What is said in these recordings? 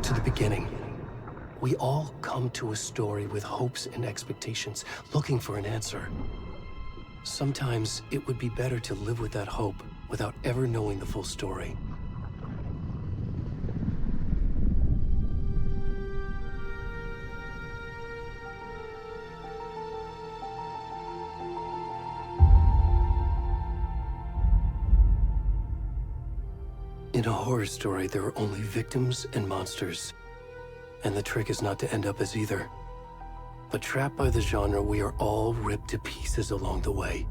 to the beginning. We all come to a story with hopes and expectations, looking for an answer. Sometimes it would be better to live with that hope without ever knowing the full story. In a horror story, there are only victims and monsters. And the trick is not to end up as either. But trapped by the genre, we are all ripped to pieces along the way.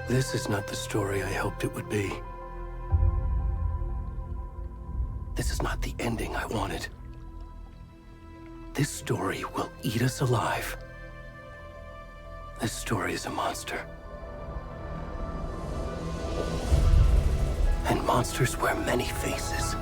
This is not the story I hoped it would be. This is not the ending I wanted. This story will eat us alive. This story is a monster. And monsters wear many faces.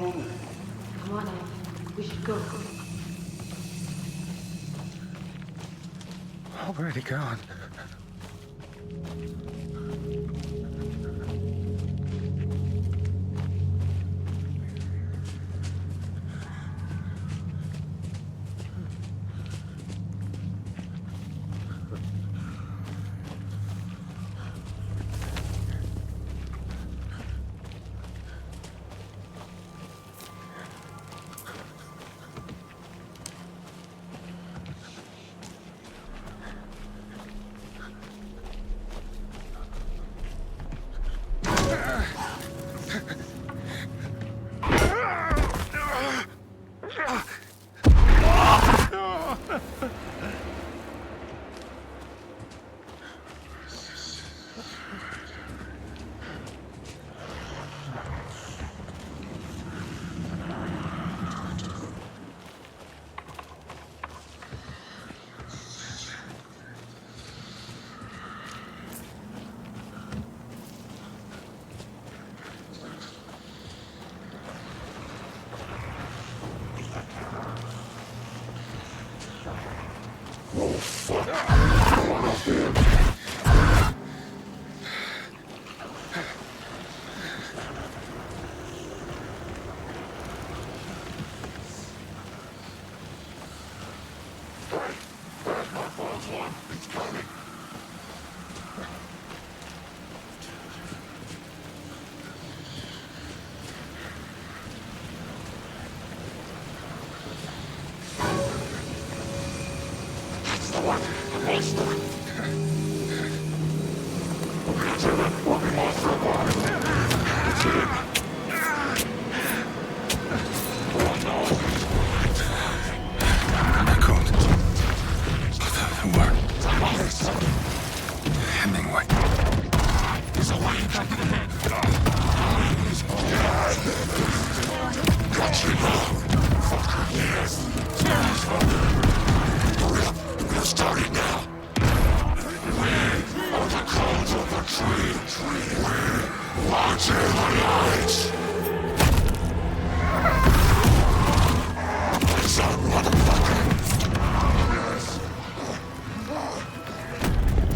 Come on, Ed. We should go. Already gone.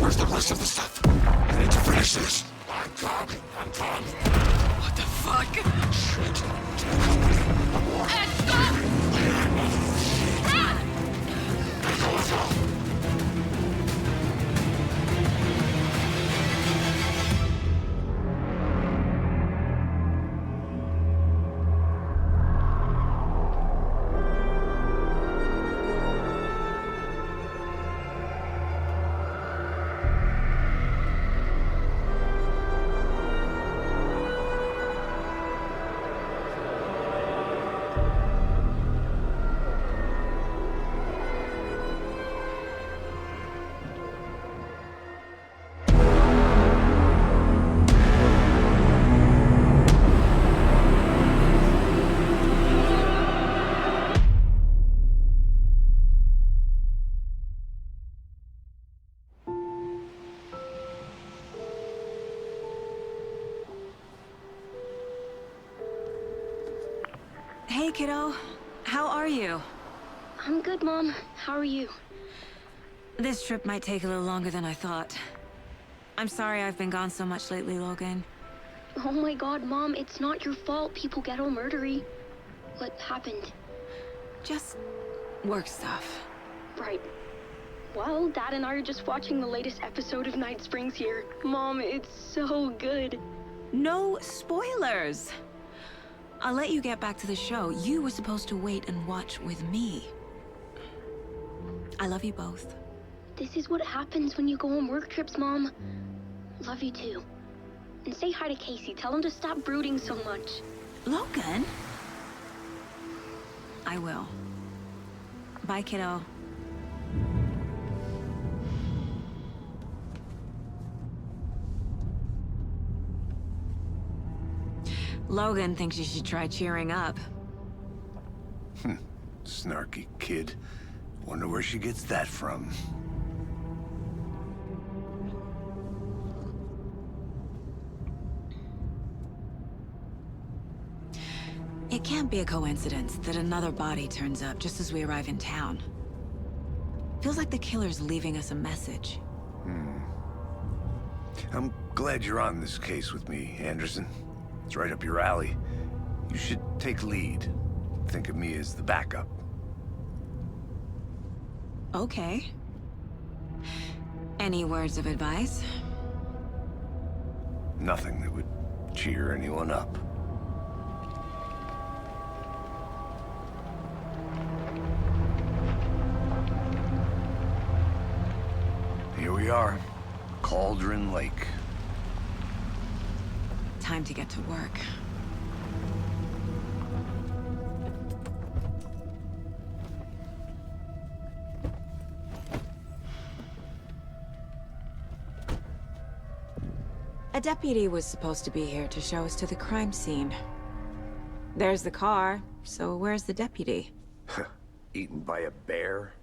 Where's the rest of the stuff? I need to finish this. I'm coming. What the fuck? Hey, kiddo. How are you? I'm good, Mom. How are you? This trip might take a little longer than I thought. I'm sorry I've been gone so much lately, Logan. Oh my god, Mom, it's not your fault people get all murdery. What happened? Just work stuff. Right. Well, Dad and I are just watching the latest episode of Night Springs here. Mom, it's so good. No spoilers! I'll let you get back to the show. You were supposed to wait and watch with me. I love you both. This is what happens when you go on work trips, Mom. Love you too. And say hi to Casey. Tell him to stop brooding so much. Logan? I will. Bye, kiddo. Logan thinks you should try cheering up. Snarky kid. Wonder where she gets that from. It can't be a coincidence that another body turns up just as we arrive in town. Feels like the killer's leaving us a message. I'm glad you're on this case with me, Anderson. It's right up your alley. You should take lead. Think of me as the backup. Okay. Any words of advice? Nothing that would cheer anyone up. Here we are. Cauldron Lake. Time to get to work. A deputy was supposed to be here to show us to the crime scene. There's the car, so where's the deputy? Eaten by a bear?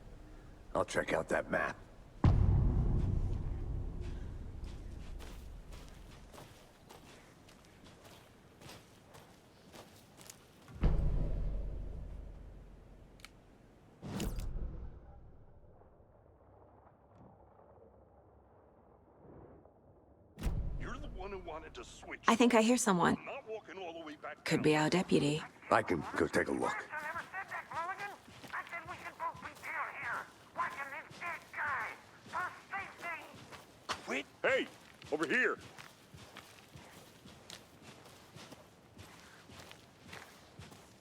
I'll check out that map. I think I hear someone. Could be our deputy. I can go take a look. Quit! Hey! Over here!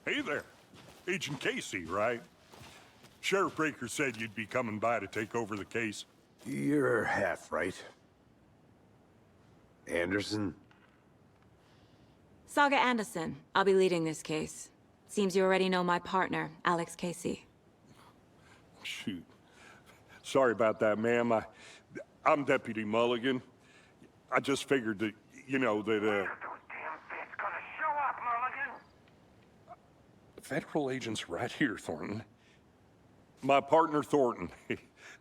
Hey there. Agent Casey, right? Sheriff Breaker said you'd be coming by to take over the case. You're half right. Anderson? Saga Anderson. I'll be leading this case. Seems you already know my partner, Alex Casey. Shoot. Sorry about that, ma'am. I'm Deputy Mulligan. I just figured that, you know, that, Those damn feds gonna show up, Mulligan. Federal agent's right here, Thornton. My partner, Thornton,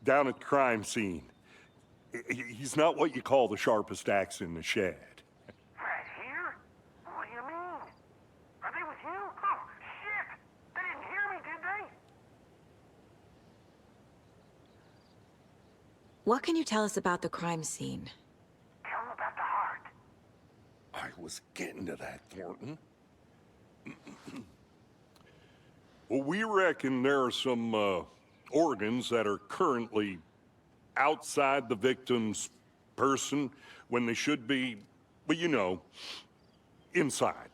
down at the crime scene. He's not what you call the sharpest axe in the shed. Right here? What do you mean? Are they with you? Oh, shit! They didn't hear me, did they? What can you tell us about the crime scene? Tell them about the heart. I was getting to that, Thornton. Well, we reckon there are some organs that are currently outside the victim's person when they should be, well, you know, inside.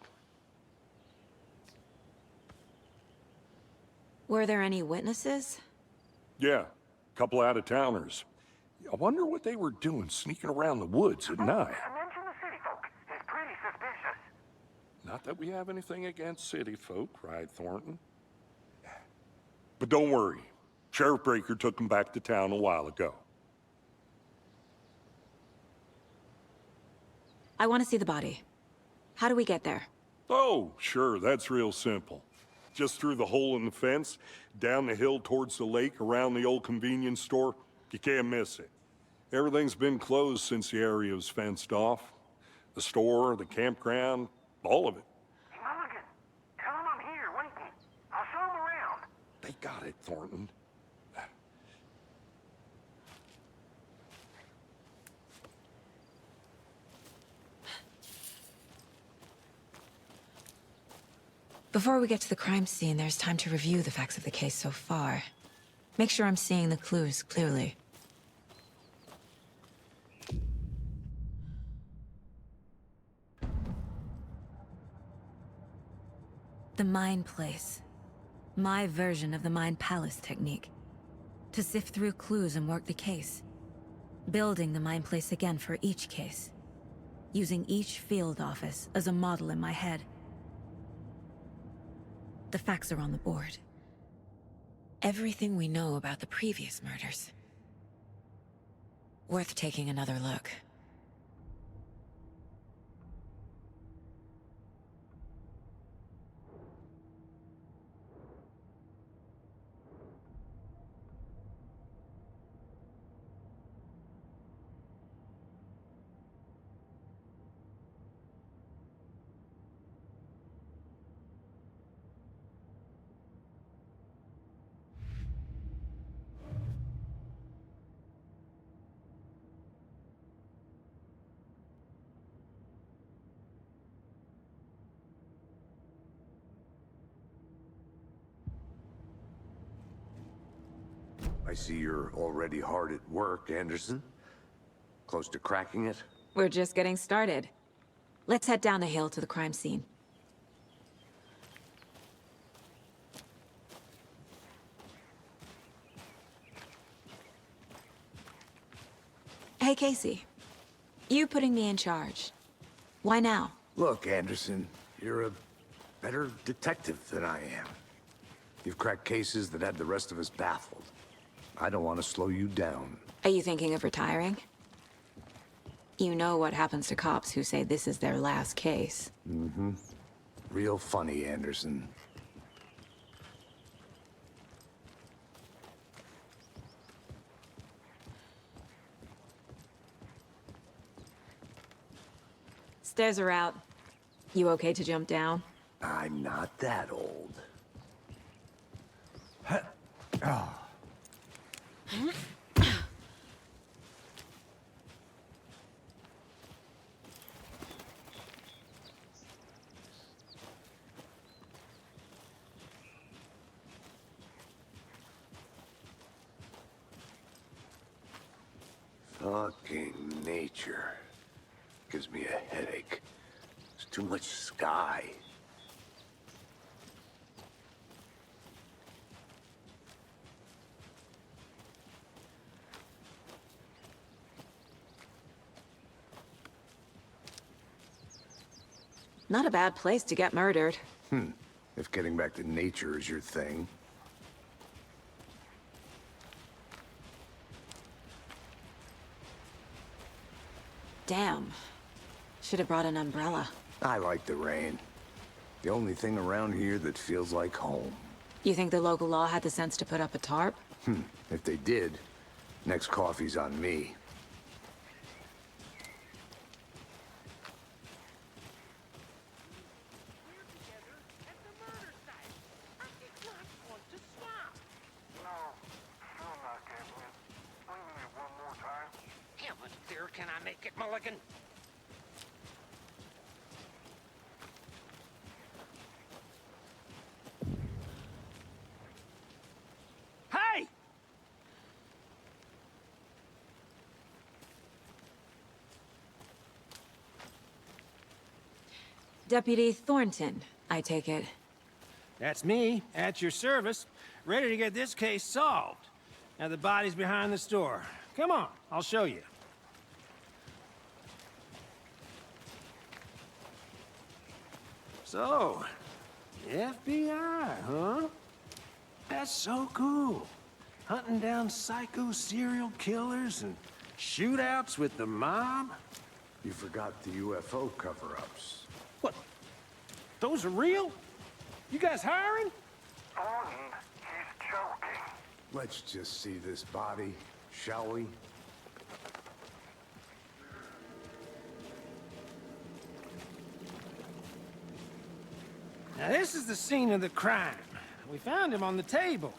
Were there any witnesses? Yeah, a couple out-of-towners. I wonder what they were doing sneaking around the woods at night. Mention the city folk. It's pretty suspicious. Not that we have anything against city folk, right, Thornton? But don't worry. Sheriff Breaker took them back to town a while ago. I want to see the body. How do we get there? Oh, sure, that's real simple. Just through the hole in the fence, down the hill towards the lake, around the old convenience store. You can't miss it. Everything's been closed since the area was fenced off. The store, the campground, all of it. Hey, Mulligan, tell him I'm here waiting. I'll show him around. They got it, Thornton. Before we get to the crime scene, there's time to review the facts of the case so far. Make sure I'm seeing the clues clearly. The Mind Place. My version of the Mind Palace technique. To sift through clues and work the case. Building the Mind Place again for each case. Using each field office as a model in my head. The facts are on the board. Everything we know about the previous murders. Worth taking another look. I see you're already hard at work, Anderson. Close to cracking it? We're just getting started. Let's head down the hill to the crime scene. Hey, Casey. You putting me in charge. Why now? Look, Anderson, you're a better detective than I am. You've cracked cases that had the rest of us baffled. I don't want to slow you down. Are you thinking of retiring? You know what happens to cops who say this is their last case. Mm-hmm. Real funny, Anderson. Stairs are out. You okay to jump down? I'm not that old. Fucking nature. Gives me a headache. There's too much sky. Not a bad place to get murdered. If getting back to nature is your thing. Damn. Should have brought an umbrella. I like the rain. The only thing around here that feels like home. You think the local law had the sense to put up a tarp? If they did, next coffee's on me. Can I make it, Mulligan? Deputy Thornton, I take it. That's me, at your service, ready to get this case solved. Now the body's behind the store. Come on, I'll show you. So, the FBI, huh? That's so cool. Hunting down psycho serial killers and shootouts with the mob. You forgot the UFO cover-ups. What? Those are real? You guys hiring? Thornton, he's joking. Let's just see this body, shall we? Now this is the scene of the crime. We found him on the table.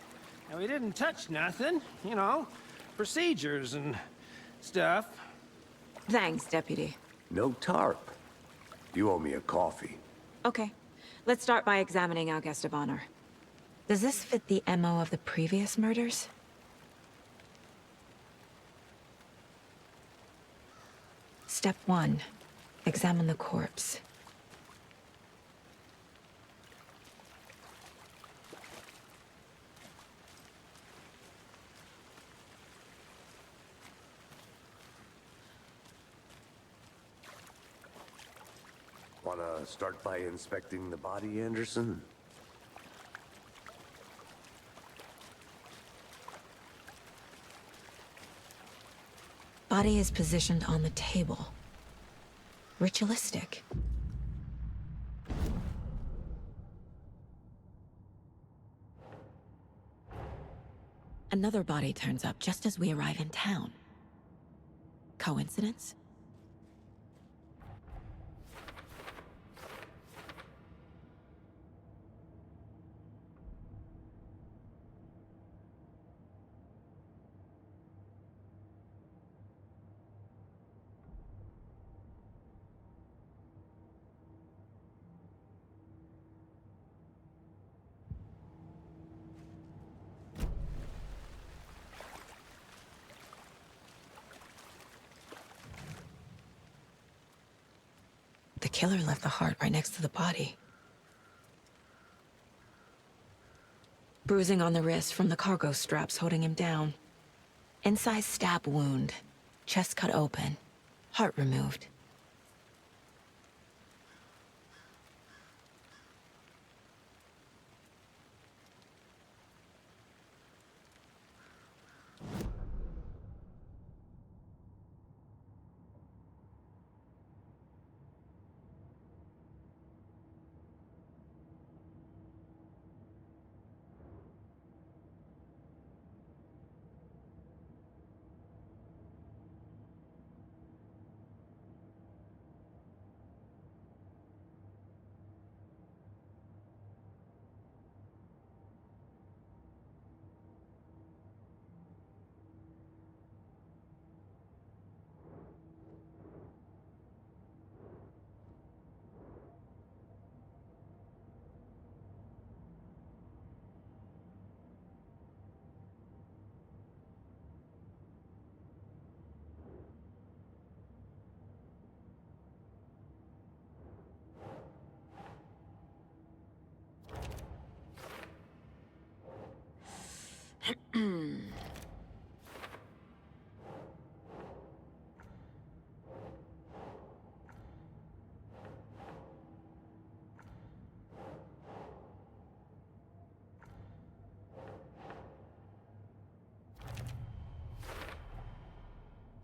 Now we didn't touch nothing, you know, procedures and stuff. Thanks, Deputy. No tarp. You owe me a coffee. Okay. Let's start by examining our guest of honor. Does this fit the MO of the previous murders? Step 1. Examine the corpse. Wanna start by inspecting the body, Anderson? Body is positioned on the table. Ritualistic. Another body turns up just as we arrive in town. Coincidence? The killer left the heart right next to the body. Bruising on the wrist from the cargo straps holding him down. Incised stab wound. Chest cut open. Heart removed.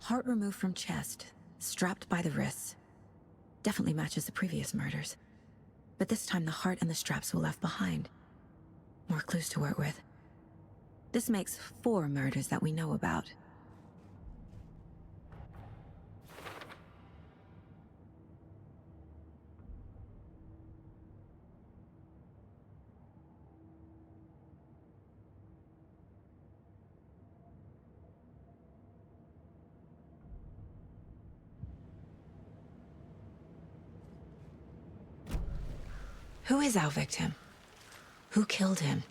Heart removed from chest, strapped by the wrists. Definitely matches the previous murders. But this time the heart and the straps were left behind. More clues to work with. This makes 4 murders that we know about. Who is our victim? Who killed him?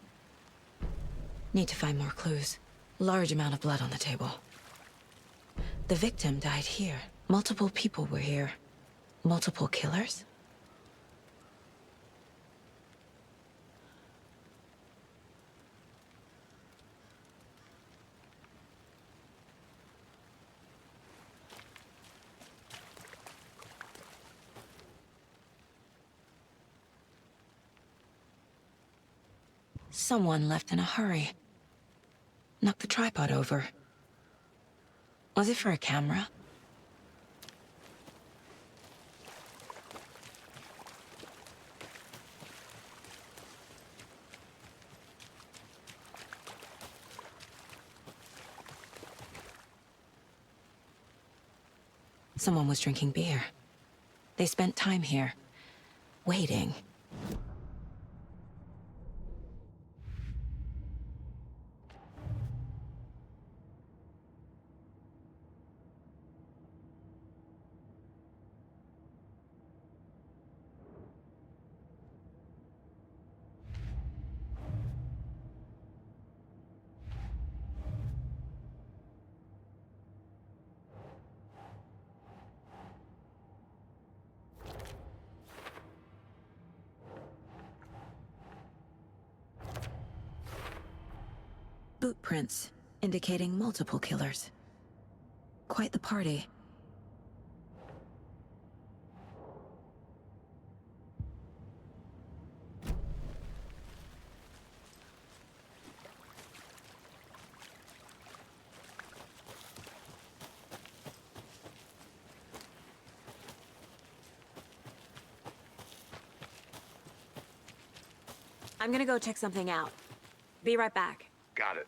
Need to find more clues. Large amount of blood on the table. The victim died here. Multiple people were here. Multiple killers? Someone left in a hurry. Knocked the tripod over. Was it for a camera? Someone was drinking beer. They spent time here, waiting. Boot prints, indicating multiple killers. Quite the party. I'm gonna go check something out. Be right back. Got it.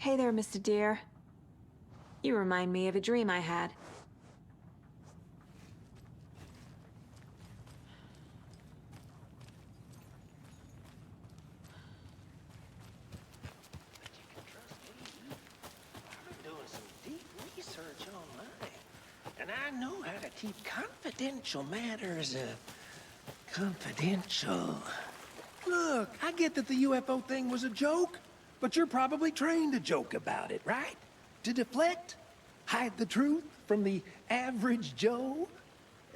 Hey there, Mr. Deer. You remind me of a dream I had. I've been doing some deep research online, and I know how to keep confidential matters, confidential. Look, I get that the UFO thing was a joke, but you're probably trained to joke about it, right? To deflect? Hide the truth from the average Joe?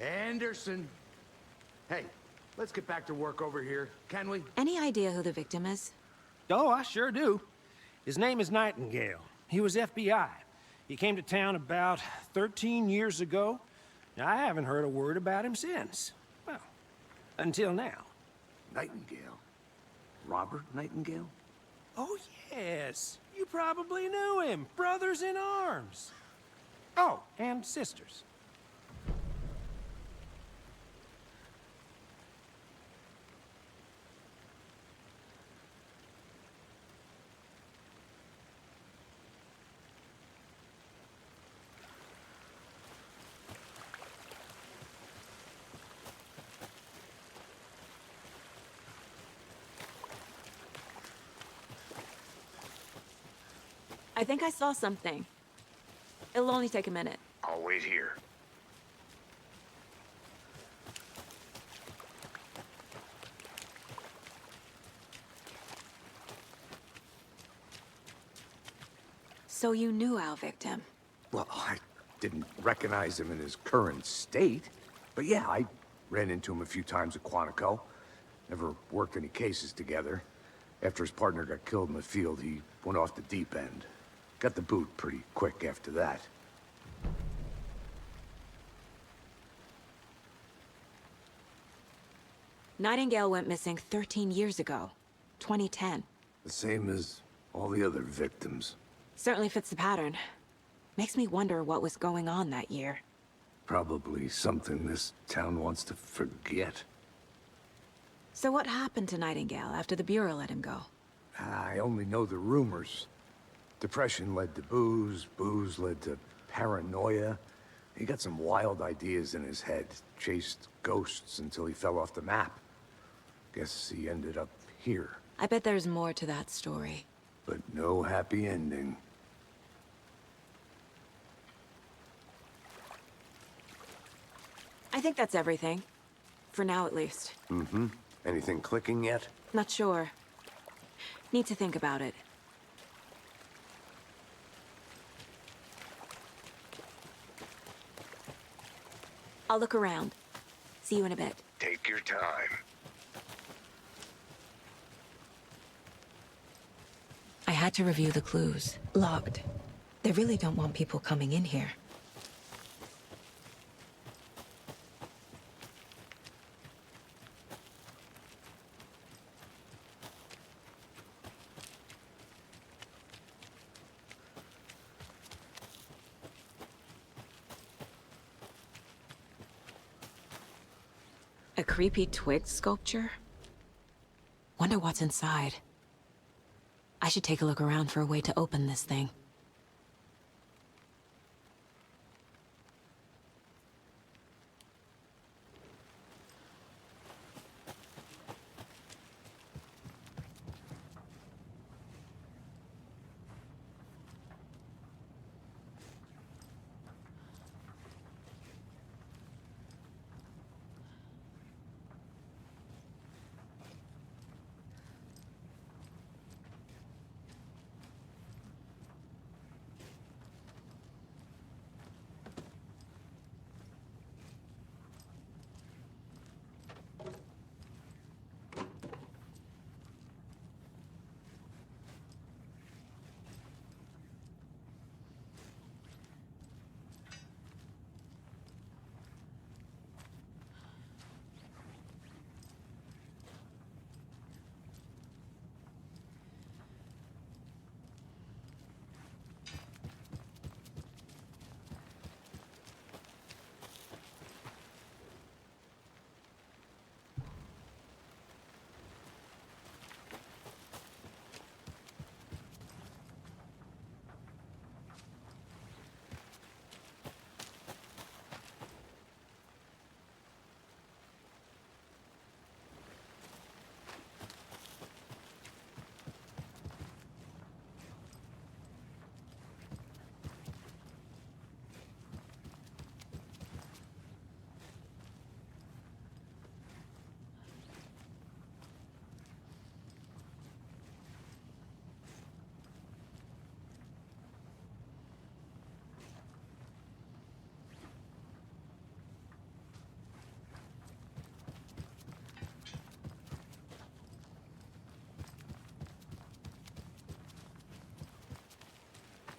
Anderson. Hey, let's get back to work over here, can we? Any idea who the victim is? Oh, I sure do. His name is Nightingale. He was FBI. He came to town about 13 years ago. Now, I haven't heard a word about him since. Well, until now. Nightingale? Robert Nightingale? Oh, yes. You probably knew him. Brothers in arms. Oh, and sisters. I think I saw something. It'll only take a minute. I'll wait here. So you knew our victim? Well, I didn't recognize him in his current state. But yeah, I ran into him a few times at Quantico. Never worked any cases together. After his partner got killed in the field, he went off the deep end. Got the boot pretty quick after that. Nightingale went missing 13 years ago. 2010. The same as all the other victims. Certainly fits the pattern. Makes me wonder what was going on that year. Probably something this town wants to forget. So what happened to Nightingale after the Bureau let him go? I only know the rumors. Depression led to booze, booze led to paranoia. He got some wild ideas in his head, chased ghosts until he fell off the map. Guess he ended up here. I bet there's more to that story. But no happy ending. I think that's everything. For now, at least. Mm-hmm. Anything clicking yet? Not sure. Need to think about it. I'll look around. See you in a bit. Take your time. I had to review the clues. Logged. They really don't want people coming in here. A creepy twig sculpture? Wonder what's inside. I should take a look around for a way to open this thing.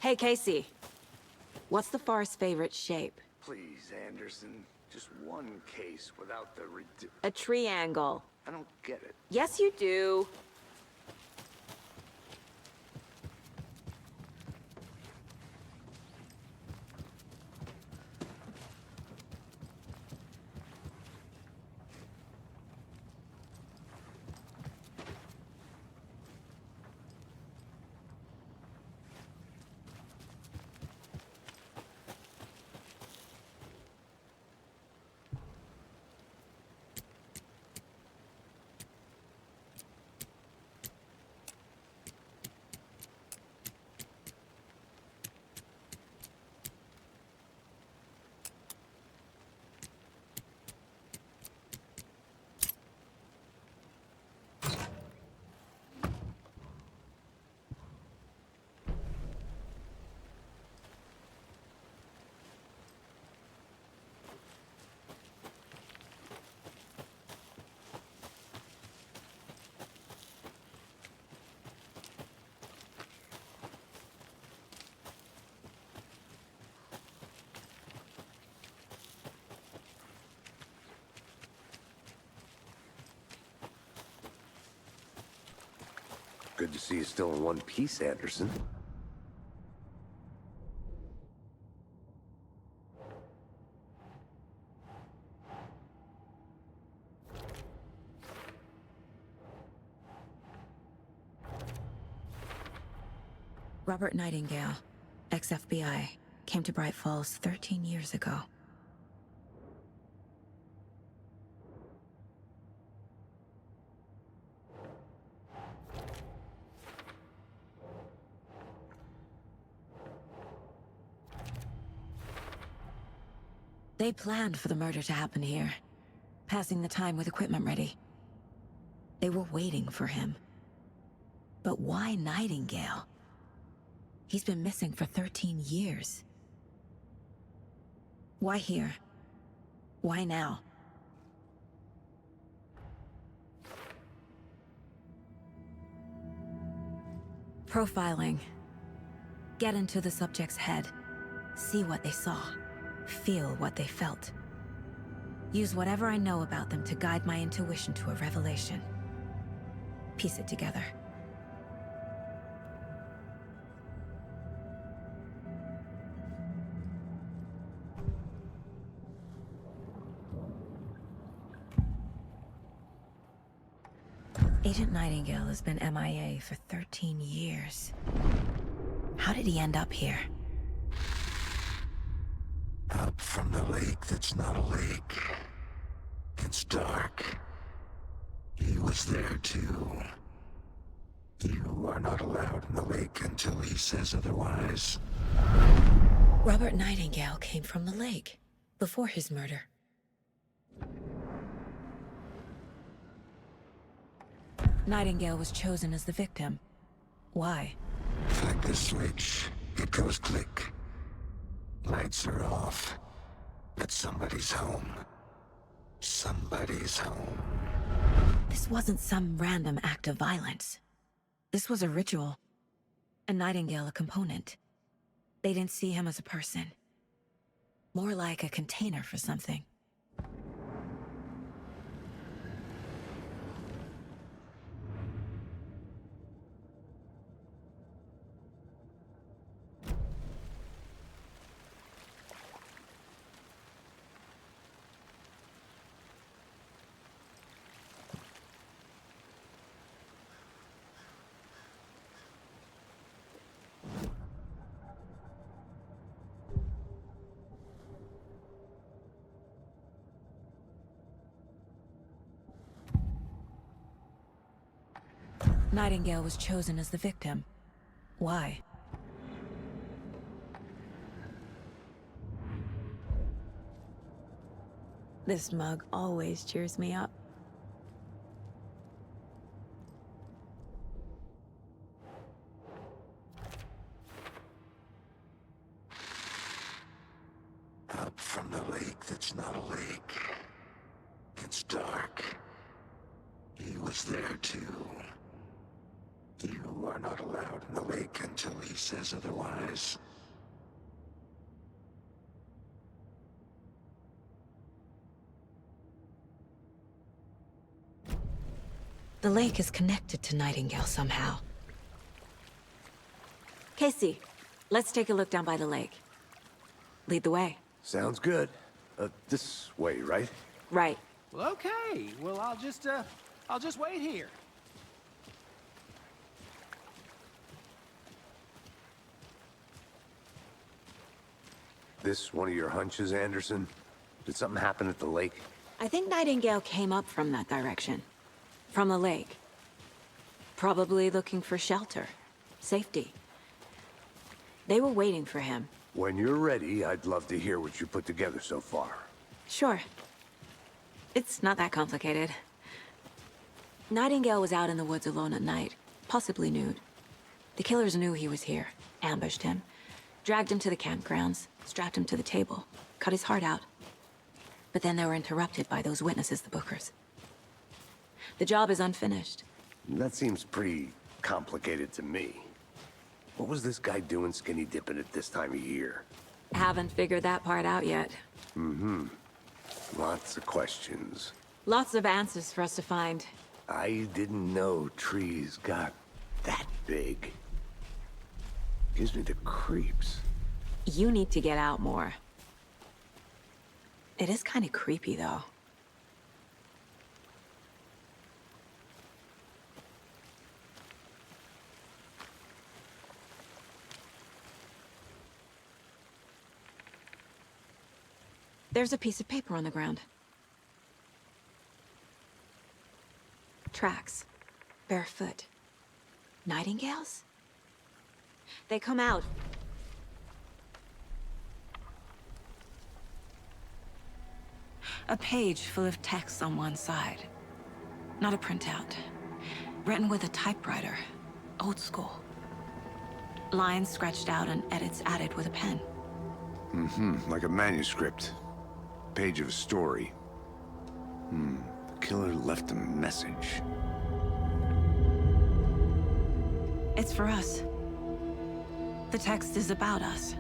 Hey, Casey. What's the far's favorite shape? Please, Anderson. Just one case without the A triangle. I don't get it. Yes, you do. Good to see you still in one piece, Anderson. Robert Nightingale, ex-FBI, came to Bright Falls 13 years ago. They planned for the murder to happen here, passing the time with equipment ready. They were waiting for him. But why Nightingale? He's been missing for 13 years. Why here? Why now? Profiling. Get into the subject's head. See what they saw. Feel what they felt. Use whatever I know about them to guide my intuition to a revelation. Piece it together. Agent Nightingale has been MIA for 13 years. How did he end up here? Up from the lake that's not a lake. It's dark. He was there too. You are not allowed in the lake until he says otherwise. Robert Nightingale came from the lake, before his murder. Nightingale was chosen as the victim. Why? Flick the switch, it goes click. Lights are off. But somebody's home. Somebody's home. This wasn't some random act of violence. This was a ritual. And Nightingale a component. They didn't see him as a person. More like a container for something. Nightingale was chosen as the victim. Why? This mug always cheers me up. Up from the lake that's not a lake. It's dark. He was there too. You are not allowed in the lake until he says otherwise. The lake is connected to Nightingale somehow. Casey, let's take a look down by the lake. Lead the way. Sounds good. This way, right? Right. Well, okay. Well, I'll just wait here. This one of your hunches, Anderson? Did something happen at the lake? I think Nightingale came up from that direction. From the lake. Probably looking for shelter. Safety. They were waiting for him. When you're ready, I'd love to hear what you put together so far. Sure. It's not that complicated. Nightingale was out in the woods alone at night, possibly nude. The killers knew he was here, ambushed him, dragged him to the campgrounds, strapped him to the table, cut his heart out. But then they were interrupted by those witnesses, the Bookers. The job is unfinished. That seems pretty complicated to me. What was this guy doing skinny dipping at this time of year? Haven't figured that part out yet. Mm-hmm. Lots of questions. Lots of answers for us to find. I didn't know trees got that big. Gives me the creeps. You need to get out more. It is kind of creepy, though. There's a piece of paper on the ground. Tracks. Barefoot. Nightingales? They come out. A page full of text on one side. Not a printout. Written with a typewriter. Old school. Lines scratched out and edits added with a pen. Like a manuscript. Page of a story. The killer left a message. It's for us. The text is about us.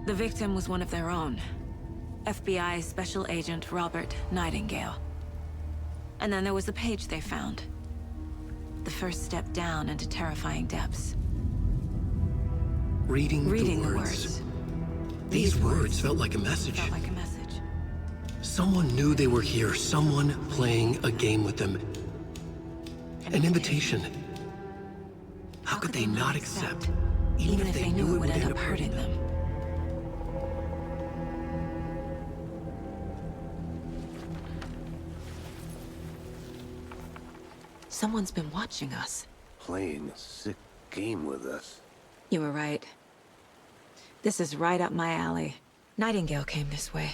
The victim was one of their own. FBI Special Agent Robert Nightingale. And then there was the page they found. The first step down into terrifying depths. Reading the words. These words felt like a message. Someone knew they were here, someone playing a game with them. An invitation. How could they not accept, even if they knew it would end up hurting them? Someone's been watching us. Playing a sick game with us. You were right. This is right up my alley. Nightingale came this way.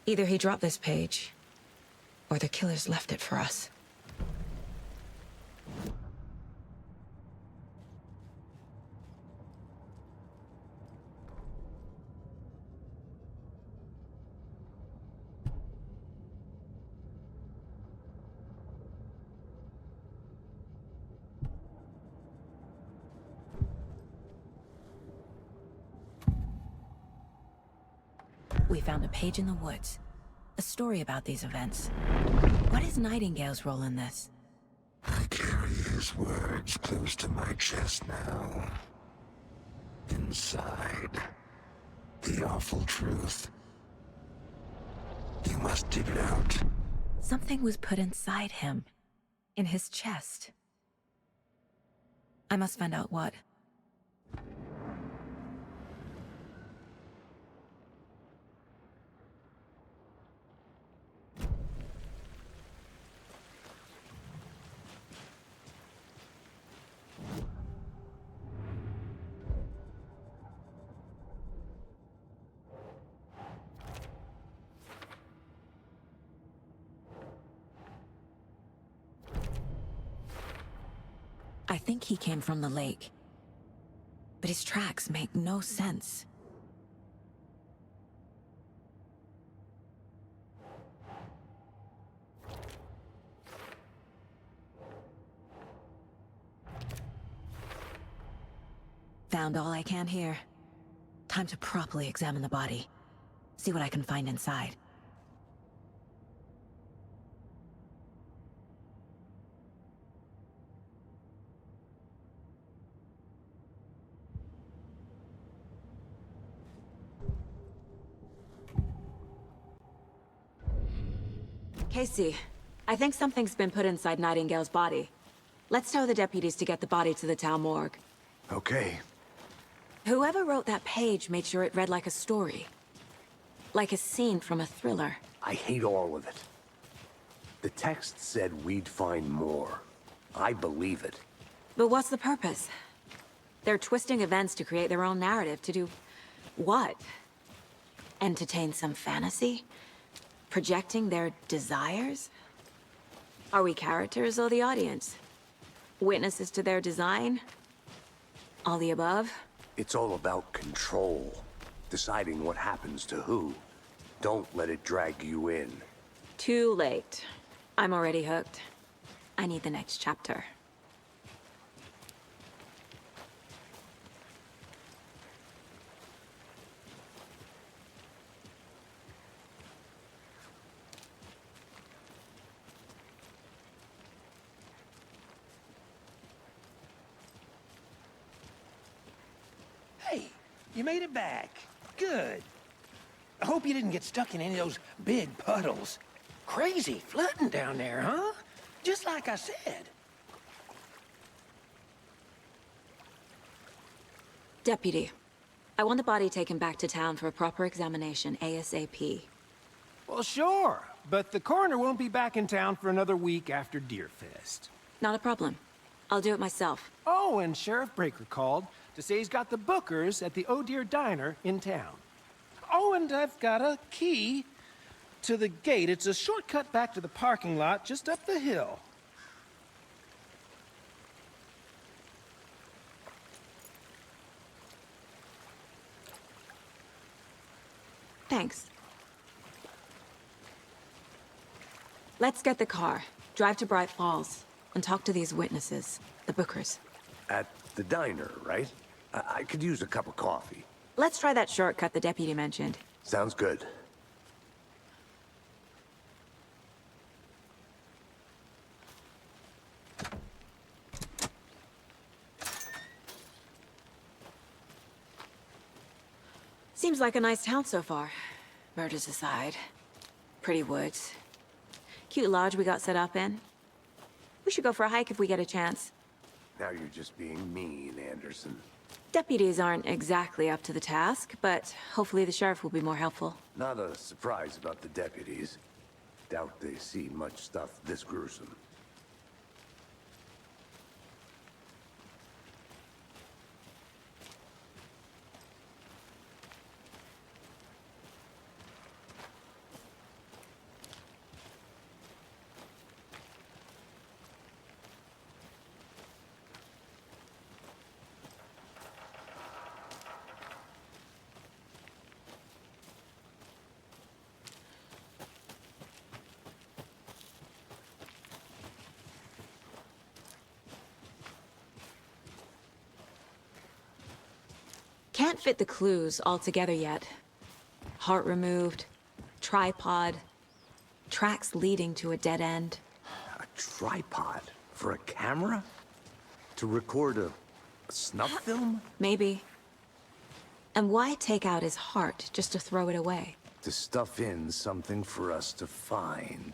Either he dropped this page, or the killers left it for us. We found a page in the woods. A story about these events. What is Nightingale's role in this? I carry his words close to my chest now. Inside, the awful truth. You must dig it out. Something was put inside him. In his chest. I must find out what. I think he came from the lake. But his tracks make no sense. Found all I can here. Time to properly examine the body. See what I can find inside. Casey, I think something's been put inside Nightingale's body. Let's tell the deputies to get the body to the town morgue. Okay. Whoever wrote that page made sure it read like a story. Like a scene from a thriller. I hate all of it. The text said we'd find more. I believe it. But what's the purpose? They're twisting events to create their own narrative to do... what? Entertain some fantasy? Projecting their desires? Are we characters or the audience? Witnesses to their design? All the above? It's all about control. Deciding what happens to who. Don't let it drag you in. Too late. I'm already hooked. I need the next chapter. Hey, you made it back. Good. I hope you didn't get stuck in any of those big puddles. Crazy flooding down there, huh? Just like I said. Deputy, I want the body taken back to town for a proper examination ASAP. Well, sure. But the coroner won't be back in town for another week after Deerfest. Not a problem. I'll do it myself. Oh, and Sheriff Breaker called to say he's got the bookers at the Oh Dear Diner in town. Oh, and I've got a key to the gate. It's a shortcut back to the parking lot just up the hill. Thanks. Let's get the car, drive to Bright Falls, and talk to these witnesses, the Bookers. At the diner, right? I could use a cup of coffee. Let's try that shortcut the deputy mentioned. Sounds good. Seems like a nice town so far. Murders aside. Pretty woods. Cute lodge we got set up in. We should go for a hike if we get a chance. Now you're just being mean, Anderson. Deputies aren't exactly up to the task, but hopefully the sheriff will be more helpful. Not a surprise about the deputies. Doubt they see much stuff this gruesome. Can't fit the clues all together yet. Heart removed, tripod, tracks leading to a dead end. A tripod? For a camera? To record a snuff film? Maybe. And why take out his heart just to throw it away? To stuff in something for us to find.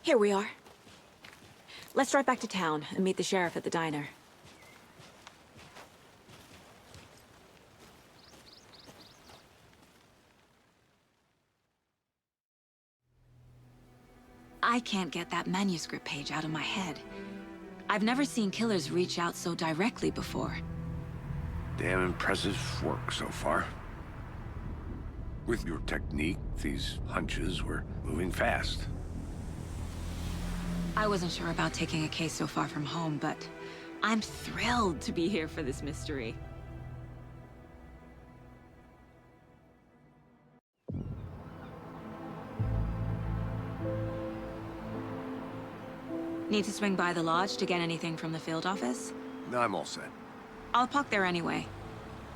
Here we are. Let's drive back to town and meet the sheriff at the diner. I can't get that manuscript page out of my head. I've never seen killers reach out so directly before. Damn impressive work so far. With your technique, these hunches were moving fast. I wasn't sure about taking a case so far from home, but I'm thrilled to be here for this mystery. Need to swing by the lodge to get anything from the field office? I'm all set. I'll park there anyway.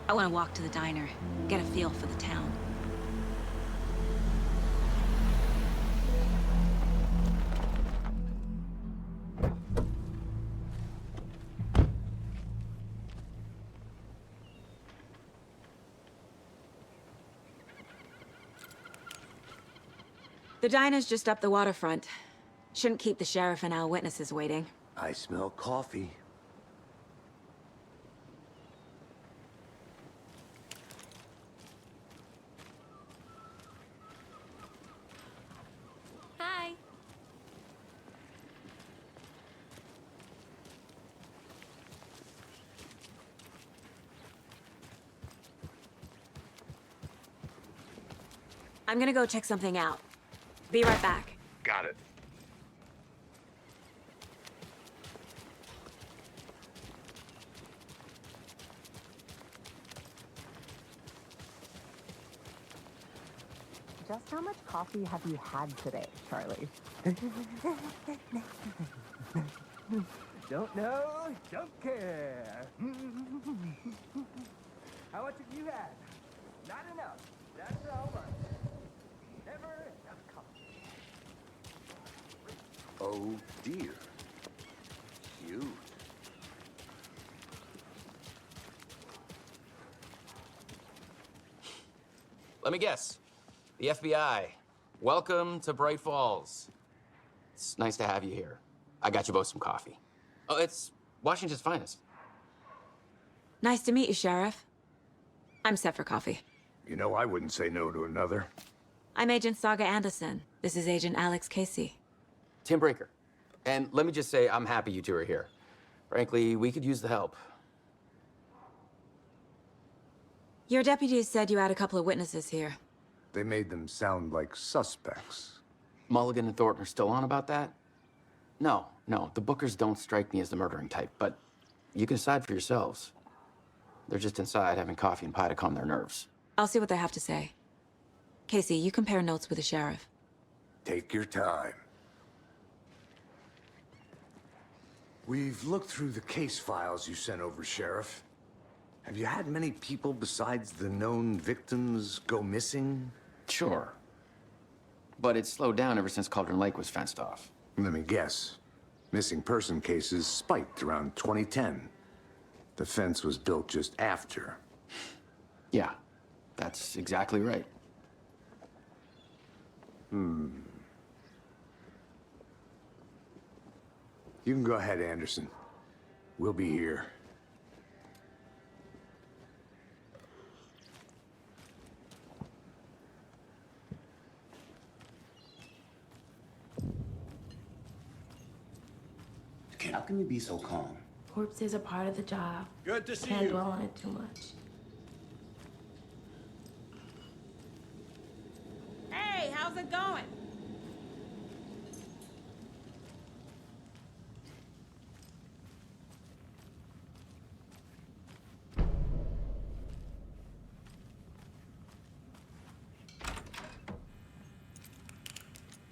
I want to walk to the diner, get a feel for the town. The diner's just up the waterfront. Shouldn't keep the sheriff and our witnesses waiting. I smell coffee. Hi. I'm gonna go check something out. Be right back. Got it. Just how much coffee have you had today, Charlie? Don't know, don't care. How much have you had? Not enough. That's all right. Never enough coffee. Oh dear. Cute. Let me guess. The FBI. Welcome to Bright Falls. It's nice to have you here. I got you both some coffee. Oh, it's Washington's finest. Nice to meet you, Sheriff. I'm set for coffee. You know, I wouldn't say no to another. I'm Agent Saga Anderson. This is Agent Alex Casey. Tim Brinker. And let me just say, I'm happy you two are here. Frankly, we could use the help. Your deputies said you had a couple of witnesses here. They made them sound like suspects. Mulligan and Thornton are still on about that? No, the Bookers don't strike me as the murdering type, but you can decide for yourselves. They're just inside having coffee and pie to calm their nerves. I'll see what they have to say. Casey, you compare notes with the sheriff. Take your time. We've looked through the case files you sent over, Sheriff. Have you had many people besides the known victims go missing? Sure. But it's slowed down ever since Cauldron Lake was fenced off. Let me guess. Missing person cases spiked around 2010. The fence was built just after. Yeah, that's exactly right. You can go ahead, Anderson. We'll be here. Kid, how can you be so calm? Corpses are part of the job. Good to see Can't you. dwell on it too much. Hey, how's it going?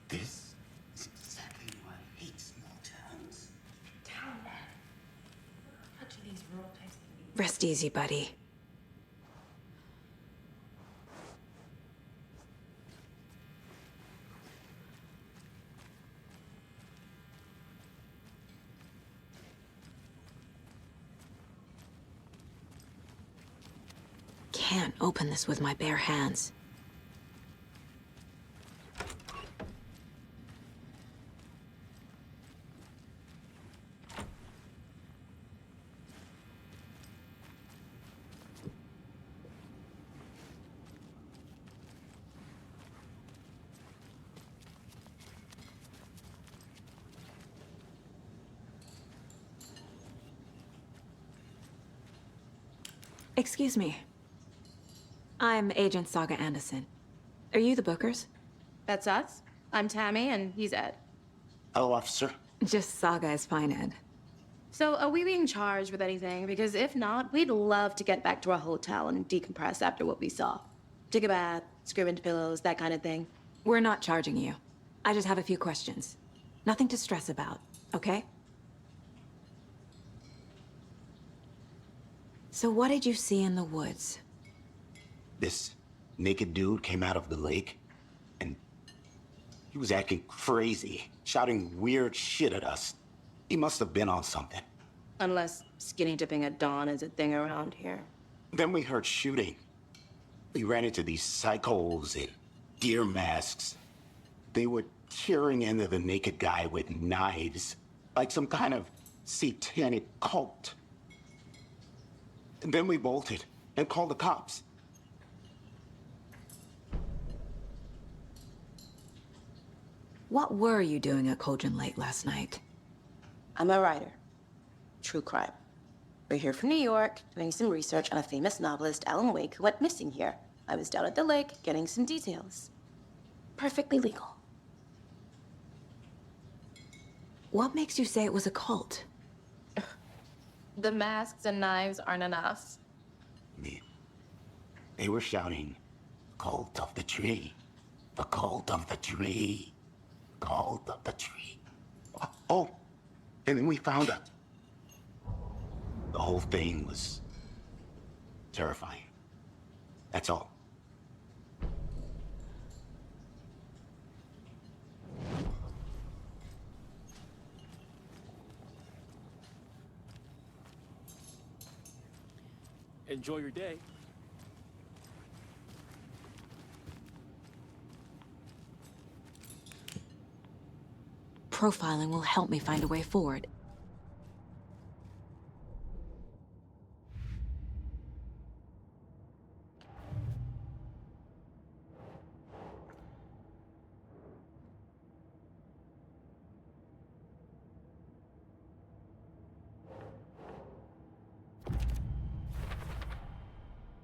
This is exactly why I hate small towns. Town man. Much of these rural types. Rest easy, buddy. Can't open this with my bare hands. Excuse me. I'm Agent Saga Anderson. Are you the Bookers? That's us. I'm Tammy, and he's Ed. Hello, officer. Just Saga is fine, Ed. So, are we being charged with anything? Because if not, we'd love to get back to our hotel and decompress after what we saw. Take a bath, scream into pillows, that kind of thing. We're not charging you. I just have a few questions. Nothing to stress about, okay? So what did you see in the woods? This naked dude came out of the lake, and he was acting crazy, shouting weird shit at us. He must have been on something. Unless skinny dipping at dawn is a thing around here. Then we heard shooting. We ran into these psychos in deer masks. They were tearing into the naked guy with knives, like some kind of satanic cult. And then we bolted and called the cops. What were you doing at Cauldron Lake last night? I'm a writer. True crime. We're here from New York, doing some research on a famous novelist, Alan Wake, who went missing here. I was down at the lake, getting some details. Perfectly legal. What makes you say it was a cult? The masks and knives aren't enough. They were shouting, "Cult of the tree, the cult of the tree, cult of the tree." Oh, and then we found out. The whole thing was terrifying. That's all. Enjoy your day. Profiling will help me find a way forward.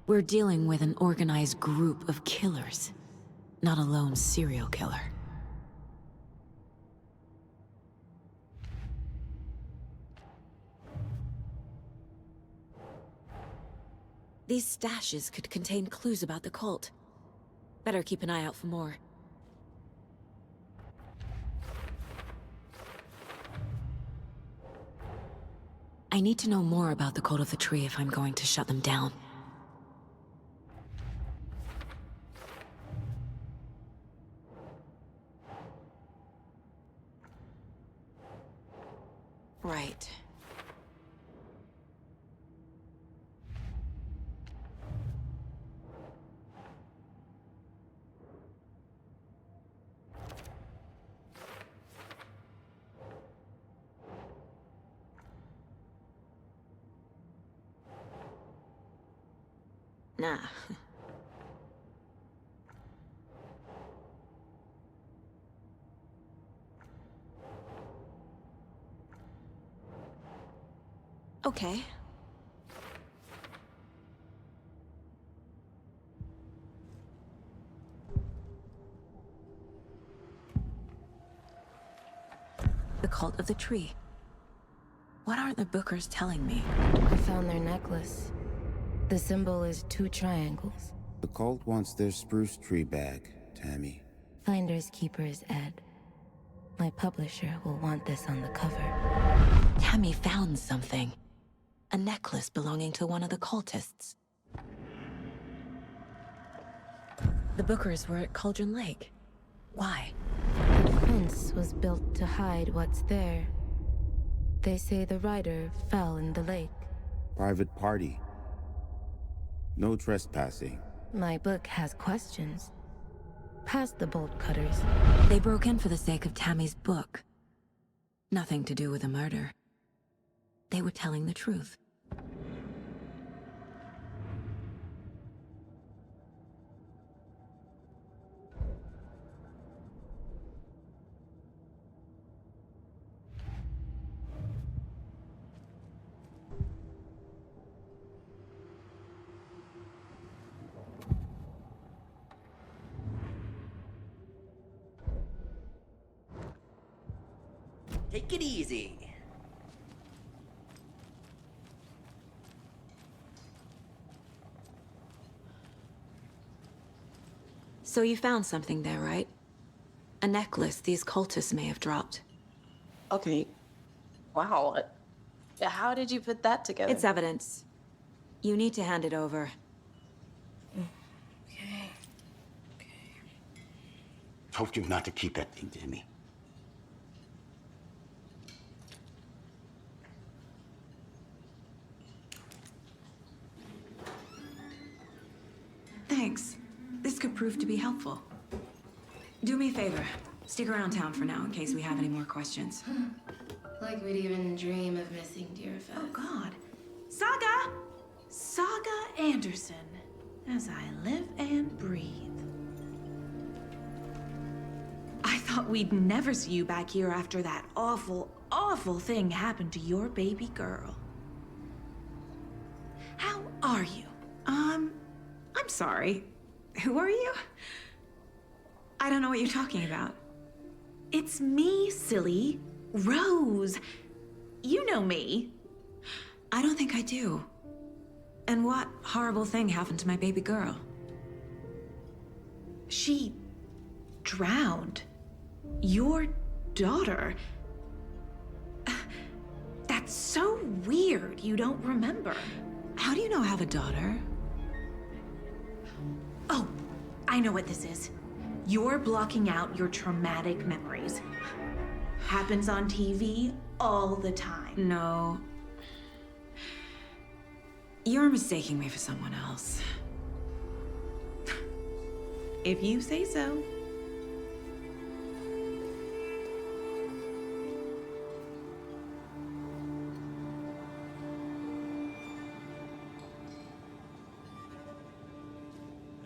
We're dealing with an organized group of killers, not a lone serial killer. These stashes could contain clues about the cult. Better keep an eye out for more. I need to know more about the Cult of the Tree if I'm going to shut them down. Right. Nah. Okay. The Cult of the Tree. What aren't the Bookers telling me? I found their necklace. The symbol is 2 triangles. The cult wants their spruce tree back, Tammy. Finders keepers, Ed. My publisher will want this on the cover. Tammy found something. A necklace belonging to one of the cultists. The Bookers were at Cauldron Lake. Why? The fence was built to hide what's there. They say the rider fell in the lake. Private party. No trespassing. My book has questions. Past the bolt cutters. They broke in for the sake of Tammy's book. Nothing to do with a murder. They were telling the truth. Take it easy. So you found something there, right? A necklace these cultists may have dropped. Okay. Wow. How did you put that together? It's evidence. You need to hand it over. Okay. Told you not to keep that thing to me. Thanks. This could prove to be helpful. Do me a favor. Stick around town for now in case we have any more questions. Like we'd even dream of missing Deerfest. Oh, God. Saga! Saga Anderson. As I live and breathe. I thought we'd never see you back here after that awful, awful thing happened to your baby girl. How are you? I'm sorry. Who are you? I don't know what you're talking about. It's me, silly. Rose. You know me. I don't think I do. And what horrible thing happened to my baby girl? She drowned. Your daughter. That's so weird you don't remember. How do you know I have a daughter? Oh, I know what this is. You're blocking out your traumatic memories. Happens on TV all the time. No. You're mistaking me for someone else. If you say so.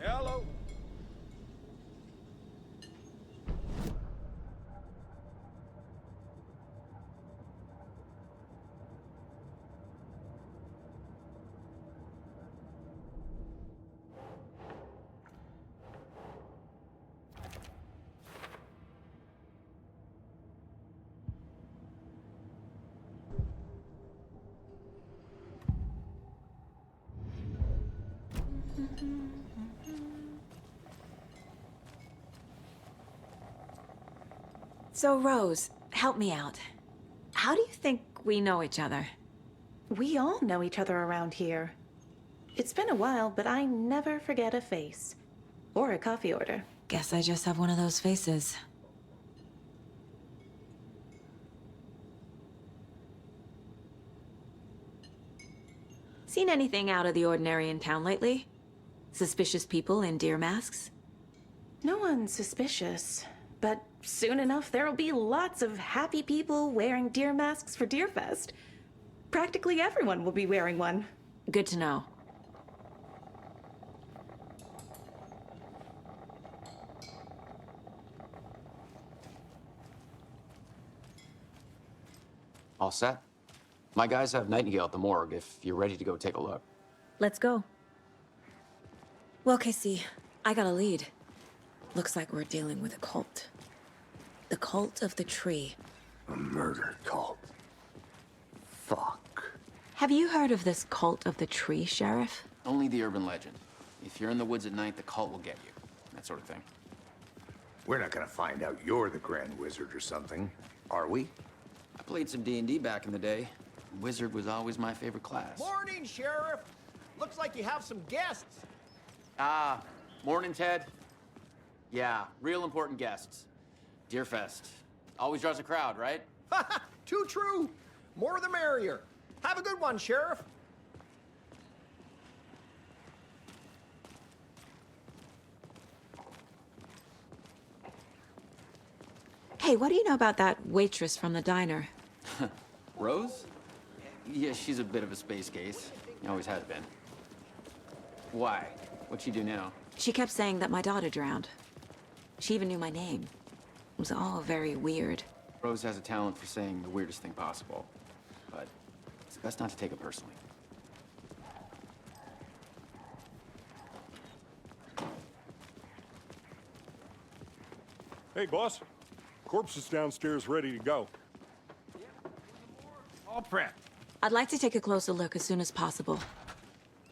Hello. So, Rose, help me out. How do you think we know each other? We all know each other around here. It's been a while, but I never forget a face. Or a coffee order. Guess I just have one of those faces. Seen anything out of the ordinary in town lately? Suspicious people in deer masks? No one's suspicious. But soon enough, there'll be lots of happy people wearing deer masks for Deerfest. Practically everyone will be wearing one. Good to know. All set? My guys have Nightingale at the morgue if you're ready to go take a look. Let's go. Well, Casey, I got a lead. Looks like we're dealing with a cult. The cult of the tree. A murder cult. Fuck. Have you heard of this cult of the tree, Sheriff? Only the urban legend. If you're in the woods at night, the cult will get you. That sort of thing. We're not gonna find out you're the Grand Wizard or something, are we? I played some D&D back in the day. Wizard was always my favorite class. Morning, Sheriff. Looks like you have some guests. Ah, morning, Ted. Yeah, real important guests. Deerfest. Always draws a crowd, right? Too true. More the merrier. Have a good one, Sheriff. Hey, what do you know about that waitress from the diner? Rose? Yeah, she's a bit of a space case. Always has been. Why? What'd she do now? She kept saying that my daughter drowned. She even knew my name. It was all very weird. Rose has a talent for saying the weirdest thing possible. But it's best not to take it personally. Hey, boss. Corpse is downstairs ready to go. All prepped. I'd like to take a closer look as soon as possible.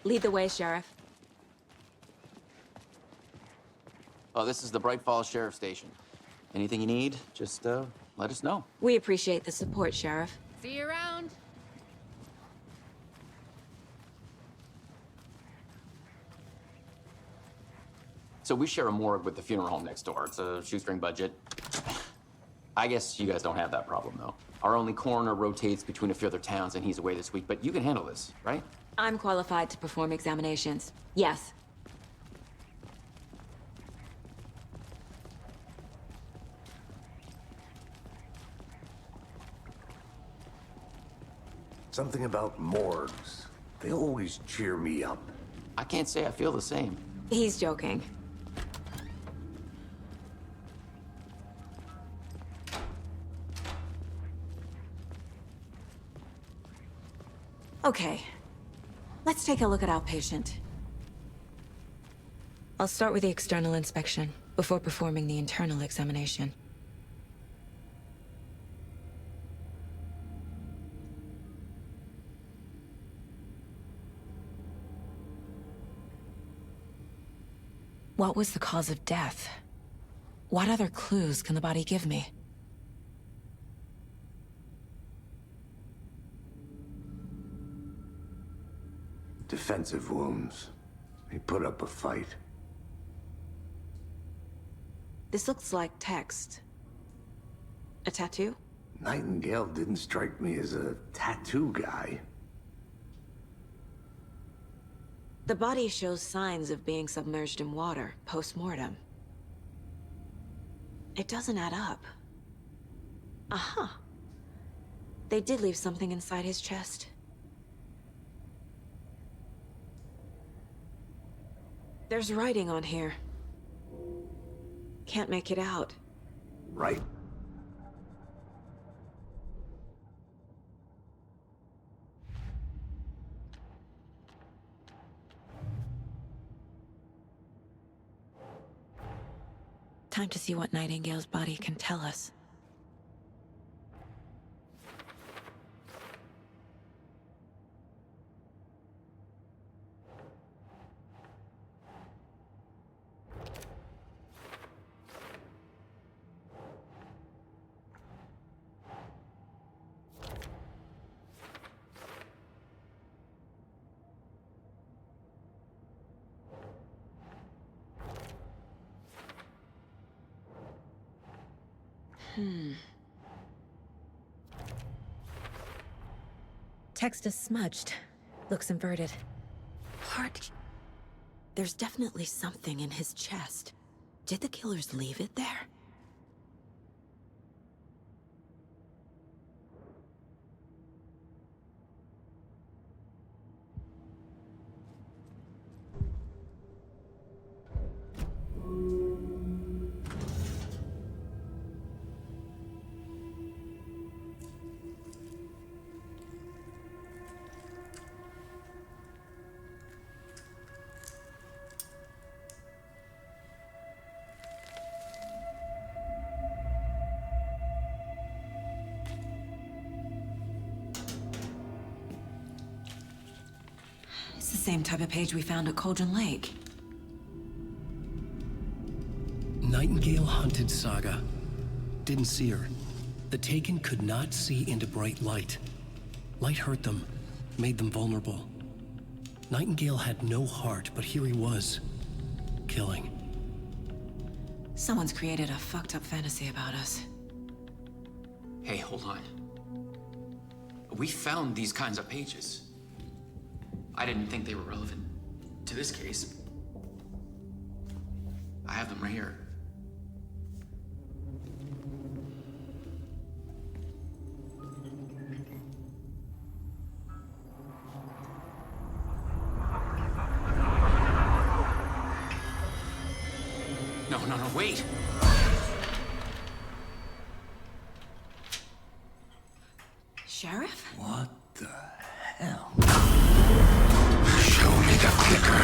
Lead the way, Sheriff. Oh, this is the Bright Falls Sheriff Station. Anything you need, just let us know. We appreciate the support, Sheriff. See you around. So we share a morgue with the funeral home next door. It's a shoestring budget. I guess you guys don't have that problem, though. Our only coroner rotates between a few other towns, and he's away this week, but you can handle this, right? I'm qualified to perform examinations. Yes. Something about morgues. They always cheer me up. I can't say I feel the same. He's joking. Okay. Let's take a look at our patient. I'll start with the external inspection before performing the internal examination. What was the cause of death? What other clues can the body give me? Defensive wounds. He put up a fight. This looks like text. A tattoo? Nightingale didn't strike me as a tattoo guy. The body shows signs of being submerged in water, post-mortem. It doesn't add up. Uh-huh. They did leave something inside his chest. There's writing on here. Can't make it out. Right. Time to see what Nightingale's body can tell us. Text is smudged. Looks inverted. Heart. There's definitely something in his chest. Did the killers leave it there? It's the same type of page we found at Cauldron Lake. Nightingale hunted Saga. Didn't see her. The Taken could not see into bright light. Light hurt them, made them vulnerable. Nightingale had no heart, but here he was, killing. Someone's created a fucked up fantasy about us. Hey, hold on. We found these kinds of pages. I didn't think they were relevant to this case. I have them right here. No, wait! Sheriff? What the hell? Show me the clicker.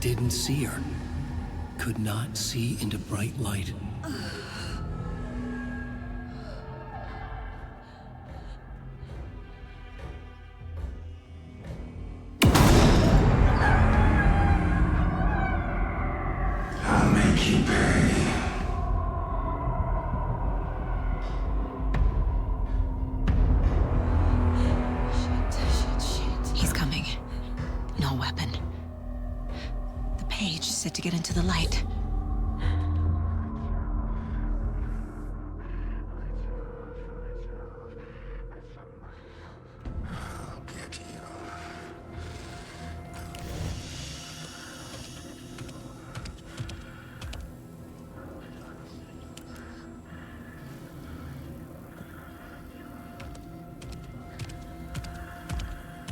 Didn't see her. Could not see into bright light. I'll make you pay. Shit. He's coming. No weapon. The page said to get into the light. I'll get you.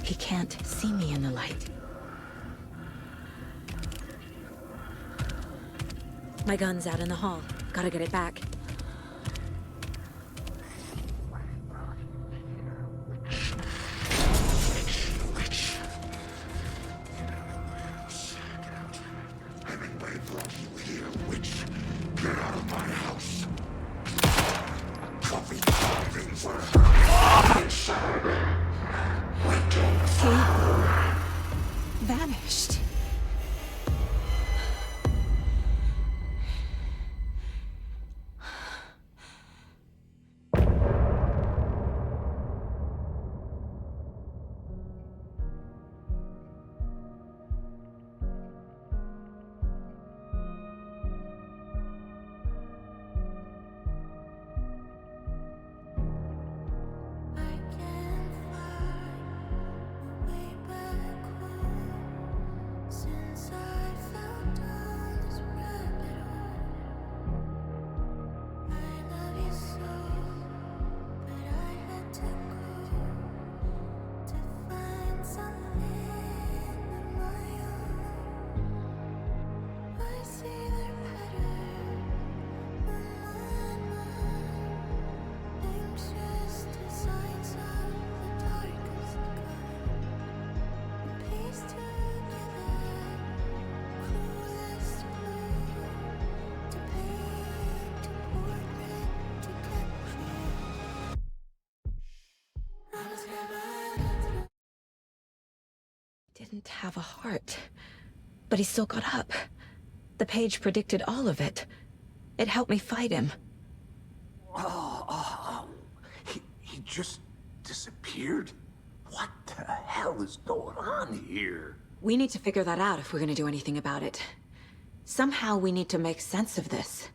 He can't see me in the light. My gun's out in the hall. Gotta get it back. Hemingway brought you here, witch. Get out of my house. Coffee carving for her inside. didn't have a heart, but he still got up. The page predicted all of it. It helped me fight him. He just disappeared? What the hell is going on here? We need to figure that out if we're gonna do anything about it. Somehow we need to make sense of this.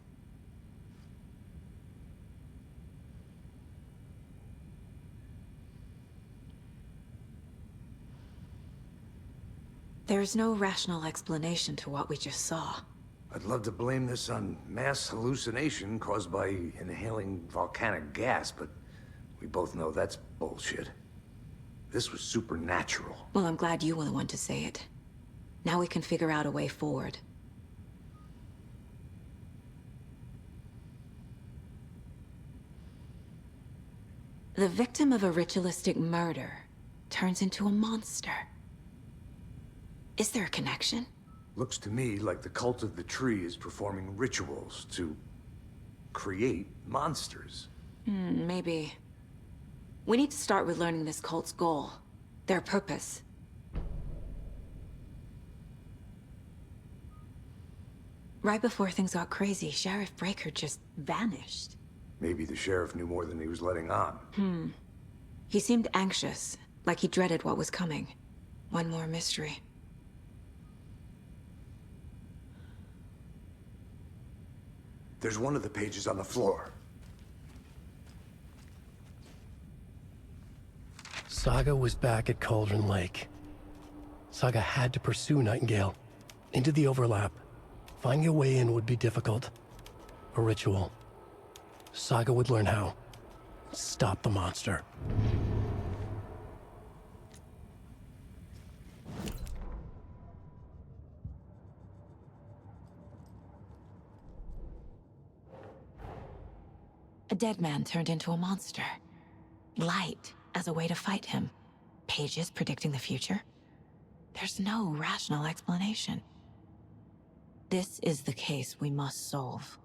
There's no rational explanation to what we just saw. I'd love to blame this on mass hallucination caused by inhaling volcanic gas, but we both know that's bullshit. This was supernatural. Well, I'm glad you were the one to say it. Now we can figure out a way forward. The victim of a ritualistic murder turns into a monster. Is there a connection? Looks to me like the cult of the tree is performing rituals to create monsters. Maybe. We need to start with learning this cult's goal, their purpose. Right before things got crazy, Sheriff Breaker just vanished. Maybe the sheriff knew more than he was letting on. He seemed anxious, like he dreaded what was coming. One more mystery. There's one of the pages on the floor. Saga was back at Cauldron Lake. Saga had to pursue Nightingale. Into the overlap. Finding a way in would be difficult. A ritual. Saga would learn how. Stop the monster. A dead man turned into a monster. Light as a way to fight him. Pages predicting the future. There's no rational explanation. This is the case we must solve.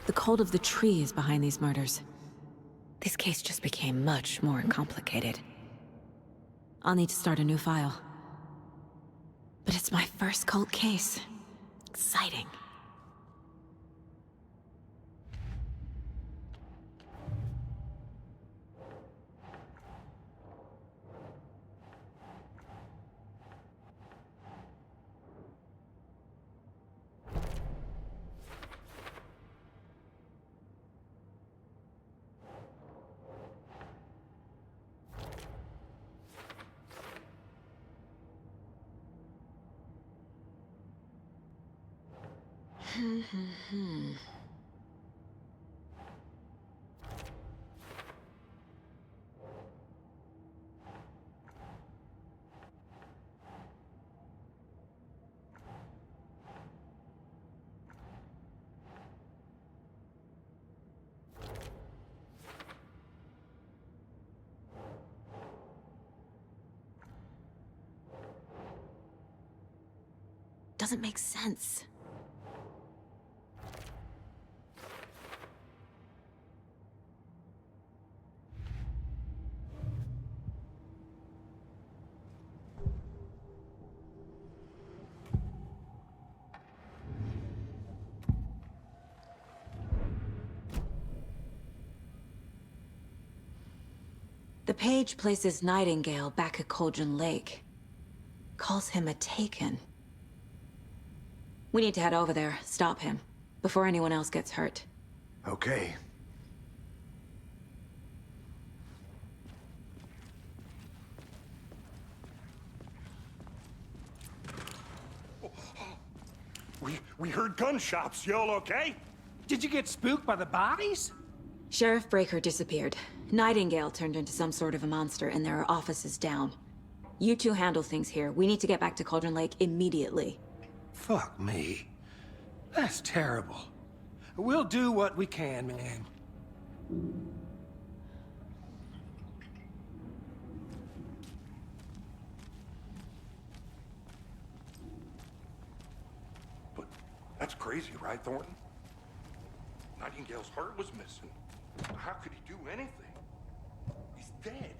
The cult of the tree is behind these murders. This case just became much more complicated. I'll need to start a new file. But it's my first cult case. Exciting. Doesn't make sense. The page places Nightingale back at Cauldron Lake. Calls him a Taken. We need to head over there, stop him, before anyone else gets hurt. Okay. We heard gunshots. Y'all okay? Did you get spooked by the bodies? Sheriff Breaker disappeared. Nightingale turned into some sort of a monster, and there are offices down. You two handle things here. We need to get back to Cauldron Lake immediately. Fuck me. That's terrible. We'll do what we can, man. But that's crazy, right, Thornton? Nightingale's heart was missing. How could he do anything? He's dead.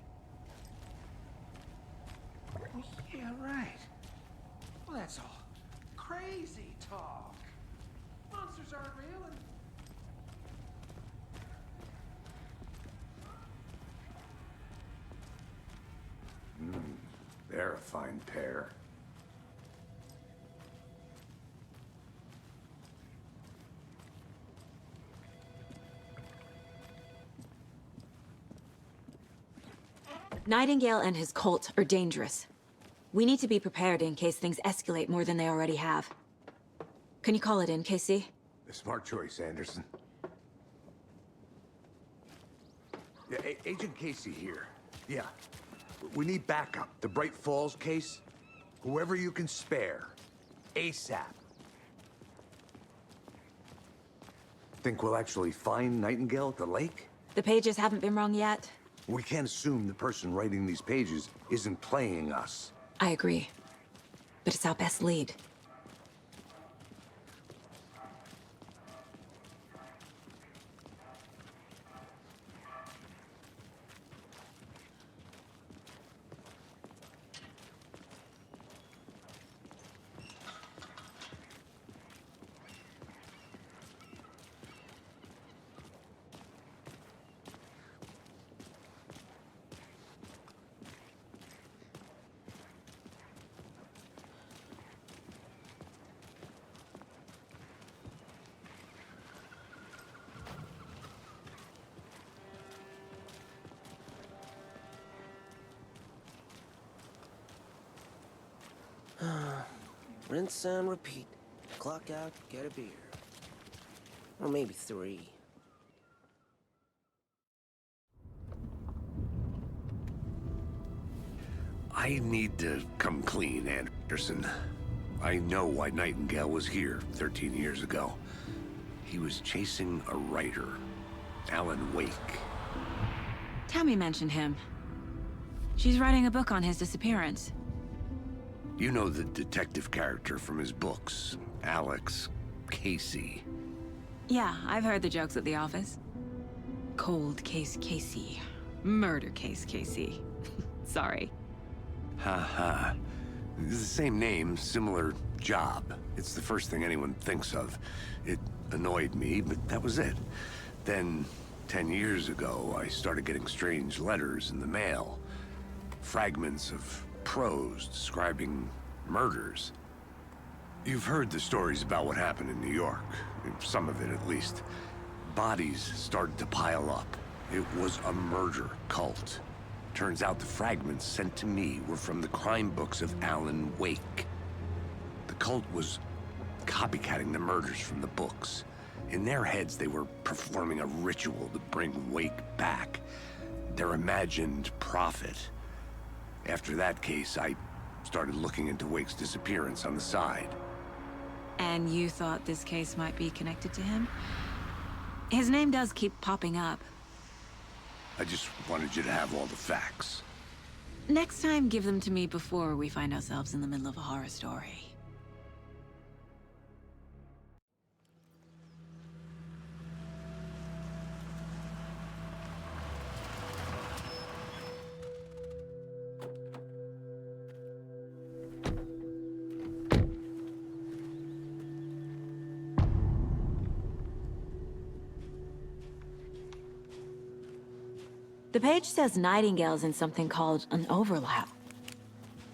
Yeah, right. Well, that's all crazy talk. Monsters aren't real and... They're a fine pair. Nightingale and his cult are dangerous. We need to be prepared in case things escalate more than they already have. Can you call it in, Casey? A smart choice, Anderson. Yeah, Agent Casey here. Yeah. We need backup. The Bright Falls case. Whoever you can spare. ASAP. Think we'll actually find Nightingale at the lake? The pages haven't been wrong yet. We can't assume the person writing these pages isn't playing us. I agree. But it's our best lead. Rinse and repeat. Clock out, get a beer. Or maybe 3. I need to come clean, Anderson. I know why Nightingale was here 13 years ago. He was chasing a writer, Alan Wake. Tammy mentioned him. She's writing a book on his disappearance. You know the detective character from his books, Alex Casey. Yeah, I've heard the jokes at the office. Cold case Casey. Murder case Casey. Sorry. Ha. It's the same name, similar job. It's the first thing anyone thinks of. It annoyed me, but that was it. Then, 10 years ago, I started getting strange letters in the mail. Fragments of prose describing murders. You've heard the stories about what happened in New York. Some of it, at least. Bodies started to pile up. It was a murder cult. Turns out the fragments sent to me were from the crime books of Alan Wake. The cult was copycatting the murders from the books. In their heads, they were performing a ritual to bring Wake back. Their imagined prophet. After that case, I started looking into Wake's disappearance on the side. And you thought this case might be connected to him? His name does keep popping up. I just wanted you to have all the facts. Next time, give them to me before we find ourselves in the middle of a horror story. The page says Nightingale's in something called an overlap.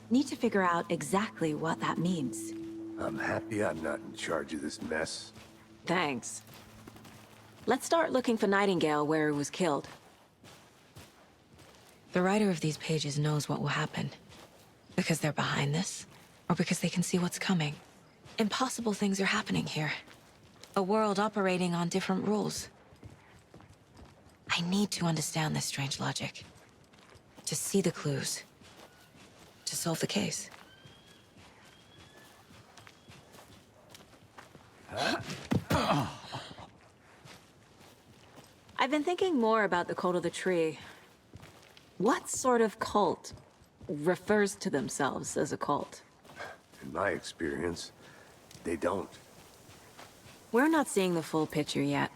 Need to figure out exactly what that means. I'm happy I'm not in charge of this mess. Thanks. Let's start looking for Nightingale where he was killed. The writer of these pages knows what will happen. Because they're behind this, or because they can see what's coming. Impossible things are happening here. A world operating on different rules. I need to understand this strange logic. To see the clues. to solve the case. I've been thinking more about the cult of the tree. What sort of cult refers to themselves as a cult? In my experience, they don't. We're not seeing the full picture yet.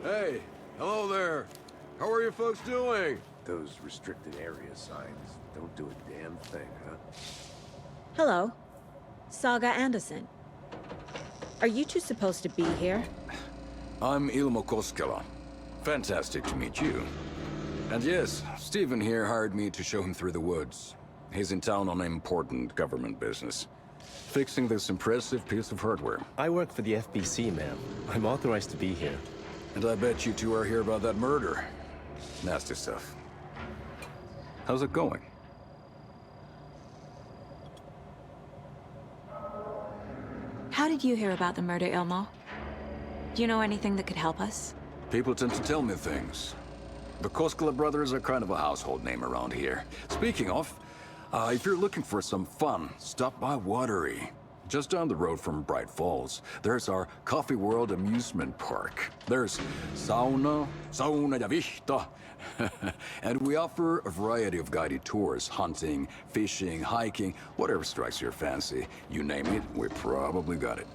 Hey, hello there. How are you folks doing? Those restricted area signs don't do a damn thing, huh? Hello. Saga Anderson. Are you two supposed to be here? I'm Ilmo Koskela. Fantastic to meet you. And yes, Stephen here hired me to show him through the woods. He's in town on important government business. Fixing this impressive piece of hardware. I work for the FBC, ma'am. I'm authorized to be here. And I bet you two are here about that murder. Nasty stuff. How's it going? How did you hear about the murder, Ilmo? Do you know anything that could help us? People tend to tell me things. The Koskela brothers are kind of a household name around here. Speaking of, if you're looking for some fun, stop by Watery. Just down the road from Bright Falls, there's our Coffee World amusement park. There's sauna ja vihta. And we offer a variety of guided tours, hunting, fishing, hiking, whatever strikes your fancy. You name it, we probably got it.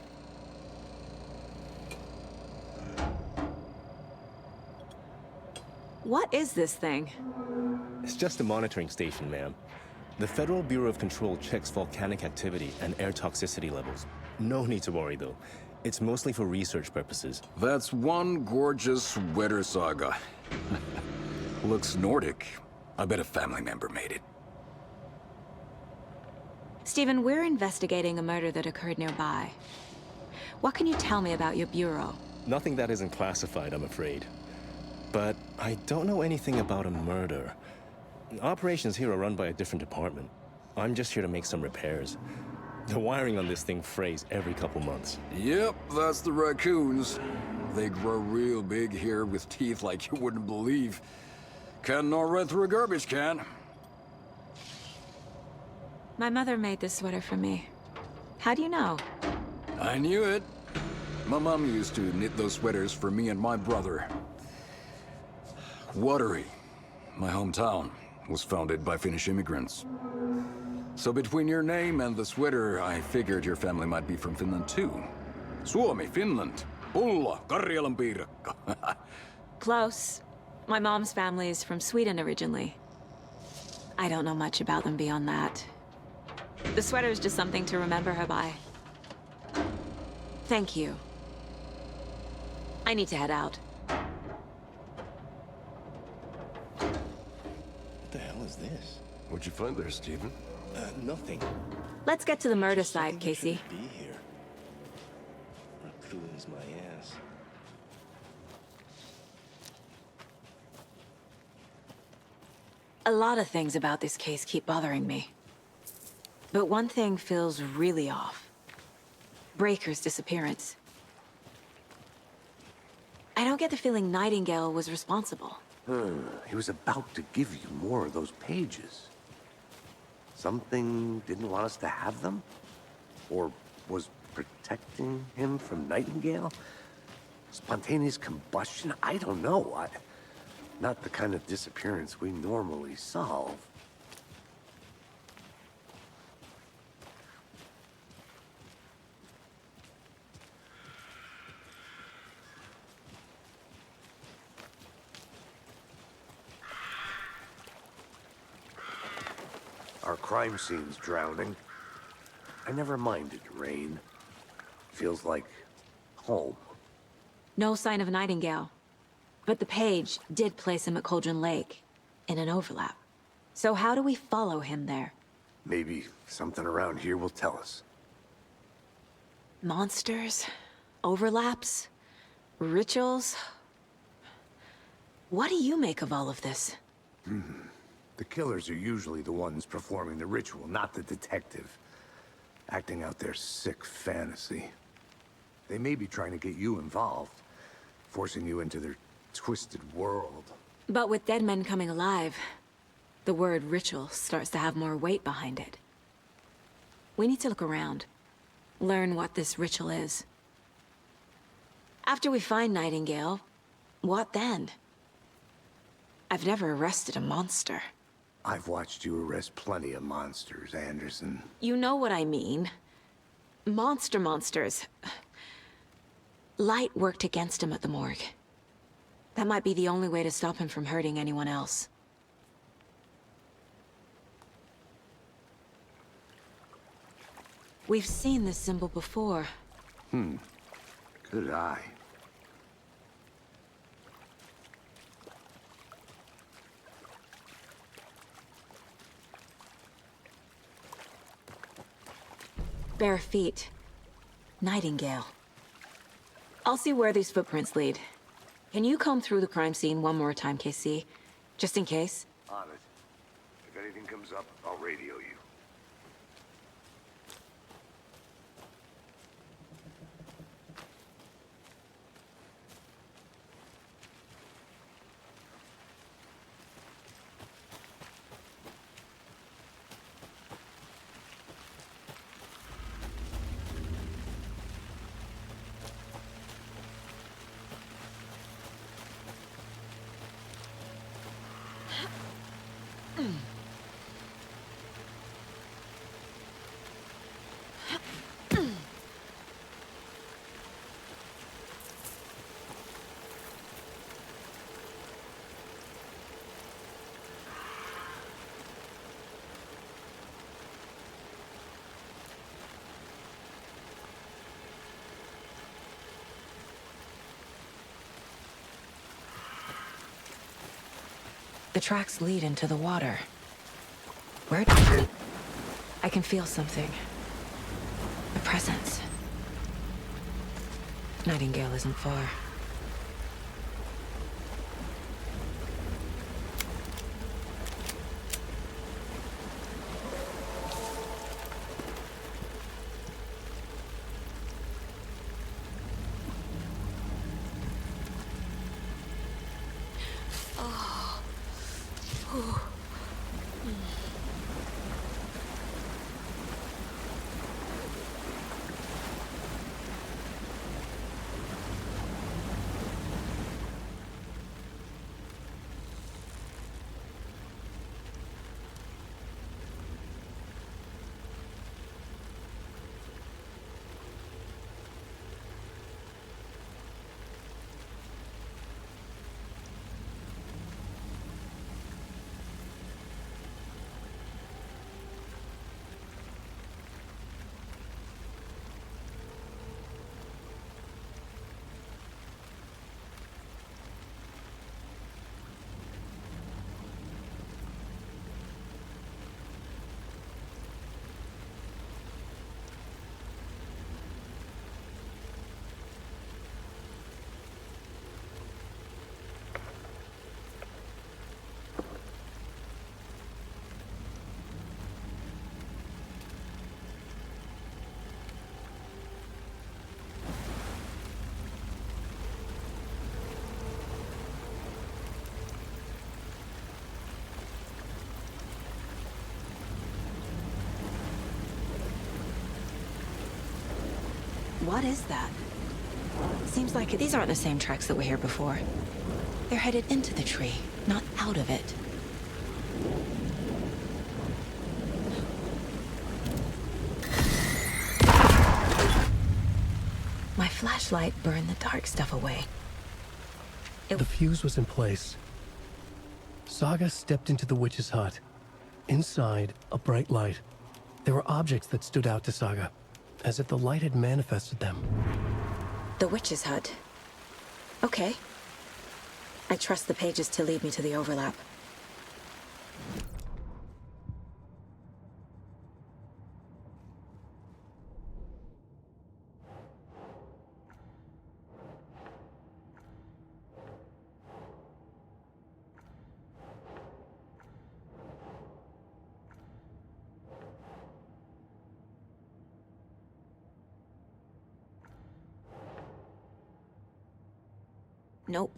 What is this thing? It's just a monitoring station, ma'am. The Federal Bureau of Control checks volcanic activity and air toxicity levels. No need to worry, though. It's mostly for research purposes. That's one gorgeous weather saga. Looks Nordic. I bet a family member made it. Stephen, we're investigating a murder that occurred nearby. What can you tell me about your bureau? Nothing that isn't classified, I'm afraid. But I don't know anything about a murder. Operations here are run by a different department. I'm just here to make some repairs. The wiring on this thing frays every couple months. Yep, that's the raccoons. They grow real big here with teeth like you wouldn't believe. Can't gnaw right through a garbage can. My mother made this sweater for me. How do you know? I knew it. My mom used to knit those sweaters for me and my brother. Watery, my hometown, was founded by Finnish immigrants. So between your name and the sweater, I figured your family might be from Finland too. Suomi, Finland. Pulla, Karjalan piirakka. Close. My mom's family is from Sweden originally. I don't know much about them beyond that. The sweater is just something to remember her by. Thank you. I need to head out. What the hell is this? What'd you find there, Stephen? Nothing. Let's get to the murder site, Casey. Be here. Raccoons, my ass. A lot of things about this case keep bothering me. But one thing feels really off. Breaker's disappearance. I don't get the feeling Nightingale was responsible. He was about to give you more of those pages. Something didn't want us to have them? Or was protecting him from Nightingale? Spontaneous combustion? I don't know. Not the kind of disappearance we normally solve. Our crime scene's drowning. I never minded rain. Feels like home. No sign of Nightingale. But the page did place him at Cauldron Lake, in an overlap. So how do we follow him there? Maybe something around here will tell us. Monsters? Overlaps? Rituals? What do you make of all of this? The killers are usually the ones performing the ritual, not the detective. Acting out their sick fantasy. They may be trying to get you involved, forcing you into their twisted world. But with dead men coming alive, the word ritual starts to have more weight behind it. We need to look around, learn what this ritual is. After we find Nightingale, what then? I've never arrested a monster. I've watched you arrest plenty of monsters, Anderson. You know what I mean. Monsters. Light worked against him at the morgue. That might be the only way to stop him from hurting anyone else. We've seen this symbol before. Good eye. Bare feet. Nightingale. I'll see where these footprints lead. Can you comb through the crime scene one more time, KC? Just in case? On it. If anything comes up, I'll radio you. The tracks lead into the water. Where? I can feel something. A presence. Nightingale isn't far. What is that? Seems like these aren't the same tracks that were here before. They're headed into the tree, not out of it. My flashlight burned the dark stuff away. The fuse was in place. Saga stepped into the witch's hut. Inside, a bright light. There were objects that stood out to Saga, as if the light had manifested them. The witch's hut. Okay. I trust the pages to lead me to the overlap. Nope.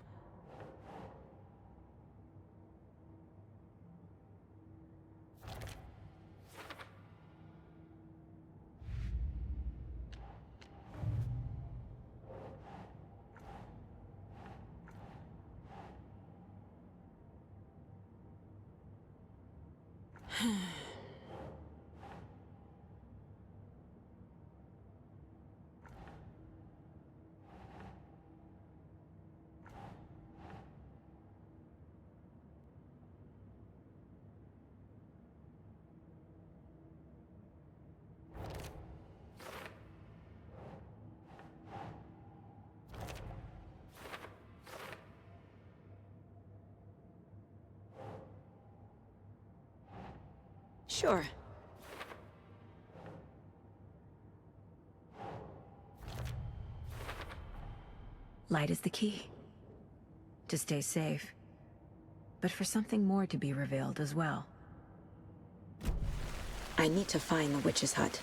Sure. Light is the key. To stay safe. But for something more to be revealed as well. I need to find the witch's hut.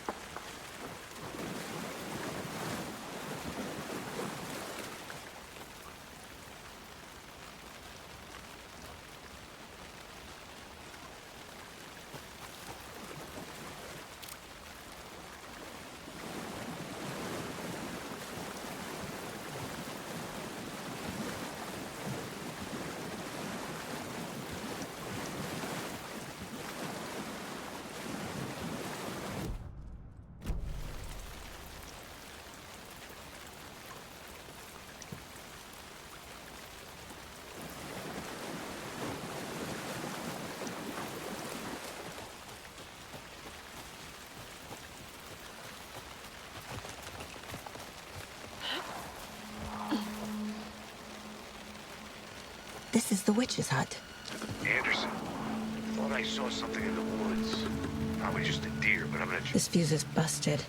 This is the witch's hut. Anderson, thought I saw something in the woods. Probably just a deer, but I'm gonna... This fuse is busted.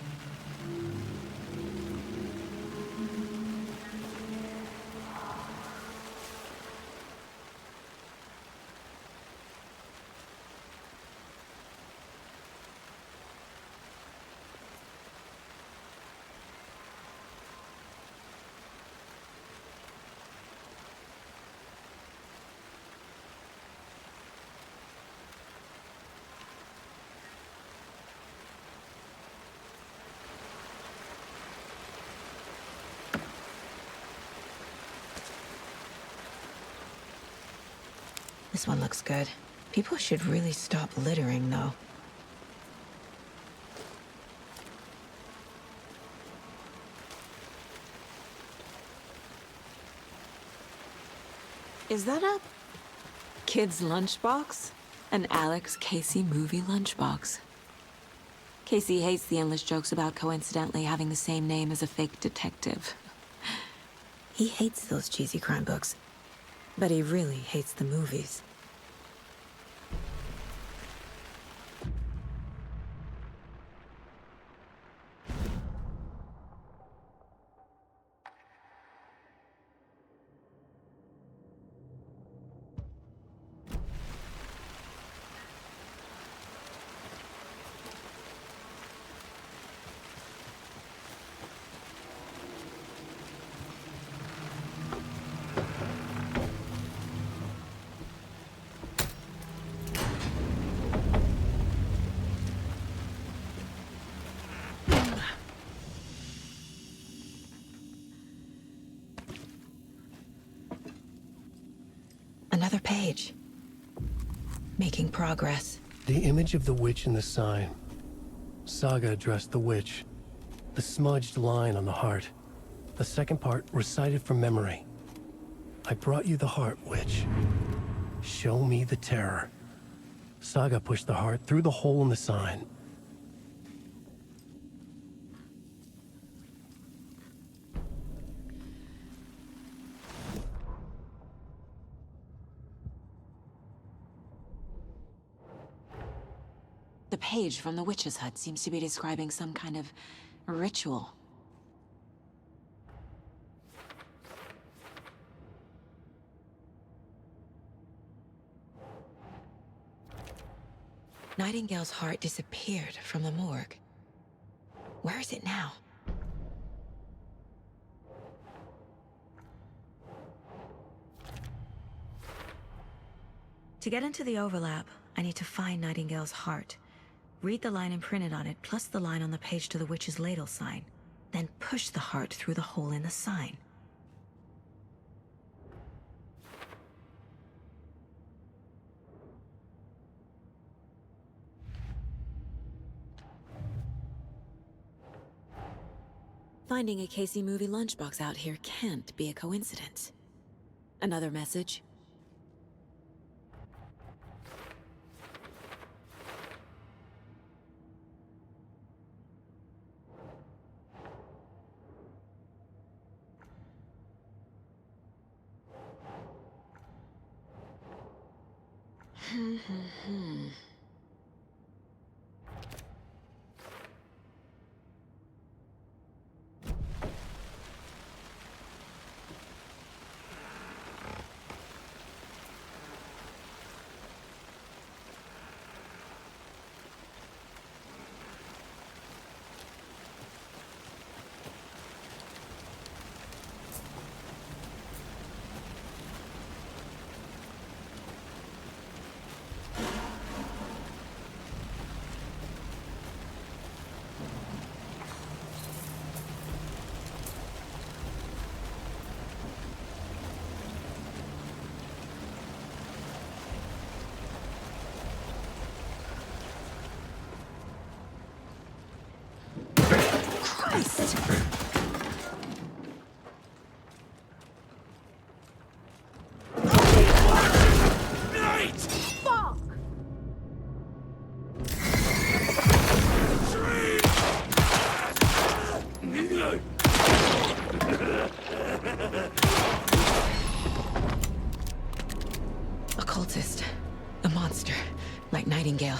This one looks good. People should really stop littering, though. Is that a kid's lunchbox? An Alex Casey movie lunchbox. Casey hates the endless jokes about coincidentally having the same name as a fake detective. He hates those cheesy crime books, but he really hates the movies. Another page. Making progress. The image of the witch in the sign. Saga addressed the witch. The smudged line on the heart. The second part recited from memory. I brought you the heart, witch. Show me the terror. Saga pushed the heart through the hole in the sign. The page from the witch's hut seems to be describing some kind of ritual. Nightingale's heart disappeared from the morgue. Where is it now? To get into the overlap, I need to find Nightingale's heart. Read the line imprinted on it, plus the line on the page to the witch's ladle sign. Then push the heart through the hole in the sign. Finding a Casey movie lunchbox out here can't be a coincidence. Another message? Christ! Fuck! A cultist. A monster. Like Nightingale.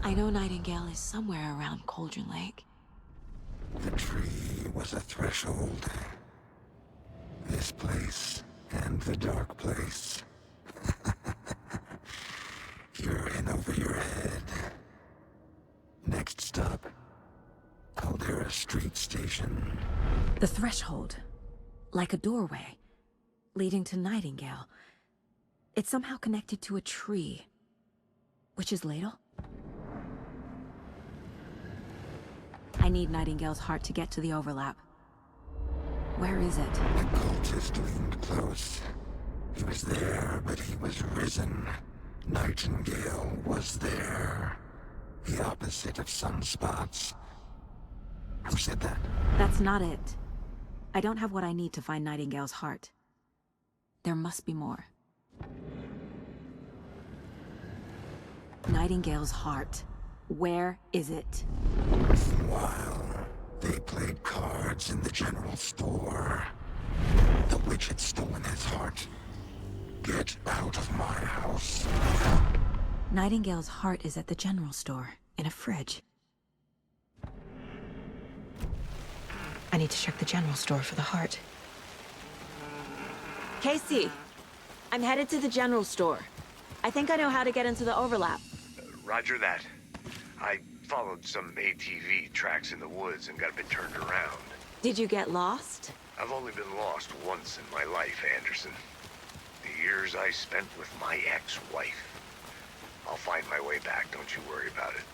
I know Nightingale is somewhere around Cauldron Lake. The tree was a threshold. This place and the dark place. You're in over your head. Next stop, Caldera Street Station. The threshold. Like a doorway. Leading to Nightingale. It's somehow connected to a tree. Witch's Ladle? I need Nightingale's heart to get to the overlap. Where is it? The cultist leaned close. He was there, but he was risen. Nightingale was there. The opposite of sunspots. Who said that? That's not it. I don't have what I need to find Nightingale's heart. There must be more. Nightingale's heart. Where is it? While they played cards in the general store, the witch had stolen his heart. Get out of my house. Nightingale's heart is at the general store, in a fridge. I need to check the general store for the heart. Casey! I'm headed to the general store. I think I know how to get into the overlap. Roger that. I followed some ATV tracks in the woods and got a bit turned around. Did you get lost? I've only been lost once in my life, Anderson. The years I spent with my ex-wife. I'll find my way back, don't you worry about it.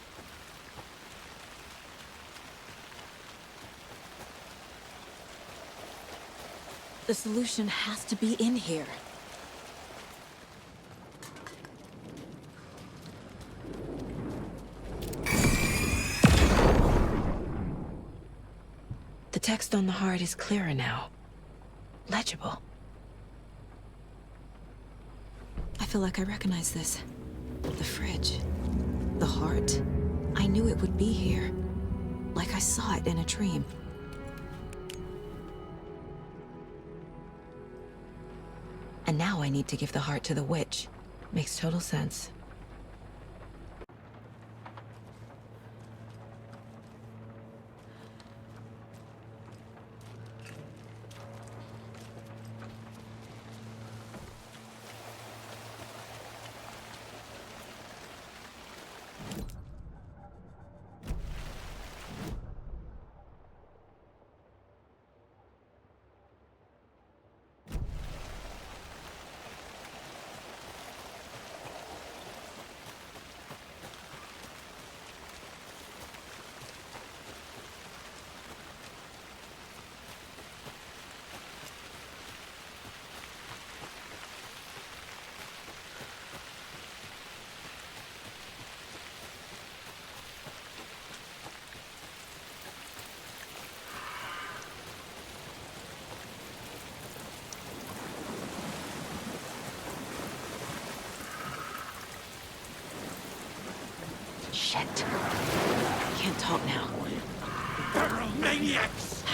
The solution has to be in here. The text on the heart is clearer now. Legible. I feel like I recognize this. The fridge. The heart. I knew it would be here. Like I saw it in a dream. And now I need to give the heart to the witch. Makes total sense. Shit. Can't talk now. Feral maniacs!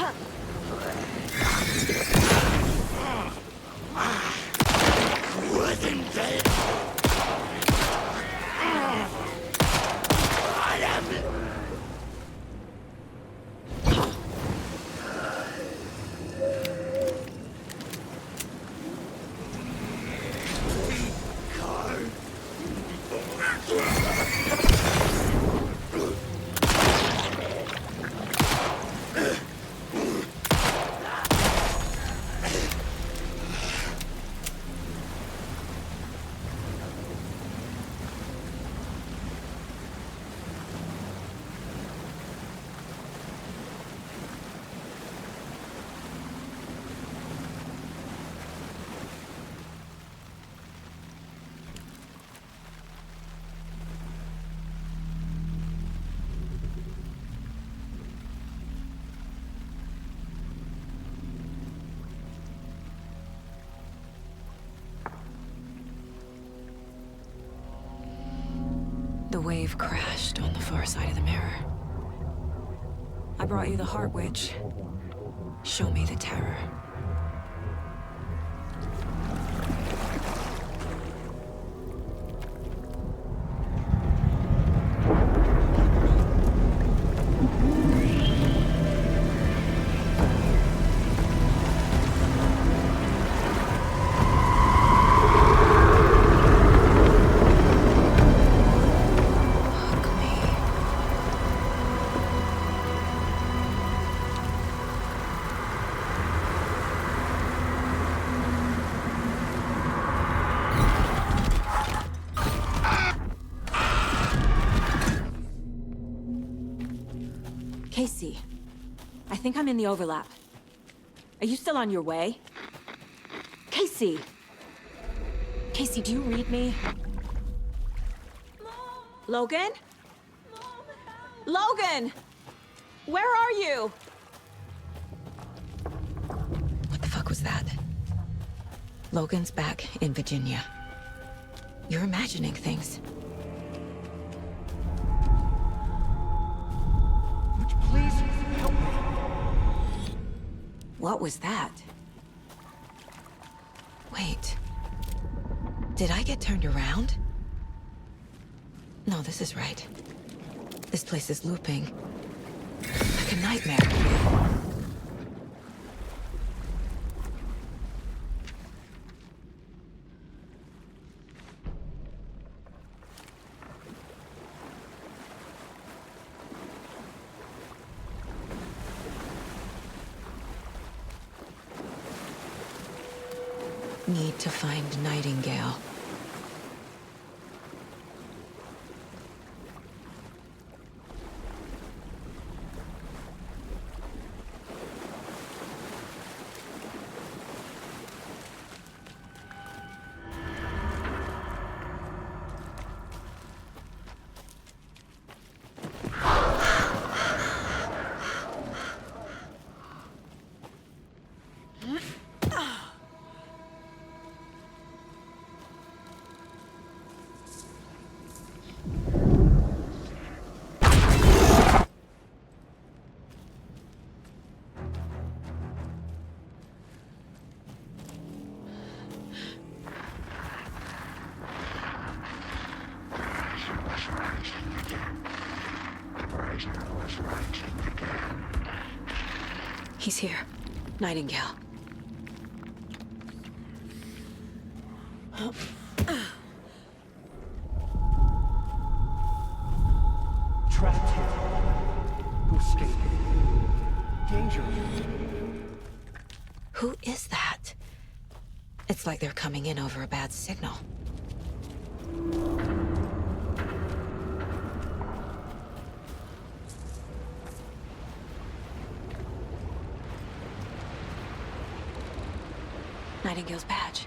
Wasn't dead. I am. The wave crashed on the far side of the mirror. I brought you the Heart Witch. Show me the terror. Casey, I think I'm in the overlap. Are you still on your way? Casey! Casey, do you read me? Mom. Logan? Mom, Logan! Where are you? What the fuck was that? Logan's back in Virginia. You're imagining things. Please help me. What was that? Wait. Did I get turned around? No, this is right. This place is looping. Like a nightmare. Need to find Nightingale. He's here. Nightingale. Trapped here. To escape. Danger. Who is that? It's like they're coming in over a bad signal. Nightingale's badge.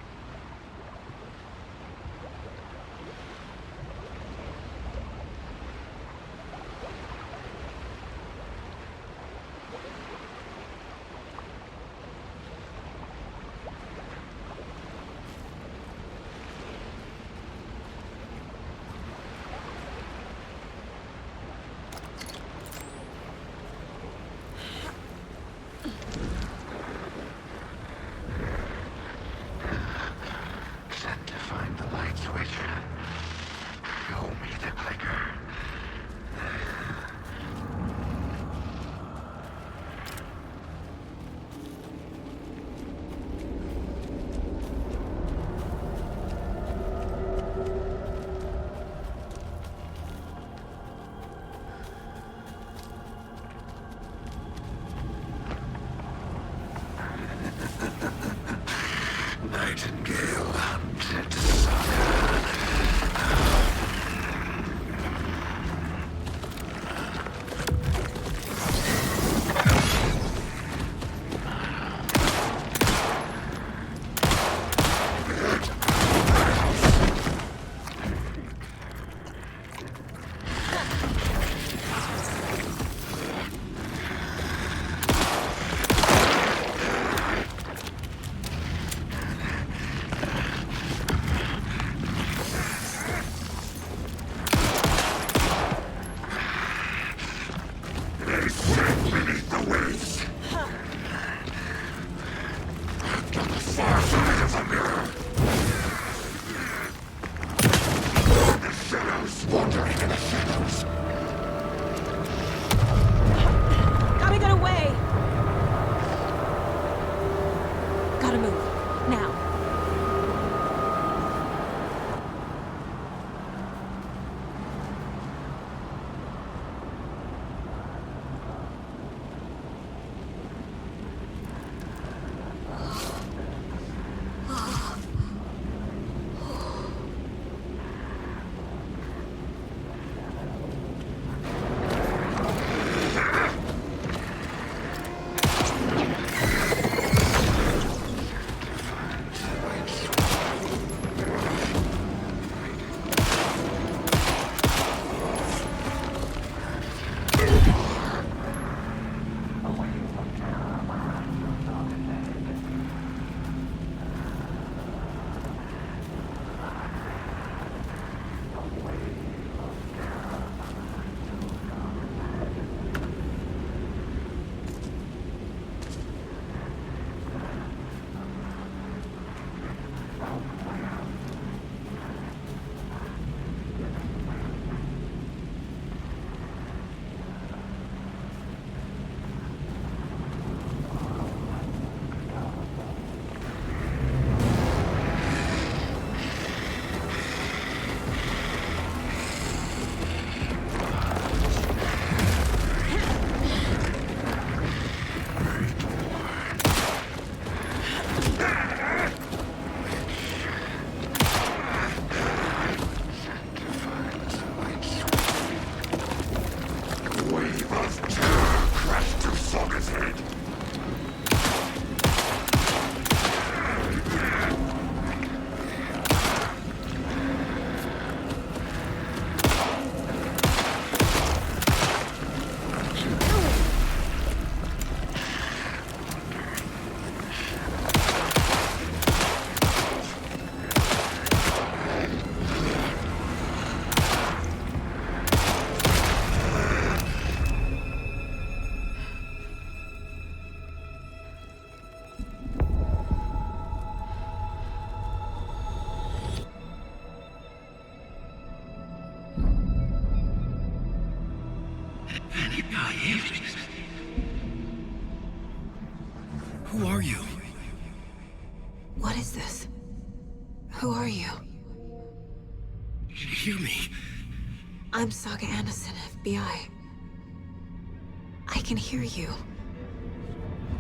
Who are you? You hear me? I'm Saga Anderson, FBI. I can hear you.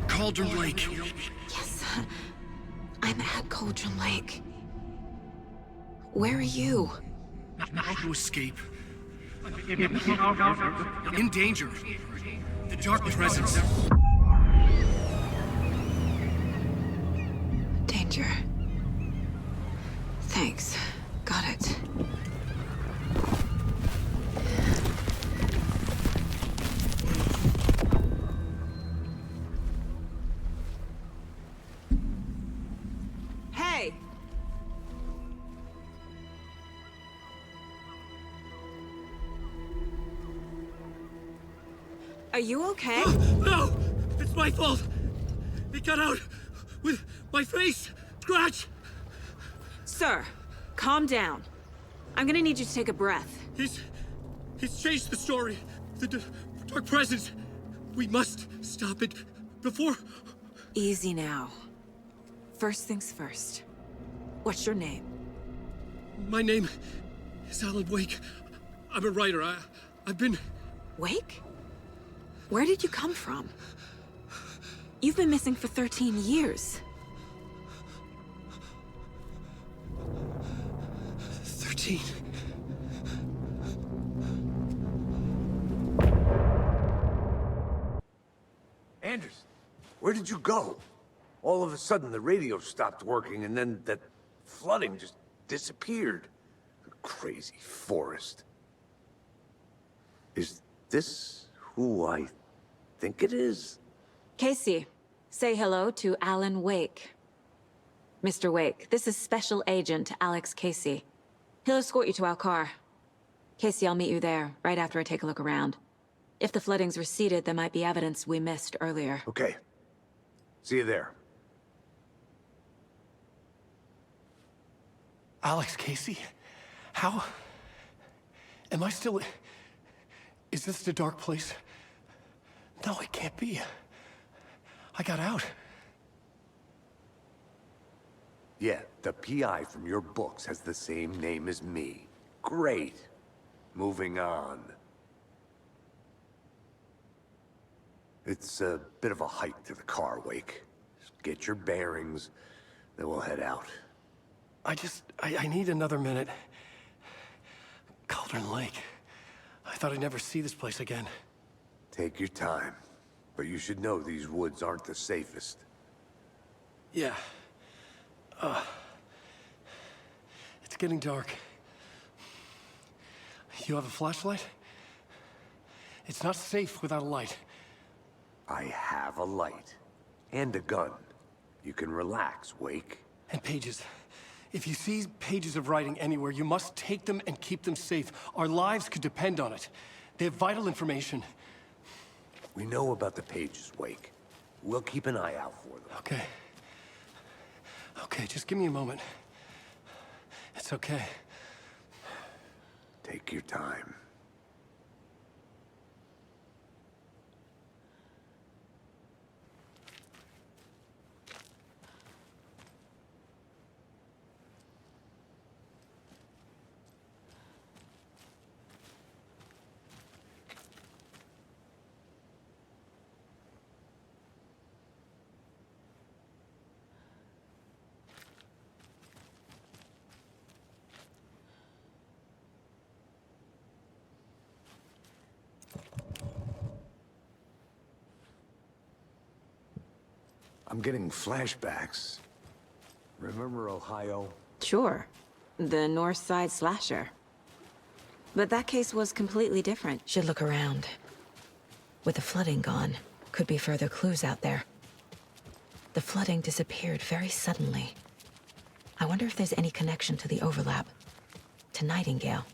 Cauldron Lake. Yes, I'm at Cauldron Lake. Where are you? How to escape? In danger. The dark presence. Danger. Thanks. Got it. Hey! Are you okay? No! It's my fault! It got out with my face! Scratch! Sir, calm down. I'm gonna need you to take a breath. He's changed the story. The dark presence. We must stop it before... Easy now. First things first. What's your name? My name is Alan Wake. I'm a writer. I've been... Wake? Where did you come from? You've been missing for 13 years. 13. Anderson, where did you go? All of a sudden, the radio stopped working, and then that flooding just disappeared. The crazy forest. Is this who I think it is? Casey, say hello to Alan Wake. Mr. Wake, this is Special Agent Alex Casey. He'll escort you to our car. Casey, I'll meet you there, right after I take a look around. If the flooding's receded, there might be evidence we missed earlier. Okay. See you there. Alex Casey? How? Am I still... Is this the dark place? No, it can't be. I got out. Yeah, the PI from your books has the same name as me. Great. Moving on. It's a bit of a hike to the car, Wake. Just get your bearings, then we'll head out. I need another minute. Cauldron Lake. I thought I'd never see this place again. Take your time. But you should know these woods aren't the safest. Yeah. It's getting dark. You have a flashlight? It's not safe without a light. I have a light. And a gun. You can relax, Wake. And pages. If you see pages of writing anywhere, you must take them and keep them safe. Our lives could depend on it. They have vital information. We know about the pages, Wake. We'll keep an eye out for them. Okay. Okay, just give me a moment. It's okay. Take your time. I'm getting flashbacks. Remember Ohio? Sure. The North Side slasher. But that case was completely different. Should look around. With the flooding gone, could be further clues out there. The flooding disappeared very suddenly. I wonder if there's any connection to the overlap. To Nightingale.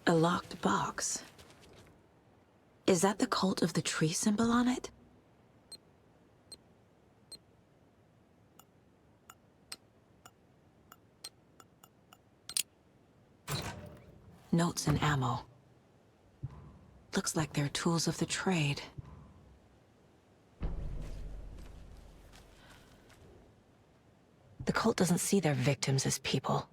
A locked box. Is that the cult of the tree symbol on it? Notes and ammo. Looks like they're tools of the trade. The cult doesn't see their victims as people.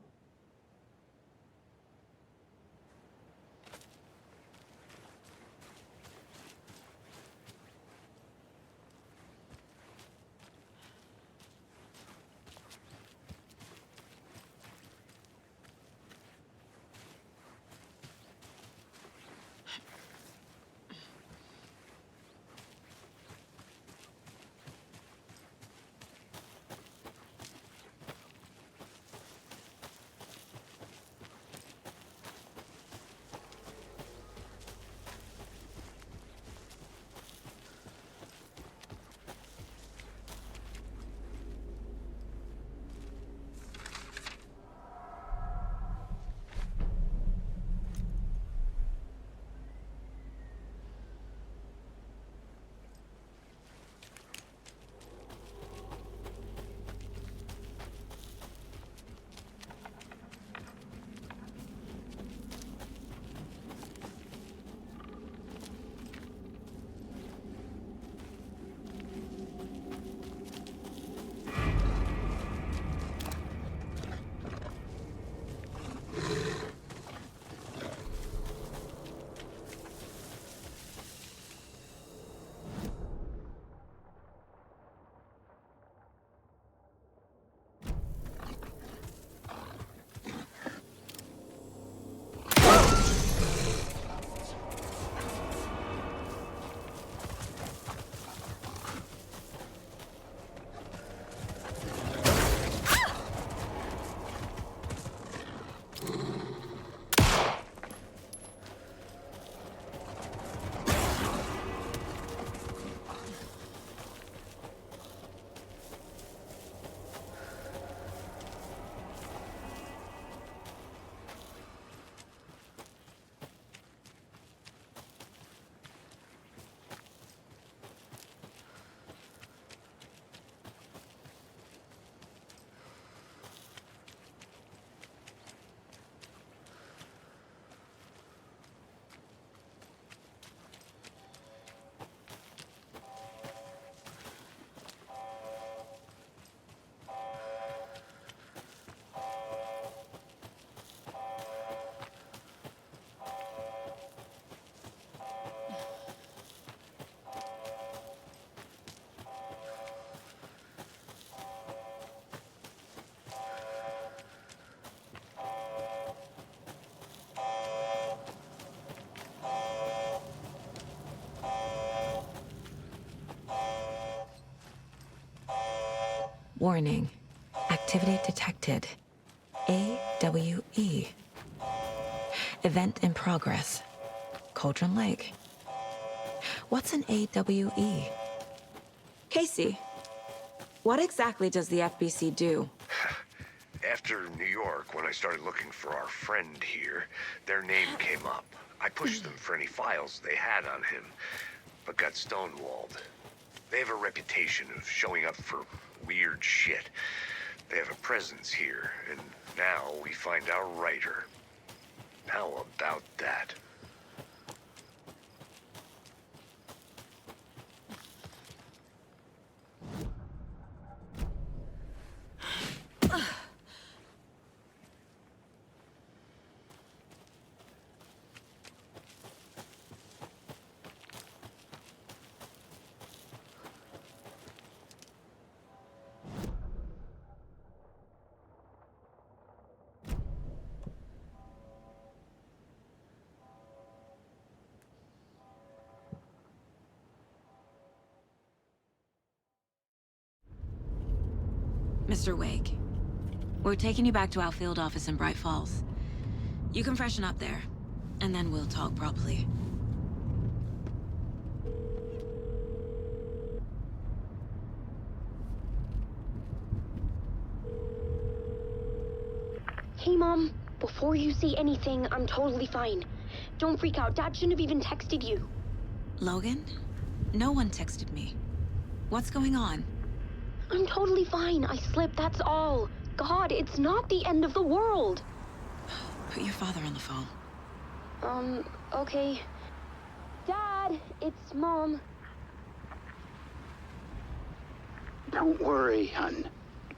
Warning. Activity detected. AWE. Event in progress. Cauldron Lake. What's an AWE? Casey, what exactly does the FBC do? After New York, when I started looking for our friend here, their name came up. I pushed them for any files they had on him, but got stonewalled. They have a reputation of showing up for weird shit. They have a presence here, and now we find our writer. How about that? Mr. Wake, we're taking you back to our field office in Bright Falls. You can freshen up there, and then we'll talk properly. Hey, Mom. Before you say anything, I'm totally fine. Don't freak out. Dad shouldn't have even texted you. Logan? No one texted me. What's going on? I'm totally fine. I slipped, that's all. God, it's not the end of the world. Put your father on the phone. Okay. Dad, it's Mom. Don't worry, hon.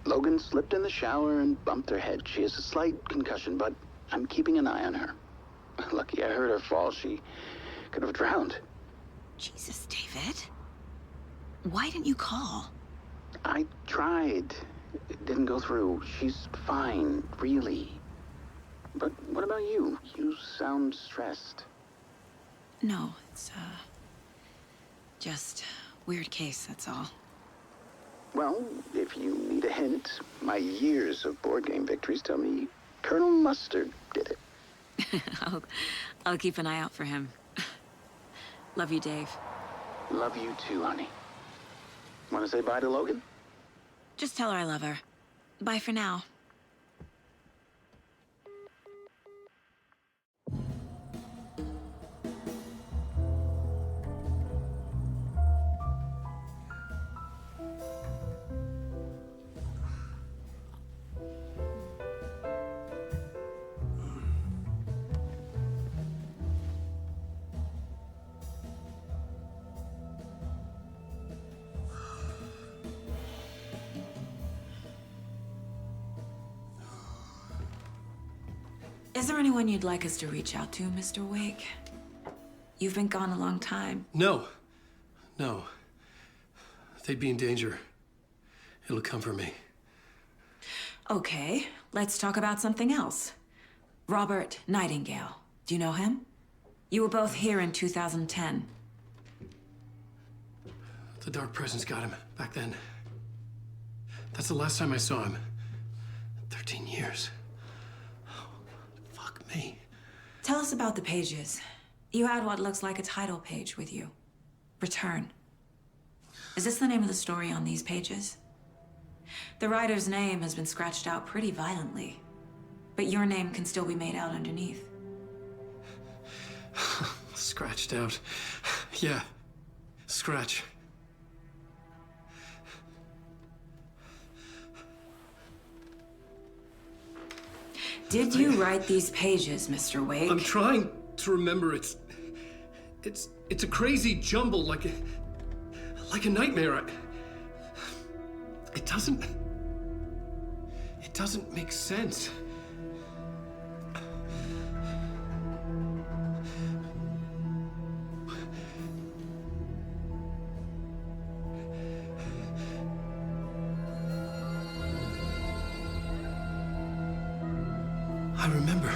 Logan slipped in the shower and bumped her head. She has a slight concussion, but I'm keeping an eye on her. Lucky I heard her fall. She could have drowned. Jesus, David. Why didn't you call? I tried. It didn't go through. She's fine, really. But what about you? You sound stressed. No, it's, just weird case, that's all. Well, if you need a hint, my years of board game victories tell me Colonel Mustard did it. I'll keep an eye out for him. Love you, Dave. Love you too, honey. Want to say bye to Logan? Just tell her I love her. Bye for now. Is there anyone you'd like us to reach out to, Mr. Wake? You've been gone a long time. No. They'd be in danger. It'll come for me. Okay, let's talk about something else. Robert Nightingale. Do you know him? You were both here in 2010. The Dark Presence got him back then. That's the last time I saw him. 13 years. Fuck me. Tell us about the pages. You had what looks like a title page with you. Return. Is this the name of the story on these pages? The writer's name has been scratched out pretty violently, but your name can still be made out underneath. Scratched out. Yeah. Scratch. Did you write these pages, Mr. Wake? I'm trying to remember. It's a crazy jumble, like a nightmare. It doesn't make sense. I remember.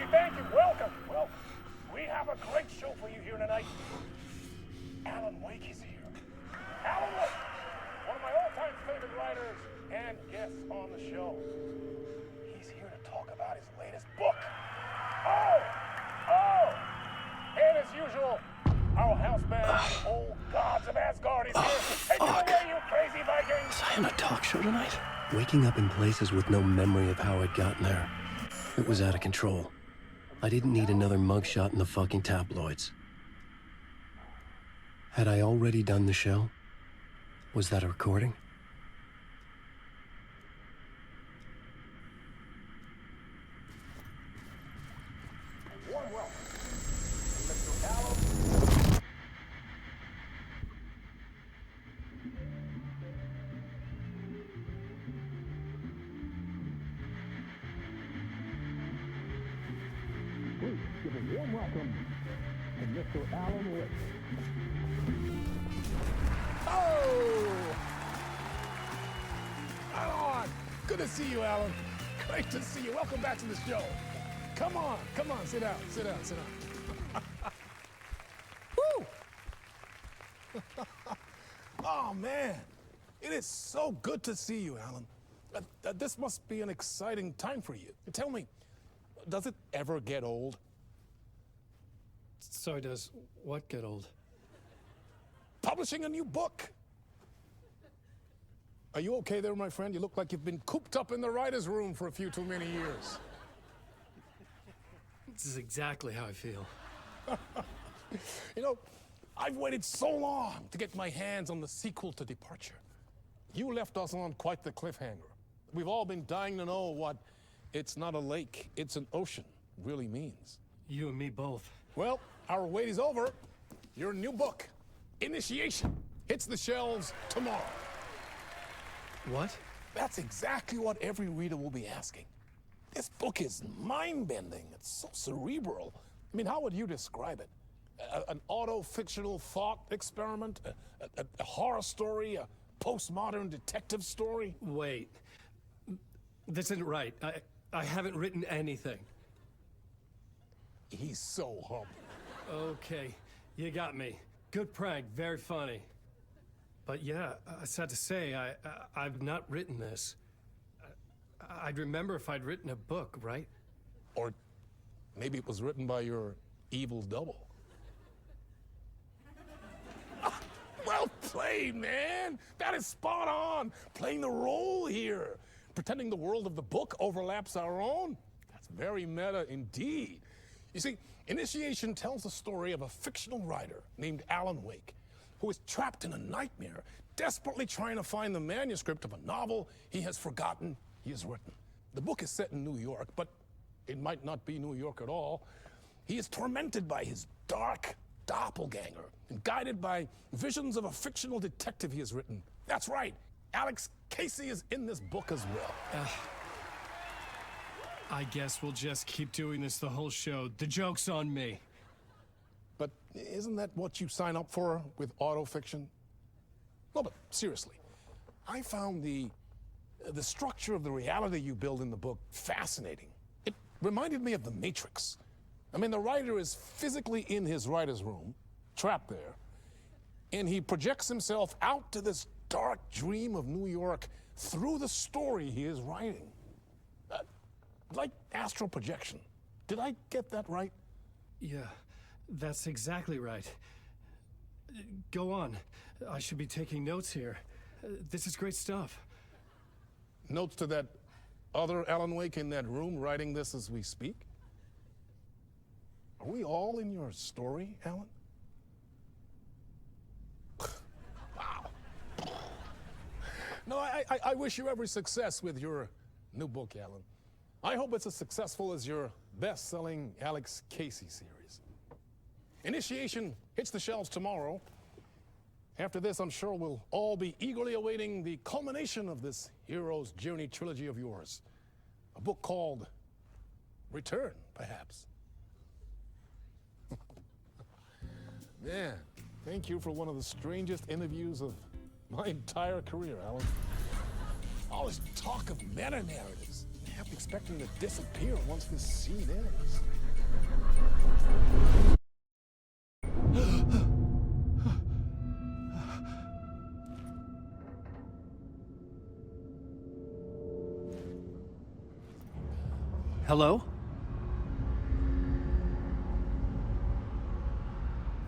Thank you. Welcome. Well, we have a great show for you here tonight. Alan Wake is here. Alan Wake, one of my all-time favorite writers and guests on the show. He's here to talk about his latest book. And as usual, our house band, Old Gods of Asgard, is here. Take it away, you crazy Vikings! Was I on a talk show tonight? Waking up in places with no memory of how I'd gotten there. It was out of control. I didn't need another mugshot in the fucking tabloids. Had I already done the show? Was that a recording? Warm welcome, Mr. Alan. Please give a warm welcome and Mr. Alan Wake. Oh! Right on! Good to see you, Alan. Great to see you. Welcome back to the show. Come on, sit down, sit down, sit down. Woo! Oh, man. It is so good to see you, Alan. This must be an exciting time for you. Tell me, does it ever get old? So does what get old? Publishing a new book. Are you okay there, my friend? You look like you've been cooped up in the writer's room for a few too many years. This is exactly how I feel. You know, I've waited so long to get my hands on the sequel to Departure. You left us on quite the cliffhanger. We've all been dying to know what "it's not a lake, it's an ocean" really means. You and me both. Well, our wait is over. Your new book, Initiation, hits the shelves tomorrow. What? That's exactly what every reader will be asking. This book is mind-bending. It's so cerebral. I mean, how would you describe it? An auto-fictional thought experiment? A horror story? A postmodern detective story? Wait. This isn't right. I haven't written anything. He's so humble. Okay, you got me. Good prank, very funny. But yeah, sad to say, I've not written this. I'd remember if I'd written a book, right? Or maybe it was written by your evil double. Well played, man! That is spot on! Playing the role here. Pretending the world of the book overlaps our own. That's very meta indeed. You see, Initiation tells the story of a fictional writer named Alan Wake, who is trapped in a nightmare, desperately trying to find the manuscript of a novel he has forgotten he has written. The book is set in New York, but it might not be New York at all. He is tormented by his dark doppelganger and guided by visions of a fictional detective he has written. That's right, Alex Casey is in this book as well. I guess we'll just keep doing this the whole show. The joke's on me. But isn't that what you sign up for with autofiction? No, but seriously, I found the structure of the reality you build in the book fascinating. It reminded me of The Matrix. I mean, the writer is physically in his writer's room, trapped there, and he projects himself out to this dark dream of New York through the story he is writing. Like astral projection. Did I get that right? Yeah, that's exactly right. Go on. I should be taking notes here. This is great stuff. Notes to that other Alan Wake in that room writing this as we speak? Are we all in your story, Alan? Wow. No, I wish you every success with your new book, Alan. I hope it's as successful as your best-selling Alex Casey series. Initiation hits the shelves tomorrow. After this, I'm sure we'll all be eagerly awaiting the culmination of this hero's journey trilogy of yours. A book called Return, perhaps. Man, thank you for one of the strangest interviews of my entire career, Alan. All this talk of meta-narratives. I kept expecting to disappear once this scene ends. Hello?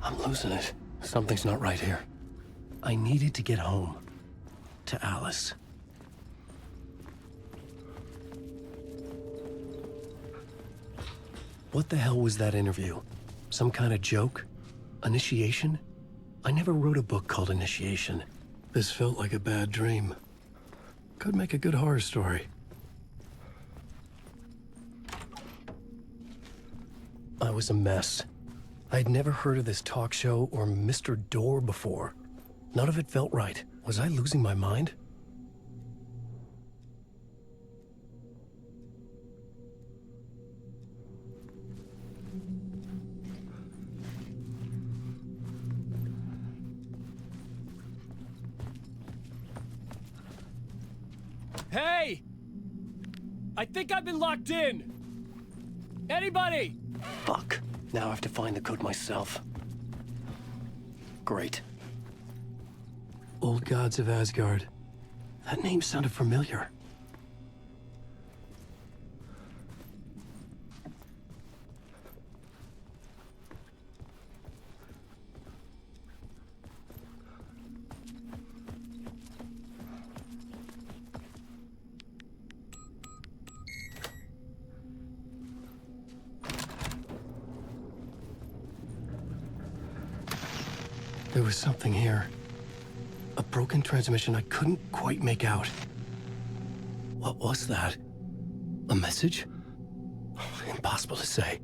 I'm losing it. Something's not right here. I needed to get home. To Alice. What the hell was that interview? Some kind of joke? Initiation? I never wrote a book called Initiation. This felt like a bad dream. Could make a good horror story. I was a mess. I'd never heard of this talk show or Mr. Door before. None of it felt right. Was I losing my mind? Hey! I think I've been locked in! Anybody? Fuck. Now I have to find the code myself. Great. Old Gods of Asgard. That name sounded familiar. There was something here. A broken transmission I couldn't quite make out. What was that? A message? Impossible to say.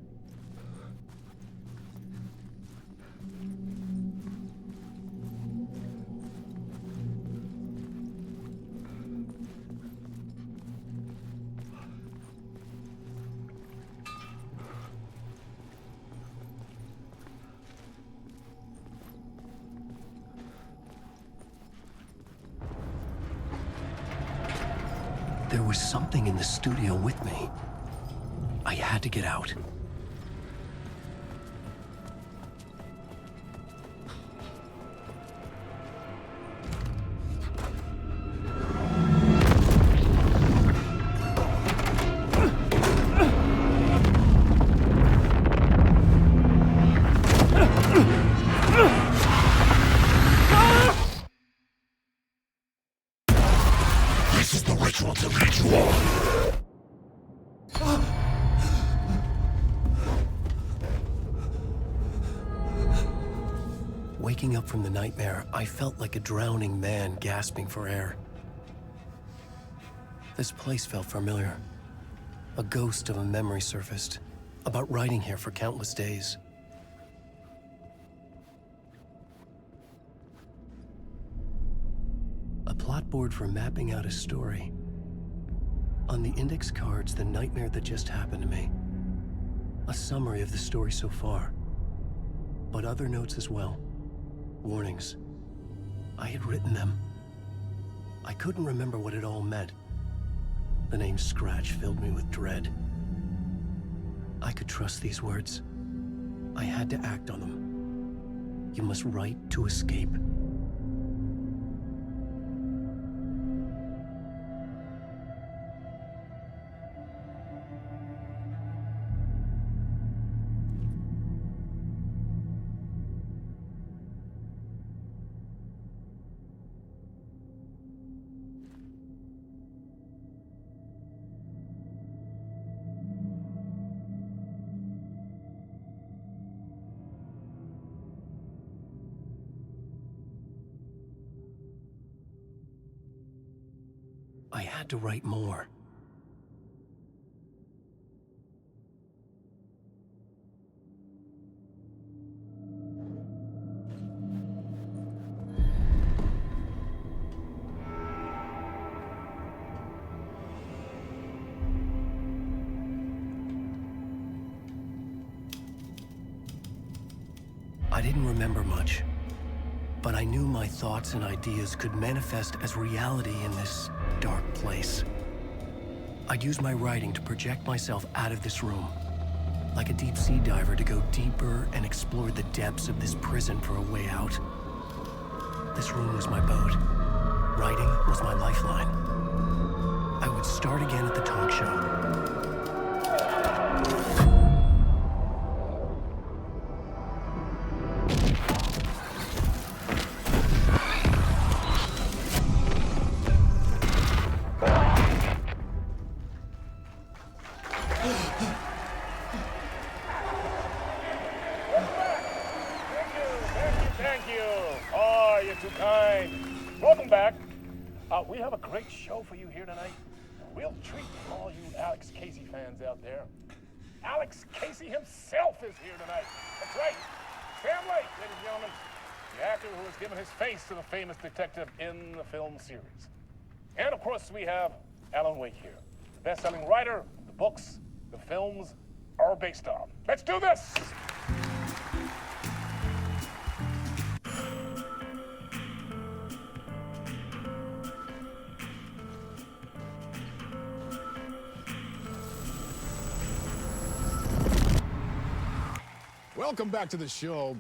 There was something in the studio with me. I had to get out. This is the ritual to lead you on. Waking up from the nightmare, I felt like a drowning man gasping for air. This place felt familiar. A ghost of a memory surfaced, about riding here for countless days. A plot board for mapping out a story. On the index cards, the nightmare that just happened to me. A summary of the story so far. But other notes as well. Warnings. I had written them. I couldn't remember what it all meant. The name Scratch filled me with dread. I could trust these words. I had to act on them. You must write to escape. I had to write more. I didn't remember much, but I knew my thoughts and ideas could manifest as reality in this dark place. I'd use my writing to project myself out of this room, like a deep-sea diver to go deeper and explore the depths of this prison for a way out. This room was my boat. Writing was my lifeline. I would start again at the talk show. Thank you. Oh, you're too kind. Welcome back. We have a great show for you here tonight. A real treat for all you Alex Casey fans out there. Alex Casey himself is here tonight. That's right. Sam Lake, ladies and gentlemen. The actor who has given his face to the famous detective in the film series. And of course, we have Alan Wake here. The best-selling writer, the books, the films are based on. Let's do this! welcome back to the show.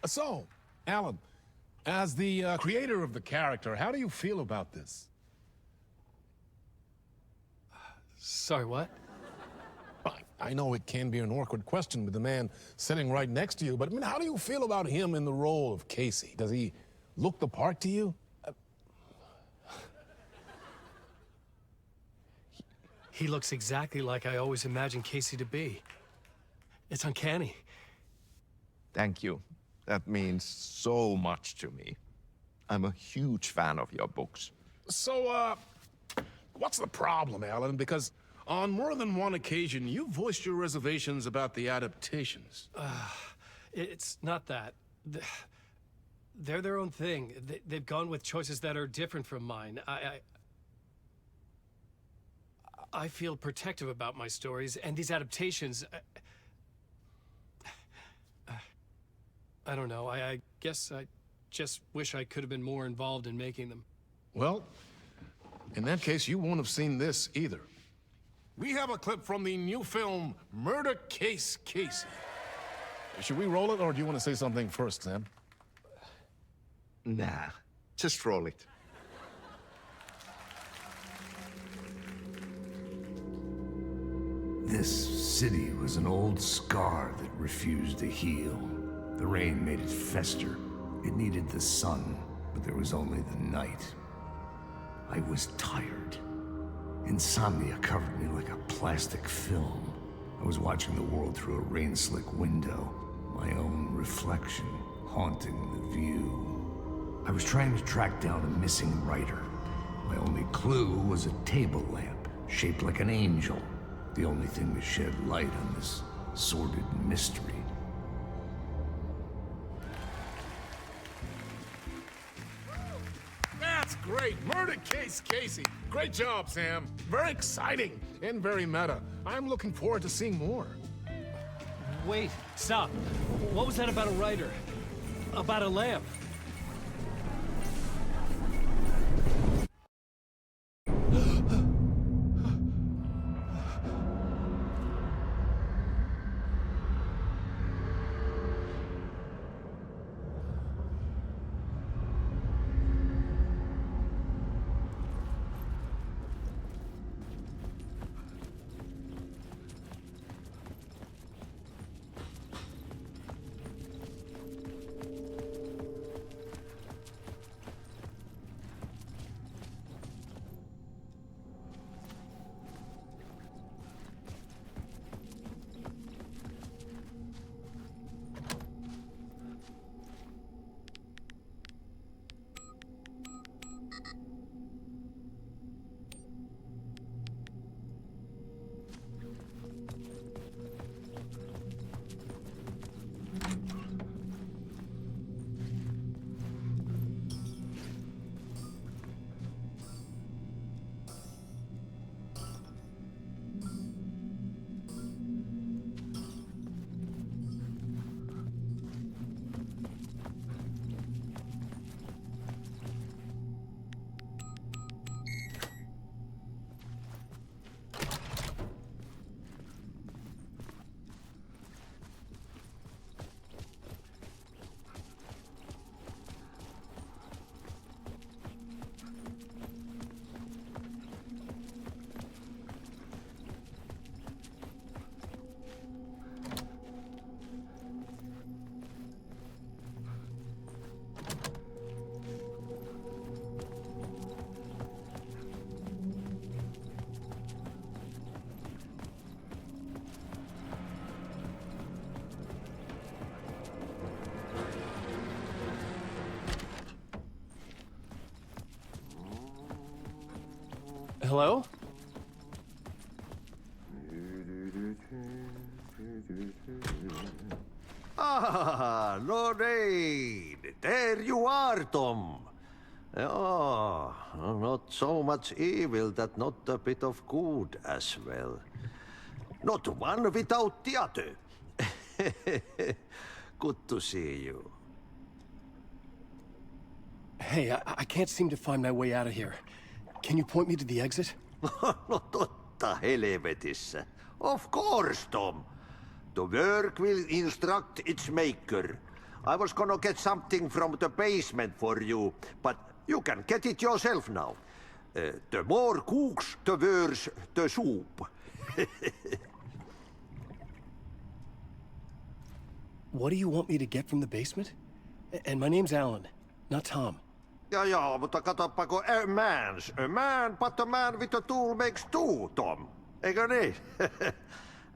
So, Alan, as the creator of the character, how do you feel about this? Sorry, what? I know it can be an awkward question with the man sitting right next to you, but I mean, how do you feel about him in the role of Casey? Does he look the part to you? He looks exactly like I always imagined Casey to be. It's uncanny. Thank you. That means so much to me. I'm a huge fan of your books. So, what's the problem, Alan? Because on more than one occasion, you voiced your reservations about the adaptations. It's not that. They're their own thing. They've gone with choices that are different from mine. I feel protective about my stories, and these adaptations... I don't know. I guess I just wish I could have been more involved in making them. Well, in that case, you won't have seen this either. We have a clip from the new film, Murder Case Casey. Should we roll it, or do you want to say something first, Sam? Nah, just roll it. This city was an old scar that refused to heal. The rain made it fester. It needed the sun, but there was only the night. I was tired. Insomnia covered me like a plastic film. I was watching the world through a rain-slick window, my own reflection haunting the view. I was trying to track down a missing writer. My only clue was a table lamp, shaped like an angel, the only thing to shed light on this sordid mystery. That's great! Murder Case Casey! Great job, Sam. Very exciting and very meta. I'm looking forward to seeing more. Wait, stop. What was that about a writer? About a lamp? Hello? Ah, Lorraine! There you are, Tom. Oh, not so much evil that not a bit of good as well. Not one without the other. Good to see you. Hey, I can't seem to find my way out of here. Can you point me to the exit? No totta helvetissä. Of course, Tom. The work will instruct its maker. I was gonna get something from the basement for you, but you can get it yourself now. The more cooks, the worse the soup. What do you want me to get from the basement? And my name's Alan, not Tom. Ja, mutta katsopako a man, but a man with a tool makes two, Tom. Eikö niin?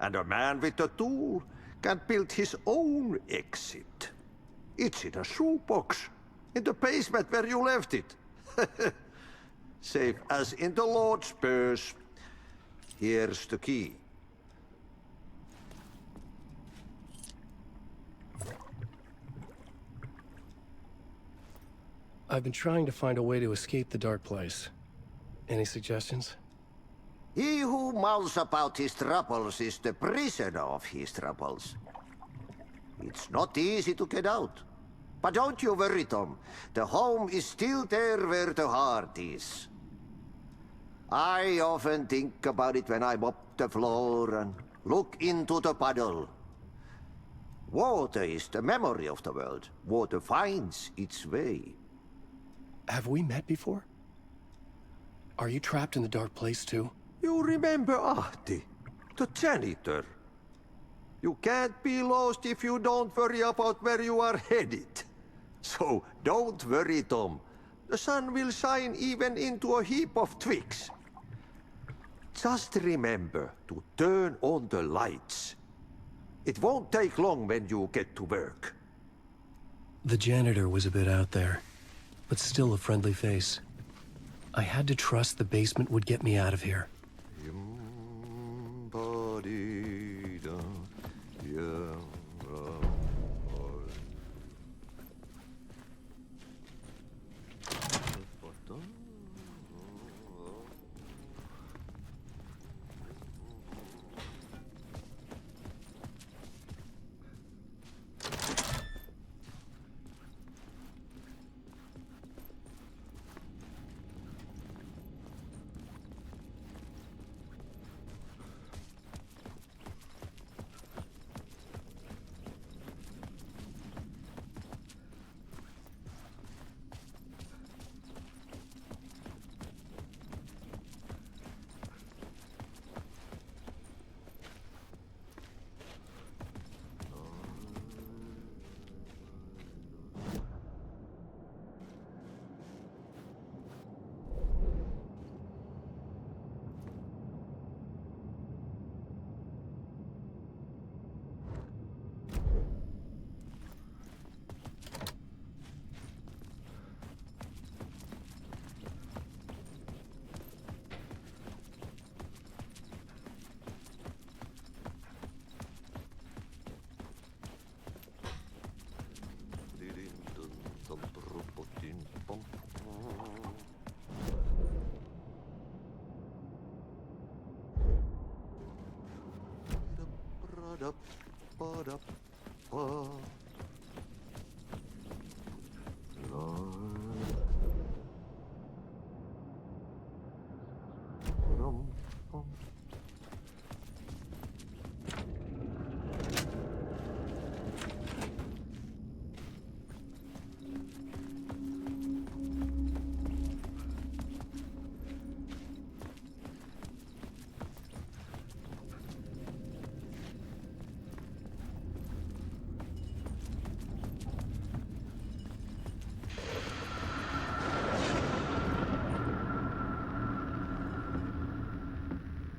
And a man with a tool can build his own exit. It's in a shoebox, in the basement where you left it. Safe as in the Lord's purse. Here's the key. I've been trying to find a way to escape the dark place. Any suggestions? He who mouths about his troubles is the prisoner of his troubles. It's not easy to get out. But don't you worry, Tom. The home is still there where the heart is. I often think about it when I mop the floor and look into the puddle. Water is the memory of the world. Water finds its way. Have we met before? Are you trapped in the dark place too? You remember Ahti, the janitor. You can't be lost if you don't worry about where you are headed. So don't worry, Tom. The sun will shine even into a heap of twigs. Just remember to turn on the lights. It won't take long when you get to work. The janitor was a bit out there, but still a friendly face. I had to trust the basement would get me out of here.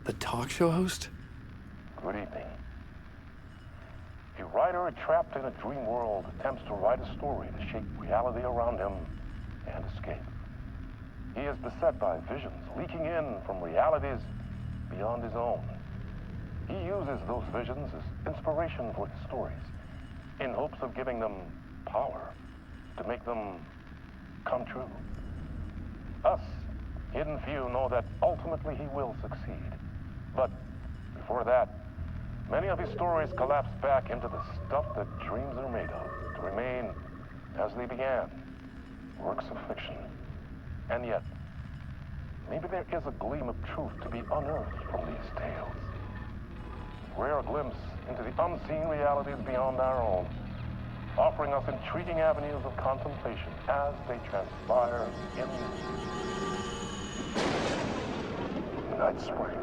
The talk show host? Good evening. A writer trapped in a dream world attempts to write a story to shape reality around him and escape. He is beset by visions leaking in from realities beyond his own. He uses those visions as inspiration for his stories, in hopes of giving them power to make them come true. Us, hidden few, know that ultimately he will succeed. But before that, many of his stories collapse back into the stuff that dreams are made of, to remain as they began, works of fiction. And yet, maybe there is a gleam of truth to be unearthed from these tales. Rare glimpse into the unseen realities beyond our own, offering us intriguing avenues of contemplation as they transpire in Night Springs.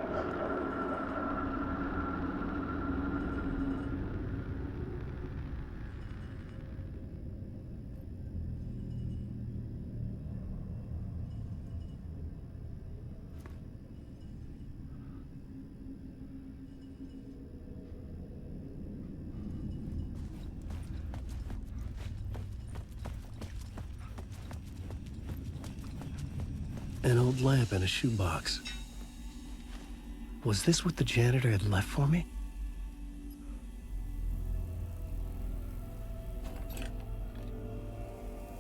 An old lamp in a shoebox. Was this what the janitor had left for me?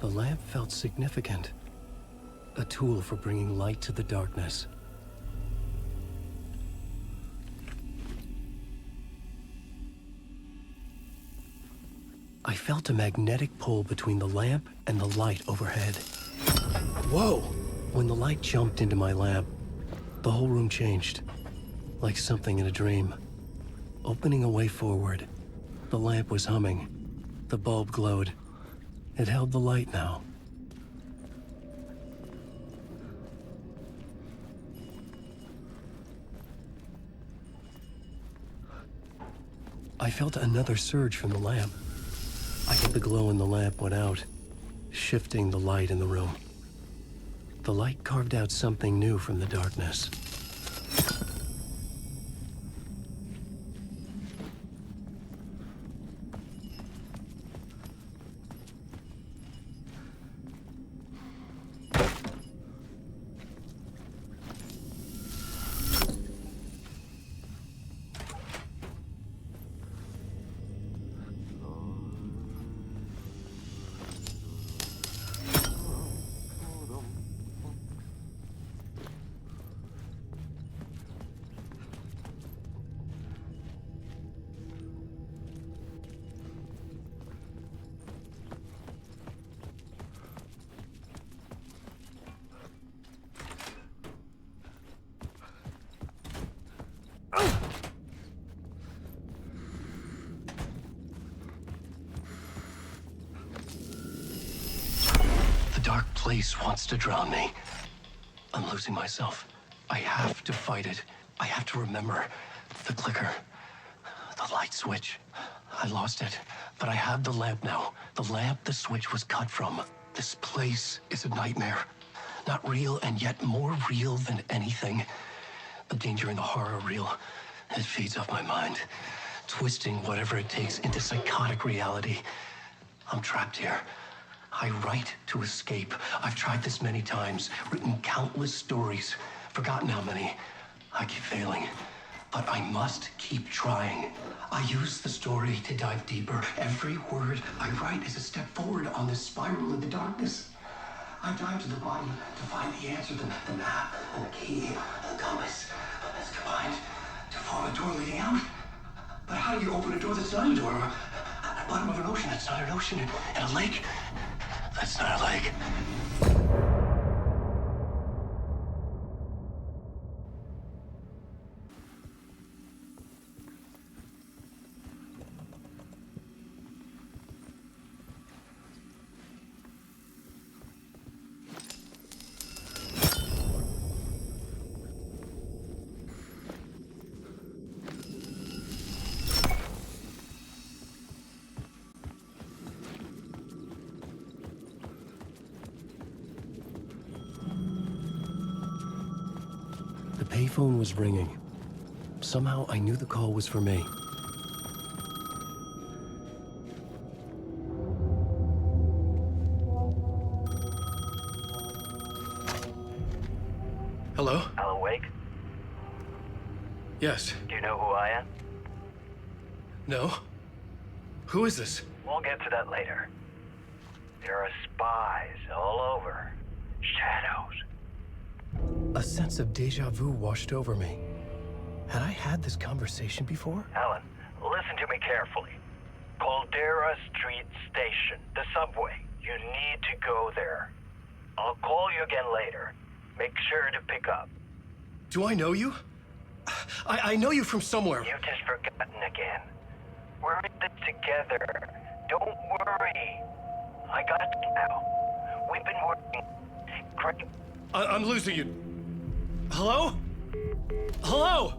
The lamp felt significant. A tool for bringing light to the darkness. I felt a magnetic pull between the lamp and the light overhead. Whoa! When the light jumped into my lamp, the whole room changed, like something in a dream. Opening a way forward, the lamp was humming. The bulb glowed. It held the light now. I felt another surge from the lamp. I thought the glow in the lamp went out, shifting the light in the room. The light carved out something new from the darkness. Dark place wants to drown me. I'm losing myself. I have to fight it. I have to remember. The clicker. The light switch. I lost it. But I have the lamp now. The lamp the switch was cut from. This place is a nightmare. Not real and yet more real than anything. The danger and the horror are real. It feeds off my mind. Twisting whatever it takes into psychotic reality. I'm trapped here. I write to escape. I've tried this many times, written countless stories, forgotten how many. I keep failing, but I must keep trying. I use the story to dive deeper. Every word I write is a step forward on this spiral in the darkness. I dive to the bottom to find the answer, the map, and the key, and the compass. It's combined to form a door leading out. But how do you open a door that's not a door? At the bottom of an ocean that's not an ocean, and a lake that's not a lake. The payphone was ringing. Somehow I knew the call was for me. Hello? Alan Wake? Yes. Do you know who I am? No? Who is this? We'll get to that later. There are spies all over. Shadows. A sense of deja vu washed over me. Had I had this conversation before? Alan, listen to me carefully. Caldera Street Station, the subway. You need to go there. I'll call you again later. Make sure to pick up. Do I know you? I know you from somewhere. You've just forgotten again. We're in this together. Don't worry. I got you now. We've been working. Great. I'm losing you. Hello? Hello?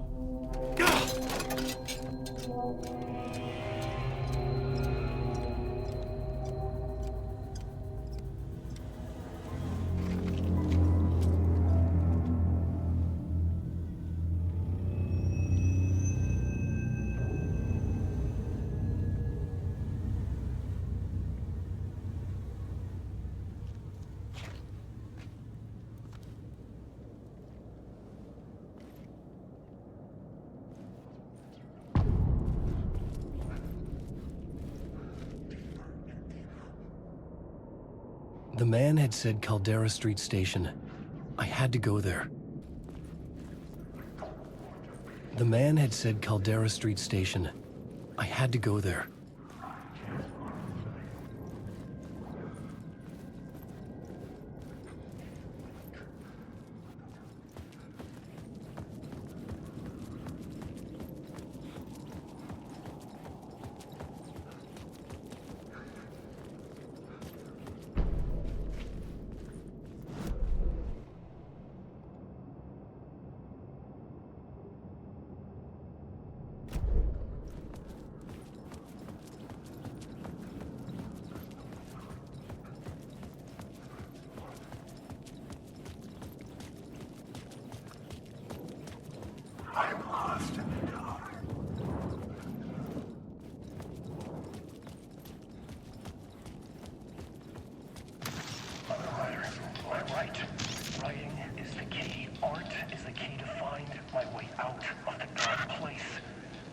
The man had said Caldera Street Station. I had to go there. The man had said Caldera Street Station. I had to go there. I'm lost in the dark. Right. Writing is the key. Art is the key to find my way out of the dark place.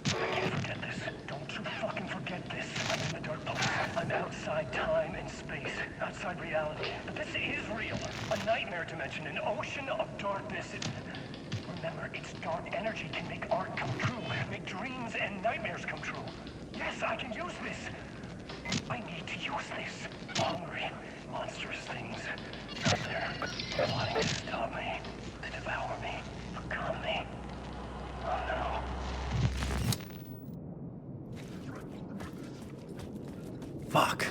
I can't forget this. Don't you fucking forget this. I'm in the dark place. I'm outside time and space. Outside reality. But this is real. A nightmare dimension. An ocean of darkness. Remember, its dark energy can make art come true. Make dreams and nightmares come true. Yes, I can use this. I need to use this. Hungry, monstrous things. Out there, plotting to stop me, to devour me, become me. Oh no. Fuck.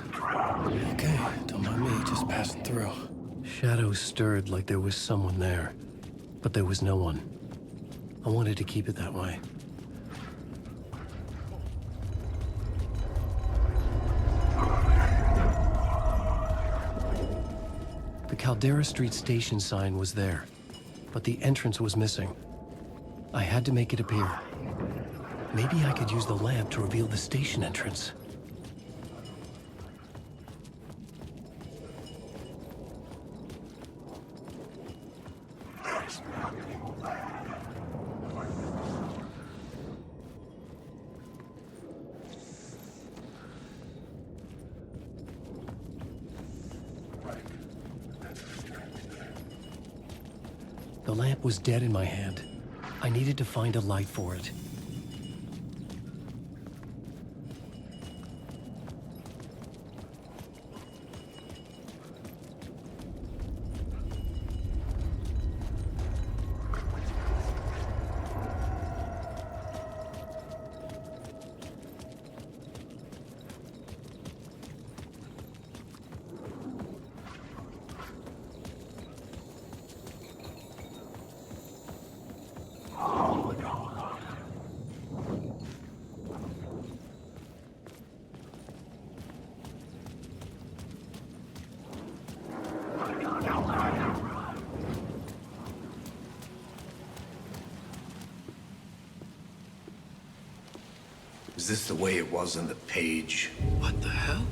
Okay, don't mind me, just passing through. Shadows stirred like there was someone there, but there was no one. I wanted to keep it that way. The Caldera Street station sign was there, but the entrance was missing. I had to make it appear. Maybe I could use the lamp to reveal the station entrance. The lamp was dead in my hand. I needed to find a light for it. Is this the way it was on the page? What the hell?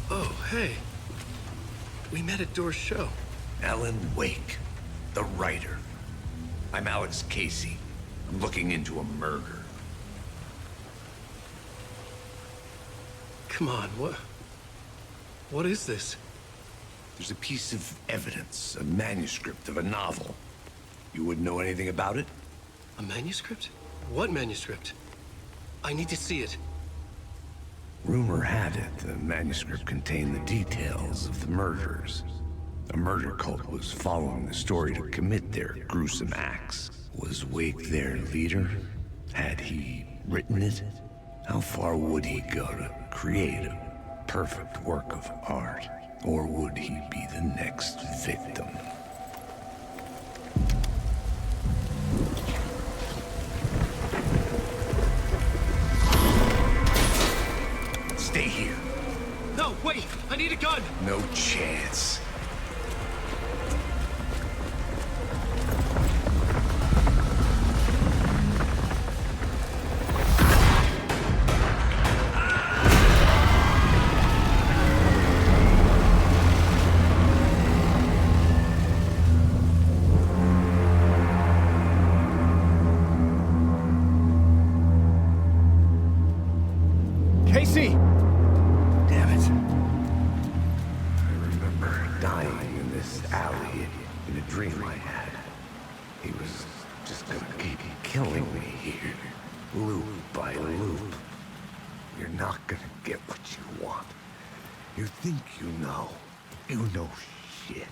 Oh, hey. We met at Door's show. Alan Wake, the writer. I'm Alex Casey. I'm looking into a murder. Come on, what is this? There's a piece of evidence, a manuscript of a novel. You wouldn't know anything about it? A manuscript? What manuscript? I need to see it. Rumor had it the manuscript contained the details of the murders. A murder cult was following the story to commit their gruesome acts. Was Wake their leader? Had he written it? How far would he go to create a perfect work of art? Or would he be the next victim? Stay here. No, wait! I need a gun! No chance. Casey! Damn it. I remember dying in this alley in a dream I had. He was just gonna keep killing me here, loop by loop. You're not gonna get what you want. You think you know. You know shit.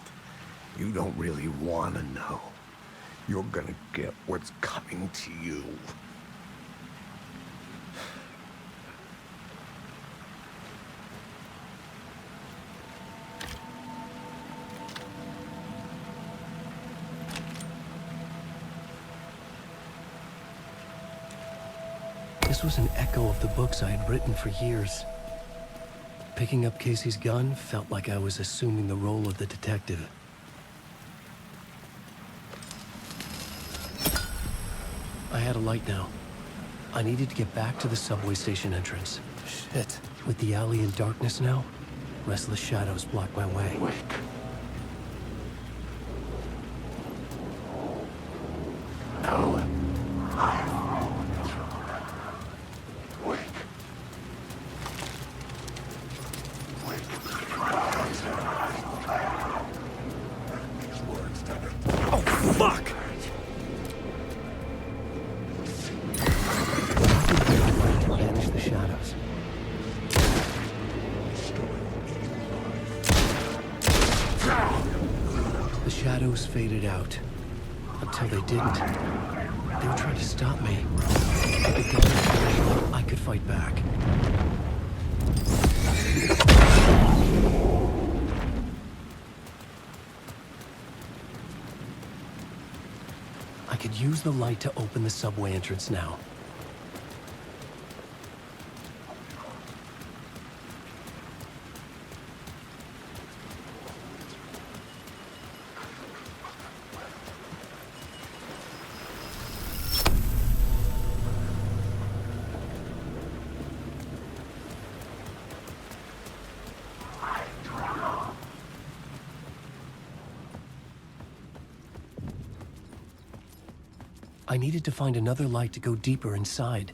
You don't really want to know. You're gonna get what's coming to you. This was an echo of the books I had written for years. Picking up Casey's gun felt like I was assuming the role of the detective. I had a light now. I needed to get back to the subway station entrance. Shit. With the alley in darkness now, restless shadows blocked my way. Shadows faded out. Until they didn't. They were trying to stop me. With the gun, I could fight back. I could use the light to open the subway entrance now. I needed to find another light to go deeper inside.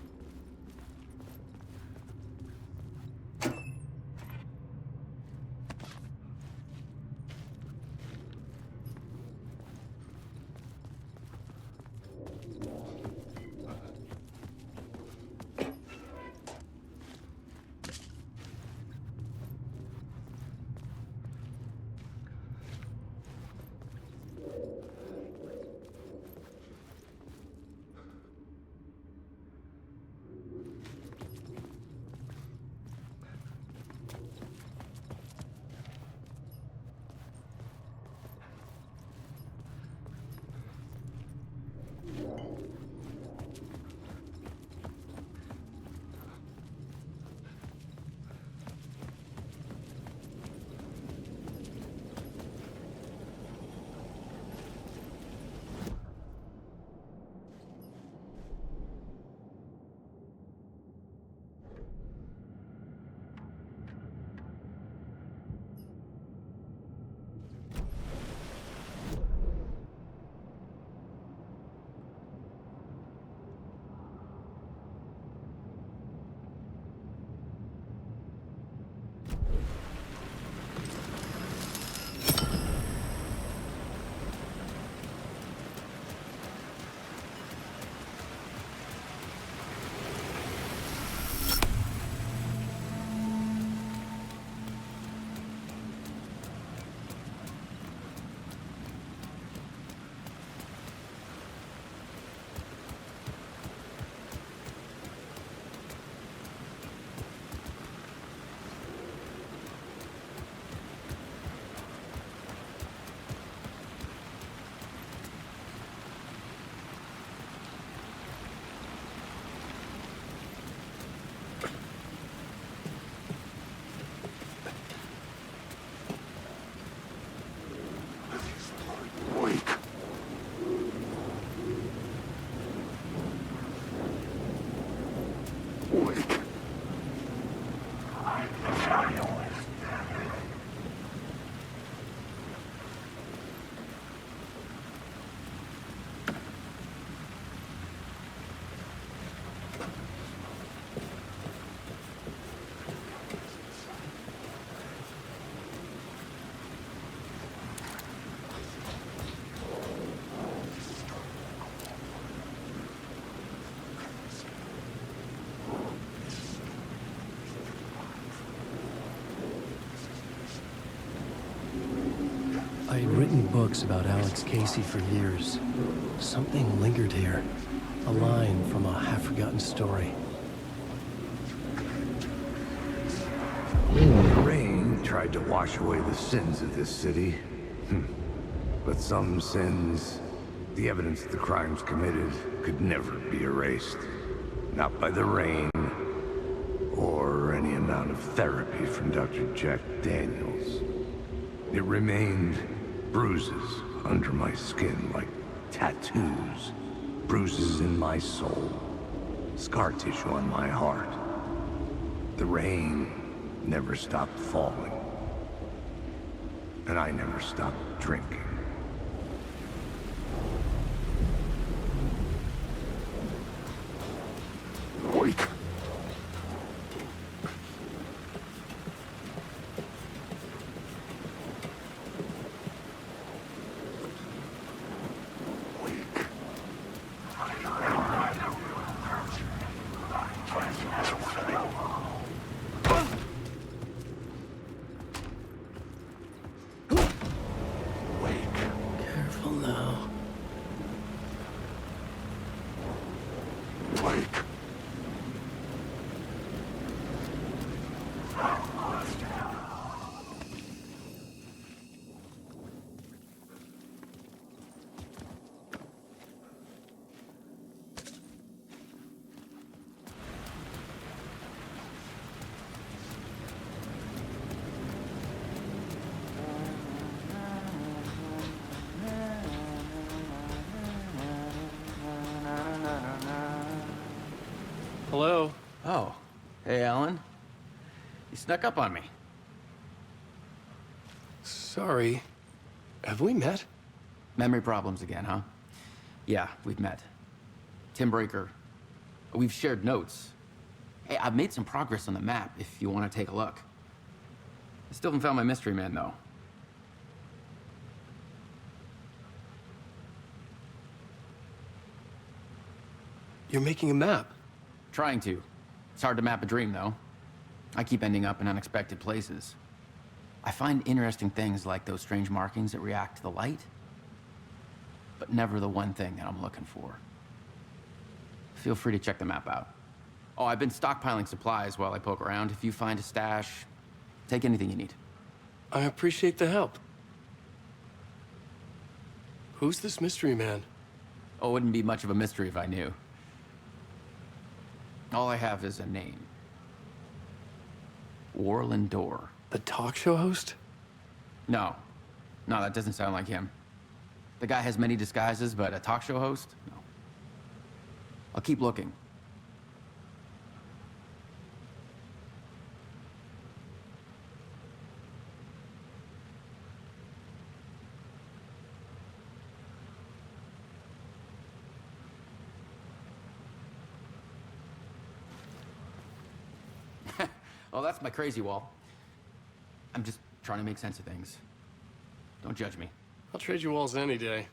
written books about Alex Casey for years. Something lingered here. A line from a half-forgotten story. The rain tried to wash away the sins of this city. But some sins, the evidence of the crimes committed, could never be erased. Not by the rain, or any amount of therapy from Dr. Jack Daniels. It remained bruises under my skin, like tattoos. Bruises in my soul. Scar tissue on my heart. The rain never stopped falling. And I never stopped drinking. Wake. Careful now. Wake. Hello? Oh. Hey, Alan. You snuck up on me. Sorry. Have we met? Memory problems again, huh? Yeah, we've met. Tim Breaker. We've shared notes. Hey, I've made some progress on the map if you want to take a look. I still haven't found my mystery man, though. You're making a map. Trying to. It's hard to map a dream, though. I keep ending up in unexpected places. I find interesting things like those strange markings that react to the light, but never the one thing that I'm looking for. Feel free to check the map out. Oh, I've been stockpiling supplies while I poke around. If you find a stash, take anything you need. I appreciate the help. Who's this mystery man? Oh, it wouldn't be much of a mystery if I knew. All I have is a name. Warland Dorr. The talk show host? No. No, that doesn't sound like him. The guy has many disguises, but a talk show host? No. I'll keep looking. Oh, that's my crazy wall. I'm just trying to make sense of things. Don't judge me. I'll trade you walls any day.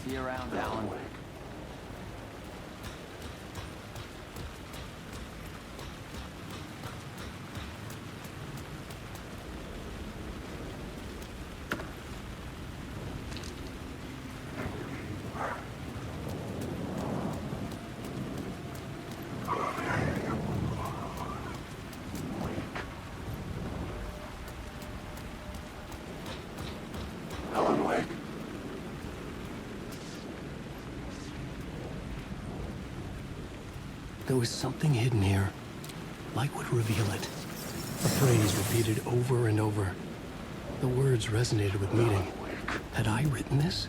See you around, Alan. There was something hidden here. Light would reveal it. A phrase repeated over and over. The words resonated with meaning. Had I written this?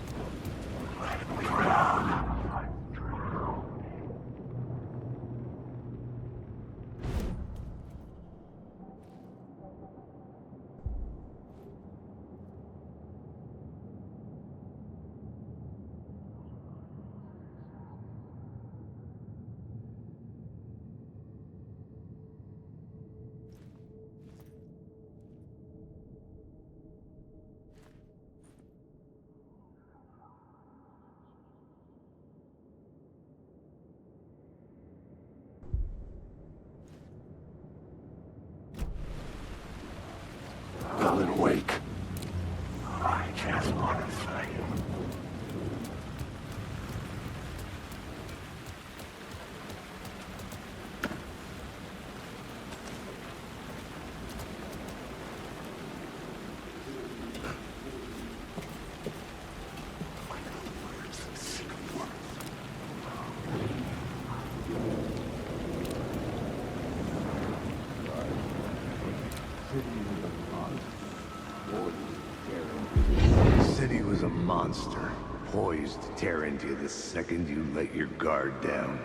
poised to tear into you the second you let your guard down.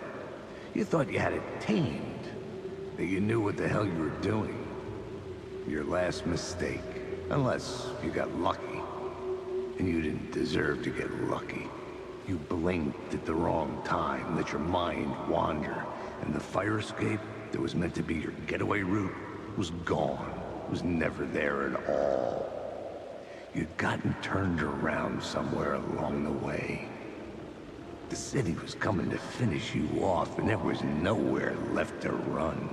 You thought you had it tamed, that you knew what the hell you were doing. Your last mistake, unless you got lucky. And you didn't deserve to get lucky. You blinked at the wrong time, let your mind wander, and the fire escape that was meant to be your getaway route was gone, was never there at all. You'd gotten turned around somewhere along the way. The city was coming to finish you off, and there was nowhere left to run.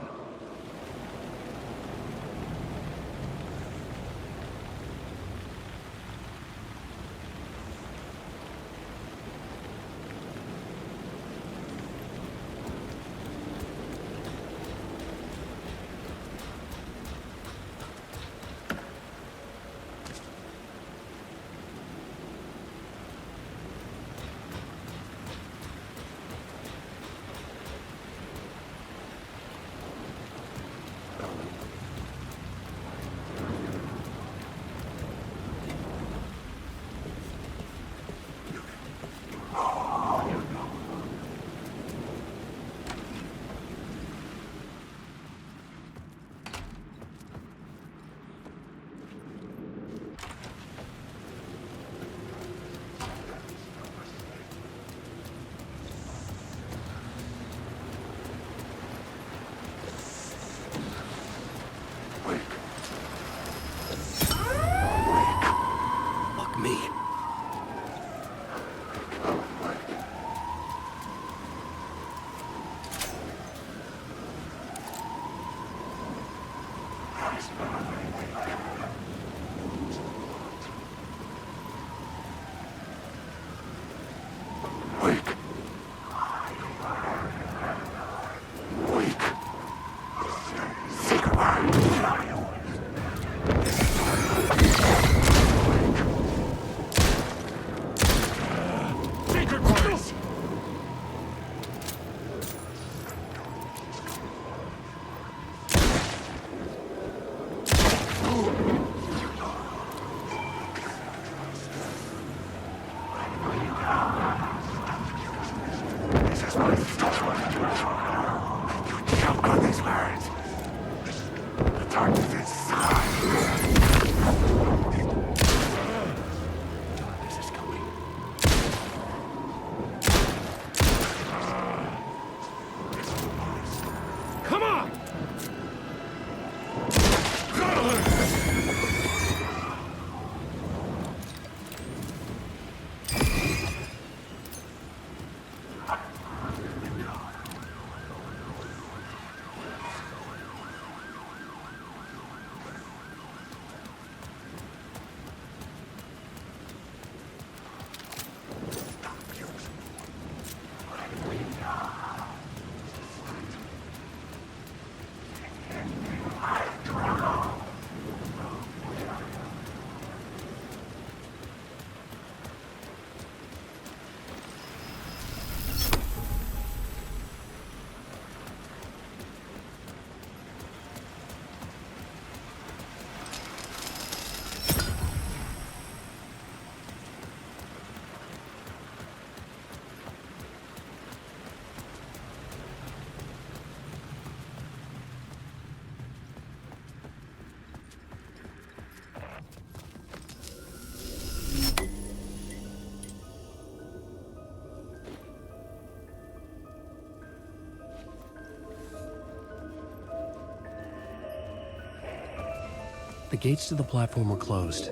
The gates to the platform were closed.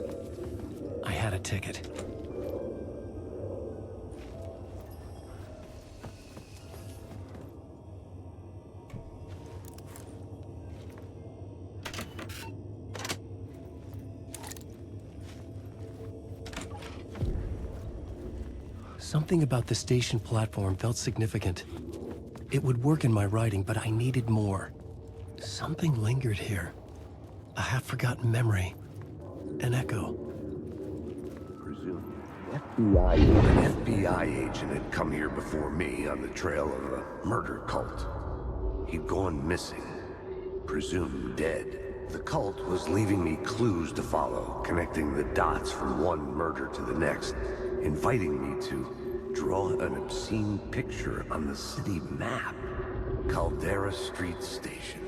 I had a ticket. Something about the station platform felt significant. It would work in my writing, but I needed more. Something lingered here. A half-forgotten memory. An echo. An FBI agent had come here before me on the trail of a murder cult. He'd gone missing, presumed dead. The cult was leaving me clues to follow, connecting the dots from one murder to the next. inviting me to draw an obscene picture on the city map. Caldera Street Station.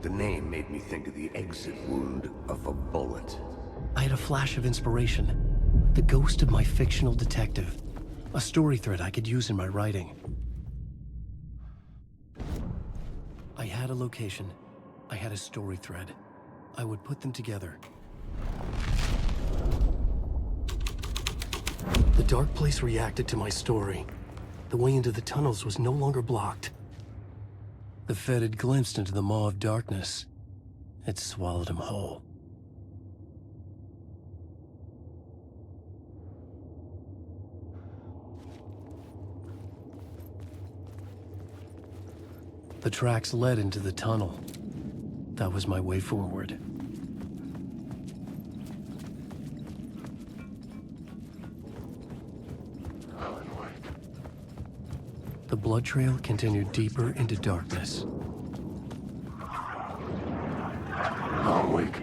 The name made me think of the exit wound of a bullet. I had a flash of inspiration. The ghost of my fictional detective. A story thread I could use in my writing. I had a location. I had a story thread. I would put them together. The dark place reacted to my story. The way into the tunnels was no longer blocked. The Fed had glimpsed into the maw of darkness. It swallowed him whole. The tracks led into the tunnel. That was my way forward. The blood trail continued deeper into darkness. I'm awake.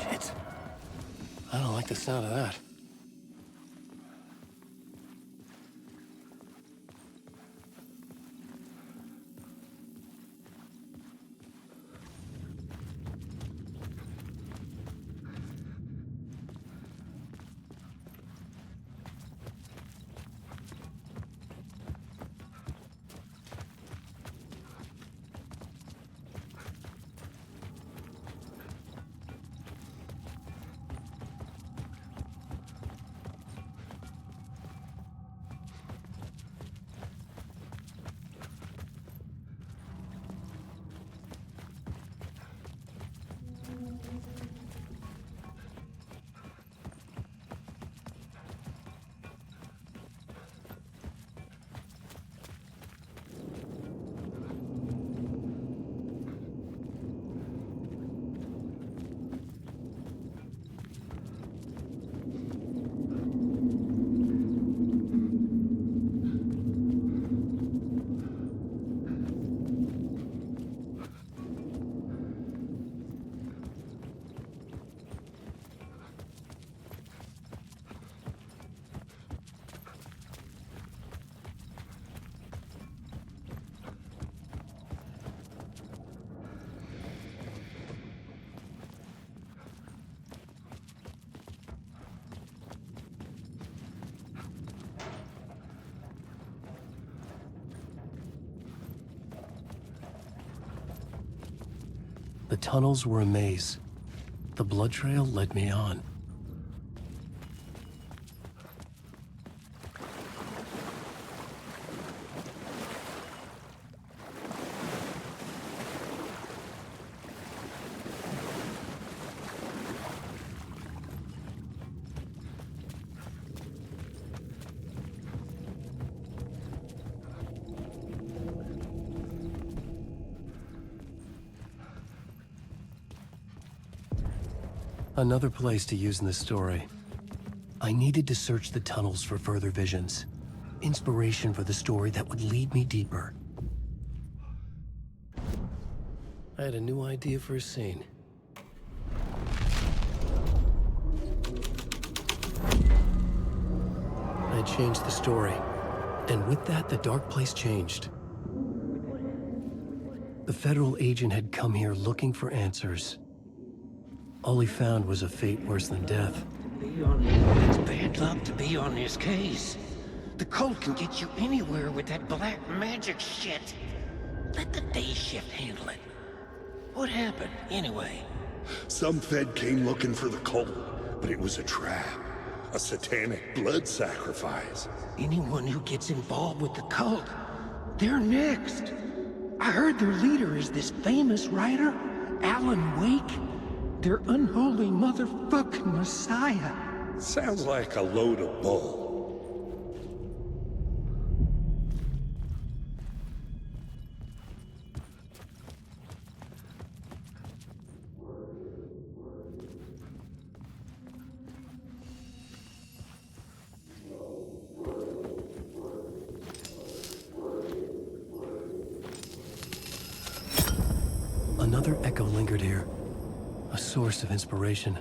Shit. I don't like the sound of that. The tunnels were a maze. The blood trail led me on. Another place to use in the story. I needed to search the tunnels for further visions. Inspiration for the story that would lead me deeper. I had a new idea for a scene. I had changed the story. And with that, the dark place changed. The federal agent had come here looking for answers. All he found was a fate worse than death. It's bad luck to be on this case. The cult can get you anywhere with that black magic shit. Let the day shift handle it. What happened, anyway? Some Fed came looking for the cult, but it was a trap. A satanic blood sacrifice. Anyone who gets involved with the cult, they're next. I heard their leader is this famous writer, Alan Wake. Their unholy motherfucking messiah. Sounds like a load of bull. Another echo lingered here, a source of inspiration.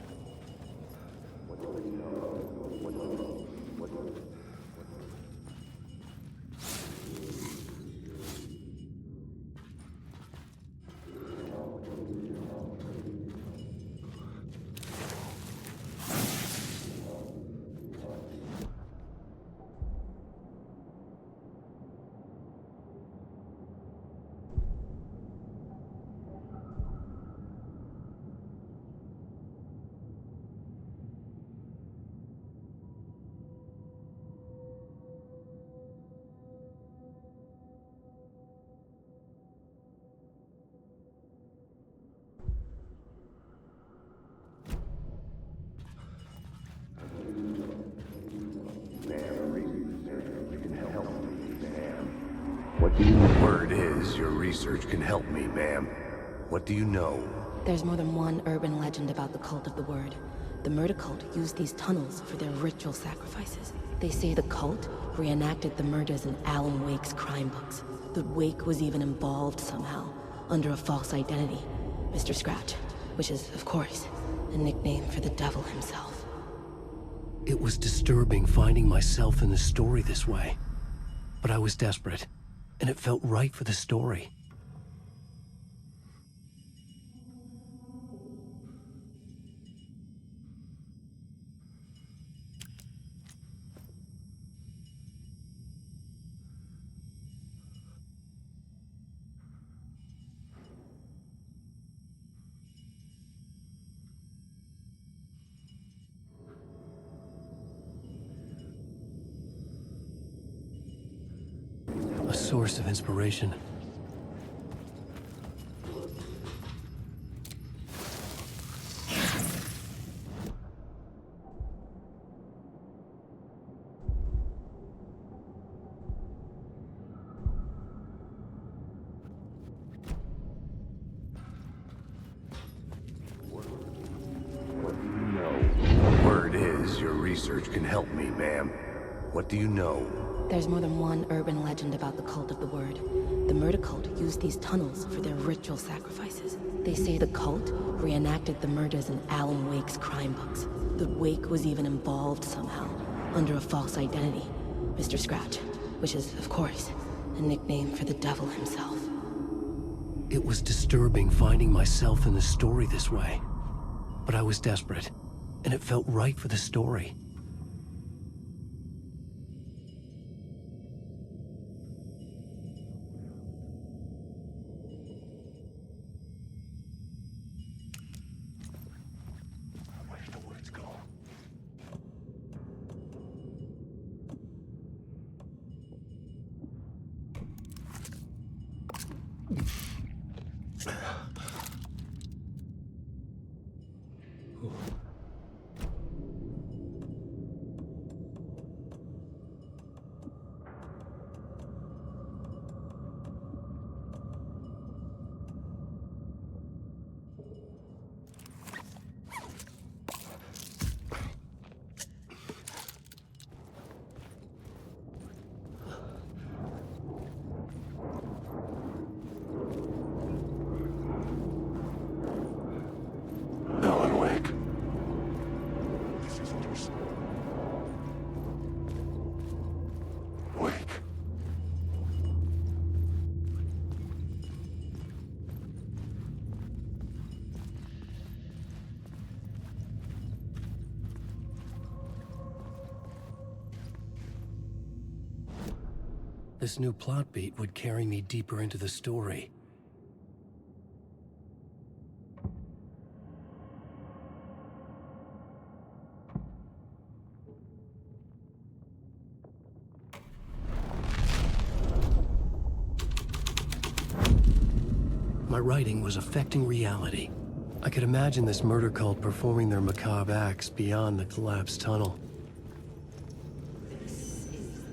Word is, your research can help me, ma'am. What do you know? There's more than one urban legend about the Cult of the Word. The murder cult used these tunnels for their ritual sacrifices. They say the cult reenacted the murders in Alan Wake's crime books. That Wake was even involved somehow, under a false identity, Mr. Scratch, which is, of course, a nickname for the devil himself. It was disturbing finding myself in the story this way. But I was desperate, and it felt right for the story. A source of inspiration. Word is, your research can help me, ma'am. What do you know? There's more than one urban legend about the Cult of the Word. The murder cult used these tunnels for their ritual sacrifices. They say the cult reenacted the murders in Alan Wake's crime books. That Wake was even involved somehow, under a false identity, Mr. Scratch, which is, of course, a nickname for the devil himself. It was disturbing finding myself in the story this way. But I was desperate, and it felt right for the story. Where's the words go? Alan Wake. This isn't your son. Wake. This new plot beat would carry me deeper into the story. my writing was affecting reality. I could imagine this murder cult performing their macabre acts beyond the collapsed tunnel.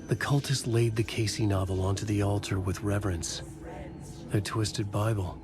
The cultists laid the Casey novel onto the altar with reverence. Their twisted Bible.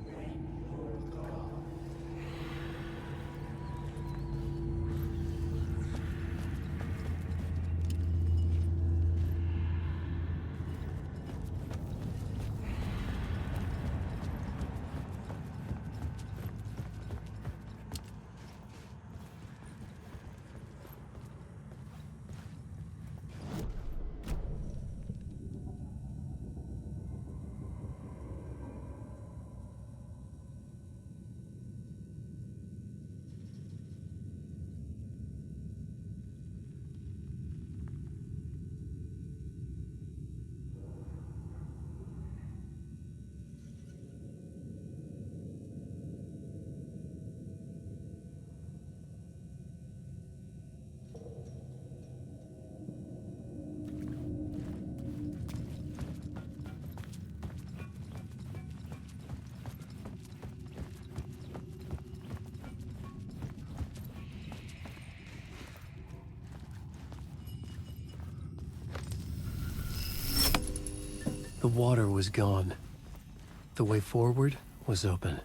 The water was gone. The way forward was open.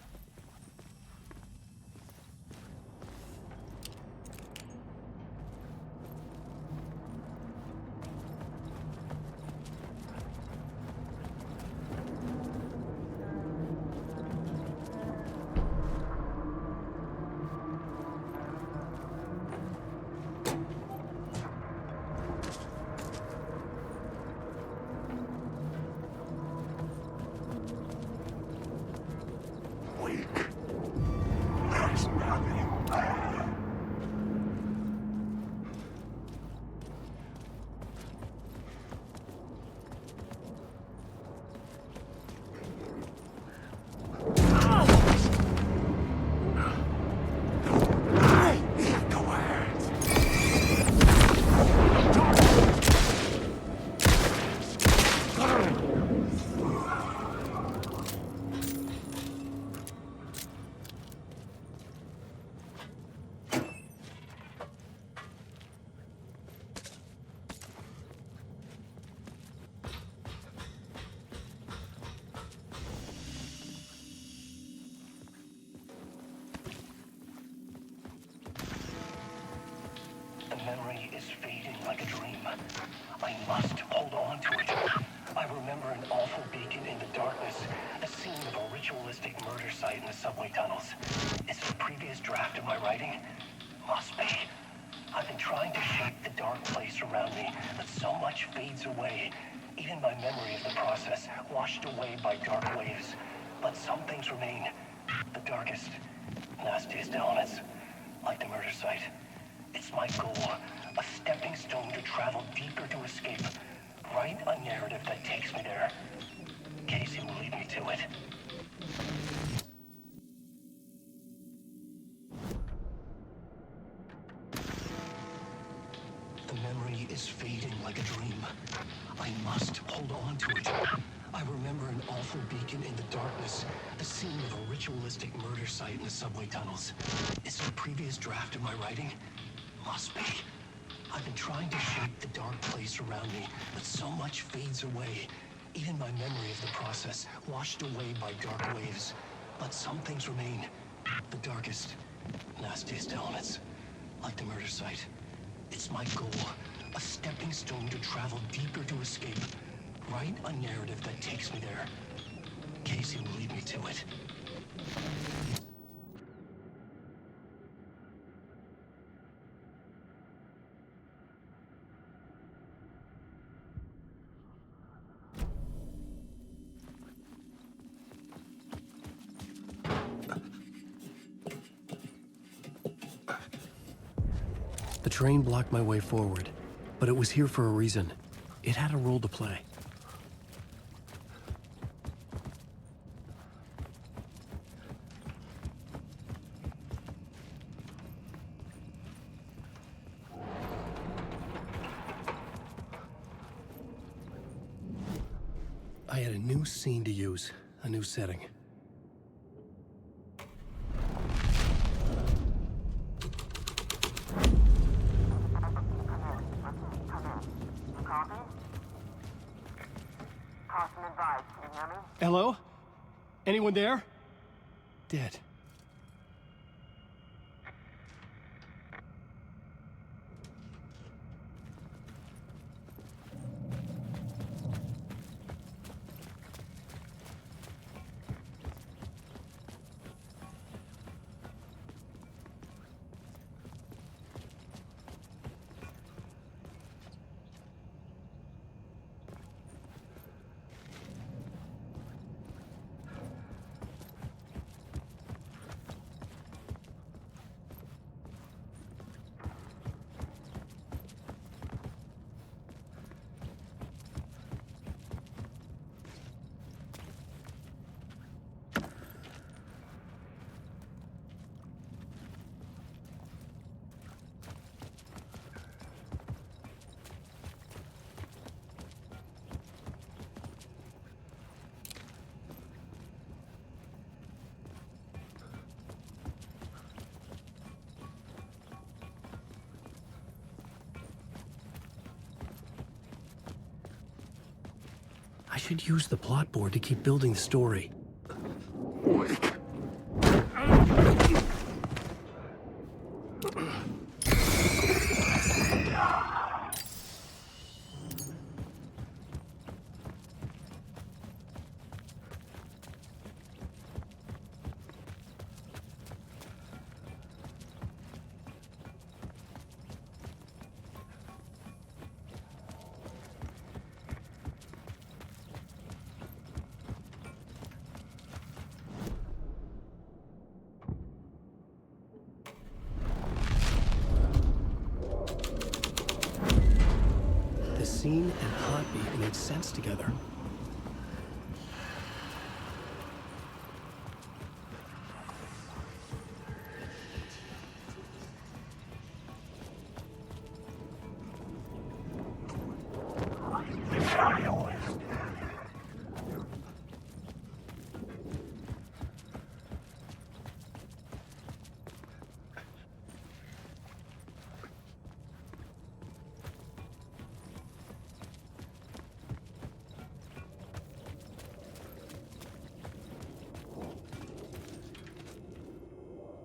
Memory is fading like a dream. I must hold on to it. I remember an awful beacon in the darkness, the scene of a ritualistic murder site in the subway tunnels. Is it a previous draft of my writing? Must be. I've been trying to shape the dark place around me, but so much fades away. Even my memory of the process, washed away by dark waves. But some things remain. The darkest, nastiest elements, like the murder site. It's my goal, a stepping stone to travel deeper to escape. Write a narrative that takes me there. Casey will lead me to it. The memory is fading like a dream. I must hold on to it. I remember an awful beacon in the darkness, the scene of a ritualistic murder site in the subway tunnels. Is it a previous draft of my writing? Must be. I've been trying to shape the dark place around me, but so much fades away. Even my memory of the process, washed away by dark waves. But some things remain. The darkest, nastiest elements, like the murder site. It's my goal, a stepping stone to travel deeper to escape. Write a narrative that takes me there. Casey will lead me to it. The train blocked my way forward, but it was here for a reason. It had a role to play. I had a new scene to use, a new setting. Hello? Anyone there? Dead. I should use the plot board to keep building the story. Scene and heartbeat make sense together.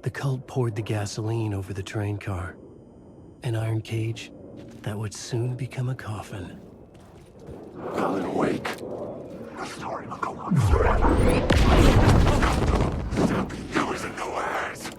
The cult poured the gasoline over the train car. An iron cage that would soon become a coffin. Alan Wake. The story will go on forever. Stop using the words.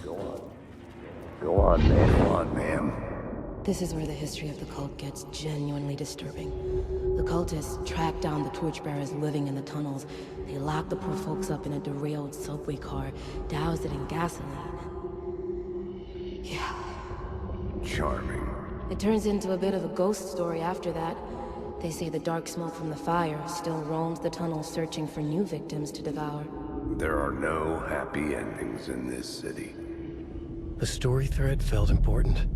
Go on, ma'am. This is where the history of the cult gets genuinely disturbing. The cultists tracked down the torchbearers living in the tunnels. They locked the poor folks up in a derailed subway car, doused it in gasoline. Yeah. Charming. It turns into a bit of a ghost story after that. They say the dark smoke from the fire still roams the tunnels searching for new victims to devour. There are no happy endings in this city. The story thread felt important.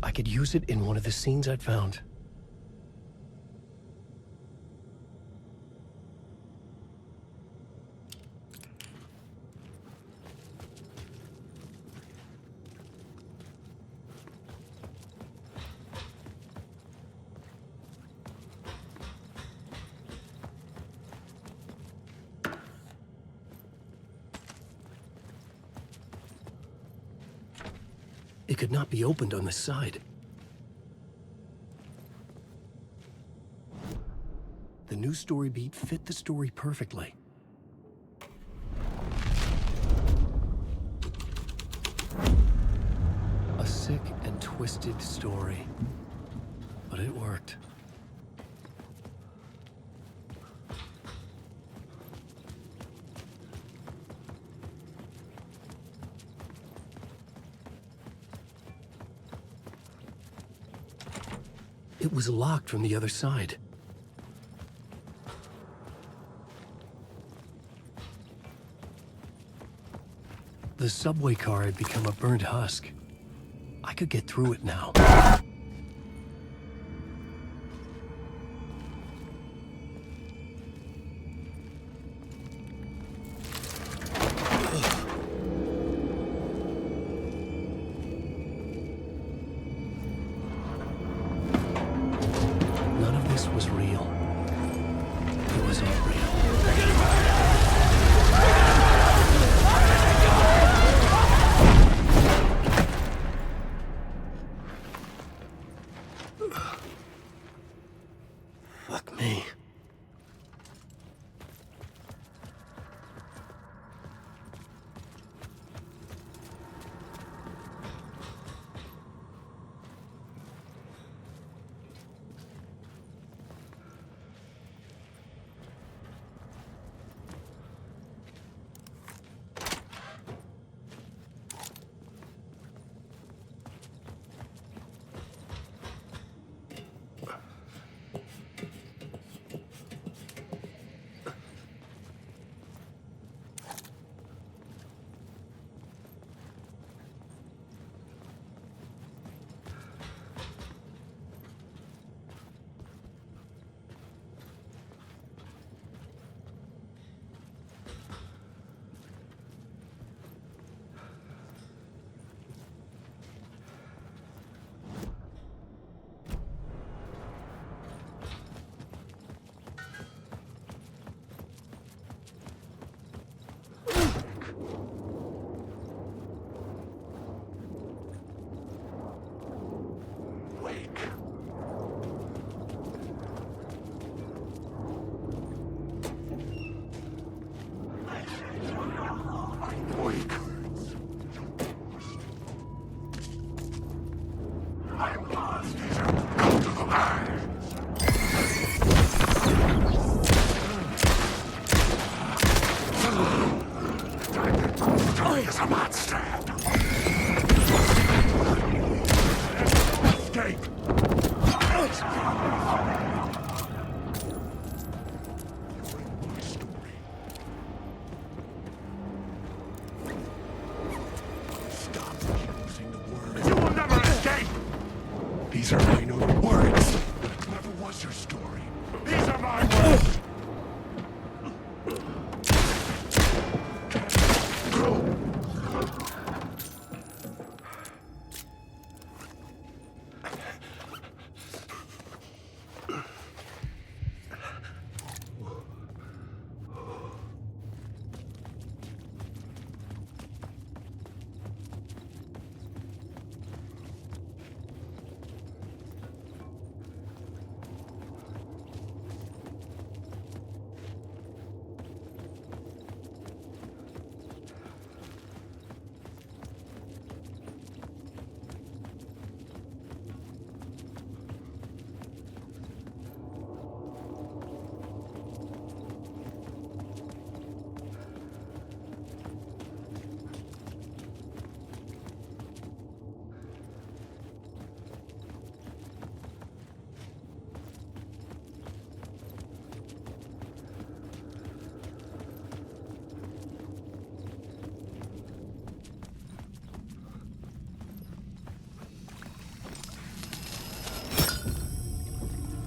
I could use it in one of the scenes I'd found. It could not be opened on the side. The new story beat fit the story perfectly. A sick and twisted story, but it worked. It was locked from the other side. The subway car had become a burnt husk. I could get through it now. None of this was real. It was all real. Fuck me. Is a monster. Escape. Stop using the words. You will never escape. These are my own words. Whatever was your story, these are my words.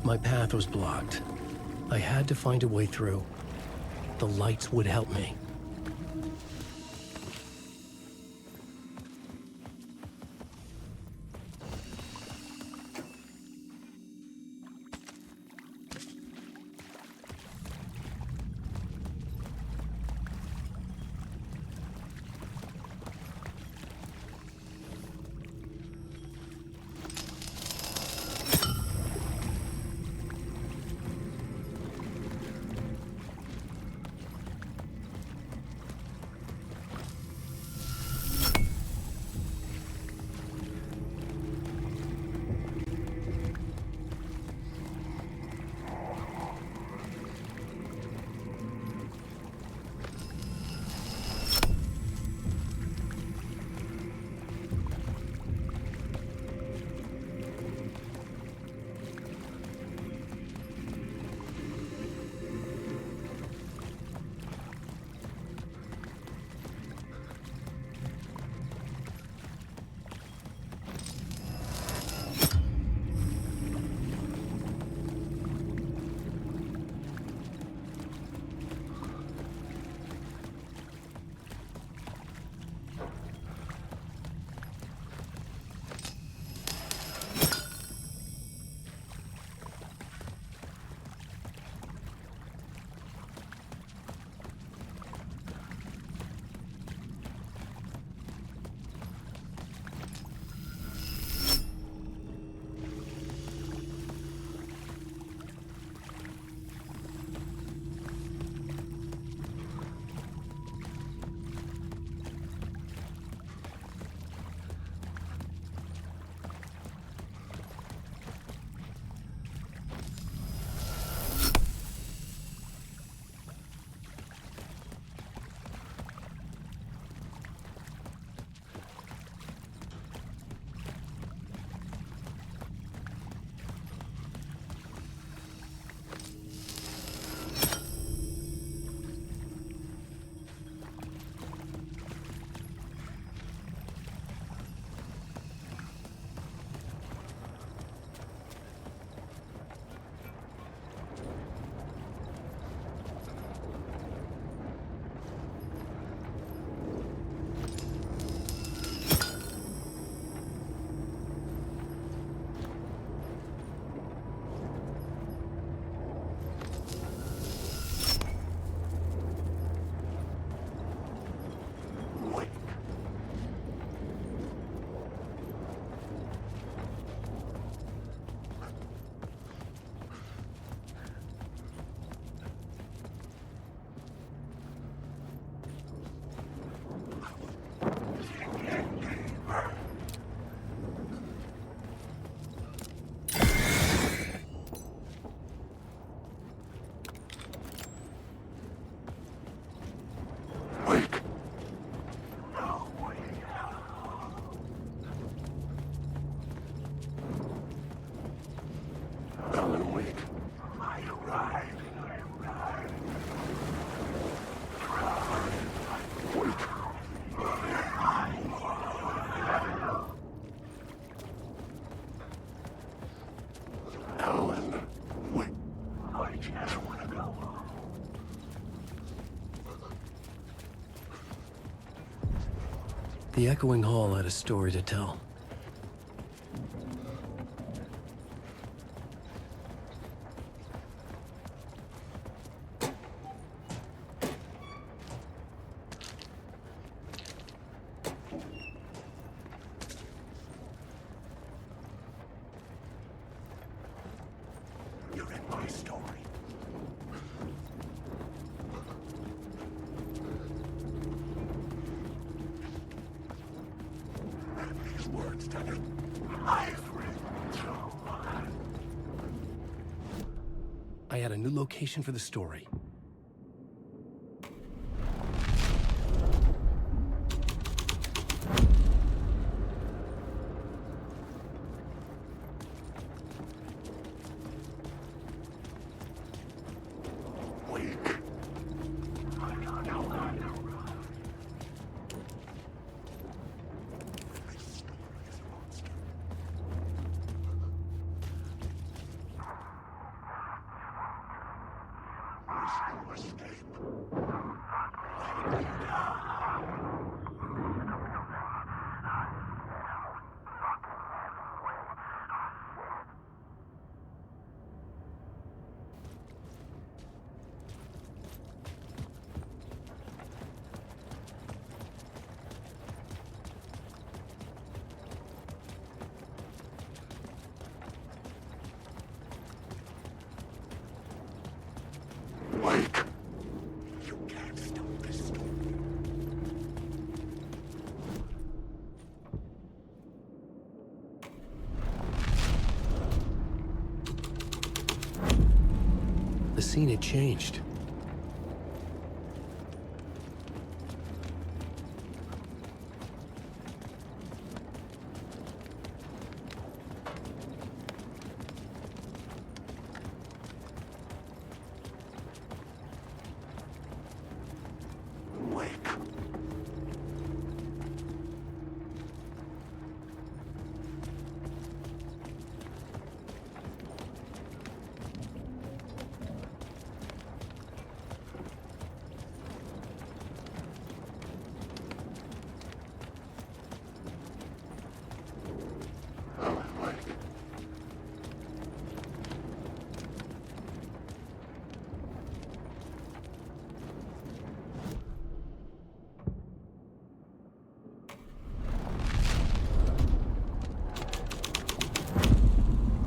My path was blocked. I had to find a way through. The lights would help me. The echoing hall had a story to tell. You're in my story. And these words tell it. I've written so much. I had a new location for the story. Wake. You can't stop this story. The scene had changed.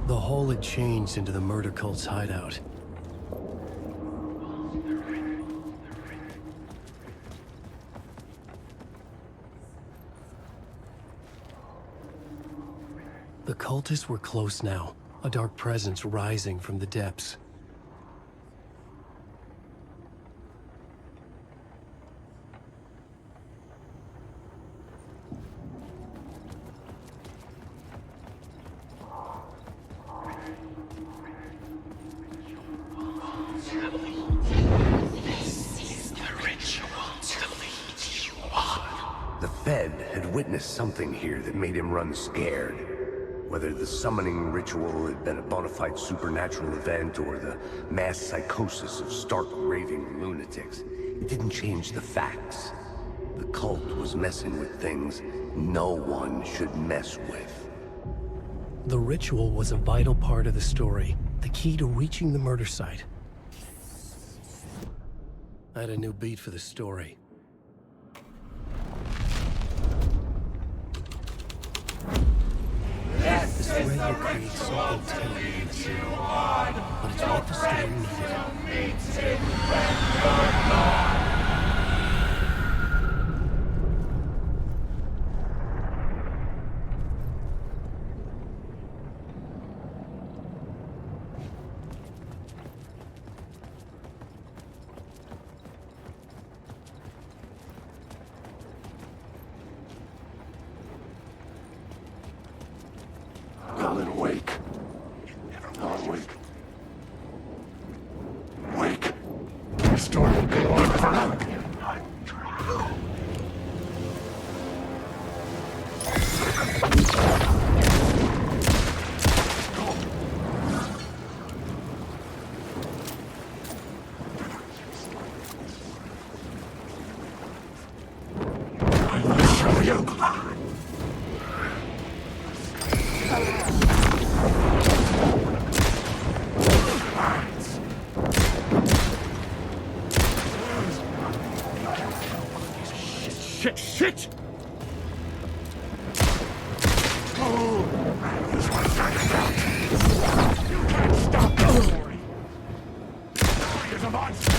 The hole had changed into the murder cult's hideout. The cultists were close now, a dark presence rising from the depths. The Fed had witnessed something here that made him run scared. Whether the summoning ritual had been a bona fide supernatural event or the mass psychosis of stark raving lunatics, it didn't change the facts. The cult was messing with things no one should mess with. The ritual was a vital part of the story, the key to reaching the murder site. I had a new beat for the story. This thread will create something telling in the scene, but it's what the story needed. Alan, wake. Alan, wake. Wake. The story will go on forever. Shit, shit! Stop that story! He's a monster!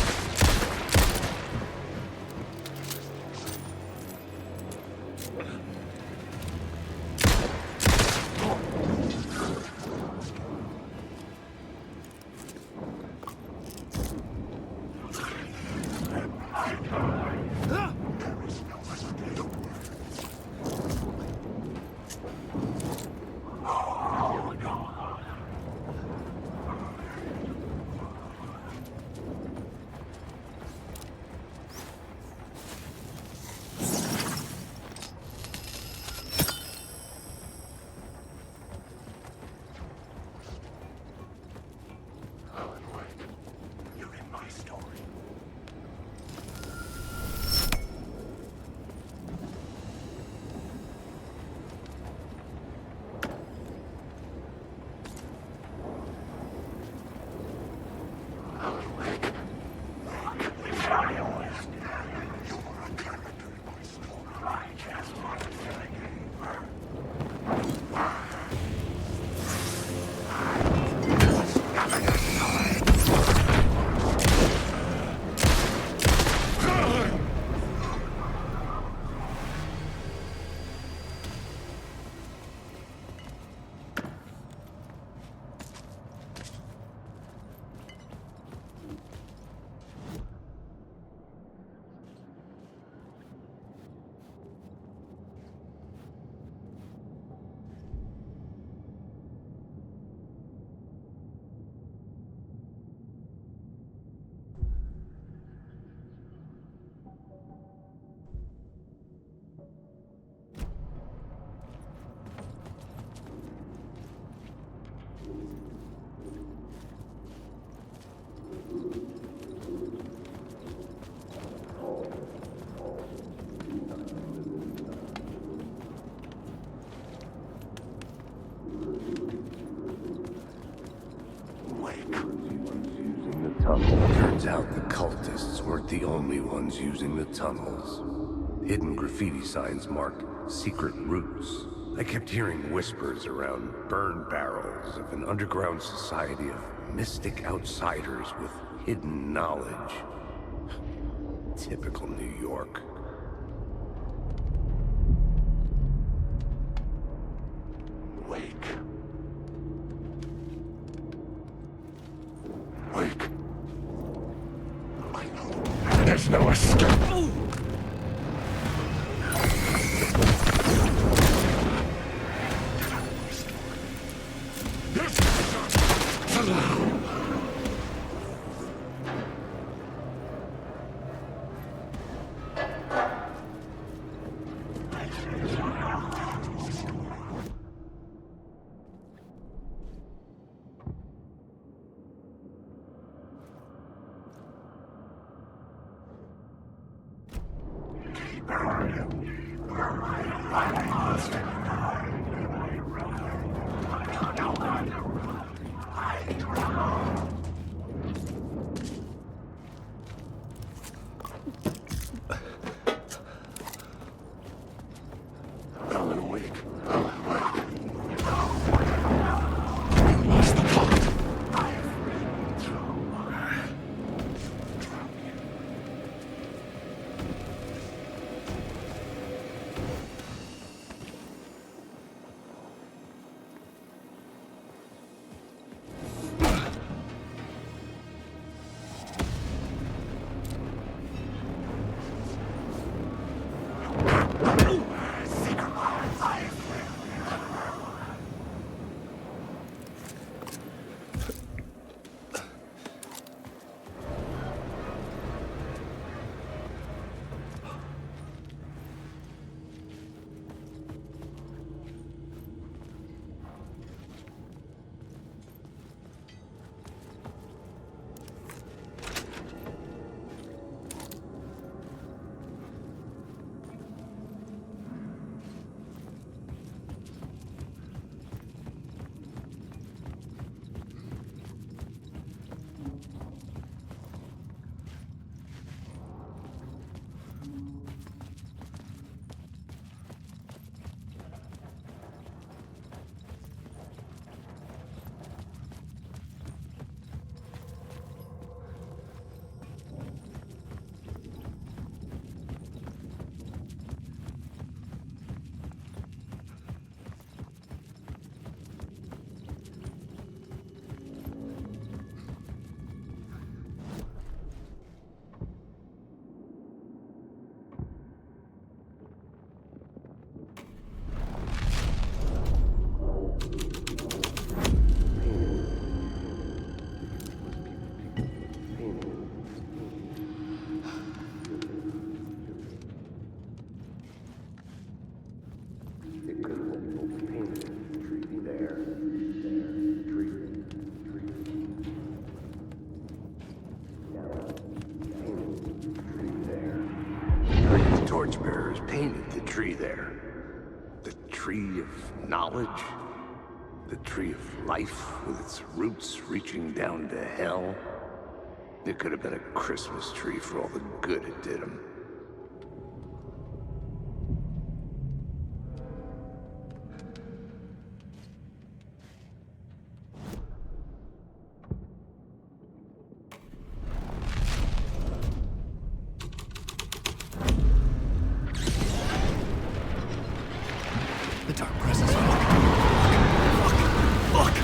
Turns out the cultists weren't the only ones using the tunnels. Hidden graffiti signs marked secret routes. I kept hearing whispers around burn barrels of an underground society of mystic outsiders with hidden knowledge. Typical New York. Wake. Wake. There's no escape. heard the torchbearers painted the tree there. The tree of knowledge. The tree of life with its roots reaching down to hell. It could have been a Christmas tree for all the good it did him. The dark presence. Fuck!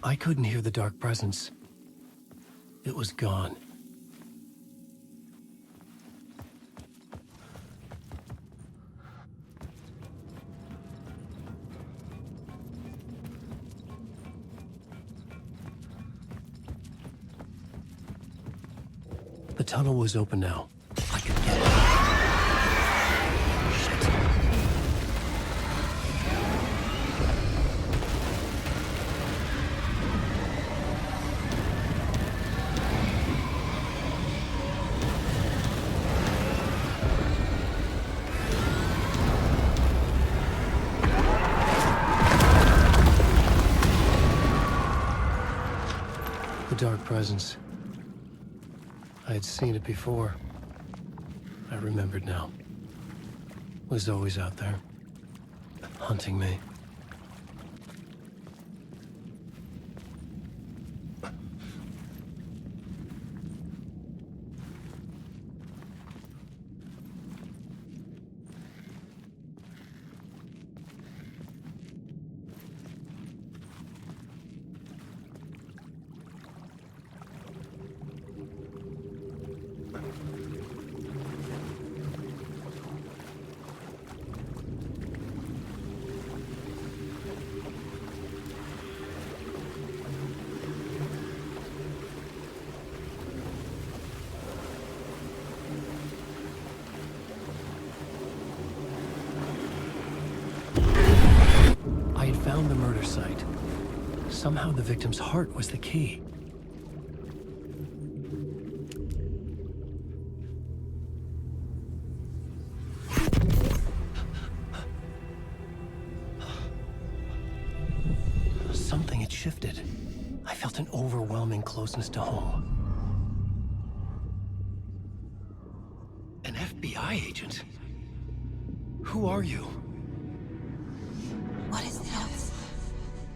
I couldn't hear the dark presence. It was gone. The tunnel was open now. I could get it. The dark presence. I had seen it before. I remembered now. It was always out there, hunting me. I had found the murder site. Somehow the victim's heart was the key. Something had shifted. I felt an overwhelming closeness to home. An FBI agent? Who are you? What is this?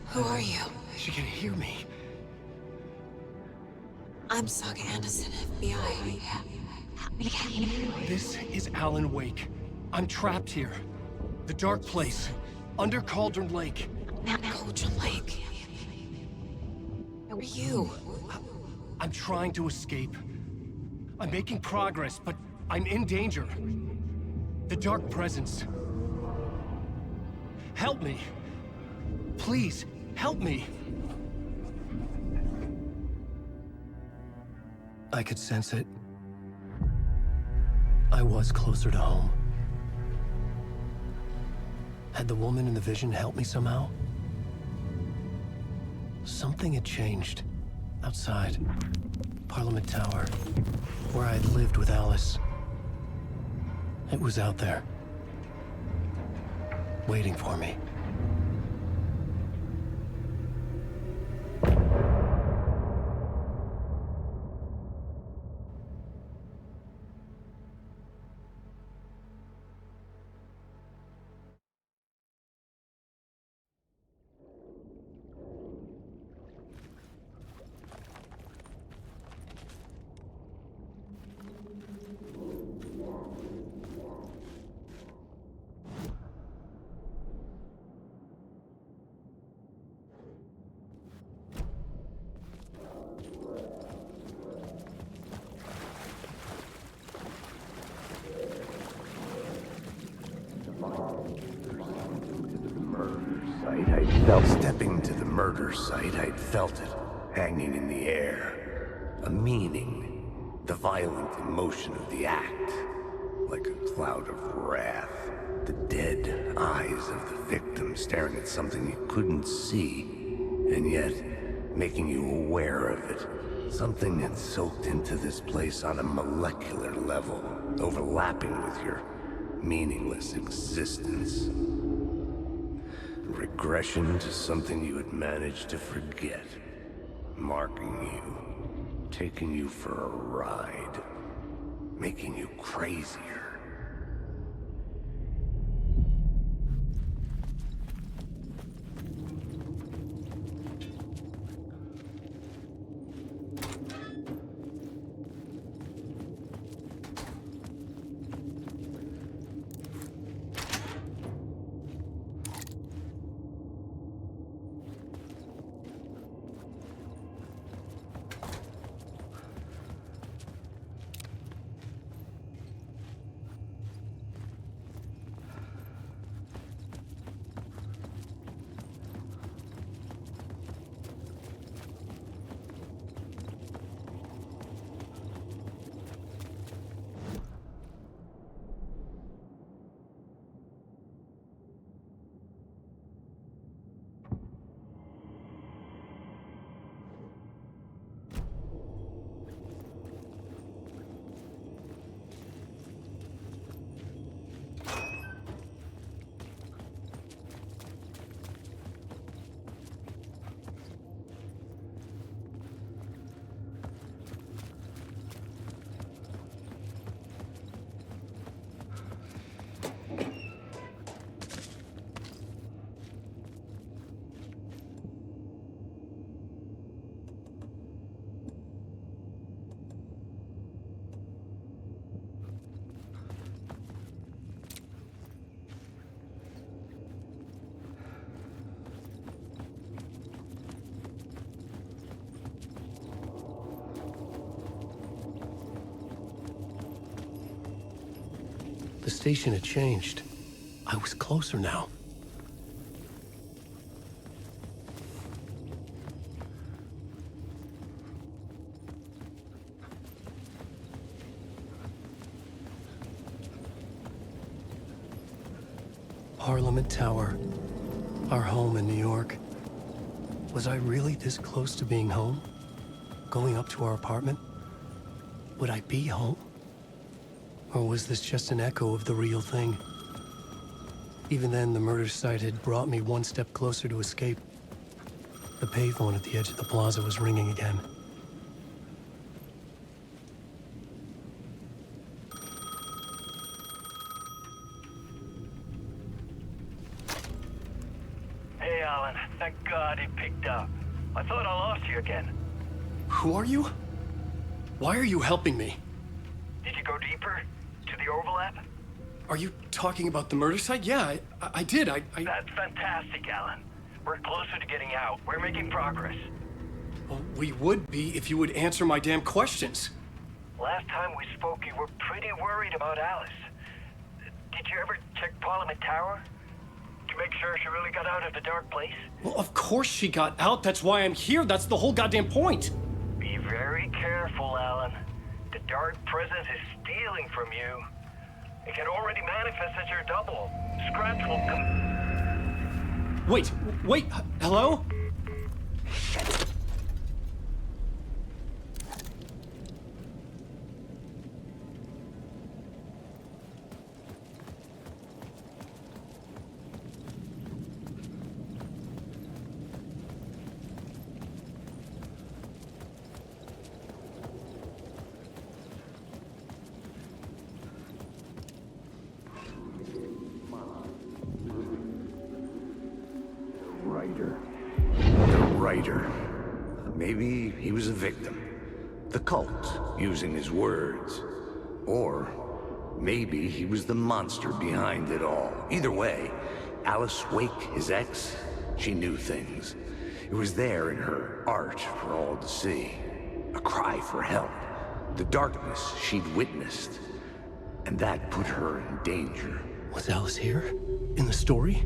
Who are you? She can hear me. I'm Saga Anderson, FBI. This is Alan Wake. I'm trapped here. The dark place. Under Cauldron Lake. Cauldron Lake. Where are you? I'm trying to escape. I'm making progress, but I'm in danger. The dark presence. Help me. Please, help me. I could sense it. I was closer to home. Had the woman in the vision helped me somehow? Something had changed. Outside. Parliament Tower. Where I'd lived with Alice. It was out there. Waiting for me. site, I'd felt stepping to the murder site, I'd felt it hanging in the air. A meaning, the violent emotion of the act, like a cloud of wrath. The dead eyes of the victim staring at something you couldn't see, and yet making you aware of it. Something had soaked into this place on a molecular level, overlapping with your meaningless existence. Regression to something you had managed to forget. Marking you, taking you for a ride, making you crazier. The station had changed. I was closer now. Parliament Tower, our home in New York. Was I really this close to being home? Going up to our apartment? Would I be home? Or was this just an echo of the real thing? Even then, the murder site had brought me one step closer to escape. The payphone at the edge of the plaza was ringing again. Hey, Alan. Thank God he picked up. I thought I lost you again. Who are you? Why are you helping me? Did you go deeper? To the overlap? Are you talking about the murder site? Yeah, I did. That's fantastic, Alan. We're closer to getting out. We're making progress. Well, we would be if you would answer my damn questions. Last time we spoke, you were pretty worried about Alice. Did you ever check Parliament Tower? To make sure she really got out of the dark place? Well, of course she got out. That's why I'm here. That's the whole goddamn point. Be very careful, Alan. The dark presence is stealing from you. It can already manifest as your double. Scratch will come... Wait, hello? Maybe he was a victim. The cult, using his words. Or maybe he was the monster behind it all. Either way, Alice Wake, his ex, she knew things. It was there in her art for all to see. A cry for help. The darkness she'd witnessed. And that put her in danger. Was Alice here? In the story?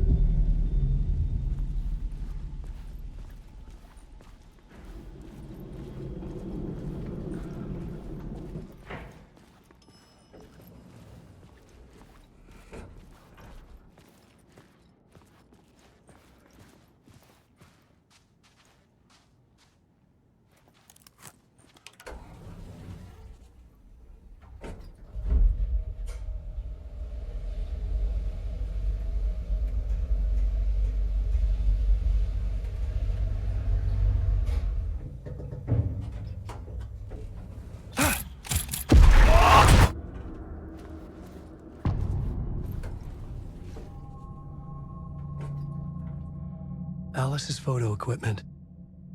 Alice's photo equipment,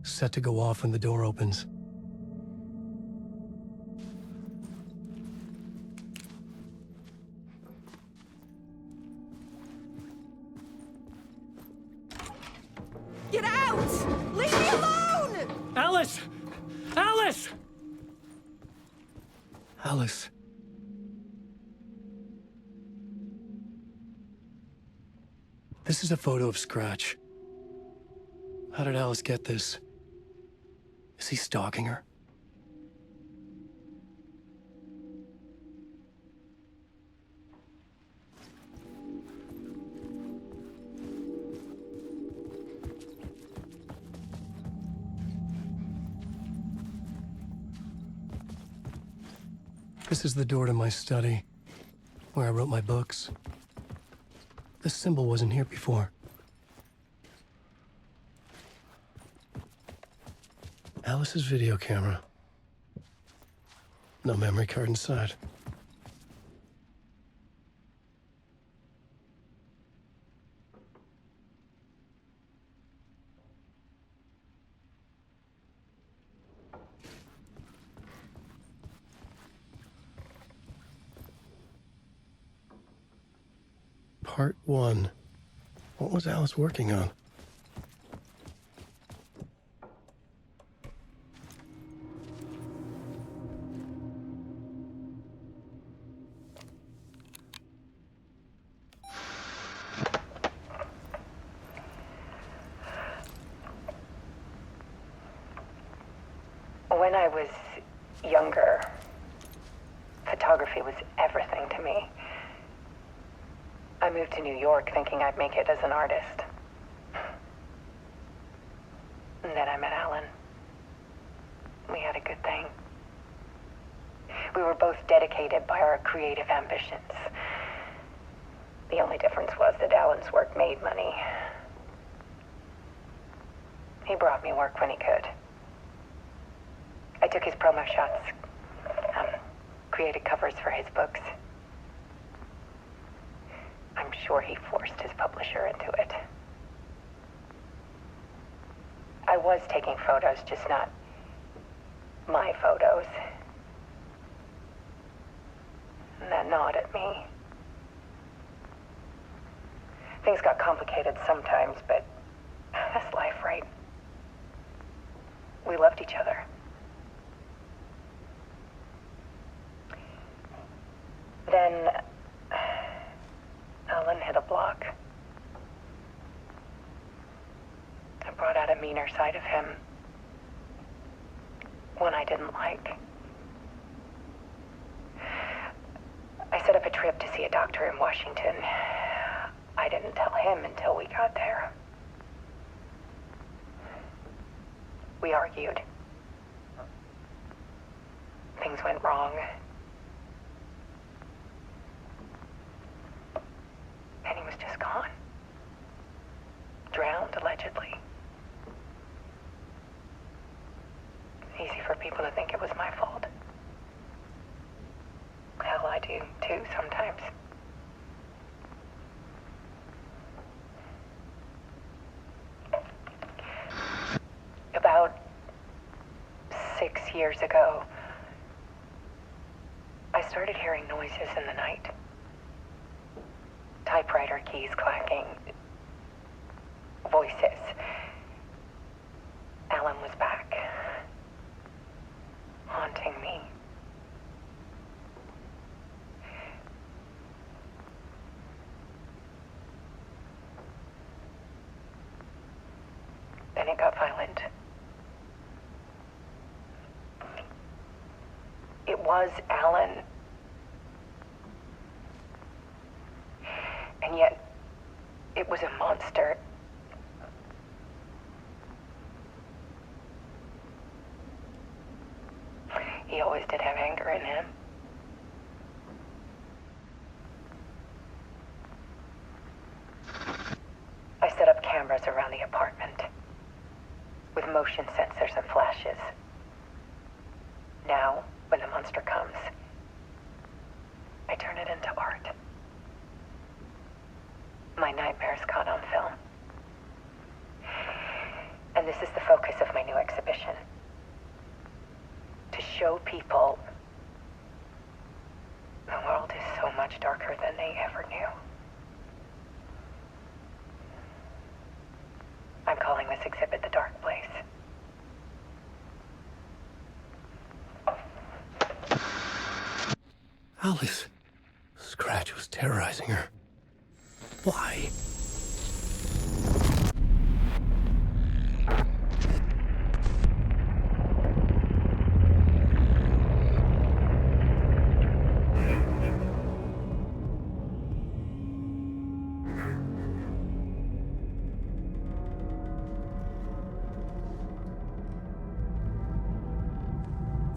set to go off when the door opens. Get out! Leave me alone! Alice! Alice! Alice. This is a photo of Scratch. How did Alice get this? Is he stalking her? This is the door to my study, where I wrote my books. This symbol wasn't here before. Alice's video camera. No memory card inside. Part 1. What was Alice working on? When I was younger, photography was everything to me. I moved to New York thinking I'd make it as an artist. And then I met Alan. We had a good thing. We were both dedicated by our creative ambitions. The only difference was that Alan's work made money. He brought me work when he could. I took his promo shots, created covers for his books. I'm sure he forced his publisher into it. I was taking photos, just not my photos. And that gnawed at me. Things got complicated sometimes, but that's life, right? We loved each other. Then Alan hit a block. I brought out a meaner side of him. One I didn't like. I set up a trip to see a doctor in Washington. I didn't tell him until we got there. We argued. Things went wrong. And he was just gone. Drowned, allegedly. Easy for people to think it was my fault. Hell, I do too sometimes. About 6 years ago, I started hearing noises in the night. Typewriter keys clacking. Voices. Alan was back. Haunting me. Then it got violent. It was Alan. And yet, it was a monster. He always did have anger in him. I set up cameras around the apartment with motion sensors and flashes. Now, when the monster comes, I turn it into art. My nightmares caught on film. This is the focus of my new exhibition. To show people the world is so much darker than they ever knew. I'm calling this exhibit The Dark Place. Alice. Scratch was terrorizing her. Why?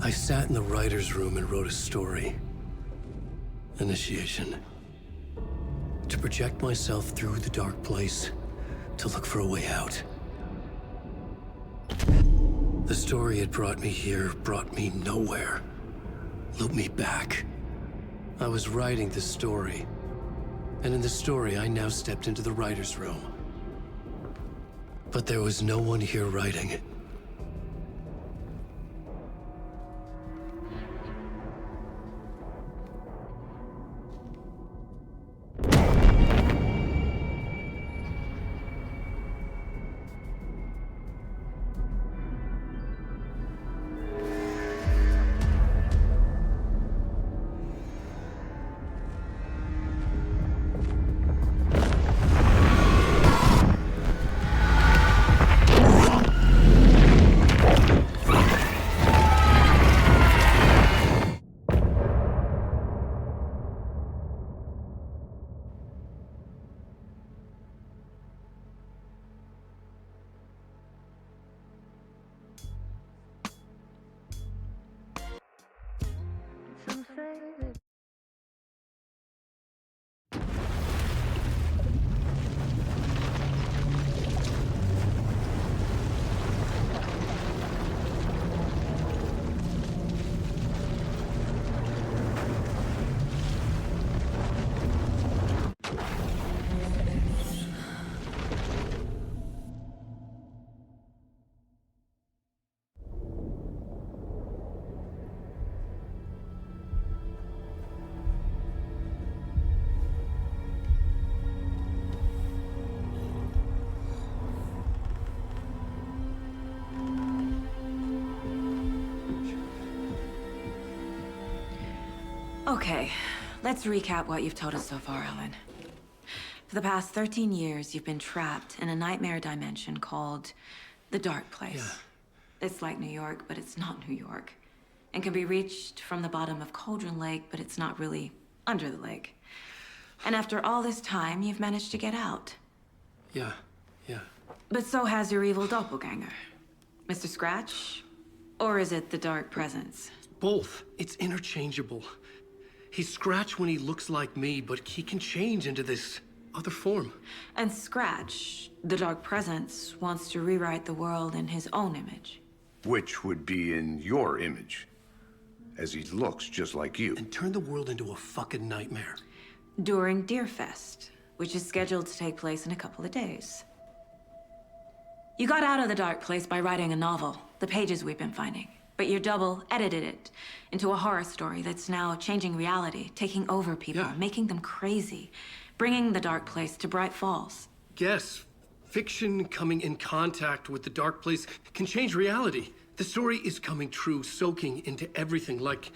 I sat in the writer's room and wrote a story. Initiation. To project myself through the dark place, to look for a way out. The story had brought me here, brought me nowhere. Looped me back. I was writing the story. And in the story, I now stepped into the writer's room. But there was no one here writing it. Okay, let's recap what you've told us so far, Alan. For the past 13 years, you've been trapped in a nightmare dimension called the Dark Place. Yeah. It's like New York, but it's not New York. And can be reached from the bottom of Cauldron Lake, but it's not really under the lake. And after all this time, you've managed to get out. Yeah. But so has your evil doppelganger. Mr. Scratch? Or is it the Dark Presence? Both. It's interchangeable. He's Scratch when he looks like me, but he can change into this other form. And Scratch, the Dark Presence, wants to rewrite the world in his own image. Which would be in your image, as he looks just like you. And turn the world into a fucking nightmare. During Deerfest, which is scheduled to take place in a couple of days. You got out of the Dark Place by writing a novel, the pages we've been finding. But your double edited it into a horror story that's now changing reality, taking over people, making them crazy, bringing the Dark Place to Bright Falls. Yes, fiction coming in contact with the Dark Place can change reality. The story is coming true, soaking into everything, like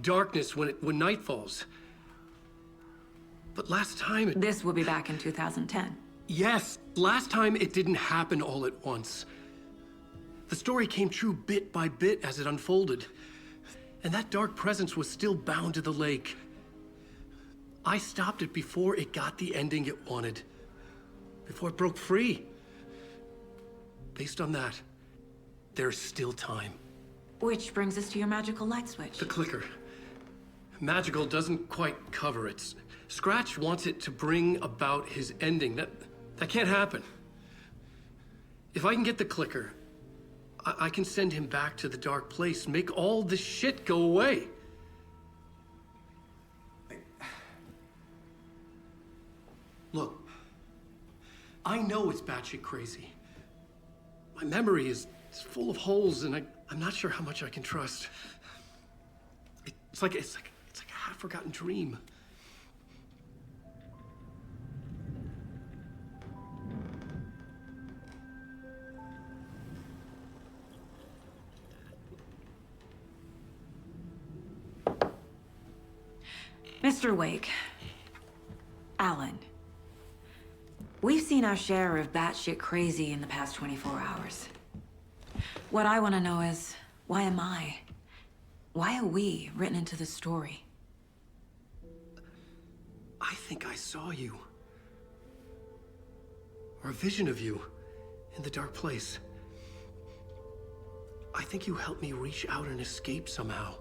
darkness when night falls. But last time it... This will be back in 2010. Yes, last time it didn't happen all at once. The story came true bit by bit as it unfolded. And that dark presence was still bound to the lake. I stopped it before it got the ending it wanted. Before it broke free. Based on that, there's still time. Which brings us to your magical light switch. The clicker. Magical doesn't quite cover it. Scratch wants it to bring about his ending. That can't happen. If I can get the clicker, I can send him back to the Dark Place, make all this shit go away. Look, I know it's batshit crazy. My memory is full of holes, and I'm not sure how much I can trust. It's like a half-forgotten dream. Mr. Wake. Alan. We've seen our share of batshit crazy in the past 24 hours. What I want to know is, why am I? Why are we written into the story? I think I saw you. Or a vision of you in the dark place. I think you helped me reach out and escape somehow.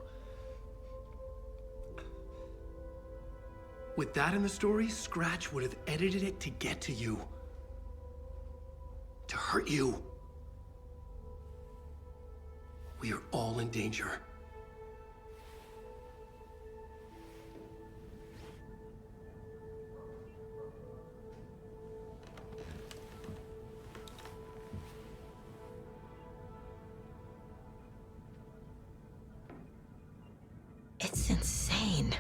With that in the story, Scratch would have edited it to get to you. To hurt you. We are all in danger. It's insane.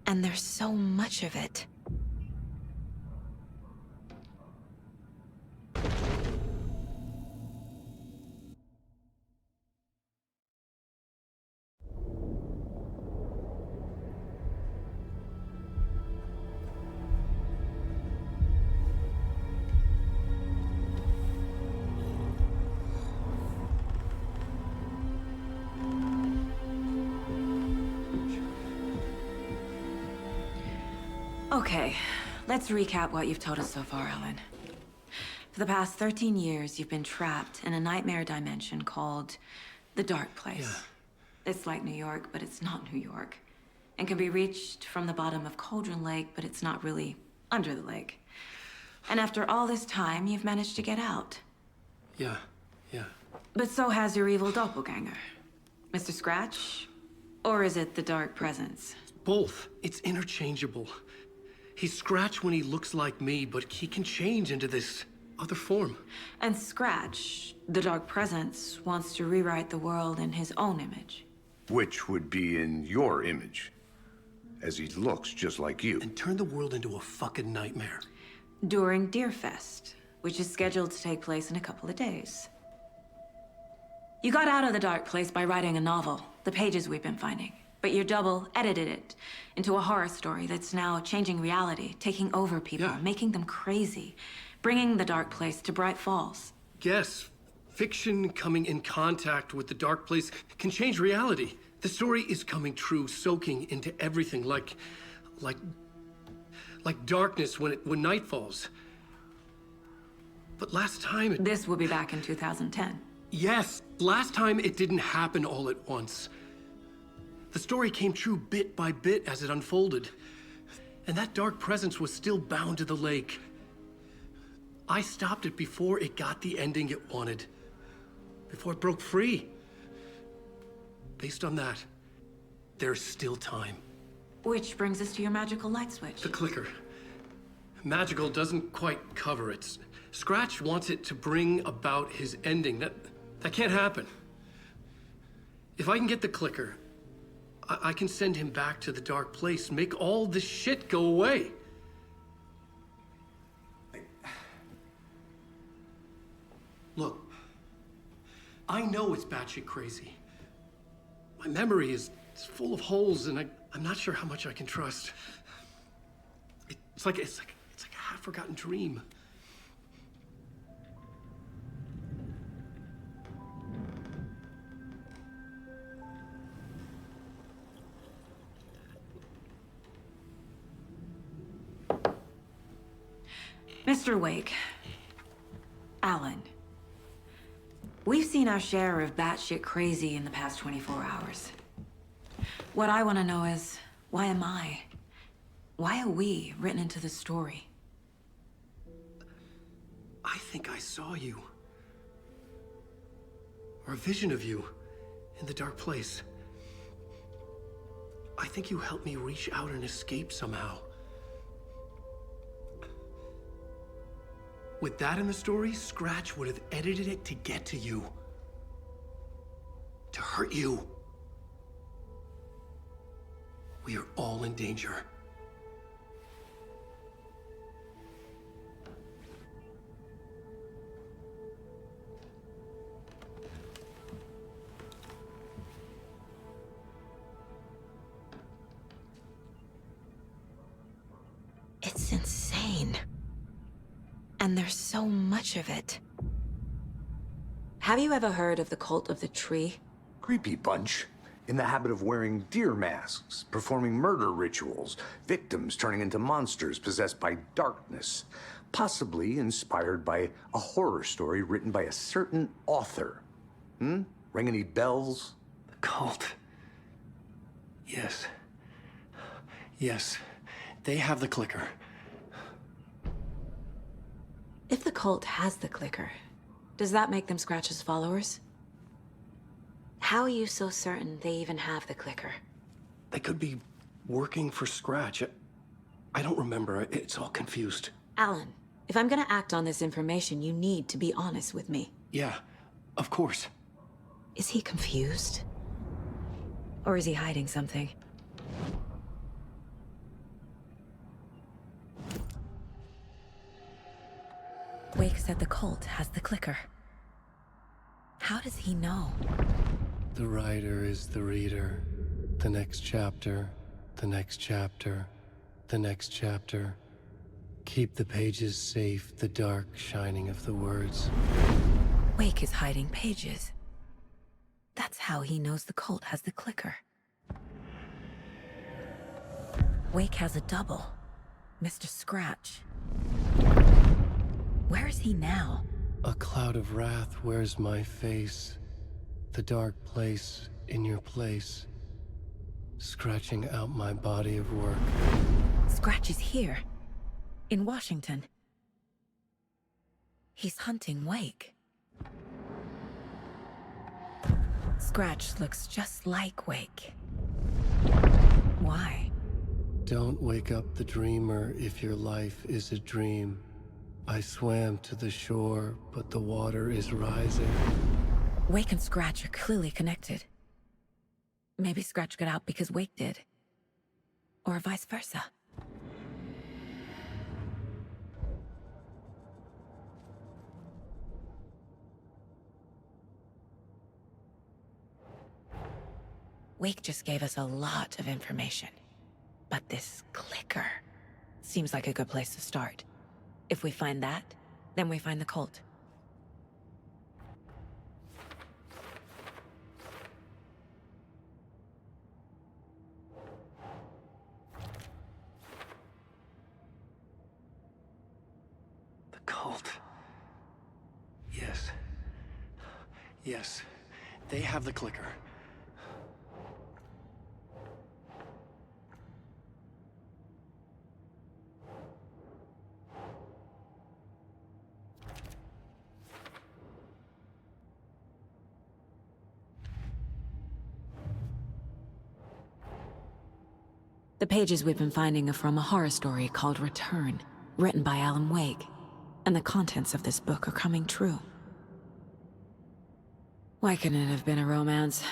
And there's so much of it. Okay, let's recap what you've told us so far, Alan. For the past 13 years, you've been trapped in a nightmare dimension called the Dark Place. Yeah. It's like New York, but it's not New York. And can be reached from the bottom of Cauldron Lake, but it's not really under the lake. And after all this time, you've managed to get out. Yeah. But so has your evil doppelganger. Mr. Scratch? Or is it the Dark Presence? Both. It's interchangeable. He's Scratch when he looks like me, but he can change into this other form. And Scratch, the Dark Presence, wants to rewrite the world in his own image. Which would be in your image, as he looks just like you. And turn the world into a fucking nightmare. During Deerfest, which is scheduled to take place in a couple of days. You got out of the Dark Place by writing a novel, the pages we've been finding. But your double edited it into a horror story that's now changing reality, taking over people, making them crazy, bringing the Dark Place to Bright Falls. Yes, fiction coming in contact with the Dark Place can change reality. The story is coming true, soaking into everything, like darkness when night falls. But last time This will be back in 2010. Yes, last time it didn't happen all at once. The story came true bit by bit as it unfolded. And that dark presence was still bound to the lake. I stopped it before it got the ending it wanted. Before it broke free. Based on that, there's still time. Which brings us to your magical light switch. The clicker. Magical doesn't quite cover it. Scratch wants it to bring about his ending. That can't happen. If I can get the clicker, I can send him back to the Dark Place, make all this shit go away. Look, I know it's batshit crazy. My memory is full of holes, and I'm not sure how much I can trust. It's like a half-forgotten dream. Mr. Wake. Alan. We've seen our share of batshit crazy in the past 24 hours. What I want to know is, why am I? Why are we written into the story? I think I saw you. Or a vision of you in the Dark Place. I think you helped me reach out and escape somehow. With that in the story, Scratch would have edited it to get to you. To hurt you. We are all in danger. It's insane. And there's so much of it. Have you ever heard of the Cult of the Tree? Creepy bunch. In the habit of wearing deer masks, performing murder rituals, victims turning into monsters possessed by darkness. Possibly inspired by a horror story written by a certain author. Ring any bells? The cult. Yes. Yes. They have the clicker. If the cult has the clicker, does that make them Scratch's followers? How are you so certain they even have the clicker? They could be working for Scratch. I don't remember. It's all confused. Alan, if I'm gonna act on this information, you need to be honest with me. Yeah, of course. Is he confused? Or is he hiding something? Wake said the cult has the clicker. How does he know? The writer is the reader. The next chapter, the next chapter, the next chapter. Keep the pages safe, the dark shining of the words. Wake is hiding pages. That's how he knows the cult has the clicker. Wake has a double. Mr. Scratch. Where is he now? A cloud of wrath wears my face. The dark place in your place. Scratching out my body of work. Scratch is here. In Washington. He's hunting Wake. Scratch looks just like Wake. Why? Don't wake up the dreamer if your life is a dream. I swam to the shore, but the water is rising. Wake and Scratch are clearly connected. Maybe Scratch got out because Wake did. Or vice versa. Wake just gave us a lot of information. But this clicker seems like a good place to start. If we find that, then we find the cult. The cult. Yes. Yes. They have the clicker. The pages we've been finding are from a horror story called Return, written by Alan Wake, and the contents of this book are coming true. Why couldn't it have been a romance?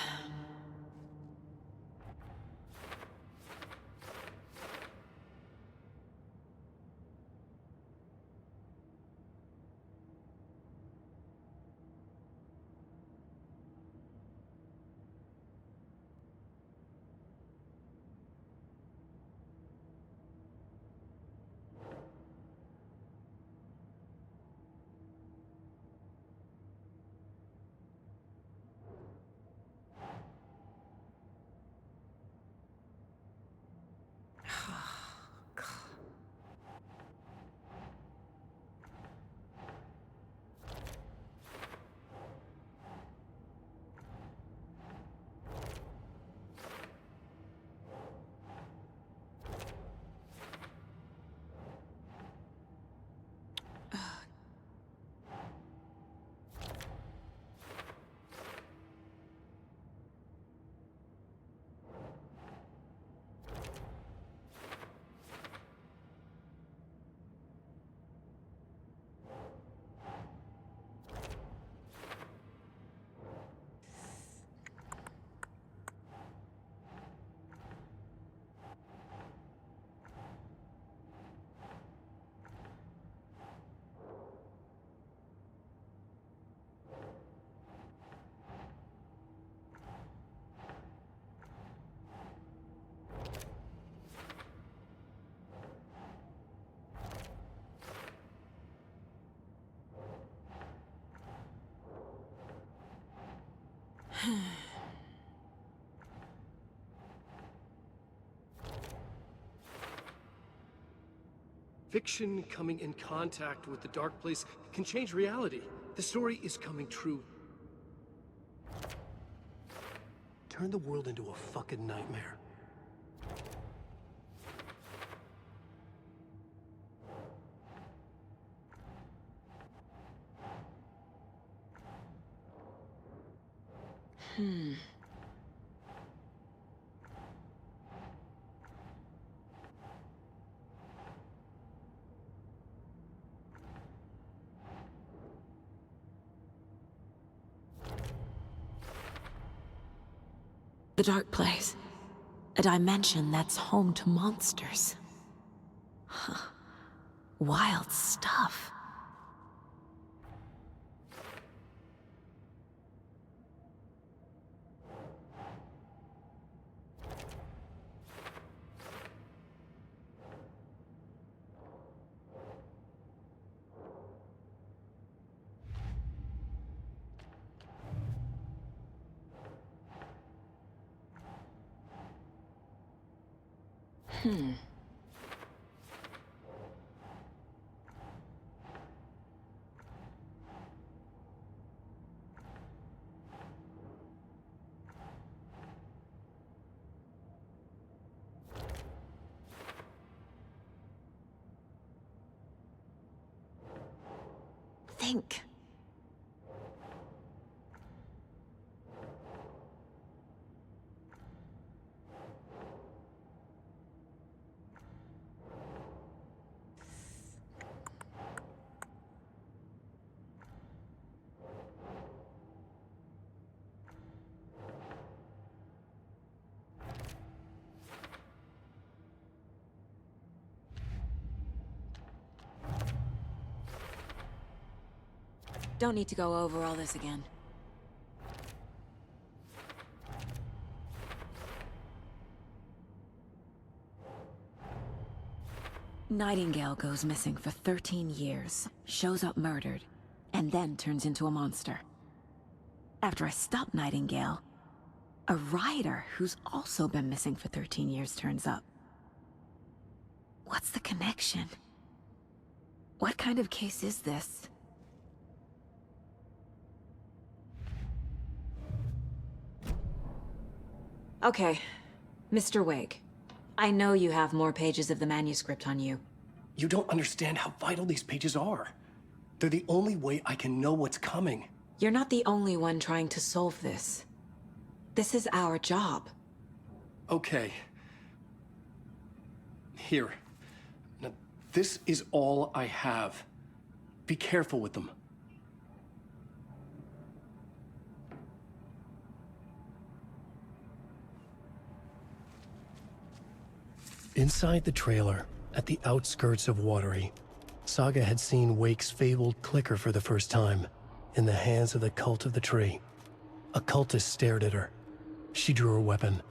Fiction coming in contact with the dark place can change reality. The story is coming true. Turn the world into a fucking nightmare. The dark place. A dimension that's home to monsters. Huh. Wild stuff. Think. Don't need to go over all this again. Nightingale goes missing for 13 years, shows up murdered, and then turns into a monster. After I stop Nightingale, a rider who's also been missing for 13 years turns up. What's the connection? What kind of case is this? Okay, Mr. Wake. I know you have more pages of the manuscript on you. You don't understand how vital these pages are. They're the only way I can know what's coming. You're not the only one trying to solve this. This is our job. Okay. Here. Now, this is all I have. Be careful with them. Inside the trailer, at the outskirts of Watery, Saga had seen Wake's fabled clicker for the first time, in the hands of the Cult of the Tree. A cultist stared at her. She drew her weapon.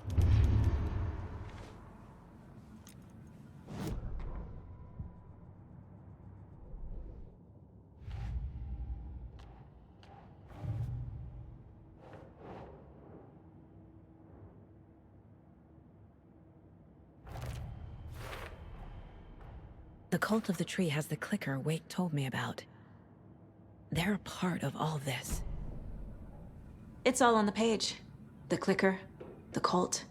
The Cult of the Tree has the clicker Wake told me about. They're a part of all this. It's all on the page. The clicker, the cult.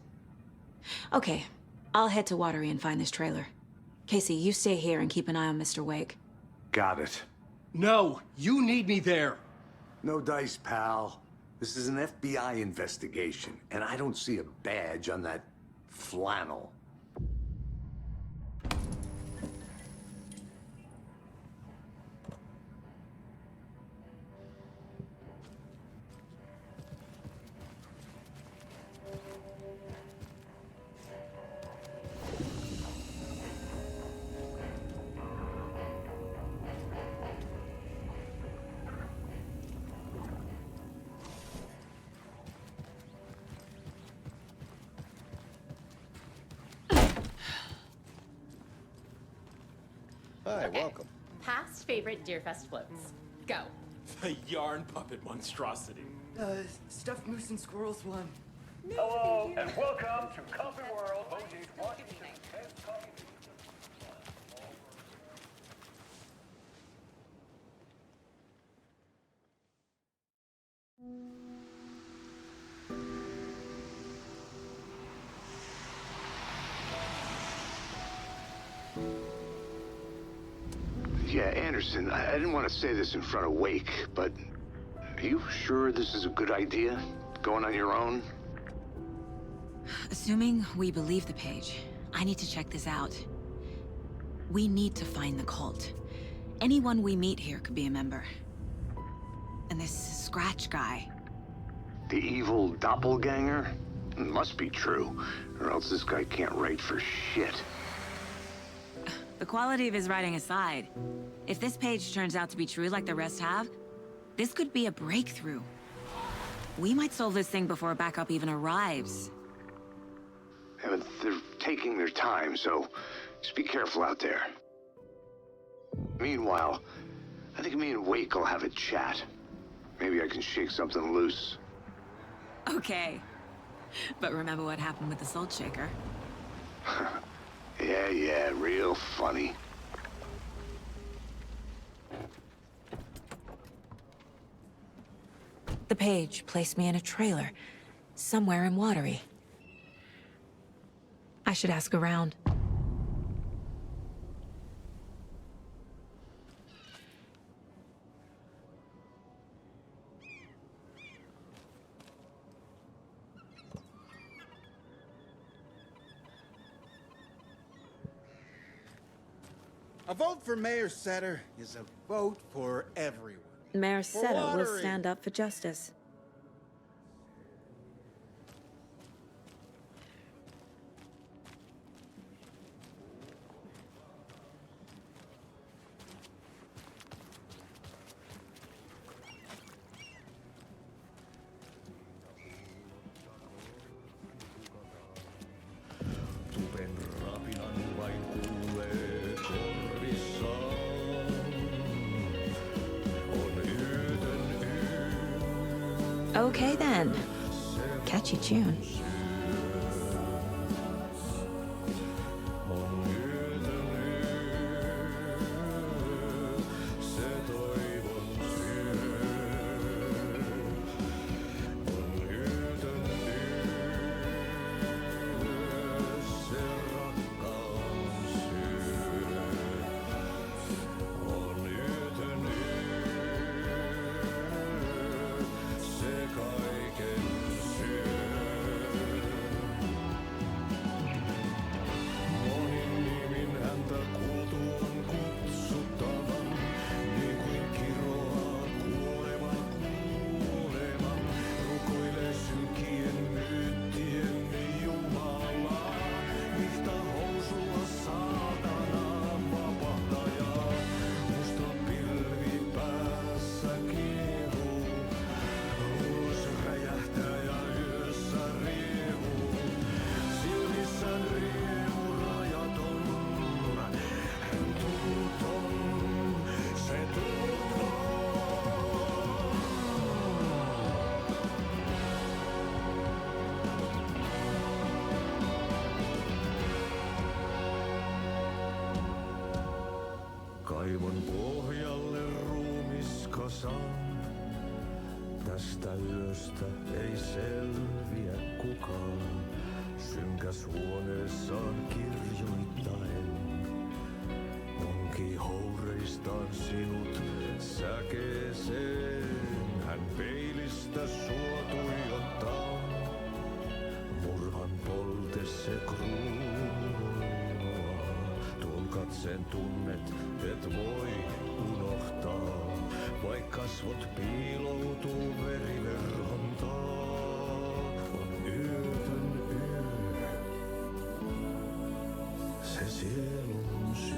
Okay, I'll head to Watery and find this trailer. Casey, you stay here and keep an eye on Mr. Wake. Got it. No, you need me there. No dice, pal. This is an FBI investigation, and I don't see a badge on that flannel. Hi, welcome. Past favorite Deerfest floats. Go. The yarn puppet monstrosity. Stuffed moose and squirrels one. Hello, and welcome to Coffee World, Mosey's Washington's 10th coffee. Yeah, Anderson, I didn't want to say this in front of Wake, but are you sure this is a good idea? Going on your own? Assuming we believe the page, I need to check this out. We need to find the cult. Anyone we meet here could be a member. And this Scratch guy. The evil doppelganger? It must be true, or else this guy can't write for shit. The quality of his writing aside, if this page turns out to be true like the rest have, this could be a breakthrough. We might solve this thing before backup even arrives. Yeah, but they're taking their time, so just be careful out there. Meanwhile, I think me and Wake will have a chat. Maybe I can shake something loose. Okay. But remember what happened with the Salt Shaker? Yeah, real funny. The page placed me in a trailer, somewhere in Watery. I should ask around. A vote for Mayor Setter is a vote for everyone. Mayor For Setter will Watery. stand up for justice. Okay then. Catchy tune. Kaivon pohjalle ruumiskasan. Tästä yöstä ei selviä kukaan. Synkäs huoneessaan kirjoittaen. Onki houreistaan sinut säkeeseen. Hän peilistä sua tuijottaa. Murhan polte se kruunua. Tuon katseen tunnet, et voi unohtaa. Vaik kasvot piiloutuu veriverhon taa. On yötön yö. Se sielun syö.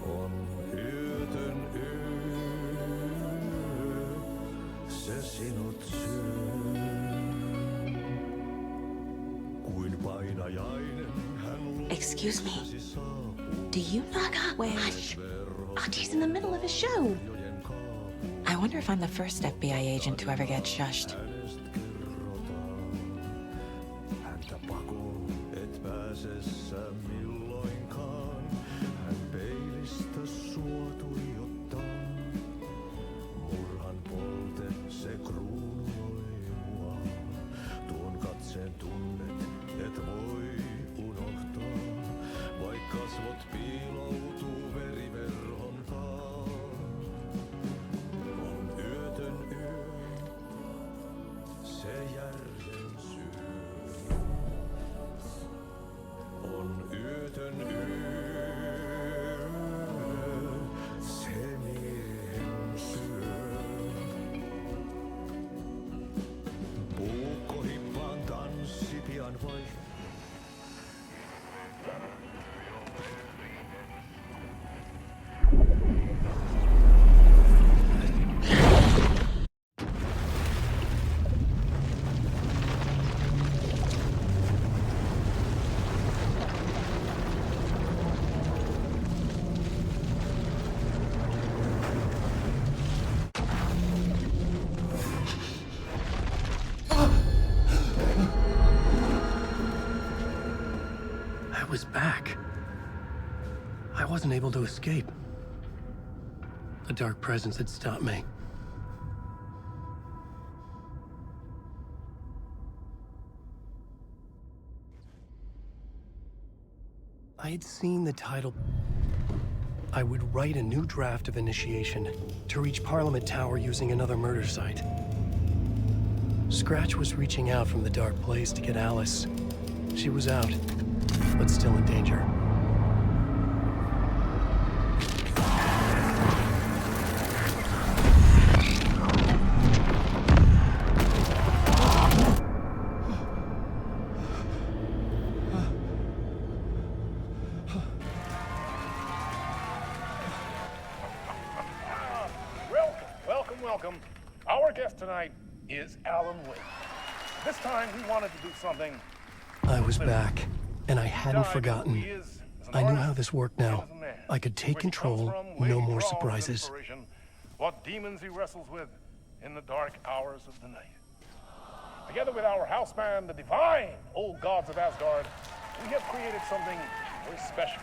On yötön yö. Se sinut syö. Kuin painajainen hän Excuse me. Do you not where? Hush! Artie's in the middle of a show. I wonder if I'm the first FBI agent to ever get shushed. I was back. I wasn't able to escape. A dark presence had stopped me. I had seen the title. I would write a new draft of initiation to reach Parliament Tower using another murder site. Scratch was reaching out from the dark place to get Alice. She was out, but still in danger. Welcome. Our guest tonight is Alan Wake. This time we wanted to do something. I was back, and I hadn't forgotten. I knew how this worked now. I could take control, no more surprises. What demons he wrestles with in the dark hours of the night. Together with our house band, the divine old gods of Asgard, we have created something very special.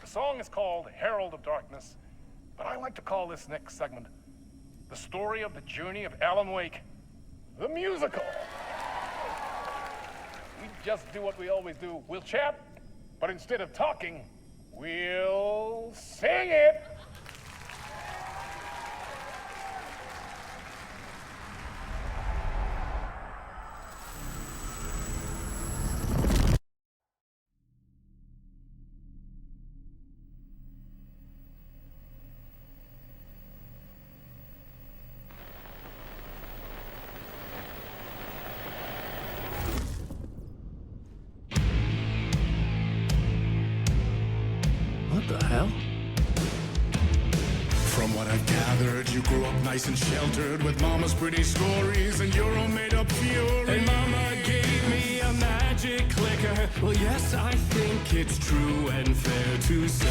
The song is called Herald of Darkness, but I like to call this next segment the story of the journey of Alan Wake, the musical. We just do what we always do. We'll chat, but instead of talking, we'll sing it. What the hell? From what I've gathered, you grew up nice and sheltered with mama's pretty stories and your own made-up fury. And mama gave me a magic clicker. Well, yes, I think it's true and fair to say.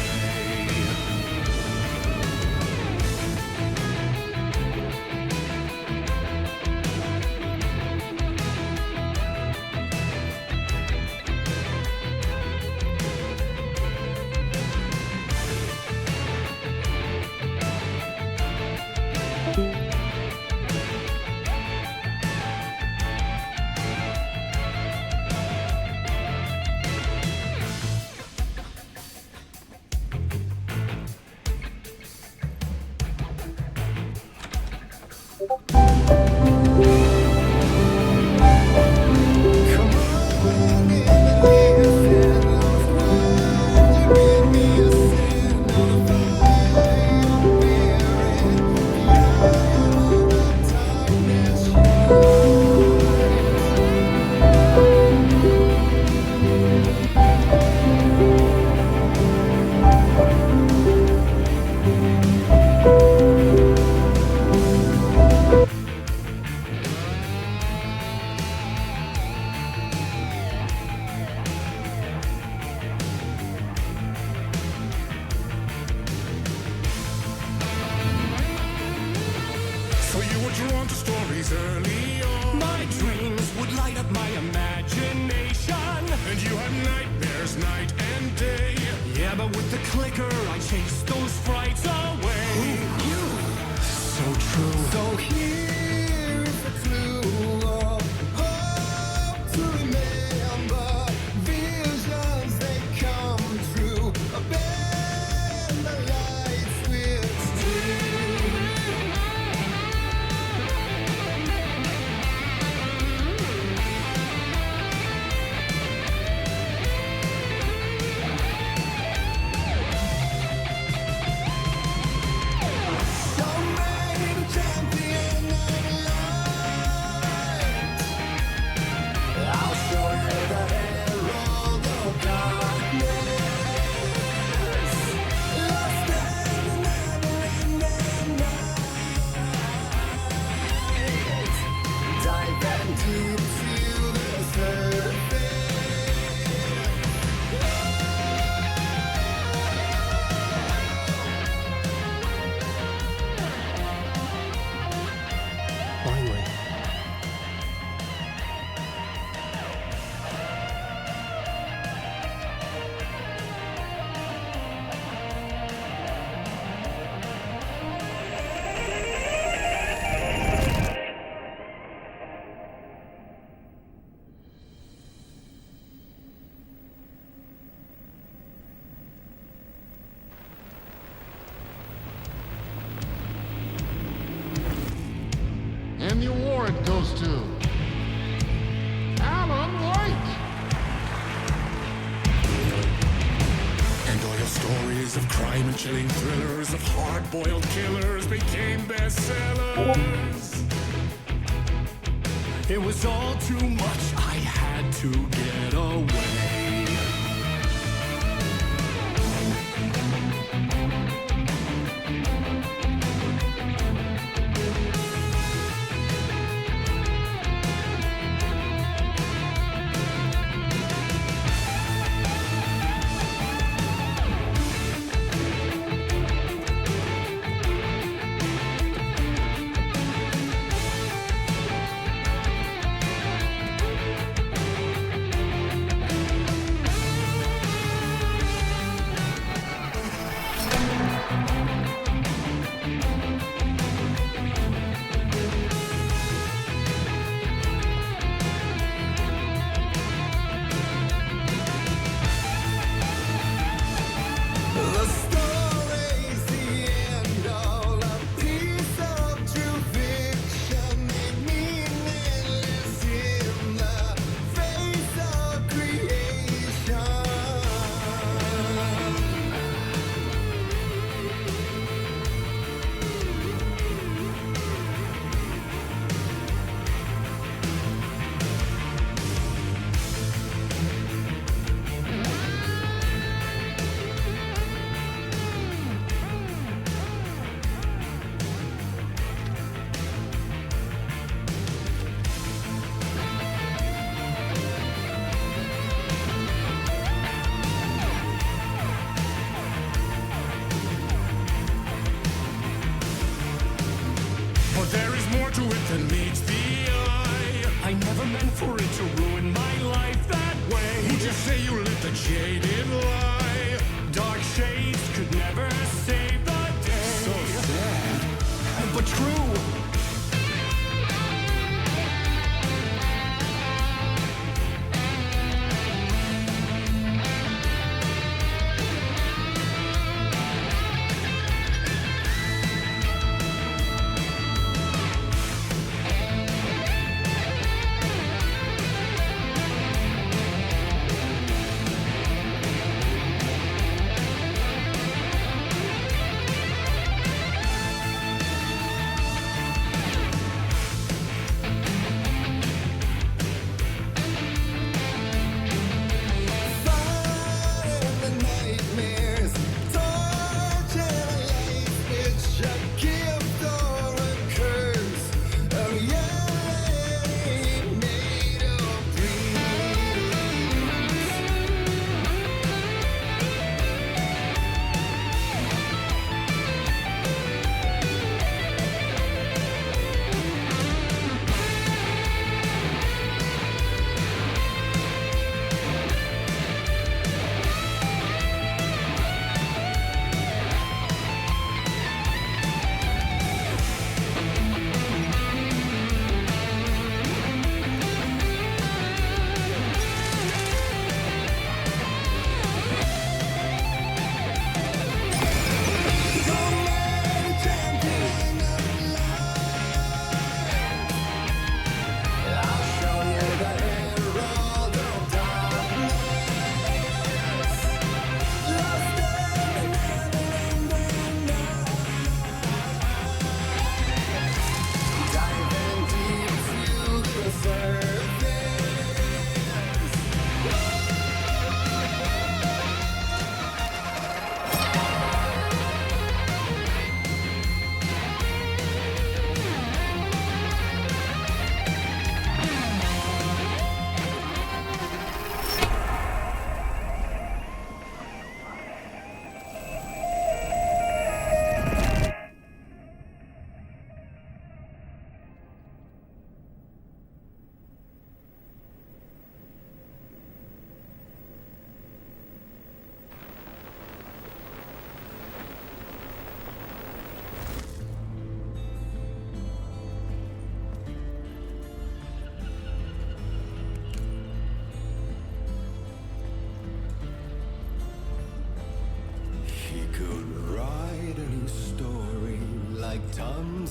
stories early on. My dreams would light up my imagination. And you had nightmares night and day. Yeah, but with the clicker, I chased those frights away. Who knew? So true. So here is the clue of hope to remember. Visions, they come true. Bend the light switch true. Finally. And the award goes to Alan Wake. And all your stories of crime and chilling thrillers of hard-boiled killers became bestsellers. It was all too much, I had to get away.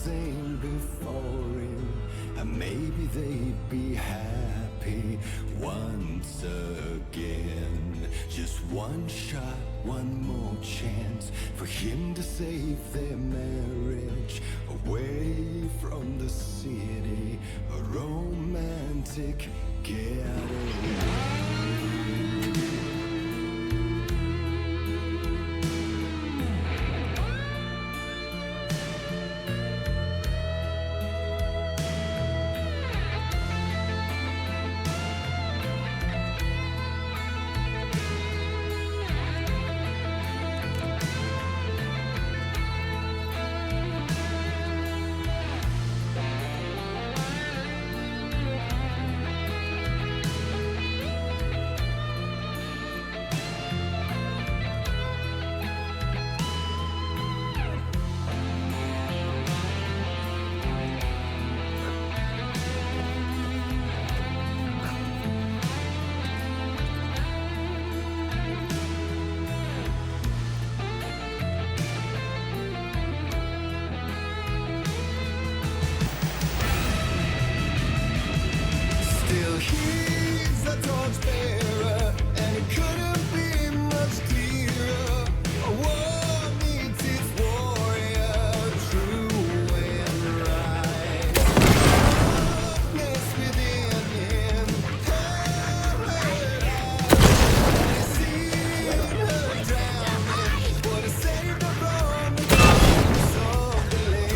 angels ain't before him, and maybe they'd be happy once again. Just one shot, one more chance for him to save their marriage away from the city, a romantic getaway. He's a torchbearer, and it couldn't be much clearer. A war needs its warrior, true and right. Darkness within him, paradise. Seen her drowning, what has saved her from the darkness of the lake.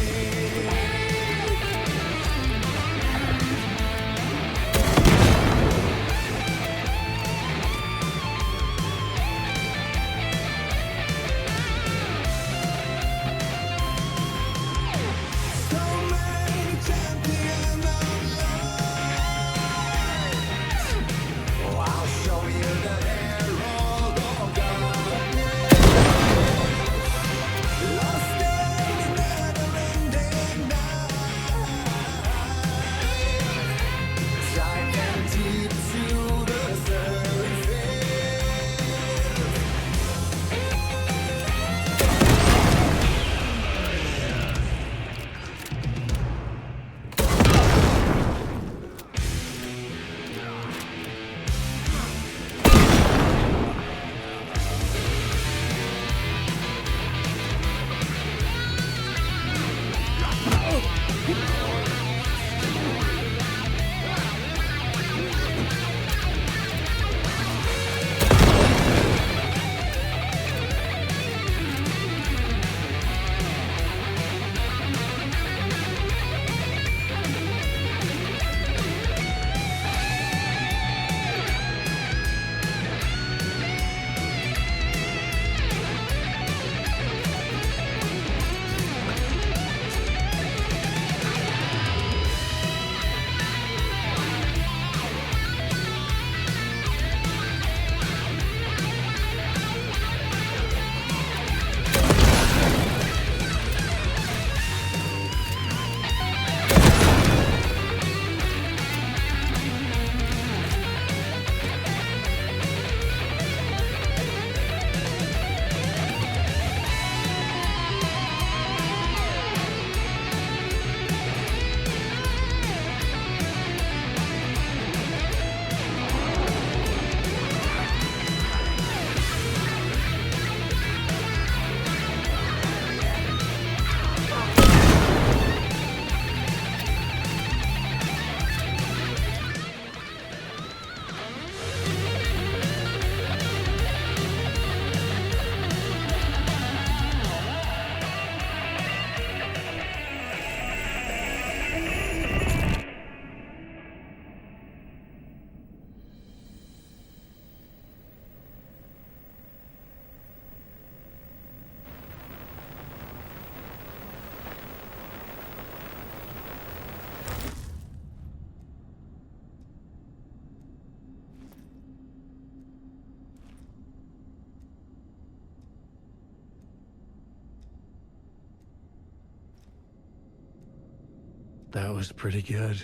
That was pretty good.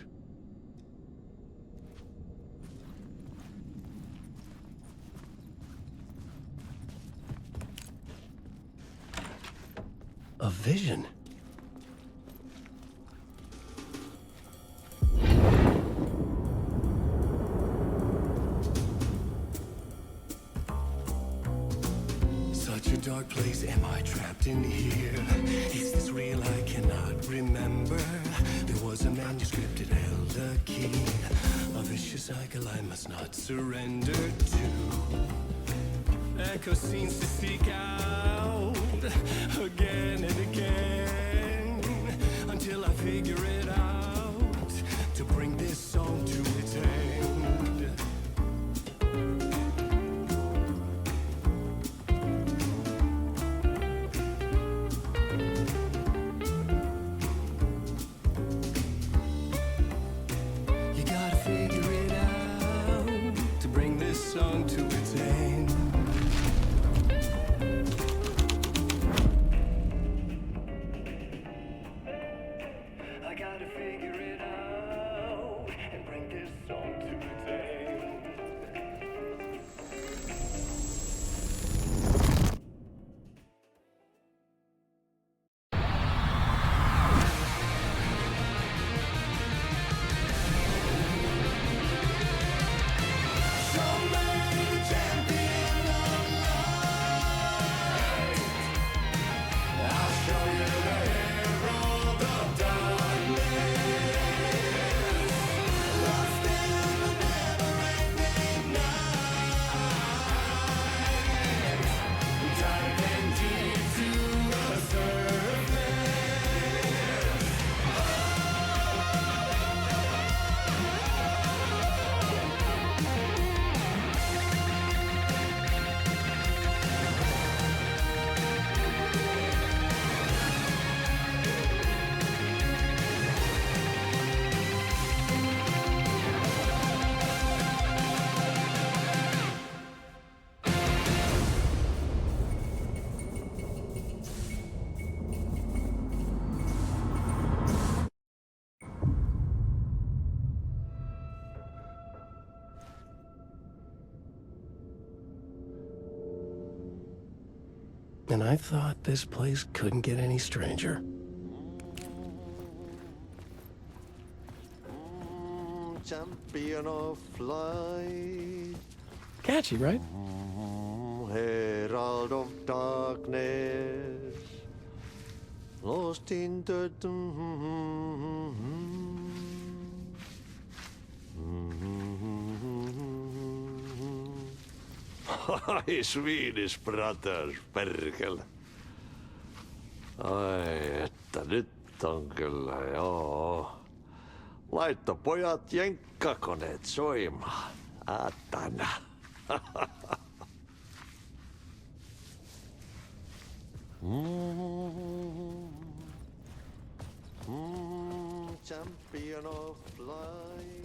A vision? place? Am I trapped in here? Is this real? I cannot remember. There was a manuscript, it held a key. A vicious cycle I must not surrender to. Echo scenes to seek out again and again until I figure it out to bring this song to its end. You gotta figure it out to bring this song to its end. I gotta figure it out and bring this song to its end. And I thought this place couldn't get any stranger. Champion of light. Catchy, right? Herald of darkness. Lost in the... Ai, Swedish brothers, perkele. Ai, että nyt on kyllä, joo. Laitto pojat jenkkakoneet soimaan. Atana. Champion of light.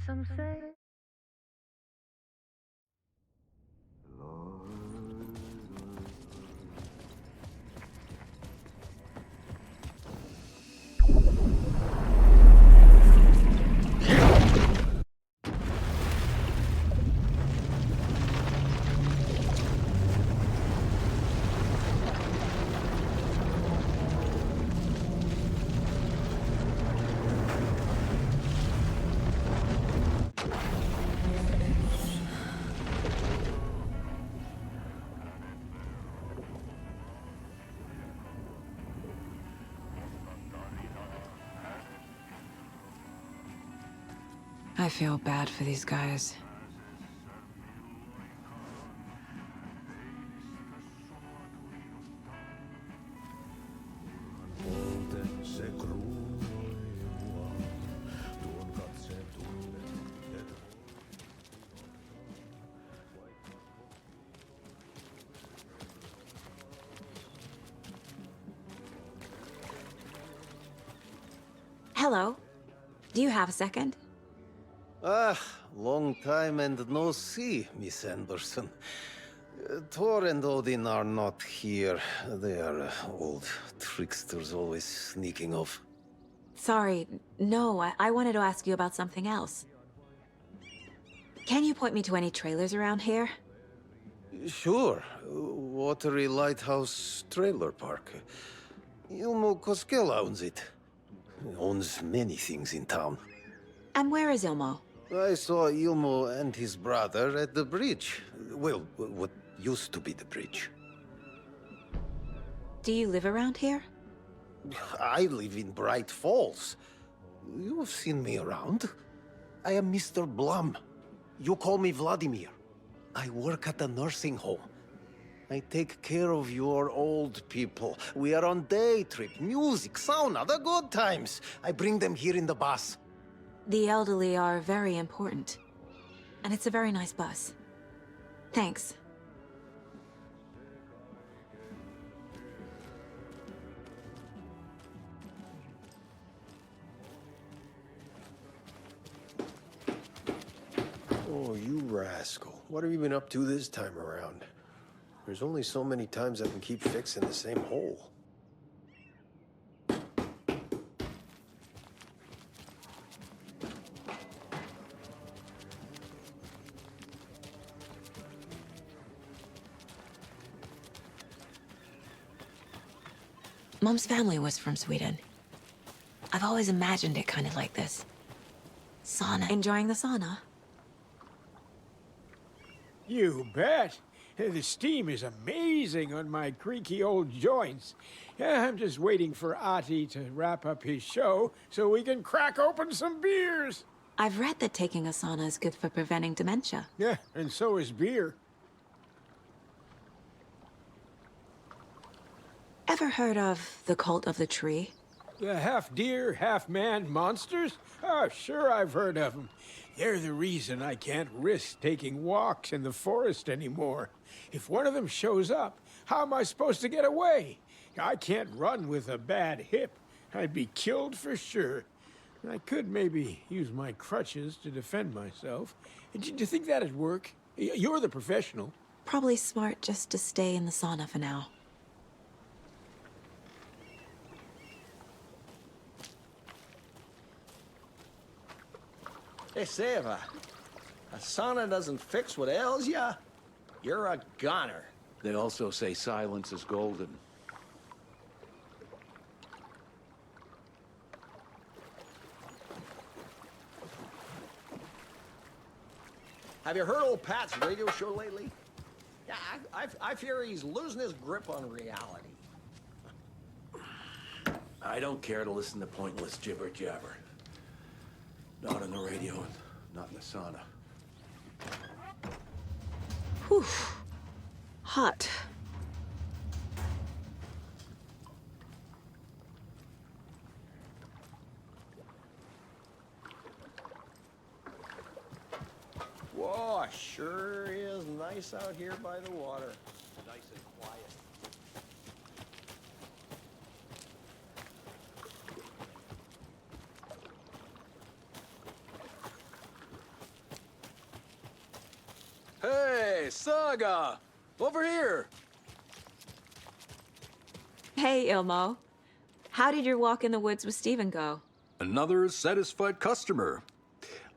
Some say. I feel bad for these guys. Hello. Do you have a second? Ah, long time and no see, Miss Anderson. Thor and Odin are not here. They are old tricksters always sneaking off. Sorry, no, I wanted to ask you about something else. Can you point me to any trailers around here? Sure. Watery Lighthouse Trailer Park. Ilmo Koskela owns it. He owns many things in town. And where is Ilmo? I saw Ilmo and his brother at the bridge. Well, what used to be the bridge. Do you live around here? I live in Bright Falls. You've seen me around. I am Mr. Blum. You call me Vladimir. I work at a nursing home. I take care of your old people. We are on day trip, music, sauna, the good times. I bring them here in the bus. The elderly are very important. And it's a very nice bus. Thanks. Oh, you rascal. What have you been up to this time around? There's only so many times I can keep fixing the same hole. Mom's family was from Sweden. I've always imagined it kind of like this. Sauna. Enjoying the sauna? You bet. The steam is amazing on my creaky old joints. I'm just waiting for Ati to wrap up his show so we can crack open some beers. I've read that taking a sauna is good for preventing dementia. Yeah, and so is beer. Ever heard of the cult of the tree? The half-deer, half-man monsters? Oh, sure I've heard of them. They're the reason I can't risk taking walks in the forest anymore. If one of them shows up, how am I supposed to get away? I can't run with a bad hip. I'd be killed for sure. I could maybe use my crutches to defend myself. Do you think that'd work? You're the professional. Probably smart just to stay in the sauna for now. Hey, say, if a sauna doesn't fix what ails ya, you're a goner. They also say silence is golden. Have you heard old Pat's radio show lately? Yeah, I fear he's losing his grip on reality. I don't care to listen to pointless jibber-jabber. Not on the radio and not in the sauna. Whew. Hot. Whoa, sure is nice out here by the water. Nice and quiet. Hey, Saga! Over here! Hey, Ilmo. How did your walk in the woods with Steven go? Another satisfied customer.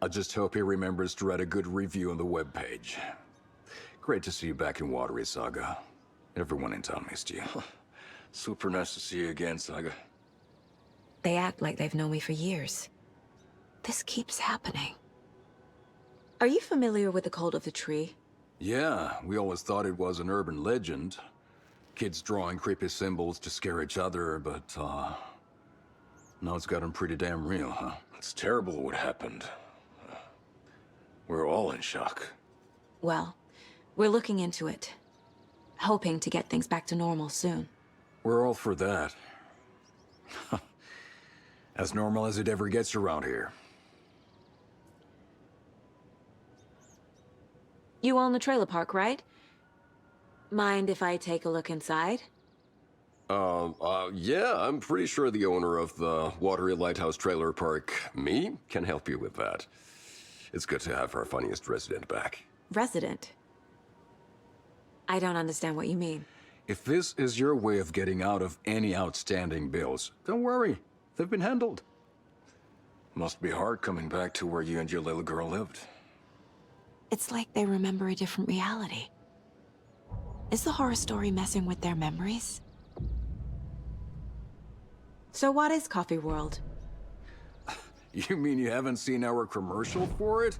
I just hope he remembers to write a good review on the webpage. Great to see you back in Watery, Saga. Everyone in town missed you. Super nice to see you again, Saga. They act like they've known me for years. This keeps happening. Are you familiar with the cult of the tree? Yeah, we always thought it was an urban legend. Kids drawing creepy symbols to scare each other, but, now it's gotten pretty damn real, huh? It's terrible what happened. We're all in shock. Well, we're looking into it. Hoping to get things back to normal soon. We're all for that. As normal as it ever gets around here. You own the trailer park, right? Mind if I take a look inside? Yeah, I'm pretty sure the owner of the Watery Lighthouse Trailer Park, me, can help you with that. It's good to have our funniest resident back. Resident? I don't understand what you mean. If this is your way of getting out of any outstanding bills, don't worry. They've been handled. Must be hard coming back to where you and your little girl lived. It's like they remember a different reality. Is the horror story messing with their memories? So what is Coffee World? You mean you haven't seen our commercial for it?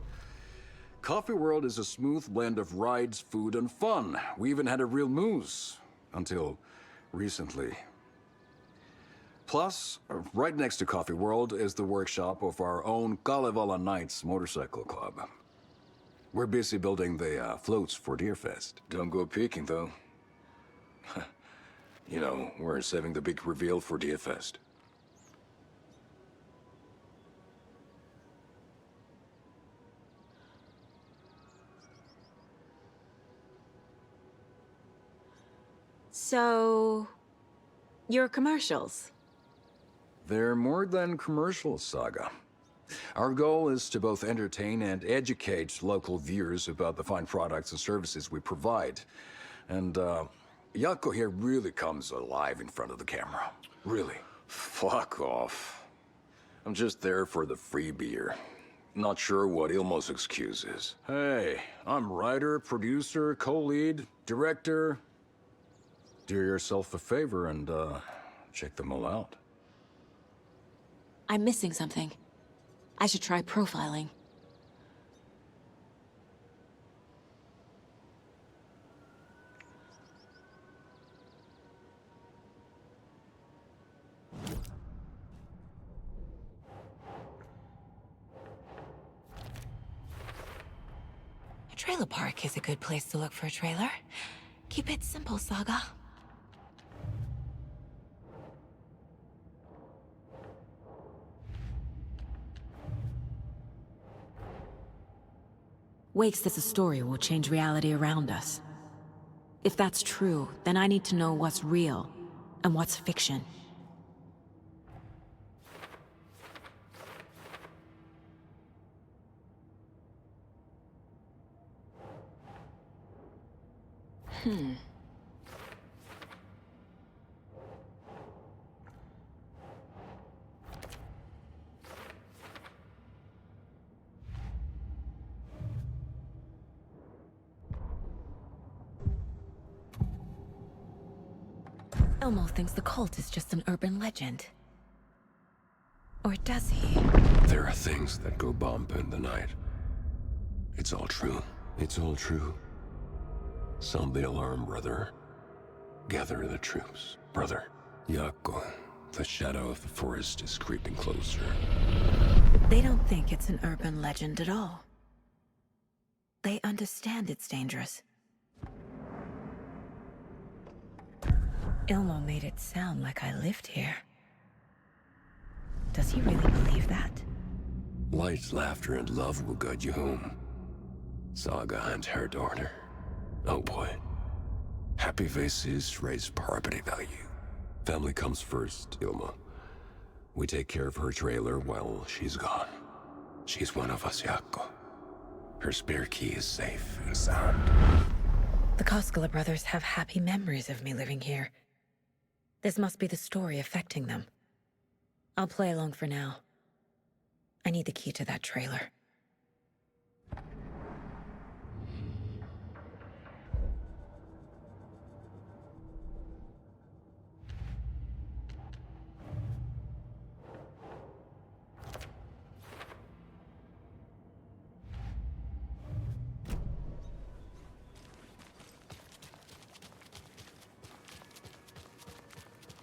Coffee World is a smooth blend of rides, food, and fun. We even had a real moose. Until recently. Plus, right next to Coffee World is the workshop of our own Kalevala Knights motorcycle club. We're busy building the floats for Deerfest. Don't go peeking, though. You know, we're saving the big reveal for Deerfest. So... your commercials? They're more than commercials, Saga. Our goal is to both entertain and educate local viewers about the fine products and services we provide. And, Yako here really comes alive in front of the camera. Really. Fuck off. I'm just there for the free beer. Not sure what Ilmo's excuse is. Hey, I'm writer, producer, co-lead, director. Do yourself a favor and, check them all out. I'm missing something. I should try profiling. A trailer park is a good place to look for a trailer. Keep it simple, Saga. Wake says a story will change reality around us. If that's true, then I need to know what's real and what's fiction. Elmo thinks the cult is just an urban legend. Or does he? There are things that go bump in the night. It's all true. It's all true. Sound the alarm, brother. Gather the troops, brother. Yako, the shadow of the forest is creeping closer. They don't think it's an urban legend at all. They understand it's dangerous. Ilmo made it sound like I lived here. Does he really believe that? Light, laughter, and love will guide you home. Saga and her daughter. Oh boy. Happy faces raise property value. Family comes first, Ilma. We take care of her trailer while she's gone. She's one of us, Yako. Her spare key is safe and sound. The Koskela brothers have happy memories of me living here. This must be the story affecting them. I'll play along for now. I need the key to that trailer.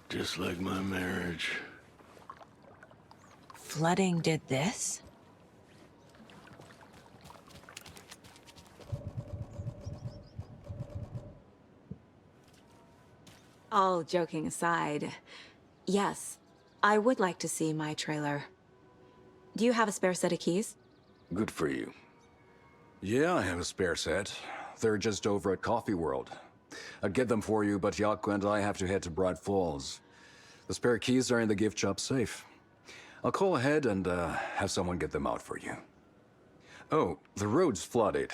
Just like my marriage. Flooding did this? All joking aside, yes, I would like to see my trailer. Do you have a spare set of keys? Good for you. Yeah, I have a spare set. They're just over at Coffee World. I'd get them for you, but Yako and I have to head to Bright Falls. The spare keys are in the gift shop safe. I'll call ahead and have someone get them out for you. Oh, the road's flooded,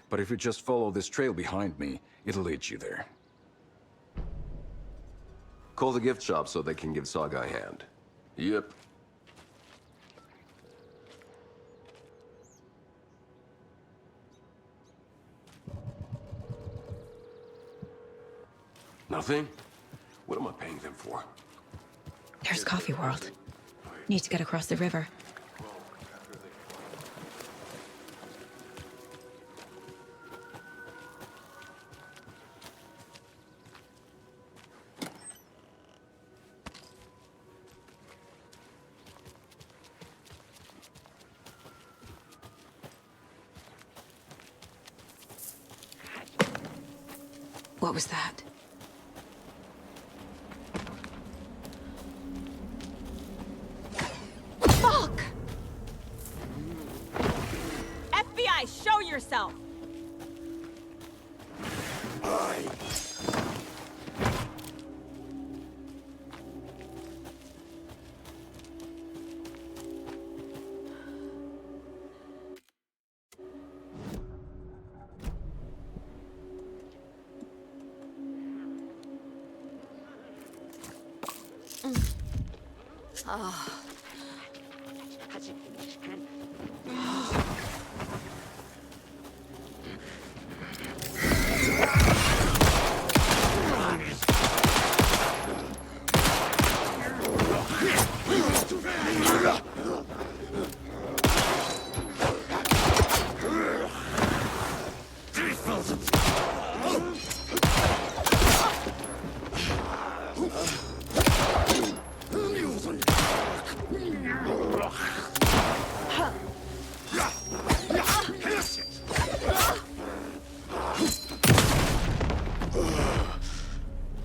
but if you just follow this trail behind me, it'll lead you there. Call the gift shop so they can give Saga a hand. Yep. Nothing? What am I paying them for? There's Coffee World. Need to get across the river. What was that? Fuck! FBI, show yourself! Oh.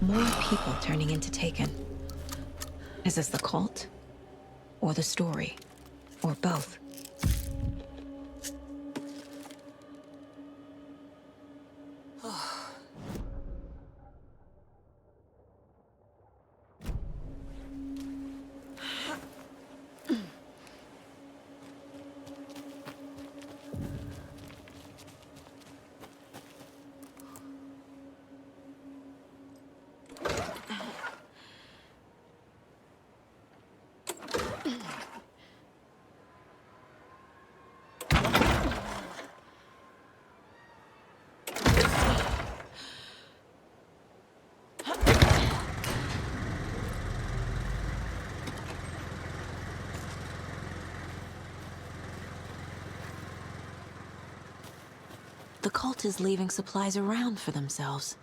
More people turning into Taken. Is this the cult? Or the story? Or both? The cult is leaving supplies around for themselves.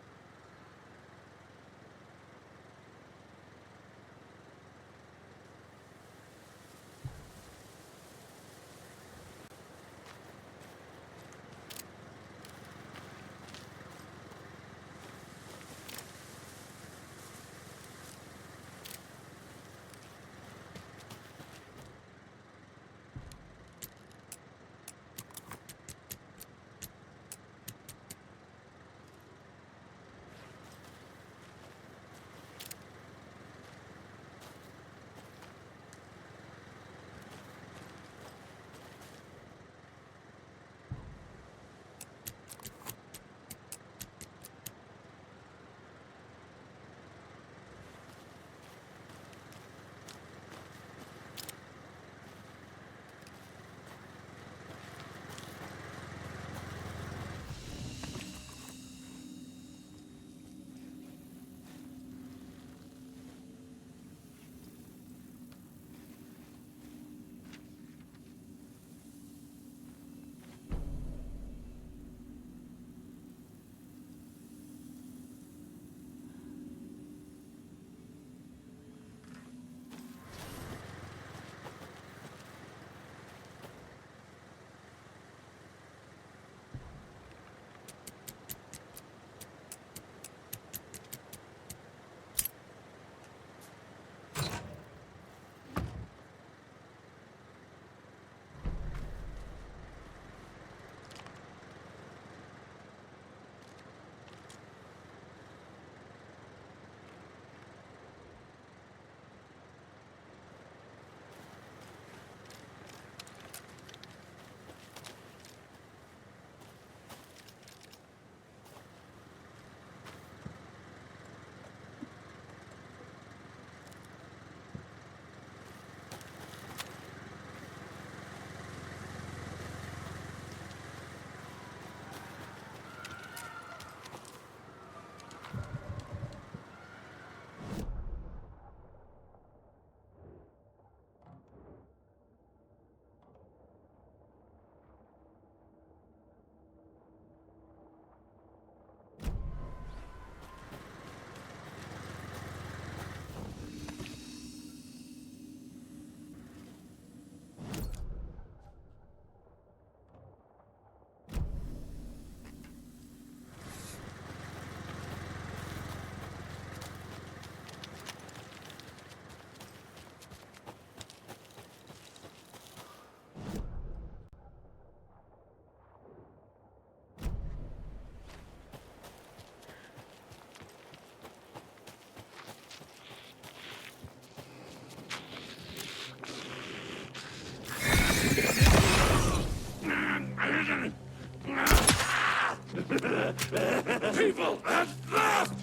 people at last!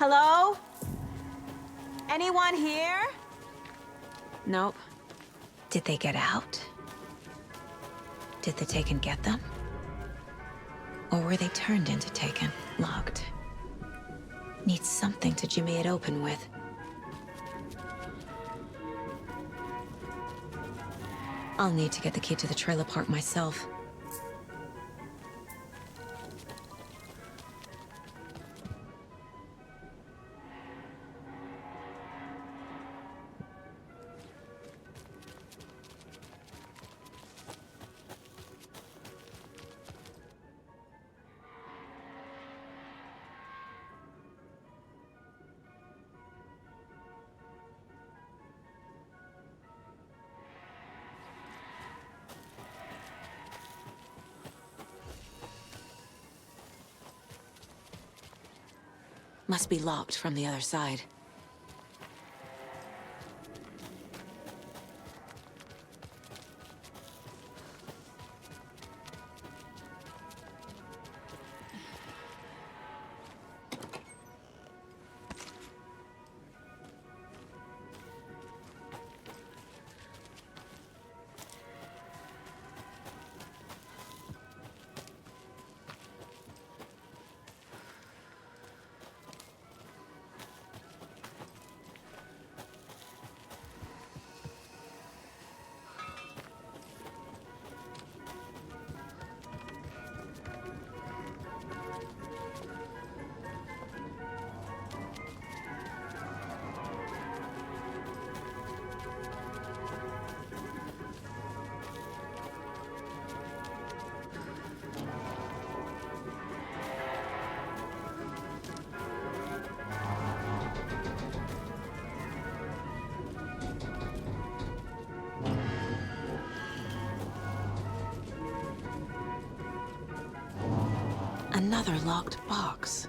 Hello? Anyone here? Nope. Did they get out? Did the Taken get them? Or were they turned into Taken, locked? Need something to jimmy it open with. I'll need to get the key to the trailer park myself. Must be locked from the other side. Another locked box.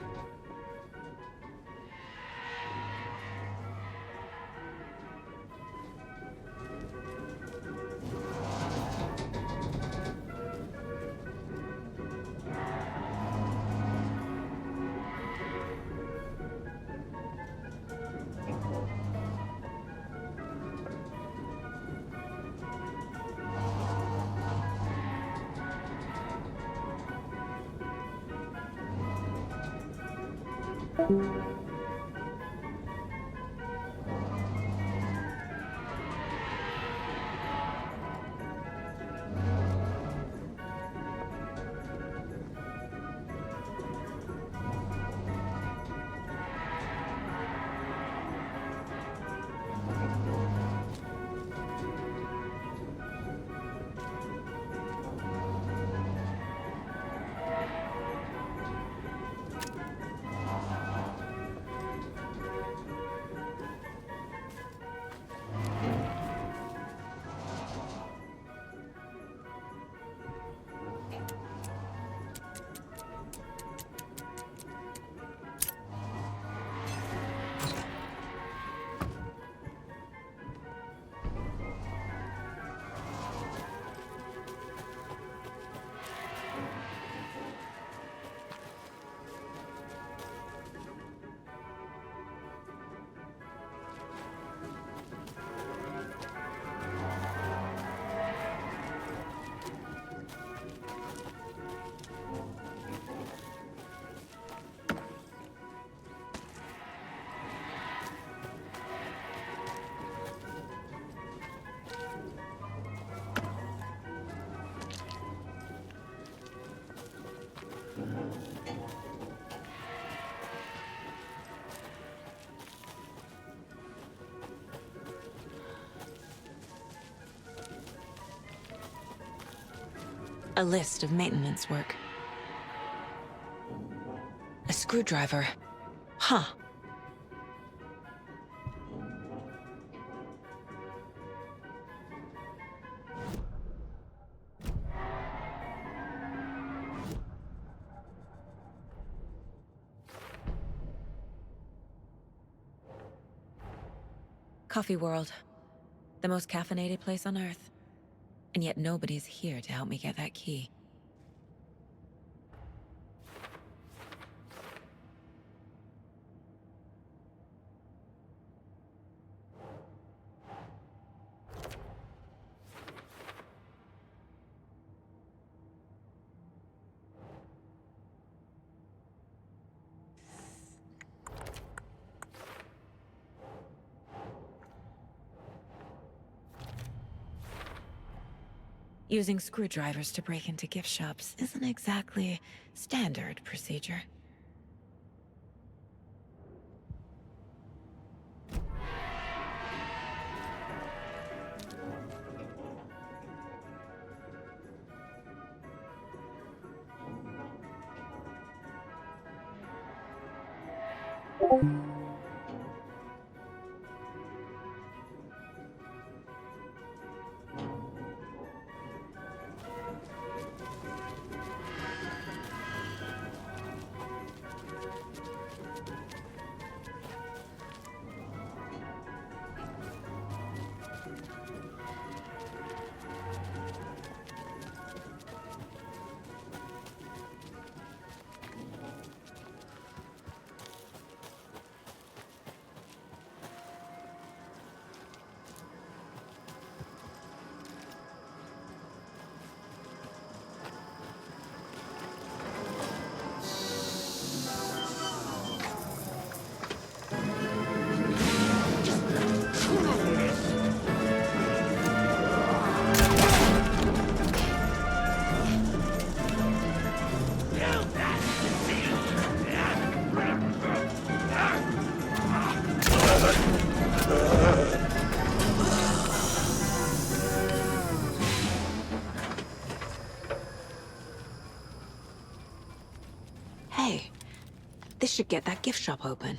A list of maintenance work. A screwdriver. Huh. Coffee World. The most caffeinated place on Earth. And yet nobody's here to help me get that key. Using screwdrivers to break into gift shops isn't exactly standard procedure. Hey, this should get that gift shop open.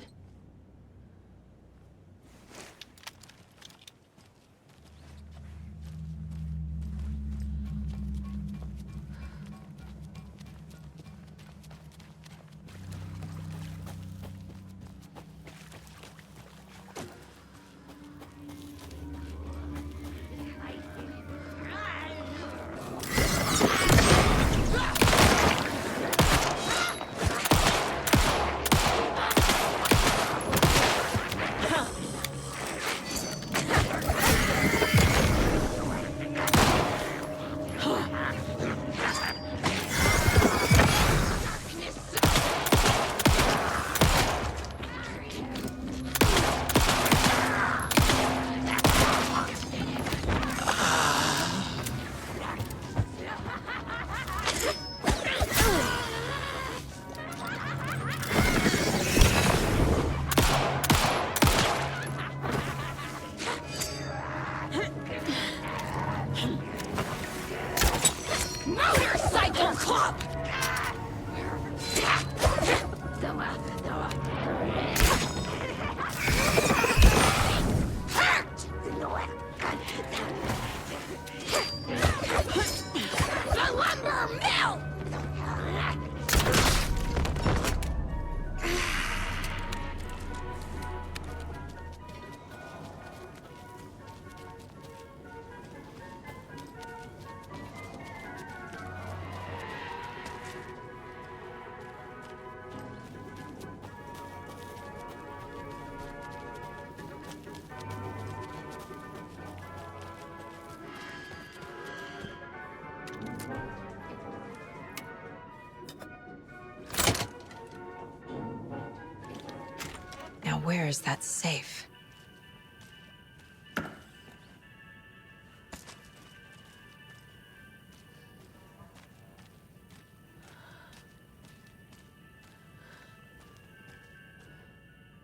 Now where is that safe?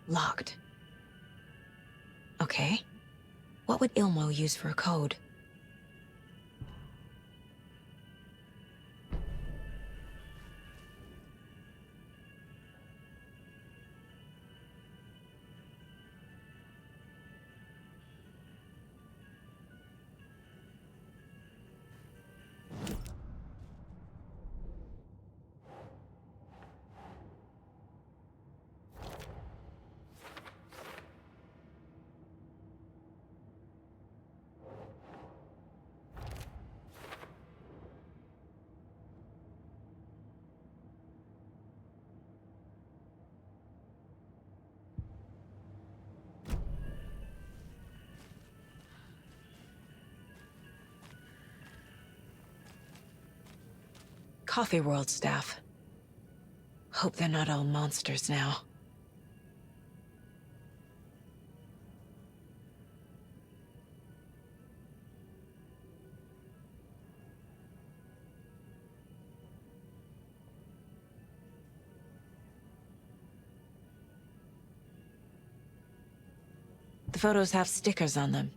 Locked. Okay. What would Ilmo use for a code? Coffee World staff. Hope they're not all monsters now. The photos have stickers on them.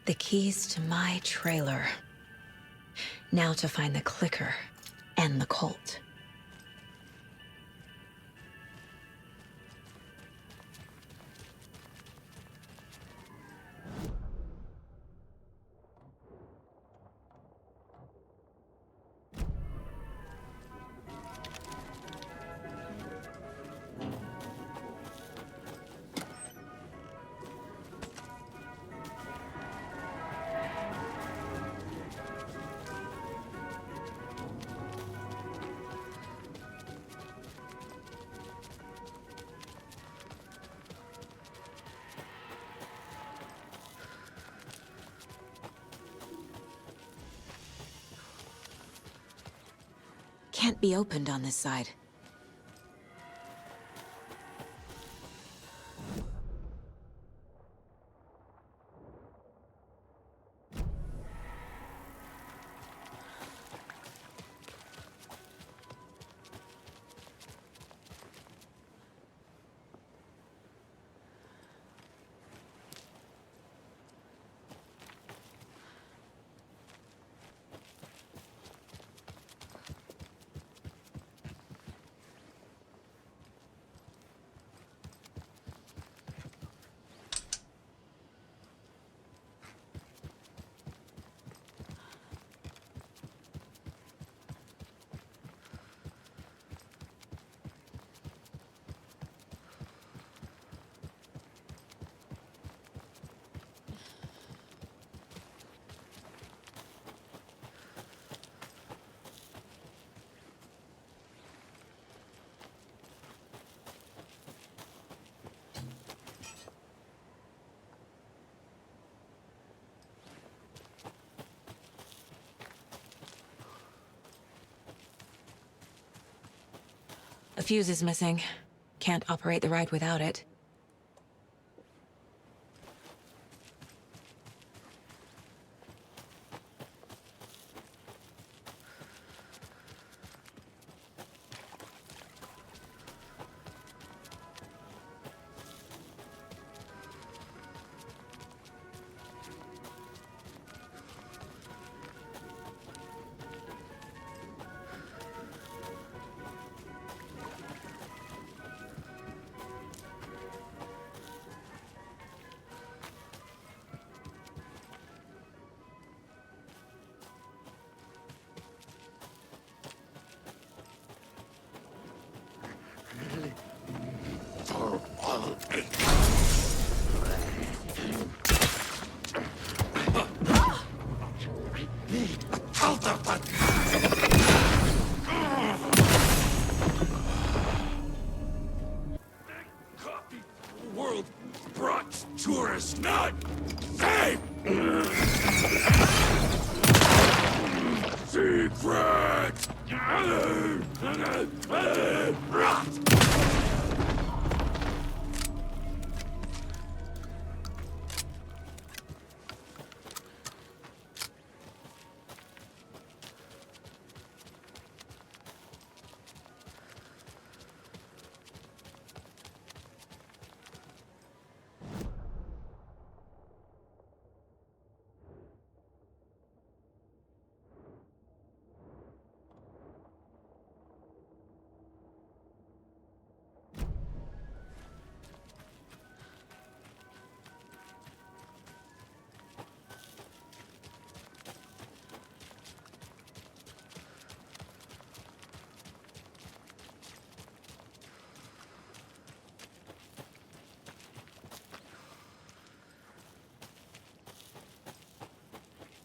The keys to my trailer. Now to find the clicker and the cult. Can't be opened on this side. A fuse is missing. Can't operate the ride without it. World brought tourists, not fame!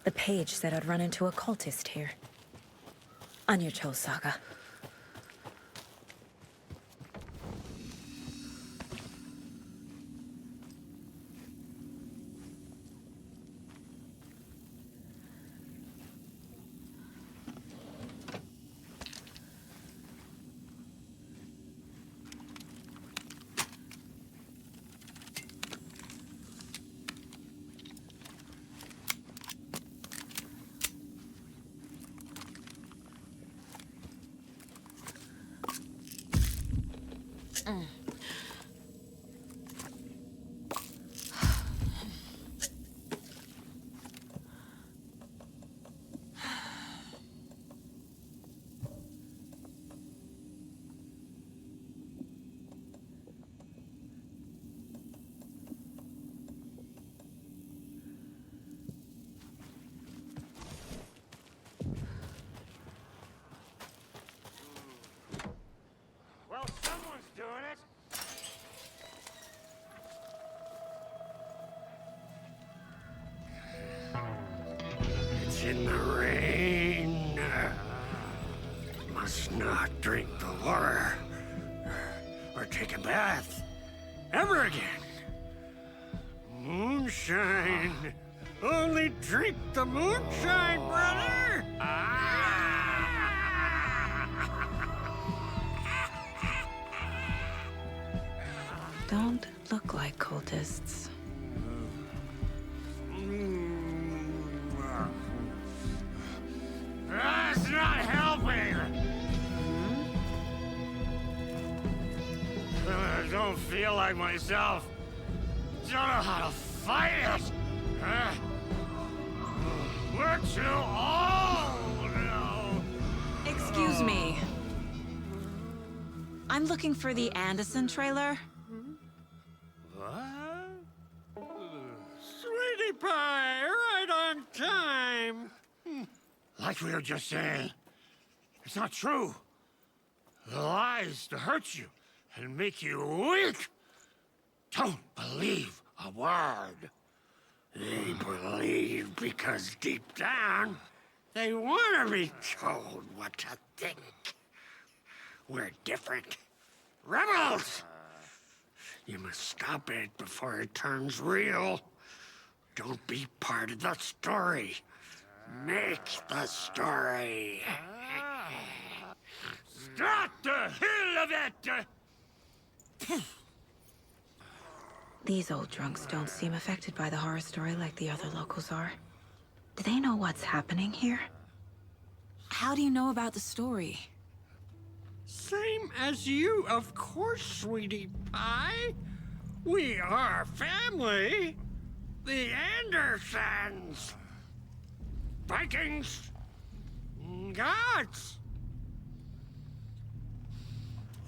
The page said I'd run into a cultist here. On your toes, Saga. Well, someone's doing it. It's in the rain. Must not drink the water or take a bath ever again. Moonshine. Only drink the moonshine, brother. Don't look like cultists. That's not helping. I don't feel like myself. Don't know how to fight it. We're too old now. Excuse me. I'm looking for the Anderson trailer. What? Sweetie pie, right on time. Like we were just saying, it's not true. The lies to hurt you and make you weak. Don't believe a word. They believe because deep down, they want to be told what to think. We're different. Rebels! You must stop it before it turns real. Don't be part of the story. Make the story. Start the hell of it! These old drunks don't seem affected by the horror story like the other locals are. Do they know what's happening here? How do you know about the story? Same as you, of course, sweetie pie. We are family. The Andersons. Vikings. Gods.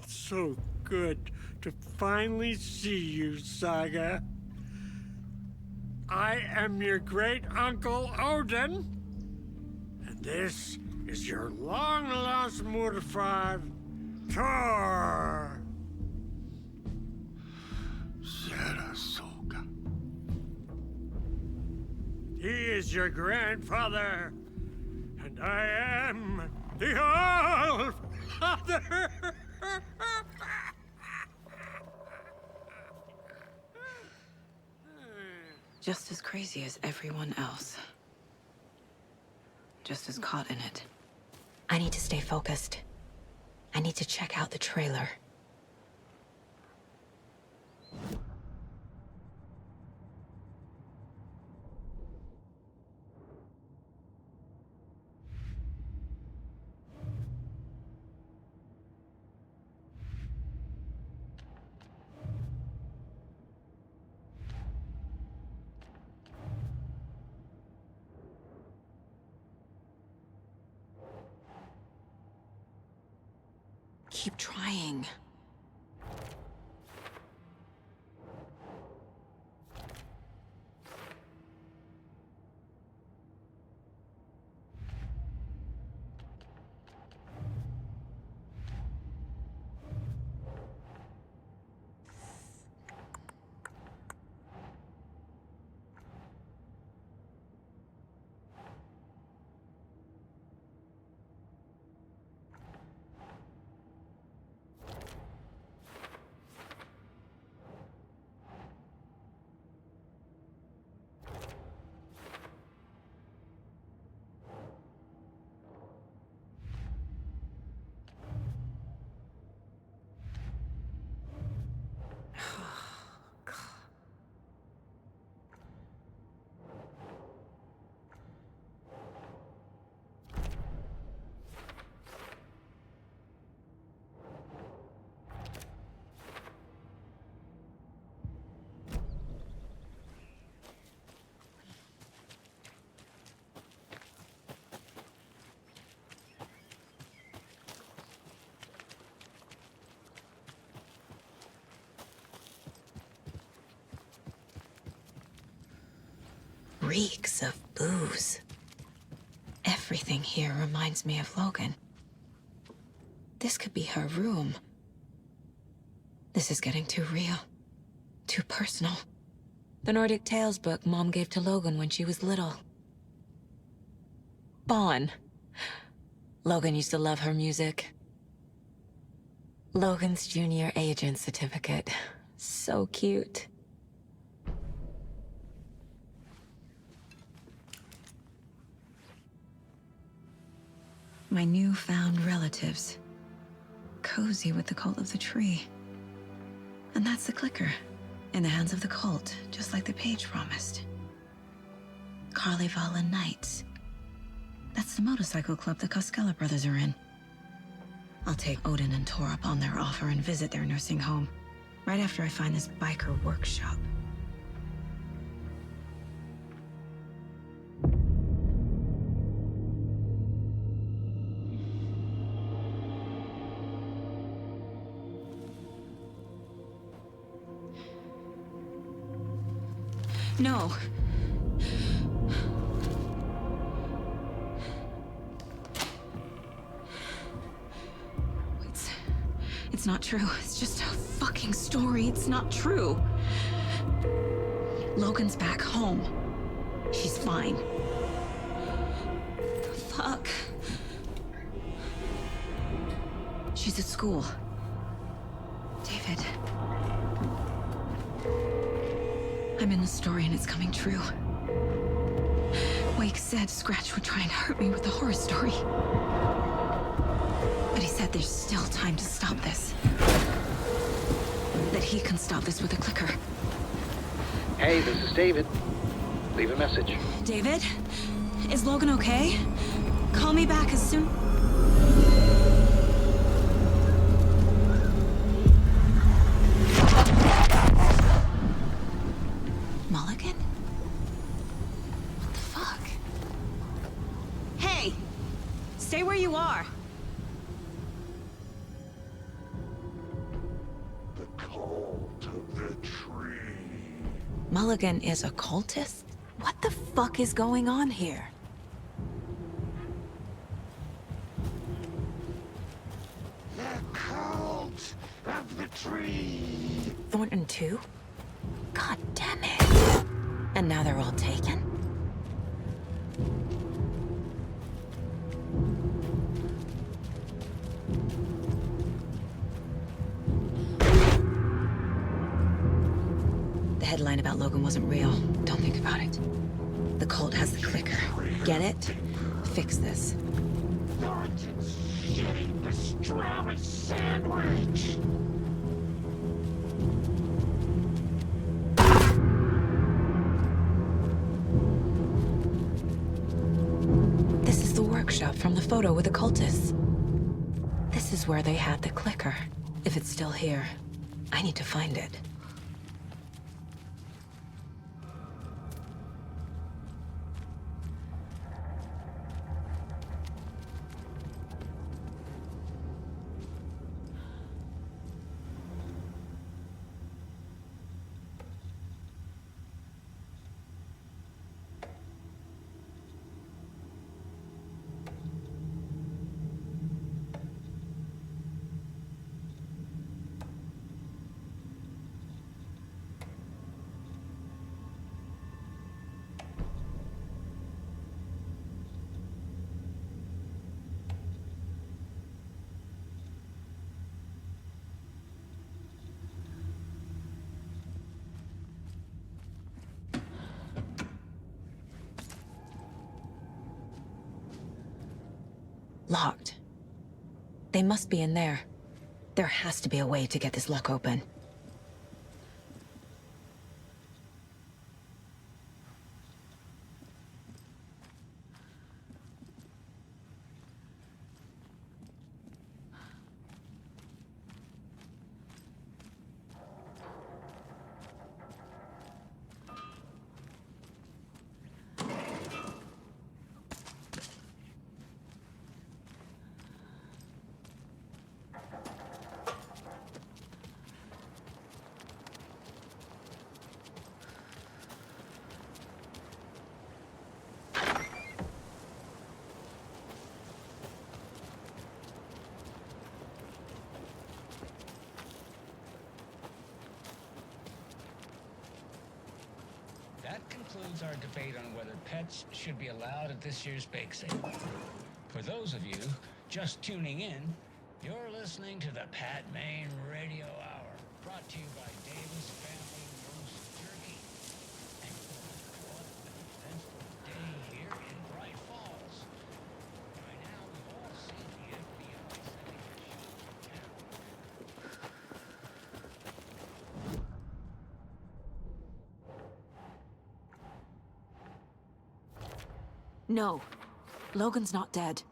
It's so good to finally see you, Saga. I am your great-uncle Odin. And this is your long-lost motherfather, Thor. Sarasota. He is your grandfather, and I am the All-Father. Just as crazy as everyone else. Just as caught in it. I need to stay focused. I need to check out the trailer. Keep trying. reeks of booze. Everything here reminds me of Logan. This could be her room. This is getting too real. Too personal. The Nordic Tales book Mom gave to Logan when she was little. Bon. Logan used to love her music. Logan's junior agent certificate. So cute. My newfound relatives. Cozy with the cult of the tree. And that's the clicker. In the hands of the cult, just like the page promised. Carnival Knights. That's the motorcycle club the Koskela brothers are in. I'll take Odin and Tor up on their offer and visit their nursing home. Right after I find this biker workshop. No. It's not true. It's just a fucking story. It's not true. Logan's back home. She's fine. Fuck. She's at school. David. I'm in the story and it's coming true. Wake said Scratch would try and hurt me with the horror story. But he said there's still time to stop this. That he can stop this with a clicker. Hey, this is David. Leave a message. David? Is Logan okay? Call me back as soon... Mulligan? What the fuck? Hey! Stay where you are! Mulligan is a cultist? What the fuck is going on here? The cult of the tree. Thornton too? God damn it. And now they're all taken? The headline about Logan wasn't real. Don't think about it. The cult has the clicker. Get it? Fix this. Thornton's shitting pastrami sandwich. This is the workshop from the photo with the cultists. This is where they had the clicker. If it's still here, I need to find it. Locked. They must be in there. There has to be a way to get this lock open. that concludes our debate on whether pets should be allowed at this year's bake sale. For those of you just tuning in, you're listening to the Pat Maine Radio Hour, brought to you by Davis Family Roast Jerky. And what an eventful day here in Bright Falls. By now, we've all seen the FBI sending their No. Logan's not dead.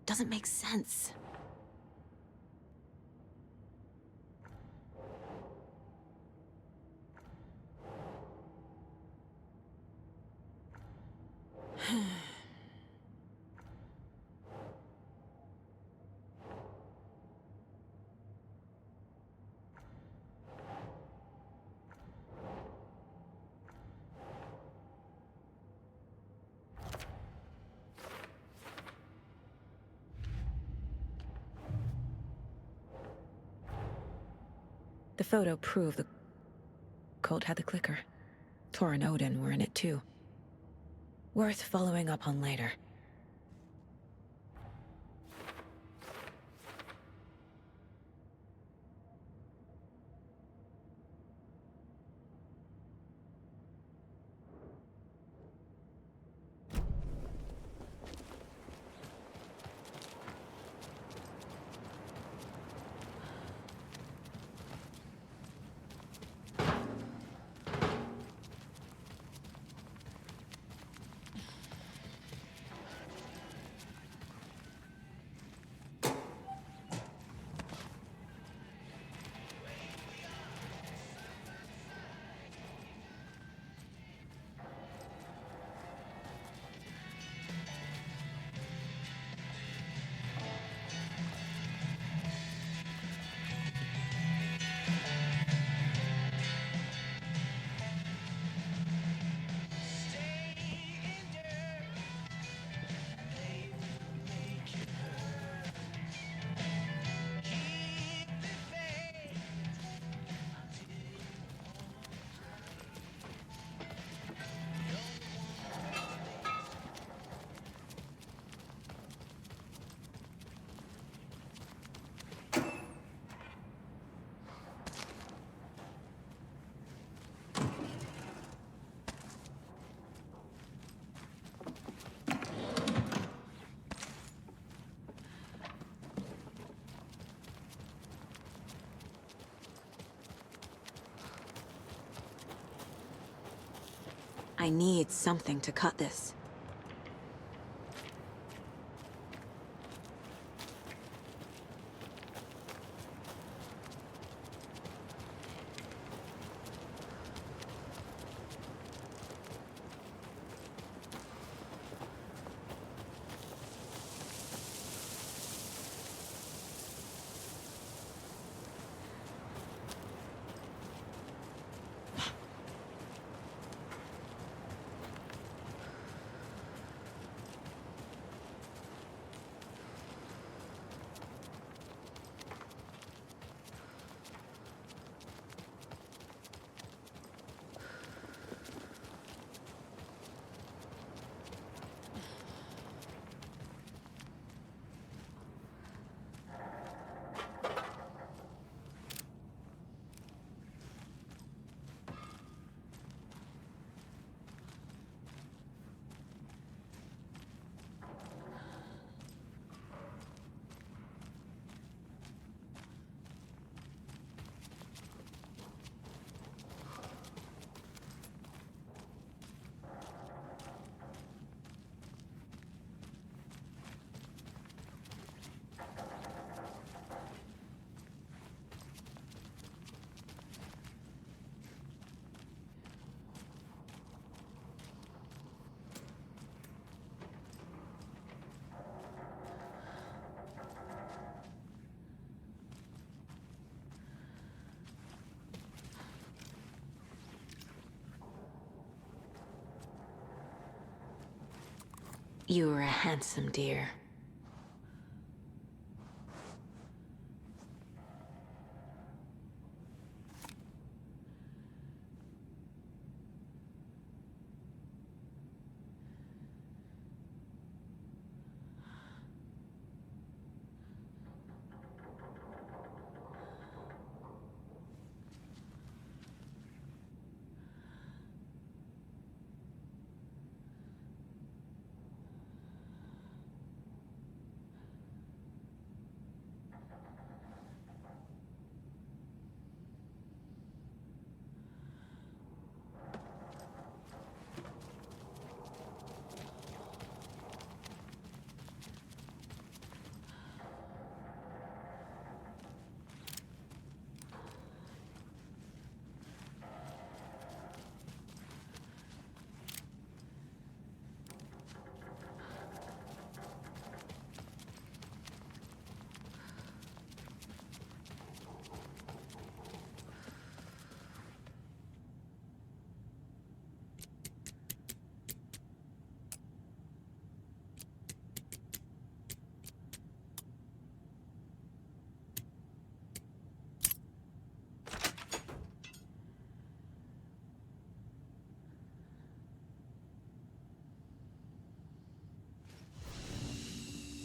Doesn't make sense. The photo proved the cult had the clicker. Tor and Odin were in it too. Worth following up on later. I need something to cut this. You were a handsome deer.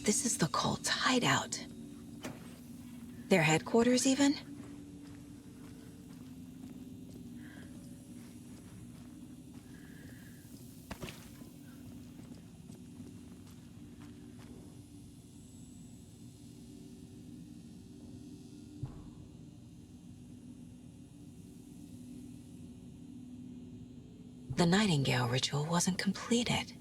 This is the cult's hideout. Their headquarters, even? The Nightingale ritual wasn't completed.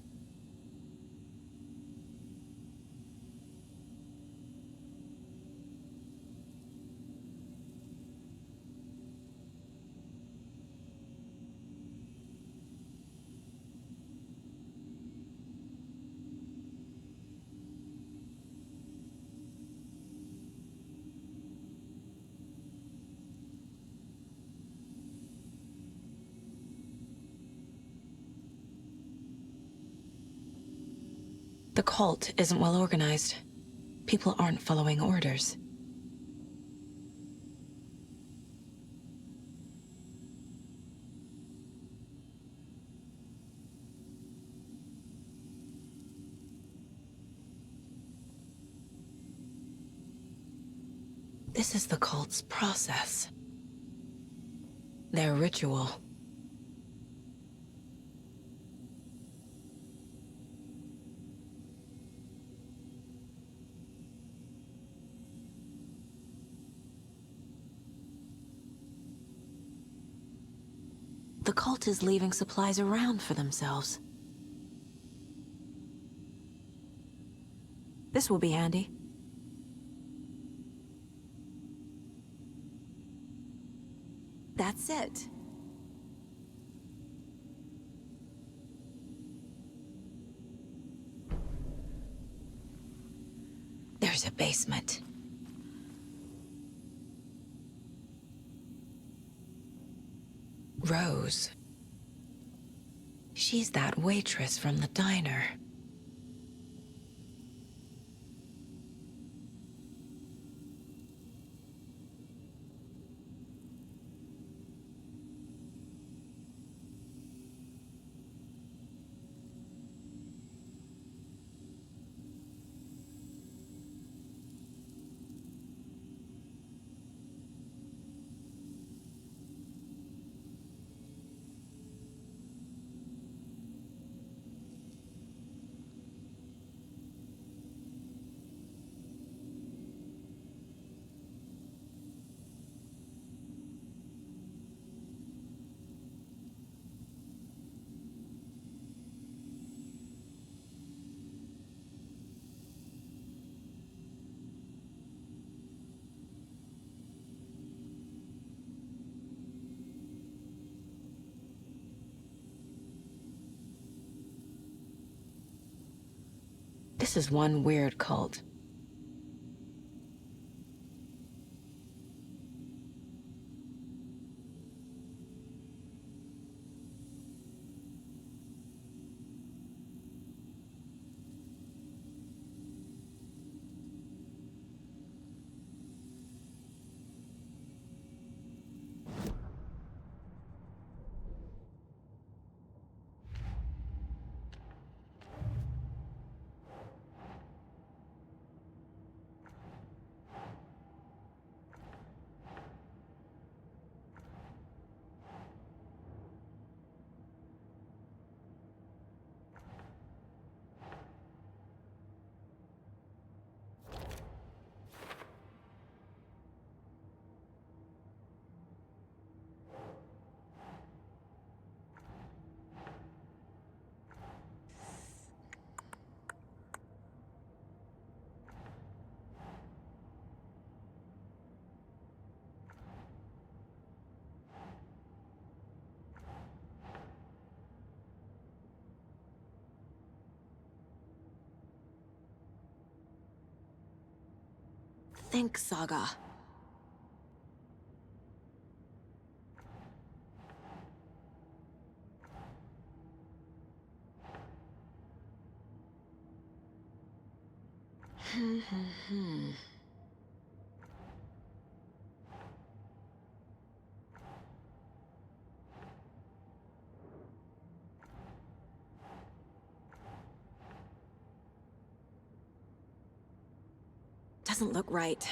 The cult isn't well organized. People aren't following orders. This is the cult's process. Their ritual. The cult is leaving supplies around for themselves. This will be handy. That's it. There's a basement. Rose. She's that waitress from the diner. This is one weird cult. think, Saga. Doesn't look right.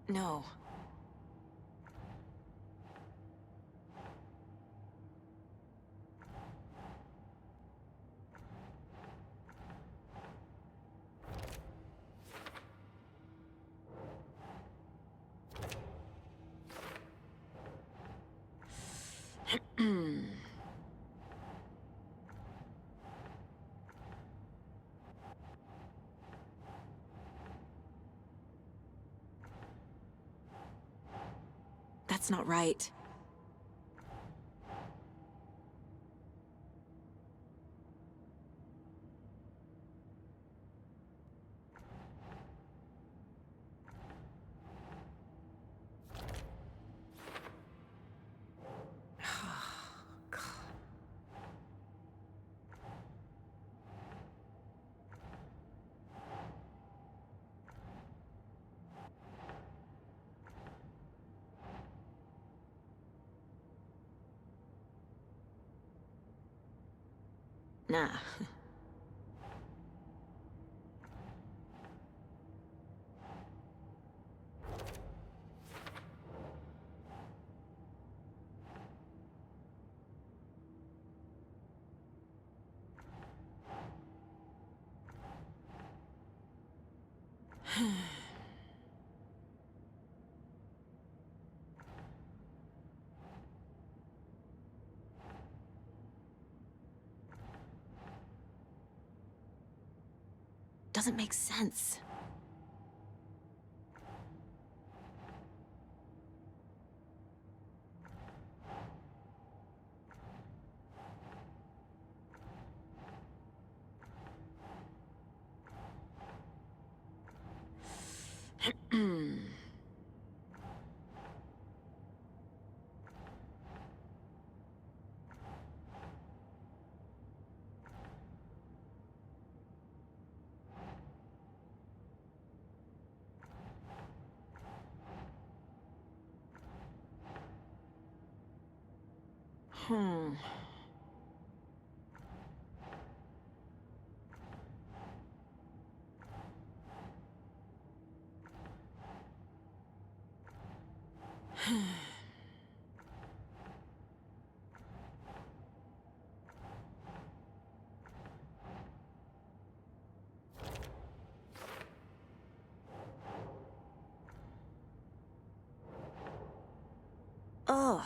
No. That's not right. Nah. Doesn't make sense. Hmm. Ugh.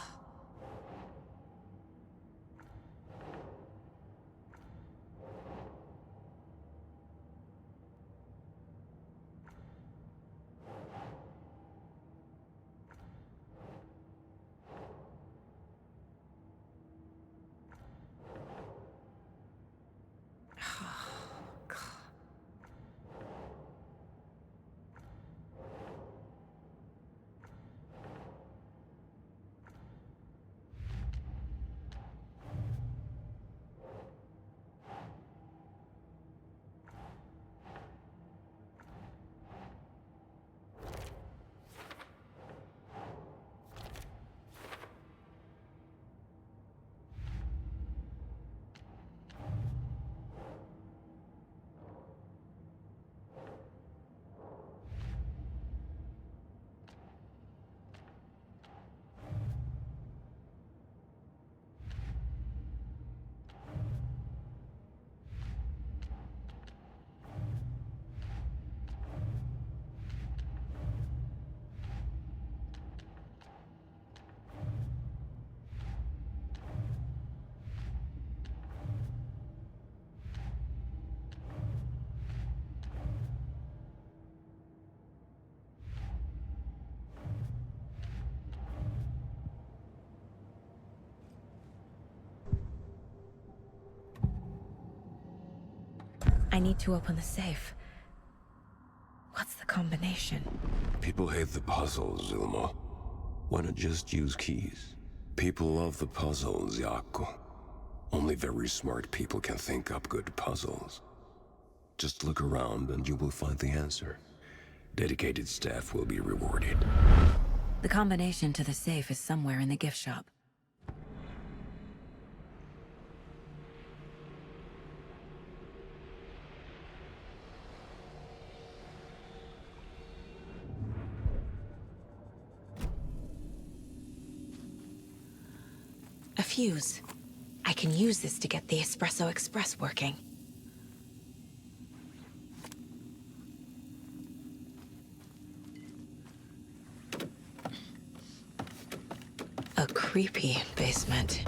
I need to open the safe. What's the combination? People hate the puzzles, Ilmo. Why not just use keys? People love the puzzles, Yaku. Only very smart people can think up good puzzles. Just look around and you will find the answer. Dedicated staff will be rewarded. The combination to the safe is somewhere in the gift shop. A fuse. I can use this to get the Espresso Express working. A creepy basement.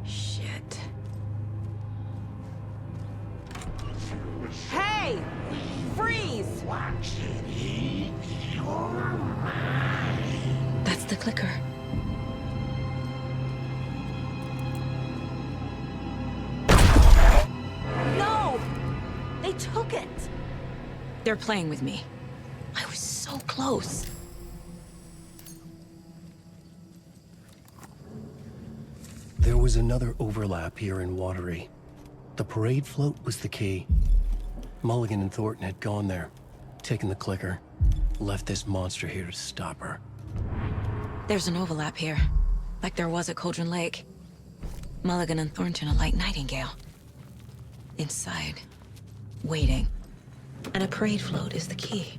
Shit. Hey! Freeze! That's the clicker. No! They took it! They're playing with me. I was so close. There was another overlap here in Watery. The parade float was the key. Mulligan and Thornton had gone there, taken the clicker, left this monster here to stop her. There's an overlap here, like there was at Cauldron Lake. Mulligan and Thornton are like Nightingale. Inside, waiting. And a parade float is the key.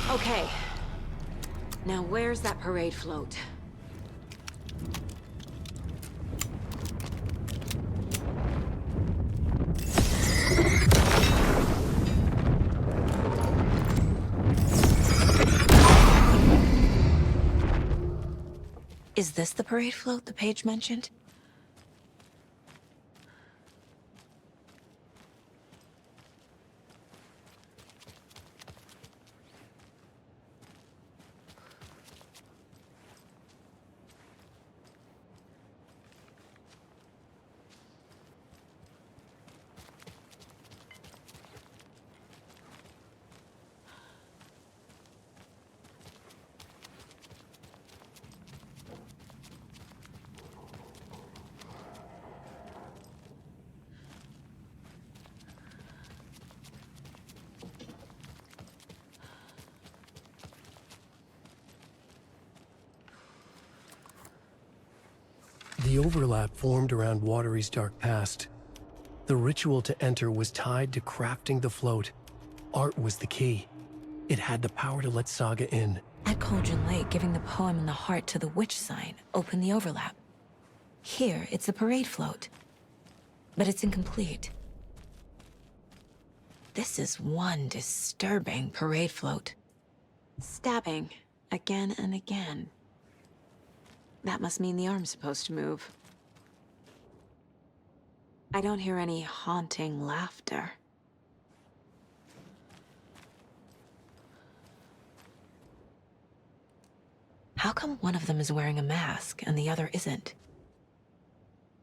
Okay. Now where's that parade float? Is this the parade float the page mentioned? The overlap formed around Watery's dark past. The ritual to enter was tied to crafting the float. Art was the key. It had the power to let Saga in. At Cauldron Lake, giving the poem and the heart to the witch sign opened the overlap. Here, it's the parade float. But it's incomplete. This is one disturbing parade float. Stabbing. Again and again. That must mean the arm's supposed to move. I don't hear any haunting laughter. How come one of them is wearing a mask and the other isn't?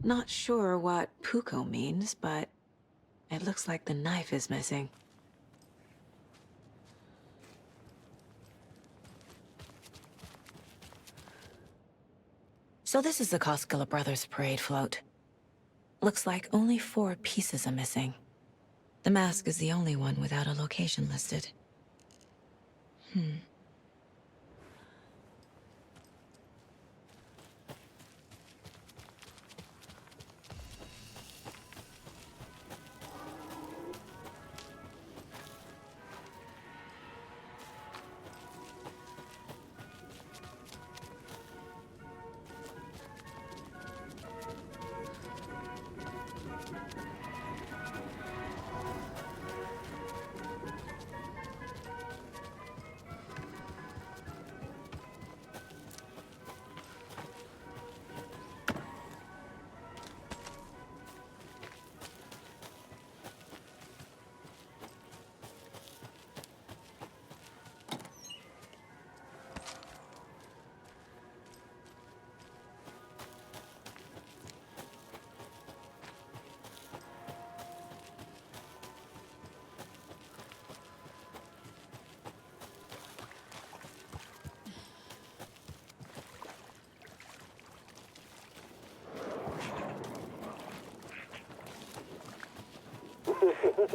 Not sure what Puko means, but it looks like the knife is missing. So this is the Koskela Brothers parade float. Looks like only 4 pieces are missing. The mask is the only one without a location listed.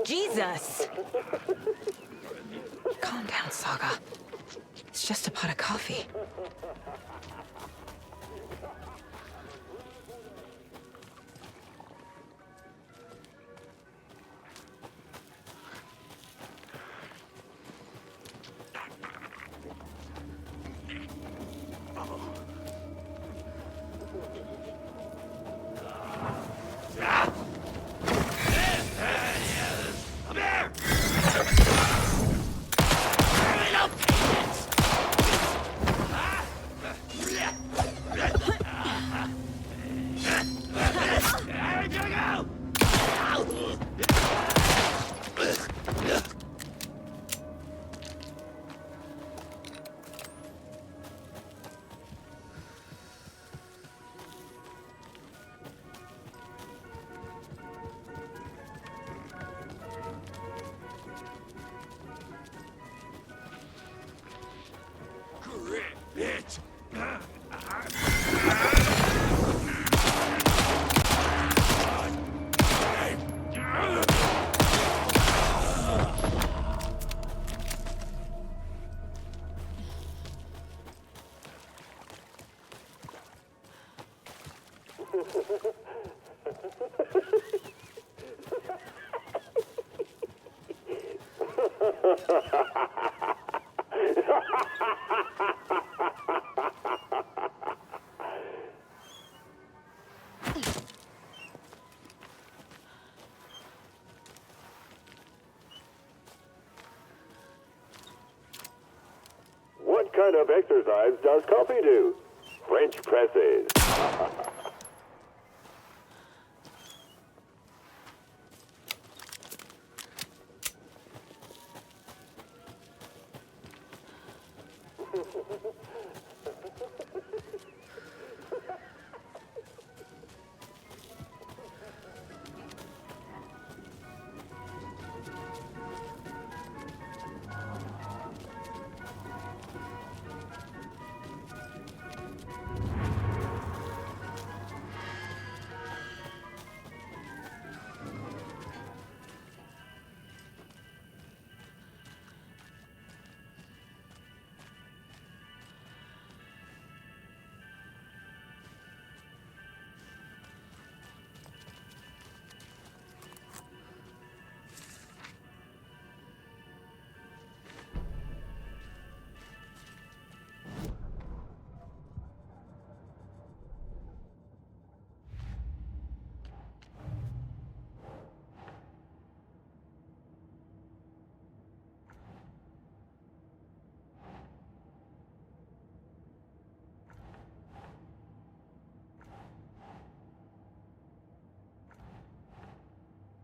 Jesus! Calm down, Saga. It's just a pot of coffee. What kind of exercise does coffee do? French presses.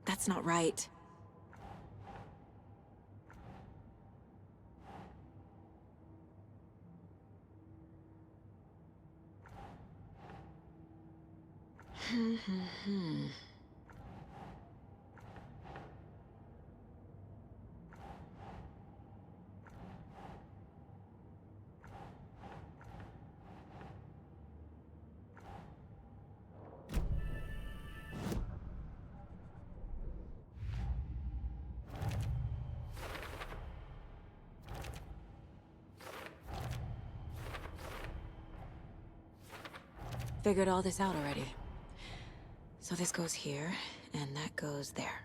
That's not right. Figured all this out already. So this goes here, and that goes there.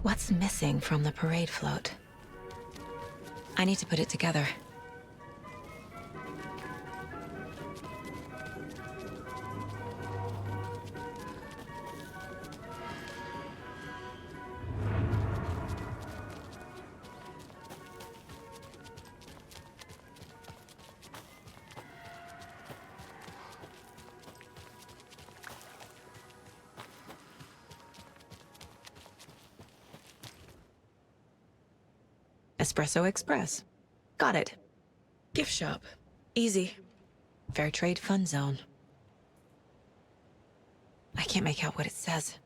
What's missing from the parade float? I need to put it together. Espresso Express. Got it. Gift shop. Easy. Fair trade fun zone. I can't make out what it says.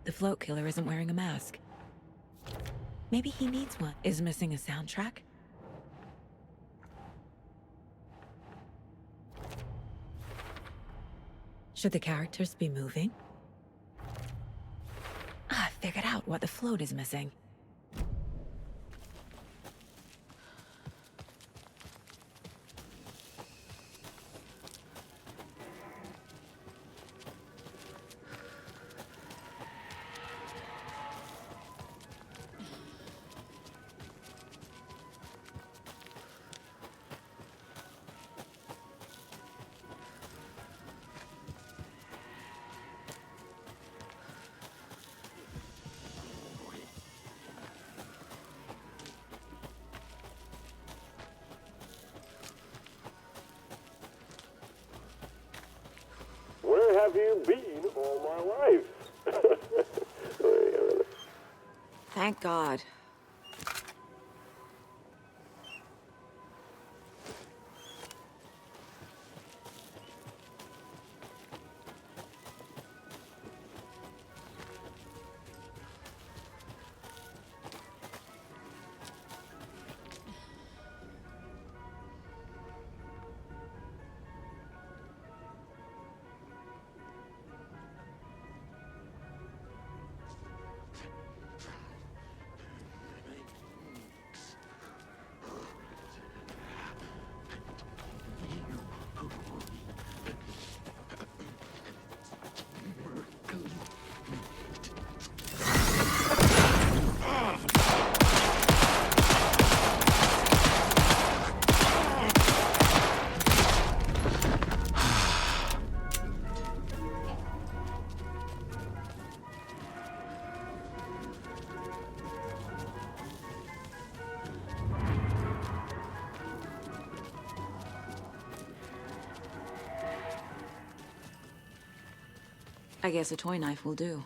The float killer isn't wearing a mask. Maybe he needs one. Is missing a soundtrack? Should the characters be moving? I figured out what the float is missing. Where have you been all my life? Thank God. I guess a toy knife will do.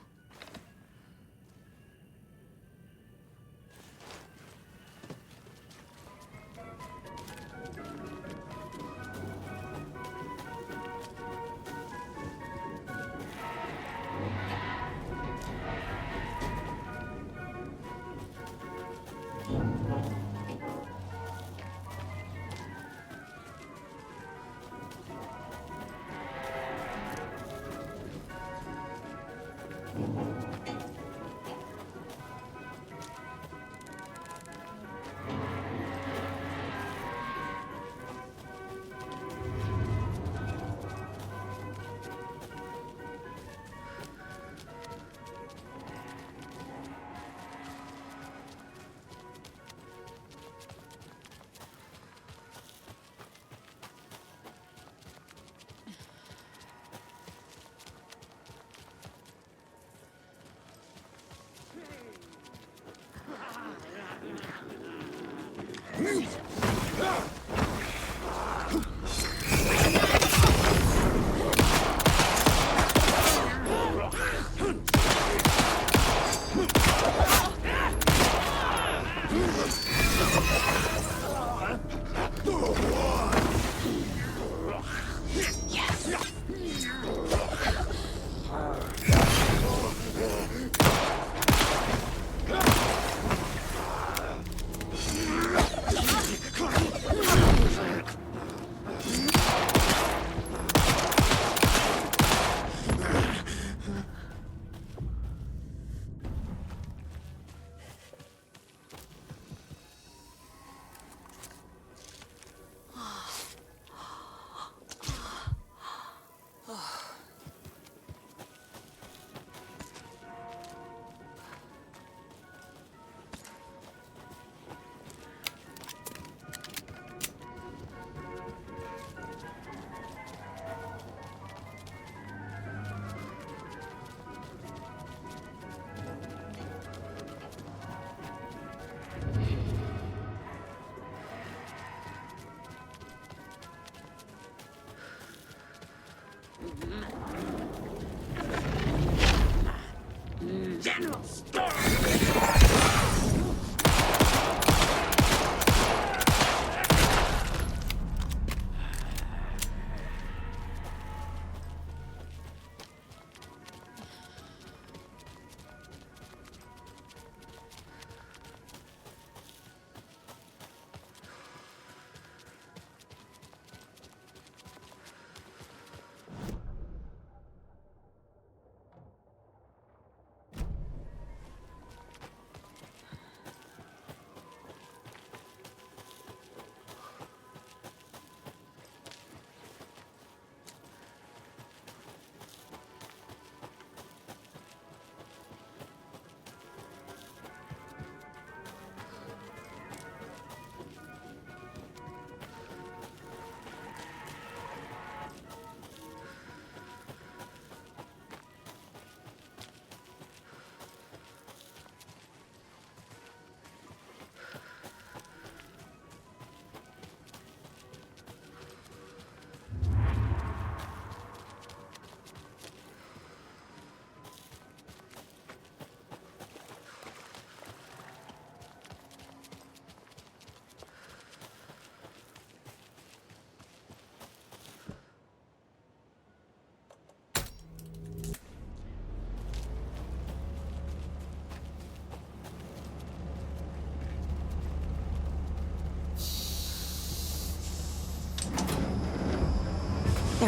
General Storm!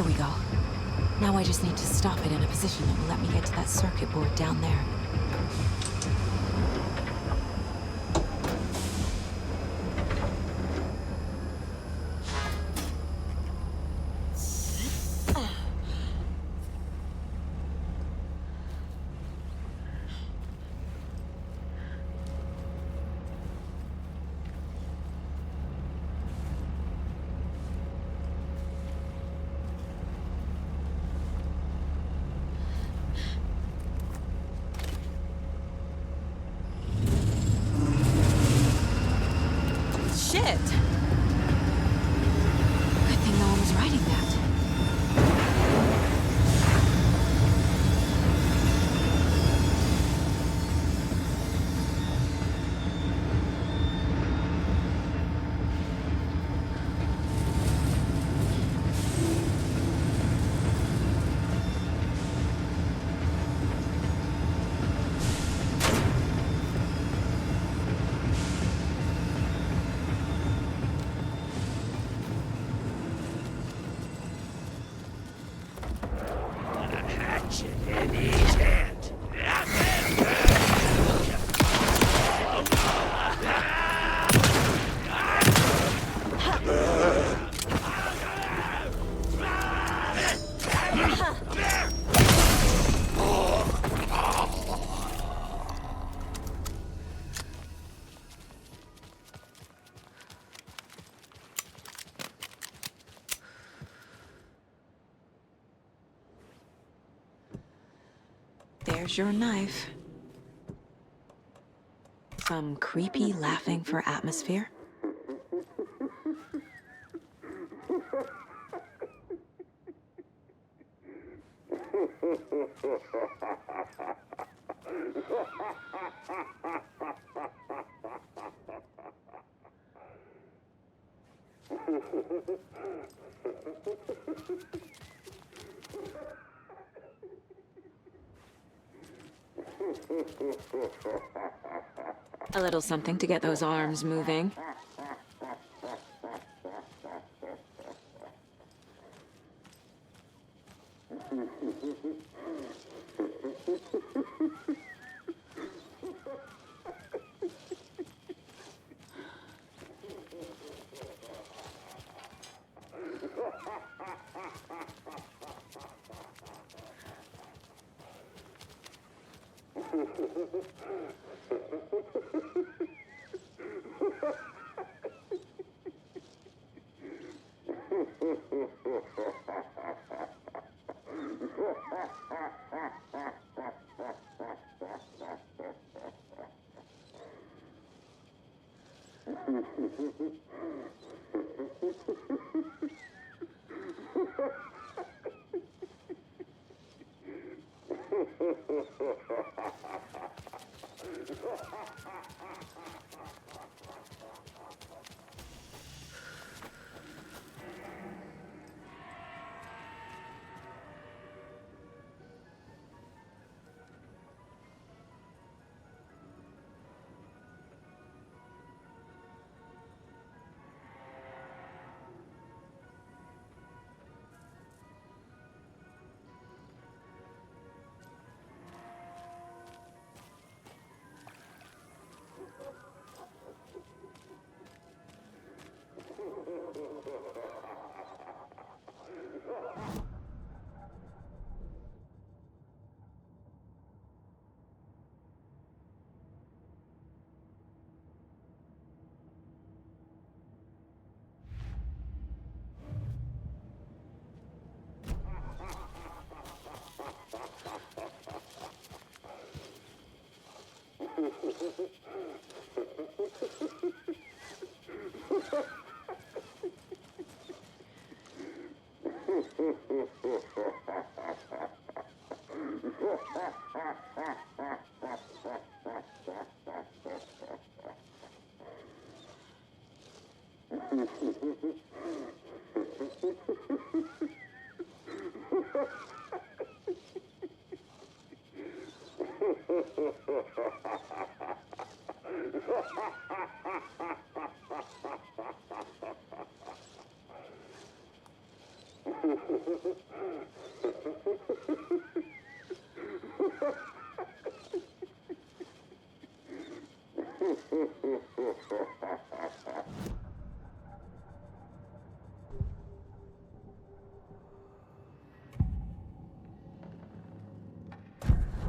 There we go. Now I just need to stop it in a position that will let me get to that circuit board down there. Shit! Good thing no one was writing that. There's your knife. Some creepy laughing for atmosphere. A little something to get those arms moving.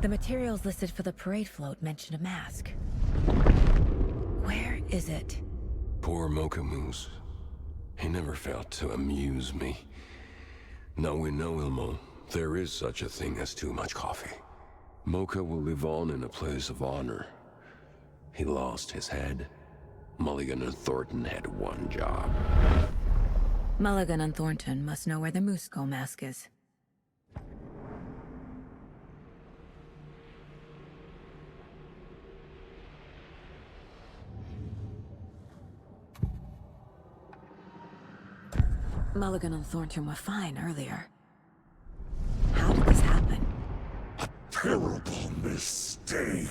The materials listed for the parade float mention a mask. Where is it? Poor Mocha Moose. He never failed to amuse me. Now we know, Ilmo, there is such a thing as too much coffee. Mocha will live on in a place of honor. He lost his head. Mulligan and Thornton had one job. Mulligan and Thornton must know where the Moose Skull mask is. Mulligan and Thornton were fine earlier. How did this happen? Terrible mistake.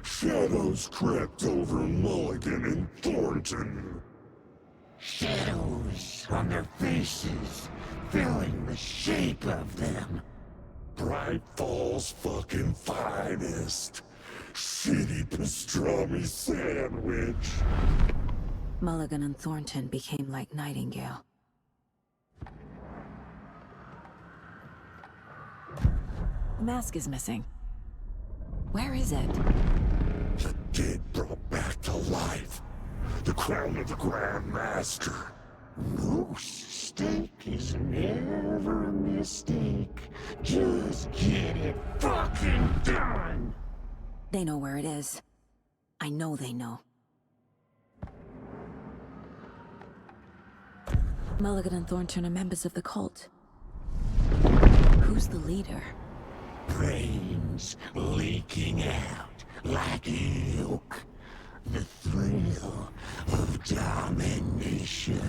Shadows crept over Mulligan and Thornton. Shadows on their faces, filling the shape of them. Bright Falls fucking finest. Shitty pastrami sandwich. Mulligan and Thornton became like Nightingale. The mask is missing. Where is it? The dead brought back to life. The crown of the Grand Master. Moose steak is never a mistake. Just get it fucking done. They know where it is. I know they know. Mulligan and Thornton are members of the cult. Who's the leader? Brains leaking out like ilk. The thrill of domination.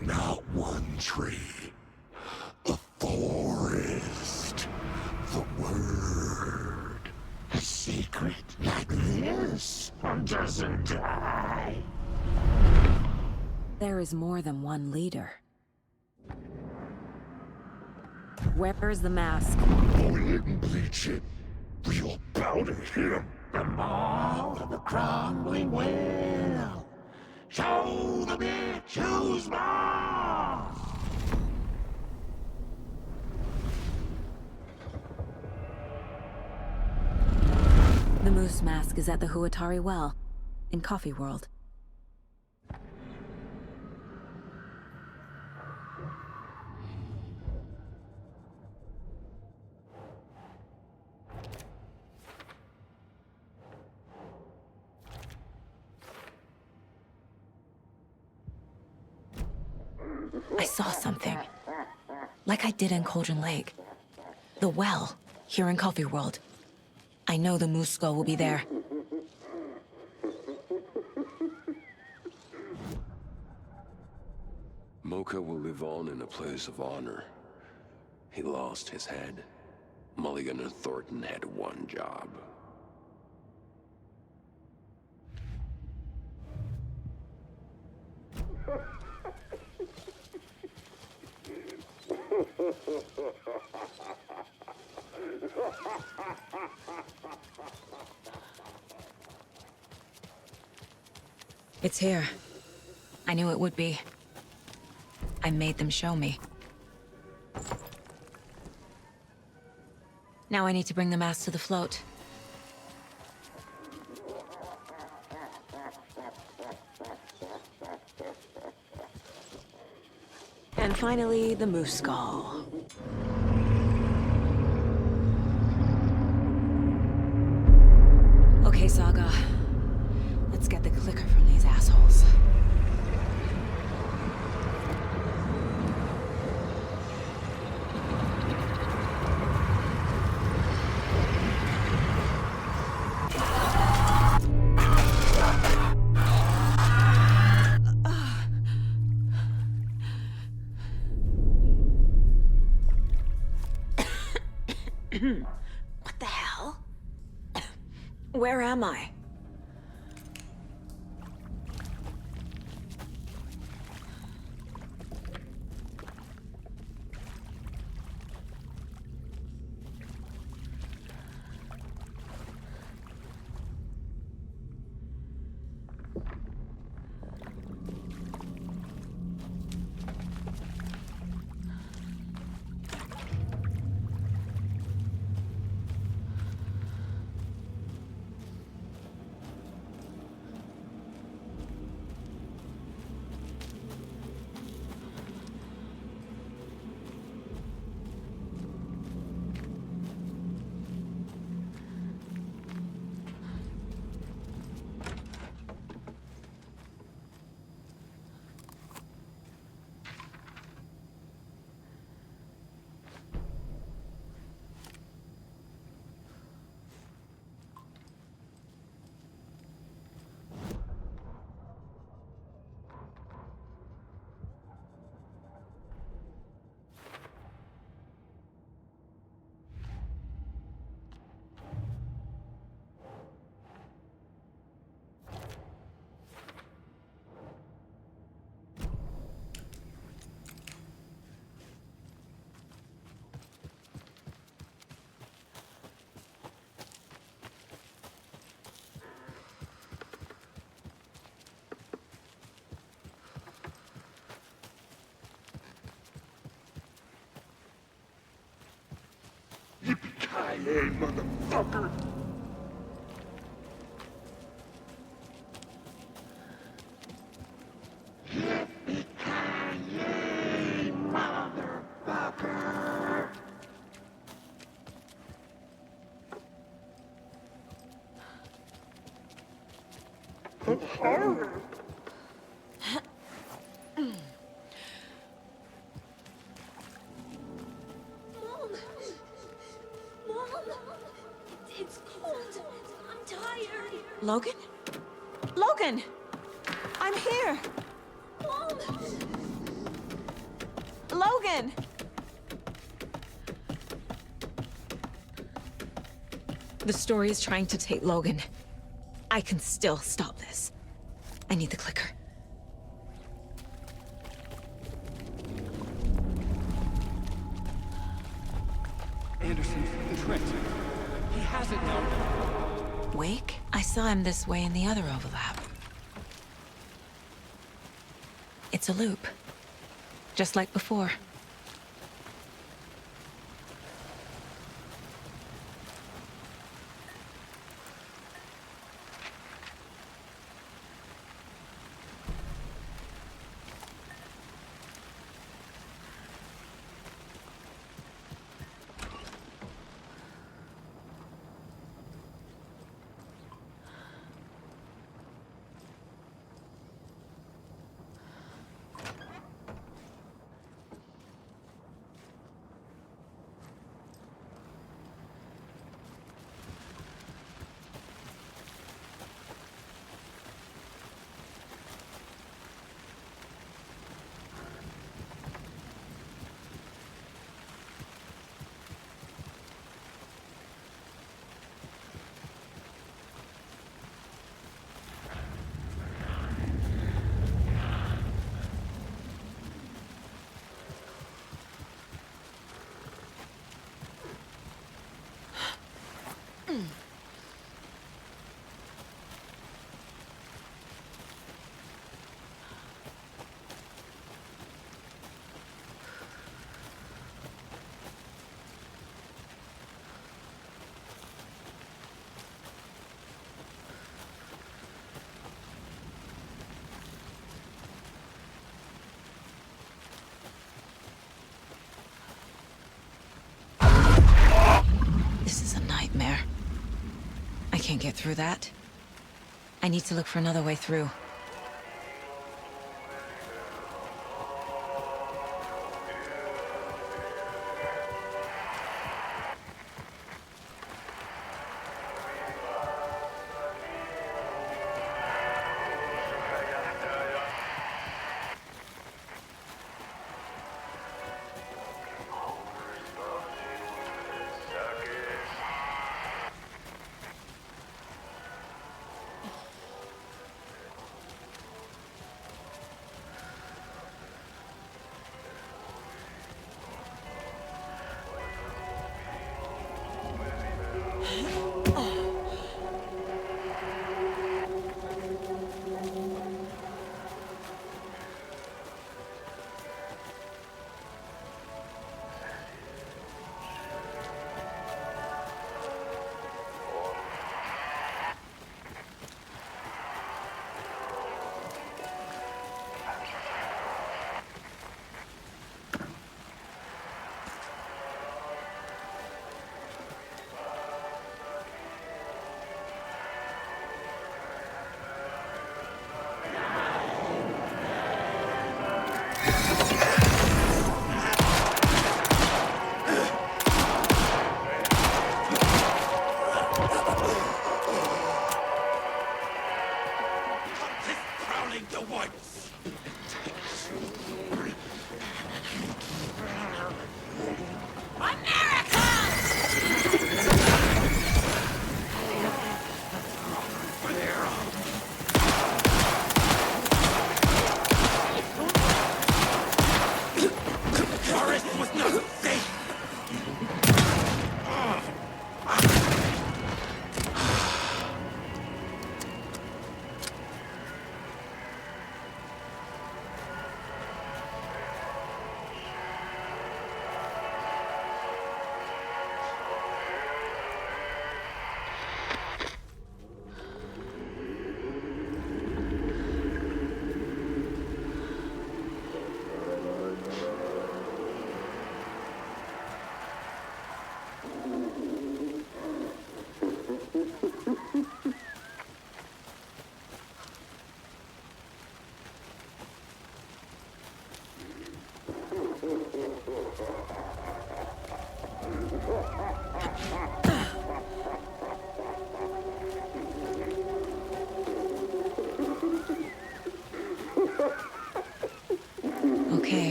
Not one tree. A forest. The word. A secret like this doesn't die. There is more than one leader. Where is the mask? Only it and bleach it. Real bout at him. The maw of the crumbling well. Show the bitch who's boss. The moose mask is at the Huatari Well, in Coffee World. I saw something. Like I did in Cauldron Lake. The well, here in Coffee World. I know the Moose Skull will be there. Mocha will live on in a place of honor. He lost his head. Mulligan and Thornton had one job. It's here. I knew it would be. I made them show me. Now I need to bring the mask to the float. And finally, the Moose Skull. Okay, Saga. Let's get the clicker from these assholes. What the hell? Where am I? Yippee-ki-yay, motherfucker! Yippee-ki-yay, motherfucker! It's harder. It's cold. I'm tired. Logan? Logan! I'm here! Mom! Logan! The story is trying to take Logan. I can still stop this. I need the clicker. Anderson, the Trent. He has it now. Wake? I saw him this way in the other overlap. It's a loop. Just like before. This is a nightmare. I can't get through that. I need to look for another way through.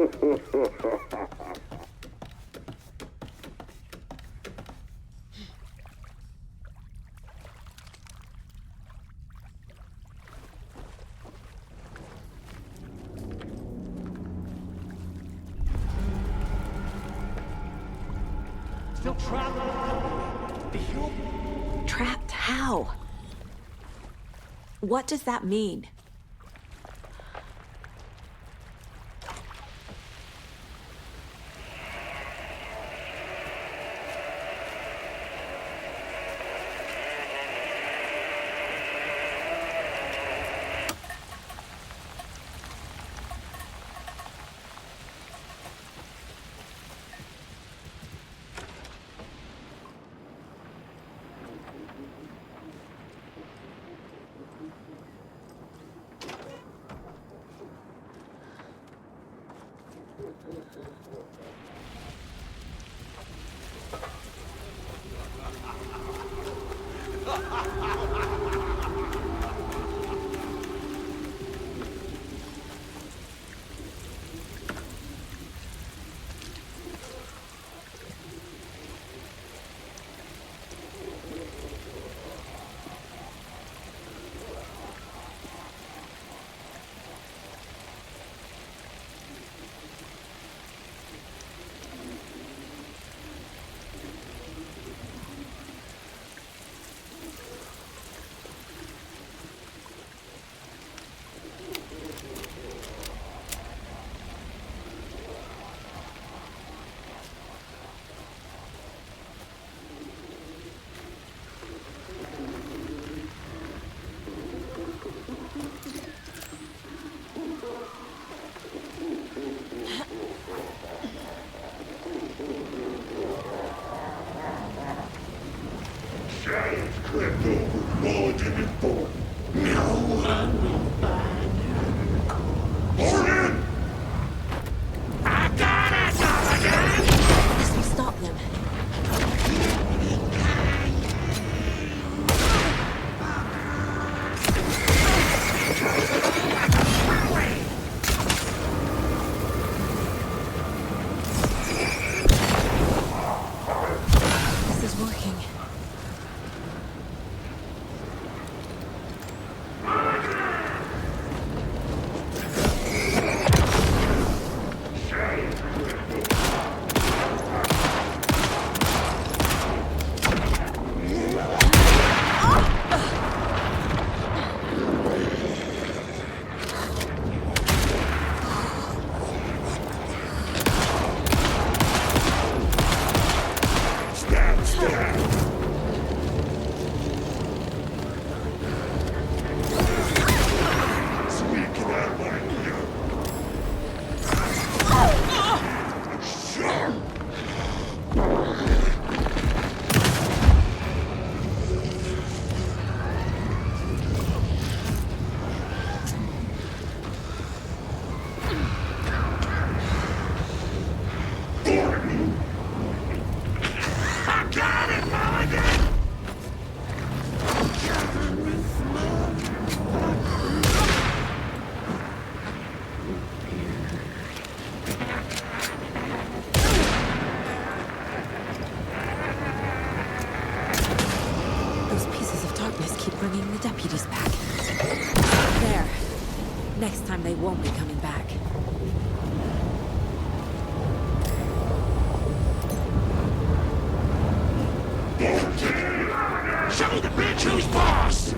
Still trapped. The hill. Trapped how? What does that mean? This will stop them. This is working. Bringing the deputies back. There. Next time they won't be coming back. Show the bitch who's boss!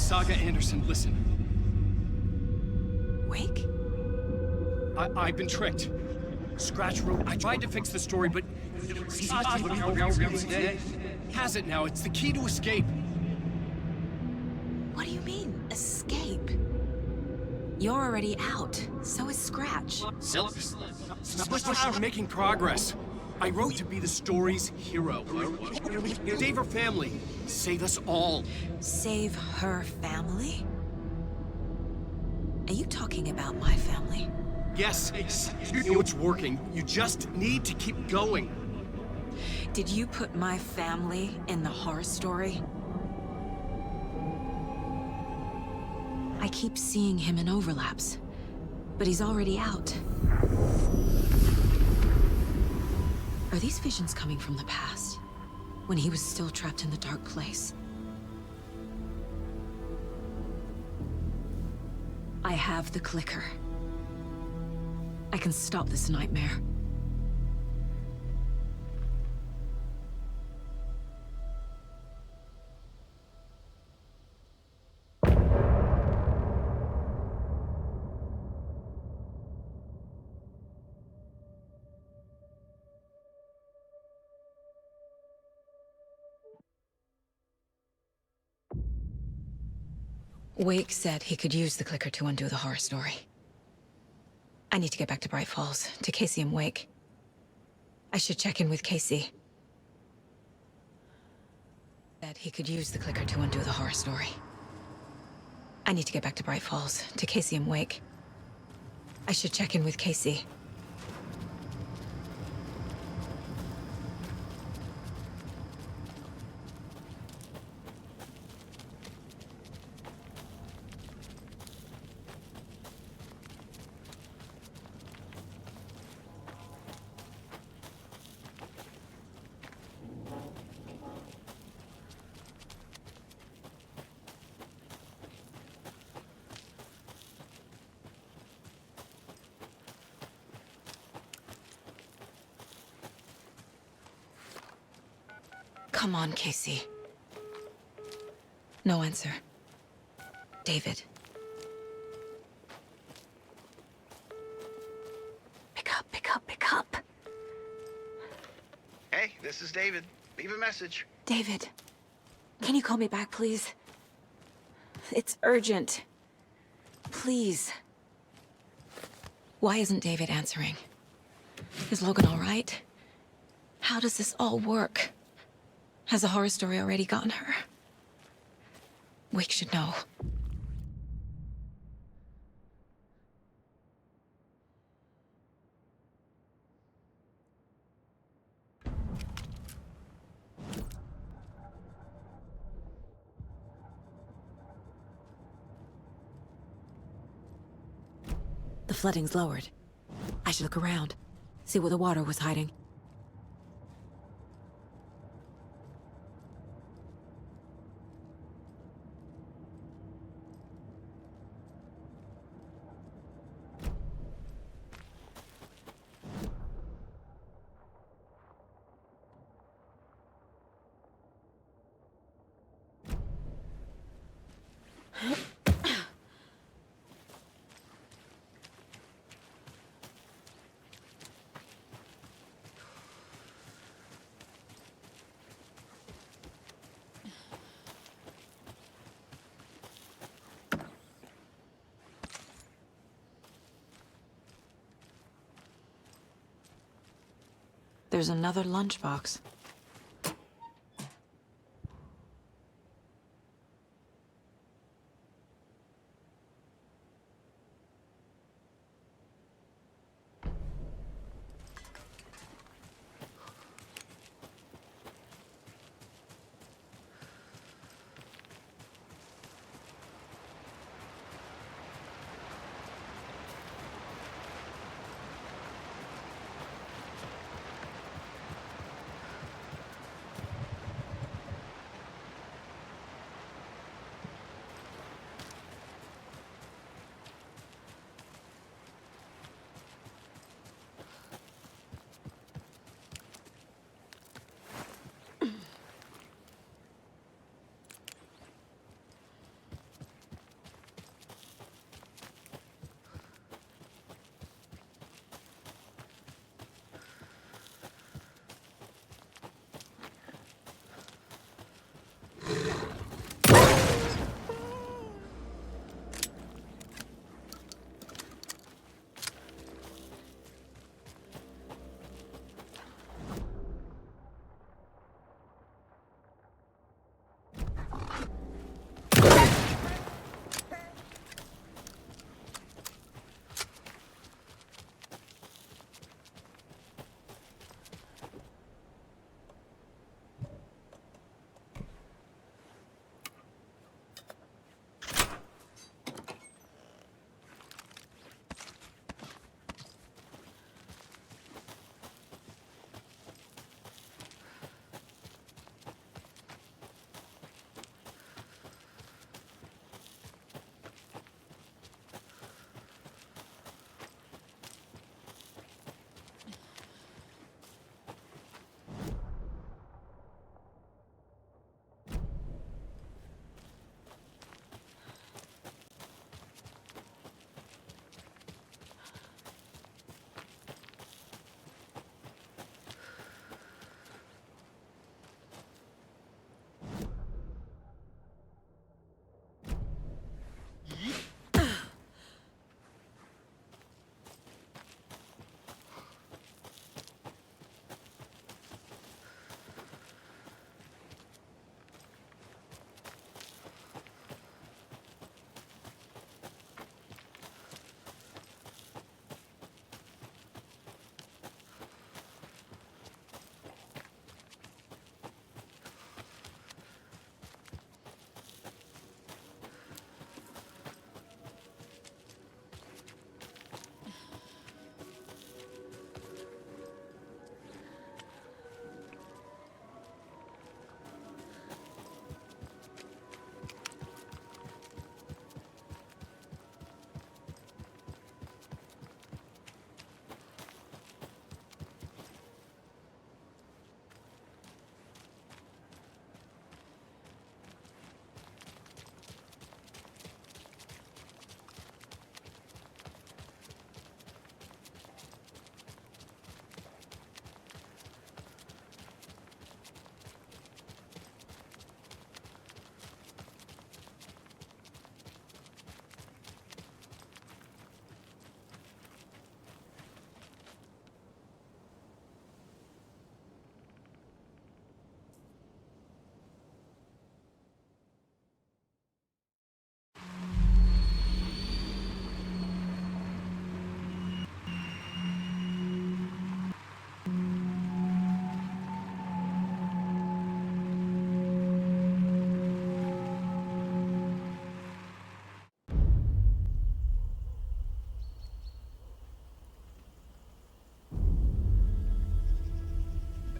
Saga Anderson, listen. Wake? I've been tricked. Scratch wrote, I tried to fix the story, but... He has it now. It's the key to escape. What do you mean, escape? You're already out. So is Scratch. We're making progress. I wrote to be the story's hero. Save her family. Save us all. Save her family? Are you talking about my family? Yes, you know it's working. You just need to keep going. Did you put my family in the horror story? I keep seeing him in overlaps, but he's already out. Are these visions coming from the past, when he was still trapped in the dark place? I have the clicker. I can stop this nightmare. Wake said he could use the clicker to undo the horror story. I need to get back to Bright Falls, to Casey and Wake. I should check in with Casey. Said he could use the clicker to undo the horror story. I need to get back to Bright Falls, to Casey and Wake. I should check in with Casey. Come on, Casey. No answer. David. Pick up, pick up, pick up. Hey, this is David. Leave a message. David, can you call me back, please? It's urgent. Please. Why isn't David answering? Is Logan all right? How does this all work? Has the horror story already gotten her? Wake should know. The flooding's lowered. I should look around, see where the water was hiding. There's another lunchbox.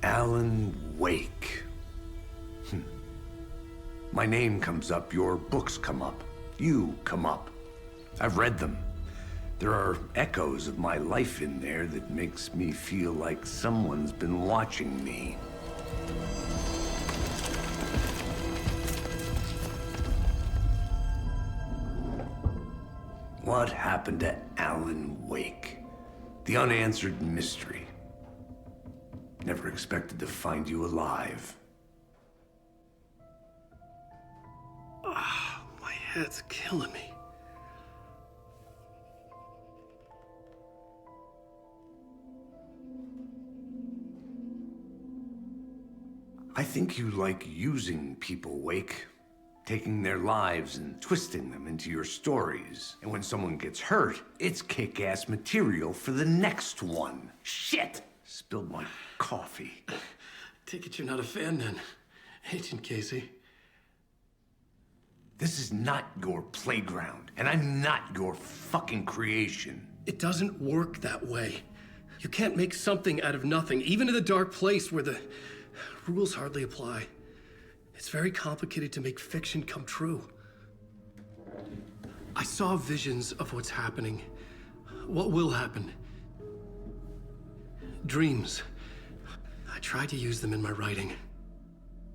Alan Wake. My name comes up, your books come up, you come up. I've read them. There are echoes of my life in there that makes me feel like someone's been watching me. What happened to Alan Wake? The unanswered mystery. Never expected to find you alive. My head's killing me. I think you like using people, Wake. Taking their lives and twisting them into your stories. And when someone gets hurt, it's kick-ass material for the next one. Shit! Spilled my coffee. Take it you're not a fan then, Agent Casey. This is not your playground, and I'm not your fucking creation. It doesn't work that way. You can't make something out of nothing, even in the dark place where the rules hardly apply. It's very complicated to make fiction come true. I saw visions of what's happening, what will happen. Dreams. I tried to use them in my writing.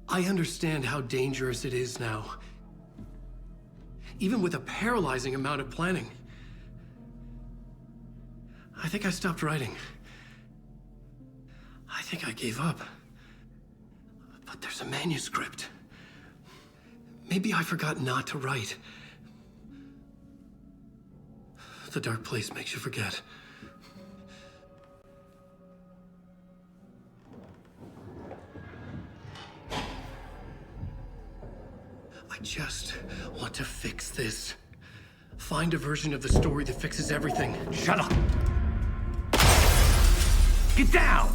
I understand how dangerous it is now, even with a paralyzing amount of planning. I think I stopped writing. I think I gave up. But there's a manuscript. Maybe I forgot not to write. The dark place makes you forget. I just want to fix this. Find a version of the story that fixes everything. Shut up! Get down!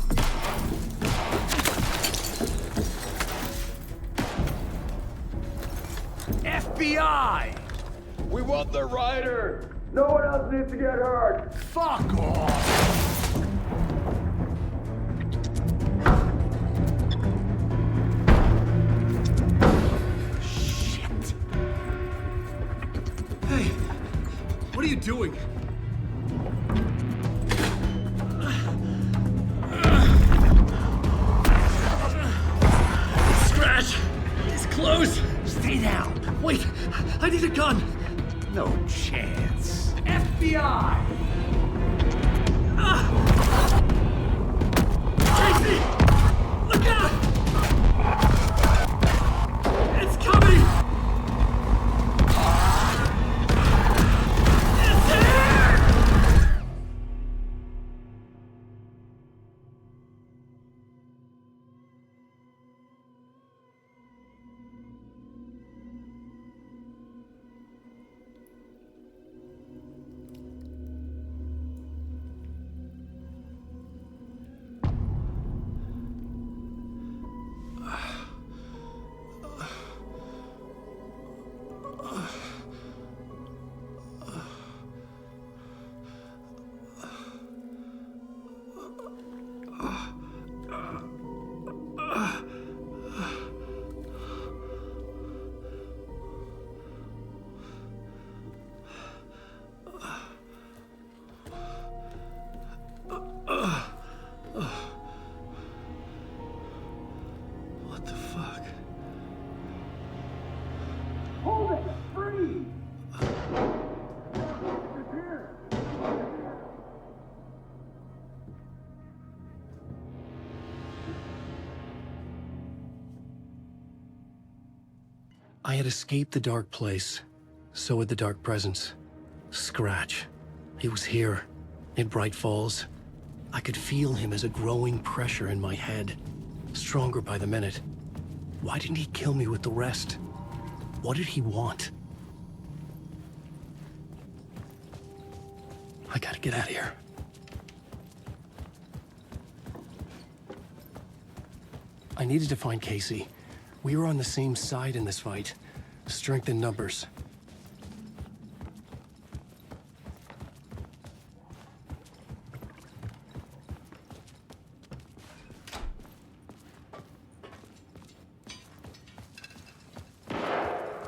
FBI! We want the rider! No one else needs to get hurt! Fuck off! Shit! Hey, what are you doing? Scratch! It's close! Stay down! Wait, I need a gun! No chance. FBI! Casey! Look out! It's coming! It's here! What the fuck? Hold it! Free! I had escaped the dark place. So had the dark presence. Scratch. He was here, in Bright Falls. I could feel him as a growing pressure in my head. Stronger by the minute. Why didn't he kill me with the rest? What did he want? I gotta get out of here. I needed to find Casey. We were on the same side in this fight. Strength in numbers.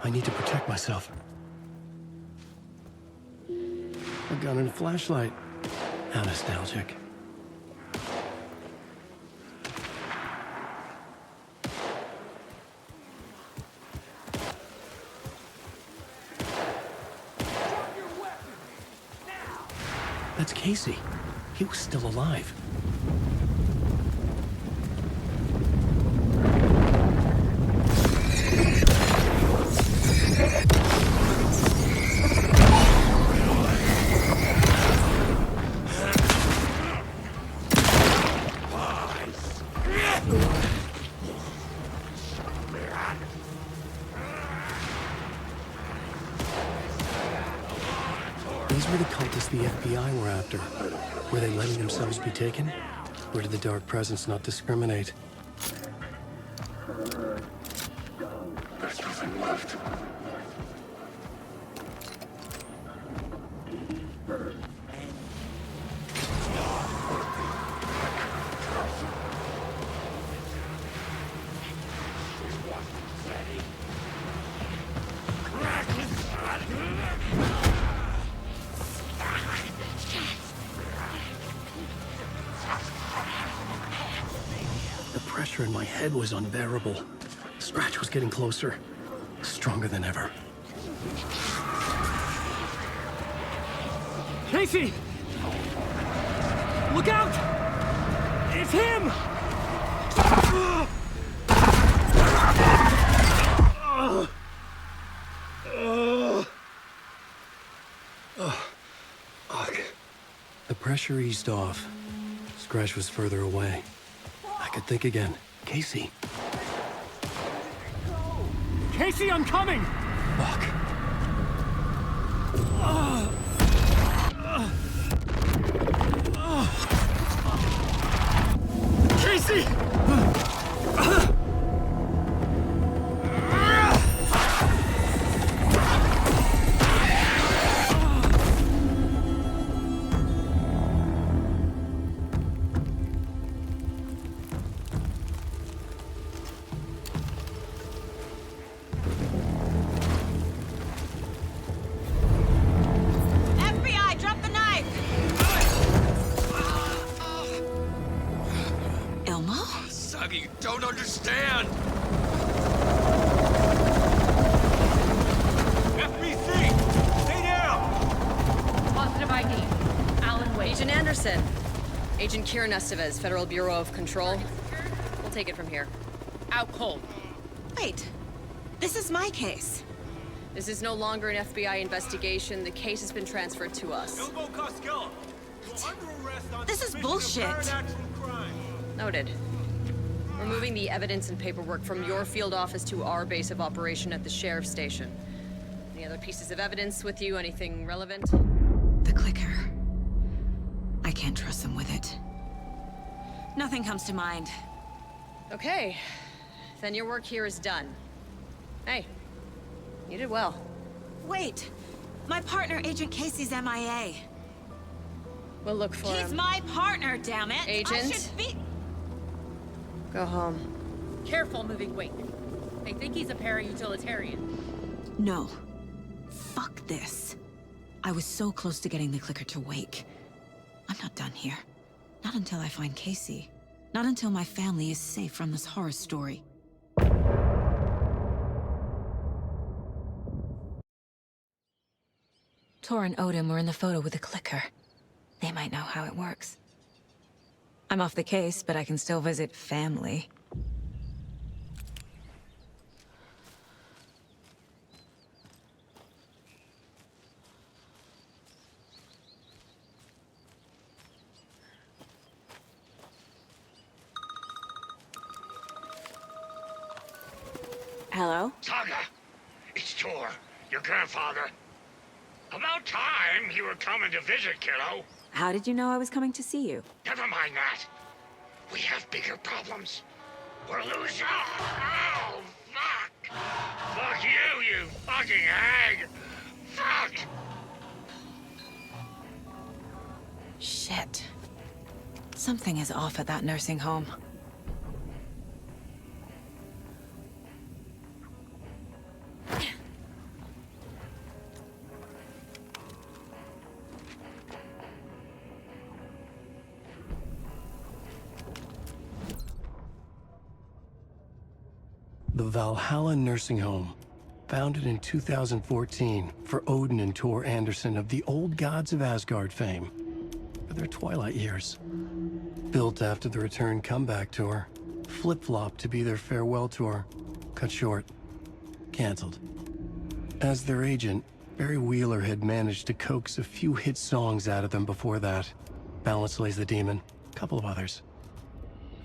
I need to protect myself. A gun and a flashlight. How nostalgic. That's Casey. He was still alive. These were the cultists the FBI were after. Were they letting themselves be taken? Or did the Dark Presence not discriminate? There's nothing left. The pressure in my head was unbearable. Scratch was getting closer. Stronger than ever. Casey! Look out! It's him! The pressure eased off. Scratch was further away. I could think again. Casey. Casey, I'm coming! Fuck. Casey! FBI, drop the knife! Elmo? Saga, you don't understand! FBC! Stay down! Positive ID. Alan Wade. Agent Anderson. Agent Kieran Estevez, Federal Bureau of Control. We'll take it from here. Out cold. Wait. This is my case. This is no longer an FBI investigation. The case has been transferred to us. Elmo Costello, you're under arrest on This is suspicion of bullshit. paranatural crime. Noted. We're moving the evidence and paperwork from your field office to our base of operation at the sheriff's station. Any other pieces of evidence with you? Anything relevant? The clicker. I can't trust them with it. Nothing comes to mind. Okay. Then your work here is done. Hey, you did well. Wait! My partner, Agent Casey's MIA. We'll look for him. He's my partner, damn it! Agent? I should be... Go home. Careful moving weight. They think he's a para-utilitarian. No. Fuck this. I was so close to getting the clicker to wake. I'm not done here. Not until I find Casey. Not until my family is safe from this horror story. Tor and Odin were in the photo with the clicker. They might know how it works. I'm off the case, but I can still visit family. Hello? Saga, it's Tor, your grandfather. About time you were coming to visit, kiddo. How did you know I was coming to see you? Never mind that. We have bigger problems. We're losing. Oh, fuck. Fuck you, you fucking hag. Fuck. Shit. Something is off at that nursing home. Valhalla Nursing Home, founded in 2014 for Odin and Tor Anderson of the Old Gods of Asgard fame for their twilight years. Built after the Return comeback tour, flip-flopped to be their farewell tour, cut short, canceled. As their agent, Barry Wheeler had managed to coax a few hit songs out of them before that. Balance Lays the Demon, a couple of others.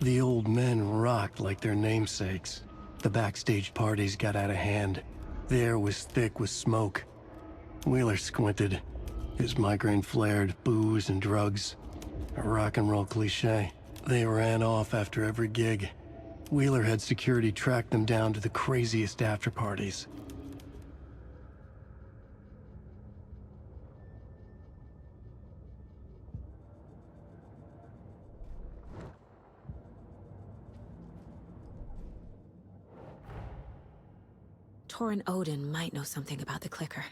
The old men rocked like their namesakes. The backstage parties got out of hand. The air was thick with smoke. Wheeler squinted. His migraine flared, booze and drugs. A rock and roll cliche. They ran off after every gig. Wheeler had security track them down to the craziest after parties. Tor and Odin might know something about the clicker.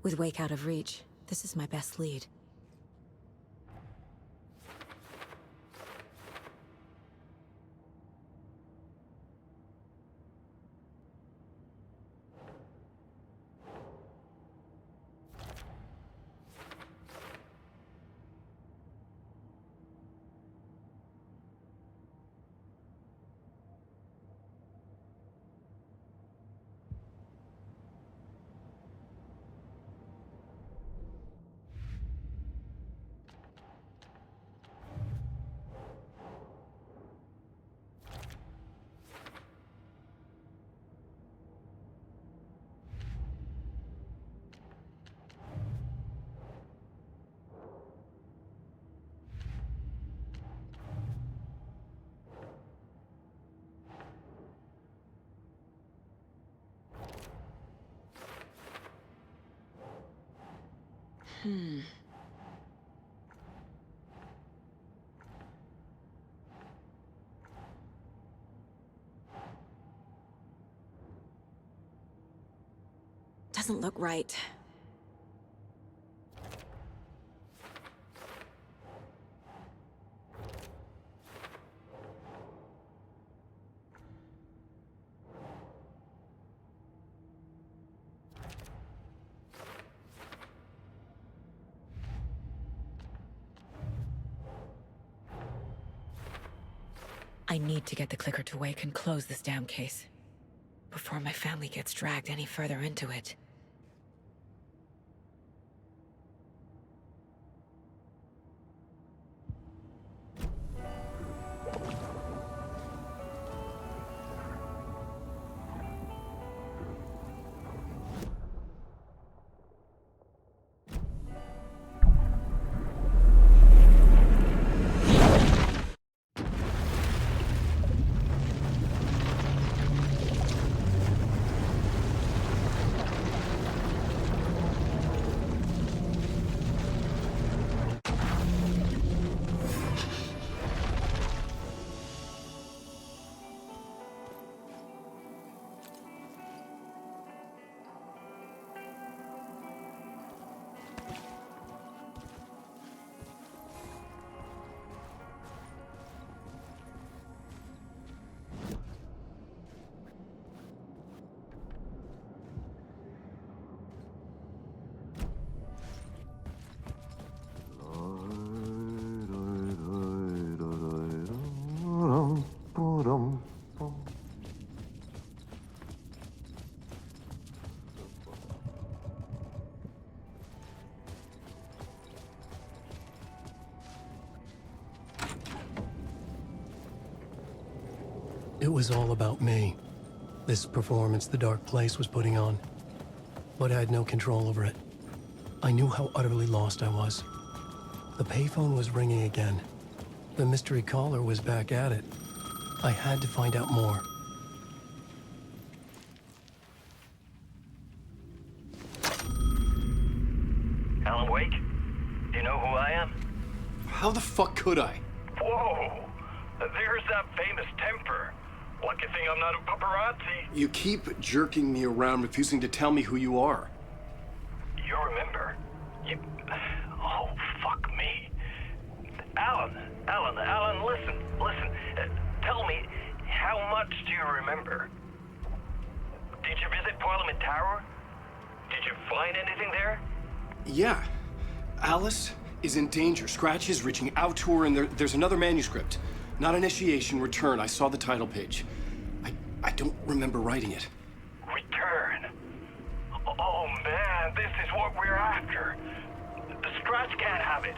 With Wake out of reach, this is my best lead. Doesn't look right. I need to get the clicker to Wake and close this damn case before my family gets dragged any further into it. It was all about me. This performance the Dark Place was putting on. But I had no control over it. I knew how utterly lost I was. The payphone was ringing again. The mystery caller was back at it. I had to find out more. Alan Wake? Do you know who I am? How the fuck could I? Whoa! There's that famous temper. Lucky thing I'm not a paparazzi. You keep jerking me around, refusing to tell me who you are. You remember? You... Oh, fuck me. Alan, listen. Tell me, how much do you remember? Did you visit Parliament Tower? Did you find anything there? Yeah. Alice is in danger. Scratch is reaching out to her, and there's another manuscript. Not initiation, return. I saw the title page. I don't remember writing it. Return? Oh man, this is what we're after. The Scratch can't have it.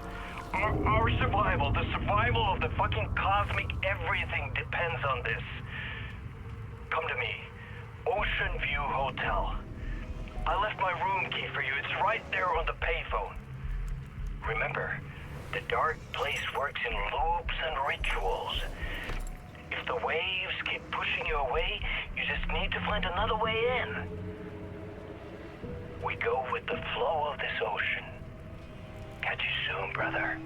Our survival, the survival of the fucking cosmic everything depends on this. Come to me. Ocean View Hotel. I left my room key for you. It's right there on the payphone. Remember, the dark place works in loops and rituals. If the waves keep pushing you away, you just need to find another way in. We go with the flow of this ocean. Catch you soon, brother.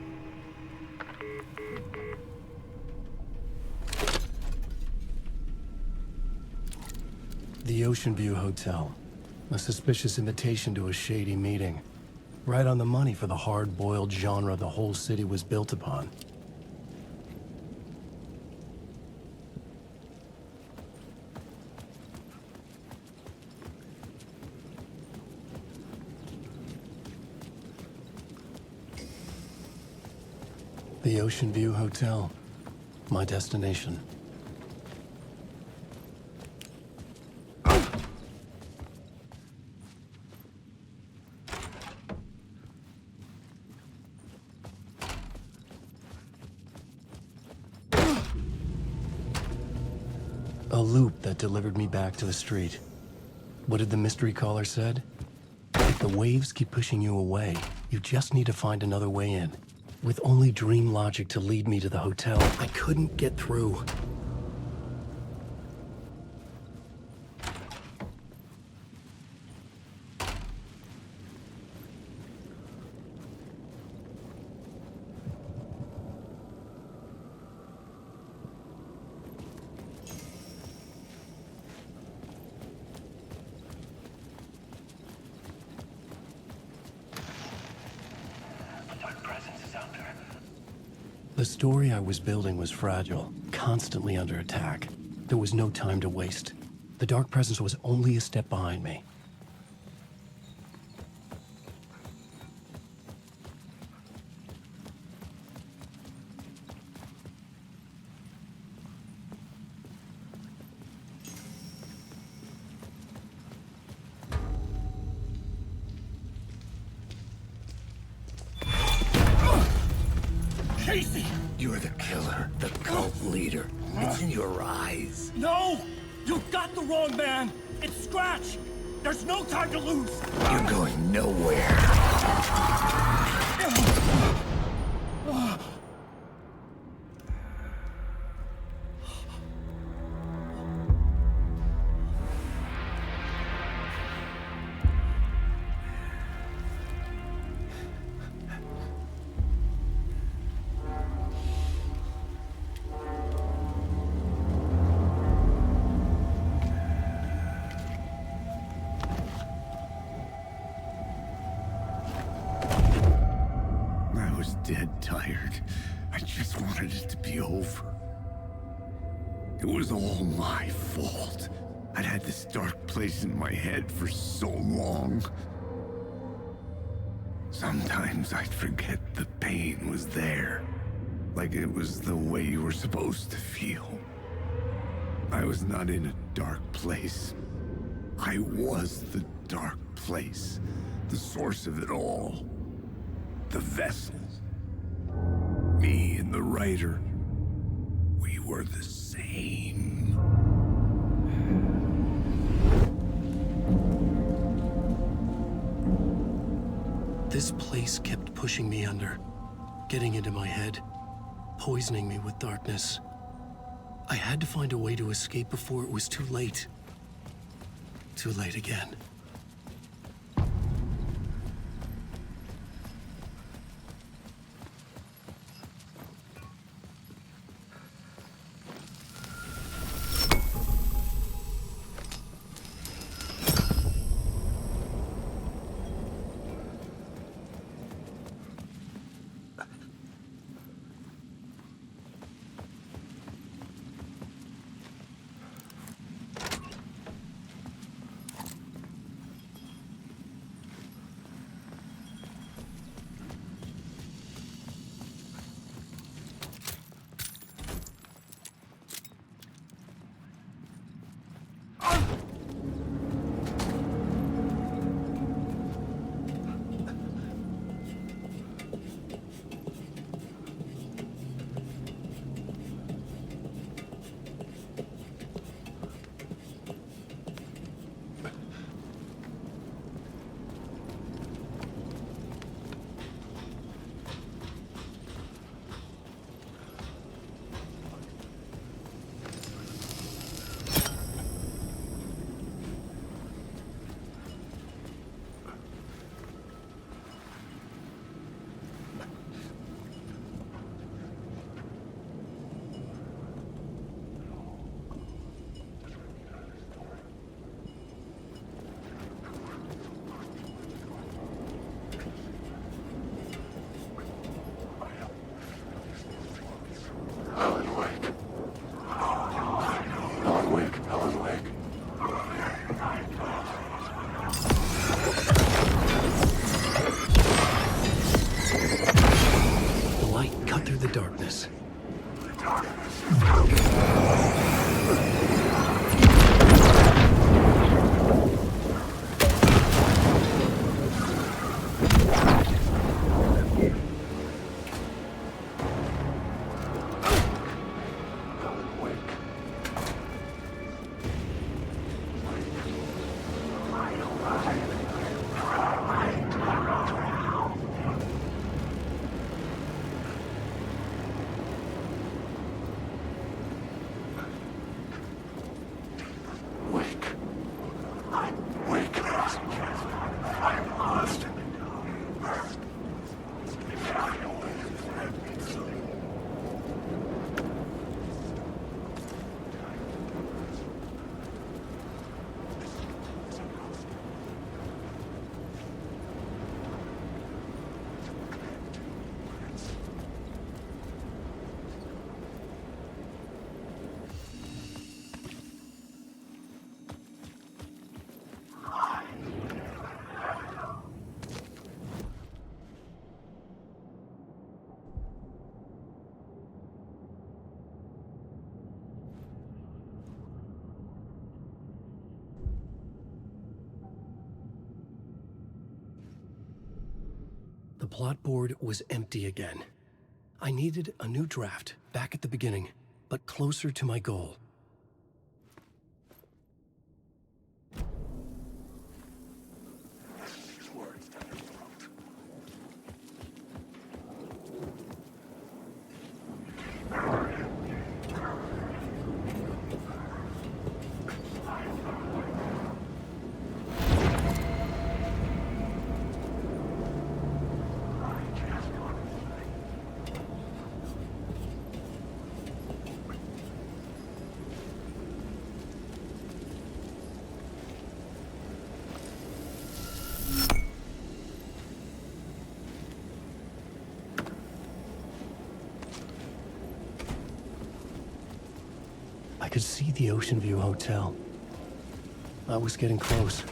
The Ocean View Hotel. A suspicious invitation to a shady meeting. Right on the money for the hard-boiled genre the whole city was built upon. The Ocean View Hotel. My destination. A loop that delivered me back to the street. What did the mystery caller said? If the waves keep pushing you away, you just need to find another way in. With only dream logic to lead me to the hotel, I couldn't get through. The story I was building was fragile, constantly under attack. There was no time to waste. The Dark Presence was only a step behind me. Casey! You're the killer, the cult leader. It's in your eyes. No! You got the wrong man! It's Scratch! There's no time to lose! You're going nowhere. I was dead tired. I just wanted it to be over. It was all my fault. I'd had this dark place in my head for so long. Sometimes I'd forget the pain was there. Like it was the way you were supposed to feel. I was not in a dark place. I was the dark place. The source of it all. The vessel. Me and the writer. We were the same. This place kept pushing me under, getting into my head, poisoning me with darkness. I had to find a way to escape before it was too late. Too late again. darkness. The plot board was empty again. I needed a new draft, back at the beginning, but closer to my goal. I could see the Ocean View Hotel. I was getting close.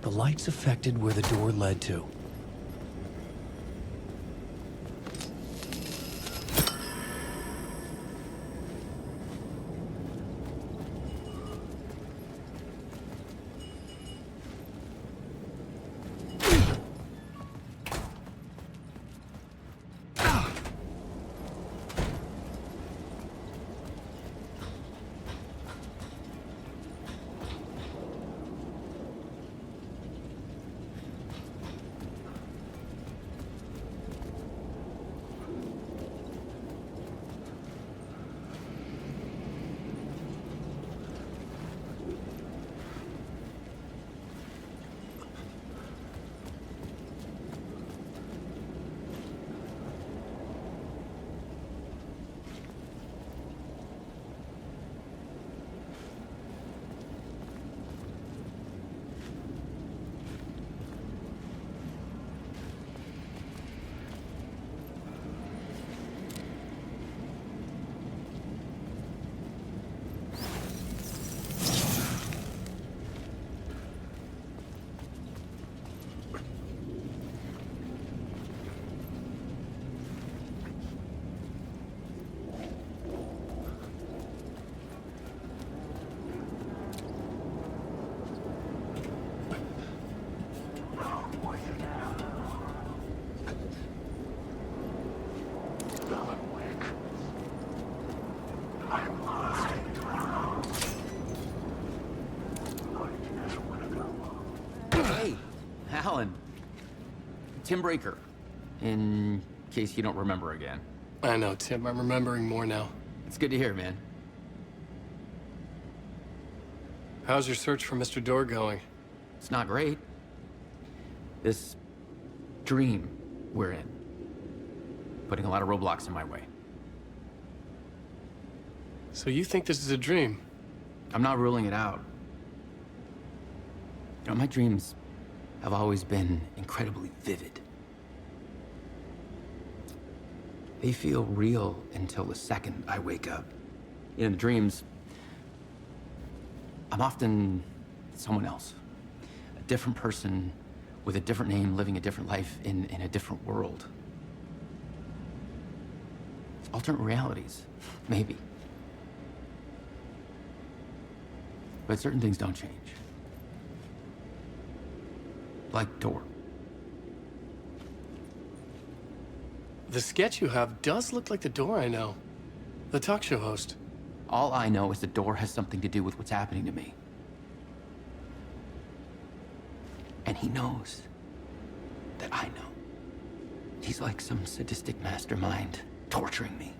The lights affected where the door led to. Tim Breaker, in case you don't remember again. I know, Tim. I'm remembering more now. It's good to hear, man. How's your search for Mr. Door going? It's not great. This dream we're in, putting a lot of roadblocks in my way. So you think this is a dream? I'm not ruling it out. You know, my dreams have always been incredibly vivid. They feel real until the second I wake up. In the dreams, I'm often someone else. A different person with a different name, living a different life in a different world. Alternate realities, maybe. But certain things don't change. Like Door. The sketch you have does look like the Door I know. The talk show host. All I know is the Door has something to do with what's happening to me. And he knows that I know. He's like some sadistic mastermind torturing me.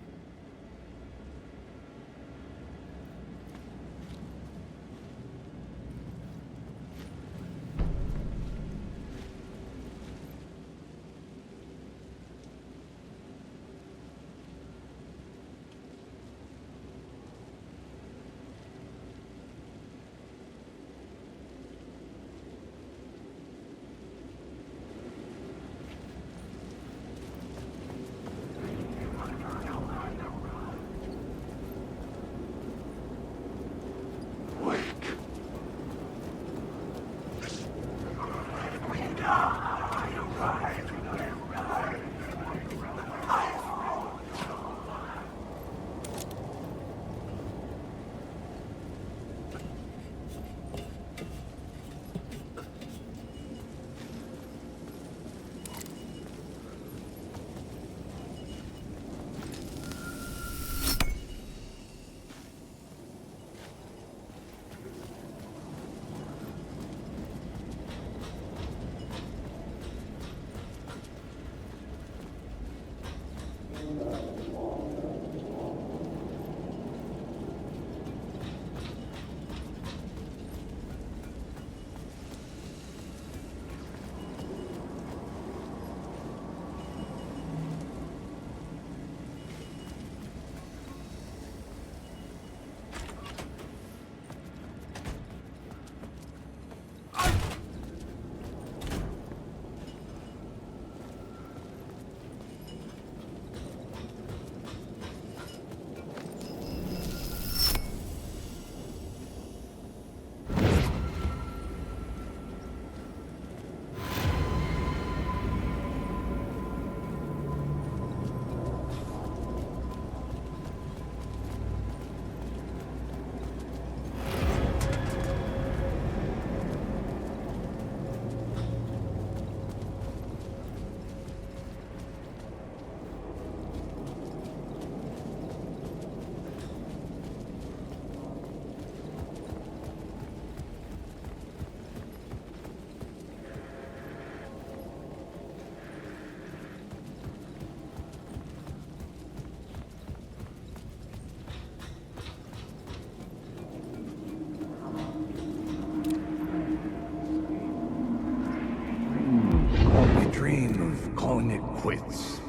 Calling it quits,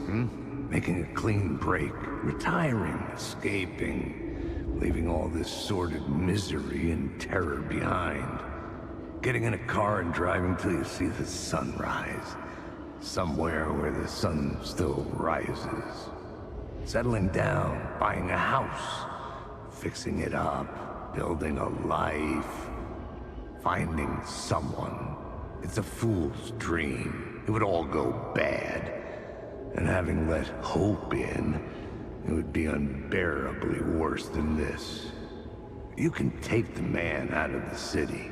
making a clean break, retiring, escaping, leaving all this sordid misery and terror behind. Getting in a car and driving till you see the sun rise, somewhere where the sun still rises. Settling down, buying a house, fixing it up, building a life, finding someone. It's a fool's dream. It would all go bad. And having let hope in, it would be unbearably worse than this. You can take the man out of the city,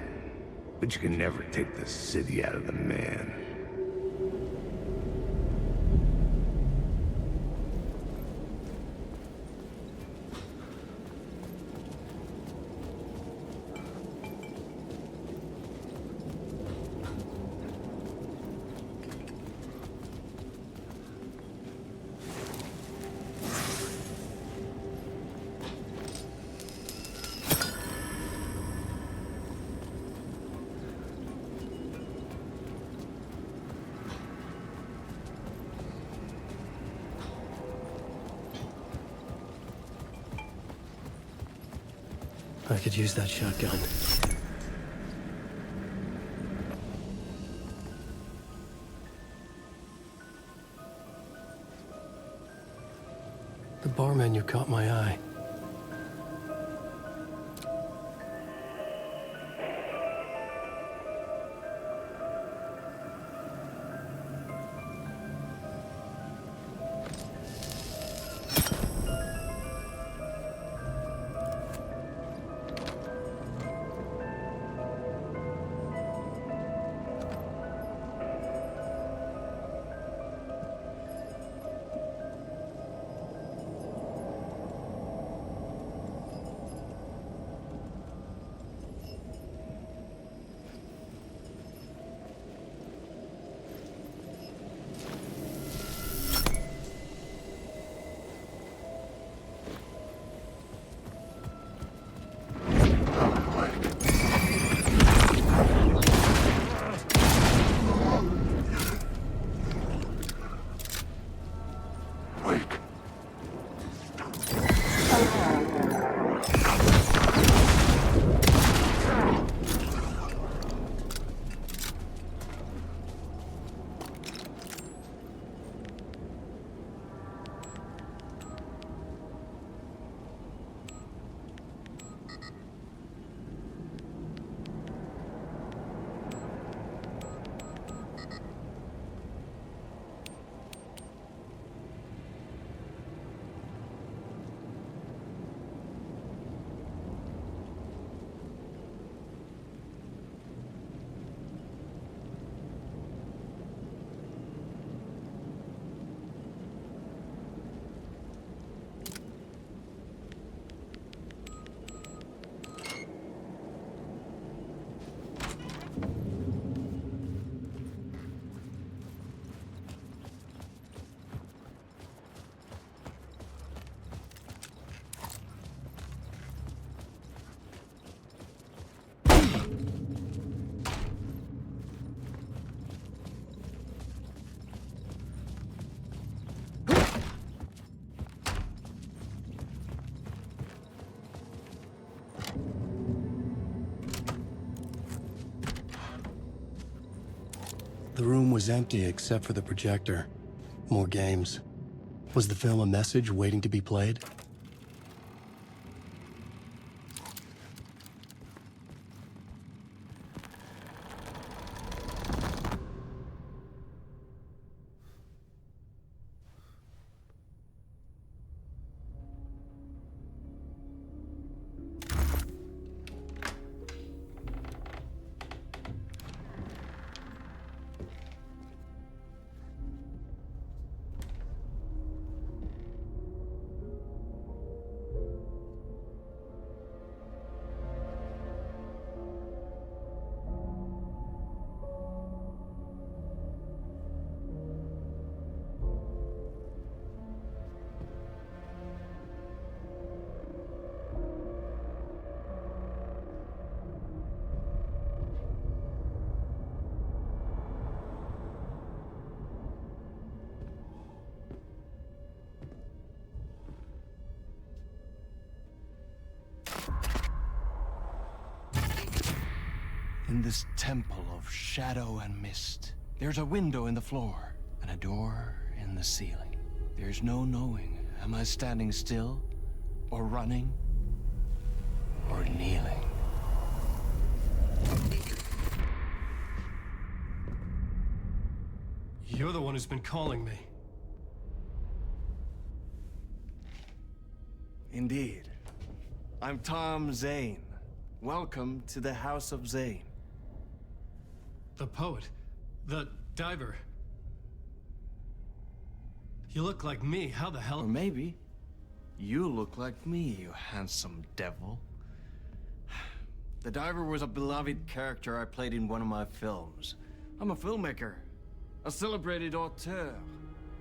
but you can never take the city out of the man. I could use that shotgun. The bar menu caught my eye. The room was empty except for the projector. More games. Was the film a message waiting to be played? In this temple of shadow and mist, there's a window in the floor and a door in the ceiling. There's no knowing, am I standing still, or running, or kneeling? You're the one who's been calling me. Indeed. I'm Tom Zane. Welcome to the House of Zane. The poet. The diver. You look like me. How the hell? Or maybe you look like me, you handsome devil. The diver was a beloved character I played in one of my films. I'm a filmmaker. A celebrated auteur.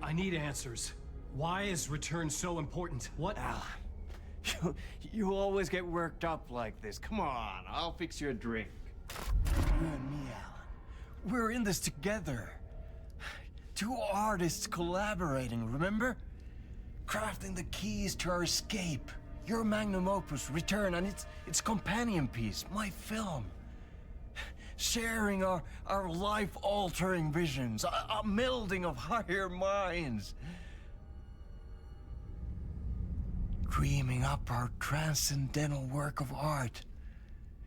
I need answers. Why is Return so important? What? Alan, you always get worked up like this. Come on, I'll fix you a drink. You and me, Alan. We're in this together. Two artists collaborating, remember? Crafting the keys to our escape. Your magnum opus, Return, and its companion piece, my film. Sharing our life-altering visions, a melding of higher minds. Dreaming up our transcendental work of art.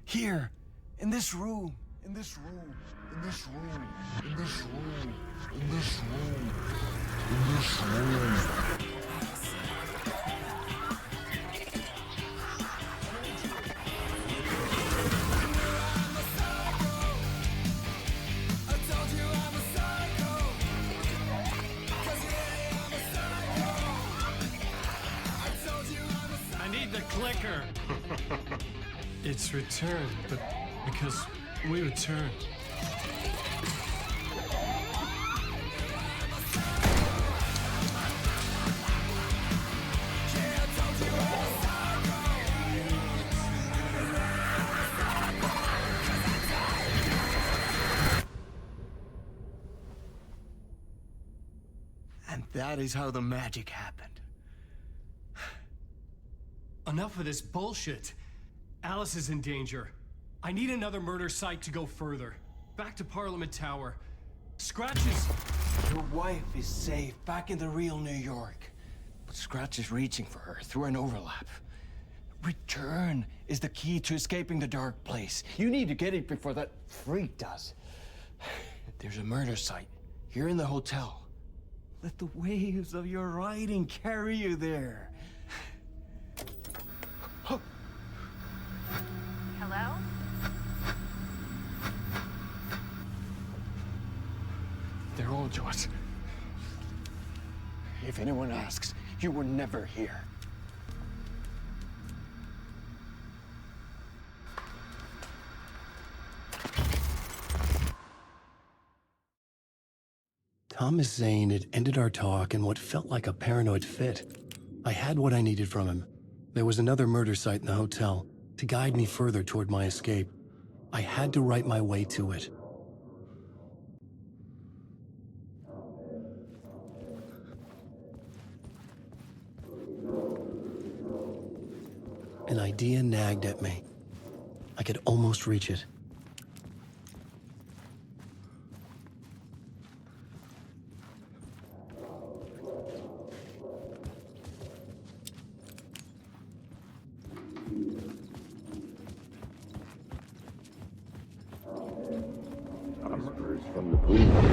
Here, in this room, in this room, in this room, in this room, in this room, in this room. Clicker. It's returned, but because we returned. And that is how the magic happened. Enough of this bullshit. Alice is in danger. I need another murder site to go further. Back to Parliament Tower. Scratch is... Your wife is safe, back in the real New York. But Scratch is reaching for her through an overlap. Return is the key to escaping the dark place. You need to get it before that freak does. There's a murder site here in the hotel. Let the waves of your writing carry you there. Hello? They're all yours. If anyone asks, you were never here. Thomas Zane had ended our talk in what felt like a paranoid fit. I had what I needed from him. There was another murder site in the hotel to guide me further toward my escape. I had to write my way to it. An idea nagged at me. I could almost reach it.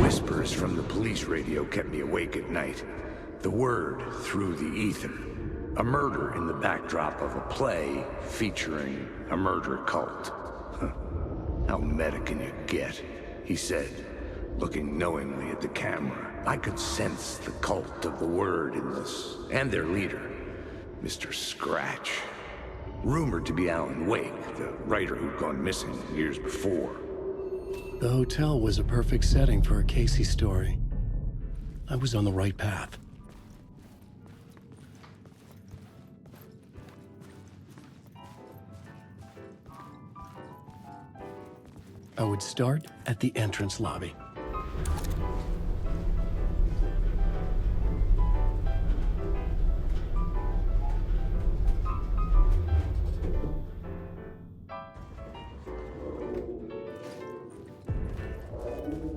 Whispers from the police radio kept me awake at night. The word through the ether. A murder in the backdrop of a play featuring a murder cult. How meta can you get? He said, looking knowingly at the camera. I could sense the cult of the word in this, and their leader, Mr. Scratch. Rumored to be Alan Wake, the writer who'd gone missing years before. The hotel was a perfect setting for a Casey story. I was on the right path. I would start at the entrance lobby.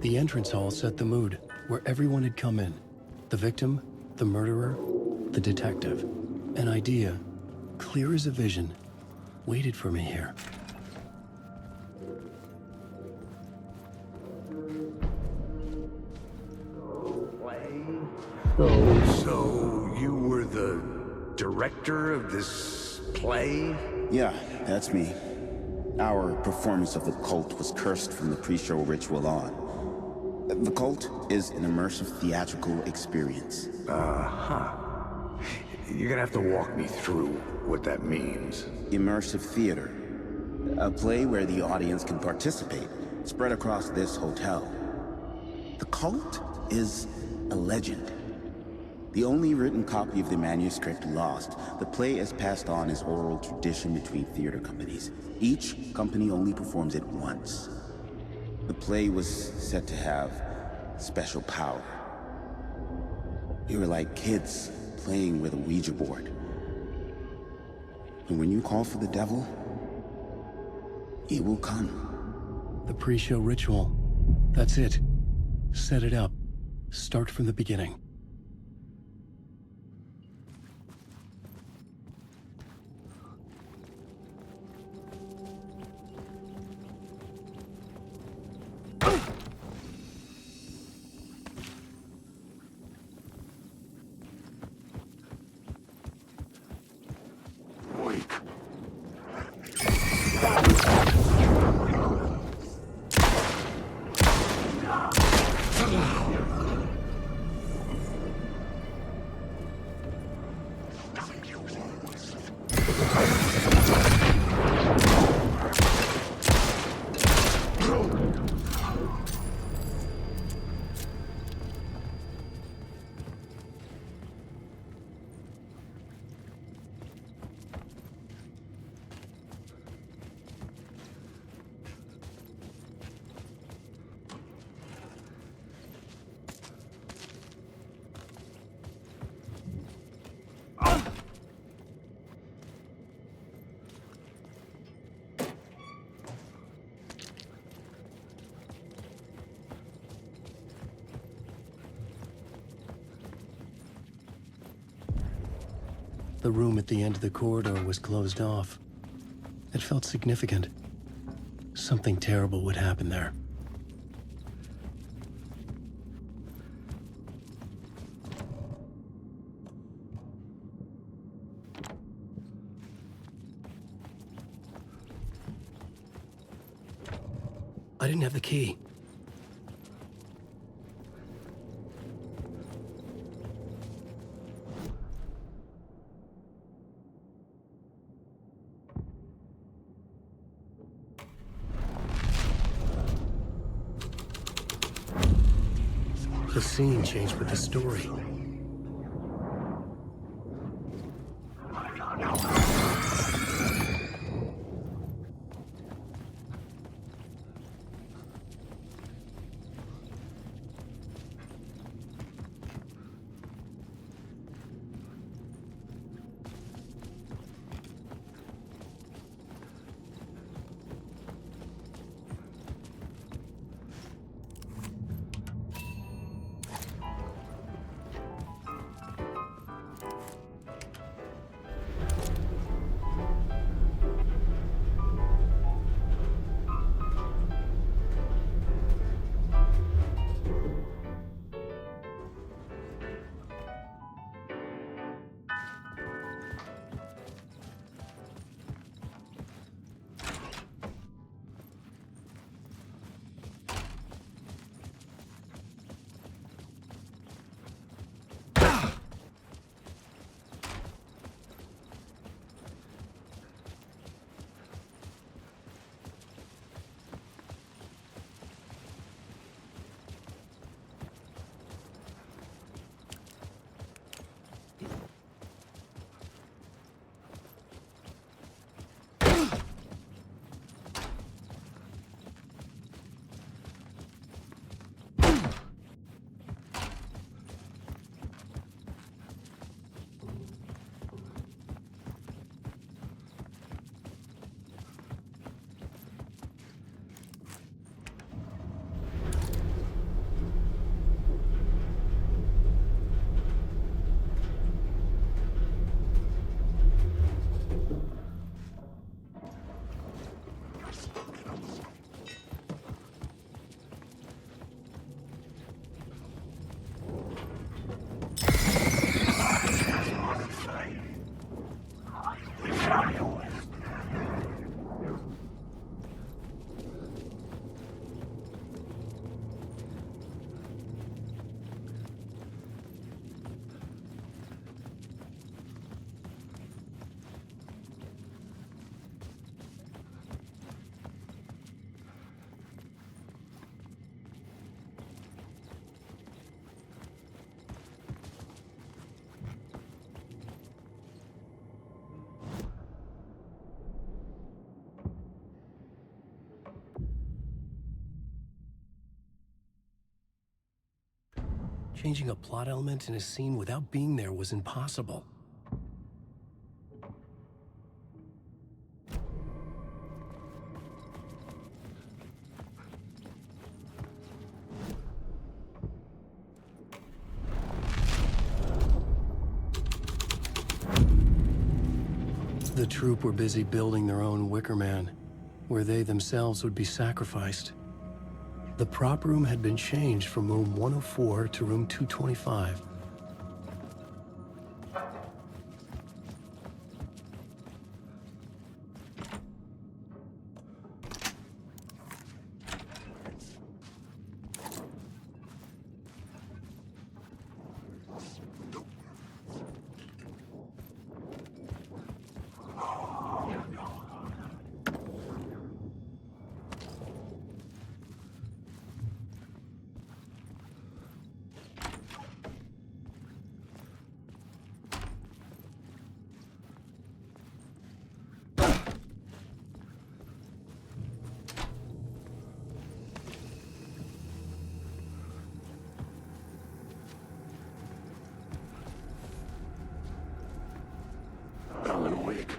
The entrance hall set the mood, where everyone had come in. The victim, the murderer, the detective. An idea, clear as a vision, waited for me here. So you were the director of this play? Yeah, that's me. Our performance of the cult was cursed from the pre-show ritual on. The cult is an immersive theatrical experience. Uh-huh. You're gonna have to walk me through what that means. Immersive theater. A play where the audience can participate, spread across this hotel. The cult is a legend. The only written copy of the manuscript lost, the play is passed on as oral tradition between theater companies. Each company only performs it once. The play was said to have special power. We were like kids playing with a Ouija board. And when you call for the devil, he will come. The pre-show ritual. That's it. Set it up. Start from the beginning. The room at the end of the corridor was closed off. It felt significant. Something terrible would happen there. I didn't have the key. The scene changed with the story. Changing a plot element in a scene without being there was impossible. The troop were busy building their own Wicker Man, where they themselves would be sacrificed. The prop room had been changed from room 104 to room 225. Alan Wake.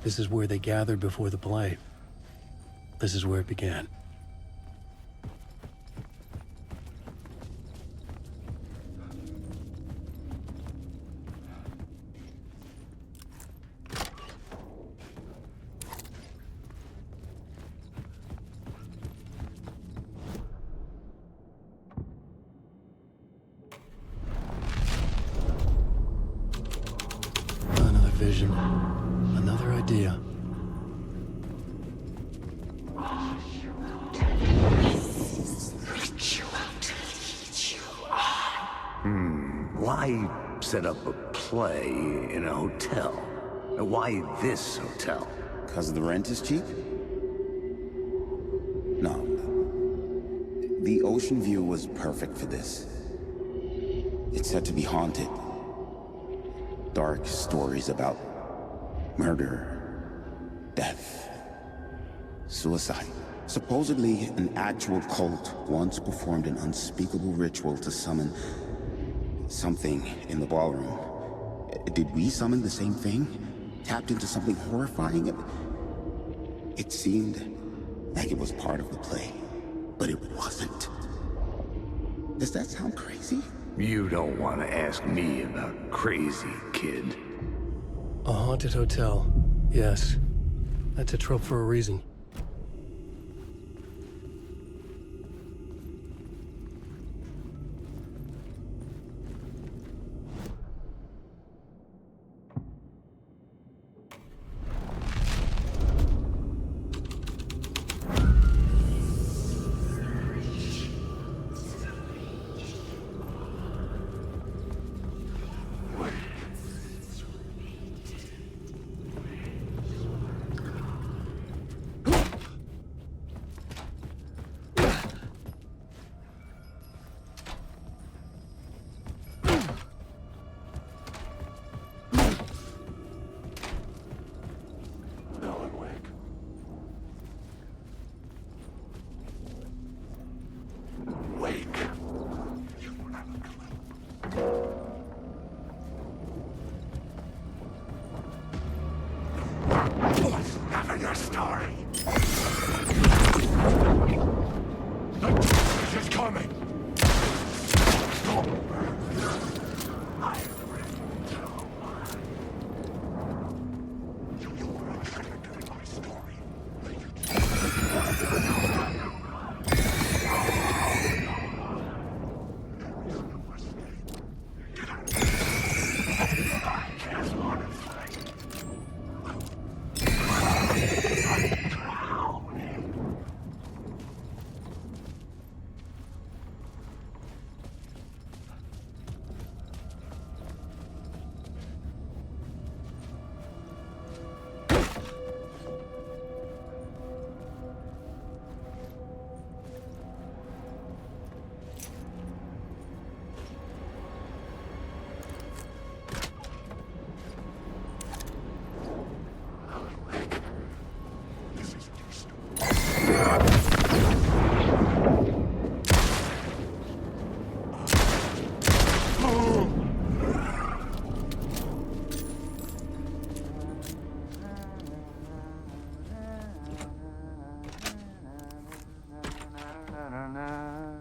This is where they gathered before the play. This is where it began. Another vision. Another idea. I set up a play in a hotel. Why this hotel? Because the rent is cheap? No. The ocean view was perfect for this. It's said to be haunted. Dark stories about murder, death, suicide. Supposedly, an actual cult once performed an unspeakable ritual to summon something in the ballroom. Did we summon the same thing? Tapped into something horrifying? It seemed like it was part of the play, but it wasn't. Does that sound crazy? You don't want to ask me about crazy, kid. A haunted hotel. Yes. That's a trope for a reason. Your story. The justice is coming. I've written too much. You were unexpected in my story.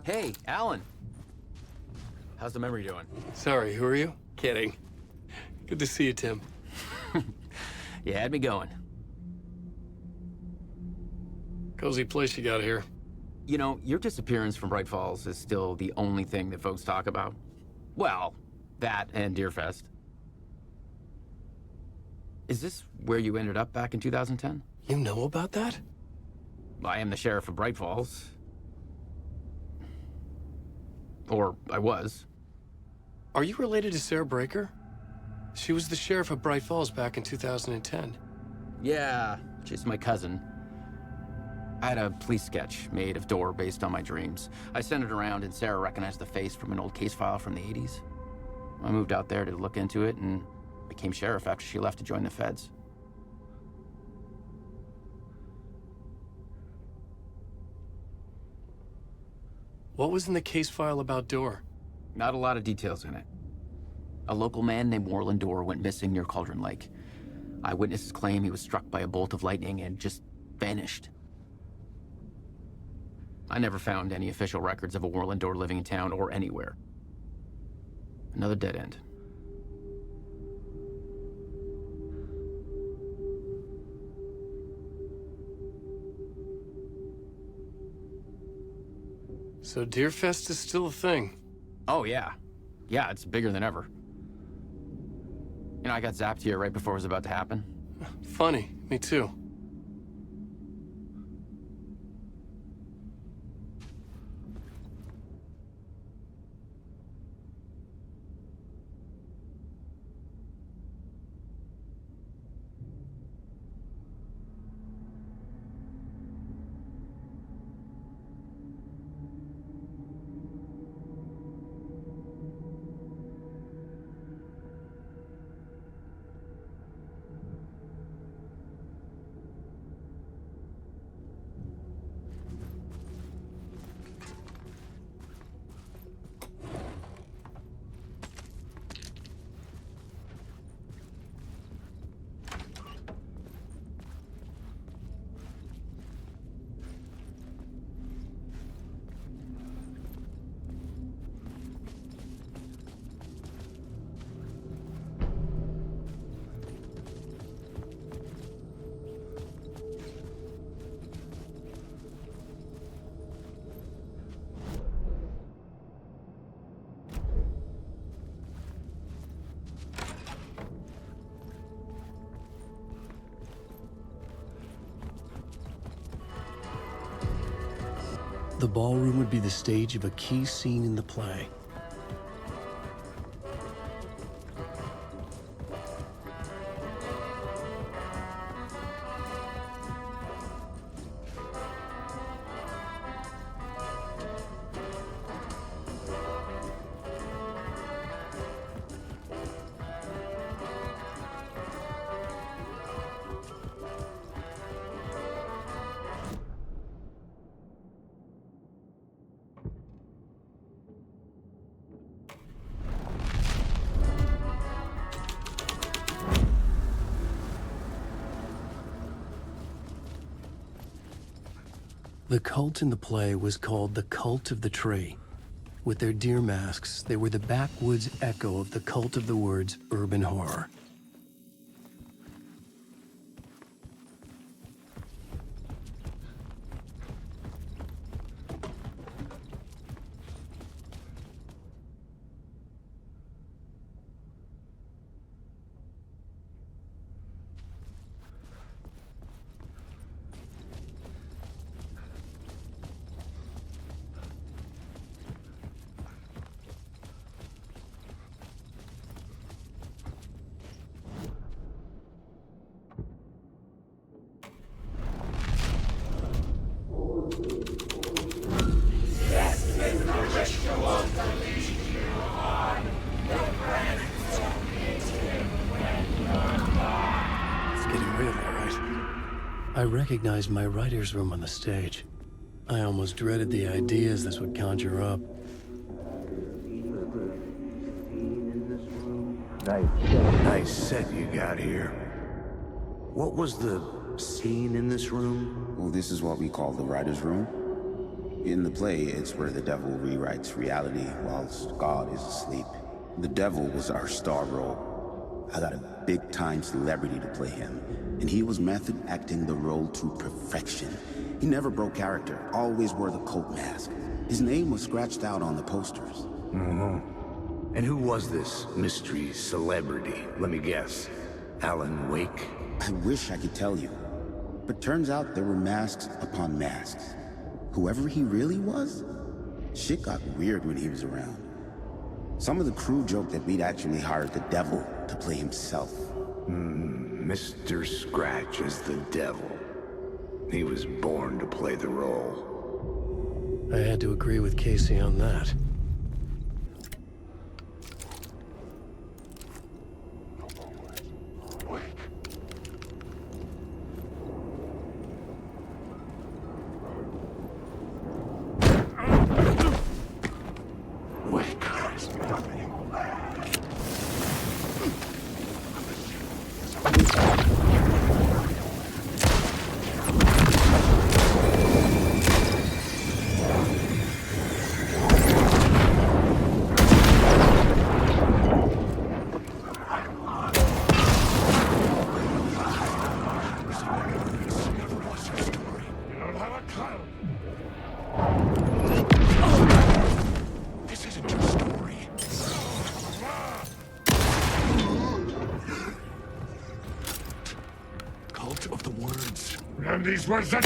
Hey, Alan. How's the memory doing? Sorry, who are you? Kidding. Good to see you, Tim. You had me going. Cozy place you got here. You know, your disappearance from Bright Falls is still the only thing that folks talk about. Well, that and Deerfest. Is this where you ended up back in 2010? You know about that? I am the sheriff of Bright Falls. Or I was. Are you related to Sarah Breaker? She was the sheriff of Bright Falls back in 2010. Yeah, she's my cousin. I had a police sketch made of Door based on my dreams. I sent it around and Sarah recognized the face from an old case file from the 80s. I moved out there to look into it and became sheriff after she left to join the feds. What was in the case file about Door? Not a lot of details in it. A local man named Warland Door went missing near Cauldron Lake. Eyewitnesses claim he was struck by a bolt of lightning and just vanished. I never found any official records of a Warland Door living in town or anywhere. Another dead end. So Deerfest is still a thing? Oh, yeah. Yeah, it's bigger than ever. You know, I got zapped here right before it was about to happen. Funny, me too. The ballroom would be the stage of a key scene in the play. The cult in the play was called the Cult of the Tree. With their deer masks, they were the backwoods echo of the cult of the word's urban horror. I recognized my writer's room on the stage. I almost dreaded the ideas this would conjure up. Nice set you got here. What was the scene in this room? Well, this is what we call the writer's room. In the play, it's where the devil rewrites reality whilst God is asleep. The devil was our star role. I got a big-time celebrity to play him, and he was method acting the role to perfection. He never broke character, always wore the cult mask. His name was scratched out on the posters. And who was this mystery celebrity? Let me guess. Alan Wake? I wish I could tell you, but turns out there were masks upon masks. Whoever he really was, shit got weird when he was around. Some of the crew joked that we'd actually hired the devil to play himself. Mr. Scratch is the devil. He was born to play the role. I had to agree with Casey on that. These words that...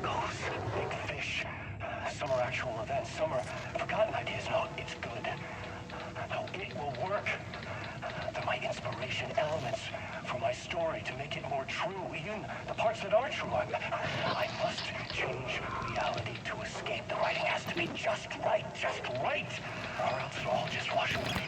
Echoes, big fish. Some are actual events, some are forgotten ideas. No, it's good. No, it will work. They're my inspiration, elements for my story to make it more true. Even the parts that are true. I must change reality to escape. The writing has to be just right, or else it'll all just wash away.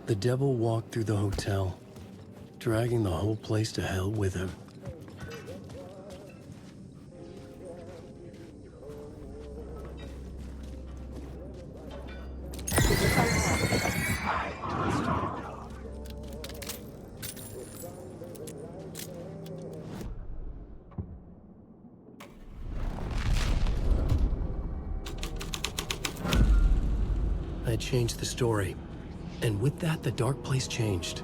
The devil walked through the hotel, dragging the whole place to hell with him. I changed the story. And with that, the dark place changed.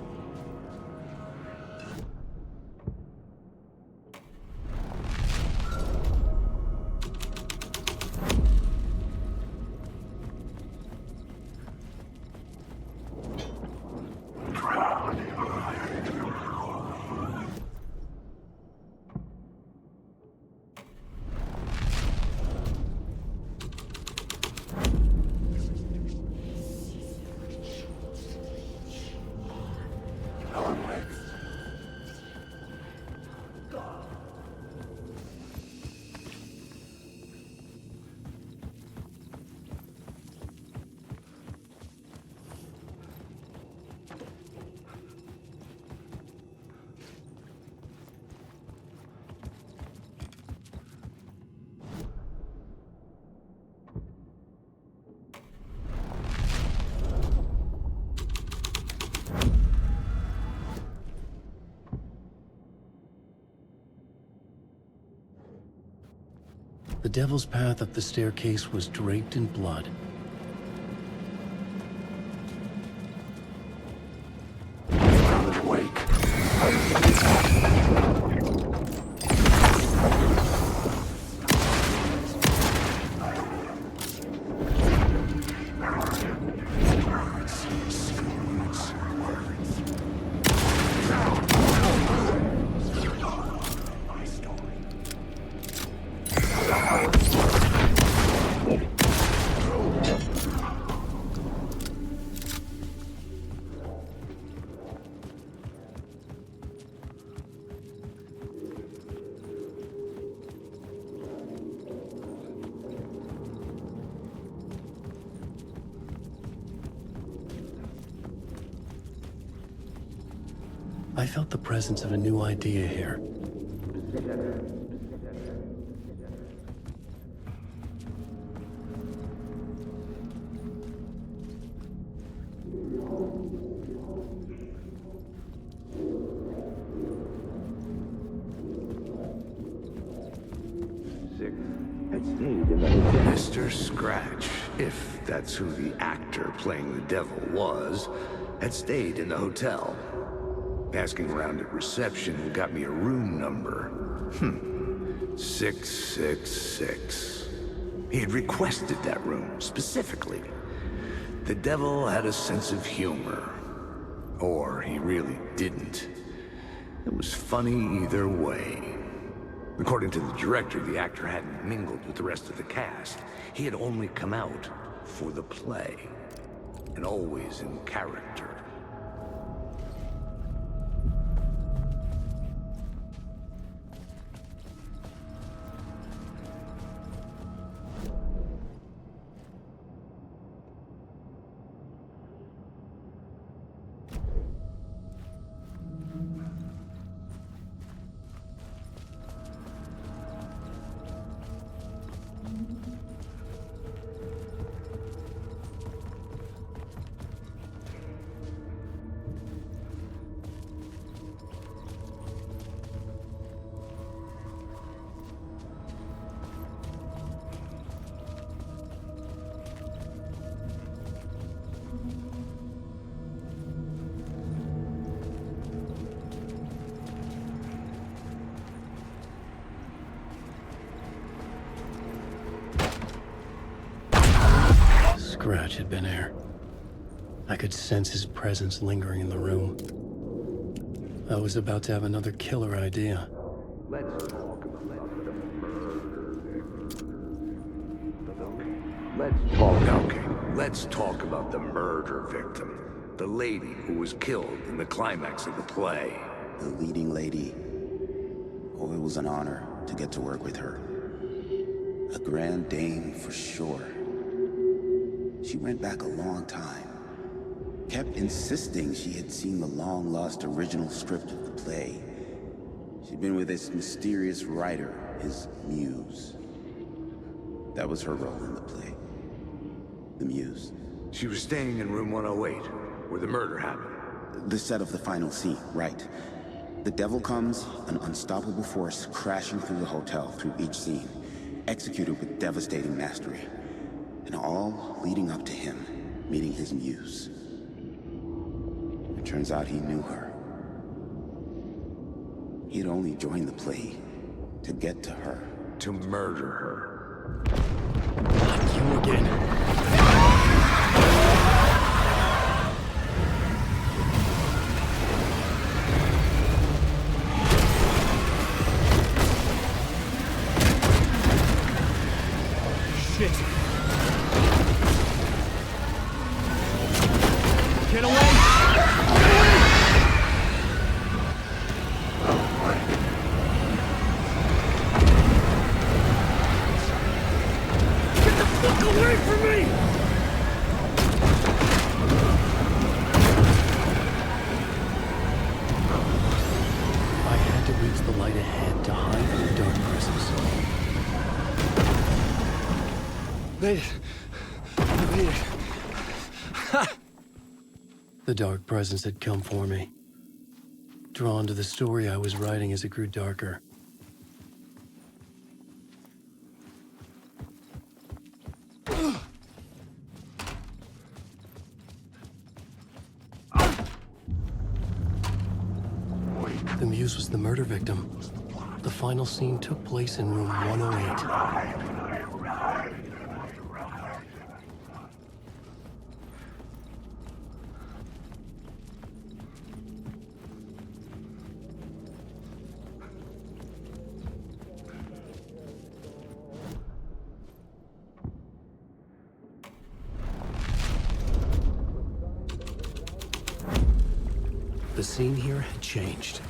The devil's path up the staircase was draped in blood. I felt the presence of a new idea here. Mr. Scratch, if that's who the actor playing the devil was, had stayed in the hotel. Asking around at reception got me a room number. 666. He had requested that room, specifically. The devil had a sense of humor. Or he really didn't. It was funny either way. According to the director, the actor hadn't mingled with the rest of the cast. He had only come out for the play. And always in character. Scratch had been here. I could sense his presence lingering in the room. I was about to have another killer idea. Let's talk about the Let's talk about the murder victim. The lady who was killed in the climax of the play. The leading lady. Oh, it was an honor to get to work with her. A grand dame for sure. She went back a long time. Kept insisting she had seen the long-lost original script of the play. She'd been with this mysterious writer, his muse. That was her role in the play. The muse. She was staying in room 108, where the murder happened. The set of the final scene, right. The devil comes, an unstoppable force crashing through the hotel through each scene, executed with devastating mastery. And all leading up to him meeting his muse. It turns out he knew her. He had only joined the play to get to her. To murder her. Not you again. Shit. Get away! Get the fuck away from me! I had to reach the light ahead to hide from the dark presence. Made it. I made it. The dark presence had come for me. Drawn to the story I was writing as it grew darker. The muse was the murder victim. The final scene took place in room 108. The scene here had changed.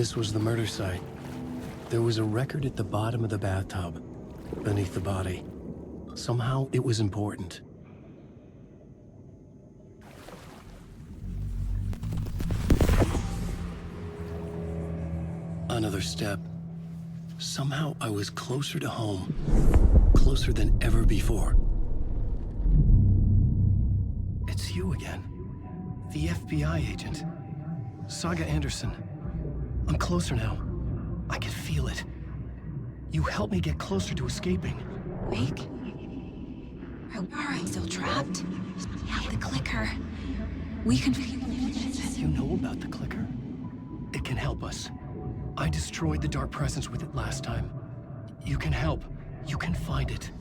This was the murder site. There was a record at the bottom of the bathtub, beneath the body. Somehow, it was important. Another step. Somehow, I was closer to home. Closer than ever before. It's you again. The FBI agent. Saga Anderson. I'm closer now. I can feel it. You helped me get closer to escaping. Wake? Are I still trapped? Yeah, the clicker. We can... You know about the clicker? It can help us. I destroyed the dark presence with it last time. You can help. You can find it.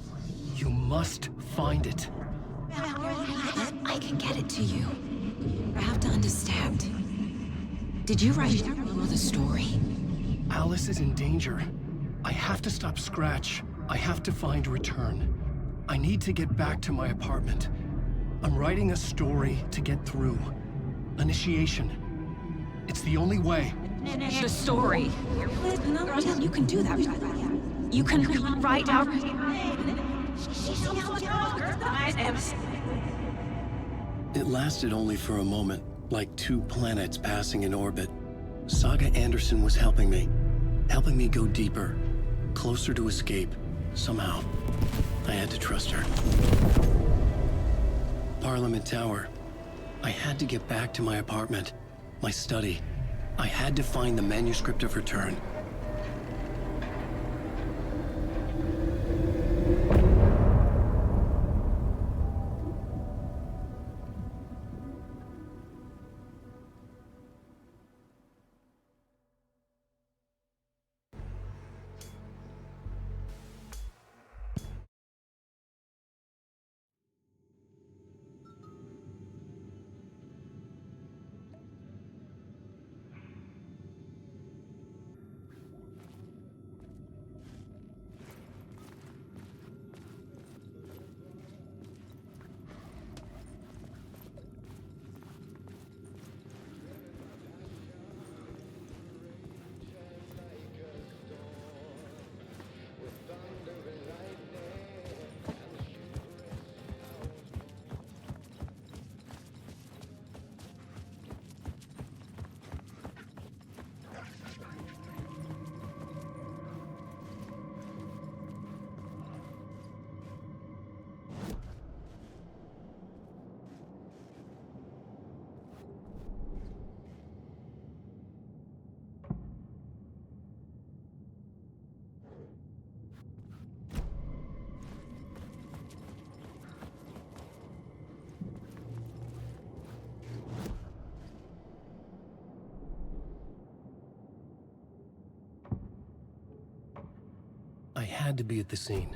You must find it. I can get it to you. I have to understand. Did you write the story? Alice is in danger. I have to stop Scratch. I have to find Return. I need to get back to my apartment. I'm writing a story to get through. Initiation. It's the only way. The story. You can do that. You can write out... It lasted only for a moment, like two planets passing in orbit. Saga Anderson was helping me go deeper, closer to escape, somehow. I had to trust her. Parliament Tower. I had to get back to my apartment, my study. I had to find the manuscript of Return. I had to be at the scene.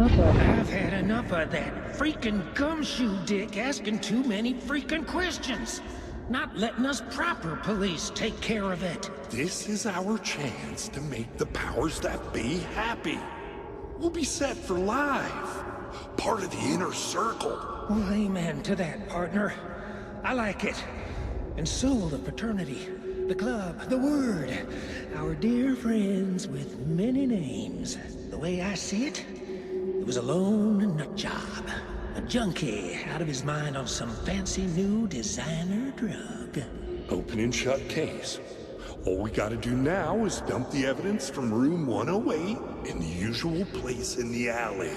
I've had enough of that freaking gumshoe dick asking too many freaking questions. Not letting us proper police take care of it. This is our chance to make the powers that be happy. We'll be set for life. Part of the inner circle. Well, amen to that, partner. I like it. And so will the fraternity, the club, the word. Our dear friends with many names. The way I see it, it was a lone nut job. A junkie out of his mind on some fancy new designer drug. Open and shut case. All we gotta do now is dump the evidence from room 108 in the usual place in the alley.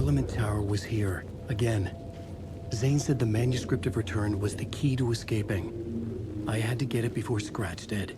Parliament Tower was here, again. Zane said the manuscript of return was the key to escaping. I had to get it before Scratch did.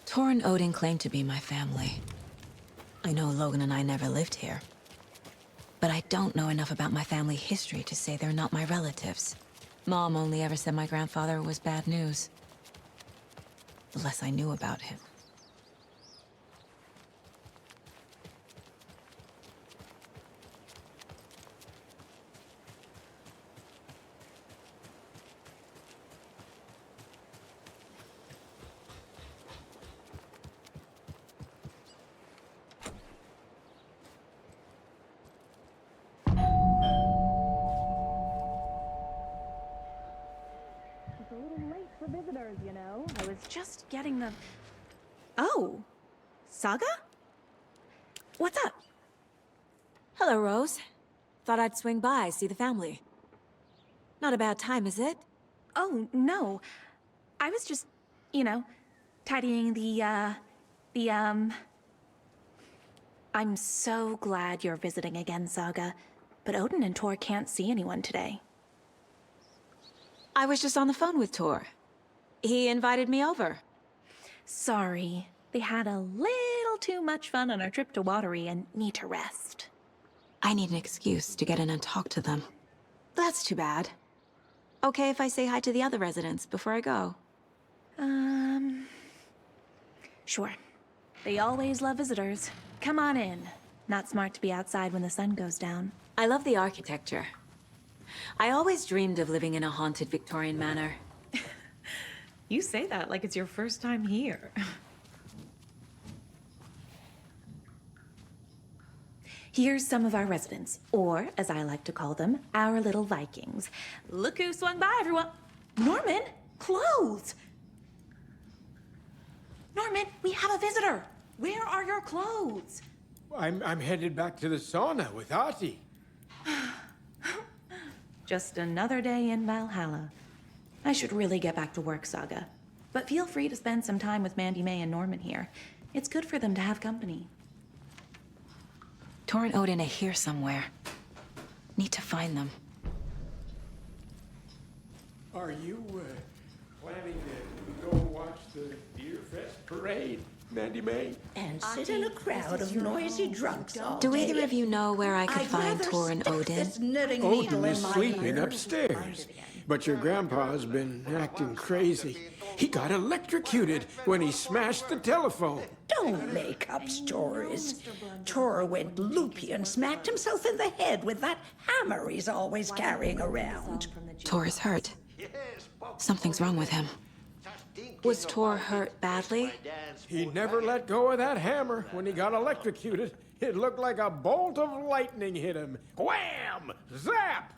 Tor and Odin claim to be my family. I know Logan and I never lived here. But I don't know enough about my family history to say they're not my relatives. Mom only ever said my grandfather was bad news. The less I knew about him. Visitors, you know. I was just getting the... Oh, Saga? What's up? Hello, Rose. Thought I'd swing by, see the family. Not a bad time, is it? Oh, no. I was just, you know, tidying I'm so glad you're visiting again, Saga. But Odin and Tor can't see anyone today. I was just on the phone with Tor. He invited me over. Sorry. They had a little too much fun on our trip to Watery and need to rest. I need an excuse to get in and talk to them. That's too bad. Okay if I say hi to the other residents before I go? Sure. They always love visitors. Come on in. Not smart to be outside when the sun goes down. I love the architecture. I always dreamed of living in a haunted Victorian manor. You say that like it's your first time here. Here's some of our residents, or as I like to call them, our little Vikings. Look who swung by, everyone. Norman, clothes. Norman, we have a visitor. Where are your clothes? I'm headed back to the sauna with Artie. Just another day in Valhalla. I should really get back to work, Saga. But feel free to spend some time with Mandy May and Norman here. It's good for them to have company. Tor and Odin are here somewhere. Need to find them. Are you planning to go watch the Deer Fest parade, Mandy May? And sit in a crowd of noisy drunks all Do day? either of you know where I could find Tor and Odin? Odin is sleeping upstairs, but your grandpa's been acting crazy. He got electrocuted when he smashed the telephone. Don't make up stories. Tor went loopy and smacked himself in the head with that hammer he's always carrying around. Tor is hurt. Something's wrong with him. Was Tor hurt badly? He never let go of that hammer when he got electrocuted. It looked like a bolt of lightning hit him. Wham! Zap!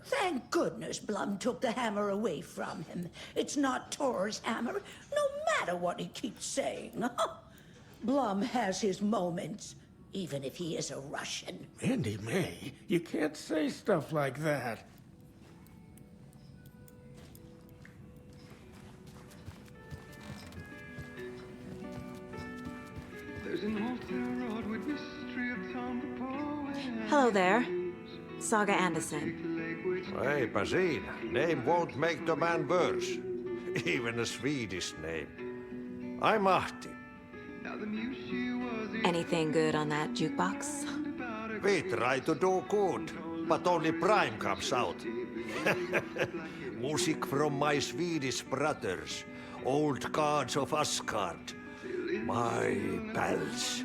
Thank goodness Blum took the hammer away from him. It's not Tor's hammer, no matter what he keeps saying. Blum has his moments, even if he is a Russian. Mandy May, you can't say stuff like that. Hello there. Saga Anderson. Eipä siinä. Name won't make the man worse. Even a Swedish name. I'm Ahti. Anything good on that jukebox? We try to do good, but only Prime comes out. Music from my Swedish brothers, old gods of Asgard. My pals,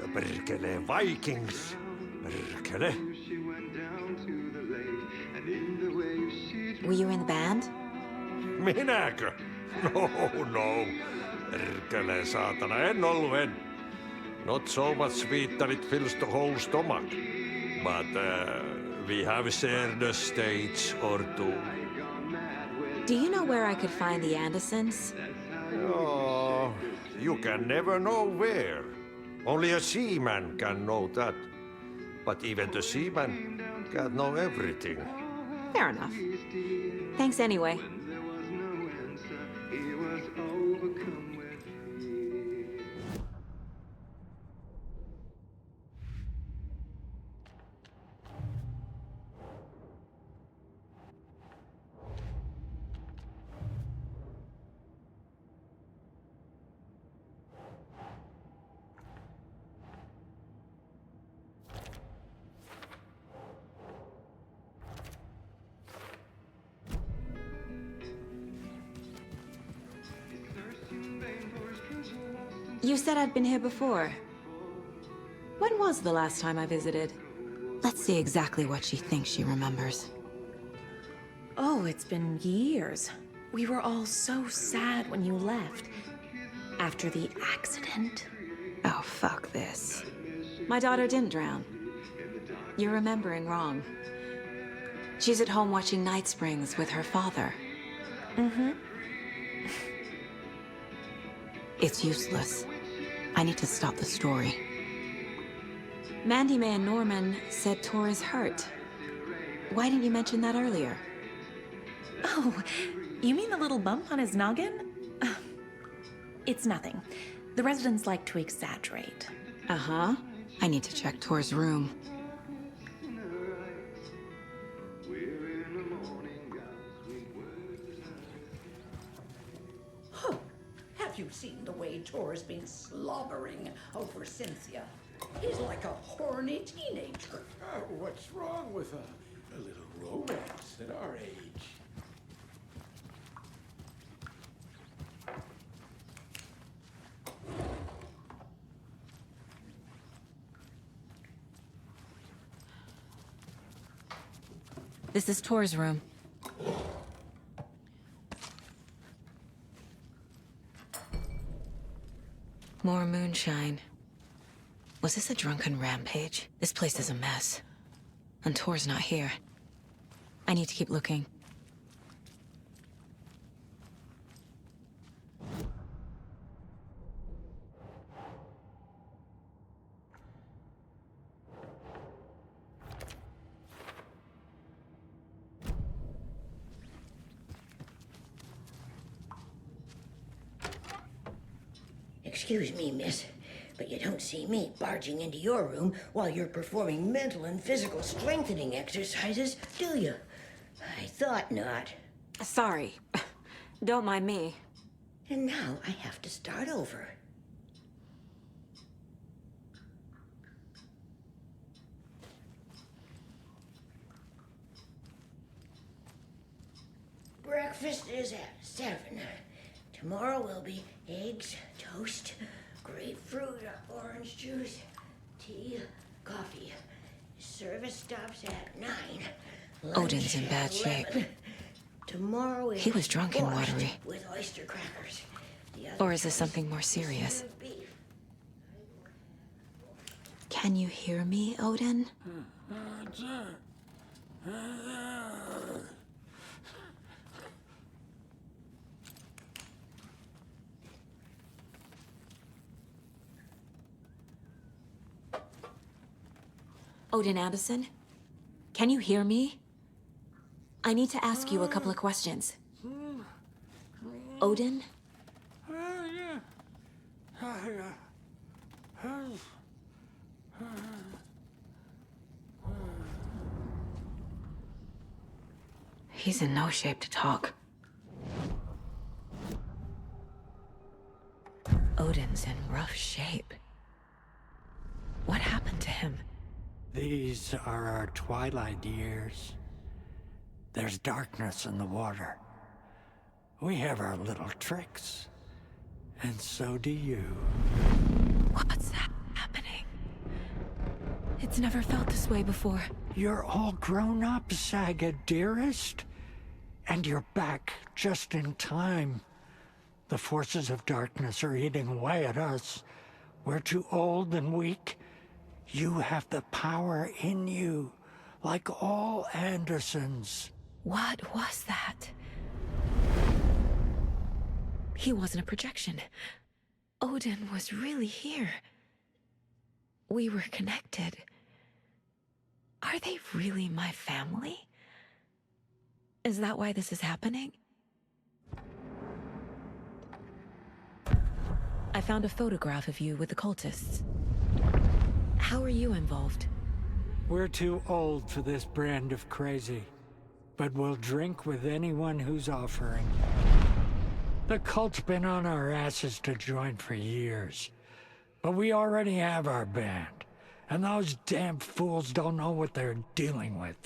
the perkele Vikings. Perkele. Were you in the band? Minäkö? No. Perkele saatana, en ollut. Not so much sweet that it fills the whole stomach. But we have shared a stage or two. Do you know where I could find the Andersons? Oh, you can never know where. Only a seaman can know that. But even the seaman can't know everything. Fair enough. Thanks anyway. You said I'd been here before. When was the last time I visited? Let's see exactly what she thinks she remembers. Oh, it's been years. We were all so sad when you left. After the accident. Oh, fuck this. My daughter didn't drown. You're remembering wrong. She's at home watching Night Springs with her father. Mm-hmm. It's useless. I need to stop the story. Mandy May and Norman said Tor is hurt. Why didn't you mention that earlier? Oh, you mean the little bump on his noggin? It's nothing. The residents like to exaggerate. Uh-huh. I need to check Tor's room. Have you seen the way Tor's been slobbering over Cynthia? He's like a horny teenager. What's wrong with a little romance at our age? This is Tor's room. More moonshine. Was this a drunken rampage? This place is a mess. And Tor's not here. I need to keep looking. Excuse me, miss, but you don't see me barging into your room while you're performing mental and physical strengthening exercises, do you? I thought not. Sorry. Don't mind me. And now I have to start over. Breakfast is at 7. Tomorrow will be eggs, toast, grapefruit, orange juice, tea, coffee. Service stops at 9. Lunch Odin's in bad at shape. 11. Tomorrow is He was drunk and borscht watery. with oyster crackers. The other Or is this choice something more is serious? stewed beef. Can you hear me, Odin? Odin Anderson? Can you hear me? I need to ask you a couple of questions. Odin? He's in no shape to talk. Odin's in rough shape. What happened to him? These are our twilight years. There's darkness in the water. We have our little tricks. And so do you. What's happening? It's never felt this way before. You're all grown up, Saga, dearest. And you're back just in time. The forces of darkness are eating away at us. We're too old and weak. You have the power in you, like all Andersons. What was that? He wasn't a projection. Odin was really here. We were connected. Are they really my family? Is that why this is happening? I found a photograph of you with the cultists. How are you involved? We're too old for this brand of crazy, but we'll drink with anyone who's offering. The cult's been on our asses to join for years, but we already have our band, and those damn fools don't know what they're dealing with.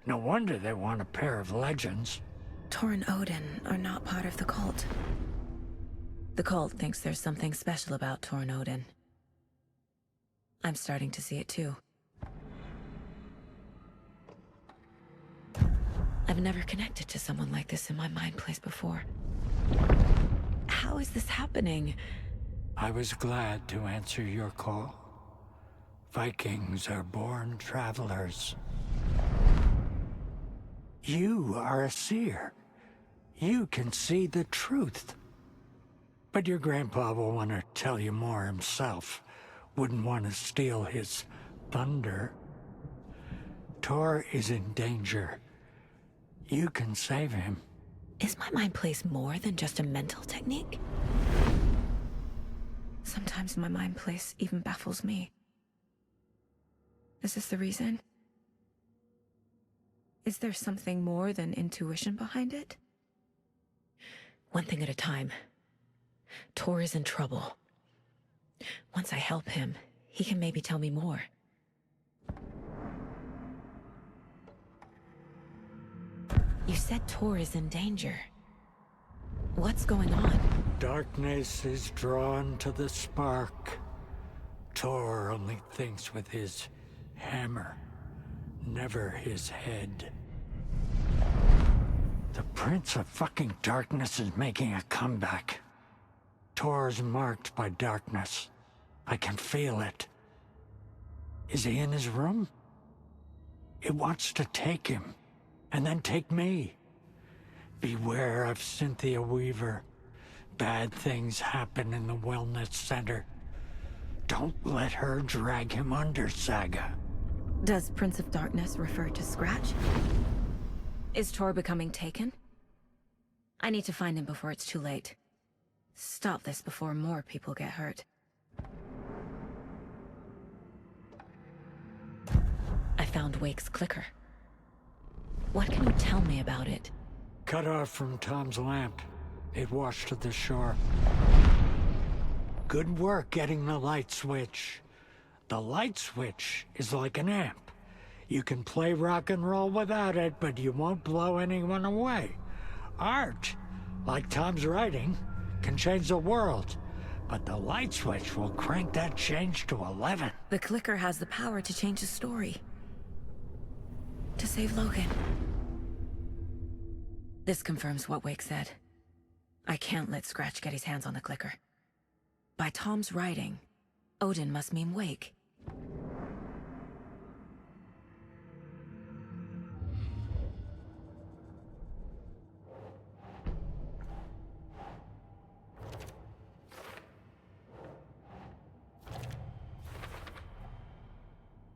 No wonder they want a pair of legends. Tor and Odin are not part of the cult. The cult thinks there's something special about Tor and Odin. I'm starting to see it too. I've never connected to someone like this in my mind place before. How is this happening? I was glad to answer your call. Vikings are born travelers. You are a seer. You can see the truth. But your grandpa will want to tell you more himself. Wouldn't want to steal his thunder. Tor is in danger. You can save him. Is my mind place more than just a mental technique? Sometimes my mind place even baffles me. Is this the reason? Is there something more than intuition behind it? One thing at a time. Tor is in trouble. Once I help him, he can maybe tell me more. You said Tor is in danger. What's going on? Darkness is drawn to the spark. Tor only thinks with his hammer, never his head. The Prince of fucking Darkness is making a comeback. Tor's marked by darkness. I can feel it. Is he in his room? It wants to take him, and then take me. Beware of Cynthia Weaver. Bad things happen in the wellness center. Don't let her drag him under, Saga. Does Prince of Darkness refer to Scratch? Is Tor becoming taken? I need to find him before it's too late. Stop this before more people get hurt. I found Wake's clicker. What can you tell me about it? cut off from Tom's lamp. It washed to the shore. Good work getting the light switch. The light switch is like an amp. You can play rock and roll without it, but you won't blow anyone away. Art, like Tom's writing, can change the world. But the light switch will crank that change to 11. The clicker has the power to change the story. To save Logan. This confirms what Wake said. I can't let Scratch get his hands on the clicker. By Tom's writing, Odin must mean Wake.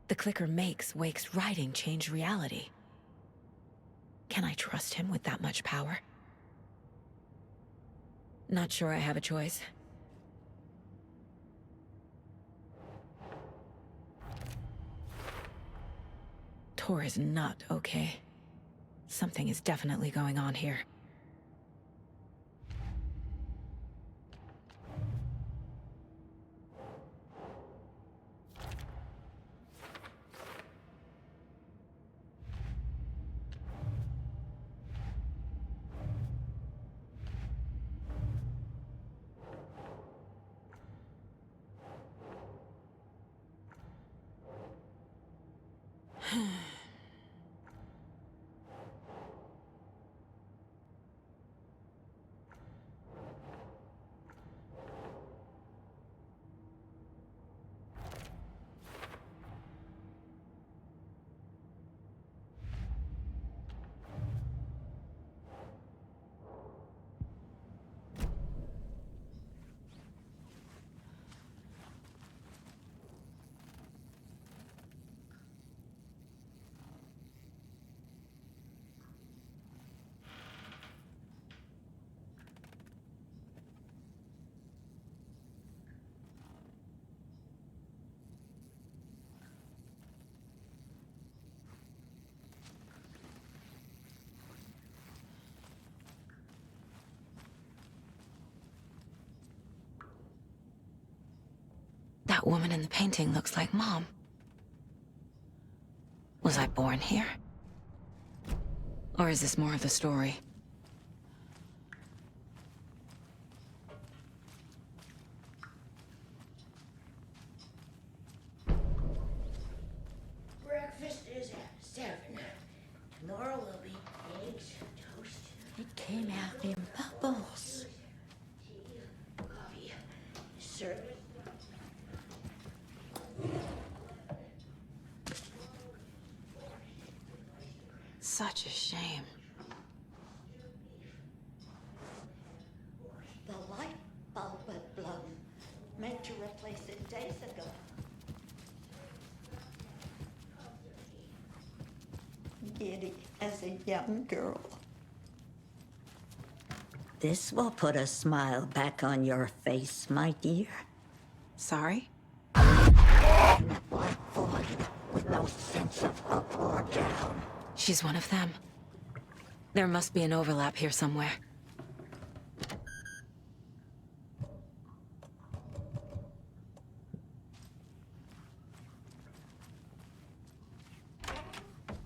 The clicker makes Wake's writing change reality. Can I trust him with that much power? Not sure I have a choice. Tor is not okay. Something is definitely going on here. That woman in the painting looks like Mom. Was I born here? Or is this more of the story? Breakfast is at 7. Tomorrow will be eggs, toast. It came out in bubbles. Tea, coffee, syrup. Such a shame. The light bulb had blown. Meant to replace it days ago. Giddy as a young girl. This will put a smile back on your face, my dear. Sorry? In a black void with no sense of up or down. She's one of them. There must be an overlap here somewhere.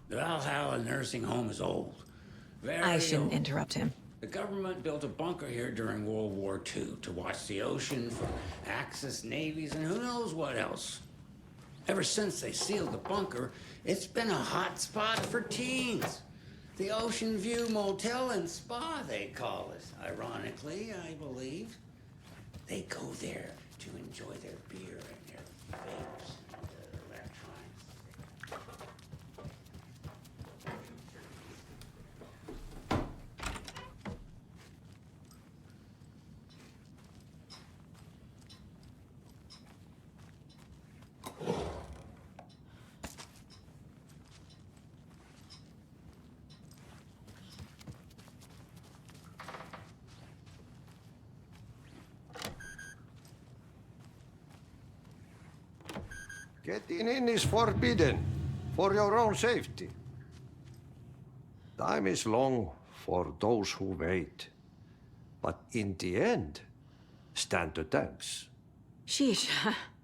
The Valhalla nursing home is old. Very I shouldn't old. interrupt him. The government built a bunker here during World War II to watch the ocean for Axis navies and who knows what else. Ever since they sealed the bunker, it's been a hot spot for teens. The Ocean View Motel and Spa, they call it. Ironically, I believe. They go there to enjoy their beer and their vapes and their electronics. Getting in is forbidden, for your own safety. Time is long for those who wait. But in the end, stand the thanks. Sheesh,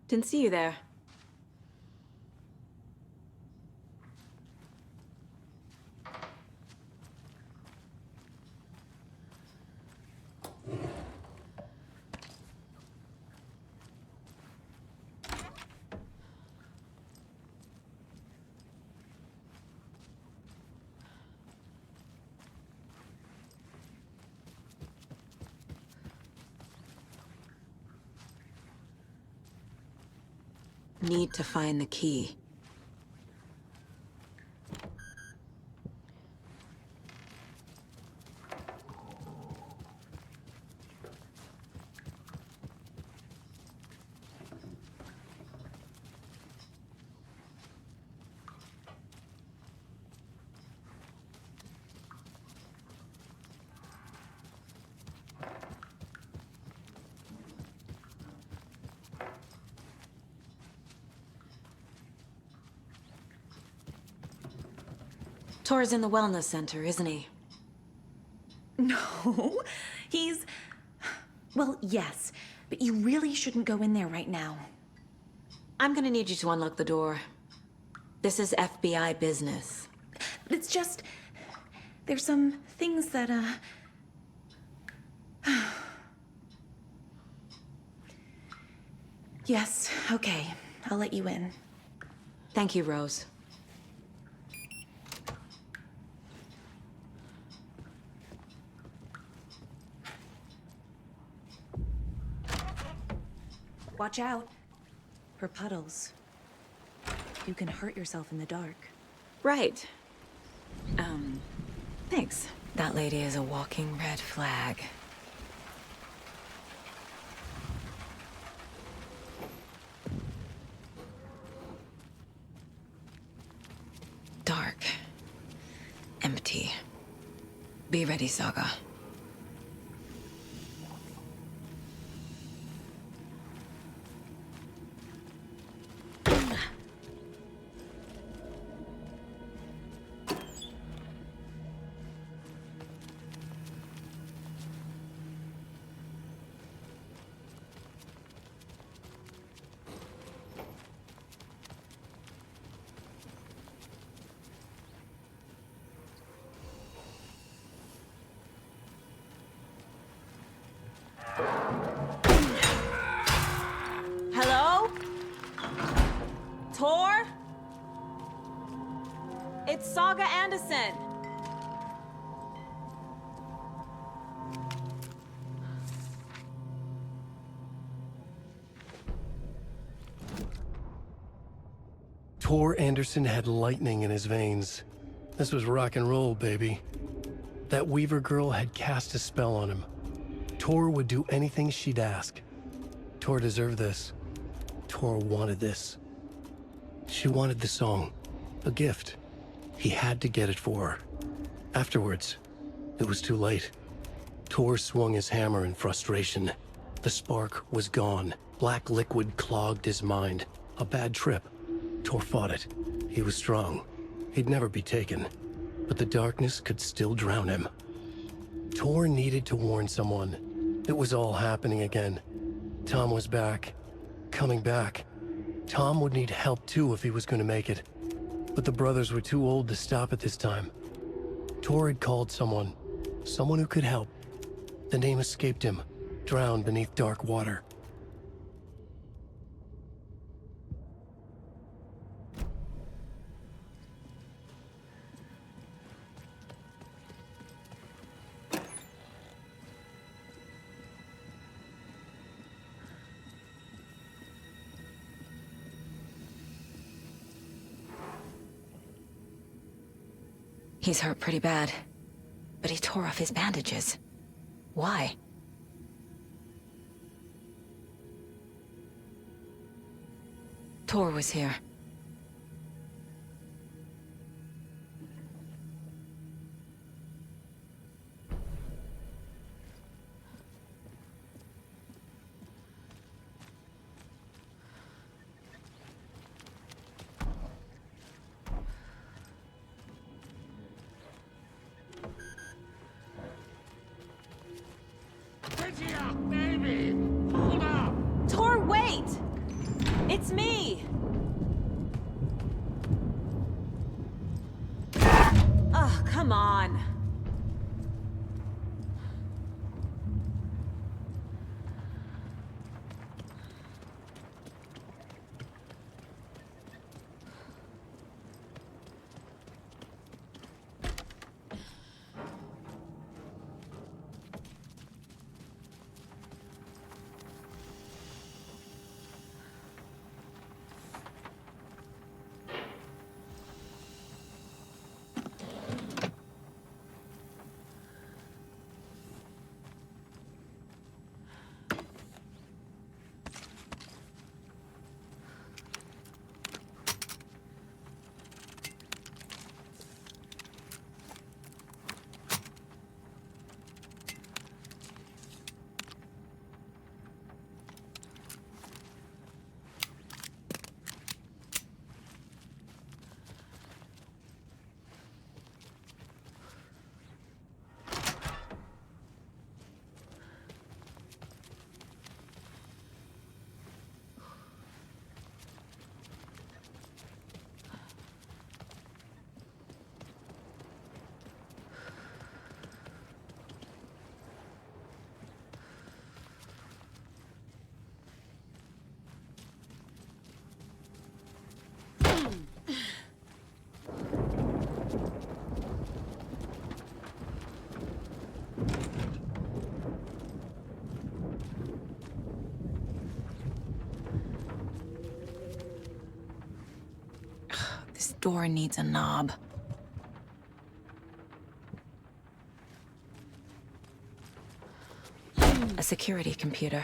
didn't see you there. Need to find the key. Tor's in the wellness center, isn't he? No, he's... Well, yes, but you really shouldn't go in there right now. I'm gonna need you to unlock the door. This is FBI business. It's just... There's some things that, Yes, okay. I'll let you in. Thank you, Rose. Watch out for puddles. You can hurt yourself in the dark. Right. Thanks. That lady is a walking red flag. Dark. Empty. Be ready, Saga. Hello? Tor? It's Saga Anderson. Tor Anderson had lightning in his veins. This was rock and roll, baby. That Weaver girl had cast a spell on him. Tor would do anything she'd ask. Tor deserved this. Tor wanted this. She wanted the song. A gift. He had to get it for her. Afterwards, it was too late. Tor swung his hammer in frustration. The spark was gone. Black liquid clogged his mind. A bad trip. Tor fought it. He was strong. He'd never be taken. But the darkness could still drown him. Tor needed to warn someone. It was all happening again. Tom was back. Coming back. Tom would need help too if he was going to make it. But the brothers were too old to stop it this time. Tor had called someone. Someone who could help. The name escaped him. Drowned beneath dark water. He's hurt pretty bad, but he tore off his bandages. Why? Tor was here. here, baby! Hold up! Tor, wait! It's me! Oh, come on. This door needs a knob. A security computer.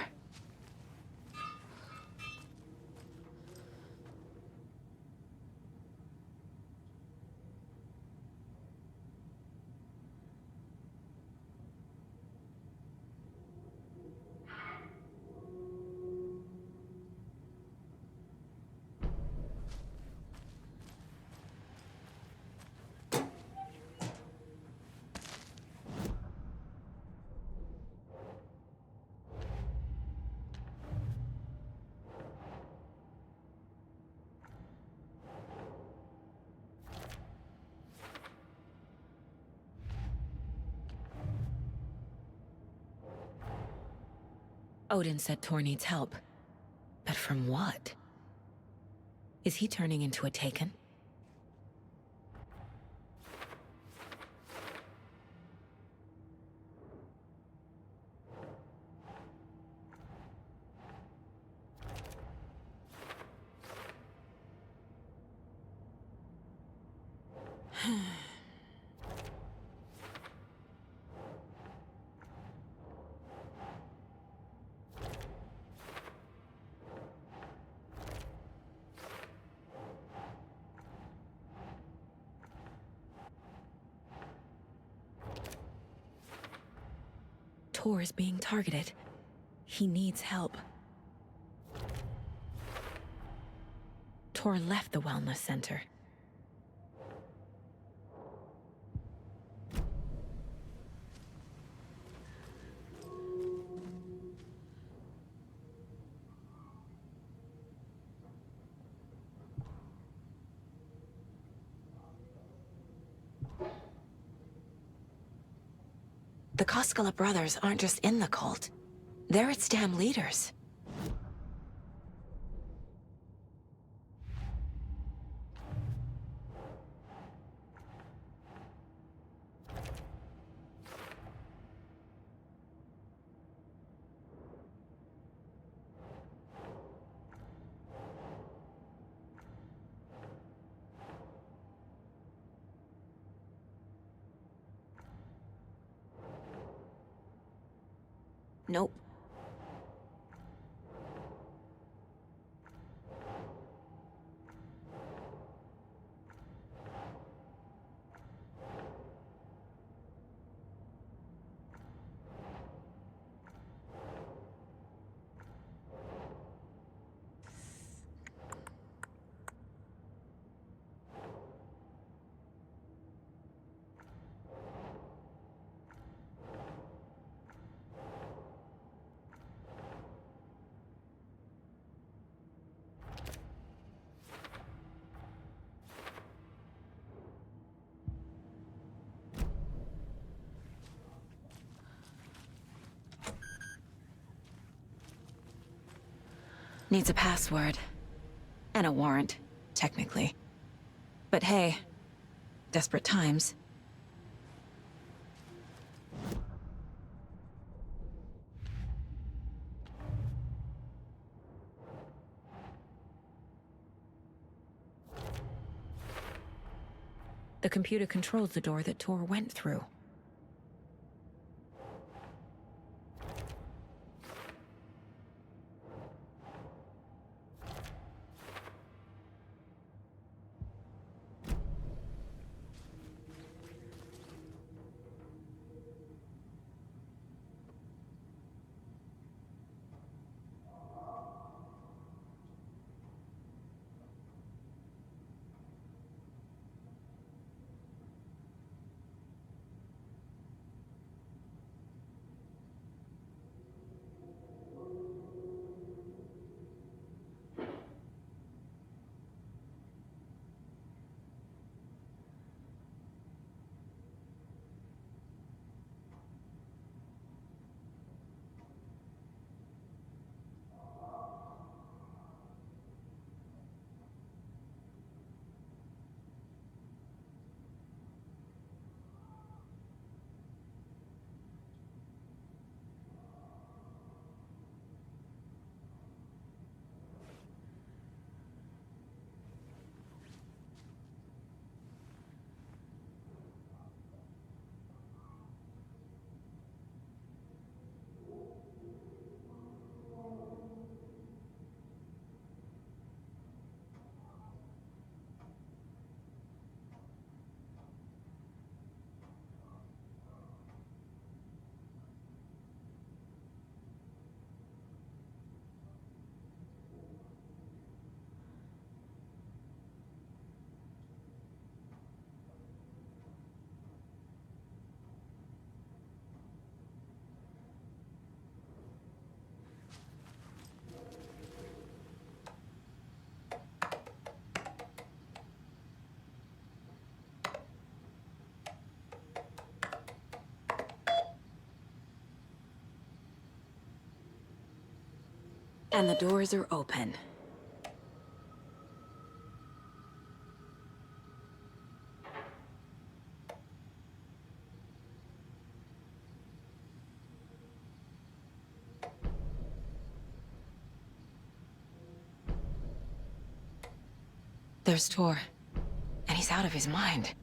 Odin said Tor needs help. But from what? Is he turning into a Taken? Tor is being targeted. He needs help. Tor left the wellness center. The Koskela brothers aren't just in the cult. They're its damn leaders. Nope. Needs a password. And a warrant, technically. But hey, desperate times. The computer controls the door that Tor went through. And the doors are open. There's Tor. And he's out of his mind.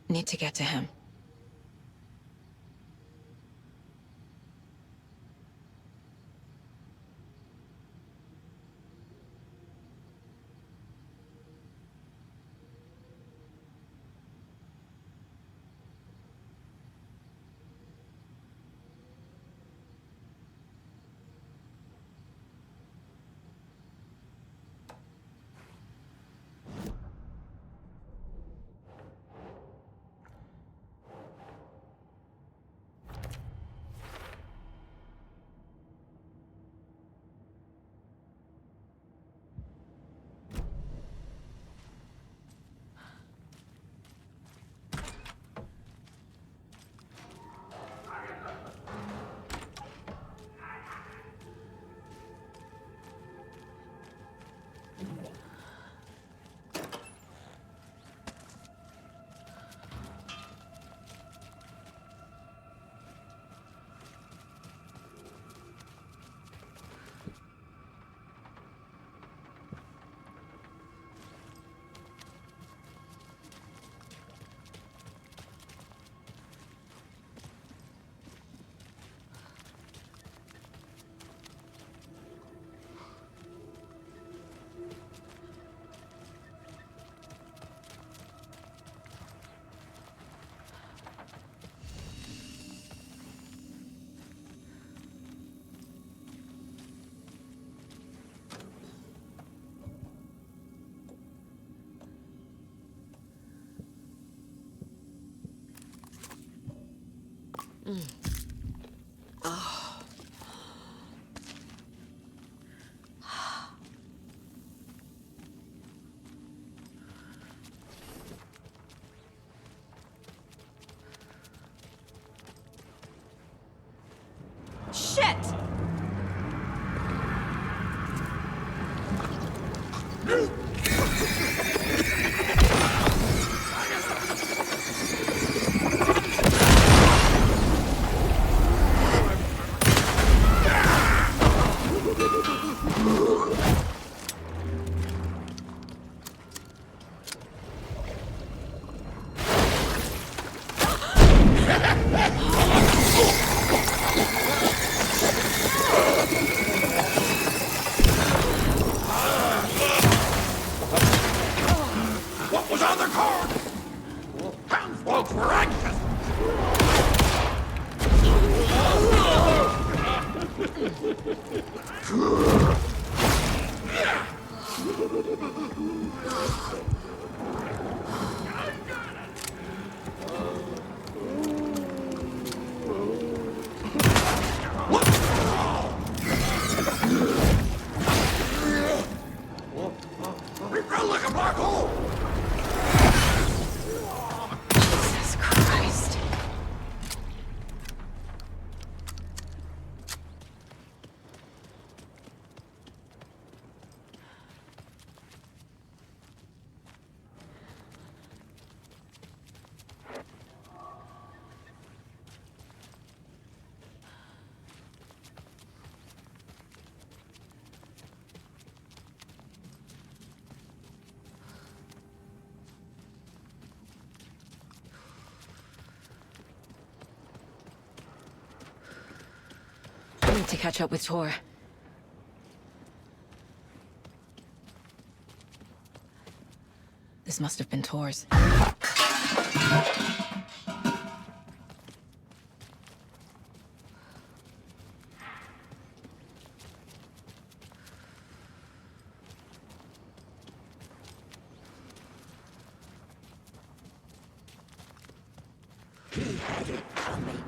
Need to get to him. Oh. Shit! We felt like a black hole! Jesus Christ. I need to catch up with Tor. This must have been Tor's. He had it coming.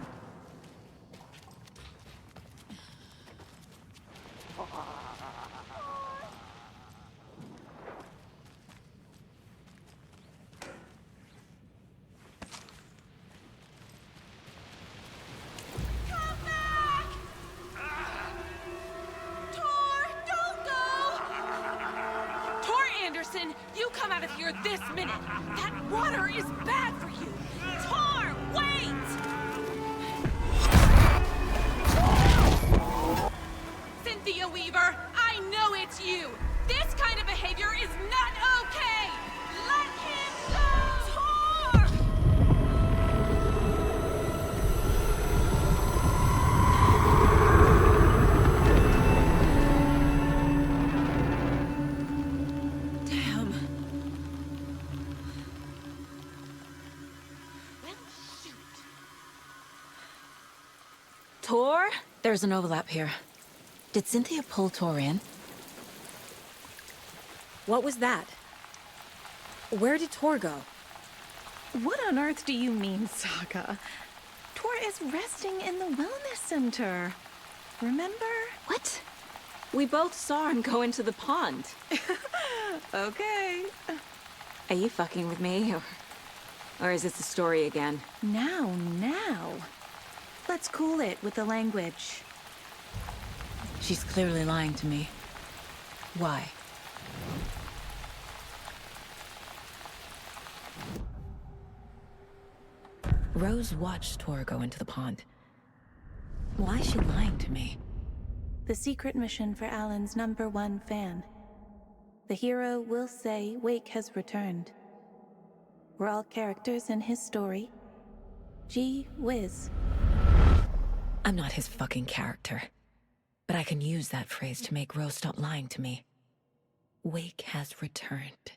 Anderson, you come out of here this minute. That water is bad for you. Tor, wait! Cynthia Weaver, I know it's you. This kind of behavior is not okay. Let him go! Tor! Tor? There's an overlap here. Did Cynthia pull Tor in? What was that? Where did Tor go? What on earth do you mean, Saga? Tor is resting in the wellness center. Remember? What? We both saw him go into the pond. Okay. Are you fucking with me? Or is this a story again? Now. Let's cool it with the language. She's clearly lying to me. Why? Rose watched Tor go into the pond. Why is she lying to me? The secret mission for Alan's #1 fan. The hero will say Wake has returned. We're all characters in his story. Gee whiz. I'm not his fucking character. But I can use that phrase to make Rose stop lying to me. Wake has returned.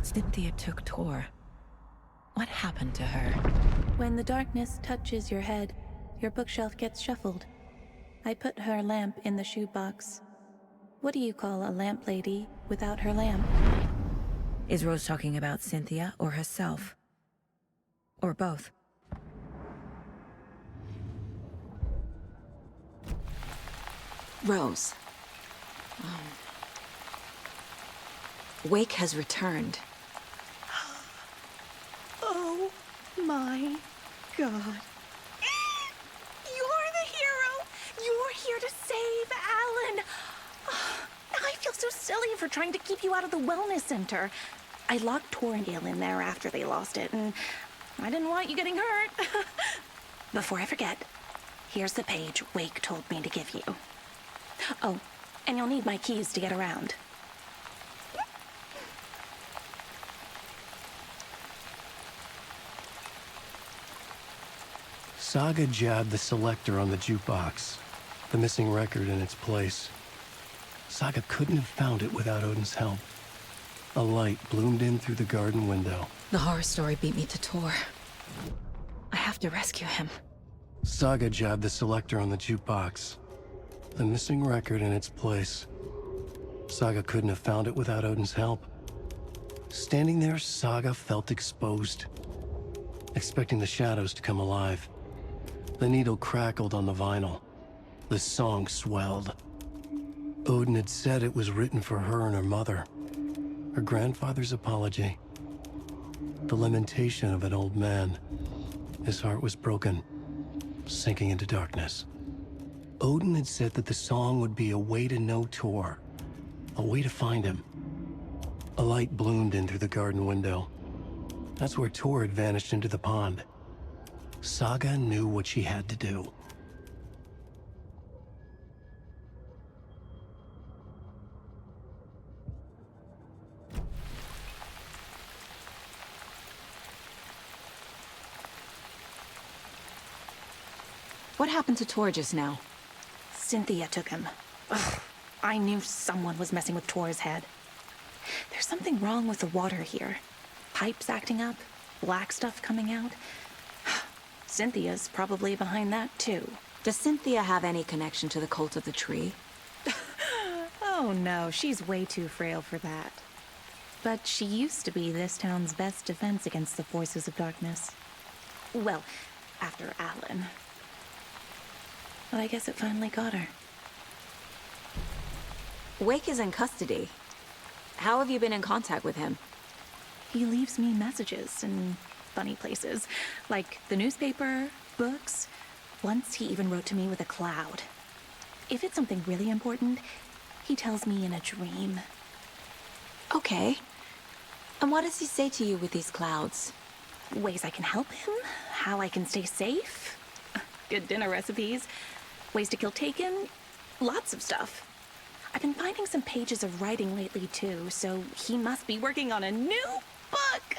Cynthia took Tor. What happened to her? When the darkness touches your head, your bookshelf gets shuffled. I put her lamp in the shoebox. What do you call a lamp lady without her lamp? Is Rose talking about Cynthia or herself? Or both? Rose. Wake has returned. Oh my God. You're the hero! You're here to save Alan! I feel so silly for trying to keep you out of the wellness center. I locked Tor and Gale in there after they lost it, and I didn't want you getting hurt. Before I forget, here's the page Wake told me to give you. Oh, and you'll need my keys to get around. Saga jabbed the selector on the jukebox, the missing record in its place. Saga couldn't have found it without Odin's help. A light bloomed in through the garden window. The horror story beat me to Tor. have to rescue him. Saga jabbed the selector on the jukebox. The missing record in its place. Saga couldn't have found it without Odin's help. Standing there, Saga felt exposed, expecting the shadows to come alive. The needle crackled on the vinyl. The song swelled. Odin had said it was written for her and her mother. Her grandfather's apology. The lamentation of an old man. His heart was broken, sinking into darkness. Odin had said that the song would be a way to know Tor, a way to find him. A light bloomed in through the garden window. That's where Tor had vanished into the pond. Saga knew what she had to do. What happened to Tor just now? Cynthia took him. Ugh, I knew someone was messing with Tor's head. There's something wrong with the water here. Pipes acting up, black stuff coming out. Cynthia's probably behind that too. Does Cynthia have any connection to the cult of the tree? Oh no, she's way too frail for that. But she used to be this town's best defense against the forces of darkness. Well, after Alan. But I guess it finally got her. Wake is in custody. How have you been in contact with him? He leaves me messages in funny places, like the newspaper, books. Once he even wrote to me with a cloud. If it's something really important, he tells me in a dream. Okay. And what does he say to you with these clouds? Ways I can help him, how I can stay safe, good dinner recipes, ways to kill Taken, lots of stuff. I've been finding some pages of writing lately too, so he must be working on a new book.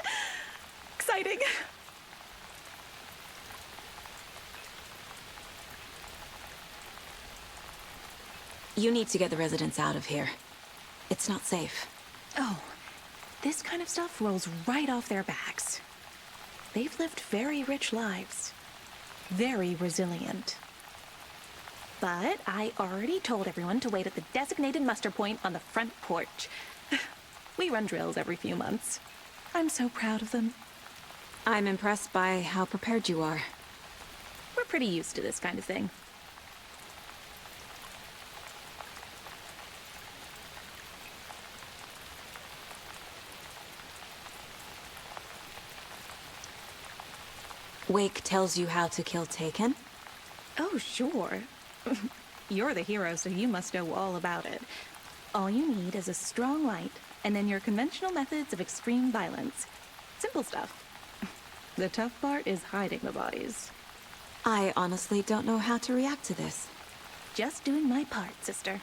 Exciting. You need to get the residents out of here. It's not safe. Oh, this kind of stuff rolls right off their backs. They've lived very rich lives. Very resilient. But I already told everyone to wait at the designated muster point on the front porch. We run drills every few months. I'm so proud of them. I'm impressed by how prepared you are. We're pretty used to this kind of thing. Wake tells you how to kill Taken? Oh, sure. You're the hero, so you must know all about it. All you need is a strong light, and then your conventional methods of extreme violence. Simple stuff. The tough part is hiding the bodies. I honestly don't know how to react to this. Just doing my part, sister.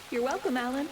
You're welcome, Alan.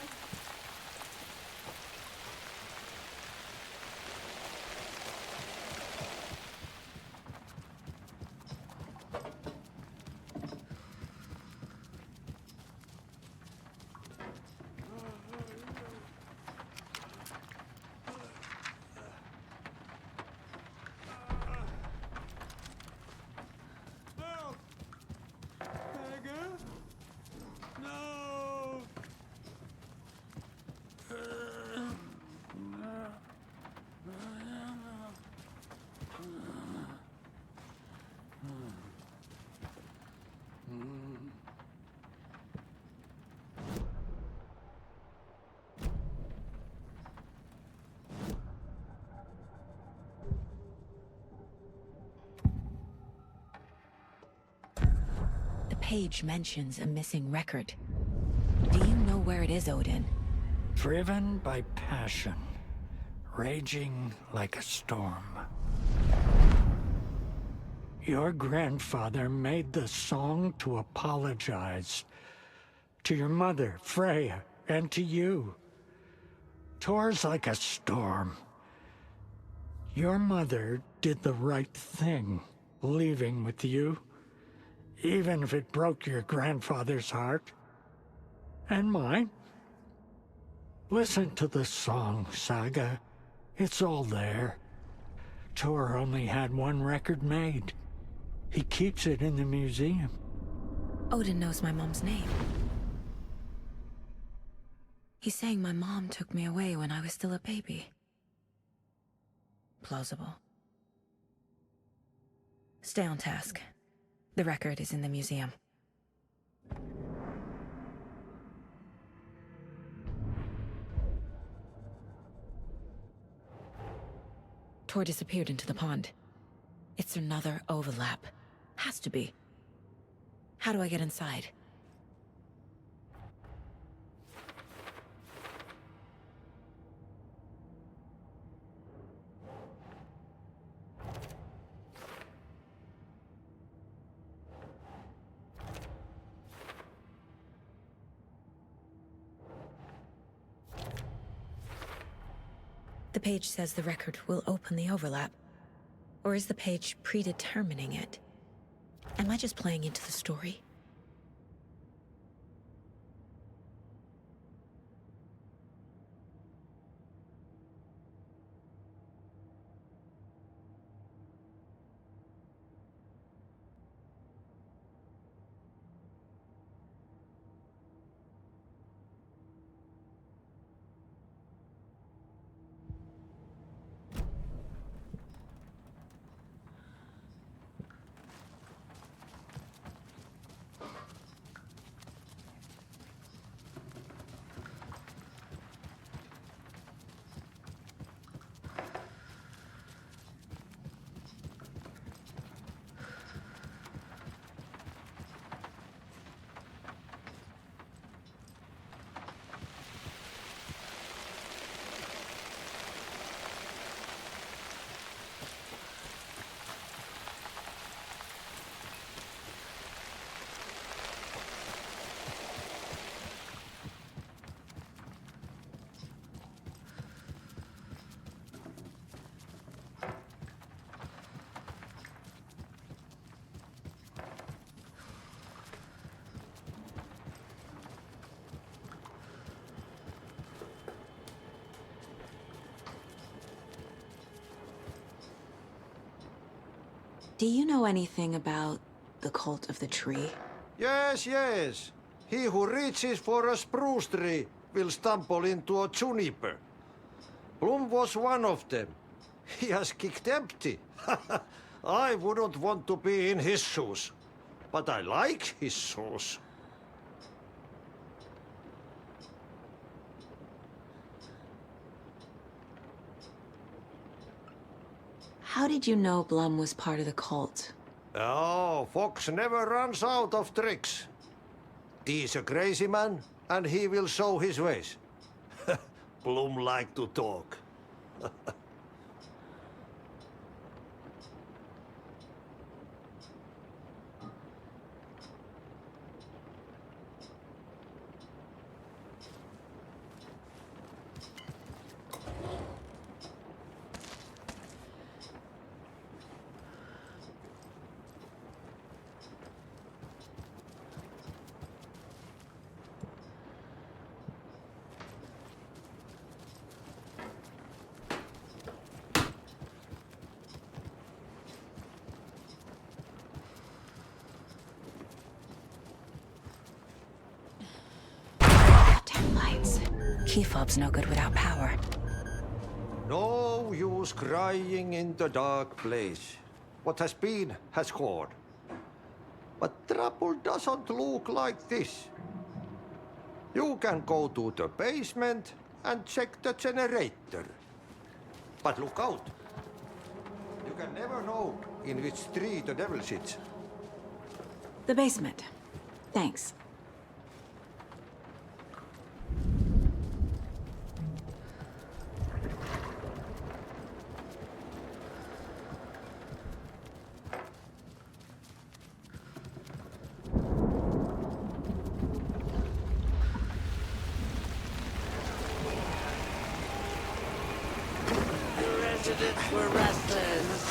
The page mentions a missing record. Do you know where it is, Odin? Driven by passion, raging like a storm. Your grandfather made the song to apologize. To your mother, Freya, and to you. Tor's like a storm. Your mother did the right thing, leaving with you. Even if it broke your grandfather's heart. And mine. Listen to the song, Saga. It's all there. Tor only had one record made. He keeps it in the museum. Odin knows my mom's name. He's saying my mom took me away when I was still a baby. Plausible. Stay on task. The record is in the museum. Tor disappeared into the pond. It's another overlap. Has to be. How do I get inside? The page says the record will open the overlap. Or is the page predetermining it? Am I just playing into the story? Do you know anything about the cult of the tree? Yes, yes. He who reaches for a spruce tree will stumble into a juniper. Bloom was one of them. He has kicked empty. I wouldn't want to be in his shoes. But I like his shoes. How did you know Blum was part of the cult? Oh, Fox never runs out of tricks. He's a crazy man, and he will show his ways. Bloom like to talk. Key fob's no good without power. No use crying in the dark place. What has been has gone. But trouble doesn't look like this. You can go to the basement and check the generator. But look out. You can never know in which tree the devil sits. The basement. Thanks. Residents were restless.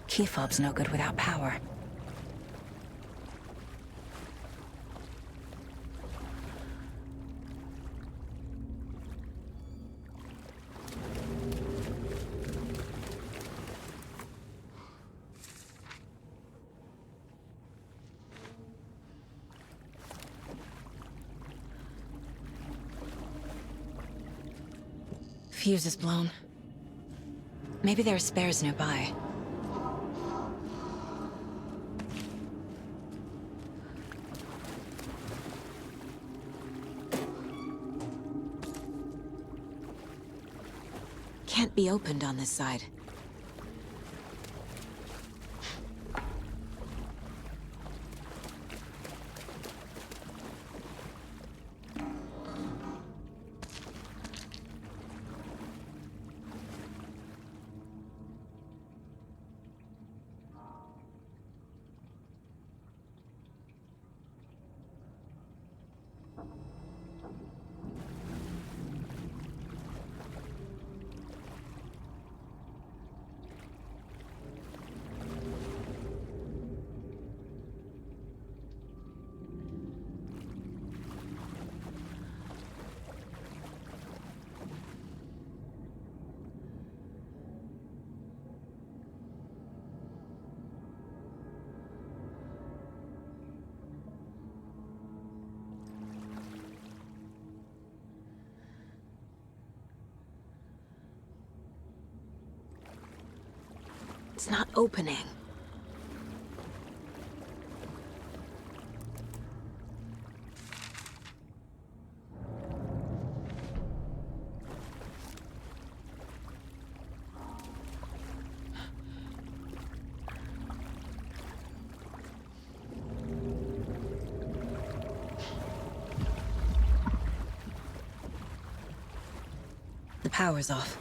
Key fob's no good without power. Fuse is blown. Maybe there are spares nearby. Can't be opened on this side. It's not opening. The power's off.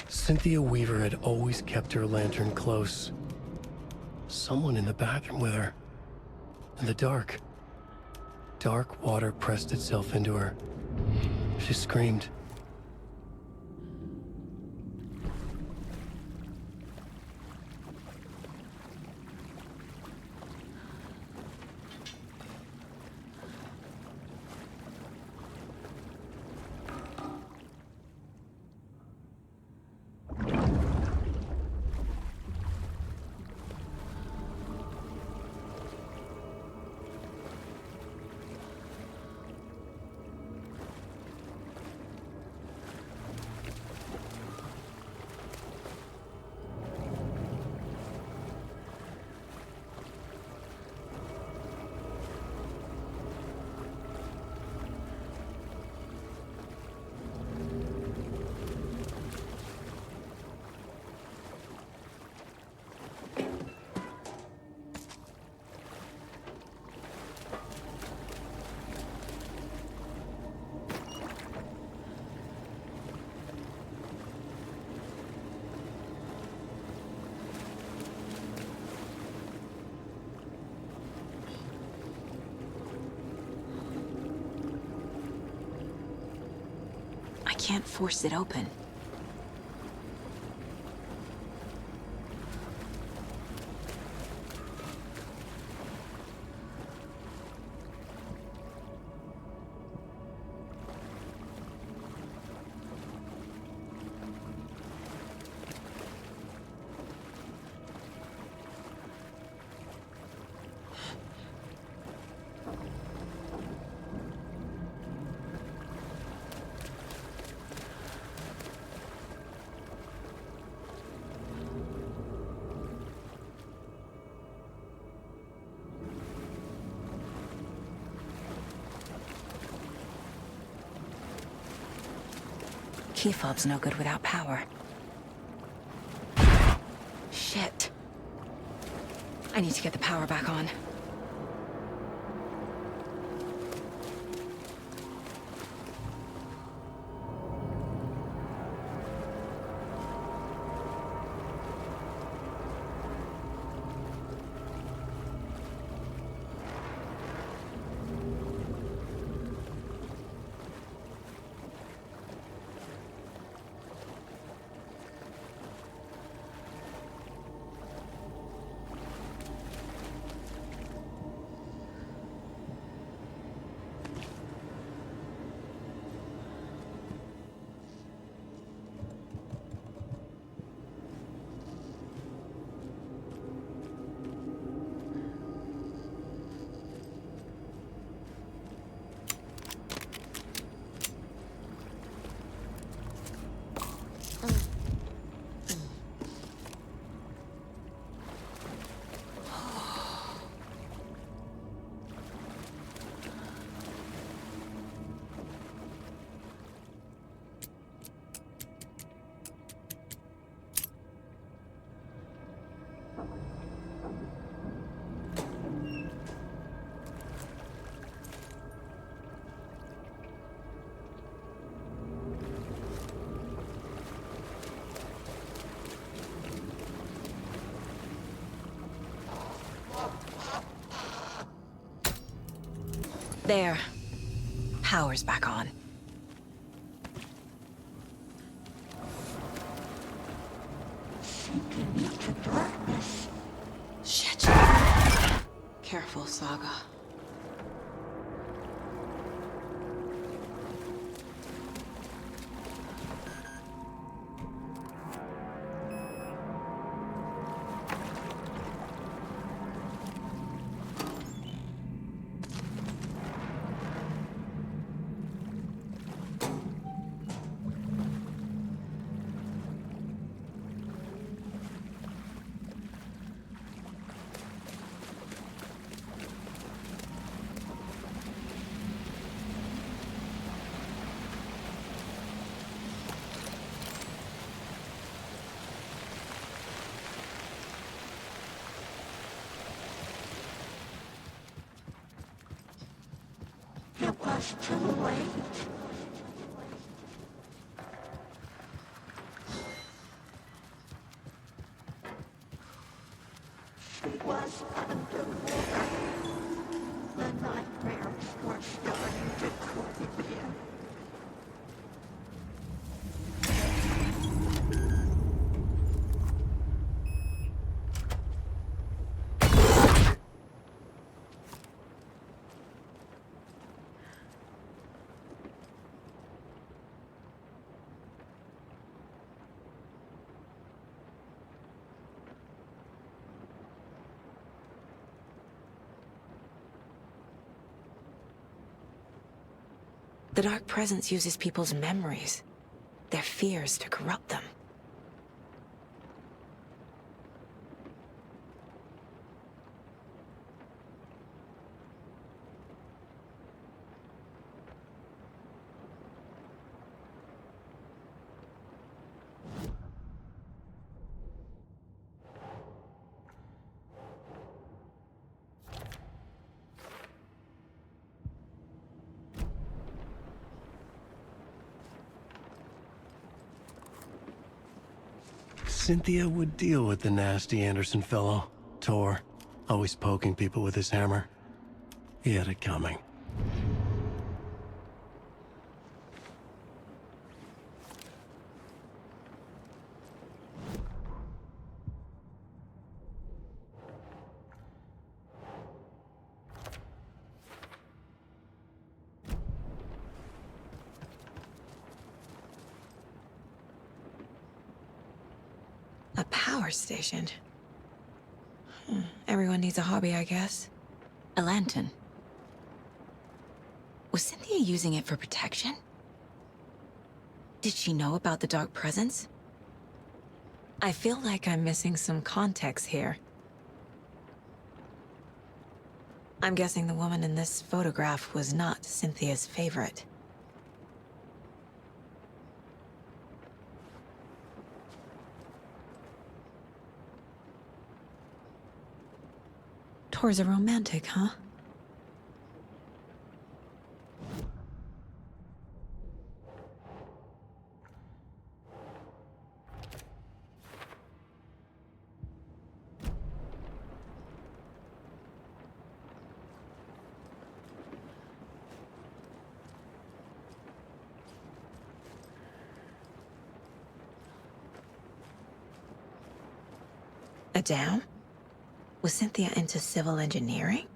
Cynthia Weaver had always kept her lantern close. Someone in the bathroom with her. In the dark. Dark water pressed itself into her. She screamed. can't force it open. Key fob's no good without power. Shit. I need to get the power back on. There. Power's back on. Shit. Careful, Saga. It was too late. She was underwater. The nightmares were starting to come again. The Dark Presence uses people's memories, their fears to corrupt them. Cynthia would deal with the nasty Anderson fellow, Tor, always poking people with his hammer. He had it coming. power station. Everyone needs a hobby, I guess. A lantern. Was Cynthia using it for protection? Did she know about the dark presence? I feel like I'm missing some context here. I'm guessing the woman in this photograph was not Cynthia's favorite. Tor's a romantic, huh? A dam? Was Cynthia into civil engineering?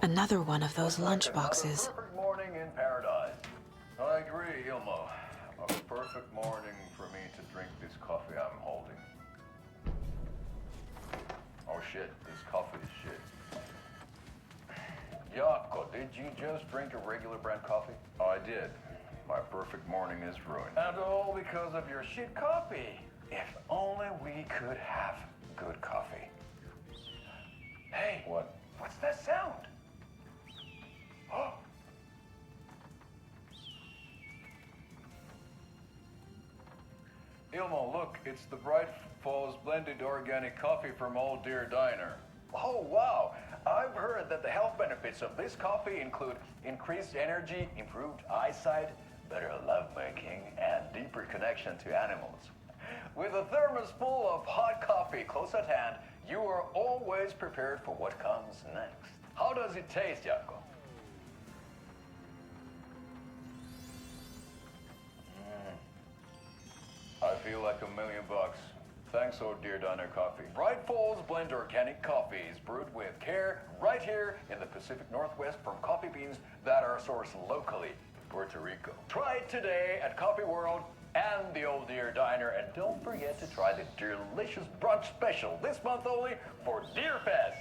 Another one of those lunch boxes. Perfect morning in paradise. I agree, Ilmo. A perfect morning for me to drink this coffee I'm holding. Oh shit, this coffee is shit. Jaakko, did you just drink a regular brand coffee? I did. My perfect morning is ruined. And all because of your shit coffee. If only we could have good coffee. Hey, what? What's that sound? Oh. Ilmo, look, it's the Bright Falls blended organic coffee from Old Deer Diner. Oh, wow. I've heard that the health benefits of this coffee include increased energy, improved eyesight, better lovemaking, and deeper connection to animals. With a thermos full of hot coffee close at hand, you are always prepared for what comes next. How does it taste, Jaakko? I feel like $1 million. Thanks, Oh Dear Diner Coffee. Bright Falls Blend Organic Coffee is brewed with care right here in the Pacific Northwest from coffee beans that are sourced locally in Puerto Rico. Try it today at Coffee World and the Old Deer Diner, and don't forget to try the delicious brunch special this month only for Deer Fest.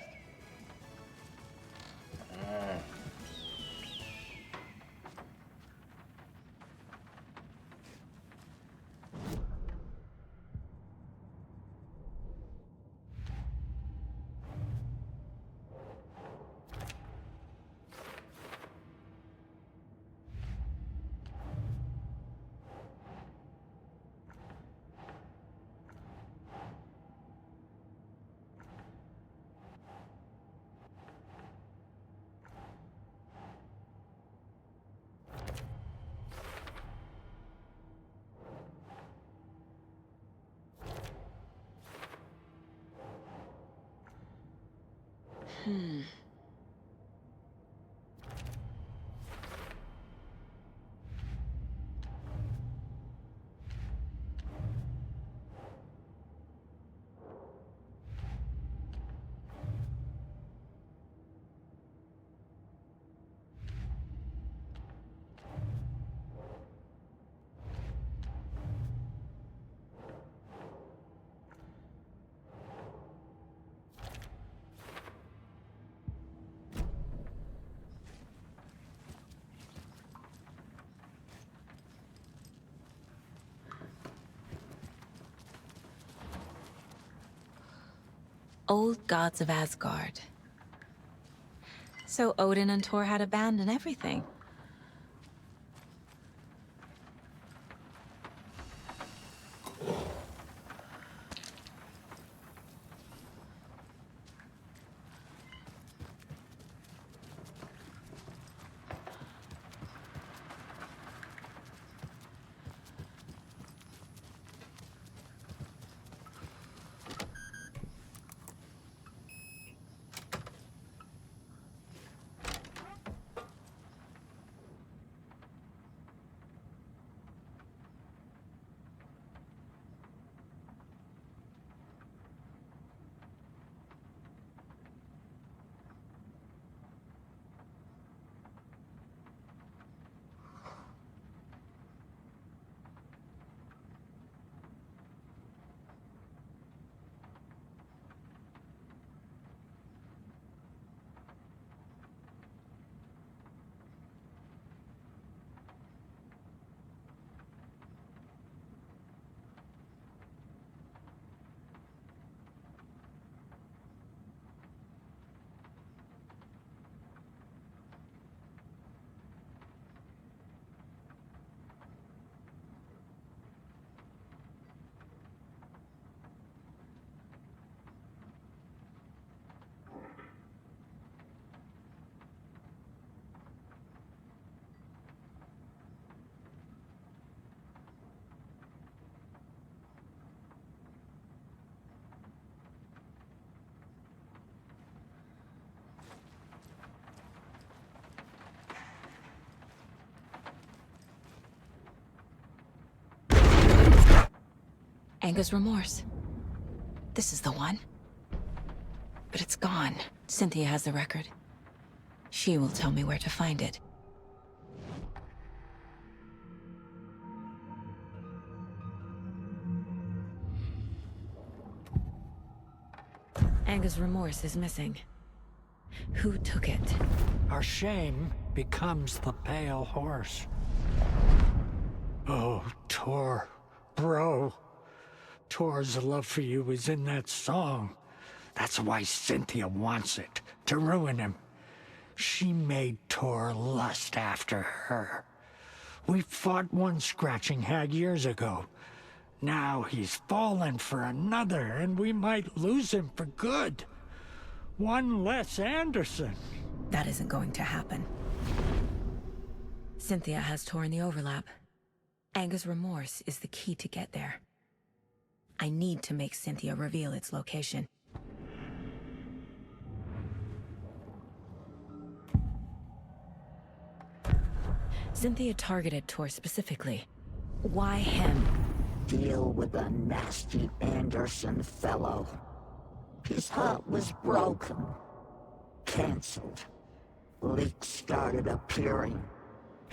Old gods of Asgard. So Odin and Thor had a band and everything. Anger's remorse. This is the one. But it's gone. Cynthia has the record. She will tell me where to find it. Anger's remorse is missing. Who took it? Our shame becomes the pale horse. Oh, Tor, bro. Tor's love for you is in that song. That's why Cynthia wants it, to ruin him. She made Tor lust after her. We fought one scratching hag years ago. Now he's fallen for another, and we might lose him for good. One less Anderson. That isn't going to happen. Cynthia has Tor in the overlap. Anger's remorse is the key to get there. I need to make Cynthia reveal its location. Cynthia targeted Tor specifically. Why him? deal with a nasty Anderson fellow. His heart was broken. Cancelled. Leaks started appearing.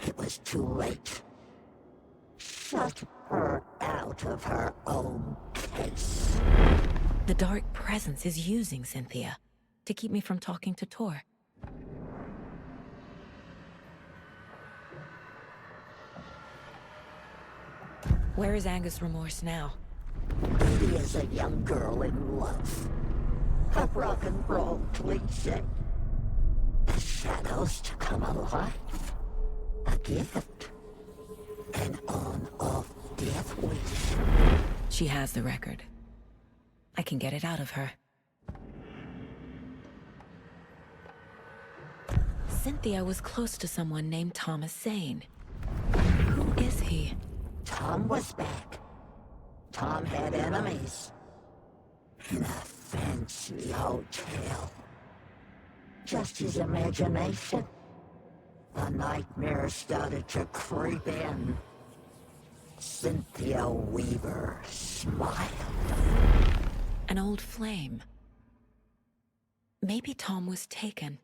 It was too late. Shut her out of her own case. The dark presence is using Cynthia to keep me from talking to Tor. Where is Angus Remorse now? He is a young girl in love. A rock and roll cliche. The shadows to come alive. A gift. An on-off death wish. She has the record. I can get it out of her. Cynthia was close to someone named Thomas Zane. Who is he? Tom was back. Tom had enemies. In a fancy hotel. Just his imagination. The nightmare started to creep in. Cynthia Weaver smiled. An old flame. Maybe Tom was taken.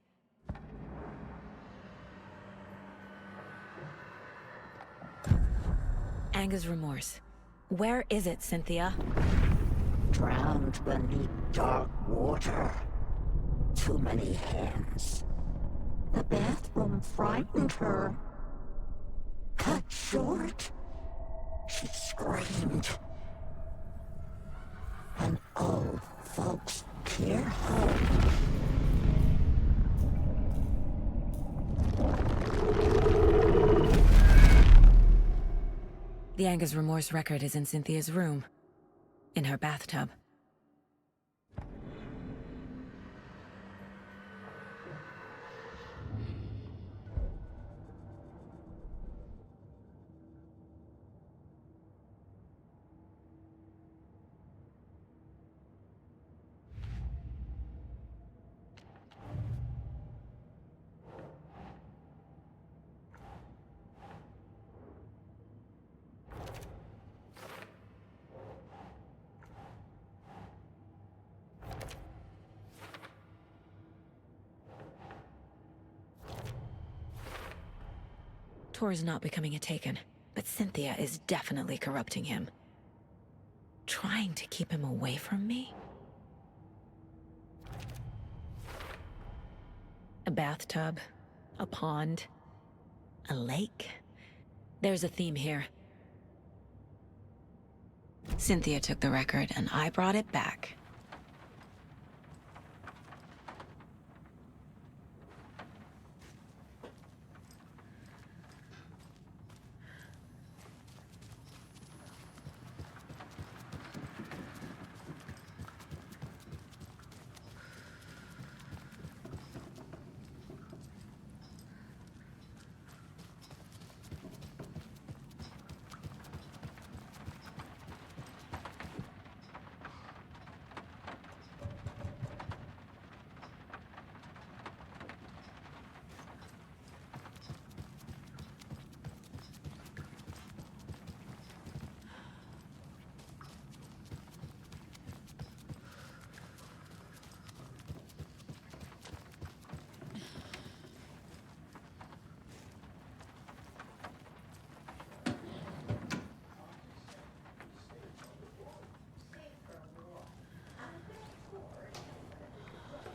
Angus Remorse. Where is it, Cynthia? Drowned beneath dark water. Too many hands. The bathroom frightened her. Cut short. She screamed. An old folks' care home. The Angus Remorse record is in Cynthia's room. In her bathtub. Tor is not becoming a Taken, but Cynthia is definitely corrupting him. Trying to keep him away from me? A bathtub, a pond, a lake. There's a theme here. Cynthia took the record and I brought it back.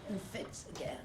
And fits again.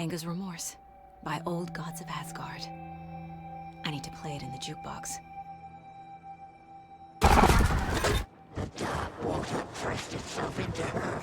Anger's Remorse by Old Gods of Asgard. I need to play it in the jukebox. The dark water pressed itself into her.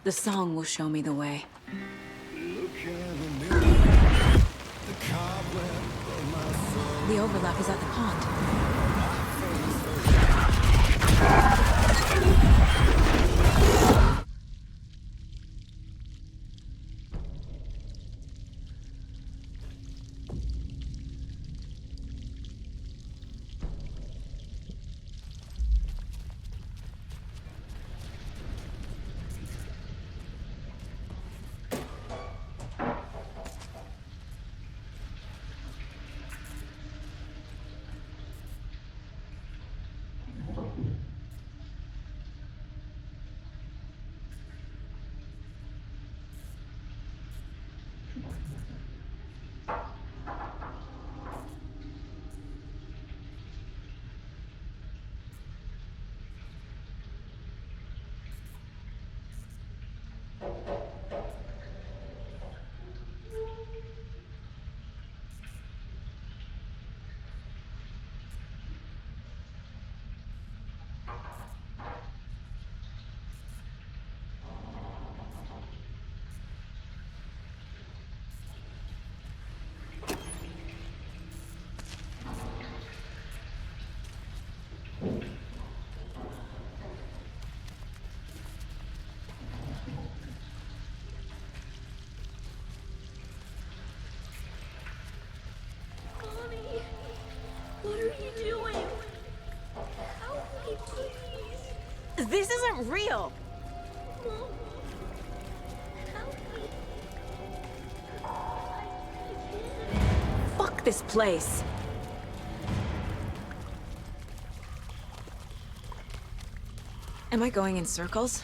The song will show me the way. The overlap is at the pond. What are you doing? Help me, please. This isn't real. Mom, help me. Fuck this place. Am I going in circles?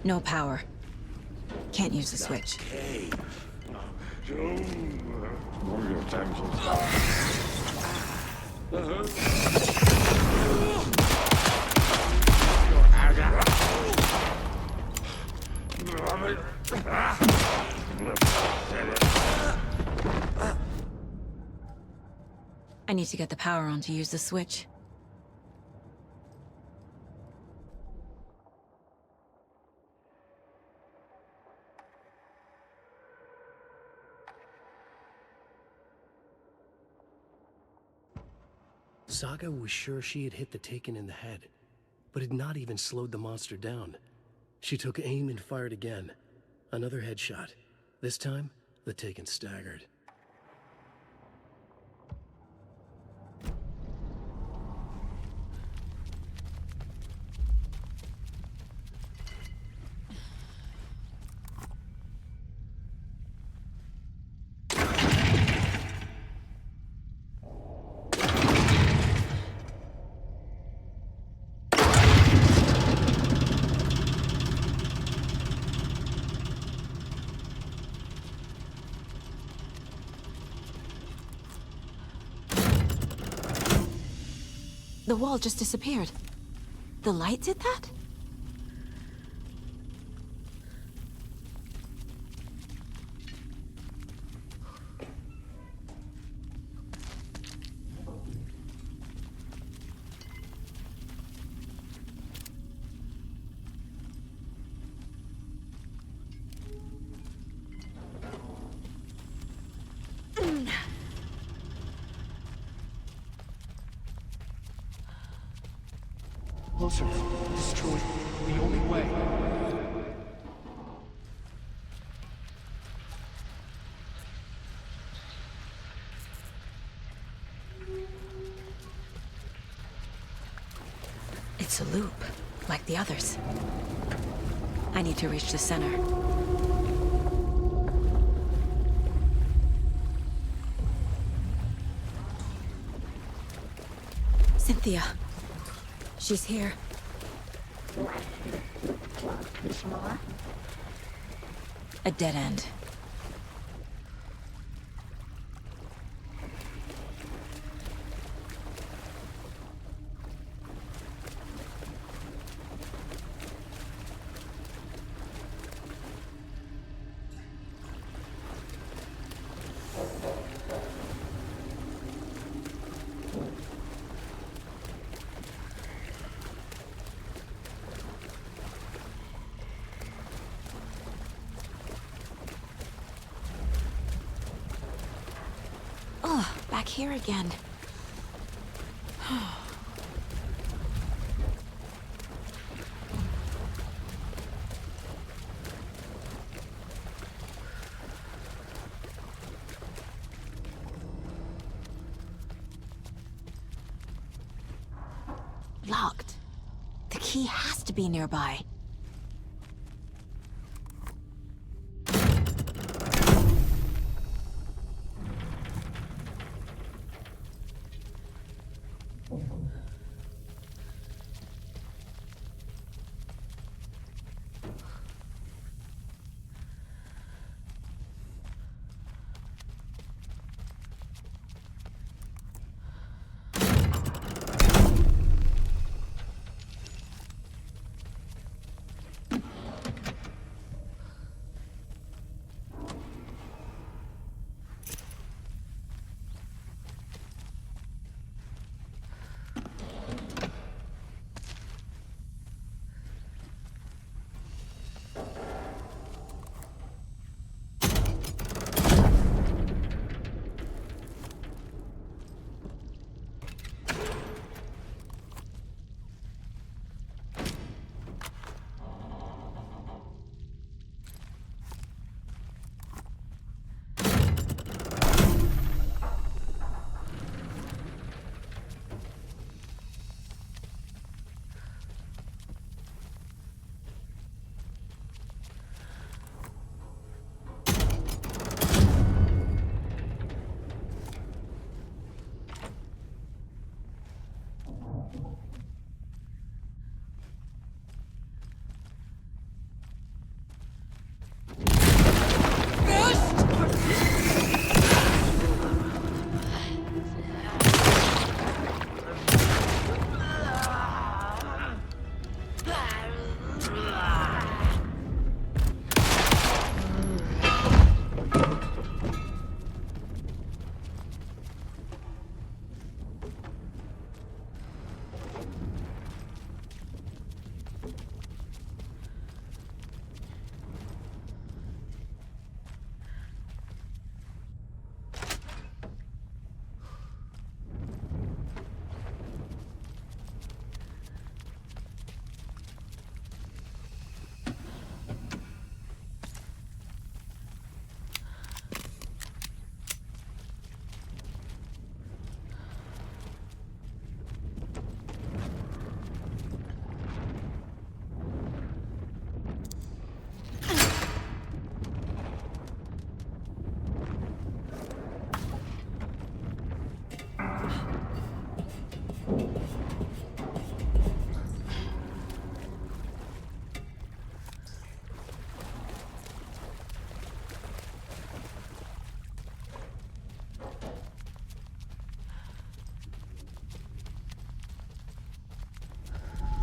No power. Can't use the switch. More utensils. I need to get the power on to use the switch. Saga was sure she had hit the Taken in the head, but had not even slowed the monster down. She took aim and fired again. Another headshot. This time, the Taken staggered. The wall just disappeared. The light did that? Closer. Destroy. The only way. It's a loop, like the others. I need to reach the center. Cynthia. She's here. A dead end. Oh, back here again. Locked. The key has to be nearby.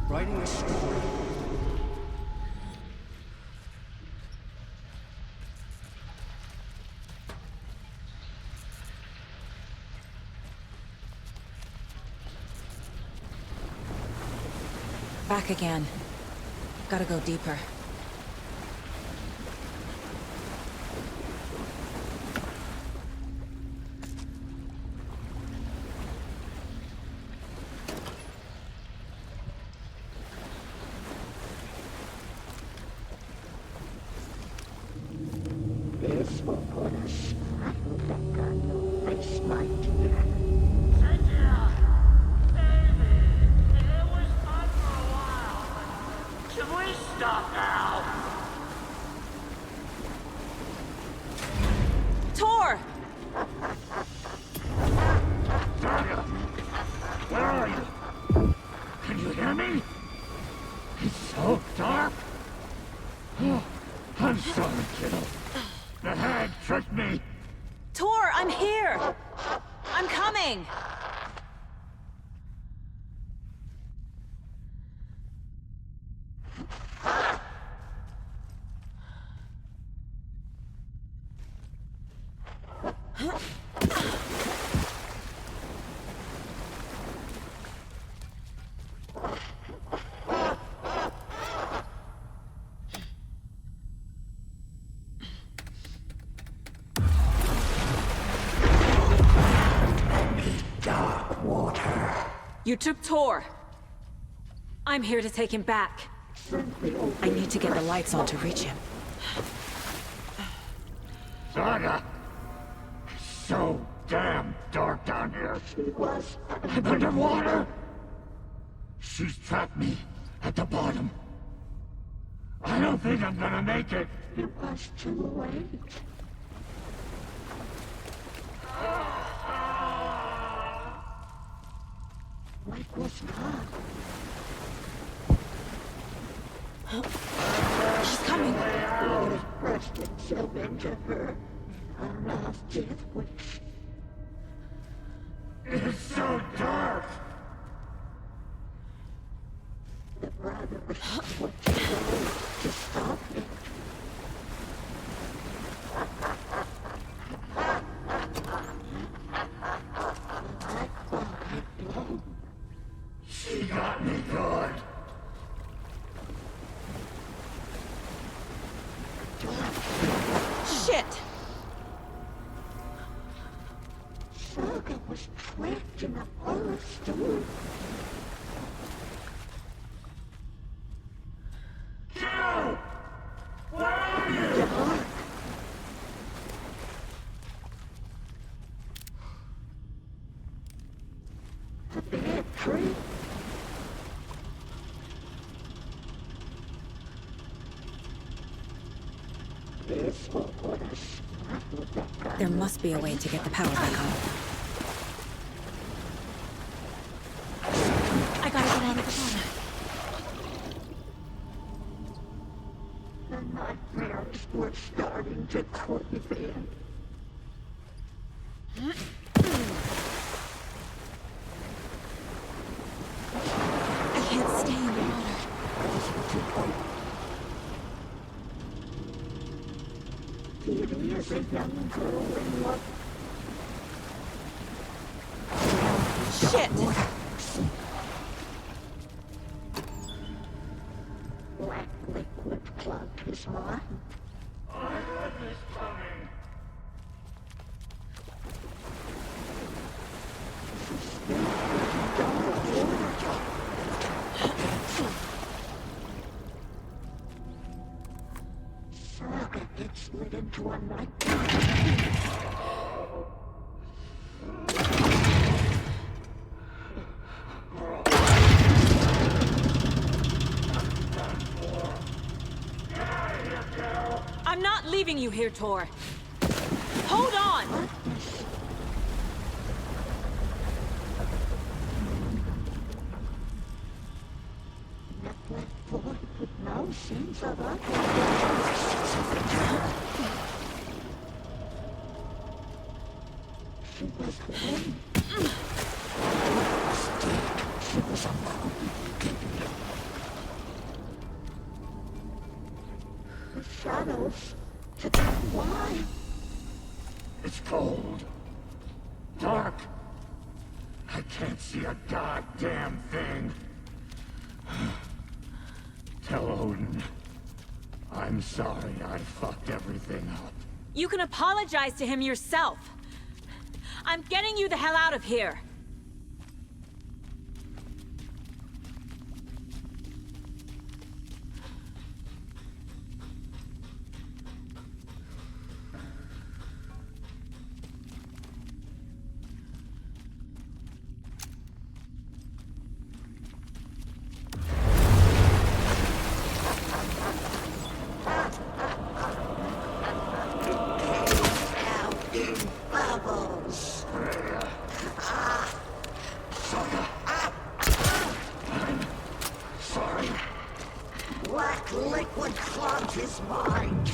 Writing a story. Back again. Gotta go deeper. This will put a smile back on your face, my dear. Can we stop now? Tor! Saga! Where are you? Can you hear me? It's so dark. Oh, I'm sorry, kiddo. The hag tricked me. Tor, I'm here! I'm coming! Dark water. You took Tor. I'm here to take him back. I need to get the lights on to reach him. Saga! So damn dark down here. She was. I'm underwater. She's trapped me at the bottom. I don't think I'm gonna make it. It was too late. What was that? She's coming. I pressed itself into her. A last death wish. It's so dark. The brothers were trying to stop it. I thought I'd blown. She got me good. Shit! Saga was trapped in a forest storm. Joe! Where are you? Dark. A bad tree. This will put a smile back on. There must be a way to get the power back on. I gotta get out of the water. The nightmares were starting to creep in. I can't stay in the water. Beauty is a young girl in love. Shit! Black liquid clogged his mind. I heard this coming. Saga gets slid into a nightmare. I'm not leaving you here, Tor. Hold on! The black boy with no sense of us. She was one. She was alone. shadows. It's why. It's cold. Dark. I can't see a goddamn thing. Tell Odin. I'm sorry I fucked everything up. You can apologize to him yourself. I'm getting you the hell out of here. Liquid clogged his mind.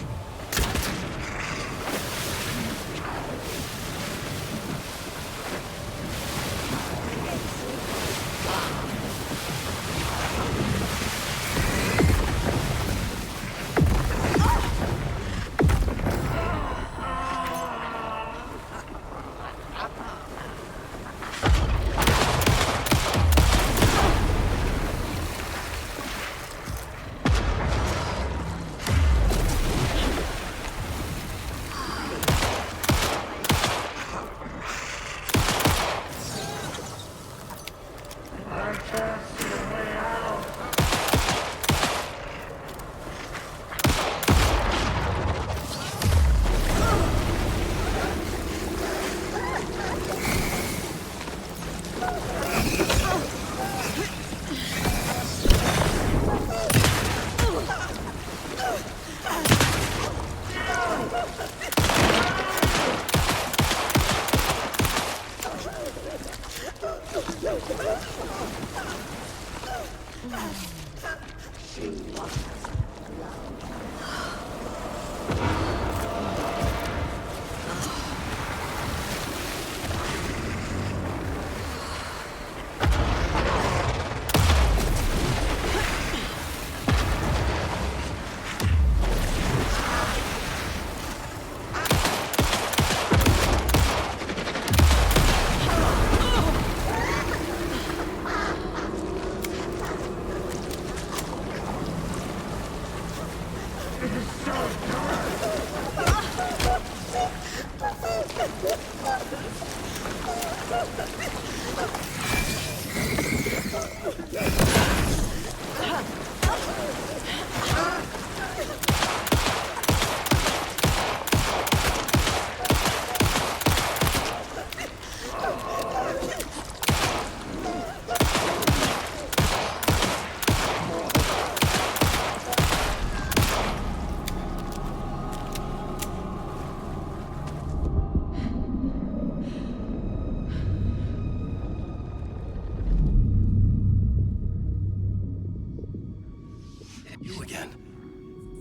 You again.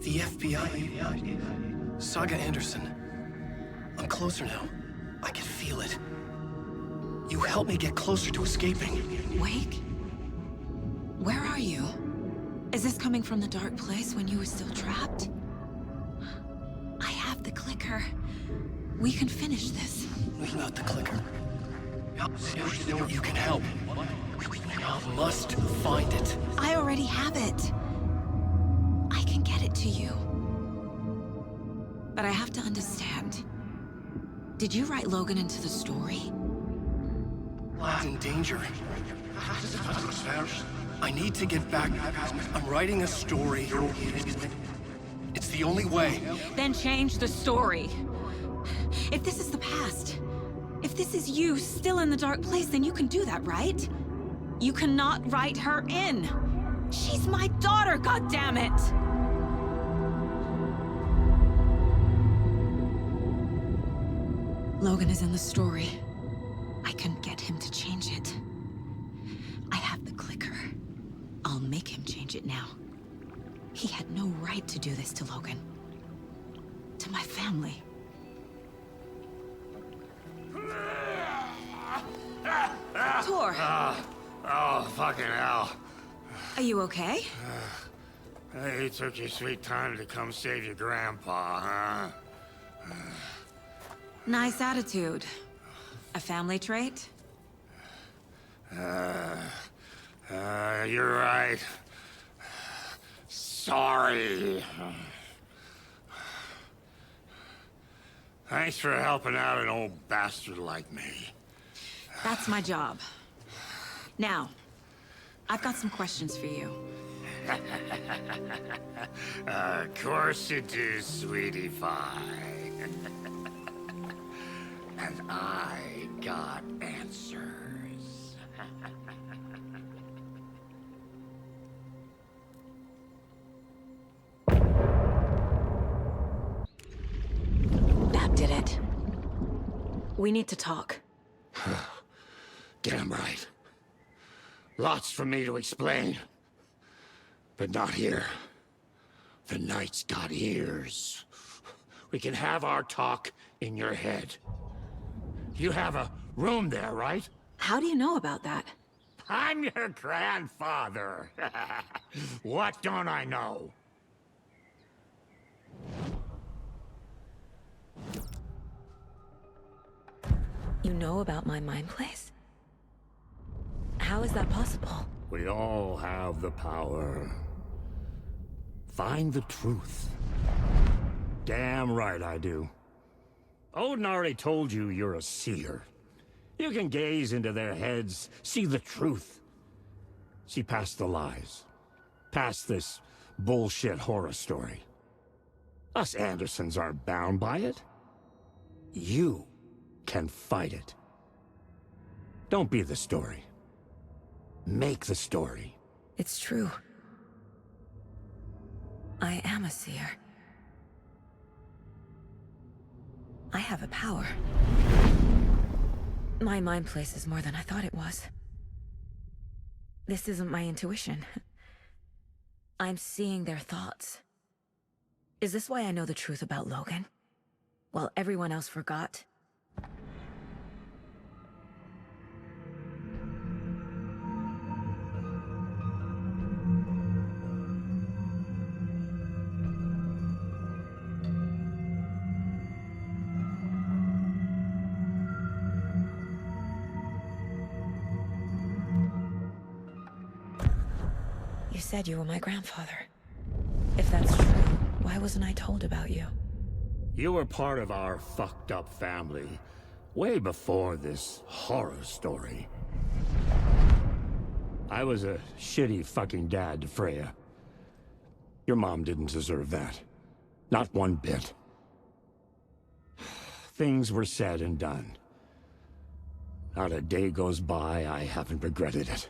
The FBI. Saga Anderson. I'm closer now. I can feel it. You helped me get closer to escaping. Wake? Where are you? Is this coming from the dark place when you were still trapped? I have the clicker. We can finish this. Without the clicker. You can help. We must find it. I already have it. I can get it to you. But I have to understand. Did you write Logan into the story? Lad's in danger. I need to get back. I'm writing a story. It's the only way. Then change the story. If this is the past, if this is you still in the dark place, then you can do that, right? You cannot write her in. She's my daughter, goddammit! Logan is in the story. I can get him to change it. I have the clicker. I'll make him change it now. He had no right to do this to Logan. To my family. Tor! Oh, fucking hell. Are you okay? Hey, you took your sweet time to come save your grandpa, huh? Nice attitude. A family trait? You're right. Sorry. Thanks for helping out an old bastard like me. That's my job. Now, I've got some questions for you. Of course you do, sweetie pie. And I got answers. That did it. We need to talk. Damn right. Lots for me to explain. But not here. The night's got ears. We can have our talk in your head. You have a room there, right? How do you know about that? I'm your grandfather. What don't I know? You know about my mind place? How is that possible? We all have the power. Find the truth. Damn right I do. Odin already told you you're a seer. You can gaze into their heads, see the truth. See past the lies. Past this bullshit horror story. Us Andersons aren't bound by it. You can fight it. Don't be the story. Make the story. It's true. I am a seer. I have a power. My mind place is more than I thought it was. This isn't my intuition. I'm seeing their thoughts. Is this why I know the truth about Logan? While everyone else forgot? You said you were my grandfather. If that's true, why wasn't I told about you? You were part of our fucked up family, way before this horror story. I was a shitty fucking dad to Freya. Your mom didn't deserve that. Not one bit. Things were said and done. Not a day goes by I haven't regretted it.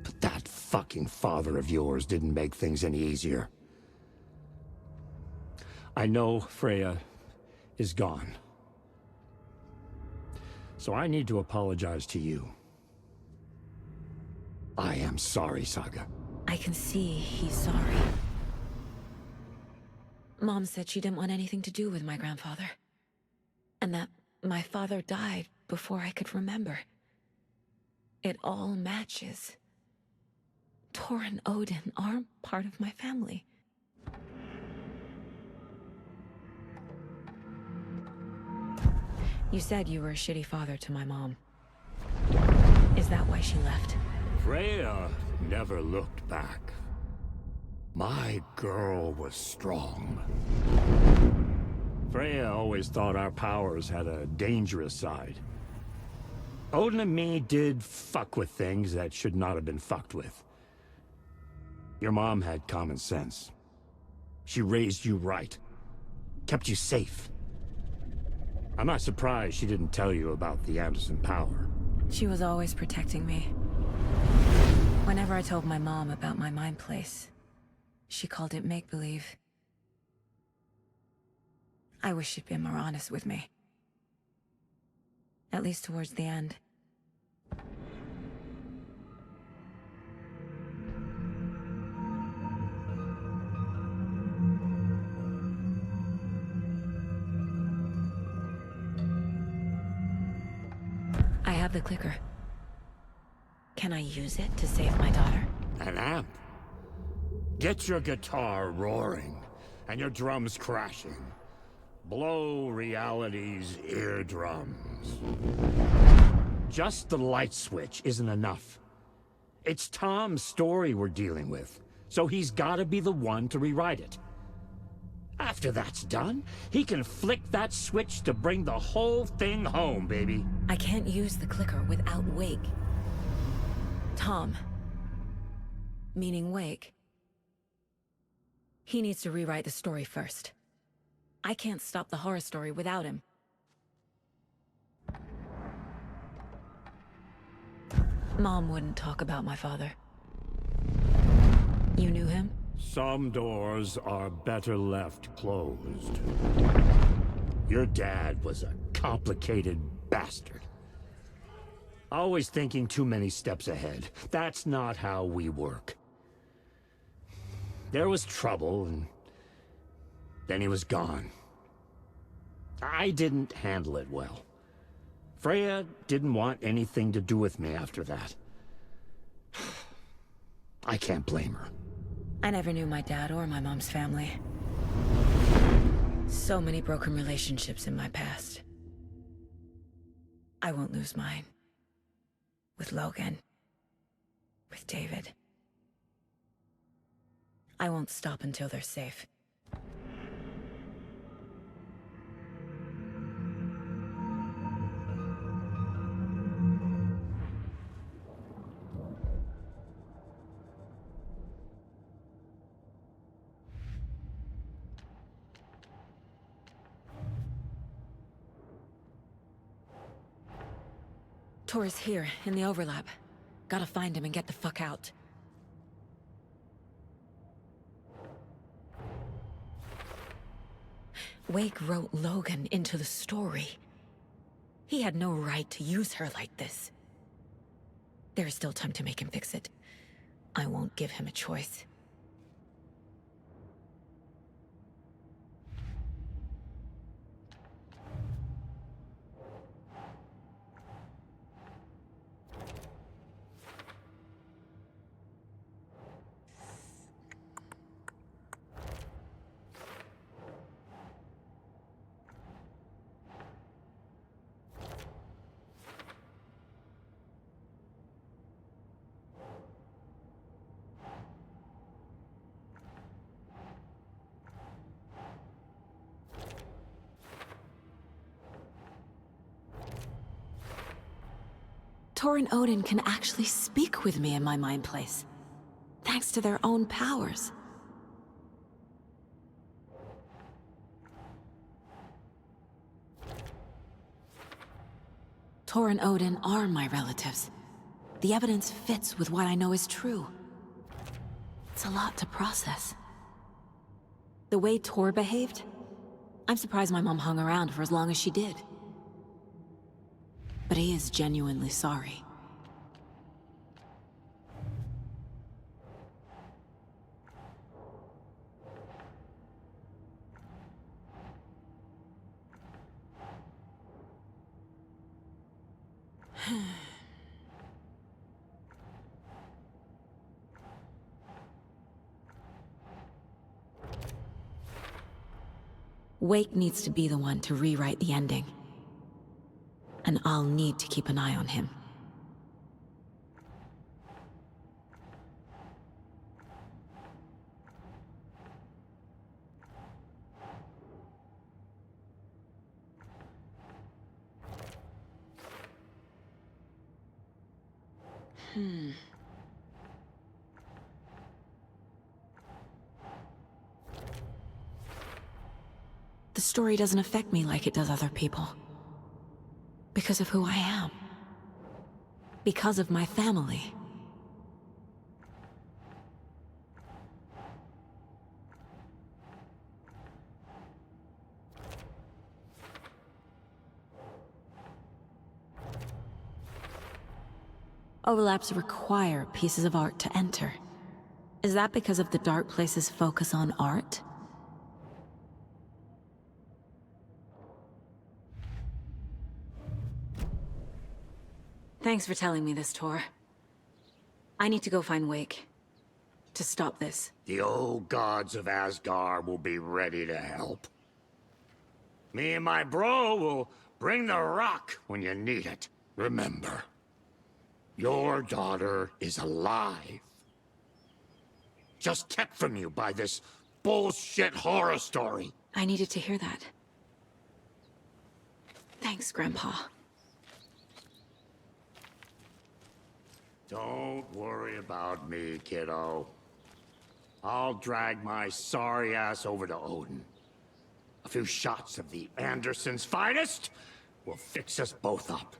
But that fucking father of yours didn't make things any easier. I know Freya is gone. So I need to apologize to you. I am sorry, Saga. I can see he's sorry. Mom said she didn't want anything to do with my grandfather. And that my father died before I could remember. It all matches. Tor and Odin aren't part of my family. You said you were a shitty father to my mom. Is that why she left? Freya never looked back. My girl was strong. Freya always thought our powers had a dangerous side. Odin and me did fuck with things that should not have been fucked with. Your mom had common sense. She raised you right. Kept you safe. I'm not surprised she didn't tell you about the Anderson power. She was always protecting me. Whenever I told my mom about my mind place, she called it make-believe. I wish she'd been more honest with me. At least towards the end. I have the clicker. Can I use it to save my daughter? An amp? Get your guitar roaring, and your drums crashing. Blow reality's eardrums. Just the light switch isn't enough. It's Tom's story we're dealing with, so he's gotta be the one to rewrite it. After that's done, he can flick that switch to bring the whole thing home, baby. I can't use the clicker without Wake. Tom. Meaning Wake. He needs to rewrite the story first. I can't stop the horror story without him. Mom wouldn't talk about my father. You knew him? Some doors are better left closed. Your dad was a complicated bastard. Always thinking too many steps ahead. That's not how we work. There was trouble, and then he was gone. I didn't handle it well. Freya didn't want anything to do with me after that. I can't blame her. I never knew my dad or my mom's family. So many broken relationships in my past. I won't lose mine. With Logan. With David. I won't stop until they're safe. Tor's here, in the overlap. Gotta find him and get the fuck out. Wake wrote Logan into the story. He had no right to use her like this. There's still time to make him fix it. I won't give him a choice. Tor and Odin can actually speak with me in my mind place, thanks to their own powers. Tor and Odin are my relatives. The evidence fits with what I know is true. It's a lot to process. The way Tor behaved, I'm surprised my mom hung around for as long as she did. But he is genuinely sorry. Wake needs to be the one to rewrite the ending. And I'll need to keep an eye on him. The story doesn't affect me like it does other people. Because of who I am. Because of my family. Overlaps require pieces of art to enter. Is that because of the Dark Place's focus on art? Thanks for telling me this, Tor. I need to go find Wake. to stop this. The old gods of Asgard will be ready to help. Me and my bro will bring the rock when you need it. Remember, your daughter is alive. Just kept from you by this bullshit horror story. I needed to hear that. Thanks, Grandpa. Don't worry about me, kiddo. I'll drag my sorry ass over to Odin. A few shots of the Anderson's finest will fix us both up.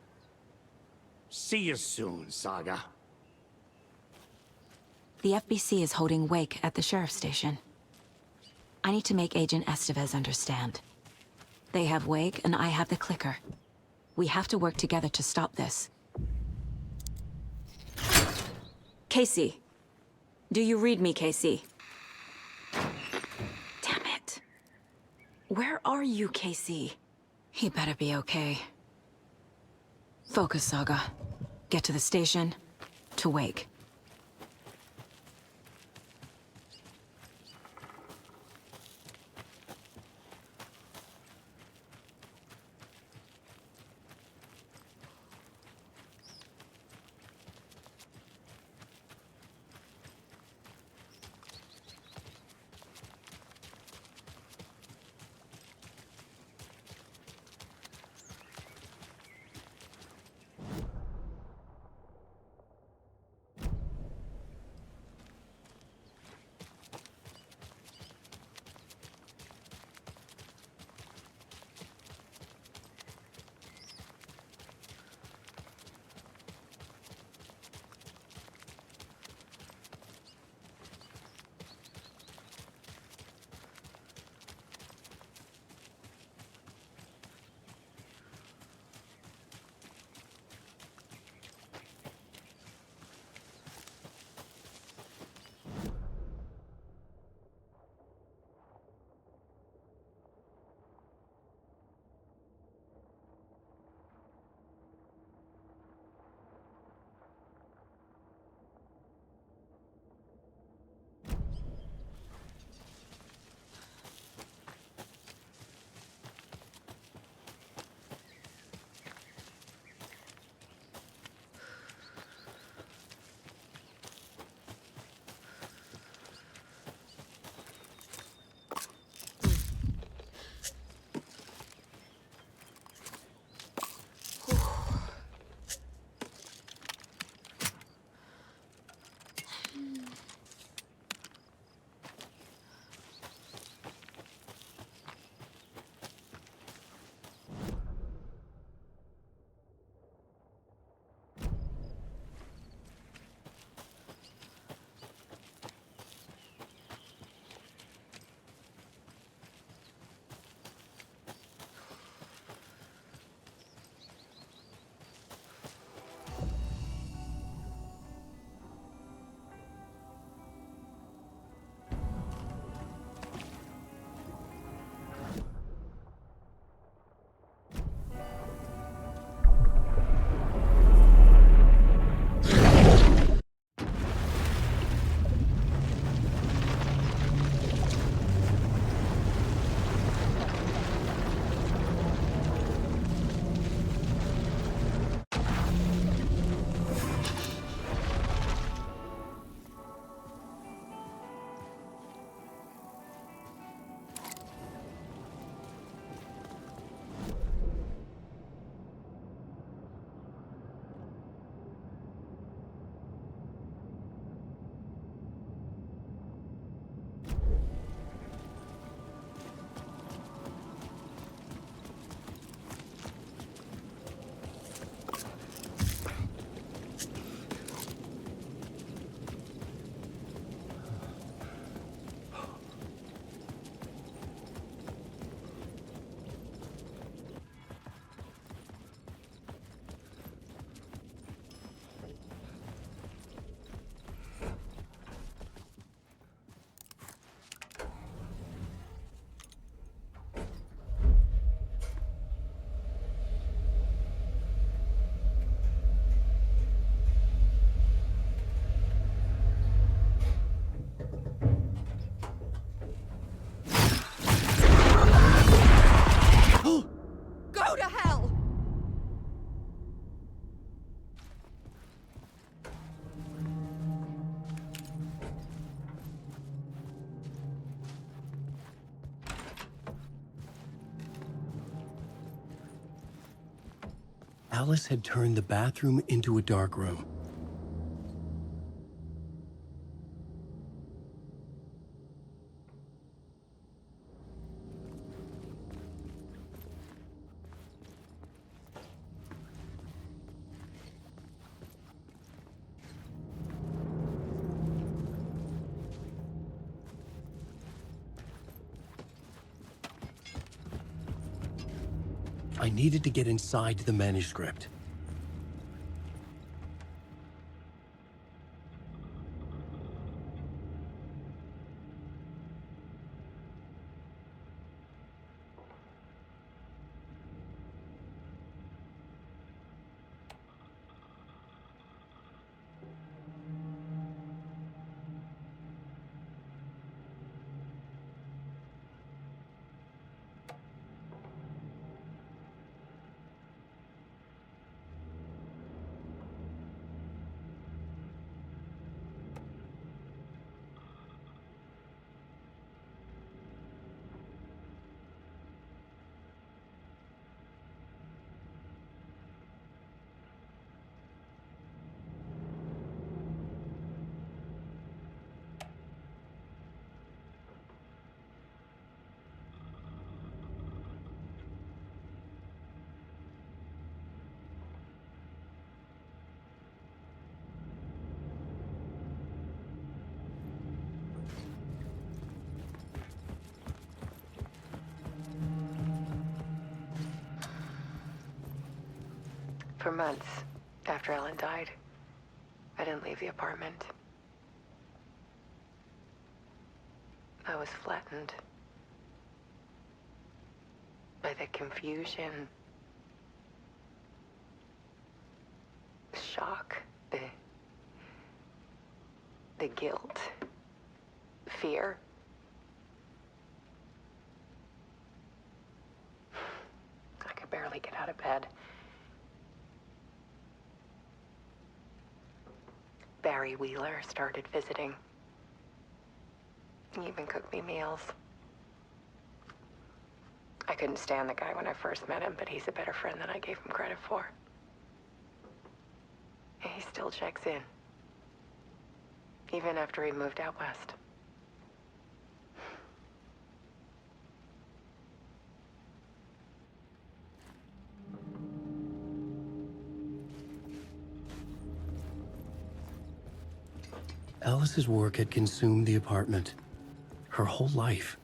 See you soon, Saga. The FBC is holding wake at the sheriff's station. I need to make Agent Estevez understand. They have wake and I have the clicker. We have to work together to stop this. Casey. Do you read me, Casey? Damn it. Where are you, Casey? He better be okay. Focus, Saga. Get to the station, to wake. Alice had turned the bathroom into a dark room. I needed to get inside the manuscript. For months after Ellen died, I didn't leave the apartment. I was flattened by the confusion, the shock, the guilt, fear. I could barely get out of bed. Barry Wheeler started visiting. He even cooked me meals. I couldn't stand the guy when I first met him, but he's a better friend than I gave him credit for. And he still checks in, even after he moved out west. Alice's work had consumed the apartment. Her whole life.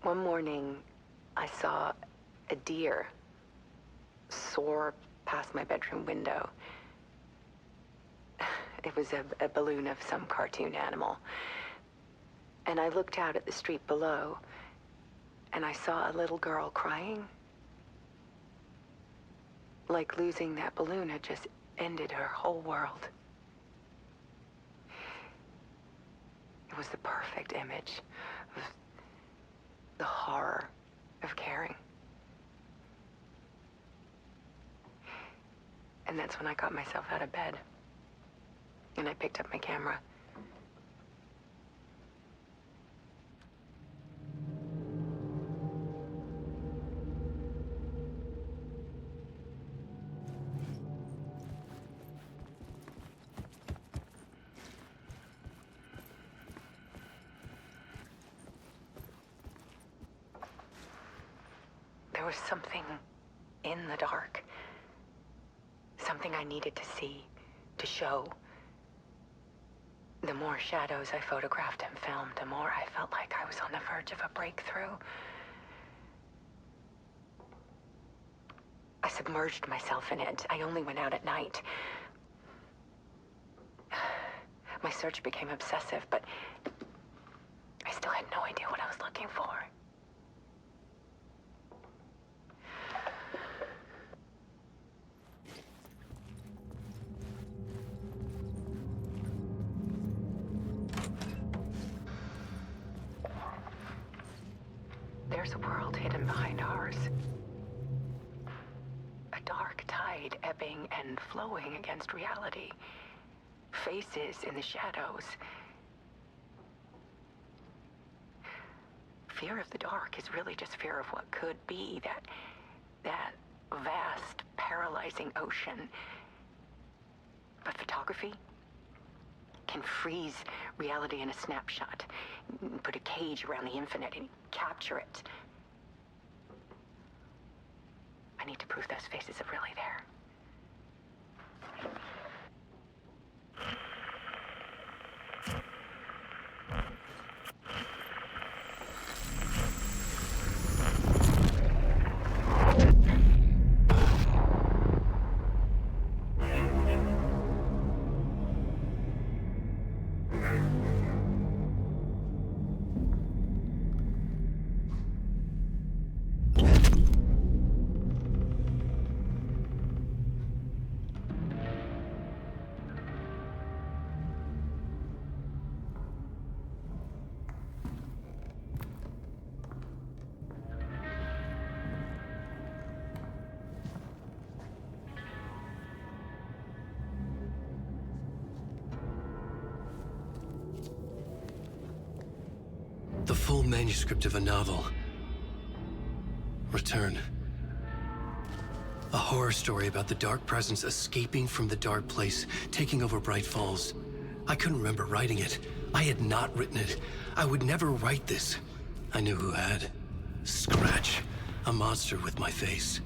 One morning, I saw a deer soar past my bedroom window. It was a balloon of some cartoon animal. And I looked out at the street below, and I saw a little girl crying. Like losing that balloon had just ended her whole world. It was the perfect image of the horror of caring. And that's when I got myself out of bed. And I picked up my camera. There was something in the dark. Something I needed to see, to show. The more shadows I photographed and filmed, the more I felt like I was on the verge of a breakthrough. I submerged myself in it. I only went out at night. My search became obsessive, but I still had no idea what I was looking for. There's a world hidden behind ours. A dark, tide ebbing and flowing against reality. Faces in the shadows. Fear of the dark is really just fear of what could be, that vast, paralyzing ocean. But photography can freeze reality in a snapshot, put a cage around the infinite and capture it. I need to prove those faces are really there. The full manuscript of a novel. Return. A horror story about the dark presence escaping from the dark place, taking over Bright Falls. I couldn't remember writing it. I had not written it. I would never write this. I knew who had. Scratch. A monster with my face.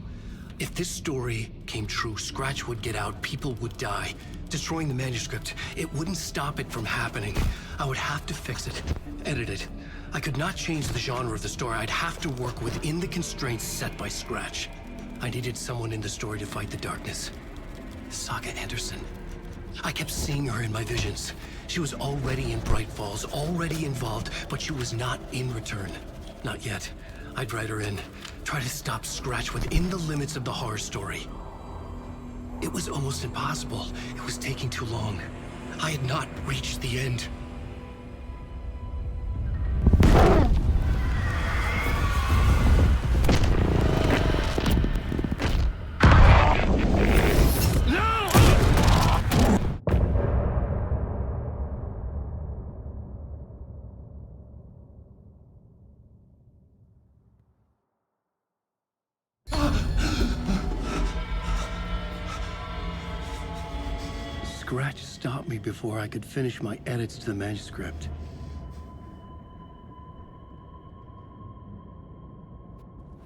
If this story came true, Scratch would get out, people would die. Destroying the manuscript, it wouldn't stop it from happening. I would have to fix it, edit it. I could not change the genre of the story. I'd have to work within the constraints set by Scratch. I needed someone in the story to fight the darkness. Saga Anderson. I kept seeing her in my visions. She was already in Bright Falls, already involved, but she was not in Return. Not yet. I'd write her in, try to stop Scratch within the limits of the horror story. It was almost impossible. It was taking too long. I had not reached the end. Scratch stopped me before I could finish my edits to the manuscript.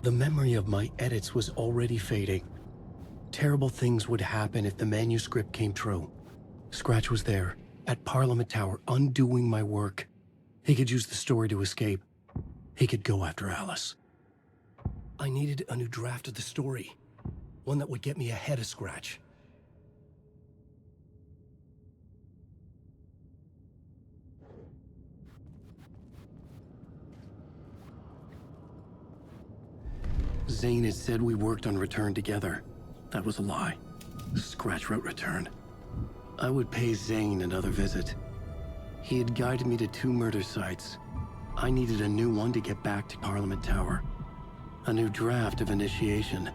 The memory of my edits was already fading. Terrible things would happen if the manuscript came true. Scratch was there, at Parliament Tower, undoing my work. He could use the story to escape. He could go after Alice. I needed a new draft of the story. One that would get me ahead of Scratch. Zane had said we worked on Return together. That was a lie. Scratch wrote Return. I would pay Zane another visit. He had guided me to 2 murder sites. I needed a new one to get back to Parliament Tower. A new draft of Initiation.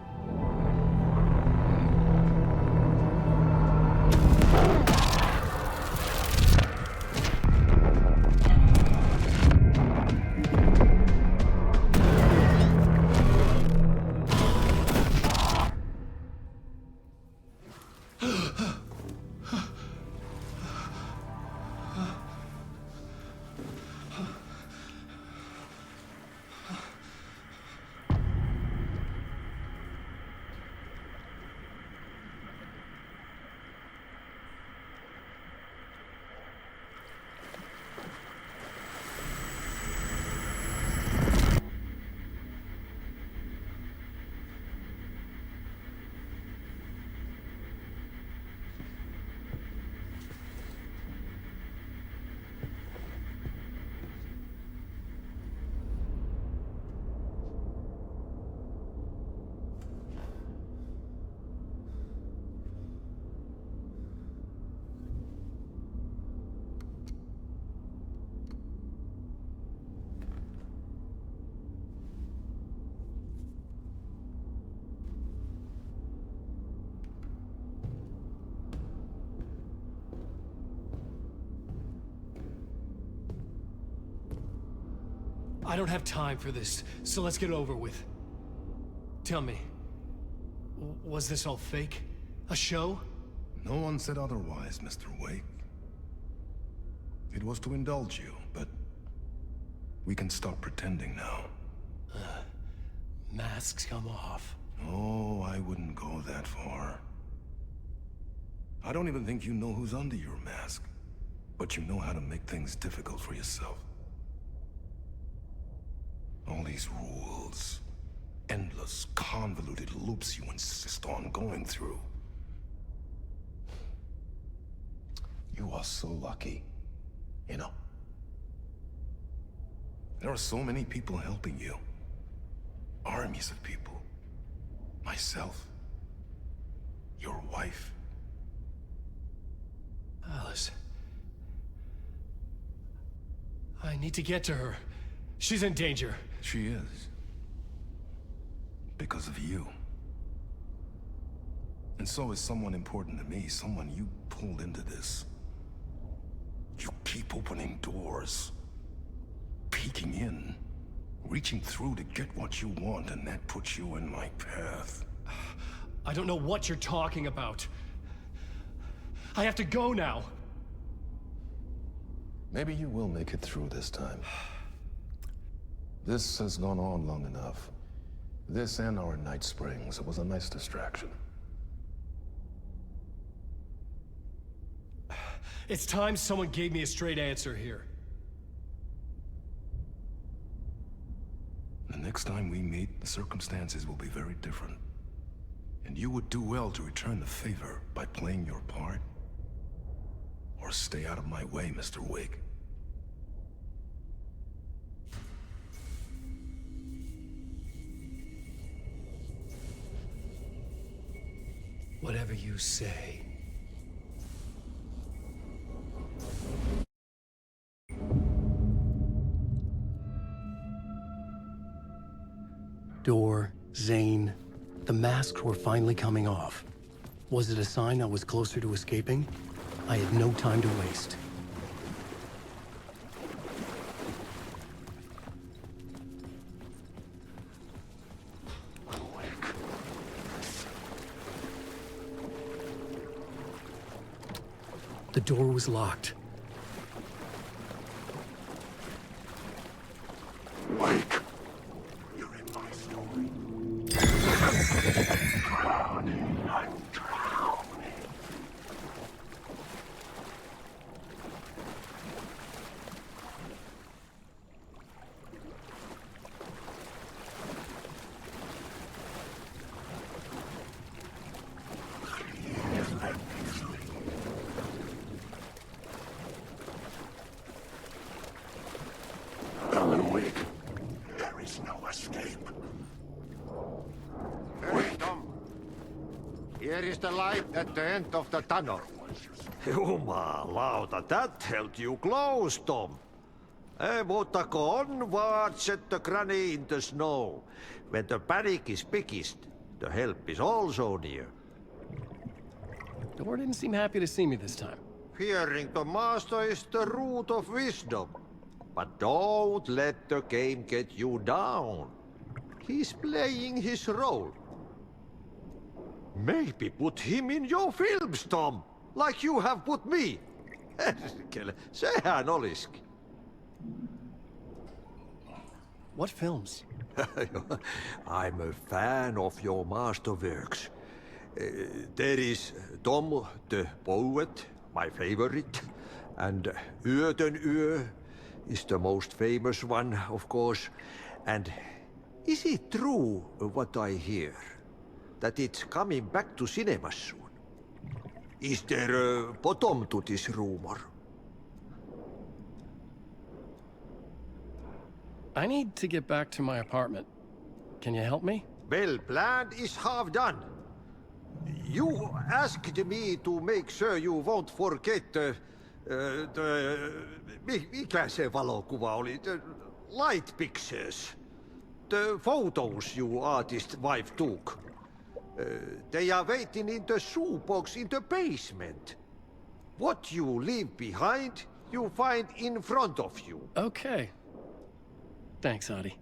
I don't have time for this, so let's get it over with. Tell me, was this all fake? A show? No one said otherwise, Mr. Wake. It was to indulge you, but we can stop pretending now. Masks come off. Oh, I wouldn't go that far. I don't even think you know who's under your mask, but you know how to make things difficult for yourself. All these rules, endless, convoluted loops you insist on going through. You are so lucky, you know. There are so many people helping you. Armies of people. Myself. Your wife. Alice. I need to get to her. She's in danger. She is. Because of you. And so is someone important to me, someone you pulled into this. You keep opening doors. Peeking in. Reaching through to get what you want, and that puts you in my path. I don't know what you're talking about. I have to go now. Maybe you will make it through this time. This has gone on long enough. This and our Night Springs. It was a nice distraction. It's time someone gave me a straight answer here. The next time we meet, the circumstances will be very different. And you would do well to return the favor by playing your part. Or stay out of my way, Mr. Wake. Whatever you say. Door, Zane, the masks were finally coming off. Was it a sign I was closer to escaping? I had no time to waste. The door was locked. Wake. You're in my story. Drowning. I'm drowning. Alan Wake. There is no escape. Hey, Tom. Here is the light at the end of the tunnel. Jumalauta, that held you close, Tom. Mutta go onwards at the granny in the snow. When the panic is biggest, the help is also near. Door didn't seem happy to see me this time. Fearing the master is the root of wisdom. But don't let the game get you down. He's playing his role. Maybe put him in your films, Tom, like you have put me. Sehän olisikin. What films? I'm a fan of your masterworks. There is Tom the Poet, my favorite, and Yöden Yö is the most famous one, of course. And is it true what I hear? That it's coming back to cinemas soon? Is there a bottom to this rumor? I need to get back to my apartment. Can you help me? Well, plan is half done. You asked me to make sure you won't forget mikä se valokuva oli? The light pictures. The photos you artist wife took. They are waiting in the shoebox in the basement. What you leave behind, you find in front of you. Okay. Thanks, Adi.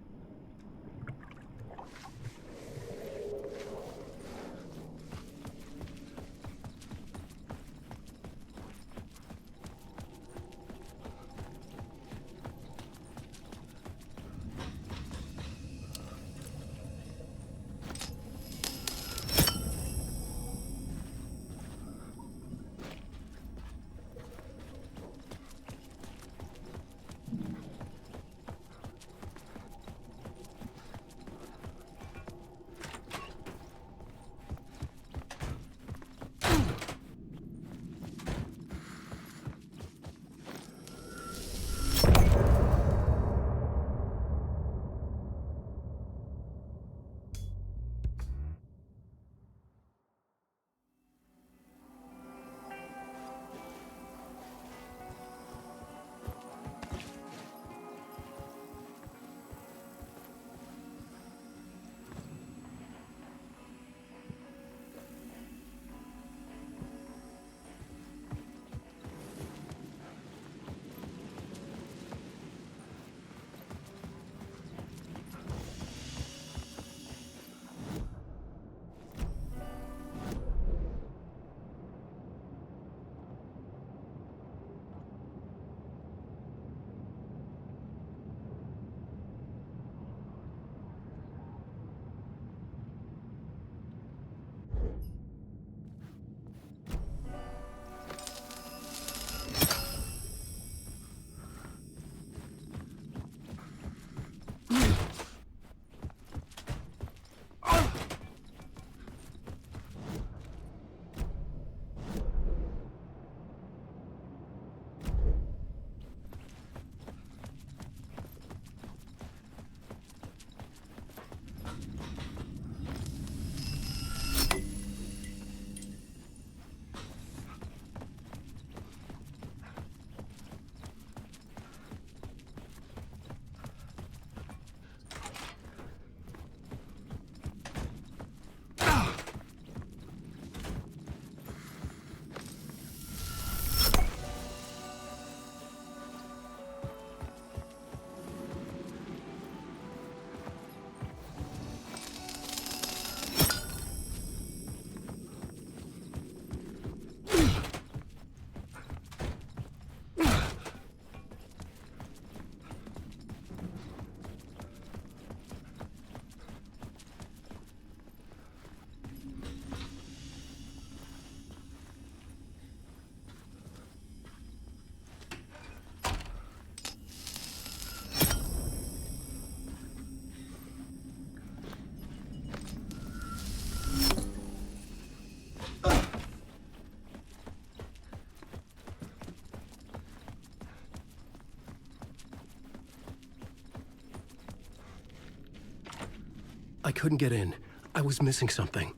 I couldn't get in. I was missing something.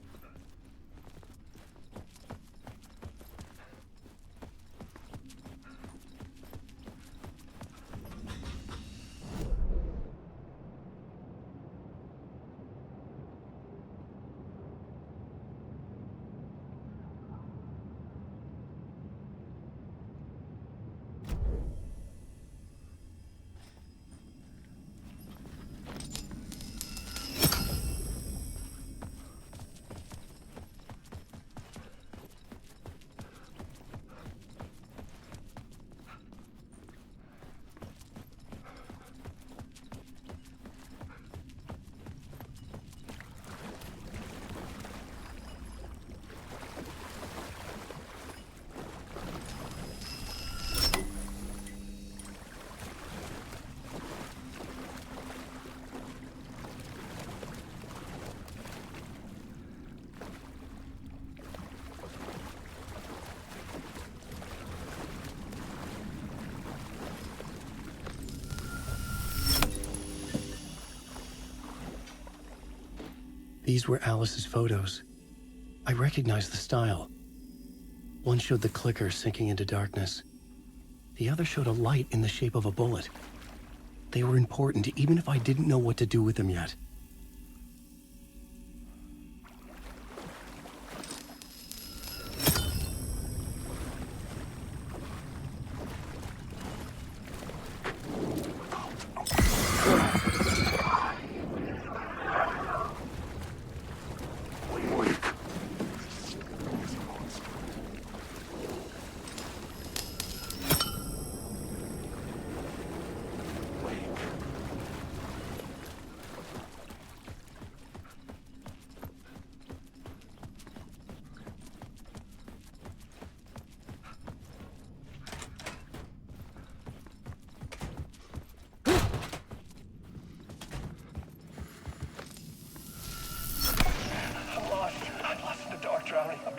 These were Alice's photos. I recognized the style. One showed the clicker sinking into darkness. The other showed a light in the shape of a bullet. They were important, even if I didn't know what to do with them yet.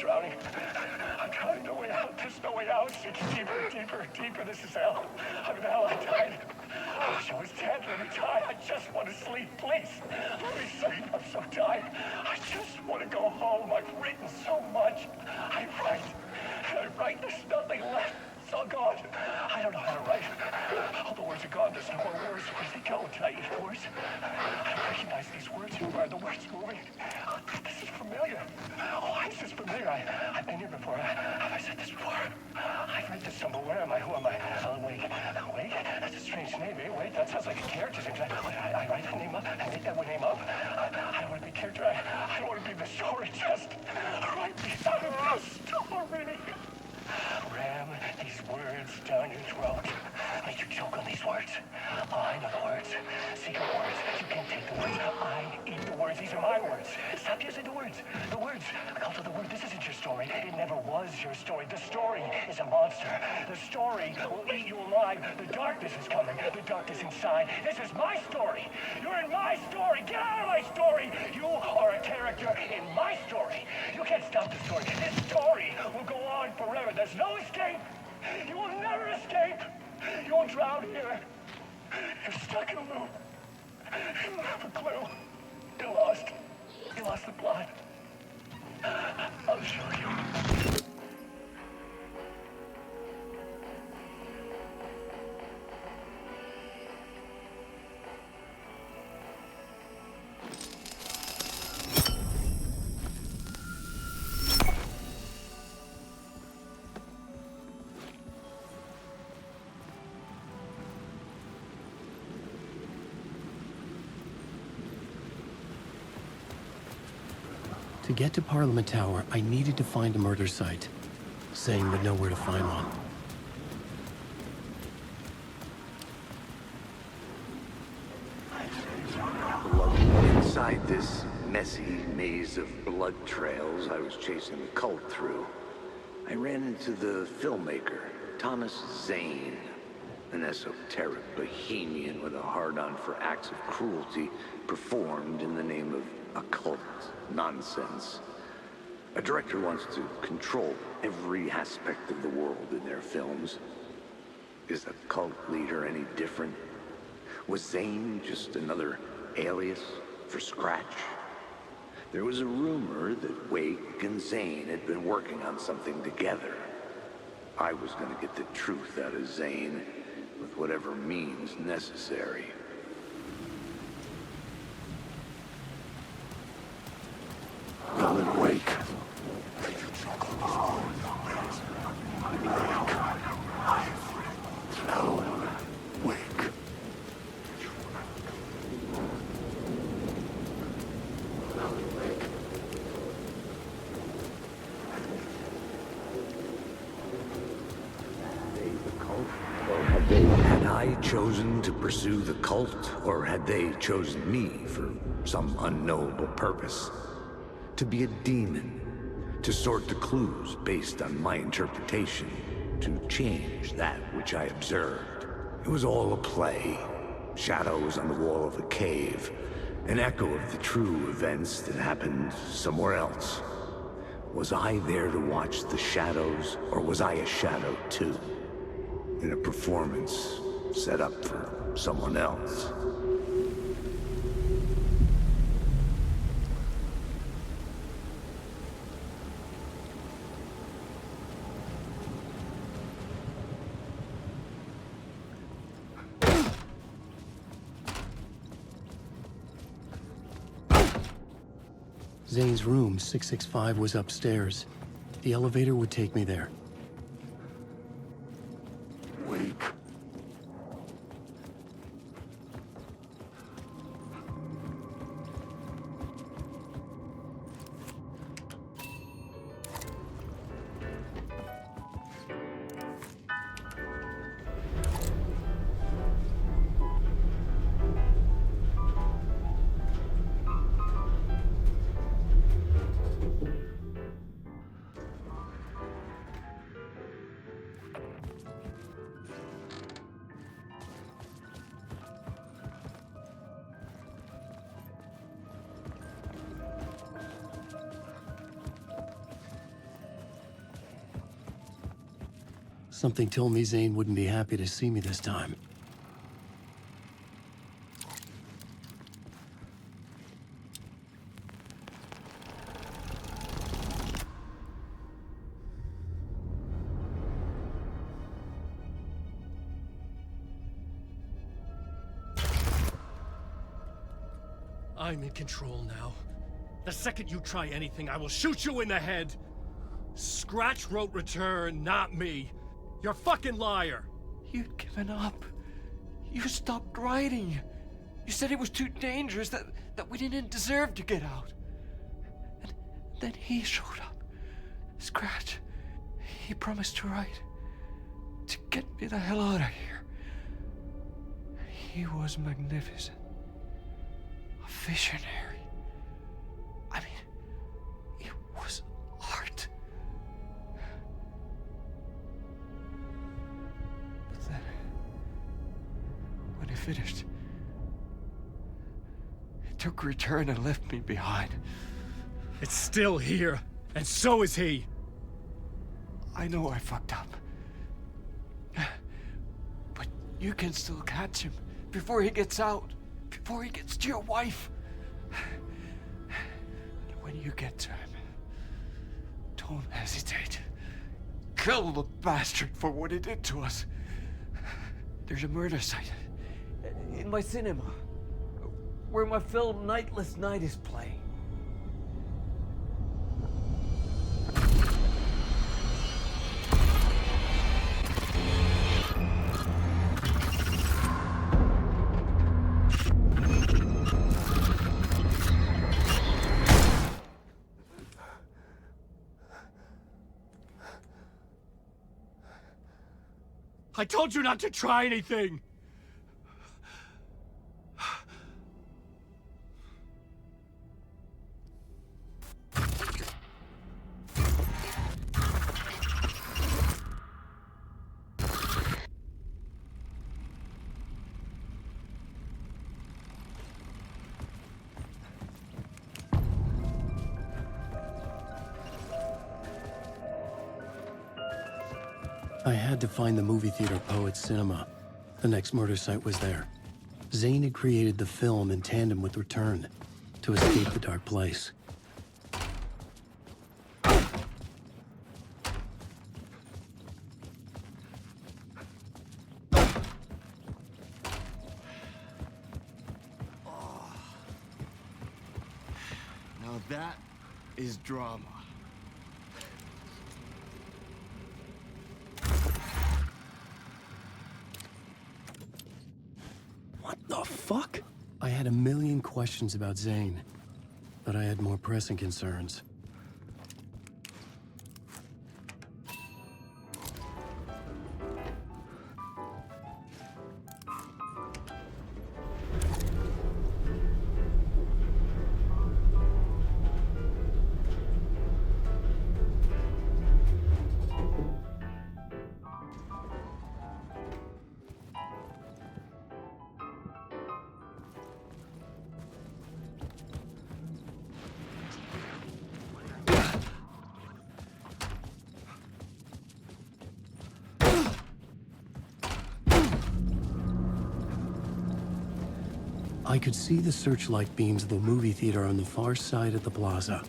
drowning. I'm drowning. No way out. There's no way out. It's deeper, deeper, deeper. This is hell. I'm in hell. I died. Oh, she was dead. Let me die. I just want to sleep. Please. Let me sleep. I'm so tired. I just want to go home. I've written so much. I write. There's nothing left. It's all gone. I don't know how to write. All the words are gone. There's no more words. Where do they go? Did I eat the words? I don't recognize these words. Who are the words moving? This is familiar. Oh, why is this familiar? I've been here before. Have I said this before? I've read this somewhere. Where am I? Who am I? Alan Wake. Wake? That's a strange name, eh? Wake? That sounds like a character's name. I write the name up. I make that name up. I don't want to be a character. I don't want to be the story. Just write me out of the story. Ram these words down your throat. Make you choke on these words. Oh, I know the words. Secret words. You can't take the words. I eat the words. These are my words. Stop using the words. The words. The cult of the word. This isn't your story. It never was your story. The story is a monster. The story will eat you alive. The darkness is coming. The darkness inside. This is my story. You're in my story. Get out of my story. You are a character in my story. You can't stop the story. This story will go on forever. There's no escape. You will never escape. You will drown here. You're stuck in a loop. You don't have a clue. You're lost. You lost the plot. I'll show you. To get to Parliament Tower, I needed to find a murder site. Zane would know where to find one. Inside this messy maze of blood trails I was chasing the cult through, I ran into the filmmaker, Thomas Zane, an esoteric bohemian with a hard-on for acts of cruelty performed in the name of occult nonsense. A director wants to control every aspect of the world in their films. Is a cult leader any different? Was Zane just another alias for Scratch? There was a rumor that Wake and Zane had been working on something together. I was going to get the truth out of Zane with whatever means necessary. Alan Wake. Alan Wake. Had I chosen to pursue the cult, or had they chosen me for some unknowable purpose? To be a demon, to sort the clues based on my interpretation, to change that which I observed. It was all a play. Shadows on the wall of the cave, an echo of the true events that happened somewhere else. Was I there to watch the shadows, or was I a shadow too? In a performance set up for someone else. Zane's room, 665, was upstairs. The elevator would take me there. Wake. Something told me Zane wouldn't be happy to see me this time. I'm in control now. The second you try anything, I will shoot you in the head. Scratch wrote return, not me. You're a fucking liar. You'd given up. You stopped writing. You said it was too dangerous, that we didn't deserve to get out. And then he showed up. Scratch. He promised to write. To get me the hell out of here. He was magnificent. A visionary. I mean, it was art. But then, when he finished, he took return and left me behind. It's still here, and so is he. I know I fucked up. But you can still catch him before he gets out, before he gets to your wife. And when you get to him, don't hesitate. Kill the bastard for what he did to us. There's a murder site in my cinema where my film Nightless Night is playing. I told you not to try anything! I had to find the movie theater Poet's Cinema. The next murder site was there. Zane had created the film in tandem with Return to escape the dark place. Now that is drama. What the fuck? I had a million questions about Zane, but I had more pressing concerns. I could see the searchlight beams of the movie theater on the far side of the plaza.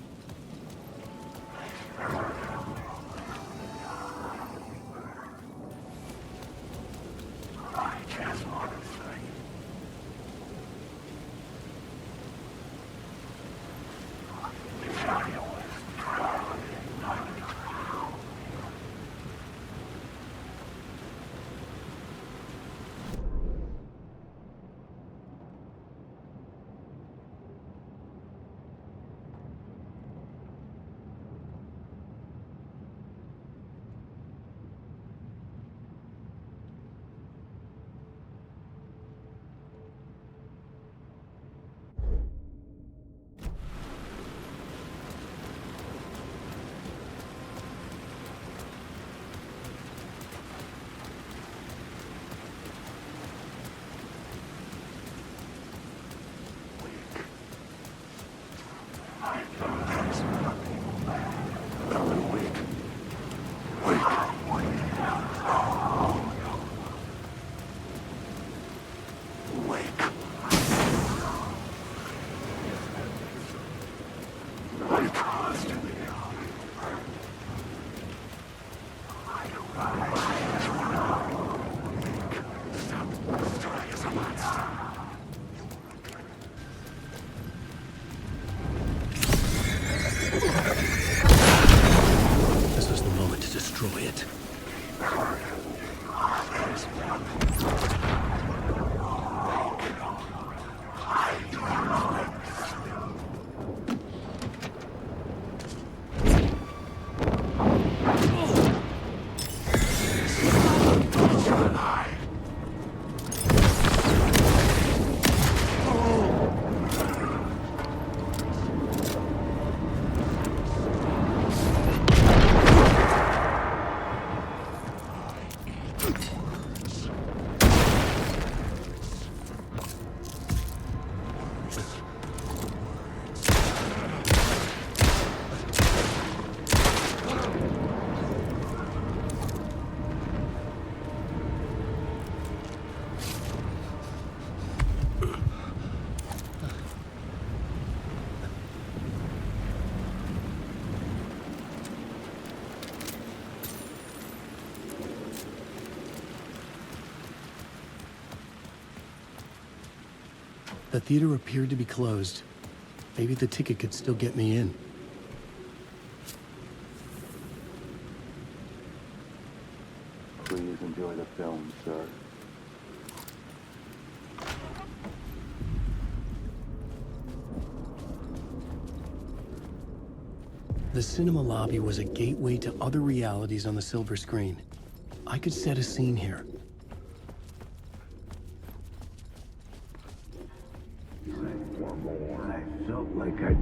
The theater appeared to be closed. Maybe the ticket could still get me in. Please enjoy the film, sir. The cinema lobby was a gateway to other realities on the silver screen. I could set a scene here.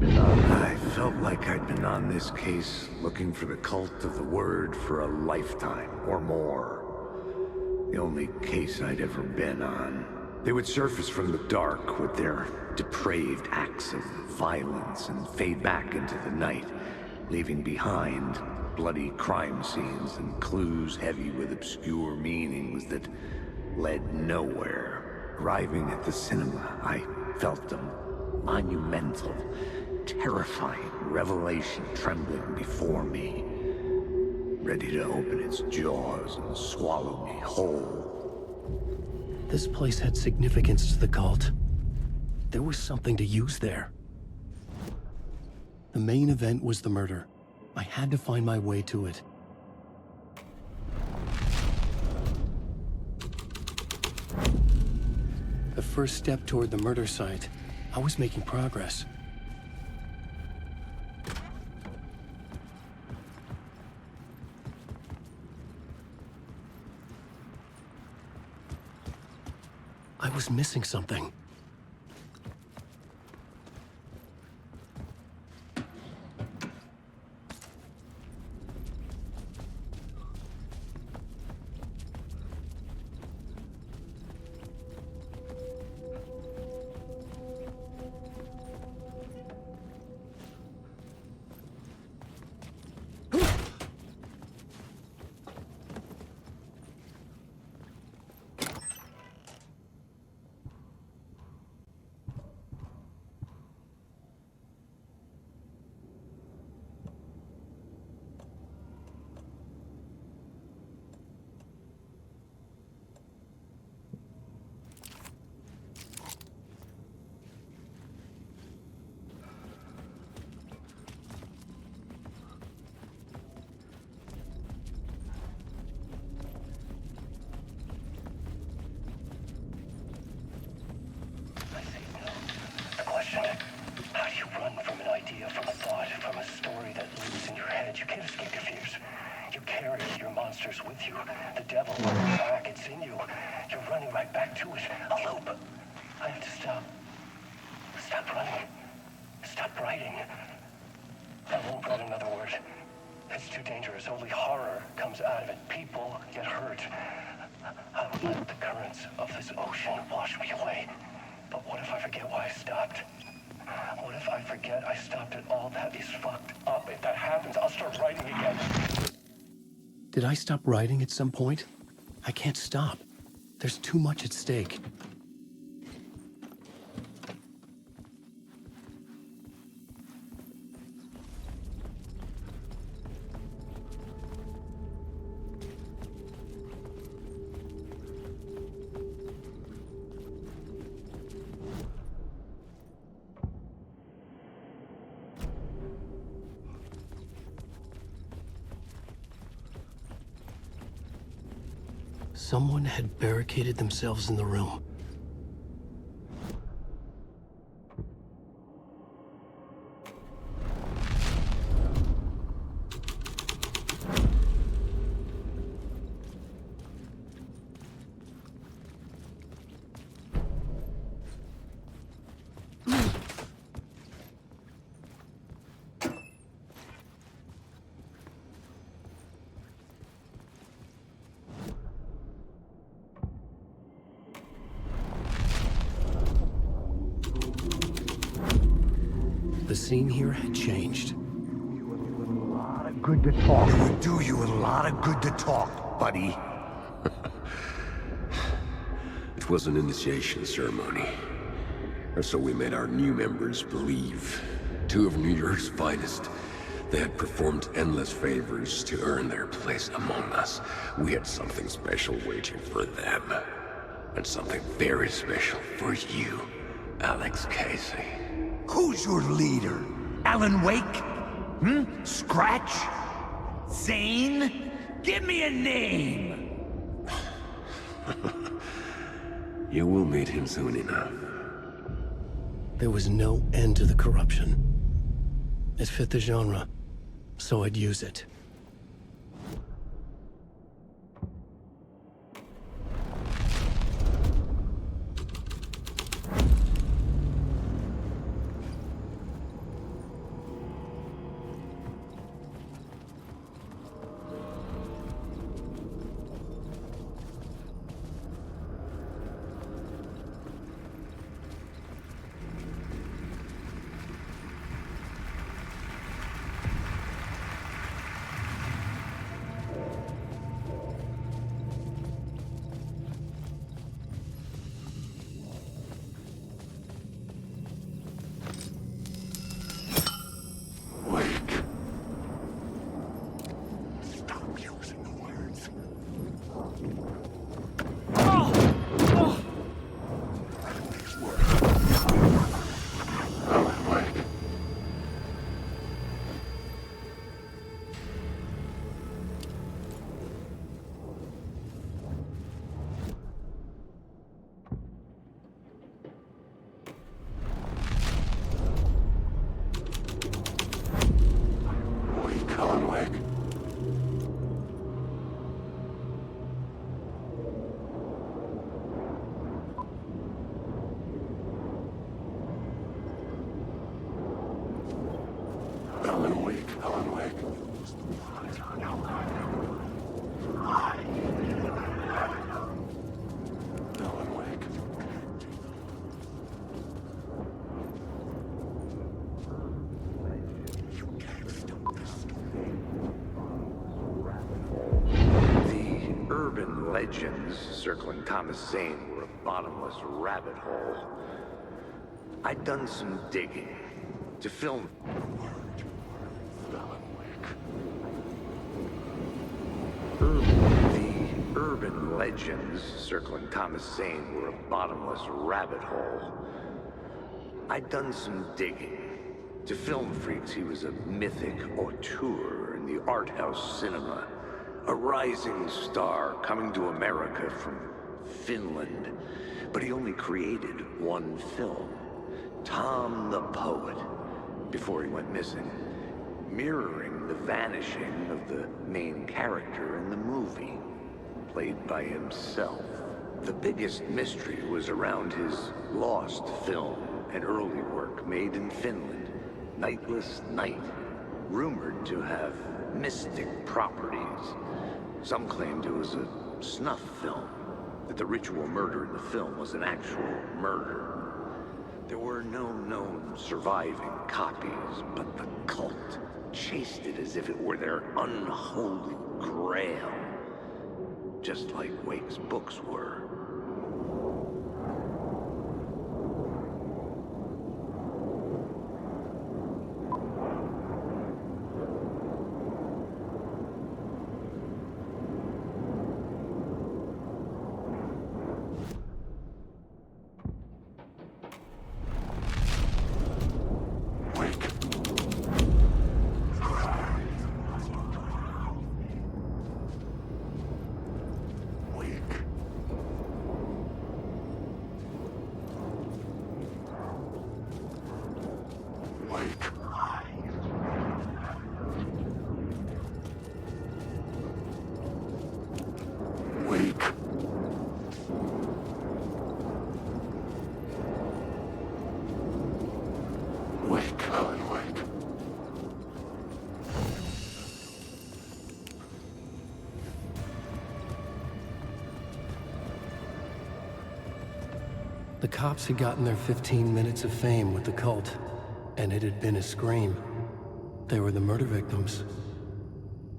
I felt like I'd been on this case, looking for the cult of the word for a lifetime or more. The only case I'd ever been on. They would surface from the dark with their depraved acts of violence and fade back into the night, leaving behind bloody crime scenes and clues heavy with obscure meanings that led nowhere. Arriving at the cinema, I felt a monumental, terrifying revelation trembling before me, ready to open its jaws and swallow me whole. This place had significance to the cult. There was something to use there. The main event was the murder. I had to find my way to it. The first step toward the murder site. I was making progress. I was missing something. With you. The devil is back. It's in you. You're running right back to it. A loop. I have to stop. Stop running. Stop writing. I won't write another word. It's too dangerous. Only horror comes out of it. People get hurt. I would let the currents of this ocean wash me away. But what if I forget why I stopped? What if I forget I stopped it all? That is fucked up. If that happens, I'll start writing again. Did I stop writing at some point? I can't stop. There's too much at stake. Someone had barricaded themselves in the room. The scene here had changed. Good to talk. It would do you a lot of good to talk, buddy. It was an initiation ceremony. Or so we made our new members believe. Two of New York's finest. They had performed endless favors to earn their place among us. We had something special waiting for them. And something very special for you. Alex Casey. Who's your leader? Alan Wake? Scratch? Zane? Give me a name! You will meet him soon enough. There was no end to the corruption. It fit the genre, so I'd use it. Legends circling Thomas Zane were a bottomless rabbit hole. I'd done some digging to film. The urban legends circling Thomas Zane were a bottomless rabbit hole. I'd done some digging. To film freaks, he was a mythic auteur in the art house cinema. A rising star coming to America from Finland. But he only created one film, Tom the Poet, before he went missing, mirroring the vanishing of the main character in the movie, played by himself. The biggest mystery was around his lost film and early work made in Finland, Nightless Night, rumored to have mystic properties. Some claimed it was a snuff film, that the ritual murder in the film was an actual murder. There were no known surviving copies, but the cult chased it as if it were their unholy grail, just like Wake's books were. The cops had gotten their 15 minutes of fame with the cult, and it had been a scream. They were the murder victims.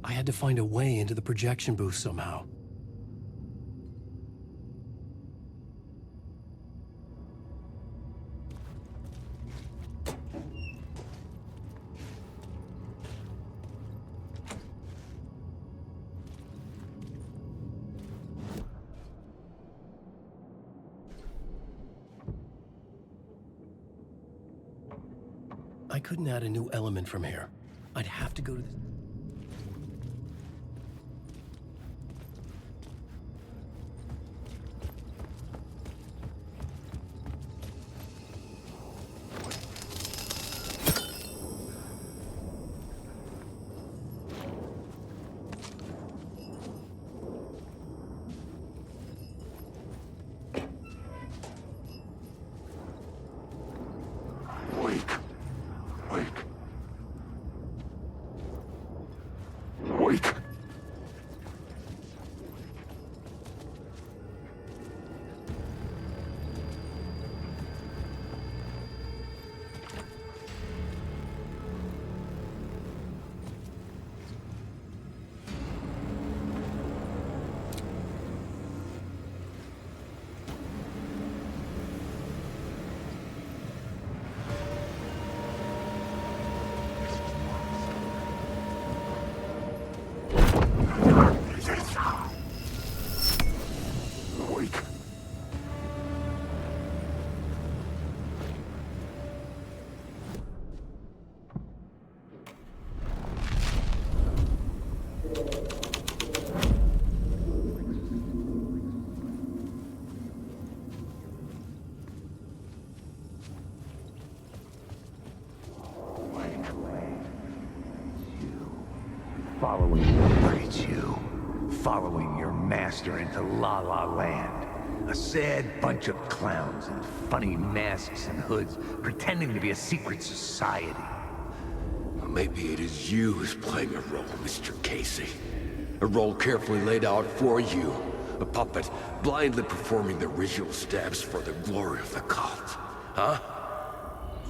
I had to find a way into the projection booth somehow. I couldn't add a new element from here. I'd have to go to the... Following your master into La La Land. A sad bunch of clowns in funny masks and hoods, pretending to be a secret society. Maybe it is you who's playing a role, Mr. Casey. A role carefully laid out for you. A puppet, blindly performing the ritual steps for the glory of the cult. Huh?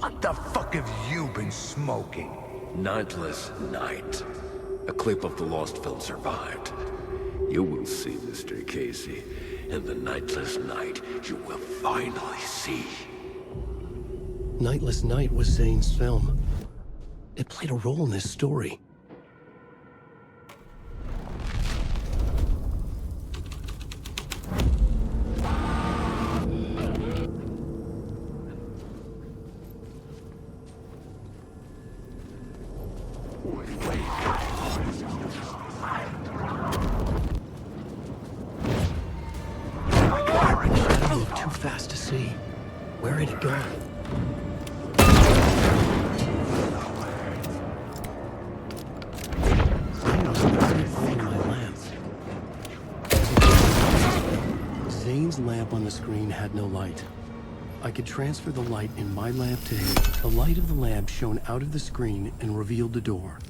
What the fuck have you been smoking? Nightless Night. A clip of the lost film survived. You will see, Mr. Casey. In the Nightless Night, you will finally see. Nightless Night was Zane's film. It played a role in this story. Fast to see. Where did it go? Zane's lamp on the screen had no light. I could transfer the light in my lamp to him. The light of the lamp shone out of the screen and revealed the door.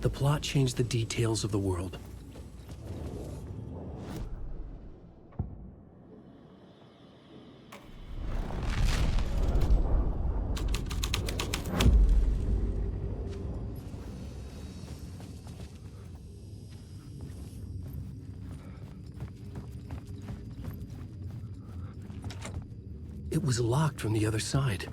The plot changed the details of the world. It was locked from the other side.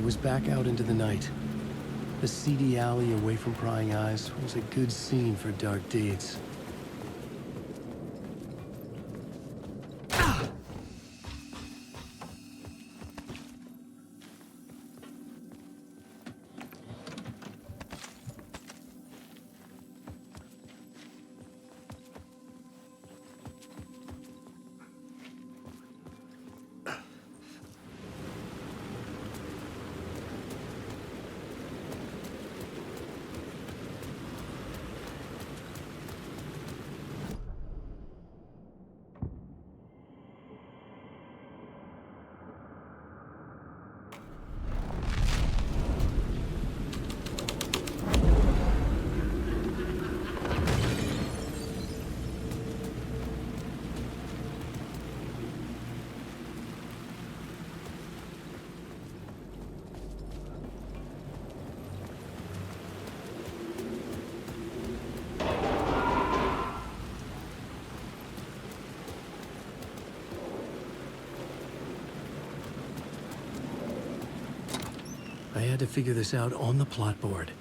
was back out into the night. The seedy alley away from prying eyes was a good scene for dark deeds. I had to figure this out on the plot board.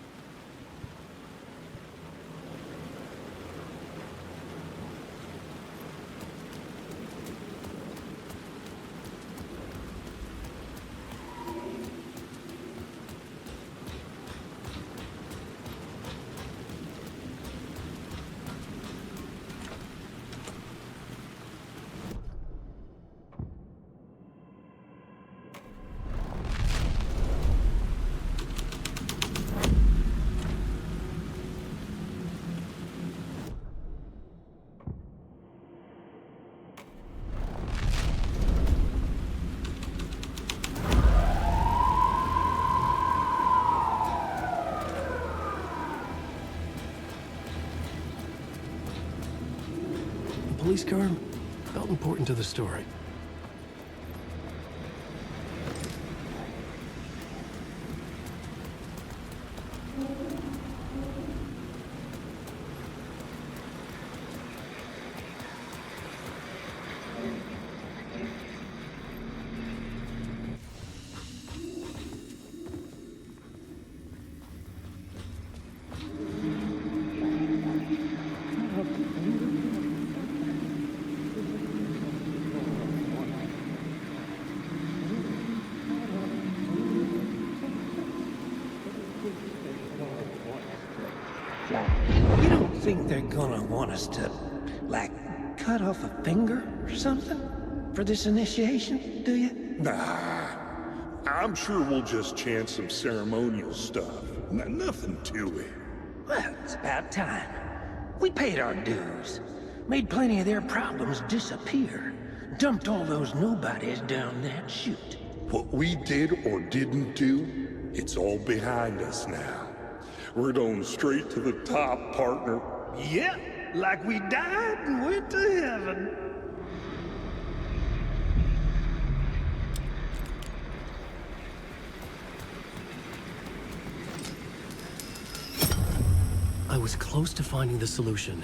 The police car felt important to the story. You don't think they're gonna want us to, like, cut off a finger or something for this initiation, do you? Nah, I'm sure we'll just chant some ceremonial stuff. Nothing to it. Well, it's about time. We paid our dues. Made plenty of their problems disappear. Dumped all those nobodies down that chute. What we did or didn't do, it's all behind us now. We're going straight to the top, partner. Yep, like we died and went to heaven. I was close to finding the solution.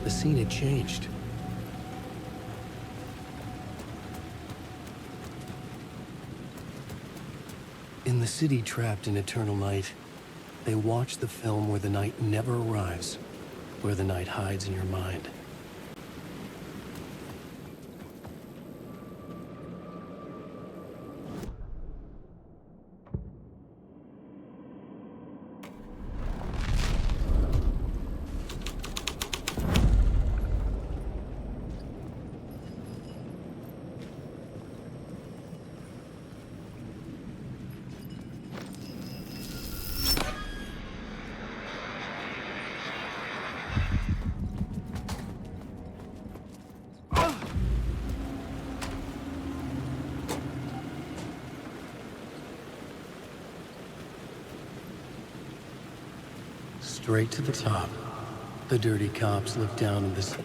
The scene had changed. In the city trapped in eternal night, they watch the film where the night never arrives, where the night hides in your mind. Straight to the top. The dirty cops look down on this.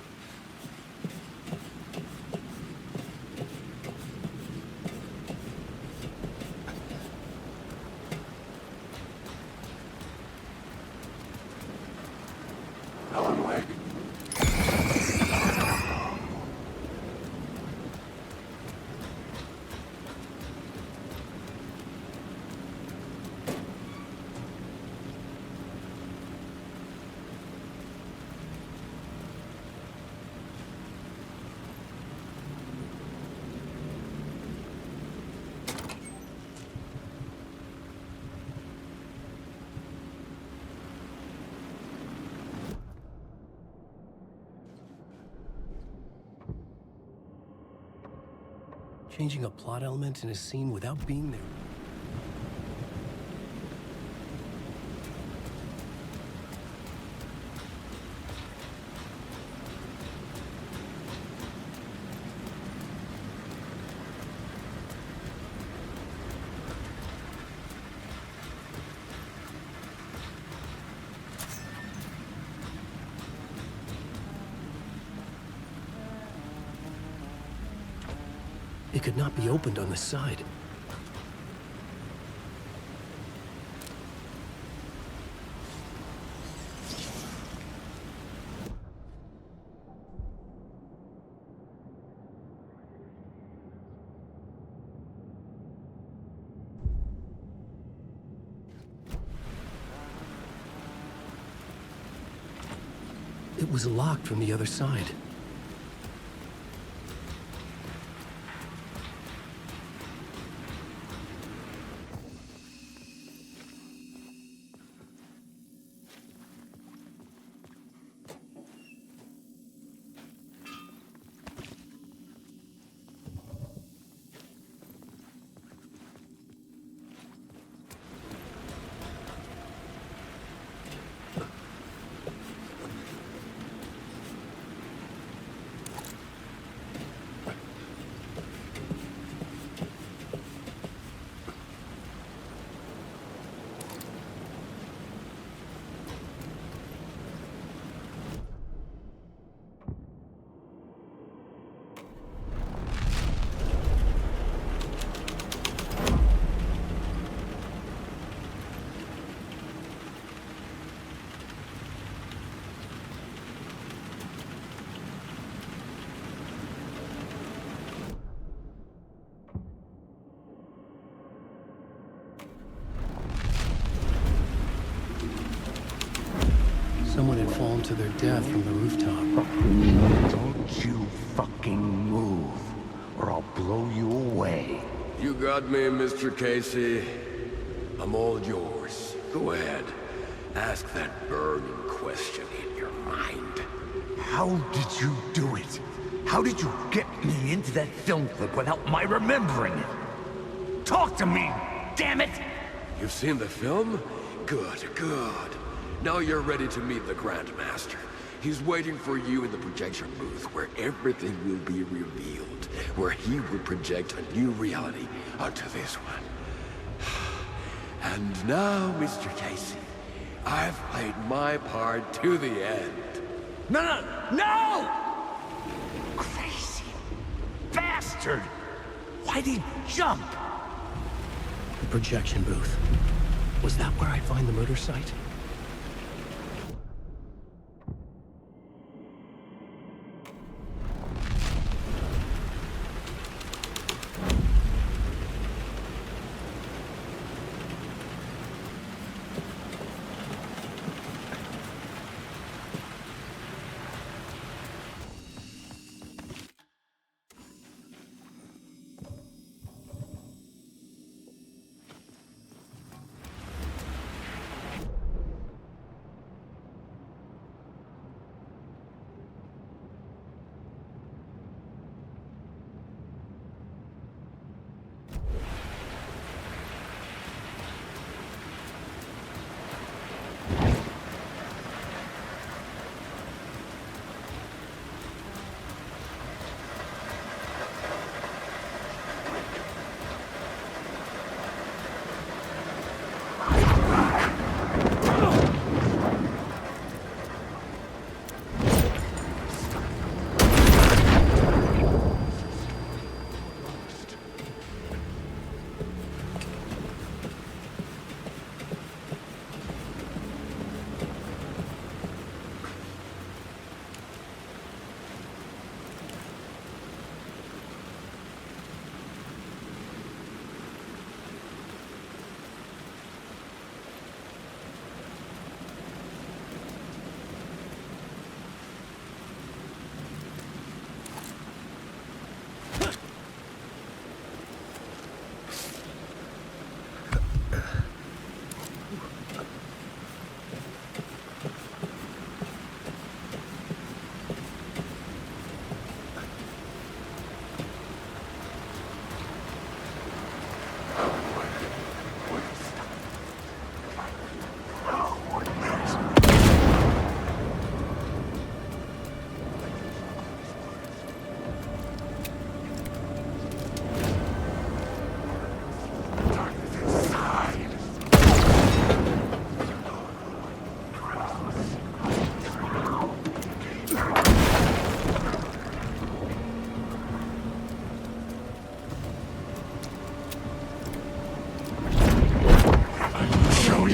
Changing a plot element in a scene without being there. It could not be opened on the side. It was locked from the other side. Someone had fallen to their death from the rooftop. Don't you fucking move, or I'll blow you away. You got me, Mr. Casey. I'm all yours. Go ahead. Ask that burning question in your mind. How did you do it? How did you get me into that film clip without my remembering it? Talk to me, damn it! You've seen the film? Good, good. Now you're ready to meet the Grandmaster. He's waiting for you in the projection booth where everything will be revealed, where he will project a new reality onto this one. And now, Mr. Casey, I've played my part to the end. No! Crazy bastard! Why'd he jump? The projection booth. Was that where I'd find the murder site?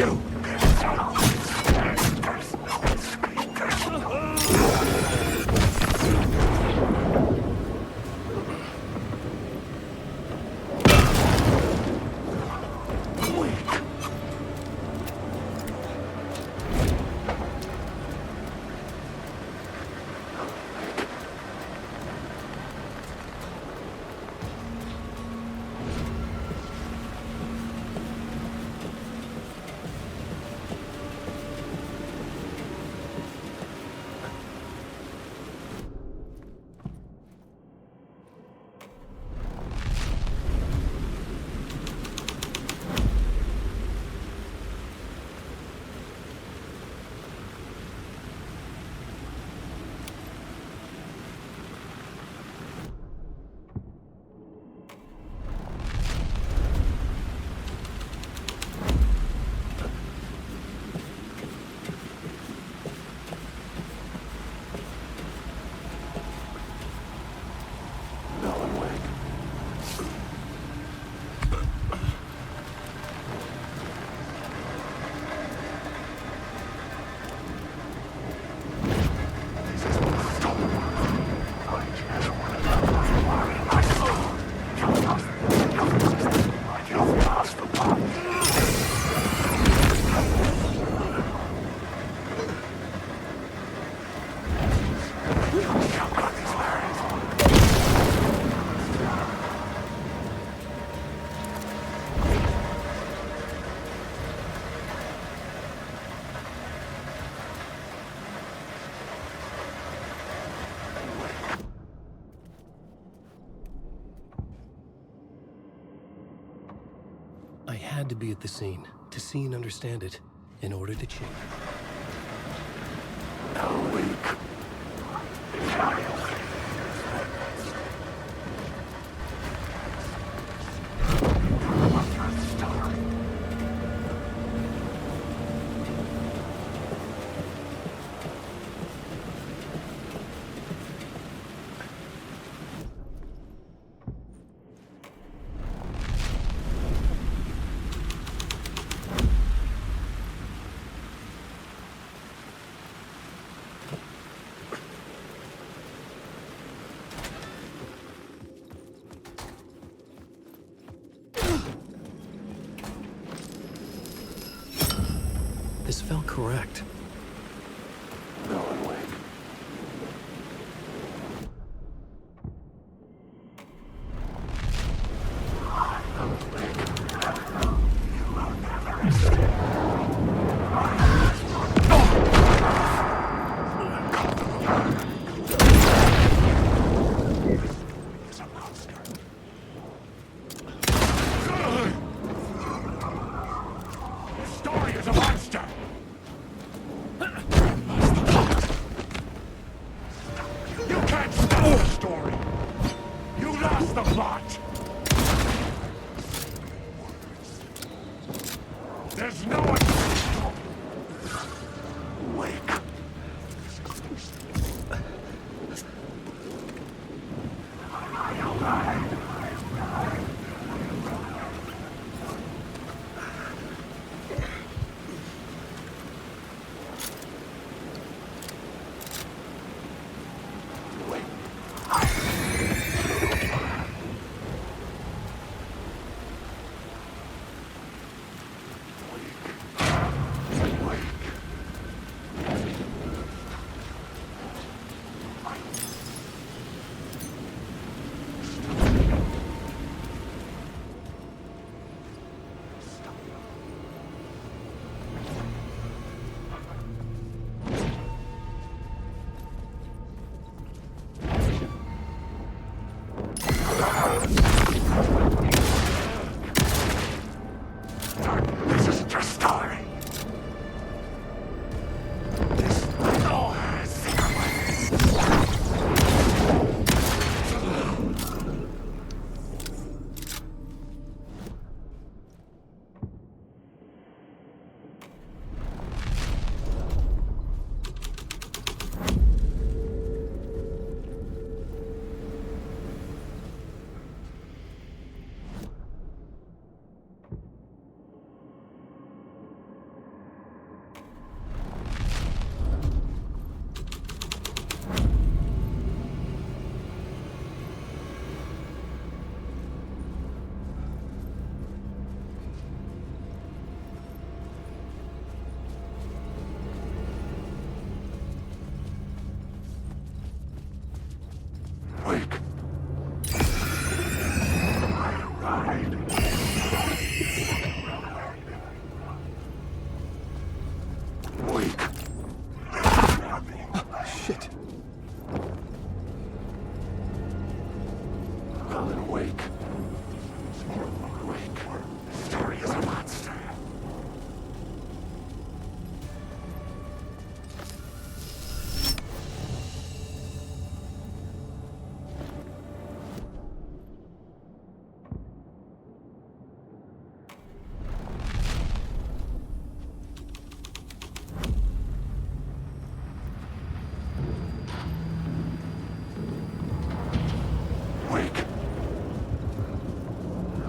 You! I had to be at the scene, to see and understand it, in order to change. This felt correct. Story is a monster! You can't stop the story! You lost the plot! There's no one... Wake.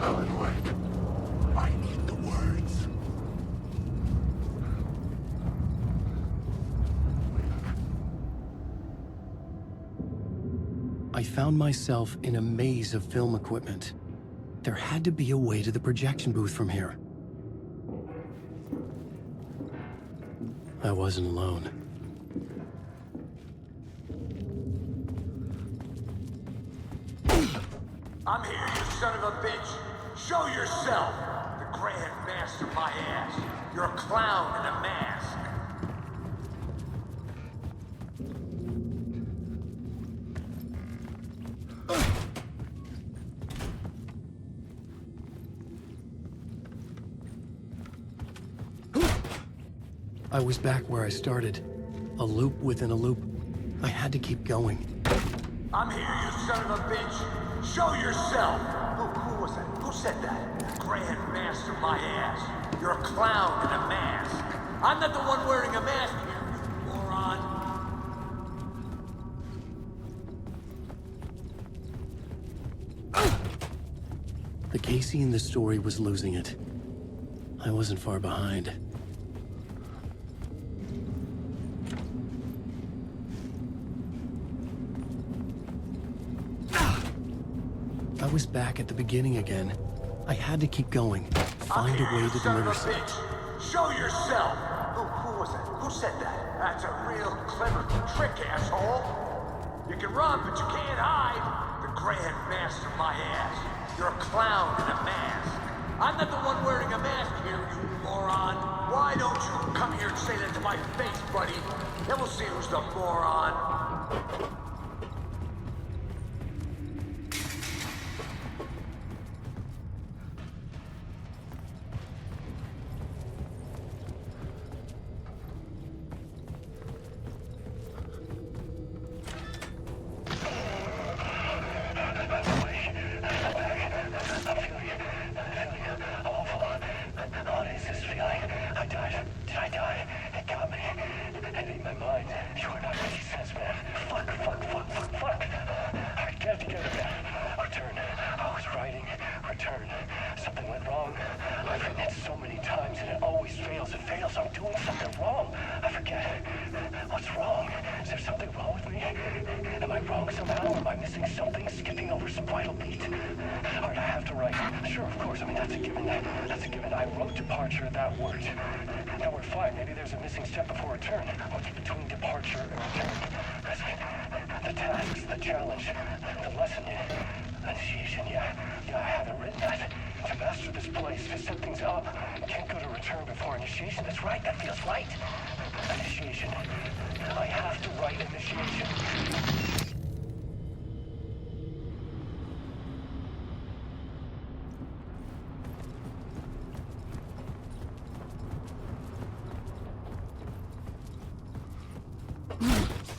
Alan, wait. I need the words. I found myself in a maze of film equipment. There had to be a way to the projection booth from here. I wasn't alone. I'm here, you son of a bitch. Show yourself. The Grand Master my ass. You're a clown in a mask. I was back where I started. A loop within a loop. I had to keep going. I'm here, you son of a bitch. Show yourself. Who was that? Who said that? Grand Master my ass. You're a clown in a mask. I'm not the one wearing a mask here, you moron. The Casey in the story was losing it. I wasn't far behind. I was back at the beginning again. I had to keep going. Find a way to the murder site. Show yourself! Who was that? Who said that? That's a real clever trick, asshole! You can run, but you can't hide! The Grand Master my ass. You're a clown in a mask. I'm not the one wearing a mask here, you moron! Why don't you come here and say that to my face, buddy? Then we'll see who's the moron.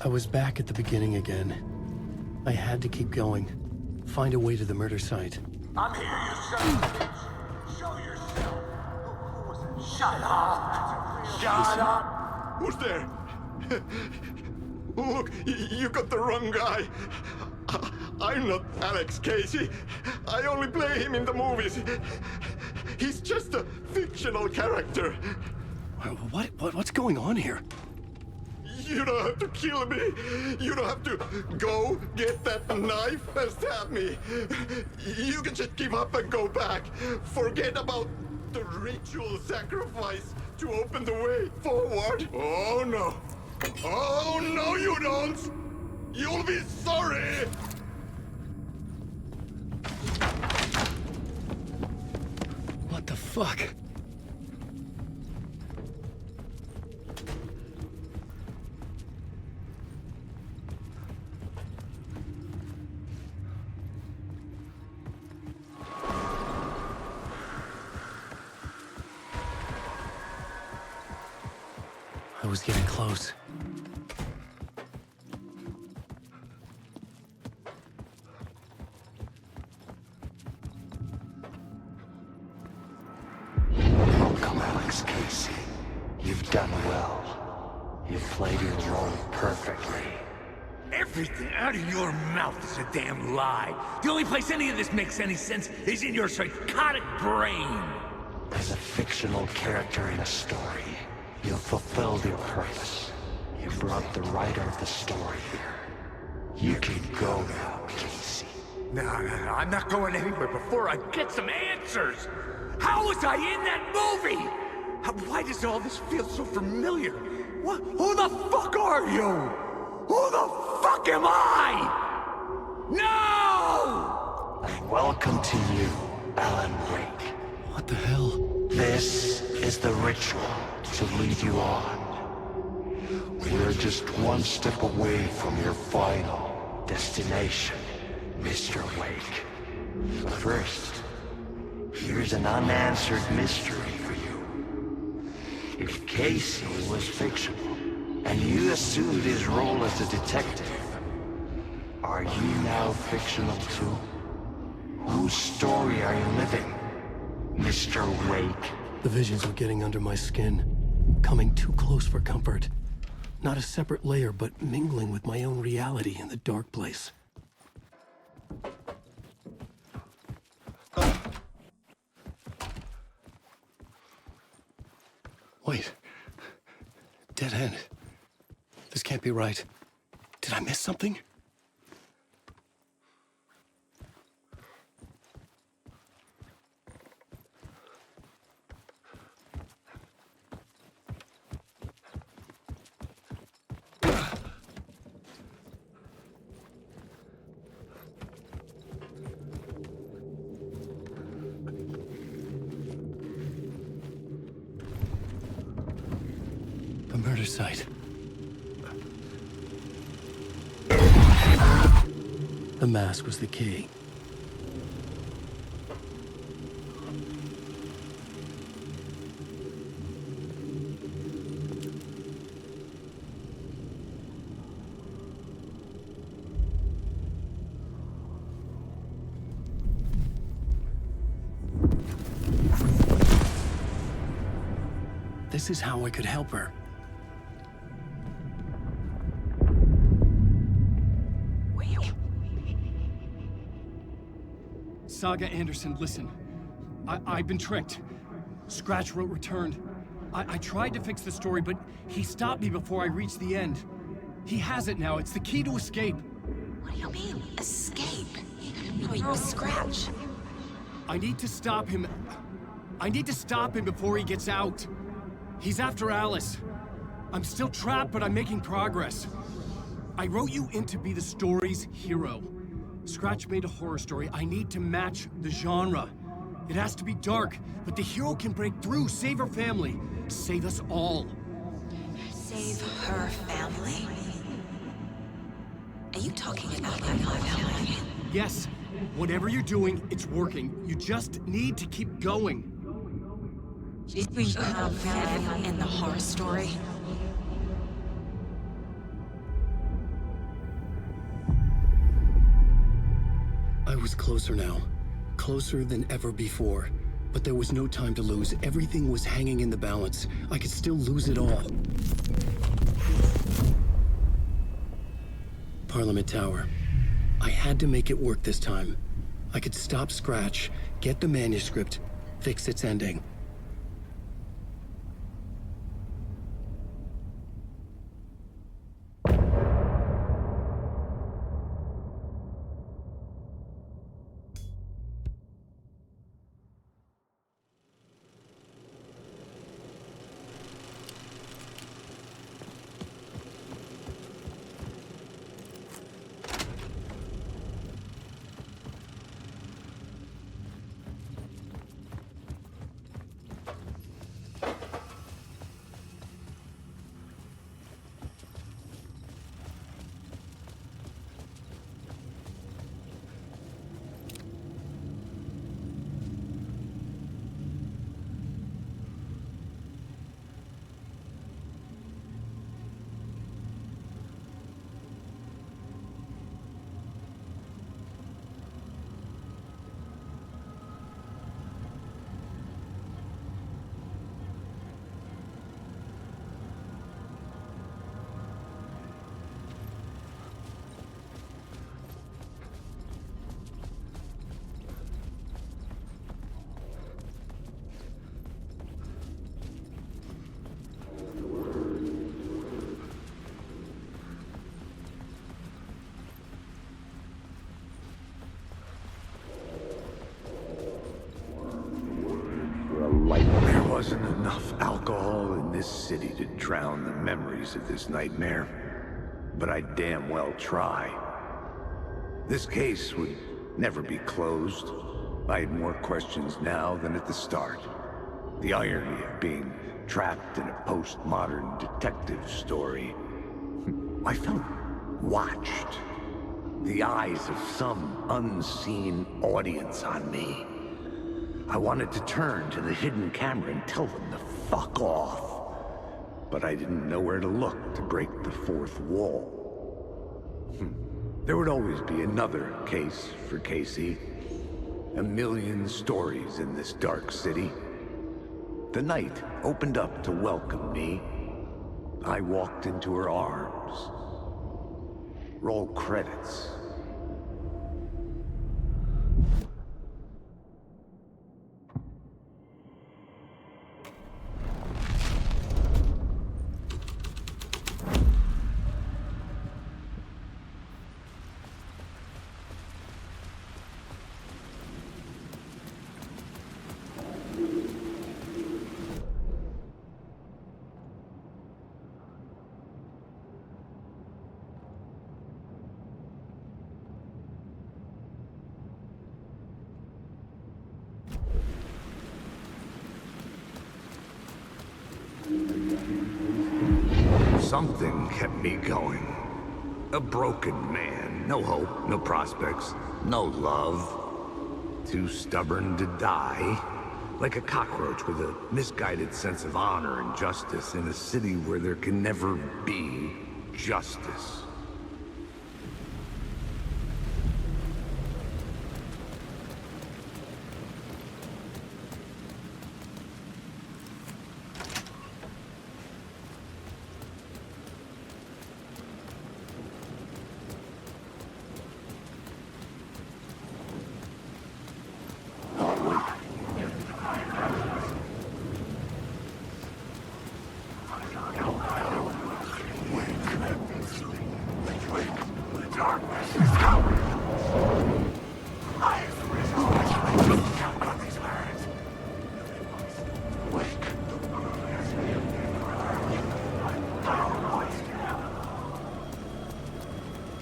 I was back at the beginning again. I had to keep going. Find a way to the murder site. I'm here, you son of a bitch. Show yourself. Who was it? Shut up. Shut up. Who's there? Look, you got the wrong guy. I'm not Alex Casey. I only play him in the movies. He's just a fictional character. What's going on here? You don't have to kill me. You don't have to go get that knife and stab me. You can just give up and go back. Forget about the ritual sacrifice to open the way forward. Oh no. Oh no, you don't. You'll be sorry. What the fuck? I was getting close. Welcome, Alex Casey. You've done well. You've played your role perfectly. If Everything out of your mouth is a damn lie. The only place any of this makes any sense is in your psychotic brain. As a fictional character in a story, you've fulfilled your purpose. You brought the writer of the story here. You can go now, Casey. No, I'm not going anywhere before I get some answers. How was I in that movie? Why does all this feel so familiar? What? Who the fuck are you? Who the fuck am I? No! And welcome to you, Alan Wake. What the hell? This is the ritual to lead you on. We're just one step away from your final destination, Mr. Wake. But first, here's an unanswered mystery for you. If Casey was fictional, and you assumed his role as a detective, are you now fictional too? Whose story are you living, Mr. Wake? The visions were getting under my skin, coming too close for comfort. Not a separate layer, but mingling with my own reality in the dark place. Wait. Dead end. This can't be right. Did I miss something? The murder site. The mask was the key. This is how I could help her. Saga Anderson, listen. I've been tricked. Scratch wrote returned. I tried to fix the story, but he stopped me before I reached the end. He has it now. It's the key to escape. What do you mean, escape? You're a Scratch. I need to stop him. I need to stop him before he gets out. He's after Alice. I'm still trapped, but I'm making progress. I wrote you in to be the story's hero. Scratch made a horror story. I need to match the genre. It has to be dark, but the hero can break through, save her family, save us all. Save her family? Are you talking about my family? Yes. Whatever you're doing, it's working. You just need to keep going. You have family in the horror story? I was closer now. Closer than ever before. But there was no time to lose. Everything was hanging in the balance. I could still lose it all. Parliament Tower. I had to make it work this time. I could stop Scratch, get the manuscript, fix its ending. light. There wasn't enough alcohol in this city to drown the memories of this nightmare, but I'd damn well try. This case would never be closed. I had more questions now than at the start. The irony of being trapped in a postmodern detective story. I felt watched. The eyes of some unseen audience on me. I wanted to turn to the hidden camera and tell them to fuck off. But I didn't know where to look to break the fourth wall. There would always be another case for Casey. A million stories in this dark city. The night opened up to welcome me. I walked into her arms. Roll credits. Something kept me going. A broken man. No hope, no prospects, no love. Too stubborn to die. Like a cockroach with a misguided sense of honor and justice in a city where there can never be justice.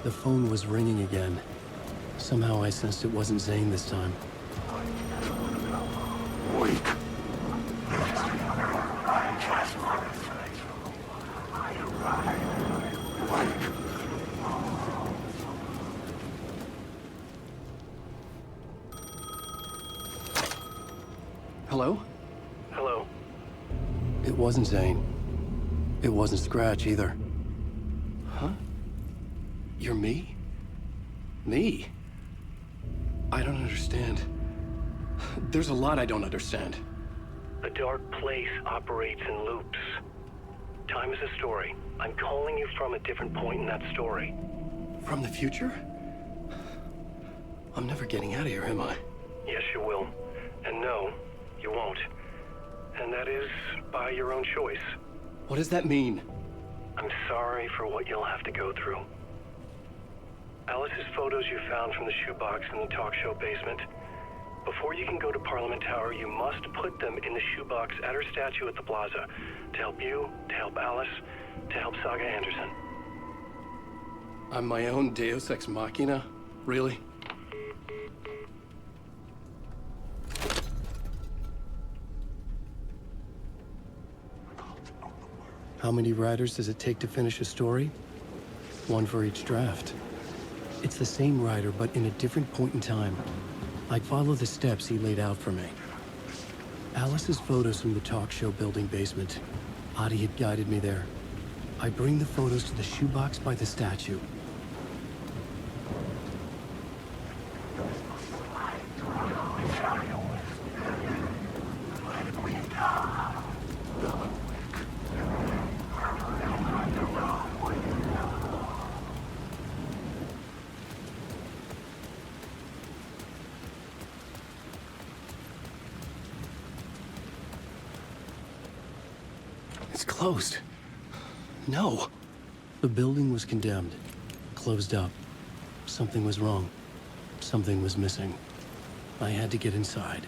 The phone was ringing again. Somehow I sensed it wasn't Zane this time. Hello? Hello. It wasn't Zane. It wasn't Scratch either. Huh? You're me? Me? I don't understand. There's a lot I don't understand. The dark place operates in loops. Time is a story. I'm calling you from a different point in that story. From the future? I'm never getting out of here, am I? Yes, you will. And no, you won't. And that is by your own choice. What does that mean? I'm sorry for what you'll have to go through. Alice's photos you found from the shoebox in the talk show basement. Before you can go to Parliament Tower, you must put them in the shoebox at her statue at the plaza. To help you, to help Alice, to help Saga Anderson. I'm my own Deus Ex Machina? Really? How many writers does it take to finish a story? One for each draft. It's the same writer, but in a different point in time. I'd follow the steps he laid out for me. Alice's photos from the talk show building basement. Adi had guided me there. I bring the photos to the shoebox by the statue. It's closed. No. The building was condemned. Closed up. Something was wrong. Something was missing. I had to get inside.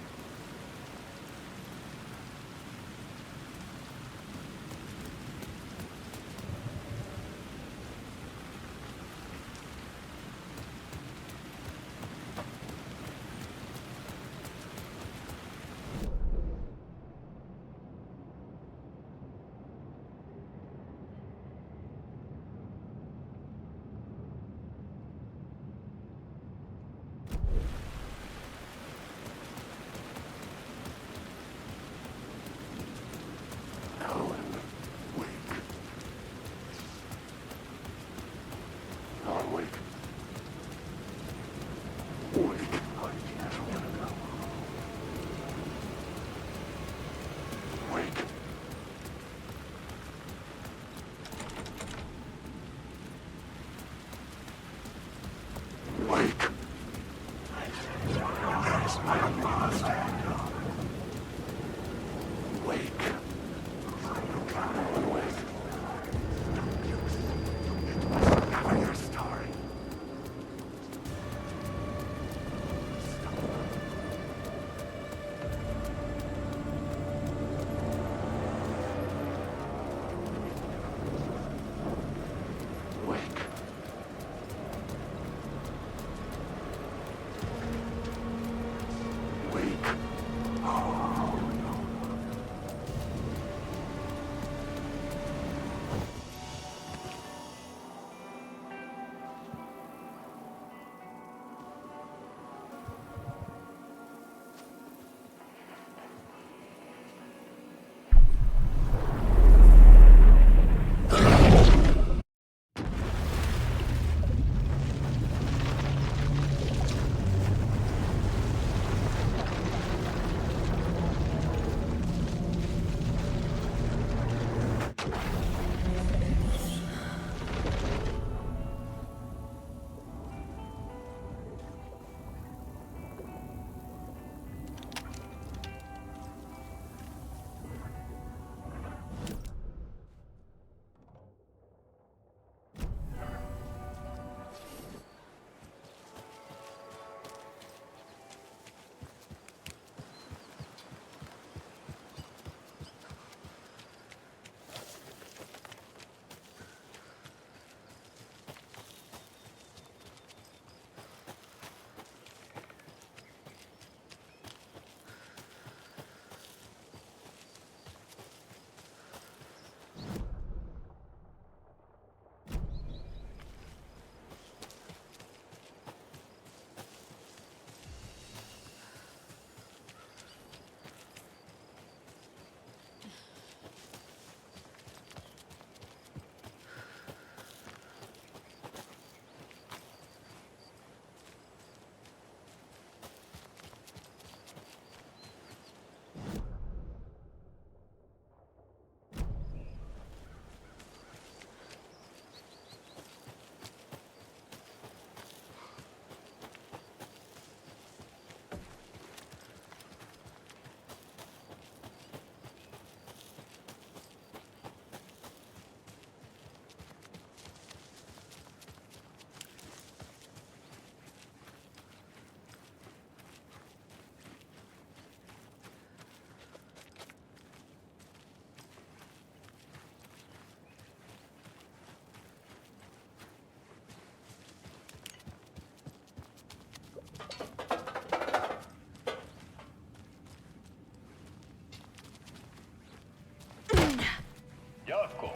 Yako,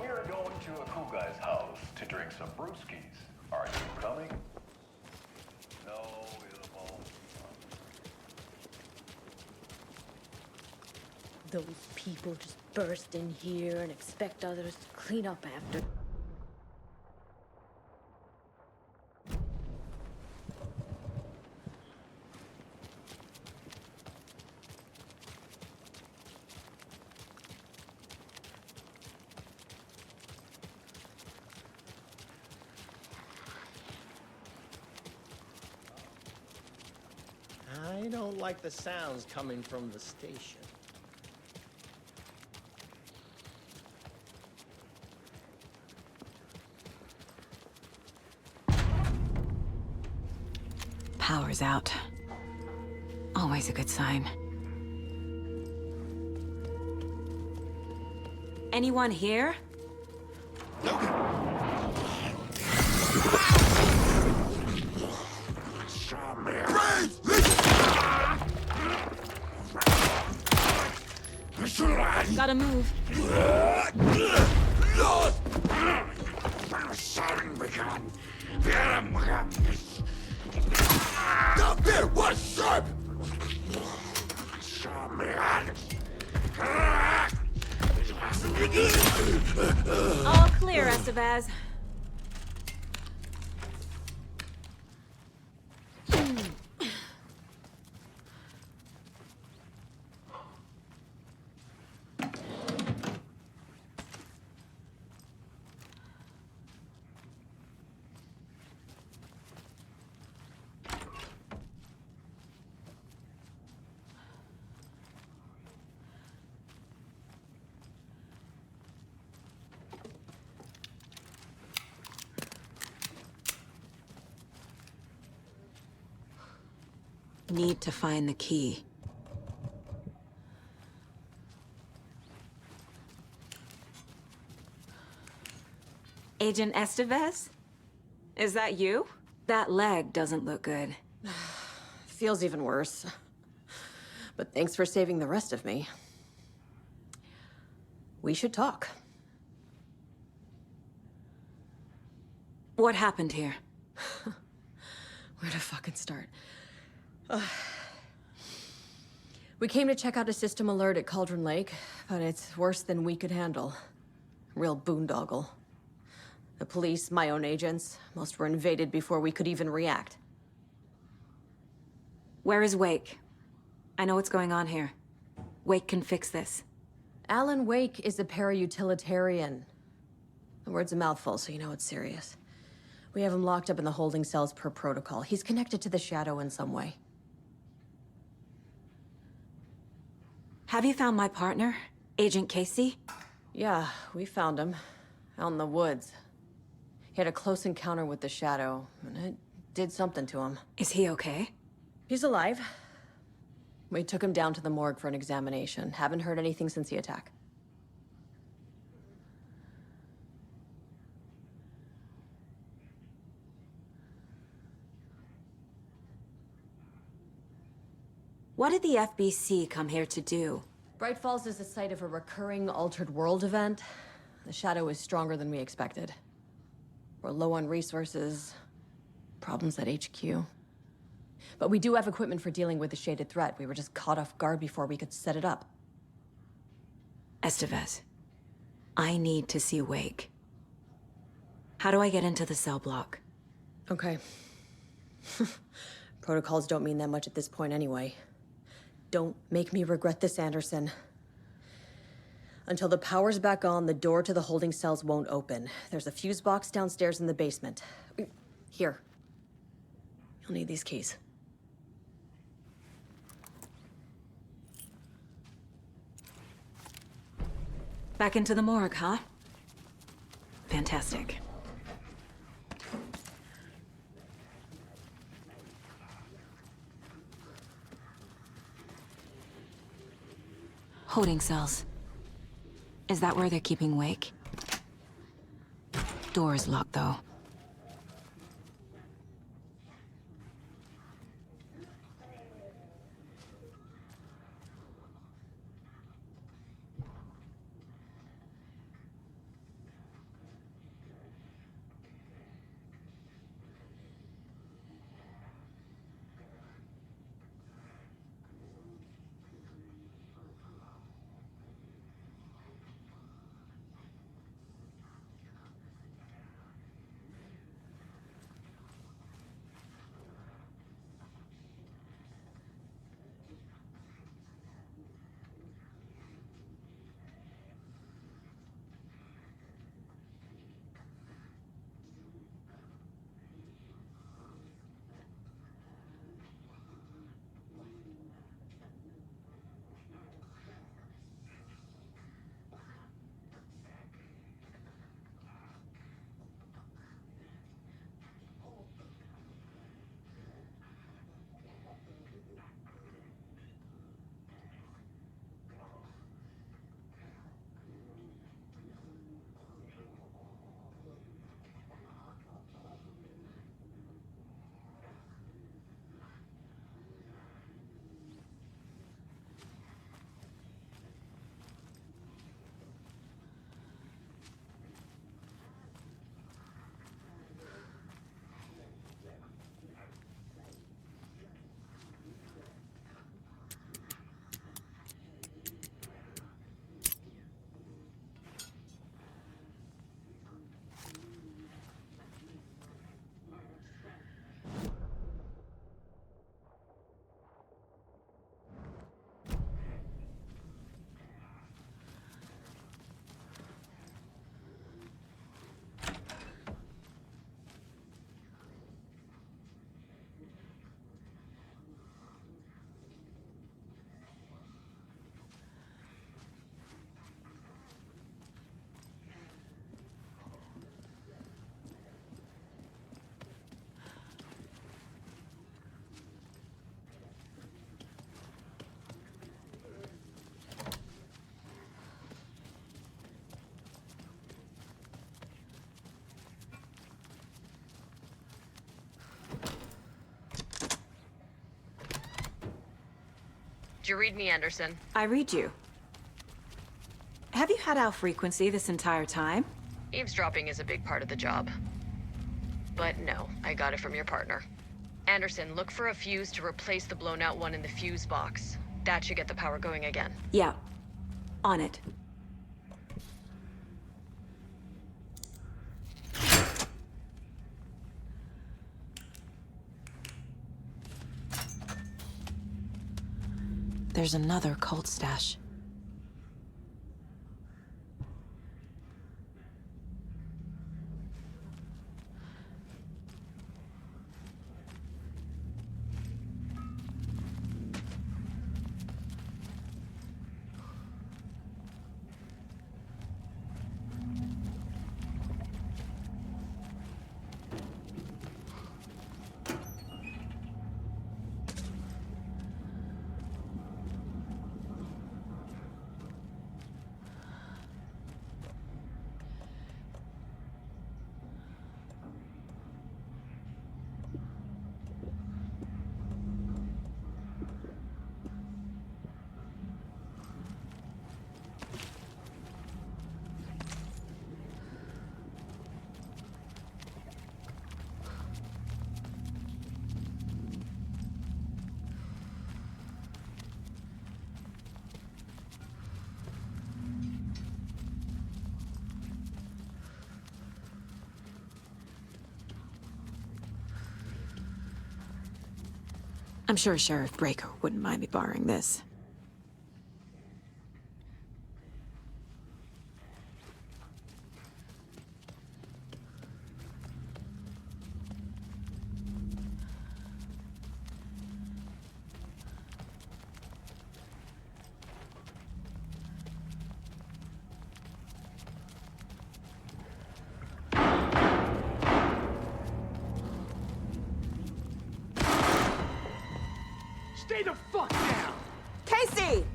we are going to a cool guy's house to drink some brewskis. Are you coming? No, it won't. Those people just burst in here and expect others to clean up after. I don't like the sounds coming from the station. Power's out. Always a good sign. Anyone here? Gotta move. All clear, Estevez. need to find the key. Agent Estevez? Is that you? That leg doesn't look good. Feels even worse. But thanks for saving the rest of me. We should talk. What happened here? Where to fucking start? We came to check out a system alert at Cauldron Lake, but it's worse than we could handle. Real boondoggle. The police, my own agents, most were invaded before we could even react. Where is Wake? I know what's going on here. Wake can fix this. Alan Wake is a para-utilitarian. The word's a mouthful, so you know it's serious. We have him locked up in the holding cells per protocol. He's connected to the Shadow in some way. Have you found my partner, Agent Casey? Yeah, we found him. Out in the woods. He had a close encounter with the Shadow, and it did something to him. Is he okay? He's alive. We took him down to the morgue for an examination. Haven't heard anything since the attack. What did the FBC come here to do? Bright Falls is the site of a recurring Altered World event. The Shadow is stronger than we expected. We're low on resources, problems at HQ. But we do have equipment for dealing with the shaded threat. We were just caught off guard before we could set it up. Estevez, I need to see Wake. How do I get into the cell block? Okay. Protocols don't mean that much at this point anyway. Don't make me regret this, Anderson. Until the power's back on, the door to the holding cells won't open. There's a fuse box downstairs in the basement. Here. You'll need these keys. Back into the morgue, huh? Fantastic. Holding cells. Is that where they're keeping Wake? Door's locked, though. Did you read me, Anderson? I read you. Have you had our frequency this entire time? Eavesdropping is a big part of the job. But no, I got it from your partner. Anderson, look for a fuse to replace the blown out one in the fuse box. That should get the power going again. Yeah. On it. There's another cult stash. I'm sure Sheriff Breaker wouldn't mind me borrowing this. Stay the fuck down! Casey!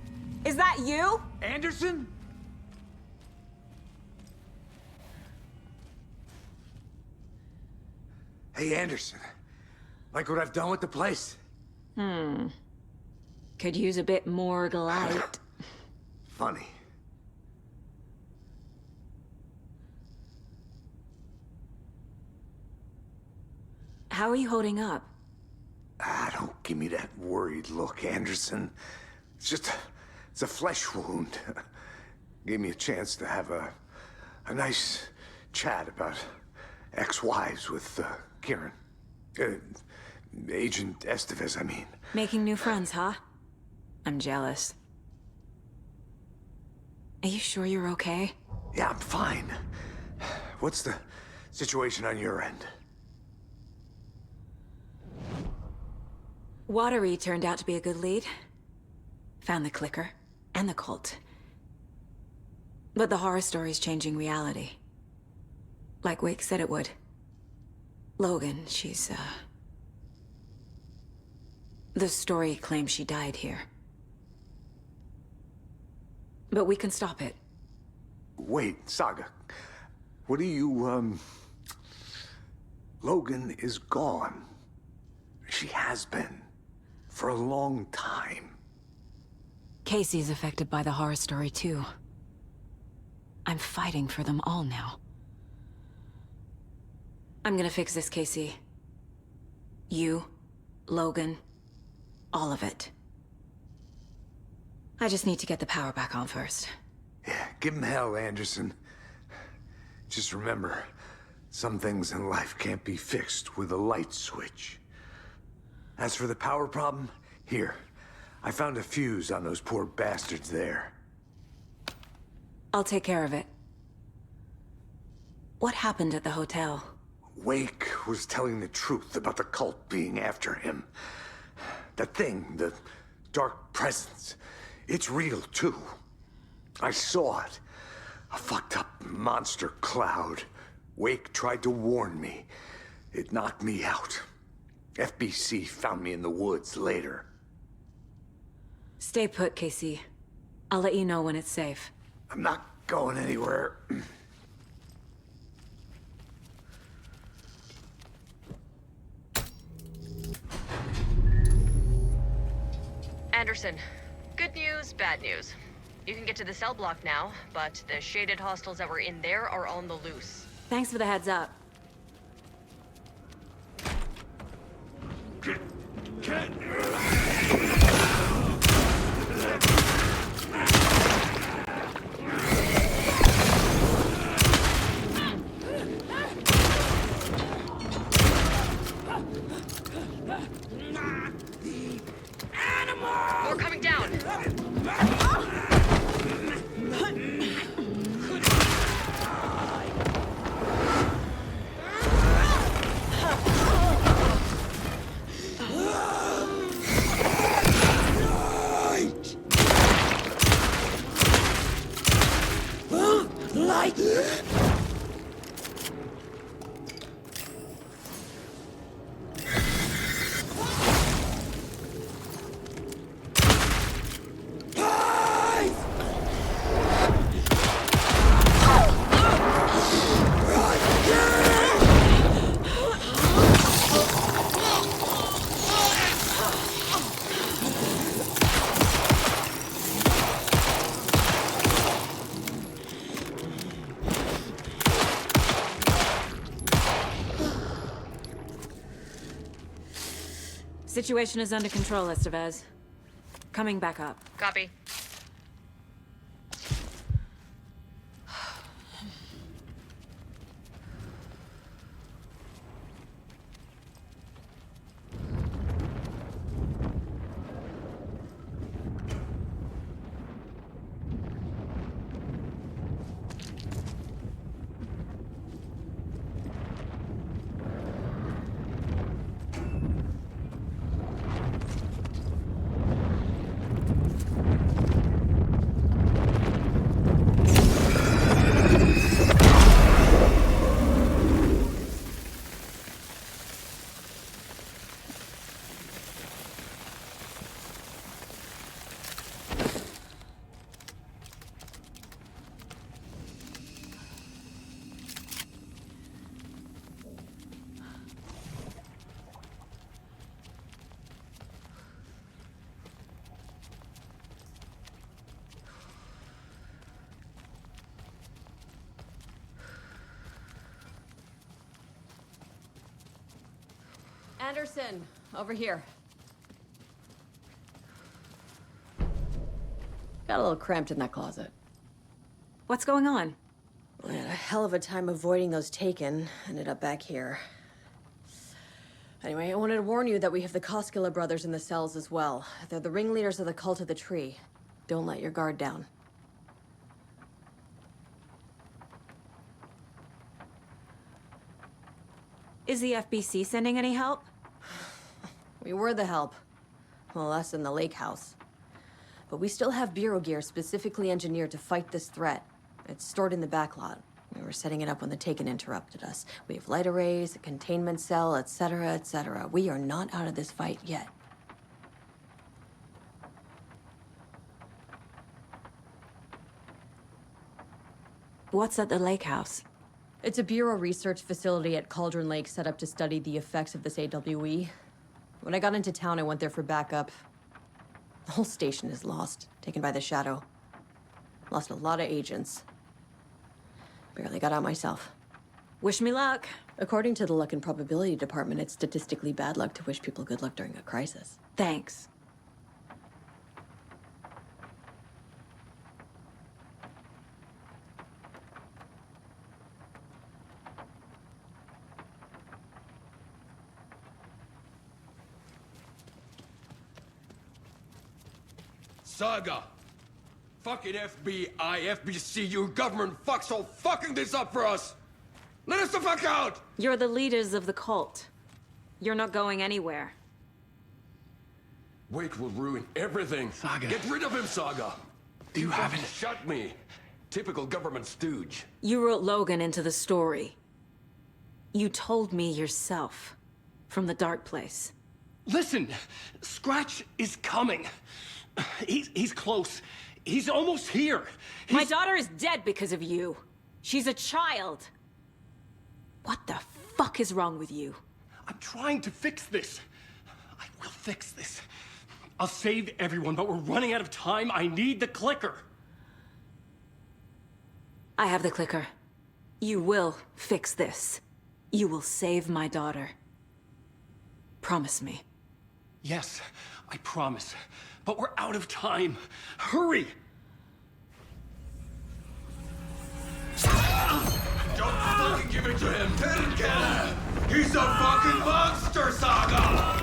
Is that you? Anderson? Hey, Anderson. Like what I've done with the place? Could use a bit more light. Funny. How are you holding up? Don't give me that worried look, Anderson. It's a flesh wound. Gave me a chance to have a nice chat about ex-wives with Kieran. Agent Estevez, I mean. Making new friends, huh? I'm jealous. Are you sure you're okay? Yeah, I'm fine. What's the situation on your end? Watery turned out to be a good lead. Found the clicker and the cult. But the horror story's changing reality. Like Wake said it would. Logan, she's, the story claims she died here. But we can stop it. Wait, Saga. What do you, Logan is gone. She has been. For a long time. Casey's affected by the horror story, too. I'm fighting for them all now. I'm gonna fix this, Casey. You, Logan, all of it. I just need to get the power back on first. Yeah, give him hell, Anderson. Just remember, some things in life can't be fixed with a light switch. As for the power problem, here. I found a fuse on those poor bastards there. I'll take care of it. What happened at the hotel? Wake was telling the truth about the cult being after him. That thing, the dark presence, it's real too. I saw it. A fucked up monster cloud. Wake tried to warn me. It knocked me out. FBC found me in the woods later. Stay put, Casey. I'll let you know when it's safe. I'm not going anywhere. Anderson, Good news, bad news. You can get to the cell block now, but the shaded hostiles that were in there are on the loose. Thanks for the heads up. More coming down. Situation is under control, Estevez. Coming back up. Copy. Anderson, over here. Got a little cramped in that closet. What's going on? We had a hell of a time avoiding those taken. Ended up back here. Anyway, I wanted to warn you that we have the Koskela brothers in the cells as well. They're the ringleaders of the Cult of the Tree. Don't let your guard down. Is the FBC sending any help? We were the help. Well, us in the lake house. But we still have Bureau gear specifically engineered to fight this threat. It's stored in the backlot. We were setting it up when the Taken interrupted us. We have light arrays, a containment cell, etc., etc. We are not out of this fight yet. What's at the lake house? It's a Bureau research facility at Cauldron Lake set up to study the effects of this AWE. When I got into town, I went there for backup. The whole station is lost, taken by the Shadow. Lost a lot of agents. Barely got out myself. Wish me luck. According to the Luck and Probability Department, it's statistically bad luck to wish people good luck during a crisis. Thanks. Saga! Fucking FBI, FBC, you government fucks all fucking this up for us! Let us the fuck out! You're the leaders of the cult. You're not going anywhere. Wake will ruin everything. Saga. Get rid of him, Saga! Do you have it? Shut me! Typical government stooge. You wrote Logan into the story. You told me yourself. From the dark place. Listen, Scratch is coming. He's close. He's almost here. My daughter is dead because of you. She's a child. What the fuck is wrong with you? I'm trying to fix this. I will fix this. I'll save everyone, but we're running out of time. I need the clicker. I have the clicker. You will fix this. You will save my daughter. Promise me. Yes, I promise. But we're out of time. Hurry! Don't fucking give it to him! Terken! He's a fucking monster, Saga!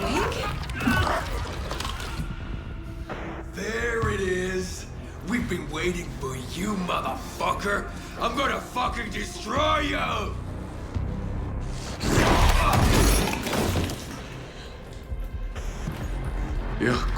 There it is! We've been waiting for you, motherfucker! I'm gonna fucking destroy you! Yeah.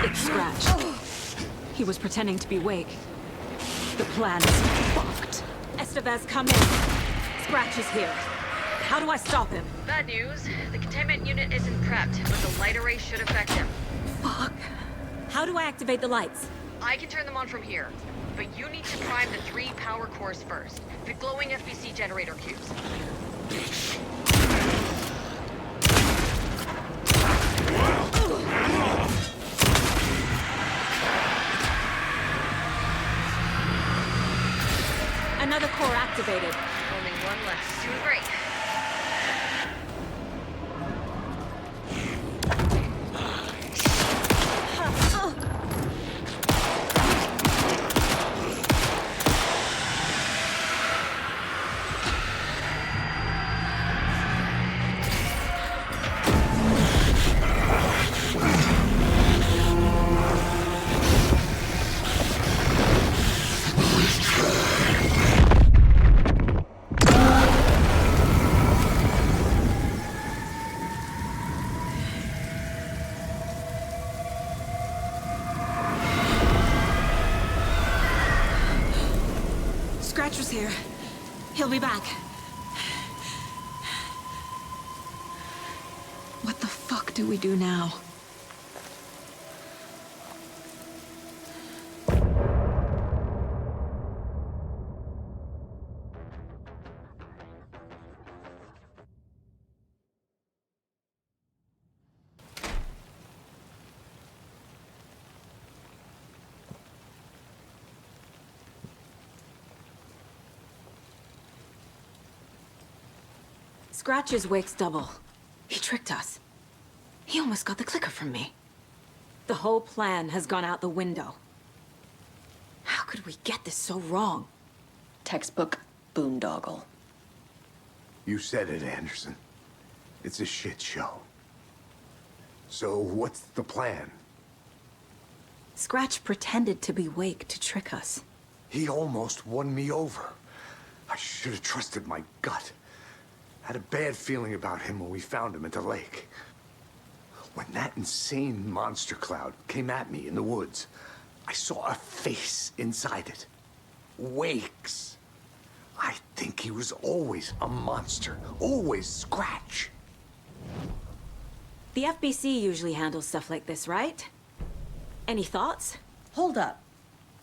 It's Scratch. He was pretending to be Wake. The plan is fucked. Estevez, come in. Scratch is here. How do I stop him? Bad news. The containment unit isn't prepped, but the light array should affect him. Fuck. How do I activate the lights? I can turn them on from here, but you need to prime the 3 power cores first. The glowing FBC generator cubes. Another core activated. Only one left. Doing great. Scratch was here. He'll be back. What the fuck do we do now? Scratch is Wake's double. He tricked us. He almost got the clicker from me. The whole plan has gone out the window. How could we get this so wrong? Textbook boondoggle. You said it, Anderson. It's a shit show. So what's the plan? Scratch pretended to be Wake to trick us. He almost won me over. I should have trusted my gut. I had a bad feeling about him when we found him at the lake. When that insane monster cloud came at me in the woods, I saw a face inside it. Wake's. I think he was always a monster. Always Scratch. The FBC usually handles stuff like this, right? Any thoughts? Hold up.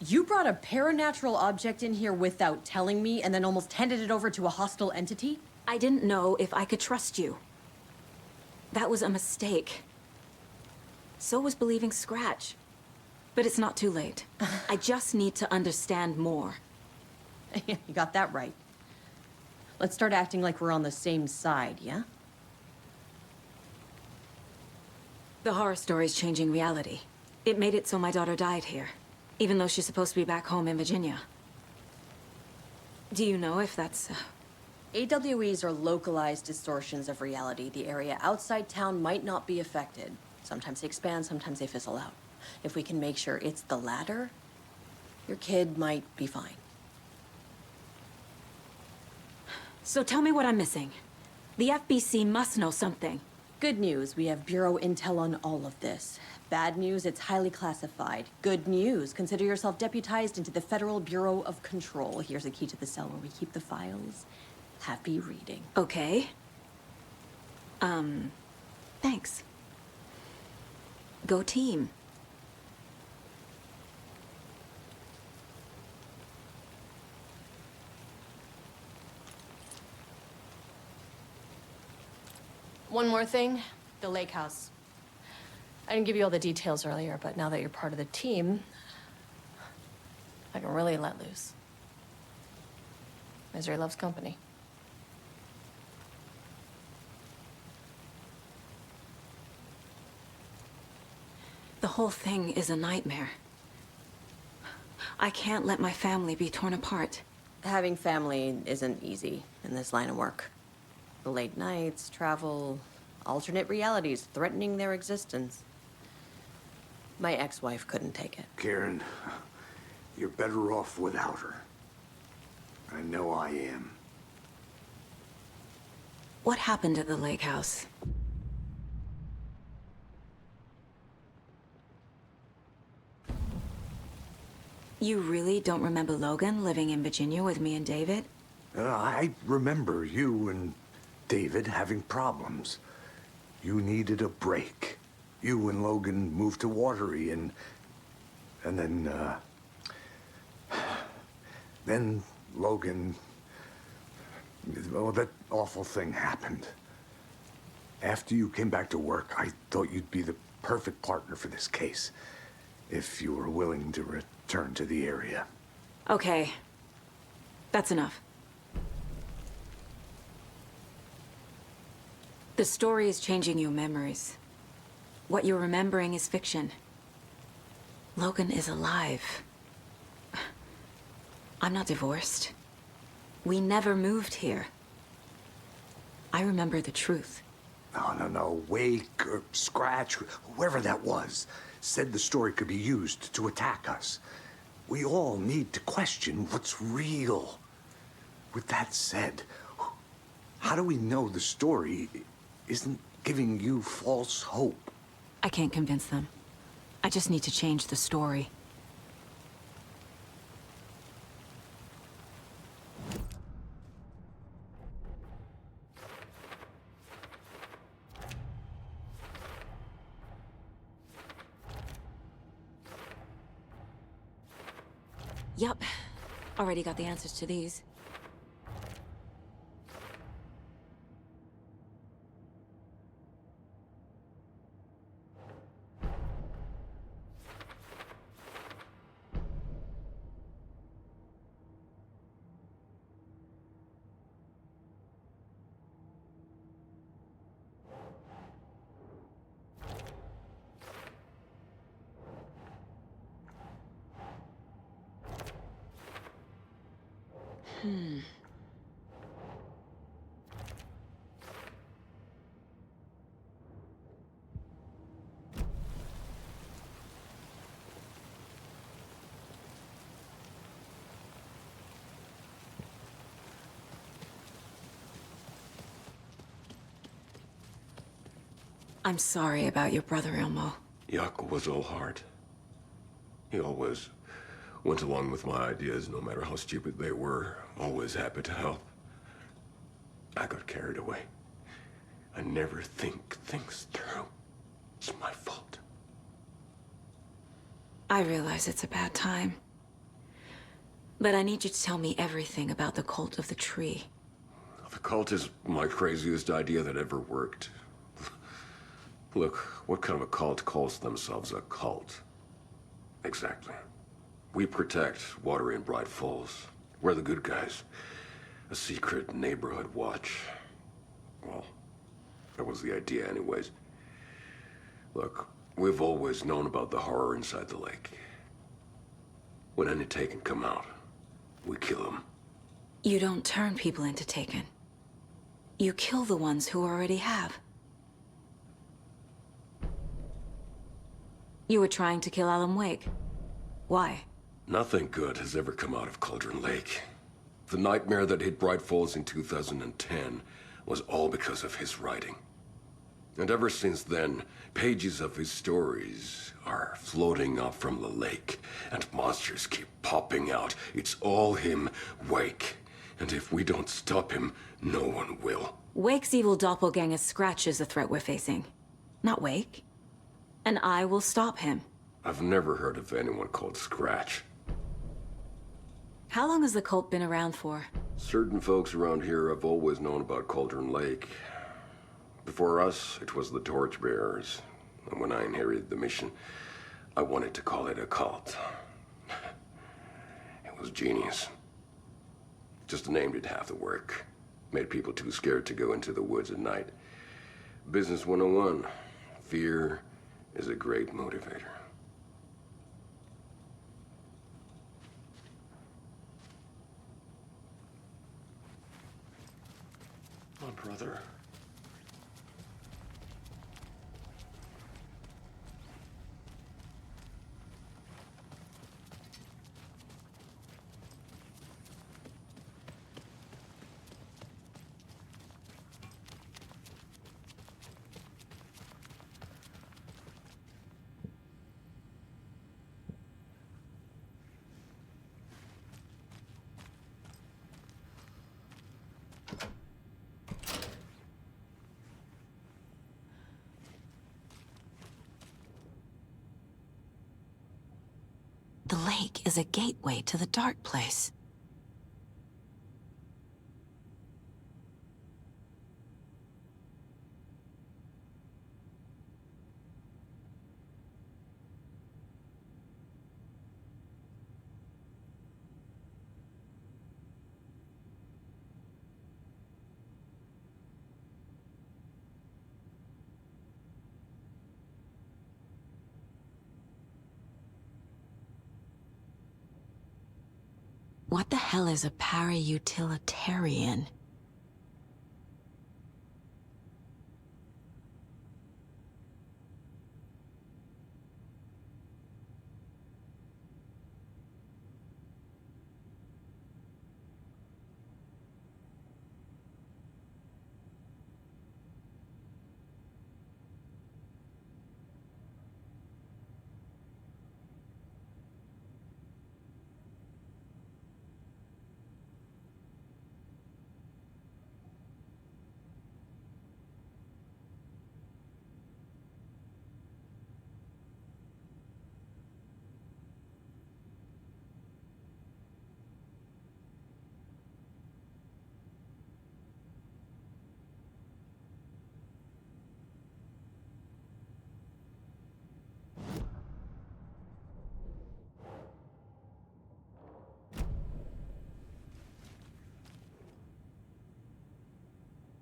You brought a paranatural object in here without telling me and then almost handed it over to a hostile entity? I didn't know if I could trust you. That was a mistake. So was believing Scratch. But it's not too late. I just need to understand more. You got that right. Let's start acting like we're on the same side, yeah? The horror story's changing reality. It made it so my daughter died here, even though she's supposed to be back home in Virginia. Do you know if that's... AWEs are localized distortions of reality. The area outside town might not be affected. Sometimes they expand, sometimes they fizzle out. If we can make sure it's the latter, your kid might be fine. So tell me what I'm missing. The FBC must know something. Good news, we have Bureau intel on all of this. Bad news, it's highly classified. Good news, consider yourself deputized into the Federal Bureau of Control. Here's a key to the cell where we keep the files. Happy reading. Okay. Thanks. Go team. One more thing, the lake house. I didn't give you all the details earlier, but now that you're part of the team, I can really let loose. Misery loves company. The whole thing is a nightmare. I can't let my family be torn apart. Having family isn't easy in this line of work. The late nights, travel, alternate realities threatening their existence. My ex-wife couldn't take it. Karen, you're better off without her. I know I am. What happened at the lake house? You really don't remember Logan living in Virginia with me and David? I remember you and David having problems. You needed a break. You and Logan moved to Watery and then Logan, well, that awful thing happened. After you came back to work, I thought you'd be the perfect partner for this case, if you were willing to return to the area. Okay. That's enough. The story is changing your memories. What you're remembering is fiction. Logan is alive. I'm not divorced. We never moved here. I remember the truth. No. Wake or Scratch, whoever that was, said the story could be used to attack us. We all need to question what's real. With that said, how do we know the story isn't giving you false hope? I can't convince them. I just need to change the story. Yup. Already got the answers to these. I'm sorry about your brother, Elmo. Jaco was all heart. He always went along with my ideas, no matter how stupid they were. Always happy to help. I got carried away. I never think things through. It's my fault. I realize it's a bad time. But I need you to tell me everything about the cult of the tree. The cult is my craziest idea that ever worked. Look, what kind of a cult calls themselves a cult? Exactly. We protect Watery and Bright Falls. We're the good guys. A secret neighborhood watch. Well, that was the idea anyways. Look, we've always known about the horror inside the lake. When any Taken come out, we kill them. You don't turn people into Taken. You kill the ones who already have. You were trying to kill Alan Wake. Why? Nothing good has ever come out of Cauldron Lake. The nightmare that hit Bright Falls in 2010 was all because of his writing. And ever since then, pages of his stories are floating up from the lake, and monsters keep popping out. It's all him, Wake. And if we don't stop him, no one will. Wake's evil doppelganger Scratch is the threat we're facing, not Wake. And I will stop him. I've never heard of anyone called Scratch. How long has the cult been around for? Certain folks around here have always known about Cauldron Lake. Before us, it was the Torchbearers. And when I inherited the mission, I wanted to call it a cult. It was genius. Just a name did half the work. Made people too scared to go into the woods at night. Business 101. Fear is a great motivator. My brother. The lake is a gateway to the dark place. What the hell is a para-utilitarian?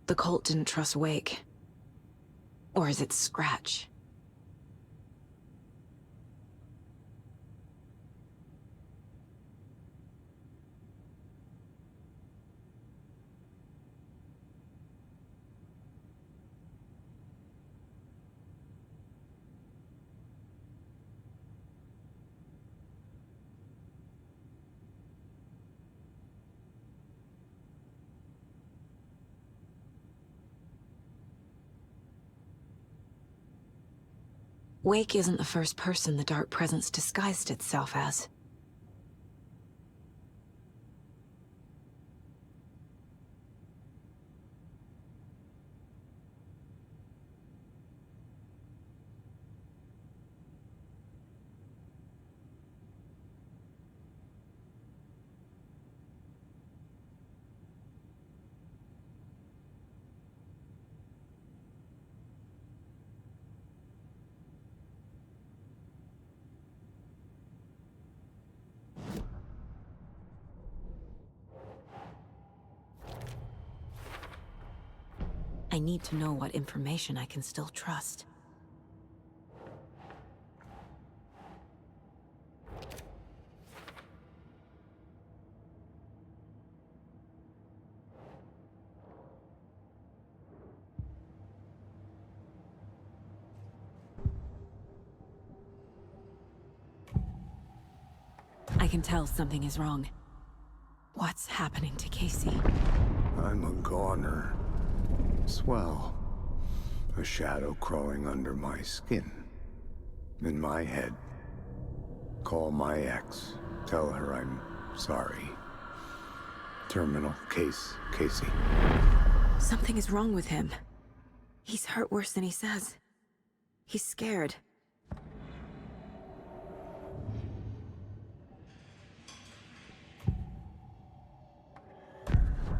The cult didn't trust Wake. Or is it Scratch? Wake isn't the first person the Dark Presence disguised itself as. I need to know what information I can still trust. I can tell something is wrong. What's happening to Casey? I'm a goner. Swell. A shadow crawling under my skin. In my head. Call my ex. Tell her I'm sorry. Terminal case, Casey. Something is wrong with him. He's hurt worse than he says. He's scared.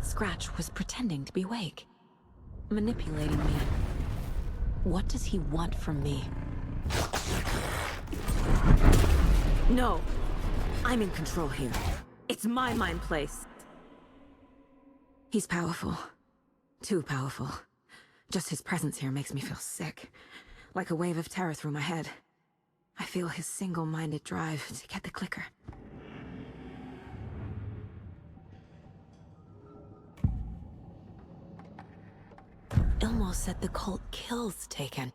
Scratch was pretending to be Wake. Manipulating me. What does he want from me? No! I'm in control here. It's my mind place. He's powerful. Too powerful. Just his presence here makes me feel sick. Like a wave of terror through my head. I feel his single-minded drive to get the clicker. Ilmo said the cult kills Taken.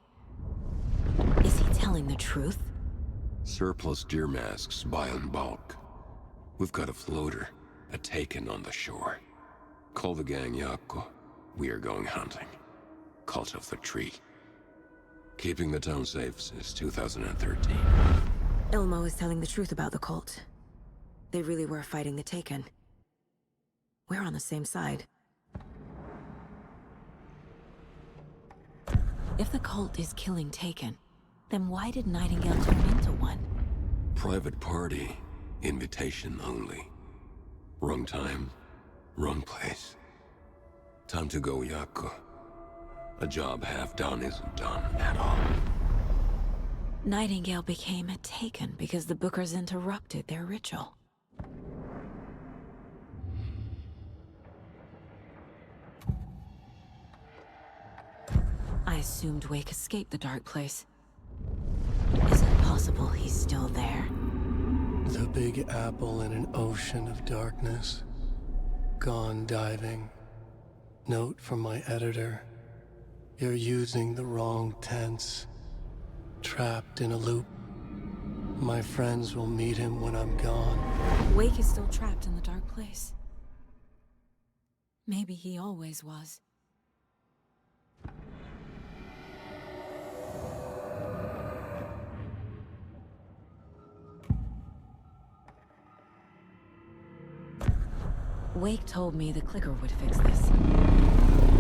Is he telling the truth? Surplus deer masks buy in bulk. We've got a floater, a Taken on the shore. Call the gang Yako. We are going hunting. Cult of the Tree. Keeping the town safe since 2013. Ilmo is telling the truth about the cult. They really were fighting the Taken. We're on the same side. If the cult is killing Taken, then why did Nightingale turn into one? Private party. Invitation only. Wrong time, wrong place. Time to go, Yako. A job half done isn't done at all. Nightingale became a Taken because the Bookers interrupted their ritual. I assumed Wake escaped the dark place. Is it possible he's still there? The Big Apple in an ocean of darkness. Gone diving. Note from my editor. You're using the wrong tense. Trapped in a loop. My friends will meet him when I'm gone. Wake is still trapped in the dark place. Maybe he always was. Wake told me the clicker would fix this.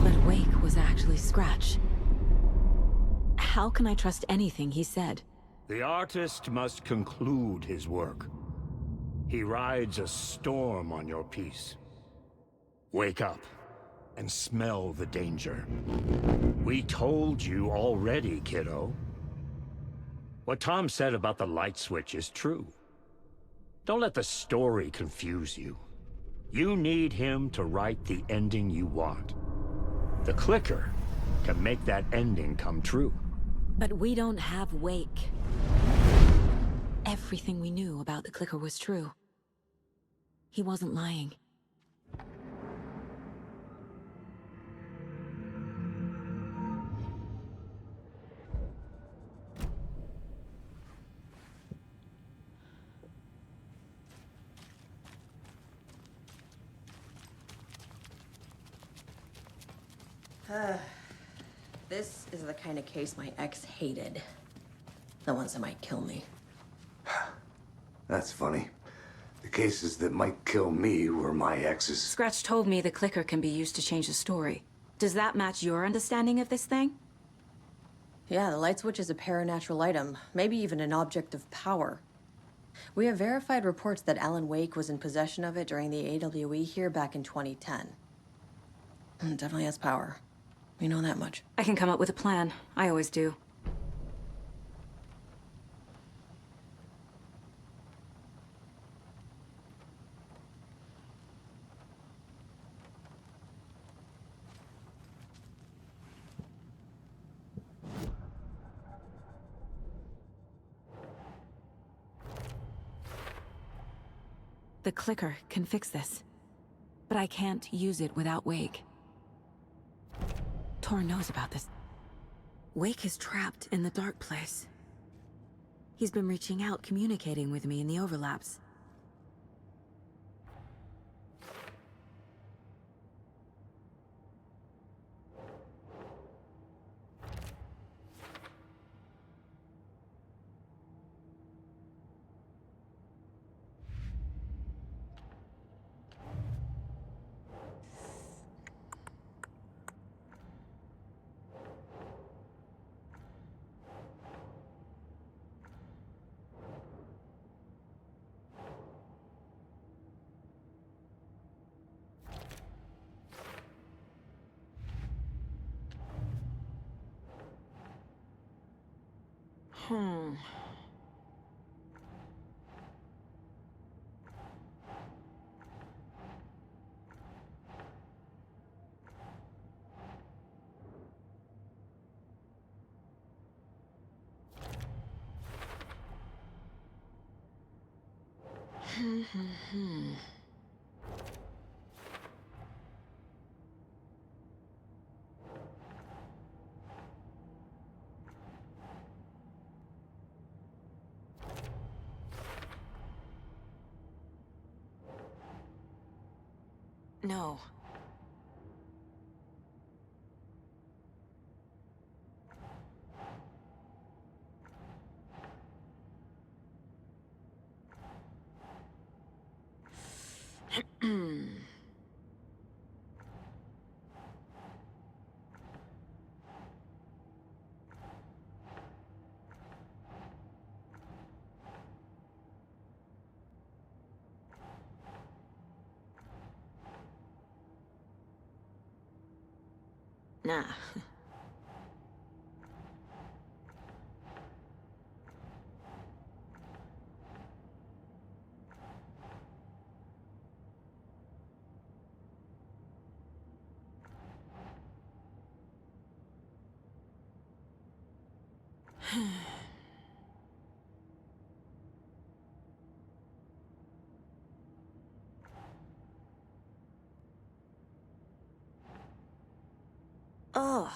But Wake was actually Scratch. How can I trust anything he said? The artist must conclude his work. He rides a storm on your piece. Wake up and smell the danger. We told you already, kiddo. What Tom said about the light switch is true. Don't let the story confuse you. You need him to write the ending you want. The clicker can make that ending come true. But we don't have Wake. Everything we knew about the clicker was true. He wasn't lying. This is the kind of case my ex hated. The ones that might kill me. That's funny. The cases that might kill me were my ex's. Scratch told me the clicker can be used to change the story. Does that match your understanding of this thing? Yeah, the light switch is a paranatural item, maybe even an object of power. We have verified reports that Alan Wake was in possession of it during the AWE here back in 2010. It definitely has power. We know that much. I can come up with a plan. I always do. The clicker can fix this, but I can't use it without Wake. Tor knows about this. Wake is trapped in the dark place. He's been reaching out, communicating with me in the overlaps. Hmm. No. Nah. Ugh.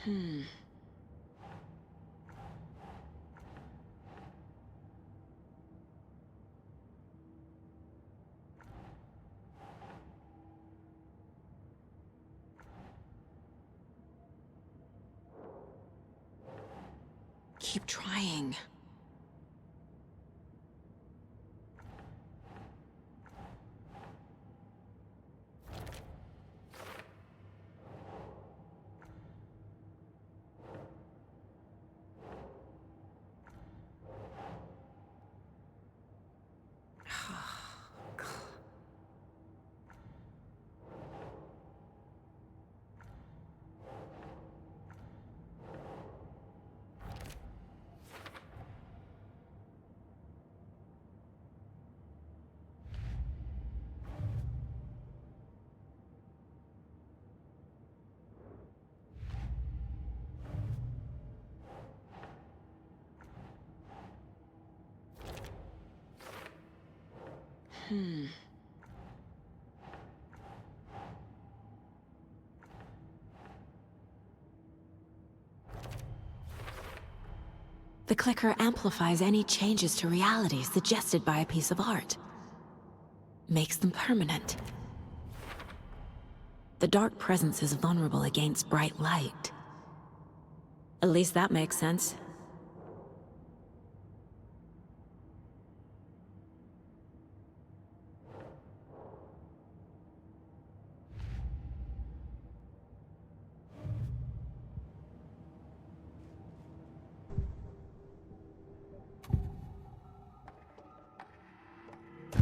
Hmm. Keep trying. Hmm. The clicker amplifies any changes to reality suggested by a piece of art. Makes them permanent. The dark presence is vulnerable against bright light. At least that makes sense.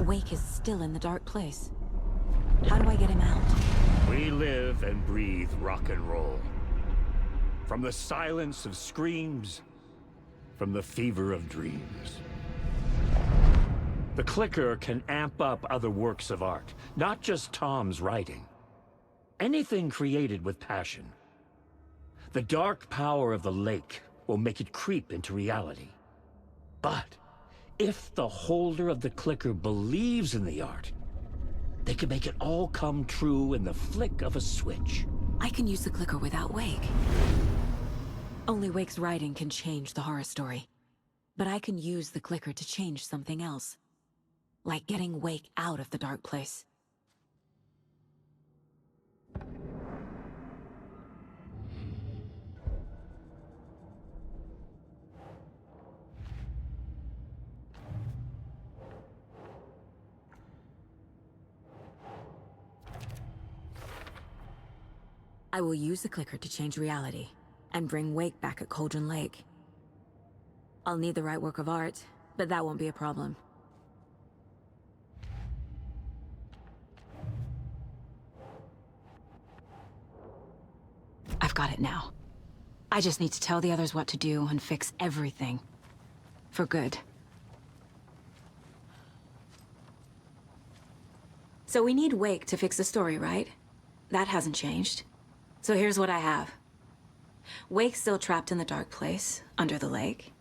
Wake is still in the dark place. How do I get him out? We live and breathe rock and roll. From the silence of screams, from the fever of dreams. The clicker can amp up other works of art, not just Tom's writing. Anything created with passion. The dark power of the lake will make it creep into reality. But if the holder of the clicker believes in the art, they can make it all come true in the flick of a switch. I can use the clicker without Wake. Only Wake's writing can change the horror story. But I can use the clicker to change something else. Like getting Wake out of the dark place. I will use the clicker to change reality and bring Wake back at Cauldron Lake. I'll need the right work of art, but that won't be a problem. I've got it now. I just need to tell the others what to do and fix everything. For good. So we need Wake to fix the story, right? That hasn't changed. So here's what I have. Wake's still trapped in the dark place, under the lake.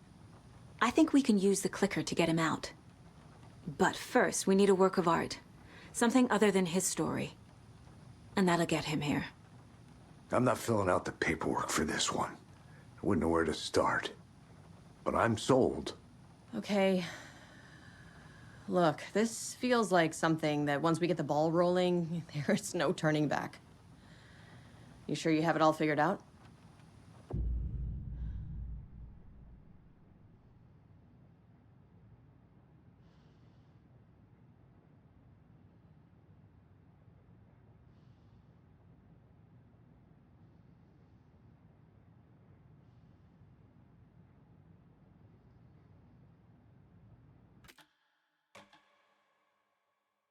I think we can use the clicker to get him out. But first, we need a work of art. Something other than his story. And that'll get him here. I'm not filling out the paperwork for this one. I wouldn't know where to start. But I'm sold. Okay. Look, this feels like something that once we get the ball rolling, there's no turning back. You sure you have it all figured out?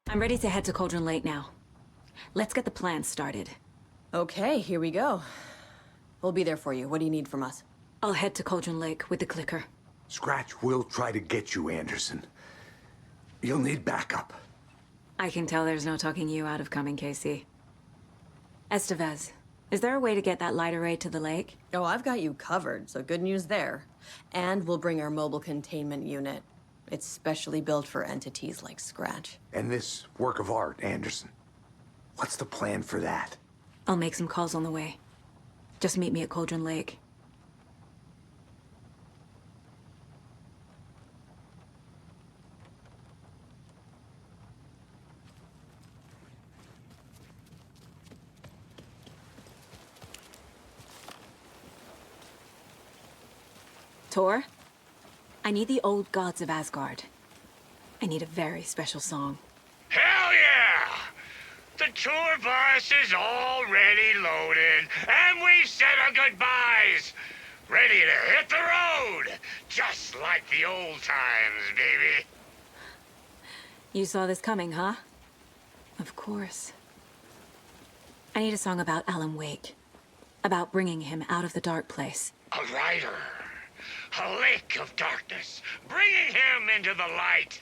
I'm ready to head to Cauldron Lake now. Let's get the plan started. Okay, here we go. We'll be there for you. What do you need from us? I'll head to Cauldron Lake with the clicker. Scratch will try to get you, Anderson. You'll need backup. I can tell there's no talking you out of coming, Casey. Estevez, is there a way to get that light array to the lake? Oh, I've got you covered, so good news there. And we'll bring our mobile containment unit. It's specially built for entities like Scratch. And this work of art, Anderson. What's the plan for that? I'll make some calls on the way. Just meet me at Cauldron Lake. Tor, I need the old gods of Asgard. I need a very special song. Hell yeah! The tour bus is already loaded, and we've said our goodbyes. Ready to hit the road, just like the old times, baby. You saw this coming, huh? Of course. I need a song about Alan Wake. About bringing him out of the dark place. A rider. A lake of darkness, bringing him into the light.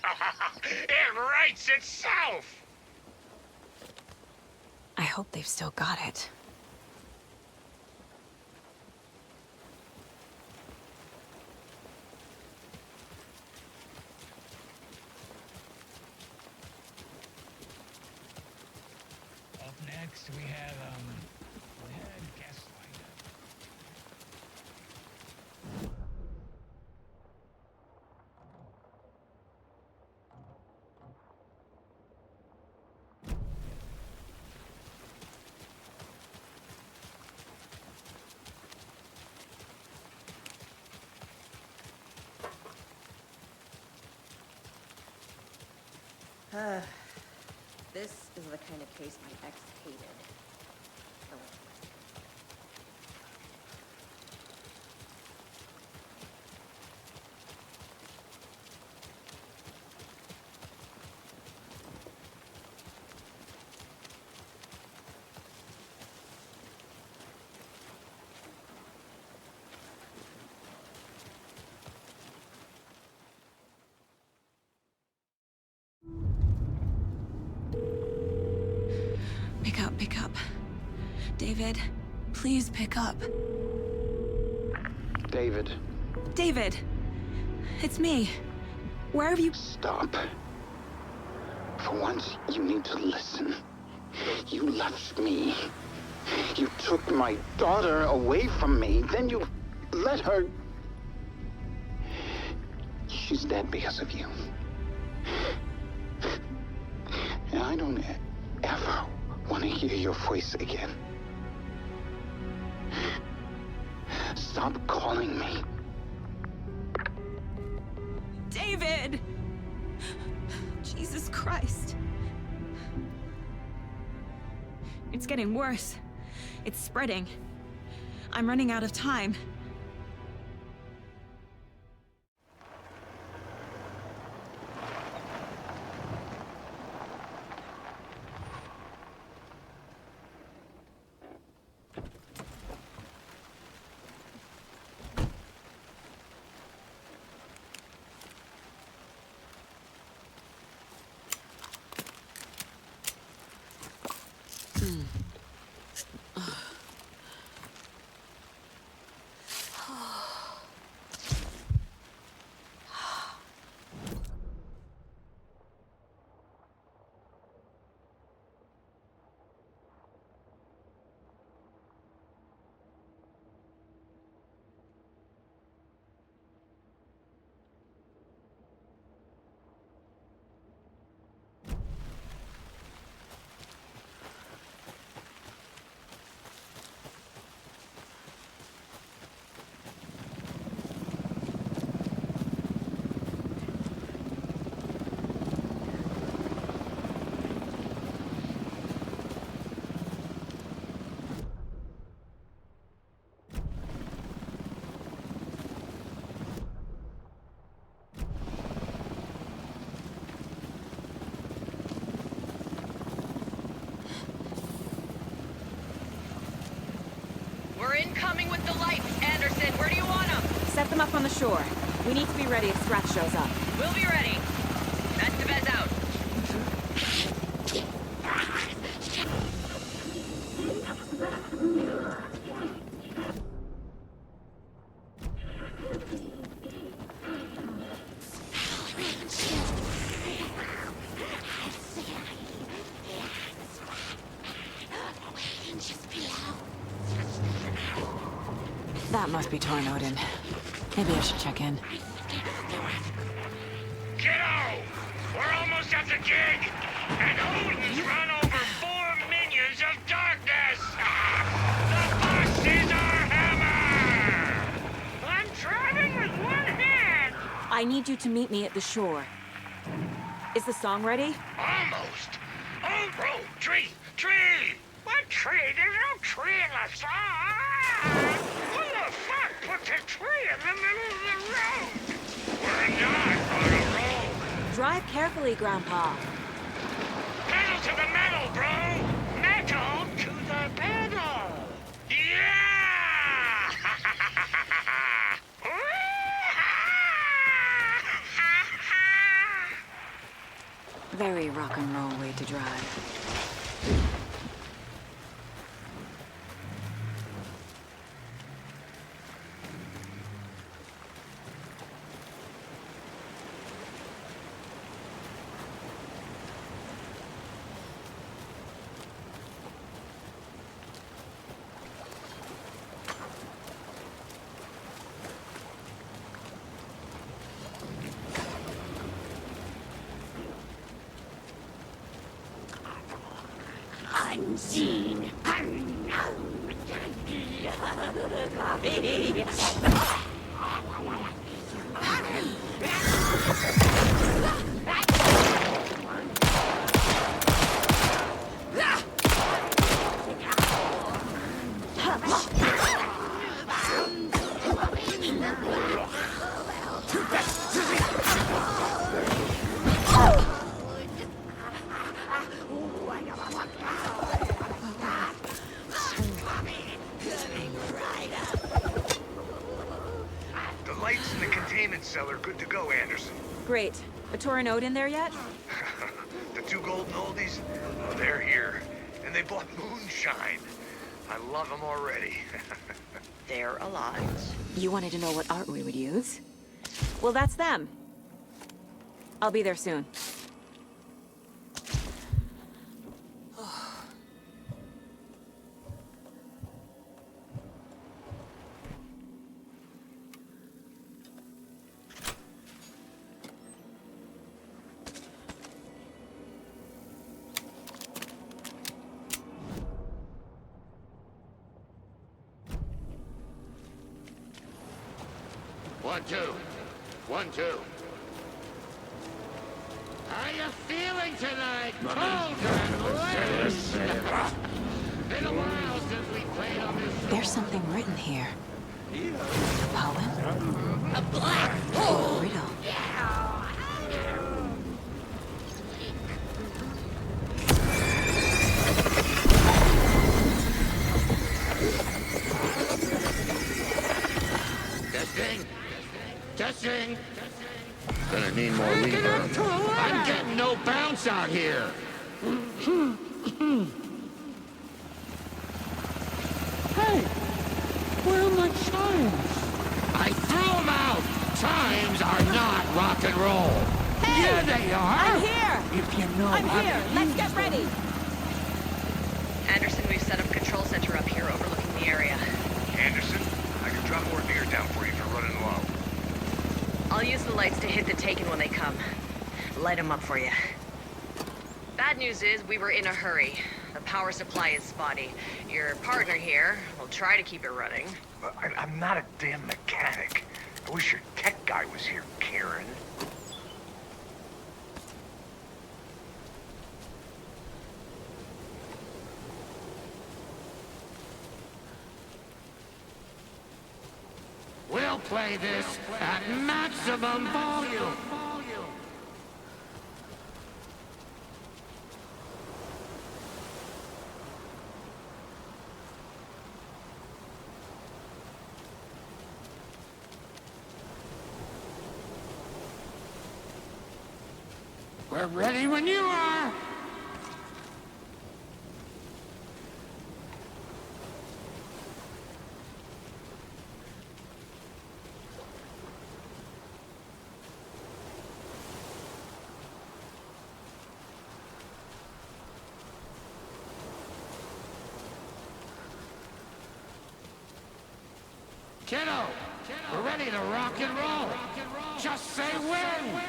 It writes itself. I hope they've still got it. Up next, we have, guest lineup. This is the kind of case my ex hated. Pick up. David, please pick up. David. David! It's me. Where have you... Stop. For once, you need to listen. You left me. You took my daughter away from me. Then you let her... She's dead because of you. And I don't ever want to hear your voice again. Stop calling me. David! Jesus Christ. It's getting worse. It's spreading. I'm running out of time. We're incoming with the lights. Anderson, where do you want them? Set them up on the shore. We need to be ready if Scratch shows up. We'll be ready. Estevez out. That must be Torn Odin. Maybe I should check in. Kiddo! We're almost at the gig! And Odin's run over 4 minions of darkness! The boss is our hammer! I'm driving with one hand! I need you to meet me at the shore. Is the song ready? Almost! Oh, bro! Tree! Tree! What tree? There's no tree in the song! Who the fuck put the tree in the middle of the road? We're not on a road! Drive carefully, Grandpa. Pedal to the metal, bro! Metal to the pedal! Yeah! Very rock and roll way to drive. Unseen. The lights in the containment cell are good to go, Anderson. Great. A Torn Odin there yet? The 2 golden oldies, oh, they're here. And they bought moonshine. I love them already. They're alive. You wanted to know what art we would use? Well, that's them. I'll be there soon. One, two. 1, 2. How you feeling tonight? Cold and loose? Been a while since we There's something written here. A poem? A black hole! A riddle. Testing. Gonna need more reverb. I'm getting no bounce out here. Hey, where are my chimes? I threw them out. Chimes are not rock and roll. Hey! Yeah, they are. I'm here! If you know I'm how here! to Let's use get ready! Anderson, we've set up a control center up here overlooking the area. Anderson, I can drop more gear down for you if you're running low. I'll use the lights to hit the Taken when they come. Light them up for you. Bad news is we were in a hurry. The power supply is spotty. Your partner here will try to keep it running. I'm not a damn mechanic. I wish your tech guy was here, Karen. We'll play this at maximum volume. We're ready when you are. Kiddo, we're ready to rock and roll. Just say when.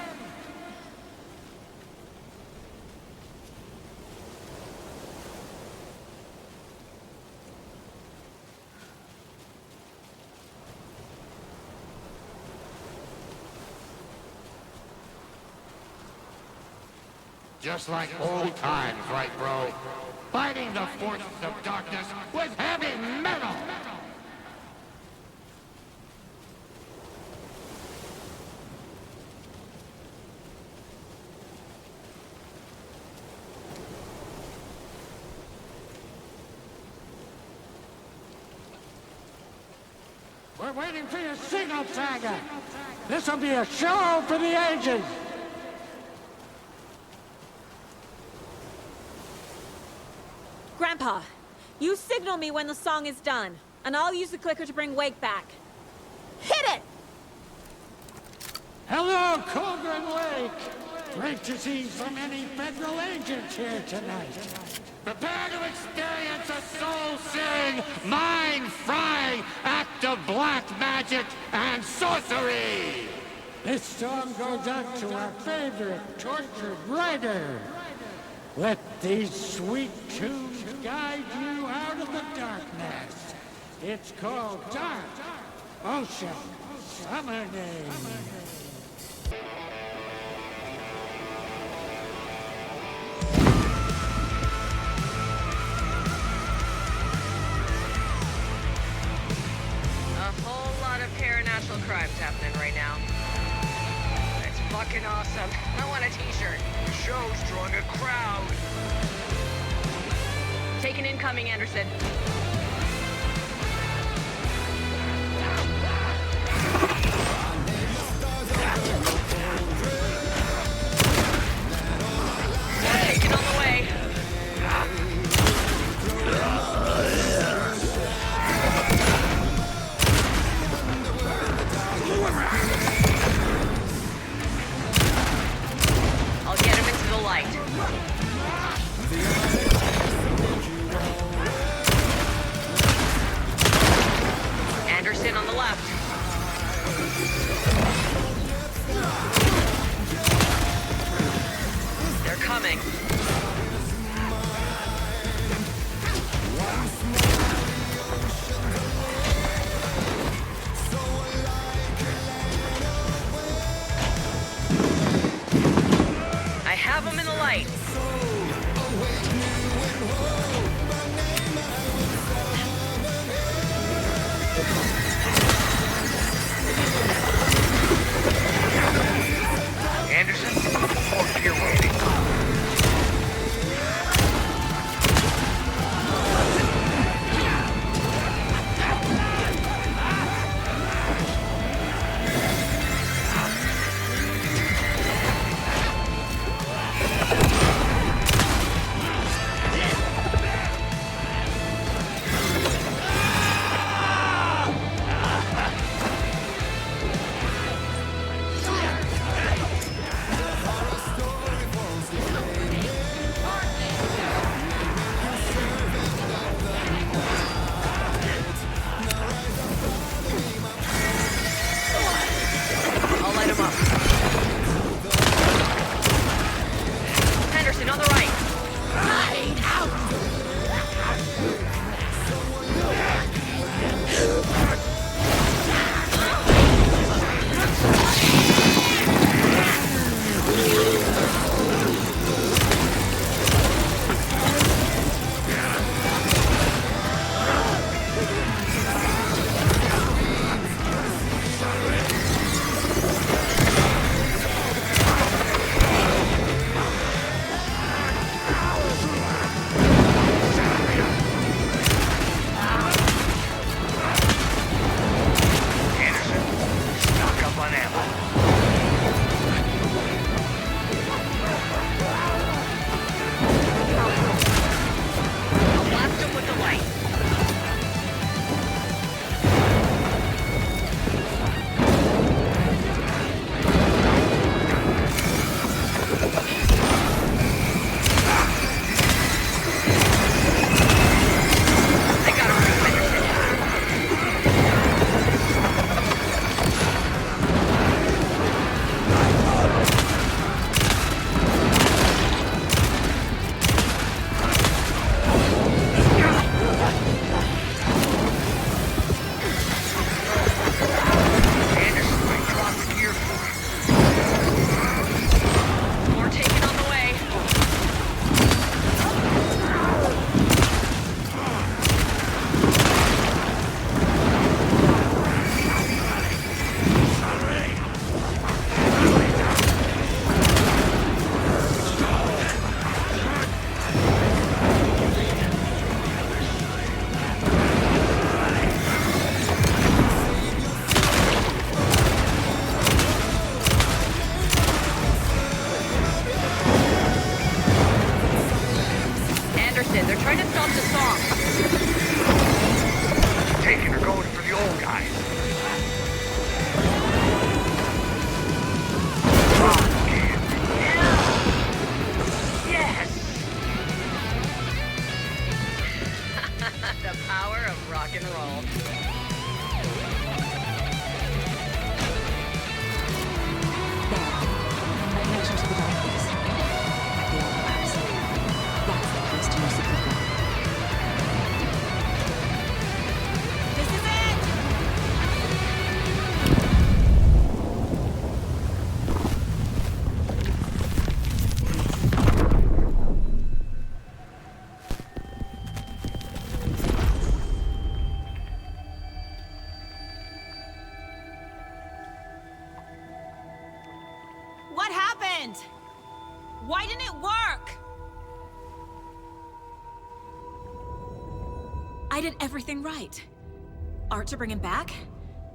Just like old times, right, bro? Fighting the forces of darkness with heavy metal! We're waiting for your signal, Saga! This'll be a show for the ages! Grandpa, you signal me when the song is done, and I'll use the clicker to bring Wake back. Hit it! Hello, Colgren Lake! Great to see so many federal agents here tonight. Prepare to experience a soul-searing, mind-frying act of black magic and sorcery! This song goes out to our favorite tortured writer. Let these sweet tunes guide you out of the darkness. It's called Dark Ocean Summer Day. A whole lot of paranatural crimes happening right now. It's fucking awesome. I want a t-shirt. The show's drawing a crowd. Take an incoming, Anderson. Taken on the way. I'll get him into the light. Anderson on the left. They're coming. I have them in the light. happened? Why didn't it work? I did everything right. Art to bring him back?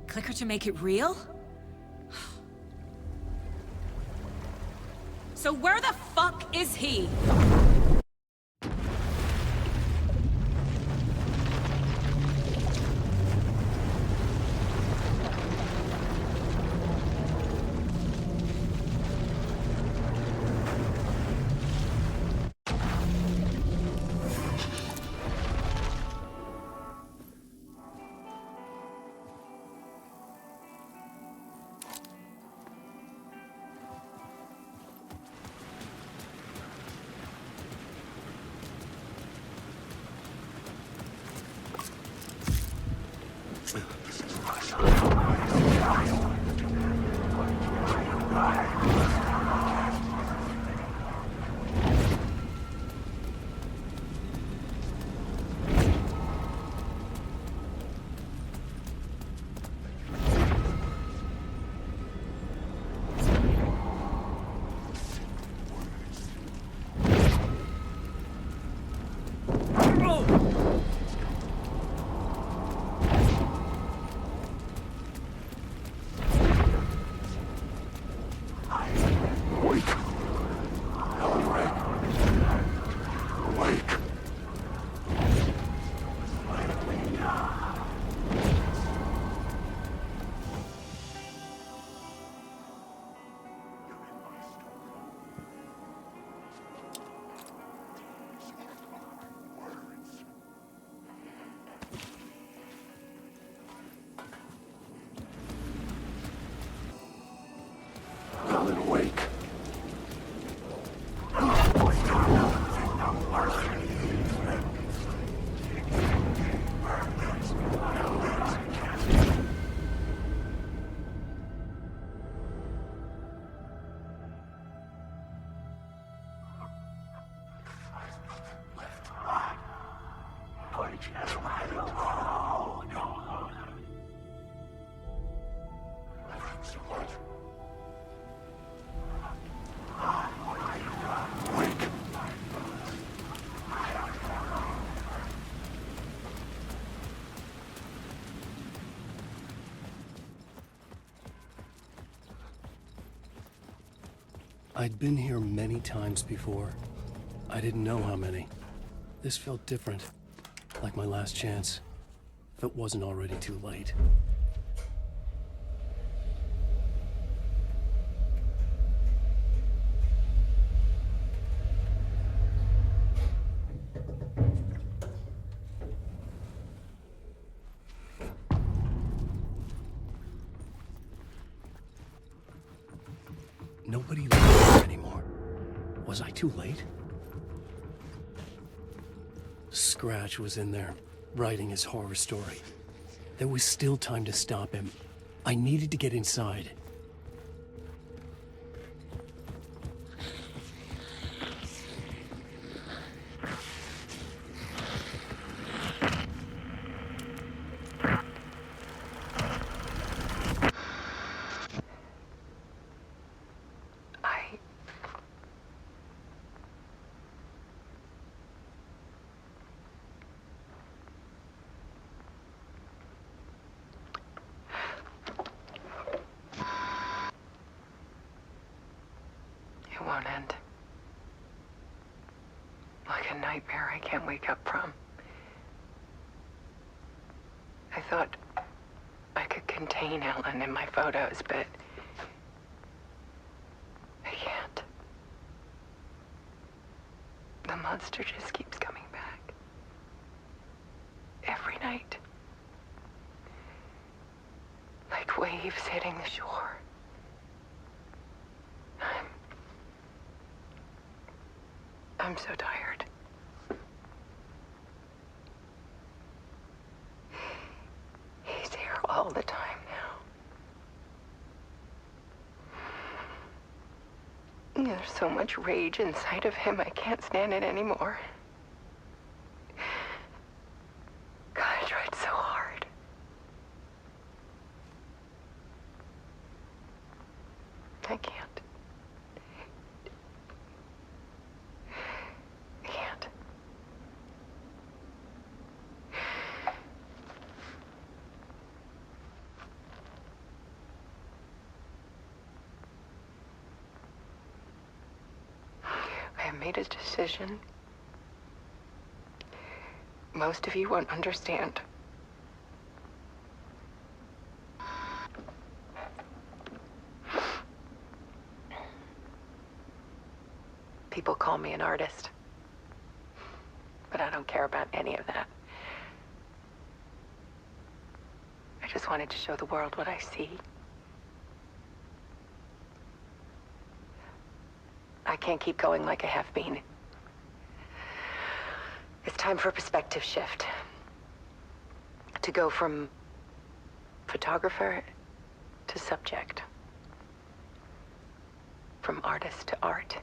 Clicker to make it real? So where the fuck is he? I'd been here many times before. I didn't know how many. This felt different, like my last chance, if it wasn't already too late. Nobody lives here anymore. Was I too late? Scratch was in there, writing his horror story. There was still time to stop him. I needed to get inside. It won't end. Like a nightmare I can't wake up from. I thought I could contain Ellen in my photos, but I can't. The monster just keeps coming back. Every night. Like waves hitting the shore. I'm so tired. He's here all the time now. There's so much rage inside of him, I can't stand it anymore. God, I tried so hard. I can't. made a decision. Most of you won't understand. People call me an artist, but I don't care about any of that. I just wanted to show the world what I see. I can't keep going like I have been. It's time for a perspective shift. To go from photographer to subject. From artist to art.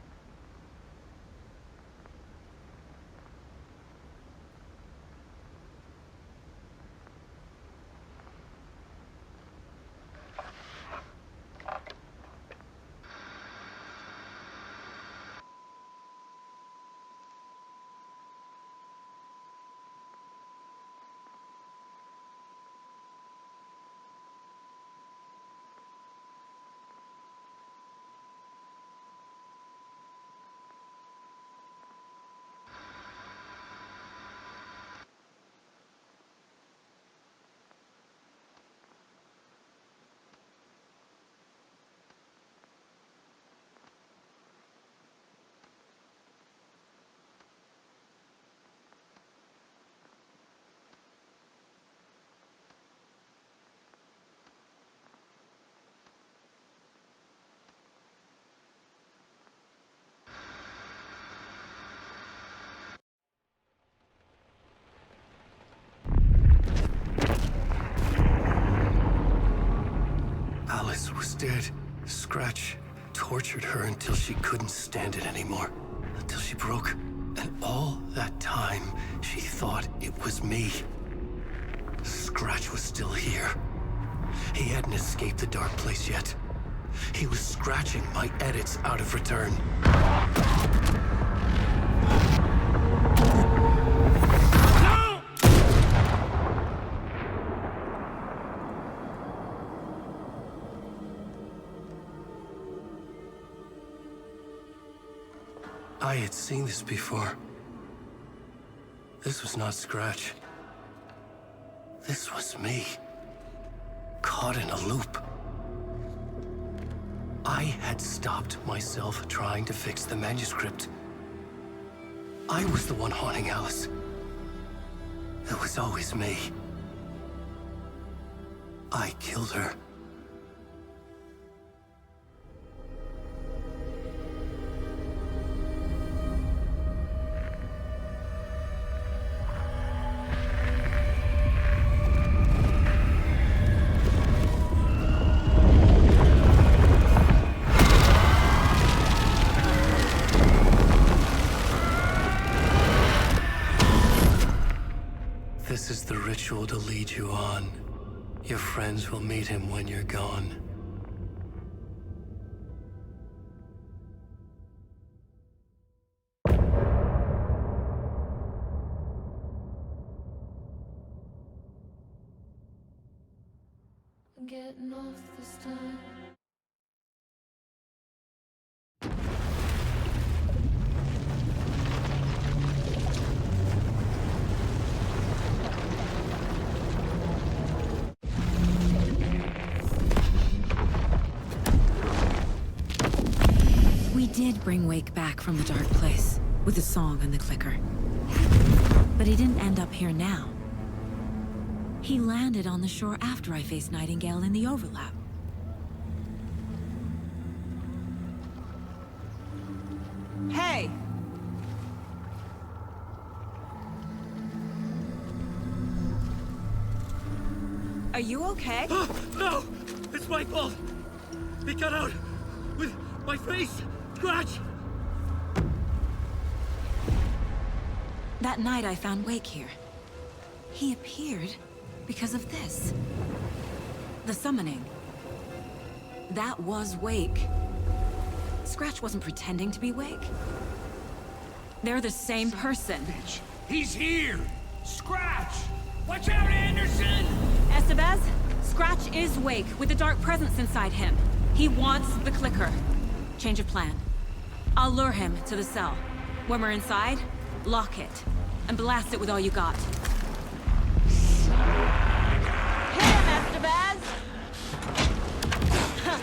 Alice was dead. Scratch tortured her until she couldn't stand it anymore. Until she broke. And all that time, she thought it was me. Scratch was still here. He hadn't escaped the dark place yet. He was scratching my edits out of return. I had seen this before. This was not Scratch. This was me. Caught in a loop. I had stopped myself trying to fix the manuscript. I was the one haunting Alice. It was always me. I killed her. This is the ritual to lead you on. Your friends will meet him when you're gone. I'm getting off this time. We did bring Wake back from the dark place, with the song and the clicker. But he didn't end up here now. He landed on the shore after I faced Nightingale in the overlap. Hey! Are you okay? No! It's my fault! He got out! With my face! Scratch! That night I found Wake here. He appeared because of this. The summoning. That was Wake. Scratch wasn't pretending to be Wake. They're the same person. Bitch. He's here! Scratch! Watch out, Anderson! Estevez, Scratch is Wake with a dark presence inside him. He wants the clicker. Change of plan. I'll lure him to the cell. When we're inside, lock it. And blast it with all you got.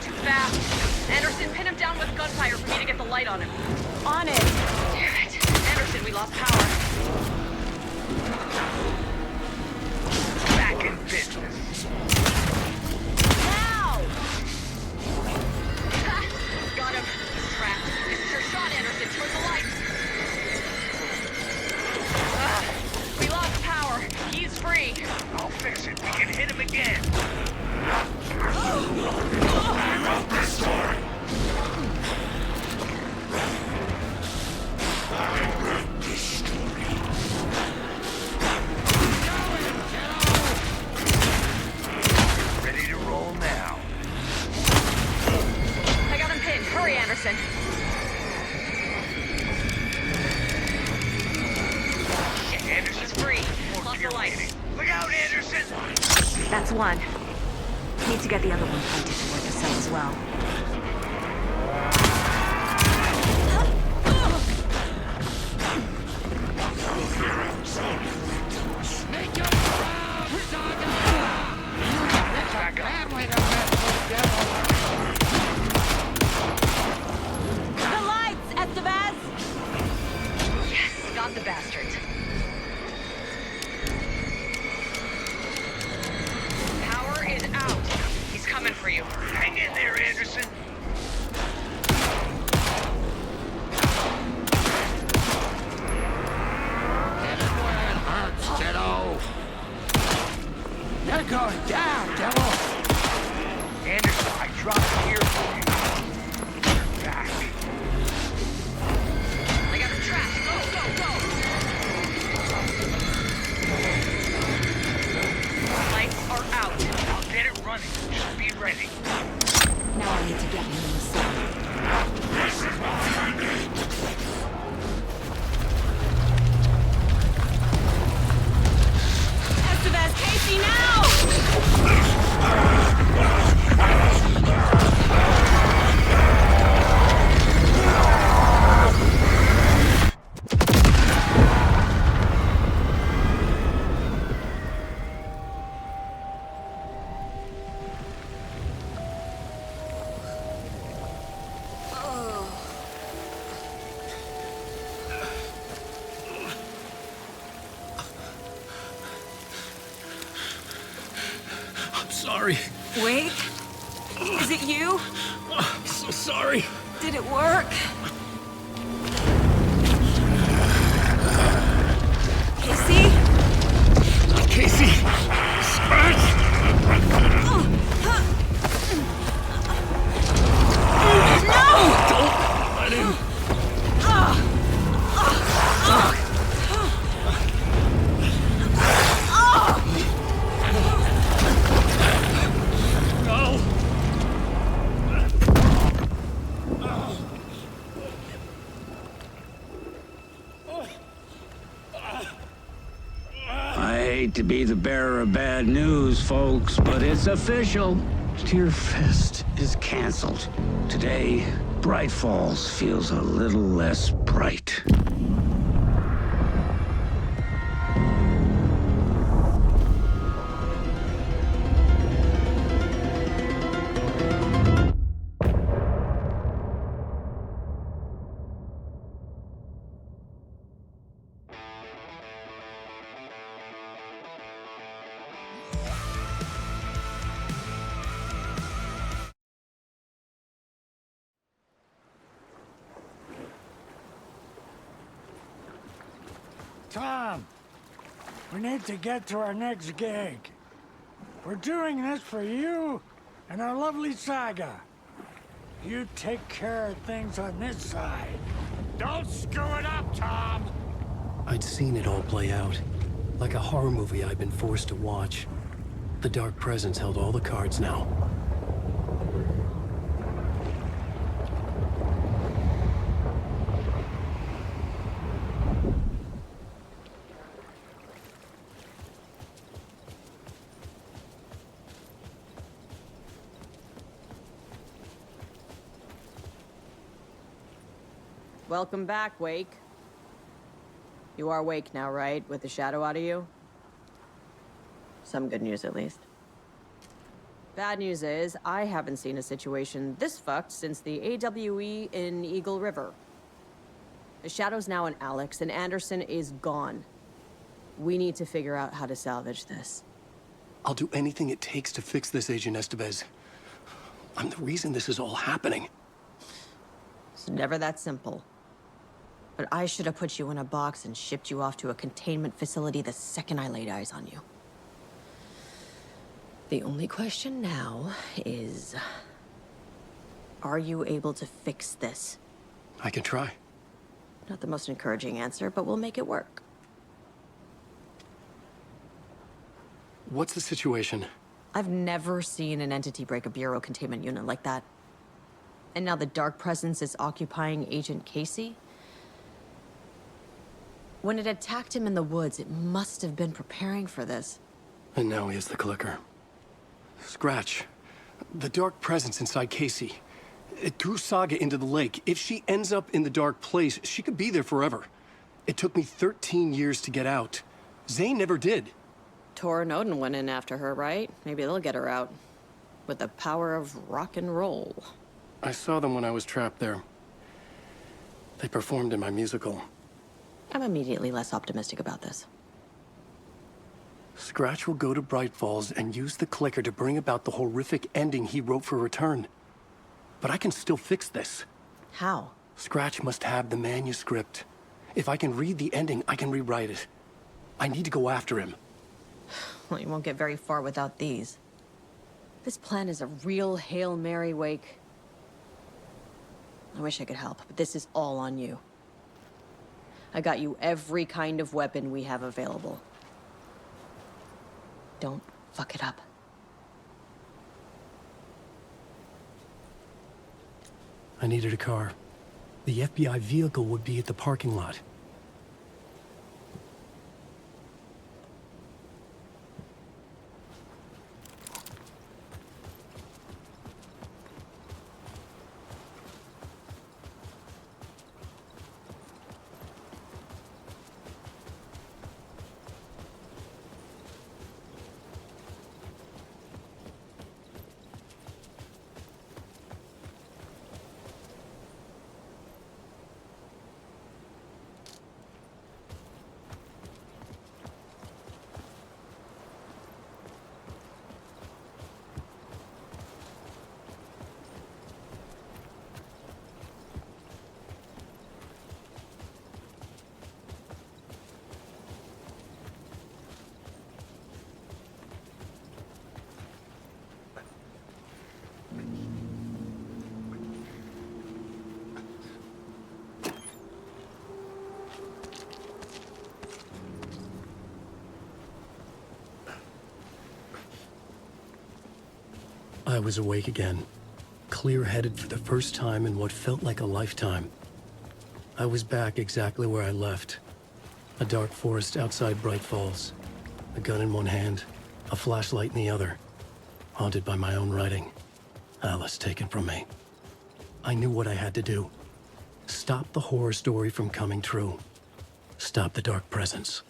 Too fast. Anderson, pin him down with gunfire for me to get the light on him. On it. Damn it. Anderson, we lost power. Back in business. Now! Got him. He's trapped. This is your shot, Anderson. Turn the lights. We lost power. He's free. I'll fix it. We can hit him again. I wrote this story. I wrote this story. Ready to roll now. I got him pinned. Hurry, Anderson. Shit, Anderson. He's free. Lock the lights. Look out, Anderson! That's one. Need to get the other one pointed toward the cell as well. Make your proud, Saga! It's a family to mess with, devil. The lights, Estevez! Yes, got the bastard. Power is out. He's coming for you. Hang in there, Anderson. Get it where it hurts, kiddo. They're going down, devil. Anderson, I dropped here for you. You're back. I got him trapped. Go, go, go. Lights are out. I'll get it running. Just be ready. Now I need to get him in the cell. This is what I need. Estevez, Casey, now! I'm sorry. Wait. Is it you? I'm so sorry. Did it work? Casey? Casey! Scratch! No! Don't let him! No! I hate to be the bearer of bad news, folks, but it's official. Tearfest is canceled. Today, Bright Falls feels a little less bright. Tom, we need to get to our next gig. We're doing this for you and our lovely Saga. You take care of things on this side. Don't screw it up, Tom! I'd seen it all play out. Like a horror movie I'd been forced to watch. The Dark Presence held all the cards now. Welcome back, Wake. You are awake now, right? With the shadow out of you? Some good news, at least. Bad news is, I haven't seen a situation this fucked since the AWE in Eagle River. The shadow's now in Alex, and Anderson is gone. We need to figure out how to salvage this. I'll do anything it takes to fix this, Agent Estevez. I'm the reason this is all happening. It's never that simple. But I should have put you in a box and shipped you off to a containment facility the second I laid eyes on you. The only question now is... are you able to fix this? I can try. Not the most encouraging answer, but we'll make it work. What's the situation? I've never seen an entity break a Bureau containment unit like that. And now the Dark Presence is occupying Agent Casey? When it attacked him in the woods, it must have been preparing for this. And now he has the clicker. Scratch. The Dark Presence inside Casey. It threw Saga into the lake. If she ends up in the Dark Place, she could be there forever. It took me 13 years to get out. Zane never did. Tor and Odin went in after her, right? Maybe they'll get her out. With the power of rock and roll. I saw them when I was trapped there. They performed in my musical. I'm immediately less optimistic about this. Scratch will go to Bright Falls and use the clicker to bring about the horrific ending he wrote for Return. But I can still fix this. How? Scratch must have the manuscript. If I can read the ending, I can rewrite it. I need to go after him. Well, you won't get very far without these. This plan is a real Hail Mary, Wake. I wish I could help, but this is all on you. I got you every kind of weapon we have available. Don't fuck it up. I needed a car. The FBI vehicle would be at the parking lot. I was awake again, clear-headed for the first time in what felt like a lifetime. I was back exactly where I left. A dark forest outside Bright Falls. A gun in one hand, a flashlight in the other. Haunted by my own writing. Alice taken from me. I knew what I had to do. Stop the horror story from coming true. Stop the Dark Presence.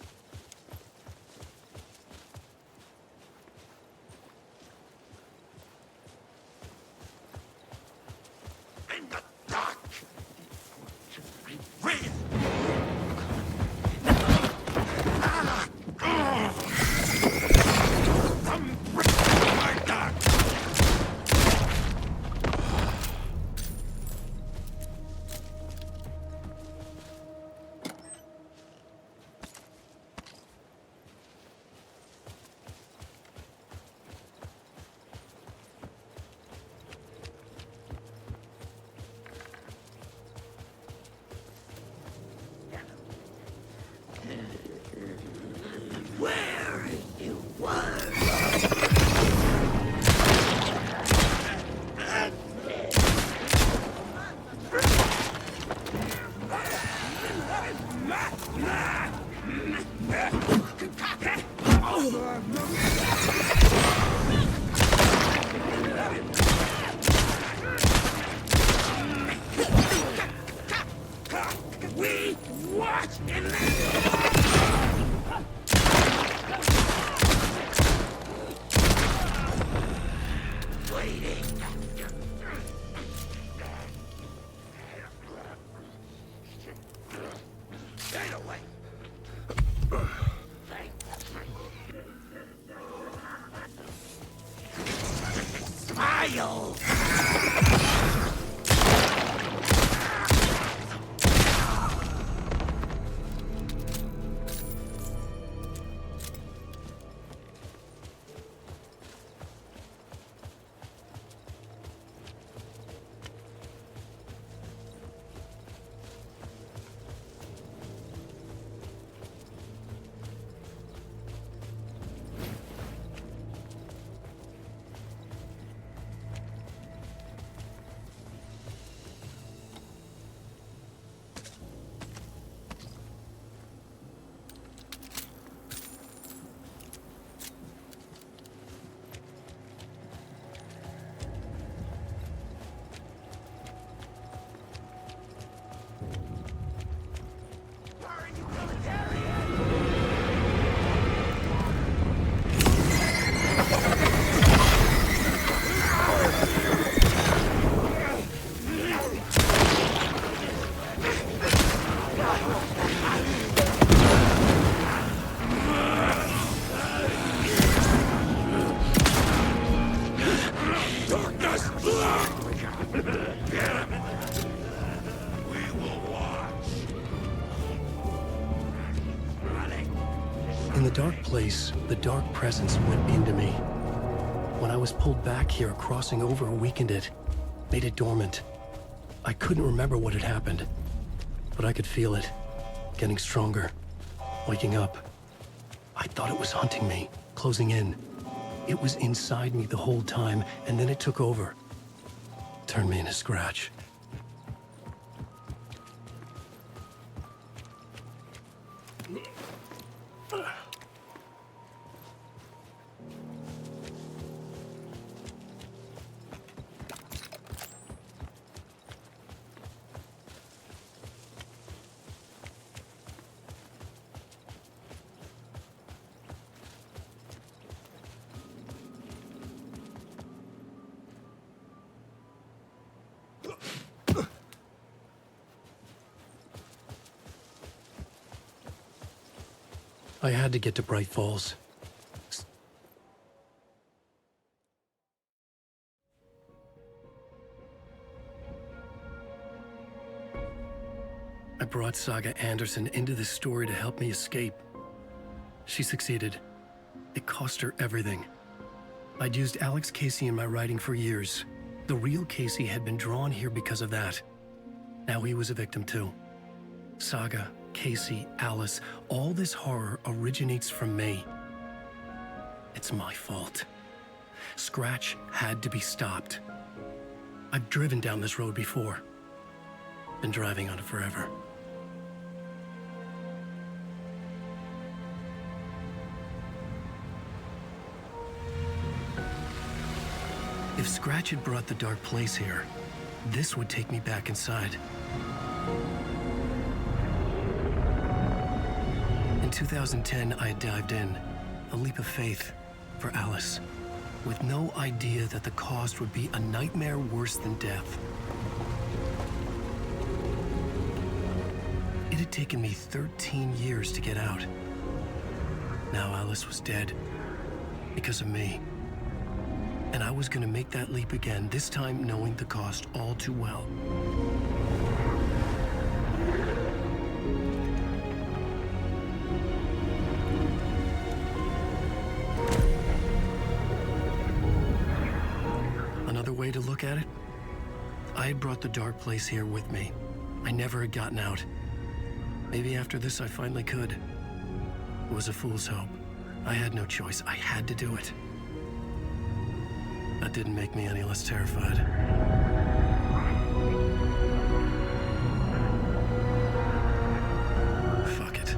dark place, the dark presence went into me. When I was pulled back here, crossing over weakened it, made it dormant. I couldn't remember what had happened, but I could feel it, getting stronger, waking up. I thought it was hunting me, closing in. It was inside me the whole time, and then it took over. Turned me into Scratch. I had to get to Bright Falls. I brought Saga Anderson into this story to help me escape. She succeeded. It cost her everything. I'd used Alex Casey in my writing for years. The real Casey had been drawn here because of that. Now he was a victim too. Saga, Casey, Alice, all this horror originates from me. It's my fault. Scratch had to be stopped. I've driven down this road before. Been driving on it forever. If Scratch had brought the dark place here, this would take me back inside. In 2010, I had dived in, a leap of faith for Alice, with no idea that the cost would be a nightmare worse than death. It had taken me 13 years to get out. Now Alice was dead, because of me. And I was gonna make that leap again, this time knowing the cost all too well. Another way to look at it, I had brought the dark place here with me. I never had gotten out. Maybe after this I finally could. It was a fool's hope. I had no choice. I had to do it. That didn't make me any less terrified. Fuck it.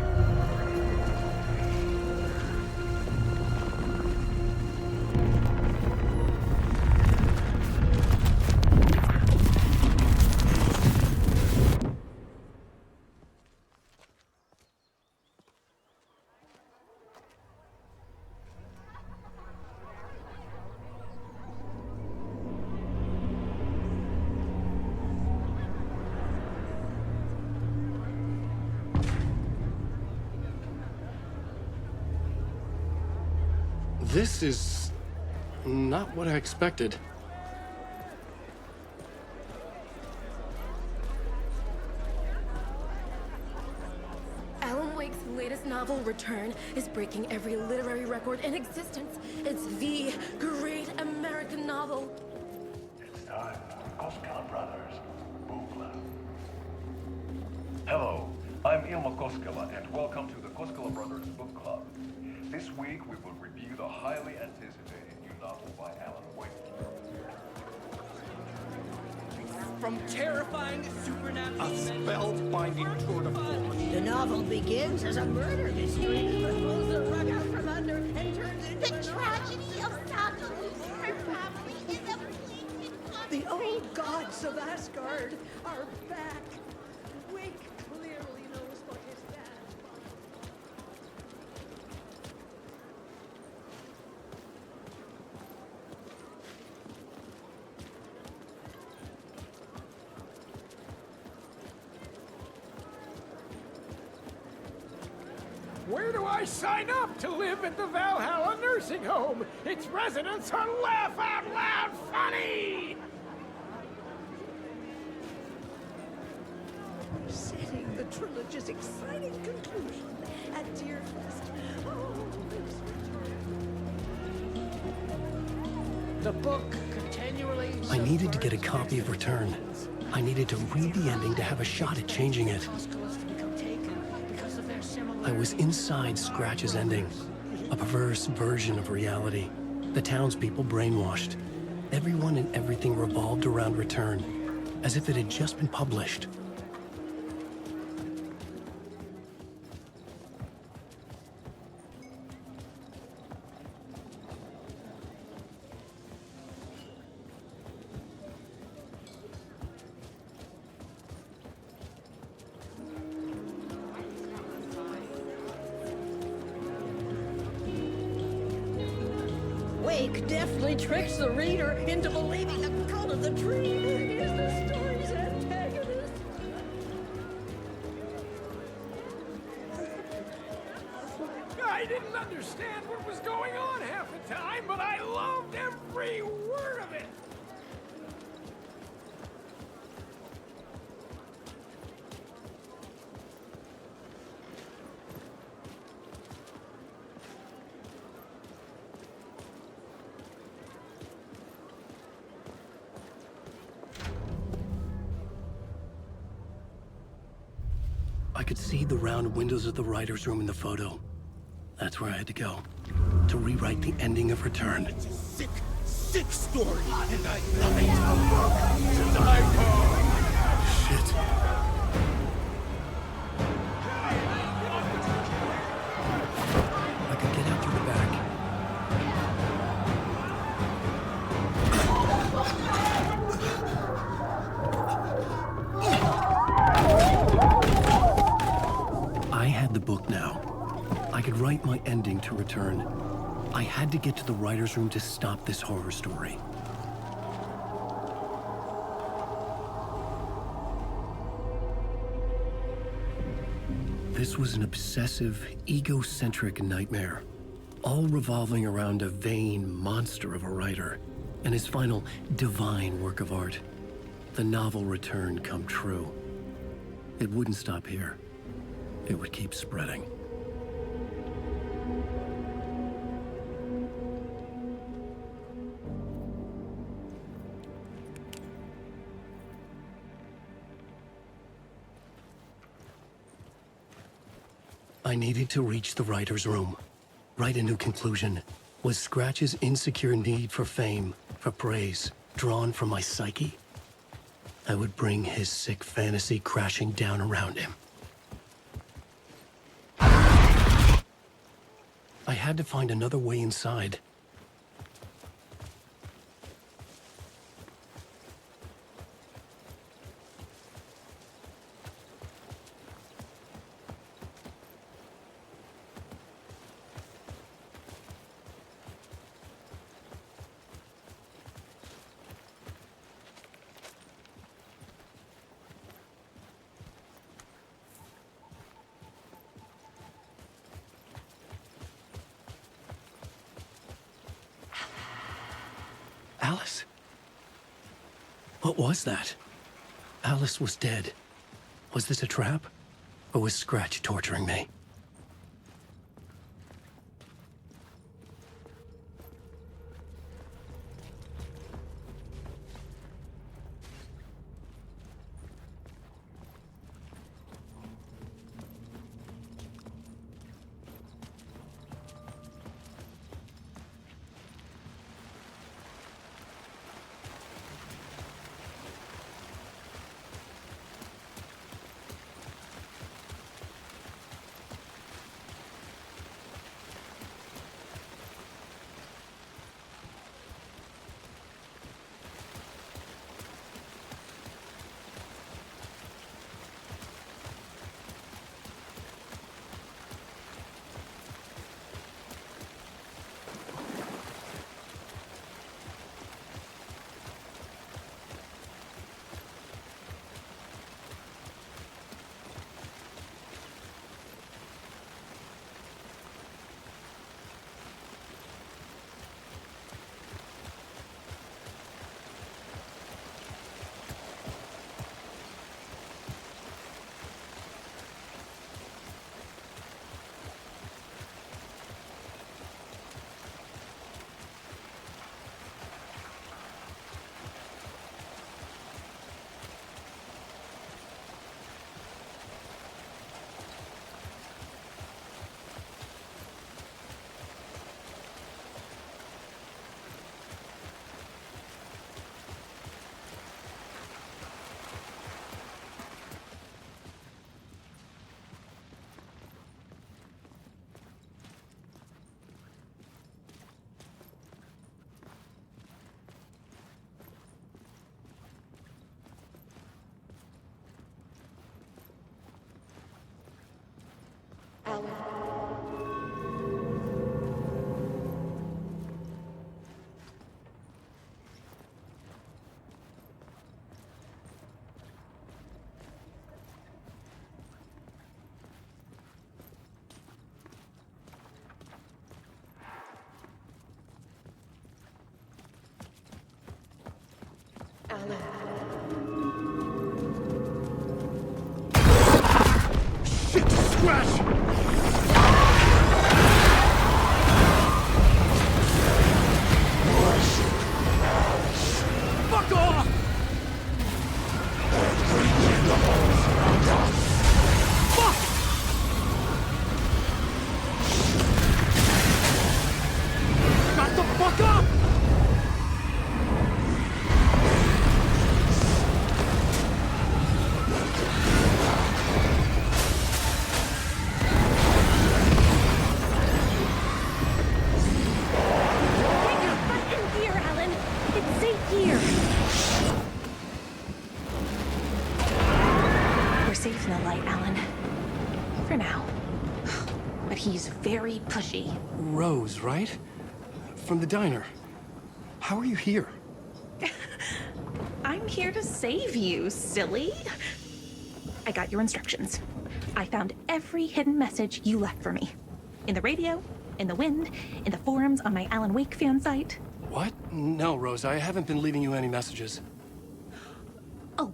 This is not what I expected. Alan Wake's latest novel, Return, is breaking every literary record in existence. It's the great American novel. It's time for Koskela Brothers Book Club. Hello, I'm Ilmo Koskela, and welcome to the Koskela Brothers Book Club. This week we will review the highly anticipated new novel by Alan Wake. From terrifying supernatural a spellbinding tour de force. The novel begins as a murder mystery that pulls the rug out from under and turns into the tragedy of Saga losing her family in a bleak. The old gods of Asgard are back. Wake clearly knows what his dad. Where do I sign up to live at the Valhalla nursing home? Its residents are laugh out loud funny! Setting the trilogy's exciting conclusion at Deerfest. Oh, The book continually... I needed to get a copy of Return. I needed to read the ending to have a shot at changing it. I was inside Scratch's ending, a perverse version of reality. The townspeople brainwashed. Everyone and everything revolved around Return, as if it had just been published. Wake deftly tricks the reader into believing the cult of the tree is the story's antagonist. I didn't understand what was going on half the time, but I loved every word of it. I could see the round windows of the writer's room in the photo. That's where I had to go, to rewrite the ending of Return. It's a sick, sick story, and I love it. A book to die for. Shit. I could get out through the back. I had the book now. I could write my ending to Return. I had to get to the writer's room to stop this horror story. This was an obsessive, egocentric nightmare, all revolving around a vain monster of a writer and his final divine work of art, the novel Return come true. It wouldn't stop here. It would keep spreading. I needed to reach the writer's room, write a new conclusion. Was Scratch's insecure need for fame, for praise, drawn from my psyche? I would bring his sick fantasy crashing down around him. I had to find another way inside. Alice? What was that? Alice was dead. Was this a trap? Or was Scratch torturing me? Alan. Alan. Shit! Scratch! Fuck off! Fuck! Shut the fuck up! Safe in the light, Alan. For now. But he's very pushy. Rose, right? From the diner. How are you here? I'm here to save you, silly. I got your instructions. I found every hidden message you left for me. In the radio, in the wind, in the forums on my Alan Wake fan site. What? No, Rose, I haven't been leaving you any messages. Oh,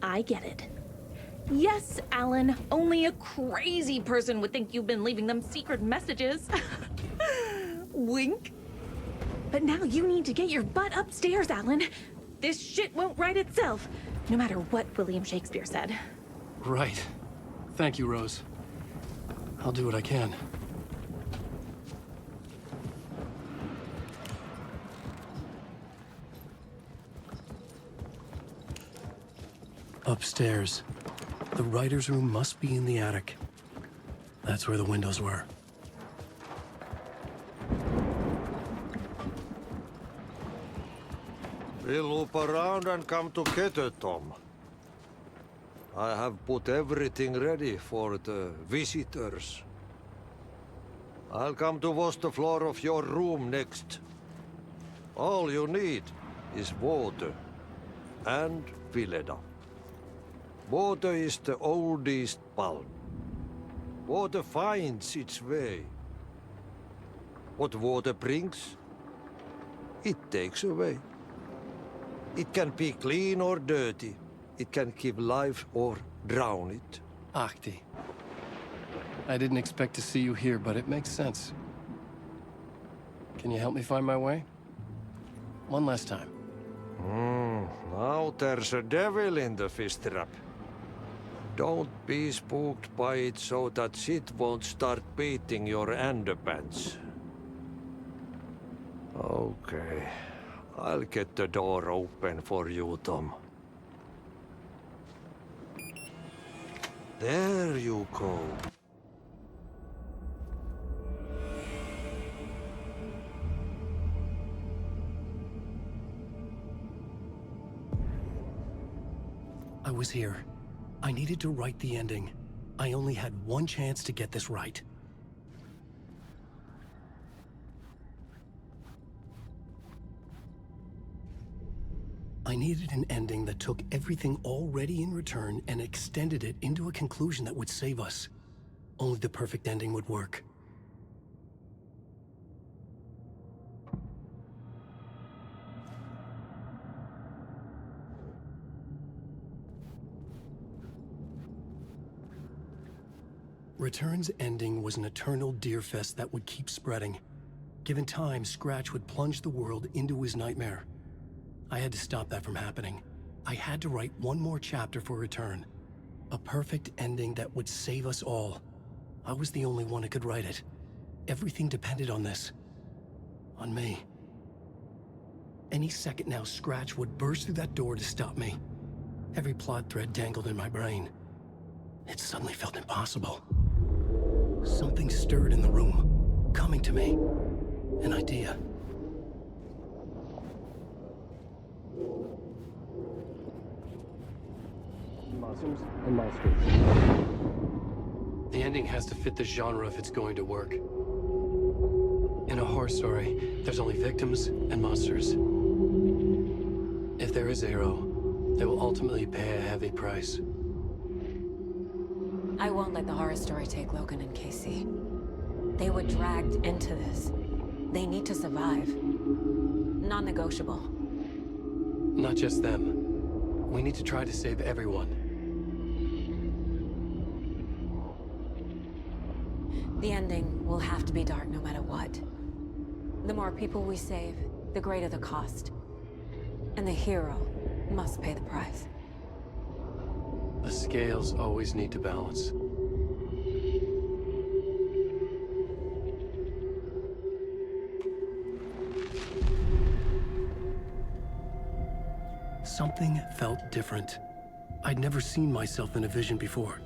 I get it. Yes, Alan, only a crazy person would think you've been leaving them secret messages. Wink. But now you need to get your butt upstairs, Alan. This shit won't right itself, no matter what William Shakespeare said. Right. Thank you, Rose. I'll do what I can. Upstairs. The writer's room must be in the attic. That's where the windows were. We'll loop around and come together, Tom. I have put everything ready for the visitors. I'll come to wash the floor of your room next. All you need is water and Vileda. Water is the oldest bulb. Water finds its way. What water brings, it takes away. It can be clean or dirty. It can give life or drown it. Ahti. I didn't expect to see you here, but it makes sense. Can you help me find my way? One last time. Now there's a devil in the fish trap. Don't be spooked by it so that shit won't start beating your underpants. Okay. I'll get the door open for you, Tom. There you go. I was here. I needed to write the ending. I only had one chance to get this right. I needed an ending that took everything already in return and extended it into a conclusion that would save us. Only the perfect ending would work. Return's ending was an eternal deerfest that would keep spreading. Given time, Scratch would plunge the world into his nightmare. I had to stop that from happening. I had to write one more chapter for Return. A perfect ending that would save us all. I was the only one who could write it. Everything depended on this. On me. Any second now, Scratch would burst through that door to stop me. Every plot thread dangled in my brain. It suddenly felt impossible. Something stirred in the room, coming to me. An idea. Monsters and monsters. The ending has to fit the genre if it's going to work. In a horror story, there's only victims and monsters. If there is Arrow, they will ultimately pay a heavy price. I won't let the horror story take Logan and Casey. They were dragged into this. They need to survive. Non-negotiable. Not just them. We need to try to save everyone. The ending will have to be dark no matter what. The more people we save, the greater the cost. And the hero must pay the price. The scales always need to balance. Something felt different. I'd never seen myself in a vision before,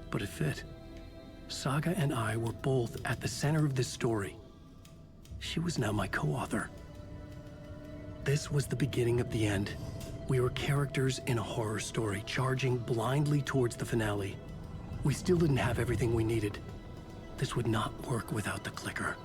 but it fit. Saga and I were both at the center of this story. She was now my co-author. This was the beginning of the end. We were characters in a horror story, charging blindly towards the finale. We still didn't have everything we needed. This would not work without the clicker.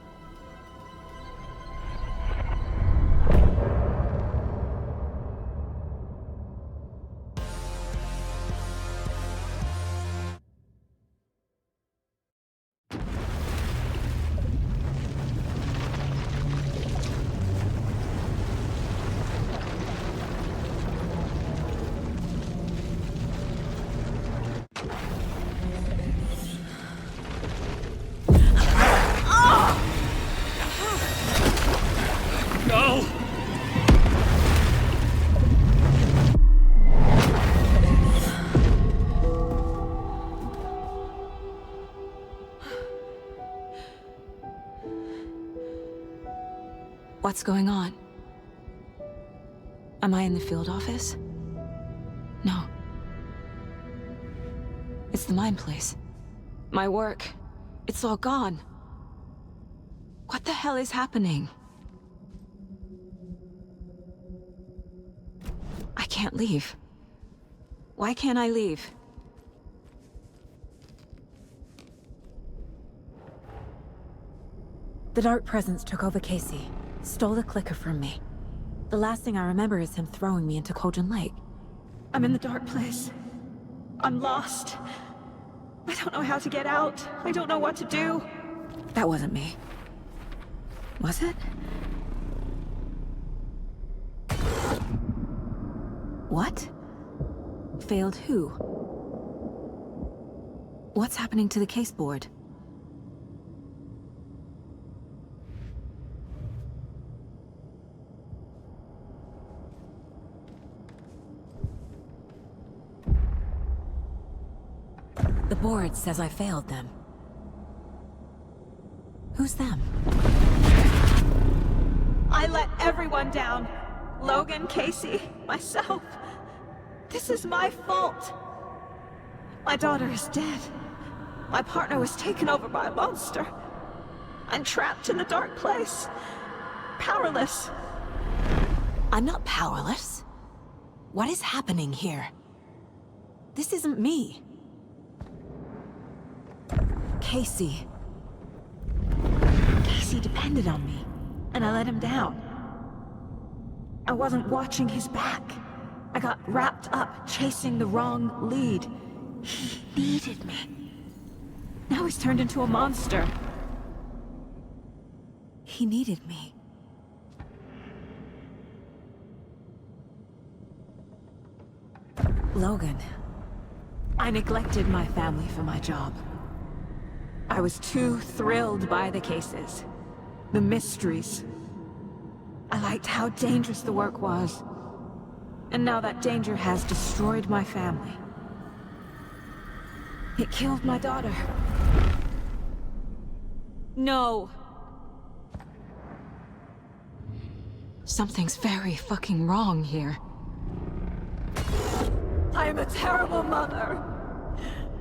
What's going on? Am I in the field office? No. It's the mine place. My work. It's all gone. What the hell is happening? I can't leave. Why can't I leave? The Dark Presence took over Casey. Stole the clicker from me. The last thing I remember is him throwing me into Cauldron Lake. I'm in the dark place. I'm lost. I don't know how to get out. I don't know what to do. That wasn't me. Was it? What? Failed who? What's happening to the case board? The board says I failed them. Who's them? I let everyone down. Logan, Casey, myself. This is my fault. My daughter is dead. My partner was taken over by a monster. I'm trapped in the dark place. Powerless. I'm not powerless. What is happening here? This isn't me. Casey. Casey depended on me, and I let him down. I wasn't watching his back. I got wrapped up chasing the wrong lead. He needed me. Now he's turned into a monster. He needed me. Logan. I neglected my family for my job. I was too thrilled by the cases. The mysteries. I liked how dangerous the work was. And now that danger has destroyed my family. It killed my daughter. No! Something's very fucking wrong here. I am a terrible mother.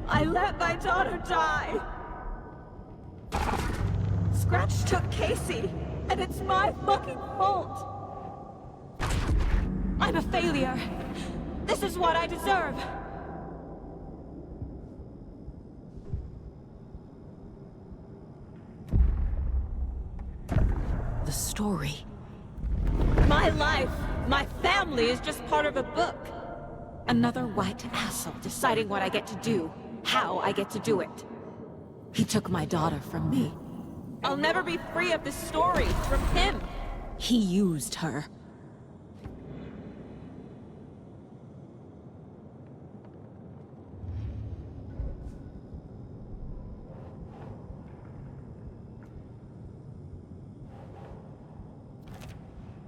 I let my daughter die. Scratch took Casey, and it's my fucking fault. I'm a failure. This is what I deserve. story. My life, my family is just part of a book. Another white asshole deciding what I get to do, how I get to do it. He took my daughter from me. I'll never be free of this story from him. He used her.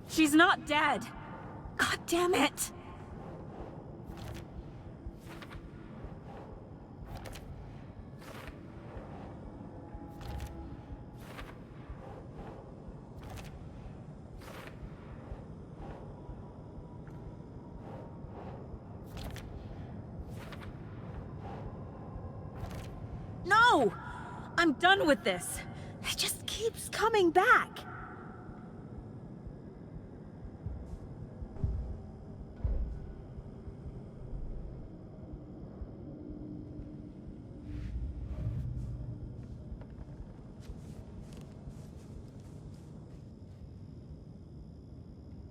She's not dead. God damn it. No! I'm done with this. It just keeps coming back.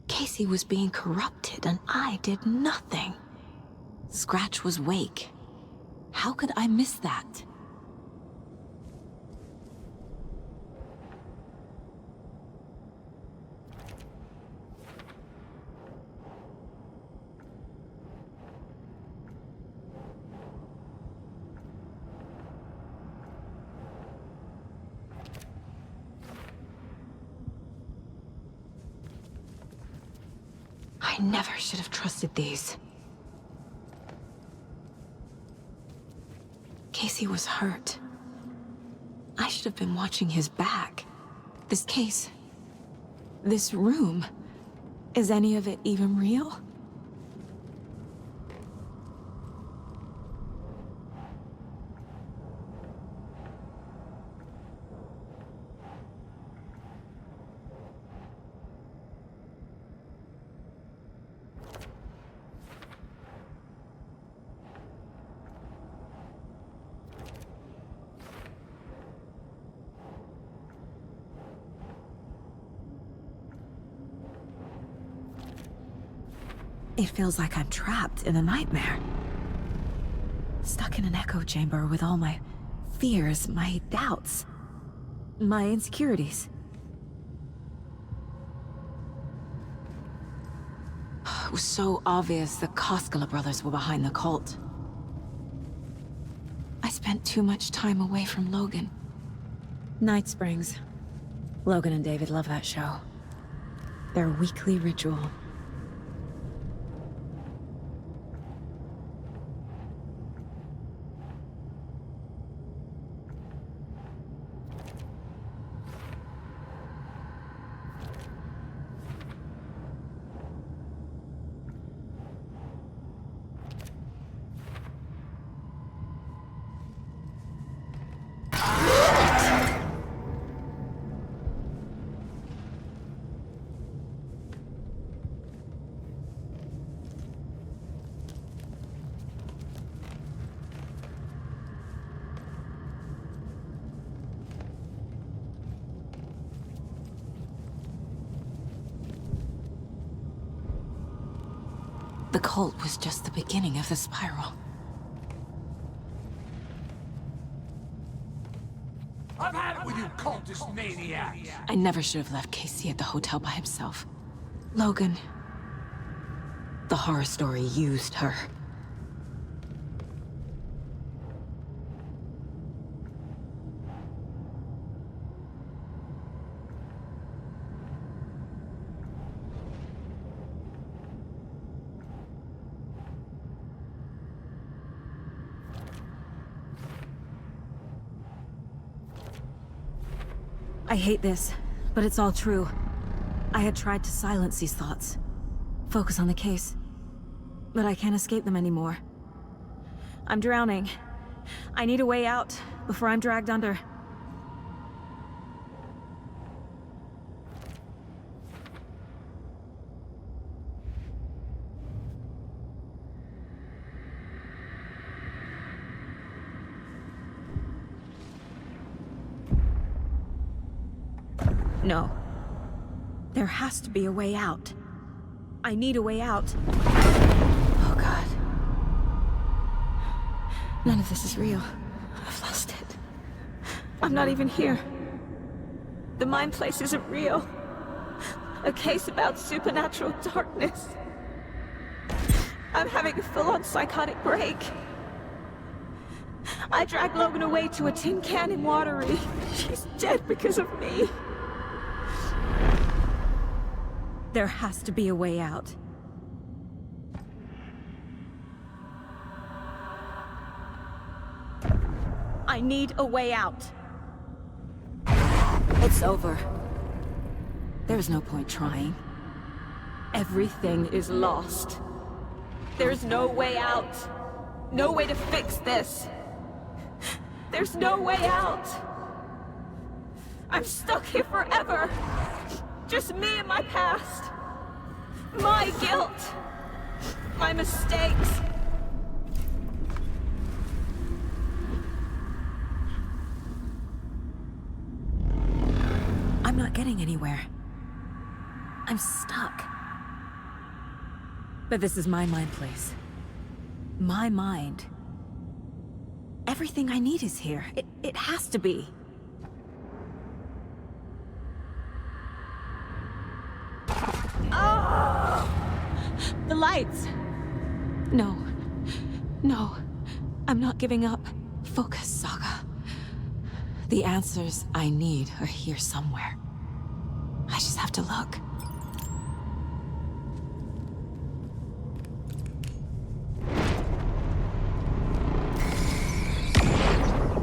Casey was being corrupted and I did nothing. Scratch was Wake. How could I miss that? I never should have trusted these. Casey was hurt. I should have been watching his back. This case... this room... is any of it even real? It feels like I'm trapped in a nightmare. Stuck in an echo chamber with all my fears, my doubts, my insecurities. It was so obvious the Koskela brothers were behind the cult. I spent too much time away from Logan. Night Springs. Logan and David love that show. Their weekly ritual. The cult was just the beginning of the spiral. I've had it with you cultist maniacs! I never should have left Casey at the hotel by himself. Logan... the horror story used her. I hate this, but it's all true. I had tried to silence these thoughts. Focus on the case. But I can't escape them anymore. I'm drowning. I need a way out before I'm dragged under. No. There has to be a way out. I need a way out. Oh God. None of this is real. I've lost it. I'm not even here. The mind place isn't real. A case about supernatural darkness. I'm having a full-on psychotic break. I dragged Logan away to a tin can in Watery. She's dead because of me. There has to be a way out. I need a way out. It's over. There's no point trying. Everything is lost. There's no way out. No way to fix this. There's no way out. I'm stuck here forever. Just me and my past. My guilt. My mistakes. I'm not getting anywhere. I'm stuck. But this is my mind place. My mind. Everything I need is here. It has to be. Oh! The lights! No. No. I'm not giving up. Focus, Saga. The answers I need are here somewhere. I just have to look.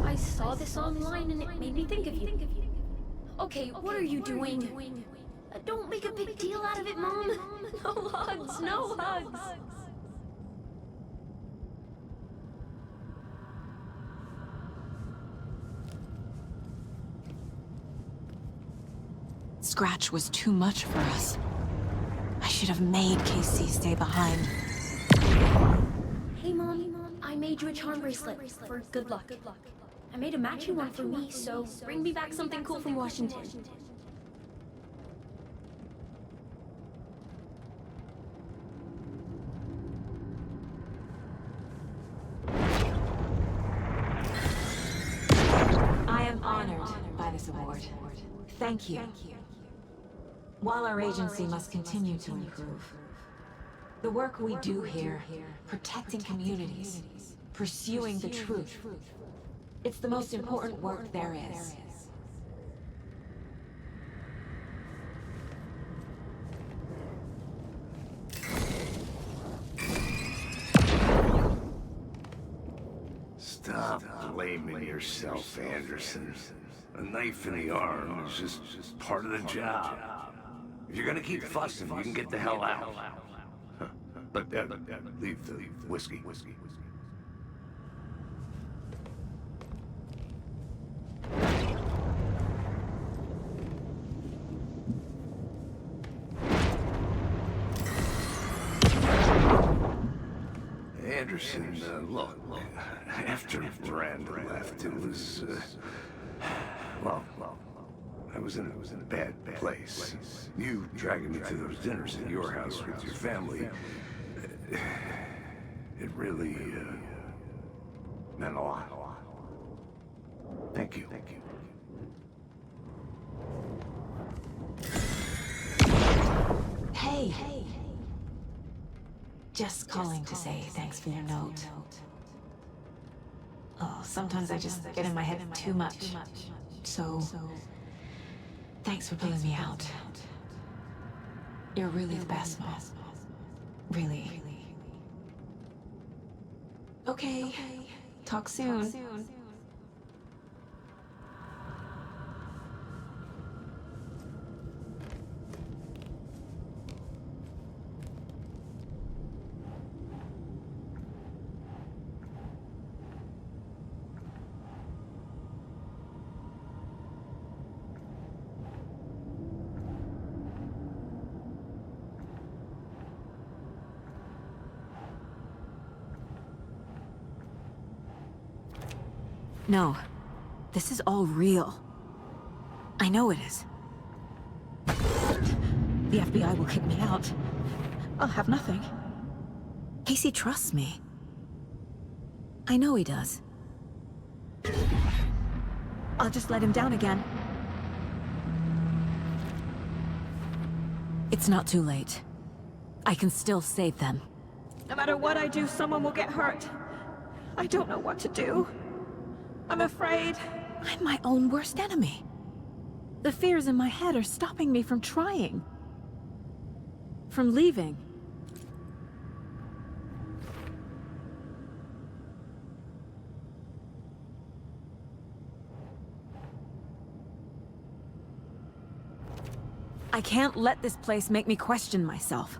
I saw this online and it made me think of you. Okay, what are you doing? Don't make a big deal out of it, Mom. No hugs, no hugs. Scratch was too much for us. I should have made KC stay behind. Hey, Mom, I made you a charm bracelet for good luck. I made a matching one for me, so bring me back something cool from Washington. I am honored by this award. Thank you. While our agency must continue to improve, the work we do here, protecting communities, pursuing the truth, it's the most important work there is. Stop blaming yourself, Anderson. A knife in the arm is just part of the job. If you're gonna keep fussing, you can get the hell out. Huh. But leave the whiskey. Anderson, look, after Miranda left, it was, well, I was in a bad place. You dragging me to those dinners at your house with your family, it really, meant a lot. Thank you. Hey. Just calling to say thanks for your note. Oh, sometimes I just get in my head too much. So, thanks for pulling me out. You're really the best, Mom. Really. Okay. Talk soon. No. This is all real. I know it is. The FBI will kick me out. I'll have nothing. Casey trusts me. I know he does. I'll just let him down again. It's not too late. I can still save them. No matter what I do, someone will get hurt. I don't know what to do. I'm afraid. I'm my own worst enemy. The fears in my head are stopping me from trying. From leaving. I can't let this place make me question myself.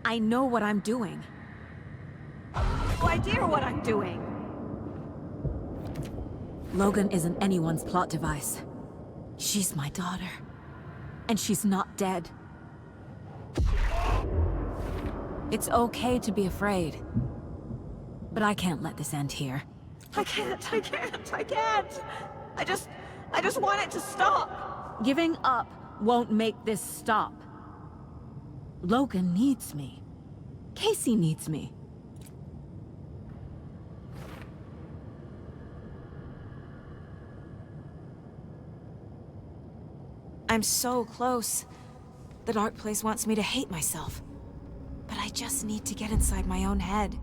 I know what I'm doing. No idea what I'm doing. Logan isn't anyone's plot device. She's my daughter. And she's not dead. It's okay to be afraid. But I can't let this end here. I can't. I just want it to stop. Giving up won't make this stop. Logan needs me. Casey needs me. I'm so close. The dark place wants me to hate myself. But I just need to get inside my own head.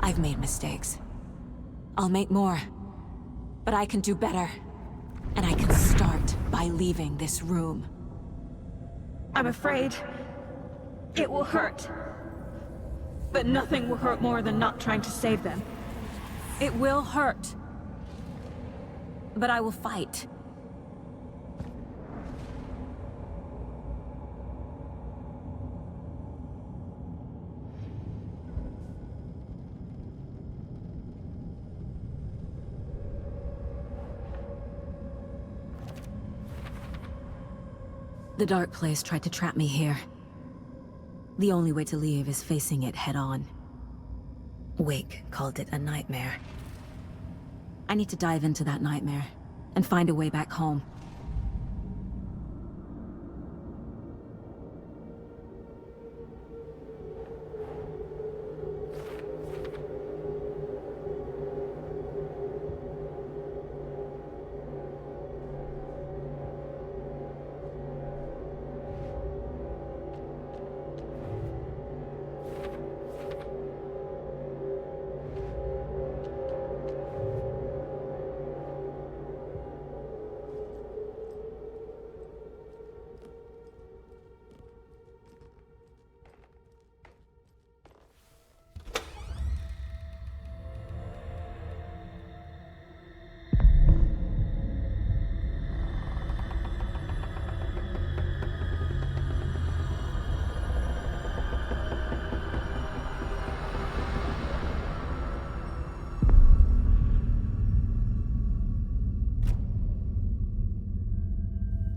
I've made mistakes. I'll make more. But I can do better. And I can start by leaving this room. I'm afraid it will hurt. But nothing will hurt more than not trying to save them. It will hurt. But I will fight. The dark place tried to trap me here. The only way to leave is facing it head-on. Wake called it a nightmare. I need to dive into that nightmare and find a way back home.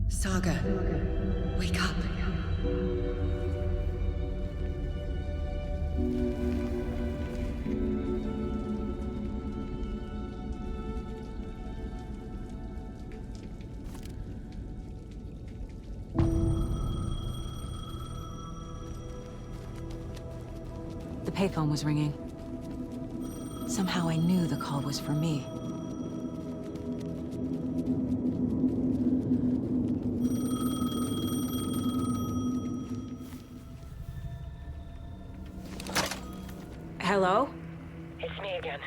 Saga, wake up. The payphone was ringing. Somehow I knew the call was for me. Hello? It's me again.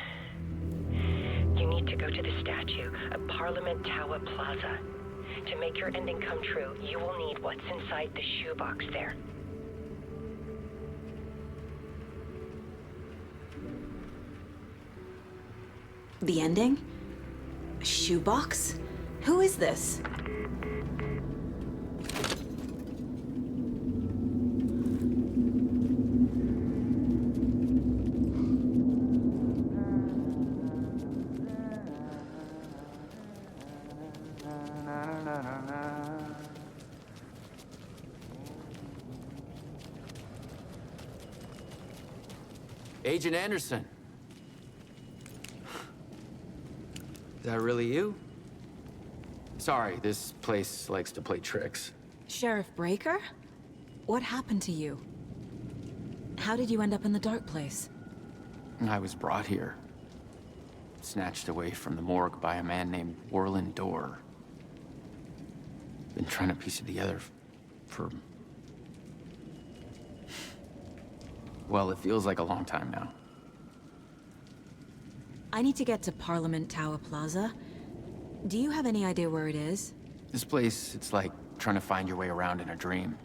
You need to go to the statue of Parliament Tower Plaza. To make your ending come true, you will need what's inside the shoebox there. The ending? A shoebox? Who is this? Agent Anderson. Is that really you? Sorry, this place likes to play tricks. Sheriff Breaker? What happened to you? How did you end up in the dark place? I was brought here. Snatched away from the morgue by a man named Warland Dorr. Been trying to piece it together for... well, it feels like a long time now. I need to get to Parliament Tower Plaza. Do you have any idea where it is? This place, it's like trying to find your way around in a dream.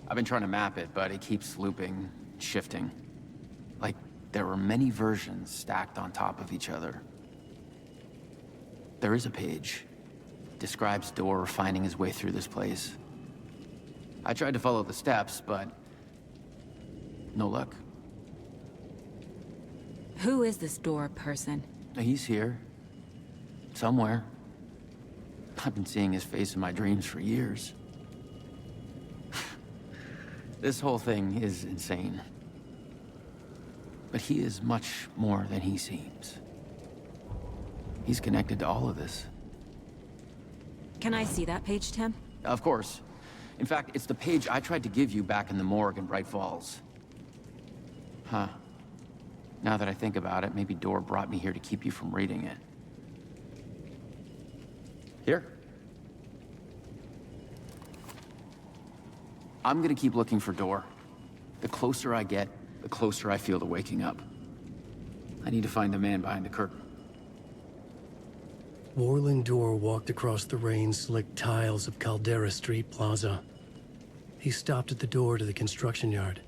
I've been trying to map it, but it keeps looping, shifting. Like there were many versions stacked on top of each other. There is a page. Describes Dorr finding his way through this place. I tried to follow the steps, but no luck. Who is this Dorr person? He's here. Somewhere. I've been seeing his face in my dreams for years. This whole thing is insane. But he is much more than he seems. He's connected to all of this. Can I see that page, Tim? Of course. In fact, it's the page I tried to give you back in the morgue in Bright Falls. Huh. Now that I think about it, maybe Dorr brought me here to keep you from reading it. Here. I'm gonna keep looking for Dorr. The closer I get, the closer I feel to waking up. I need to find the man behind the curtain. Warland Dorr walked across the rain-slicked tiles of Caldera Street Plaza. He stopped at the door to the construction yard.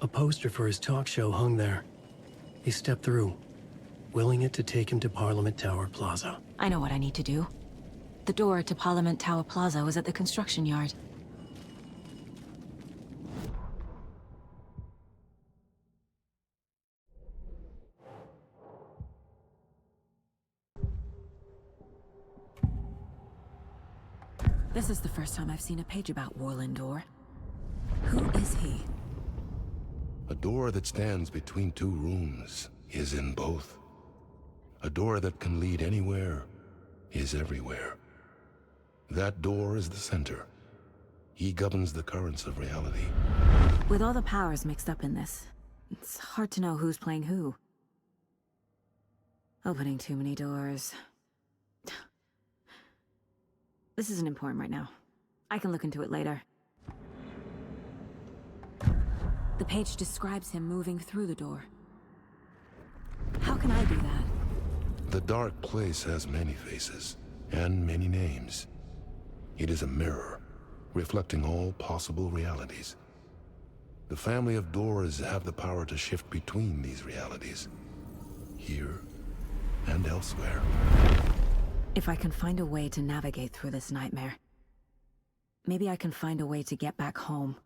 A poster for his talk show hung there. He stepped through, willing it to take him to Parliament Tower Plaza. I know what I need to do. The door to Parliament Tower Plaza was at the construction yard. This is the first time I've seen a page about Warland Dorr. Who is he? A door that stands between two rooms is in both. A door that can lead anywhere is everywhere. That door is the center. He governs the currents of reality. With all the powers mixed up in this, it's hard to know who's playing who. Opening too many doors. This isn't important right now. I can look into it later. The page describes him moving through the door. How can I do that? The dark place has many faces and many names. It is a mirror, reflecting all possible realities. The family of Dorrs have the power to shift between these realities, here and elsewhere. If I can find a way to navigate through this nightmare, maybe I can find a way to get back home.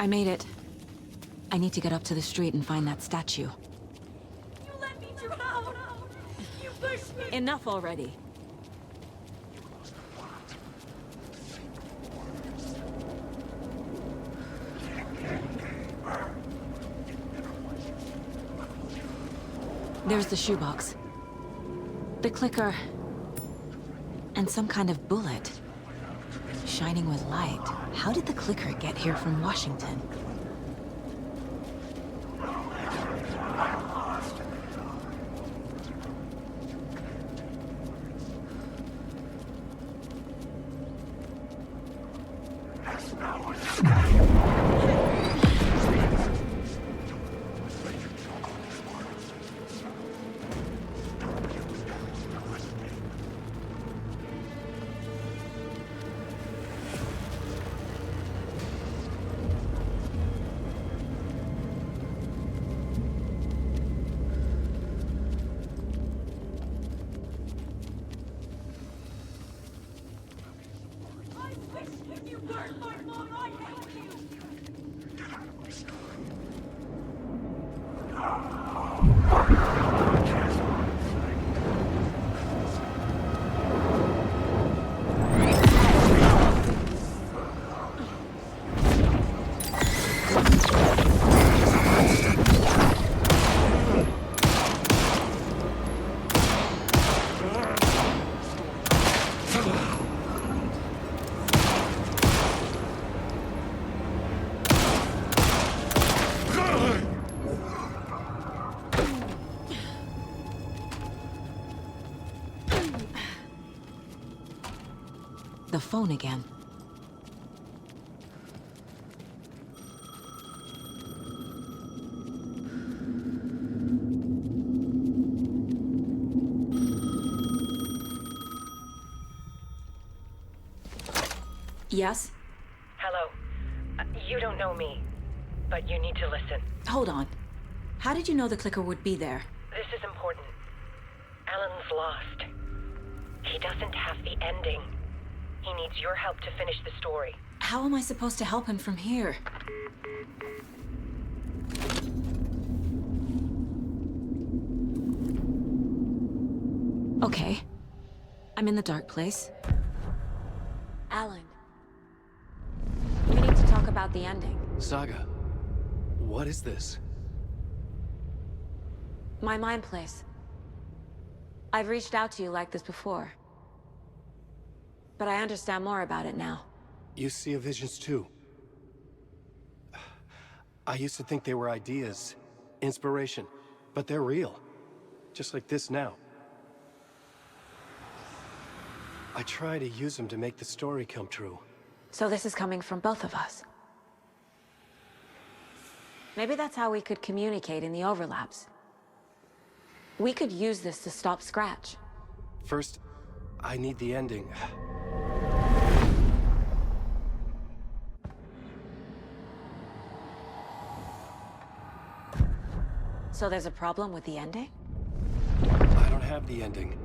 I made it. I need to get up to the street and find that statue. You let me drown! You pushed me! Enough already. There's the shoebox. The clicker. And some kind of bullet. shining with light. How did the clicker get here from Washington? The phone again. Yes? Hello. You don't know me, but you need to listen. Hold on. How did you know the clicker would be there? This is important. Alan's lost. He doesn't have the ending. He needs your help to finish the story. How am I supposed to help him from here? Okay. I'm in the dark place. Alan. We need to talk about the ending. Saga, what is this? My mind place. I've reached out to you like this before. But I understand more about it now. You see visions too. I used to think they were ideas, inspiration, but they're real. Just like this now. I try to use them to make the story come true. So this is coming from both of us. Maybe that's how we could communicate in the overlaps. We could use this to stop Scratch. First, I need the ending. So there's a problem with the ending? I don't have the ending.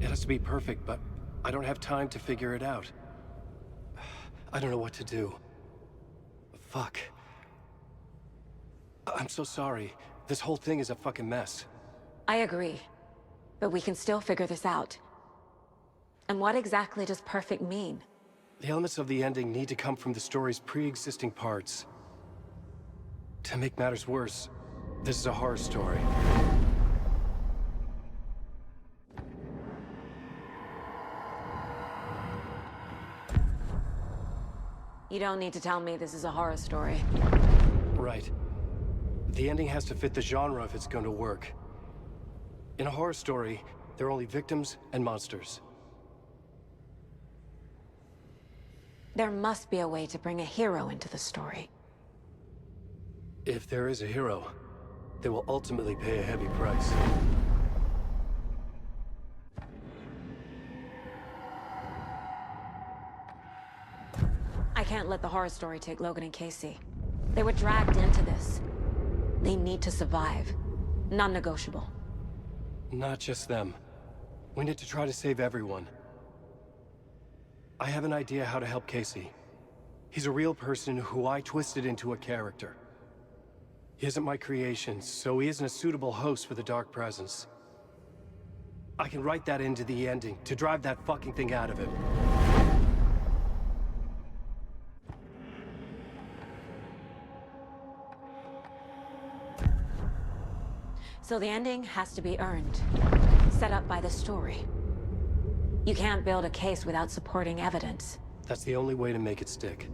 It has to be perfect, but I don't have time to figure it out. I don't know what to do. Fuck. I'm so sorry. This whole thing is a fucking mess. I agree. But we can still figure this out. And what exactly does perfect mean? The elements of the ending need to come from the story's pre-existing parts. To make matters worse, this is a horror story. You don't need to tell me this is a horror story. Right. The ending has to fit the genre if it's going to work. In a horror story, there are only victims and monsters. There must be a way to bring a hero into the story. If there is a hero, they will ultimately pay a heavy price. I can't let the horror story take Logan and Casey. They were dragged into this. They need to survive. Non-negotiable. Not just them. We need to try to save everyone. I have an idea how to help Casey. He's a real person who I twisted into a character. He isn't my creation, so he isn't a suitable host for the Dark Presence. I can write that into the ending to drive that fucking thing out of him. So the ending has to be earned. Set up by the story. You can't build a case without supporting evidence. That's the only way to make it stick.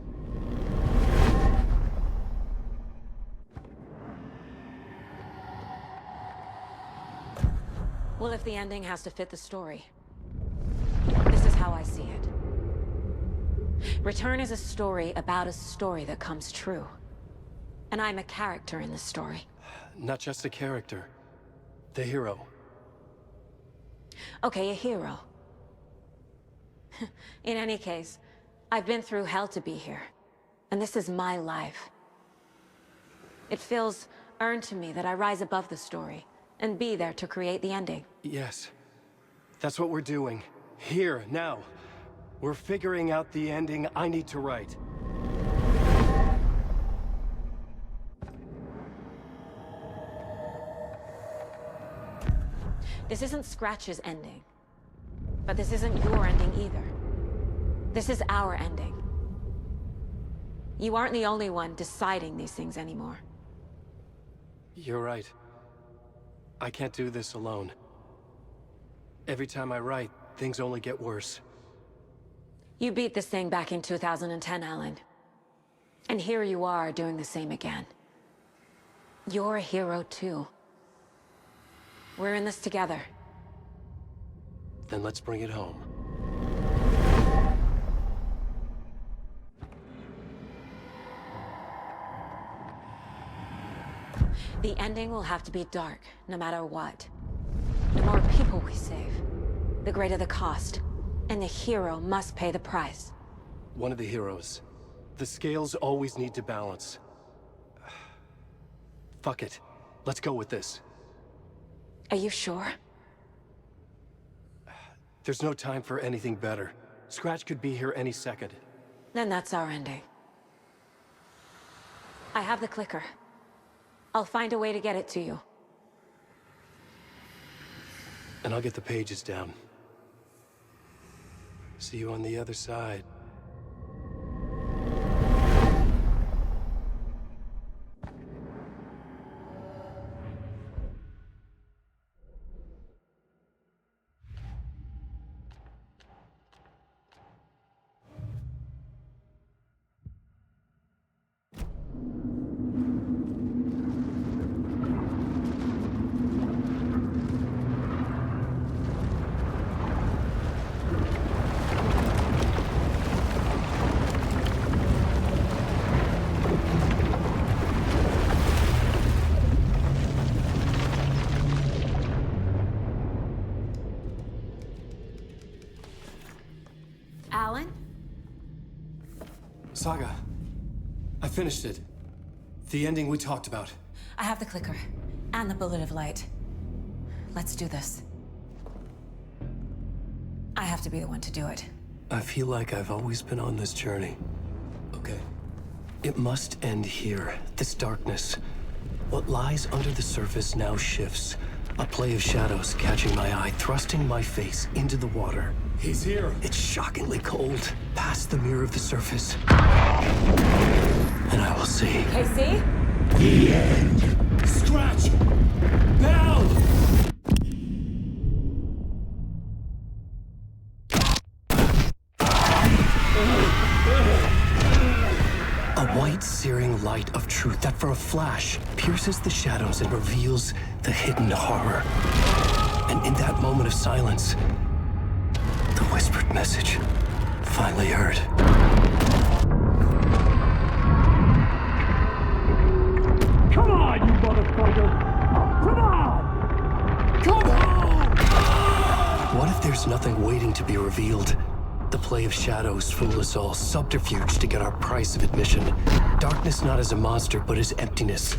Well, if the ending has to fit the story, this is how I see it. Return is a story about a story that comes true. And I'm a character in the story. Not just a character. The hero. Okay, a hero. In any case, I've been through hell to be here. And this is my life. It feels earned to me that I rise above the story and be there to create the ending. Yes. That's what we're doing. Here, now. We're figuring out the ending I need to write. This isn't Scratch's ending. But this isn't your ending either. This is our ending. You aren't the only one deciding these things anymore. You're right. I can't do this alone. Every time I write, things only get worse. You beat this thing back in 2010, Alan. And here you are doing the same again. You're a hero too. We're in this together. Then let's bring it home. The ending will have to be dark, no matter what. The more people we save, the greater the cost. And the hero must pay the price. One of the heroes. The scales always need to balance. Fuck it. Let's go with this. Are you sure? There's no time for anything better. Scratch could be here any second. Then that's our ending. I have the clicker. I'll find a way to get it to you. And I'll get the pages down. See you on the other side. Alan? Saga, I finished it. The ending we talked about. I have the clicker. And the bullet of light. Let's do this. I have to be the one to do it. I feel like I've always been on this journey. Okay. It must end here, this darkness. What lies under the surface now shifts. A play of shadows catching my eye, thrusting my face into the water. He's here. It's shockingly cold, past the mirror of the surface. And I will see. Casey? The end. Scratch! Bell! A white, searing light of truth that for a flash pierces the shadows and reveals the hidden horror. And in that moment of silence, the whispered message finally heard. Come on, you motherfucker! Come on! Come on! What if there's nothing waiting to be revealed? The play of shadows fool us all, subterfuge to get our price of admission. Darkness not as a monster, but as emptiness.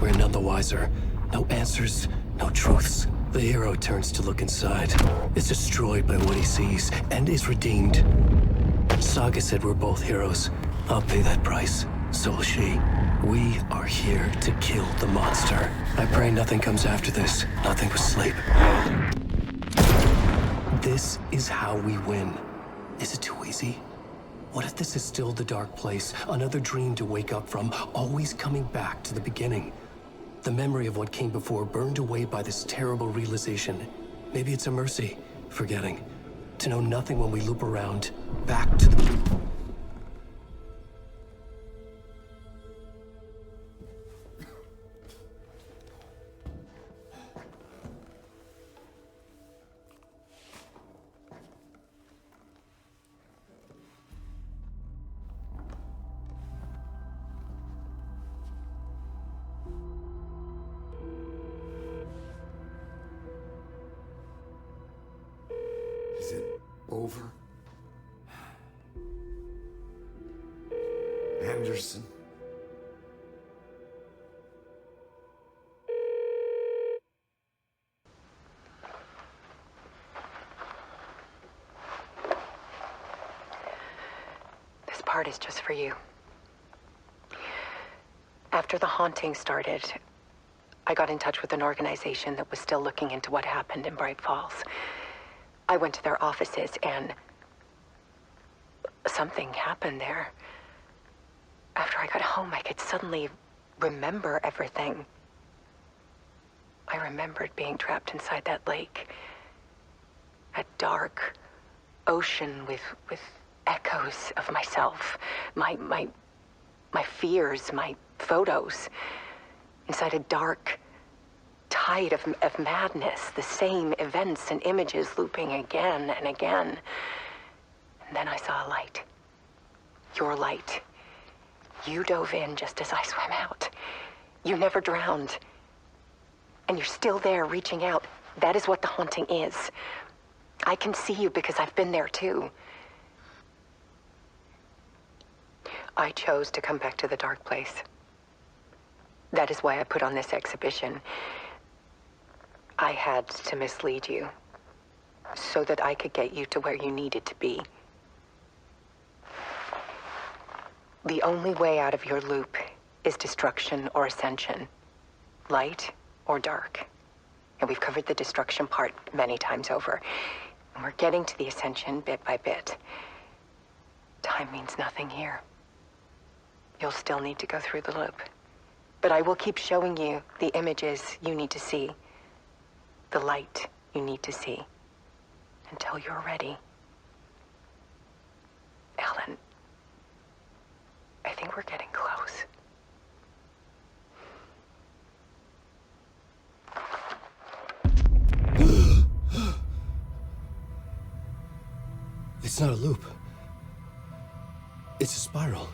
We're none the wiser. No answers, no truths. The hero turns to look inside, is destroyed by what he sees, and is redeemed. Saga said we're both heroes. I'll pay that price. So will she. We are here to kill the monster. I pray nothing comes after this. Nothing but sleep. This is how we win. Is it too easy? What if this is still the dark place? Another dream to wake up from, always coming back to the beginning. The memory of what came before burned away by this terrible realization. Maybe it's a mercy, forgetting. To know nothing when we loop around, back to the... Is it over? Anderson? This part is just for you. After the haunting started, I got in touch with an organization that was still looking into what happened in Bright Falls. I went to their offices and something happened there. After I got home, I could suddenly remember everything. I remembered being trapped inside that lake. A dark ocean with echoes of myself. My fears, my photos. Inside a dark tide of madness, the same events and images looping again and again. And then I saw a light. Your light. You dove in just as I swam out. You never drowned. And you're still there reaching out. That is what the haunting is. I can see you because I've been there too. I chose to come back to the dark place. That is why I put on this exhibition. I had to mislead you, so that I could get you to where you needed to be. The only way out of your loop is destruction or ascension, light or dark. And we've covered the destruction part many times over. And we're getting to the ascension bit by bit. Time means nothing here. You'll still need to go through the loop. But I will keep showing you the images you need to see. The light you need to see. Until you're ready. Alan, I think we're getting close. It's not a loop. It's a spiral.